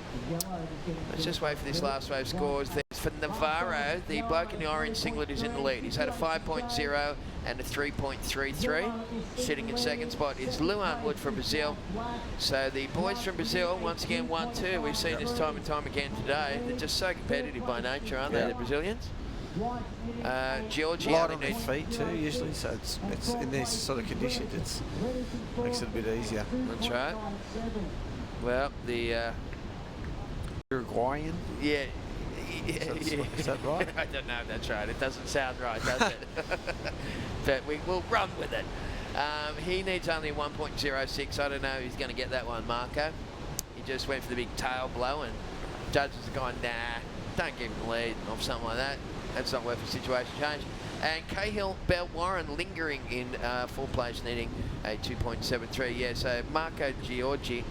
Let's just wait for this last wave scores. For Navarro, the bloke in the orange singlet is in the lead. He's had a 5.0 and a 3.33. Sitting in second spot is Luan Wood from Brazil. So the boys from Brazil, once again, 1-2. We've seen this time and time again today. They're just so competitive by nature, aren't they, the Brazilians? Georgie light on their feet too, usually, so it's in these sort of conditions, it makes it a bit easier. That's right. Well, the Uruguayan. Yeah. Is that right? I don't know if that's right. It doesn't sound right, does it? But we will run with it. He needs only 1.06. I don't know if he's going to get that one, Marco. He just went for the big tail blow, and judges are going, nah, don't give him the lead or something like that. That's not worth a situation change. And Cahill, Bell Warren lingering in fourth place, needing a 2.73. Yeah, so Marco Giorgi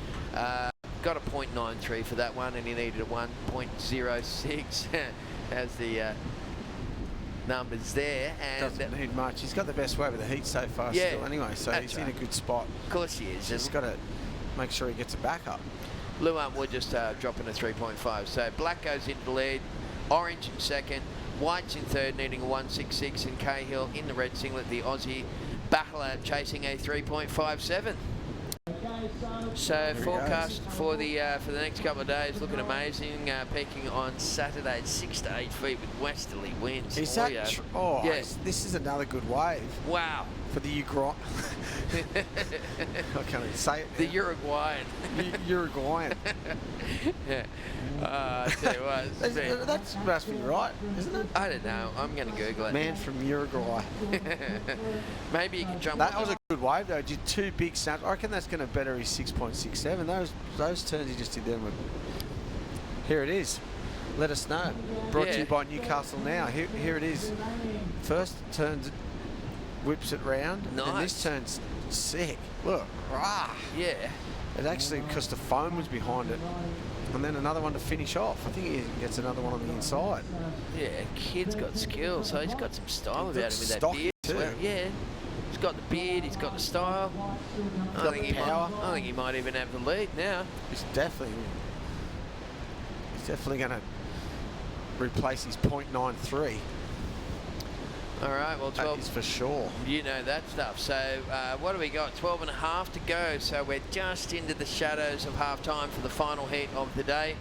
got a 0.93 for that one, and he needed a 1.06 as the numbers there. And doesn't need much. He's got the best wave of the heat so far still anyway, so he's in a good spot. Of course he is. Just got to make sure he gets a back up. Luan Wood just dropping a 3.5. So black goes into the lead, orange in second, white's in third, needing a 1.66, and Cahill in the red singlet, the Aussie battler, chasing a 3.57. So forecast for the next couple of days looking amazing. Peaking on Saturday at 6 to 8 feet with westerly winds. Is that yes. This is another good wave. Wow. For the Uruguayan. I can't even say it. The Uruguayan. Uruguayan. Yeah. I tell you what. That must be right, isn't it? I don't know. I'm going to Google it. Man from Uruguay. Maybe you can jump. That was a good wave though. Did 2 big snaps. I reckon that's going to better his 6.67. Those turns he just did then were. Here it is. Let us know. Brought to you by Newcastle Now. Here it is. First turns, whips it round. Nice. And this turns sick. Look. Rah. Yeah. It actually, because the foam was behind it. And then another one to finish off. I think he gets another one on the inside. Yeah, kid's got skills. So he's got some style about him with that beard. Too. Well, yeah. He's got the beard, he's got the style. I think he might even have the lead now. He's definitely going to replace his 0.93. All right, well, 12 is for sure. You know that stuff. So what do we got? 12 and a half to go. So we're just into the shadows of half time for the final heat of the day.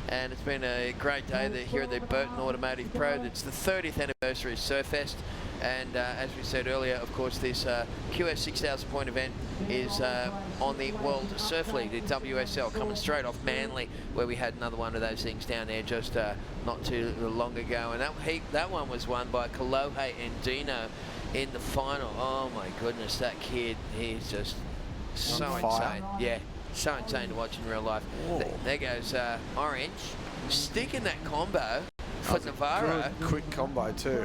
And it's been a great day here at the Burton Automotive Pro. It's the 30th anniversary of Surfest. And as we said earlier, of course, this QS 6,000 point event is on the World Surf League, the WSL, coming straight off Manly, where we had another one of those things down there just not too long ago. And that one was won by Kalohe and Dino in the final. Oh my goodness, that kid, he's just so insane. Yeah, so insane to watch in real life. There goes Orange, sticking that combo for Navarro. Good, quick combo too.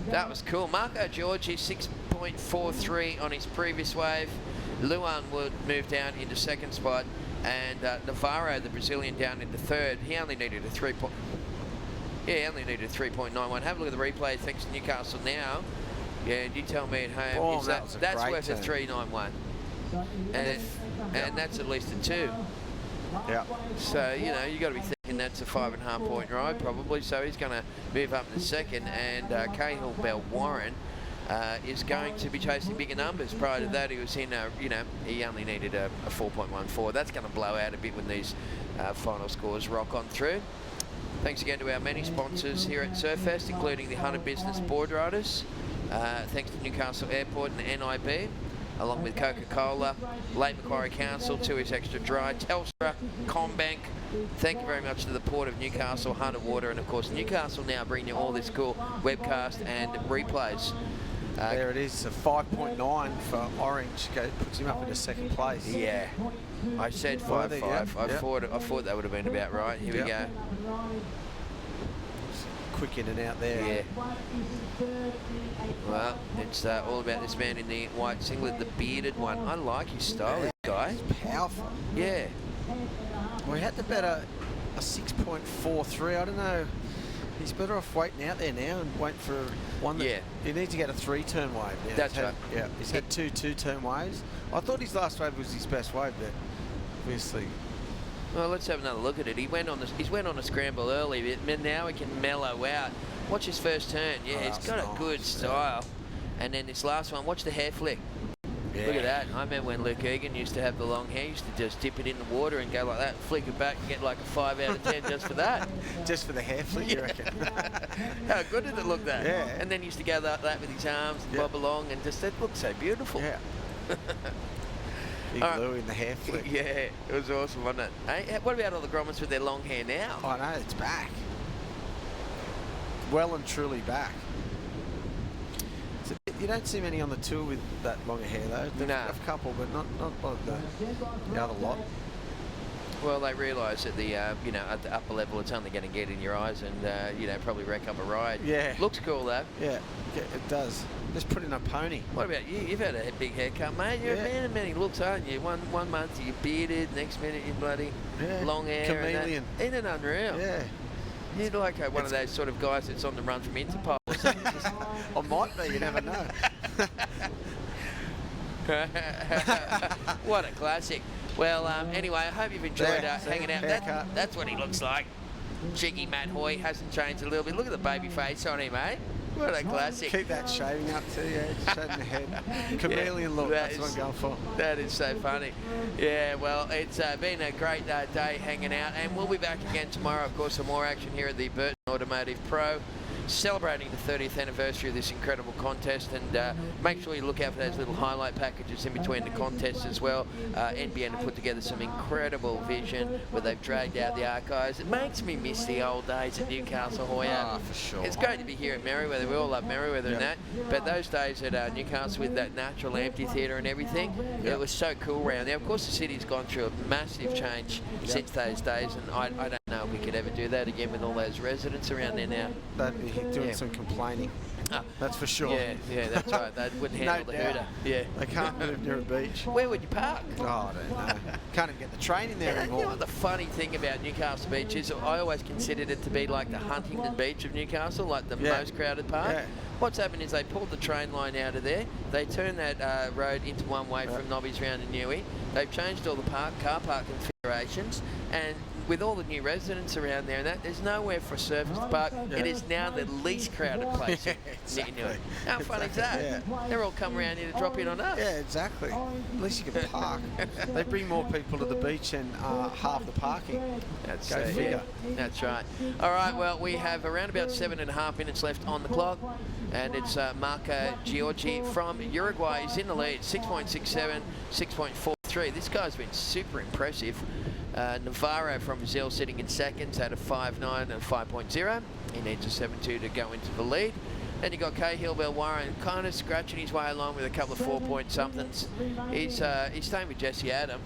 That was cool. Marco Giorgi 6.43 on his previous wave. Luan Wood moved down into second spot, and Navarro, the Brazilian, down into third. He only needed a 3.91. Have a look at the replay. Thanks to Newcastle Now. Yeah, and you tell me at home. That's worth a 3.91, and that's at least a 2. Yeah. So you know you got to be thinking that's a 5.5 point ride probably. So he's going to move up in second, and Cahill Bell Warren is going to be chasing bigger numbers. Prior to that, he was in he only needed a 4.14. That's going to blow out a bit when these final scores rock on through. Thanks again to our many sponsors here at Surfest, including the Hunter Business Board Riders. Thanks to Newcastle Airport and NIB, along with Coca-Cola, Lake Macquarie Council, 2 Extra Dry, Telstra, Combank. Thank you very much to the Port of Newcastle, Hunter Water, and of course Newcastle Now bringing you all this cool webcast and replays. There it is, a 5.9 for Orange, puts him up into second place. Yeah, I said 5.5. I thought that would have been about right. Here we go. Quick in and out there. Yeah. Well, it's all about this man in the white singlet, the bearded one. I like his style, this guy. He's powerful. Yeah. Well, he had to bet a 6.43. I don't know. He's better off waiting out there now and waiting for one that he needs to get a 3-turn wave now. That's right. Yeah, he's had 2 2-turn waves. I thought his last wave was his best wave, but obviously. Well, let's have another look at it. He went on a scramble early, but now he can mellow out. Watch his first turn. Yeah, he's got a good style. And then this last one, watch the hair flick. Yeah. Look at that. I remember when Luke Egan used to have the long hair. He used to just dip it in the water and go like that, flick it back and get like a 5 out of 10 just for that. Just for the hair flick, you reckon? How good did it look that? Yeah. And then he used to go like that with his arms, bob along, and just, it looked so beautiful. Yeah. Big Lou in the hair flick. Yeah, it was awesome, wasn't it? Hey, what about all the grommets with their long hair now? I know, it's back. Well and truly back. You don't see many on the tour with that longer hair though. There's a couple, but not like the other lot. Well, they realise that the you know, at the upper level, it's only going to get in your eyes and you know, probably wreck up a ride. Yeah. Looks cool though. Yeah, it does. Just put in a pony. What about you? You've had a big haircut, mate. You're a man of many looks, aren't you? One month you're bearded, next minute you're bloody long hair. Chameleon. Isn't it unreal? Yeah. You're like one of those sort of guys that's on the run from Interpol or something. I might be, you never know. What a classic. Well, anyway, I hope you've enjoyed hanging out. That's what he looks like. Cheeky Matt Hoy hasn't changed a little bit. Look at the baby face on him, eh? What a classic. Keep that shaving up too, shaving the head. Chameleon look, that's what I'm going for. That is so funny. Yeah, well, it's been a great day hanging out, and we'll be back again tomorrow, of course, for more action here at the Burton Automotive Pro, celebrating the 30th anniversary of this incredible contest. And make sure you look out for those little highlight packages in between the contests as well. NBN have put together some incredible vision where they've dragged out the archives. It makes me miss the old days at Newcastle Hoya. For sure. It's great to be here at Merewether. We all love Merewether and that. But those days at Newcastle with that natural amphitheatre and everything, it was so cool around there. Of course, the city's gone through a massive change since those days, and I don't know if we could ever do that again with all those residents around there now. They'd be doing some complaining. That's for sure. Yeah, that's right. They wouldn't handle the hooter. Yeah. They can't move near a beach. Where would you park? Oh, I don't know. Can't even get the train in there anymore. You know what the funny thing about Newcastle Beach is? I always considered it to be like the Huntington Beach of Newcastle, like the most crowded part. Yeah. What's happened is they pulled the train line out of there. They turned that road into one way from Nobby's round to Newey. They've changed all the car park configurations, and with all the new residents around there and that, there's nowhere for a surface to park. It is now the least crowded place in Newey. How fun is that? They're all come around here to drop in on us. Yeah, exactly. At least you can park. They bring more people to the beach and half the parking. That's Go figure. That's right. All right, well, we have around about 7.5 minutes left on the clock, and it's Marco Giorgi from Uruguay. He's in the lead, 6.67, 6.43. This guy's been super impressive. Navarro from Brazil sitting in seconds at a 5.9 and 5.0. He needs a 7.2 to go into the lead. Then you got Cahill Warren kind of scratching his way along with a couple of 4-point-somethings. He's staying with Jesse Adam.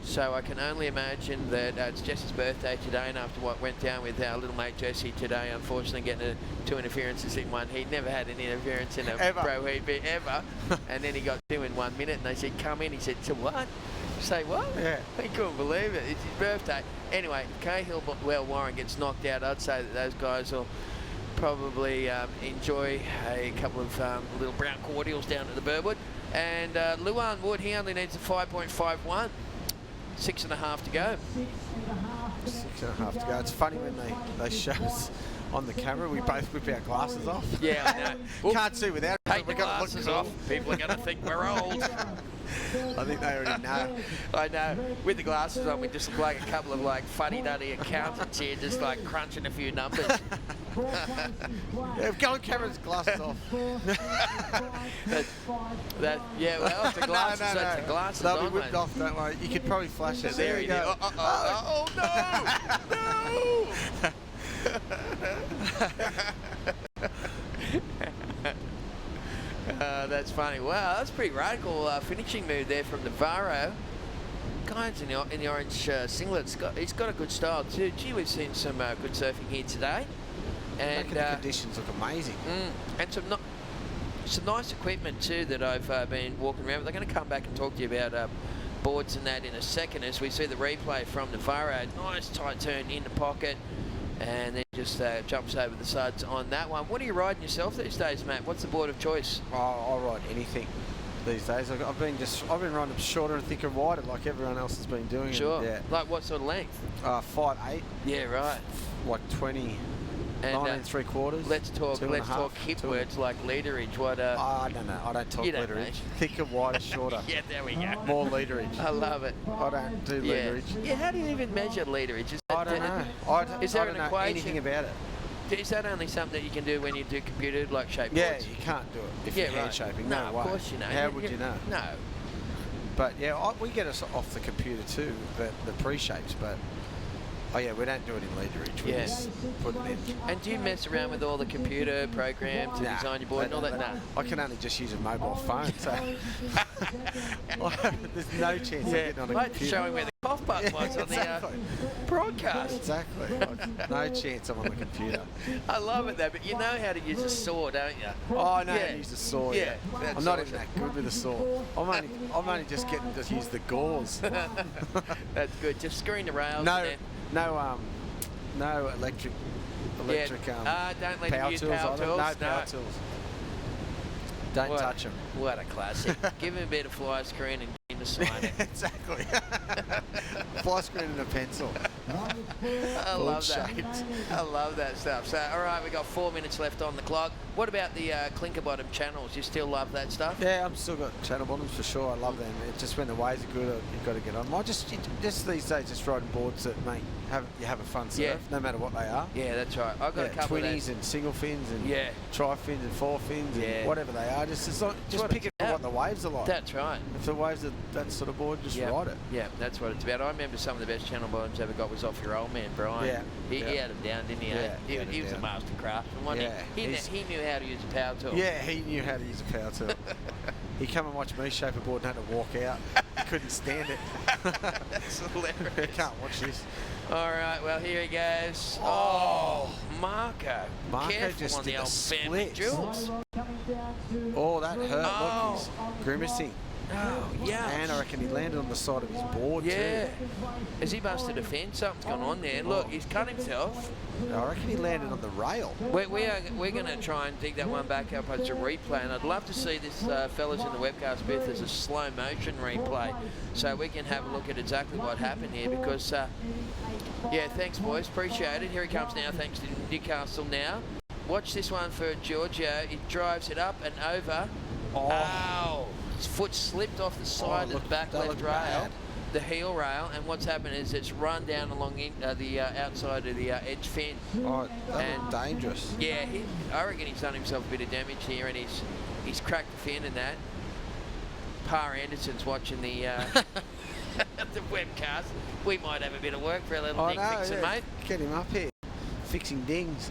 So I can only imagine that it's Jesse's birthday today, and after what went down with our little mate Jesse today, unfortunately getting 2 interferences in one heat. Never had an interference in a pro heat ever. And then he got 2 in 1 minute, and they said, come in. He said, so what? Say what? Yeah. He couldn't believe it. It's his birthday. Anyway, Cahill Warren gets knocked out. I'd say that those guys will probably enjoy a couple of little brown cordials down at the Burwood. And Luan Wood, he only needs a 5.51. 6.5 to go. 6.5 to go. It's funny when they show us on the camera, we both whip our glasses off. Yeah, I know. Can't see without it. Take the glasses off. People are going to think we're old. I think they already know. I know. With the glasses on, we just look like a couple of like fuddy-duddy accountants here, just like crunching a few numbers. Yeah, go on camera's glasses off. Yeah, well, it's the glasses. No. That's the glasses They'll on, be whipped off, don't worry. You could probably flash it. There you go. Oh, no! That's funny. Wow, that's pretty radical finishing move there from Navarro. Guy's in the orange singlet. He's got a good style too. Gee, we've seen some good surfing here today. And the conditions look amazing. And some nice equipment too that I've been walking around with. They're going to come back and talk to you about boards and that in a second as we see the replay from Navarro. Nice tight turn in the pocket, and then just jumps over the sides on that one. What are you riding yourself these days, Matt? What's the board of choice? I'll ride anything these days. I've been riding them shorter and thicker and wider like everyone else has been doing. Sure. Yeah. Like what sort of length? 5'8". Yeah, right. Like 20. And 9 3/4. Let's talk hip words like literage. What? I don't know. I don't talk literage. Thicker, wider, shorter. Yeah, there we go. More literage. I love it. I don't do literage. Yeah, how do you even measure literage? I don't know. Is there I don't an know equation? anything about it. Is that only something that you can do when you do computer like shape boards? Yeah, you can't do it if you're hand shaping. No way. Of course you know. How would you know? No. But yeah, we get us off the computer too, the pre-shapes, but oh yeah, we don't do it in literage. We just put it in. And do you mess around with all the computer programs to design your board and all that? No. I can only just use a mobile phone, so There's no chance of getting on a mate, computer. showing where the cough button was on the broadcast. Exactly. No chance I'm on the computer. I love it though, but you know how to use a saw, don't you? Oh, I know how to use a saw, yeah. that's I'm not awesome. even that good with a saw. I'm only just getting to use the gauze. That's good. Just screwing the rails. No electric don't let power them use tools power either. tools. No power tools. Don't touch them. What a classic. Give him a bit of fly screen and get him to sign it. Exactly. Fly screen and a pencil. I love that. I love that stuff. So, all right, we've got 4 minutes left on the clock. What about the clinker bottom channels? You still love that stuff? Yeah, I've still got channel bottoms for sure. I love them. It's just when the waves are good, you've got to get on. I just these days, just riding boards that you have a fun surf, no matter what they are. Yeah, that's right. I've got a couple 20s and single fins and tri fins and four fins and whatever they are. Just pick it for what the waves are like. That's right. If the waves are that sort of board, just ride it. Yeah, that's what it's about. I remember some of the best channel bottoms I ever got was off your old man, Brian. Yeah. He had them down, didn't he? Yeah, He was a master craftsman, wasn't he? He knew how to use a power tool. Yeah, he knew how to use a power tool. He come and watched me shape a board and had to walk out. He couldn't stand it. That's hilarious. I can't watch this. All right, well, here he goes. Oh, Marco. Careful just on did the old family splits. jewels. Oh, that hurt. Look, he's grimacing. Oh, yeah. And I reckon he landed on the side of his board too. Has he busted a fence? Something's gone on there. Look, he's cut himself. I reckon he landed on the rail. We're going to try and dig that one back up as a replay, and I'd love to see this fellas in the webcast booth as a slow motion replay, so we can have a look at exactly what happened here. Because yeah, thanks boys, appreciate it. Here he comes now, thanks to Newcastle now. Watch this one for Giorgio. He drives it up and over. Ow! His foot slipped off the side of the back left rail. The heel rail, and what's happened is it's run down along the outside of the edge fin. Oh, that looked dangerous. Yeah, I reckon he's done himself a bit of damage here, and he's cracked the fin and that. Pa Anderson's watching the the webcast. We might have a bit of work for a little ding fixing, mate. Get him up here, fixing dings.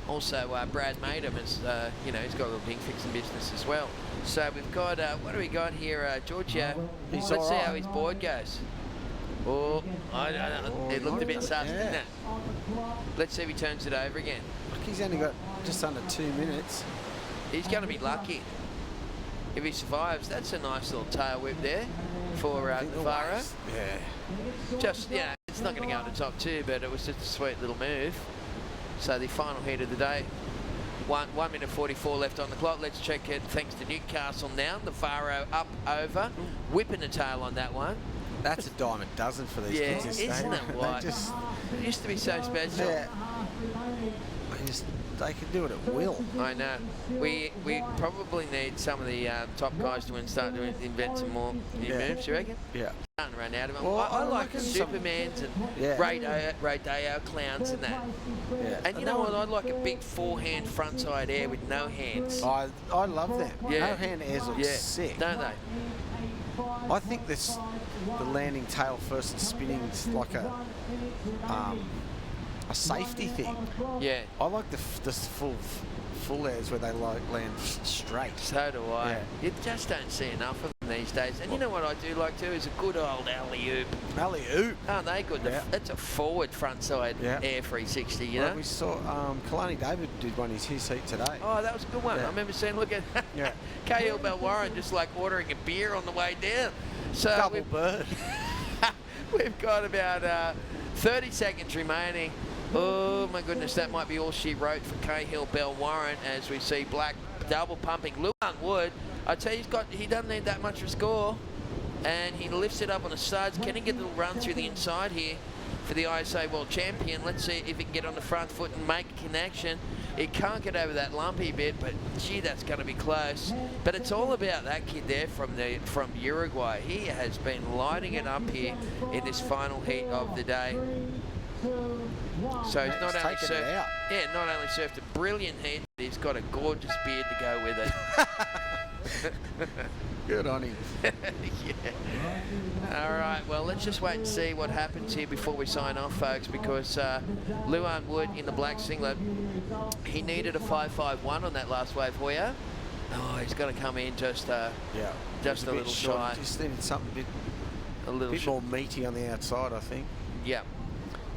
Also, Brad Madem is, he's got a little ding fixing business as well. So we've got, what do we got here, Giorgio? Let's see how his board goes. Oh, it looked a bit sus, didn't it? Let's see if he turns it over again. He's only got just under 2 minutes. He's going to be lucky if he survives. That's a nice little tail whip there for Navarro. Yeah. Just, it's not going to go on the top two, but it was just a sweet little move. So the final heat of the day. 1 minute 44 left on the clock. Let's check it thanks to Newcastle now. Navarro up over, whipping the tail on that one. That's a dime a dozen for these kids this day. Isn't it what? It used to be so special. Yeah. They can do it at will. I know. We probably need some of the top guys to start to invent some more new moves, you reckon? Yeah. Can't run out of them. Well, I like the Supermans and Rodeo clowns and that. Yeah. And you know what? I'd like a big forehand frontside air with no hands. I love them. Yeah. No hand airs look sick. Don't they? I think the landing tail first and spinning is like a safety thing. Yeah. I like the full airs where they land straight. So do I. Yeah. You just don't see enough of them these days. And you know what I do like too is a good old alley-oop. Alley-oop? Aren't they good? Yeah. That's a forward frontside air 360, you know? We saw Kalani David did one in his heat today. Oh, that was a good one. Yeah. I remember seeing, look at Cahill Belwarren just like ordering a beer on the way down. So double bird. We've got about 30 seconds remaining. Oh my goodness, that might be all she wrote for Cahill Belwarren as we see Black double pumping. Luan Wood, I tell you, he doesn't need that much to score, and he lifts it up on the studs. Can he get a little run through the inside here for the ISA World Champion? Let's see if he can get on the front foot and make a connection. He can't get over that lumpy bit, but gee, that's going to be close. But it's all about that kid there from Uruguay. He has been lighting it up here in this final heat of the day. So he's not only surfed a brilliant heat, but he's got a gorgeous beard to go with it. Good on him. Yeah. All right, well, let's just wait and see what happens here before we sign off, folks, because Luan Wood in the black singlet, he needed a 5.51 on that last wave, Hoya. Oh, he's going to come in just just a little short. shy. Just needed something a bit more meaty on the outside, I think. Yeah.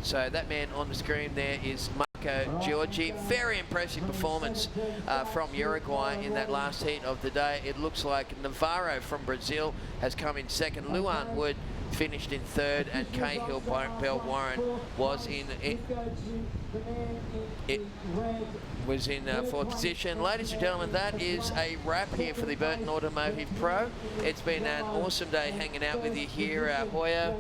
So that man on the screen there is Marco Giorgi. Very impressive performance from Uruguay in that last heat of the day. It looks like Navarro from Brazil has come in second. Luan Wood finished in third, and Cahill Bell Warren was in fourth position. Ladies and gentlemen, that is a wrap here for the Burton Automotive Pro. It's been an awesome day hanging out with you here, Hoya.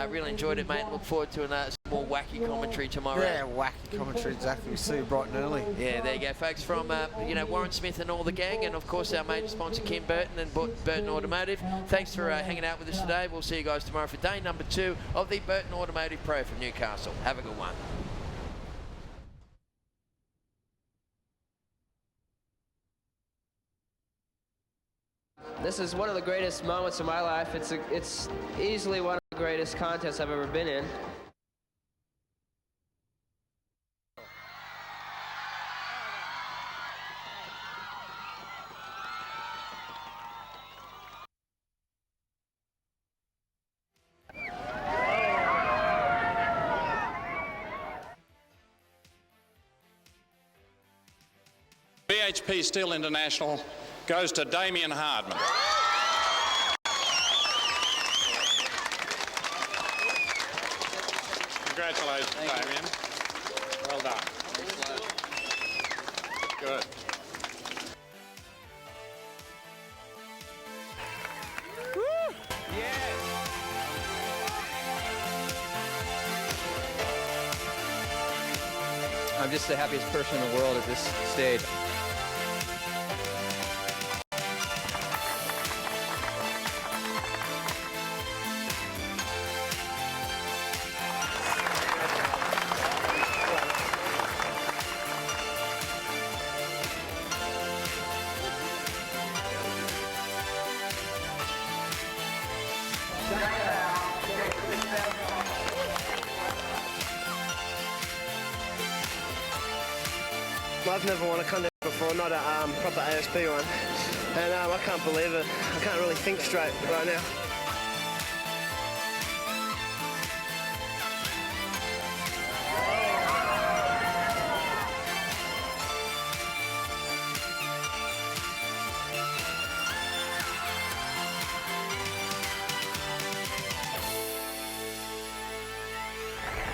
Really enjoyed it, mate. Look forward to some more wacky commentary tomorrow. Yeah, wacky commentary, exactly. We see you bright and early. Yeah, there you go, folks, from Warren Smith and all the gang, and of course our major sponsor Kim Burton and Burton Automotive. Thanks for hanging out with us today. We'll see you guys tomorrow for day number 2 of the Burton Automotive Pro from Newcastle. Have a good one. This is one of the greatest moments of my life. It's easily one of the greatest contests I've ever been in. BHP Steel International goes to Damien Hardman. Congratulations, Damien. Well done. Good. I'm just the happiest person in the world at this stage. I've never won a contest before, not a proper ASP one, and I can't believe it. I can't really think straight right now.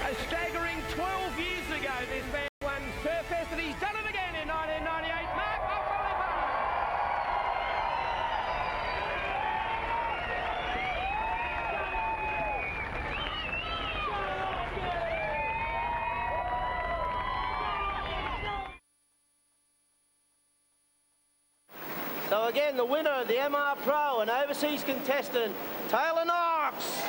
A staggering 12 years ago, this man won Surfest, and he's done it again in 1998. Mark So again, the winner of the MR Pro and overseas contestant, Taylor Knox.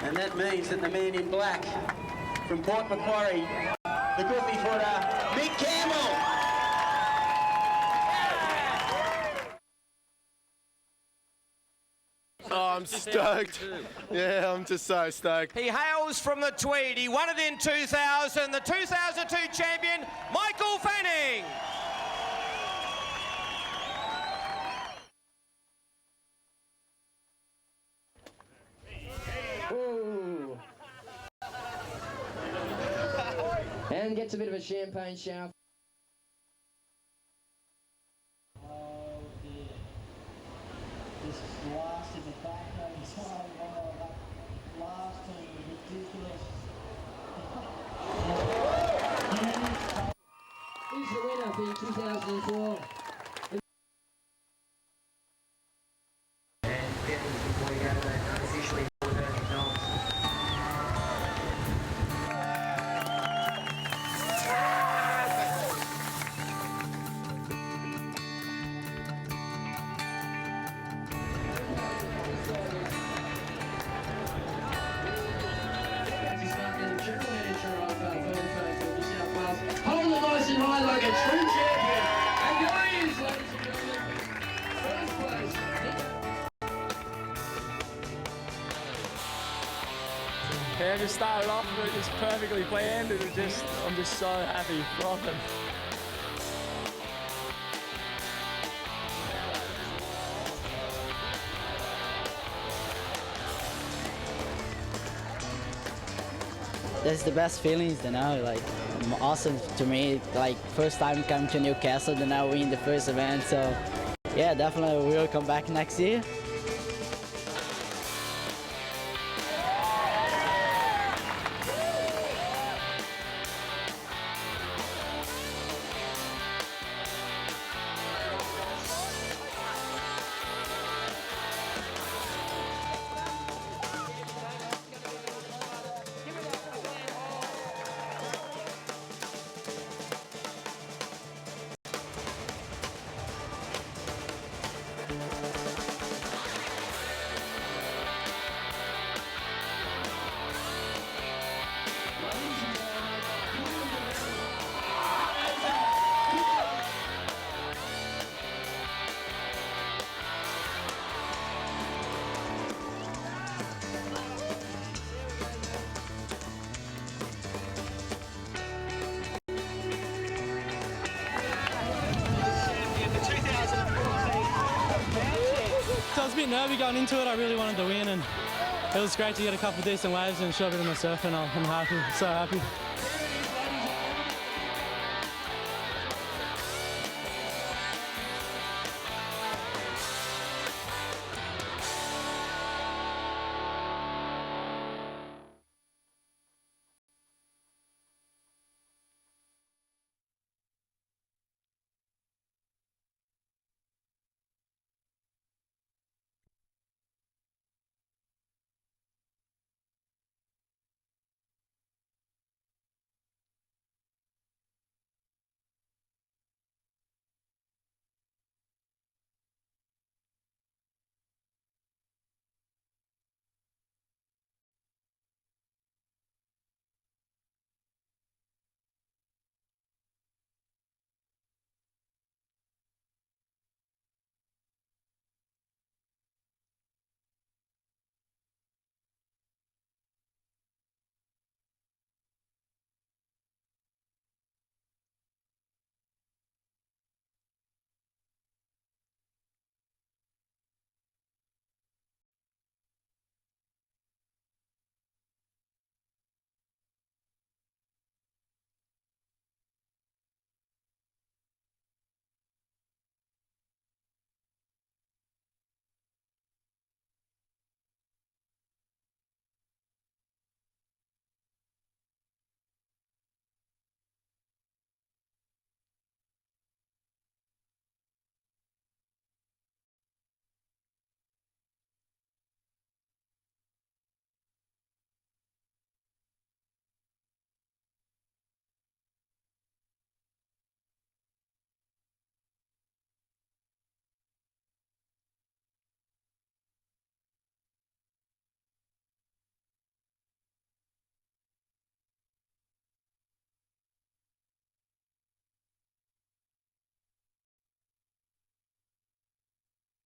And that means that the man in black from Port Macquarie, the goofy footer, Mick Campbell. Oh, I'm stoked. Yeah, I'm just so stoked. He hails from the Tweed. He won it in 2000. The 2002 champion, Michael Fanning. Ooh. And gets a bit of a champagne shower. He's the winner for 2004. high like a true champion. And here he is, ladies and gentlemen. First place. Yeah, just started off with it just perfectly planned, and I'm just so happy, frothing. That's the best feelings, you know, like awesome to me, like first time coming to Newcastle, then I win the first event, so yeah, definitely we will come back next year. So I was a bit nervy going into it. I really wanted to win, and it was great to get a couple of decent waves and show a bit of my surf, and I'm happy, so happy.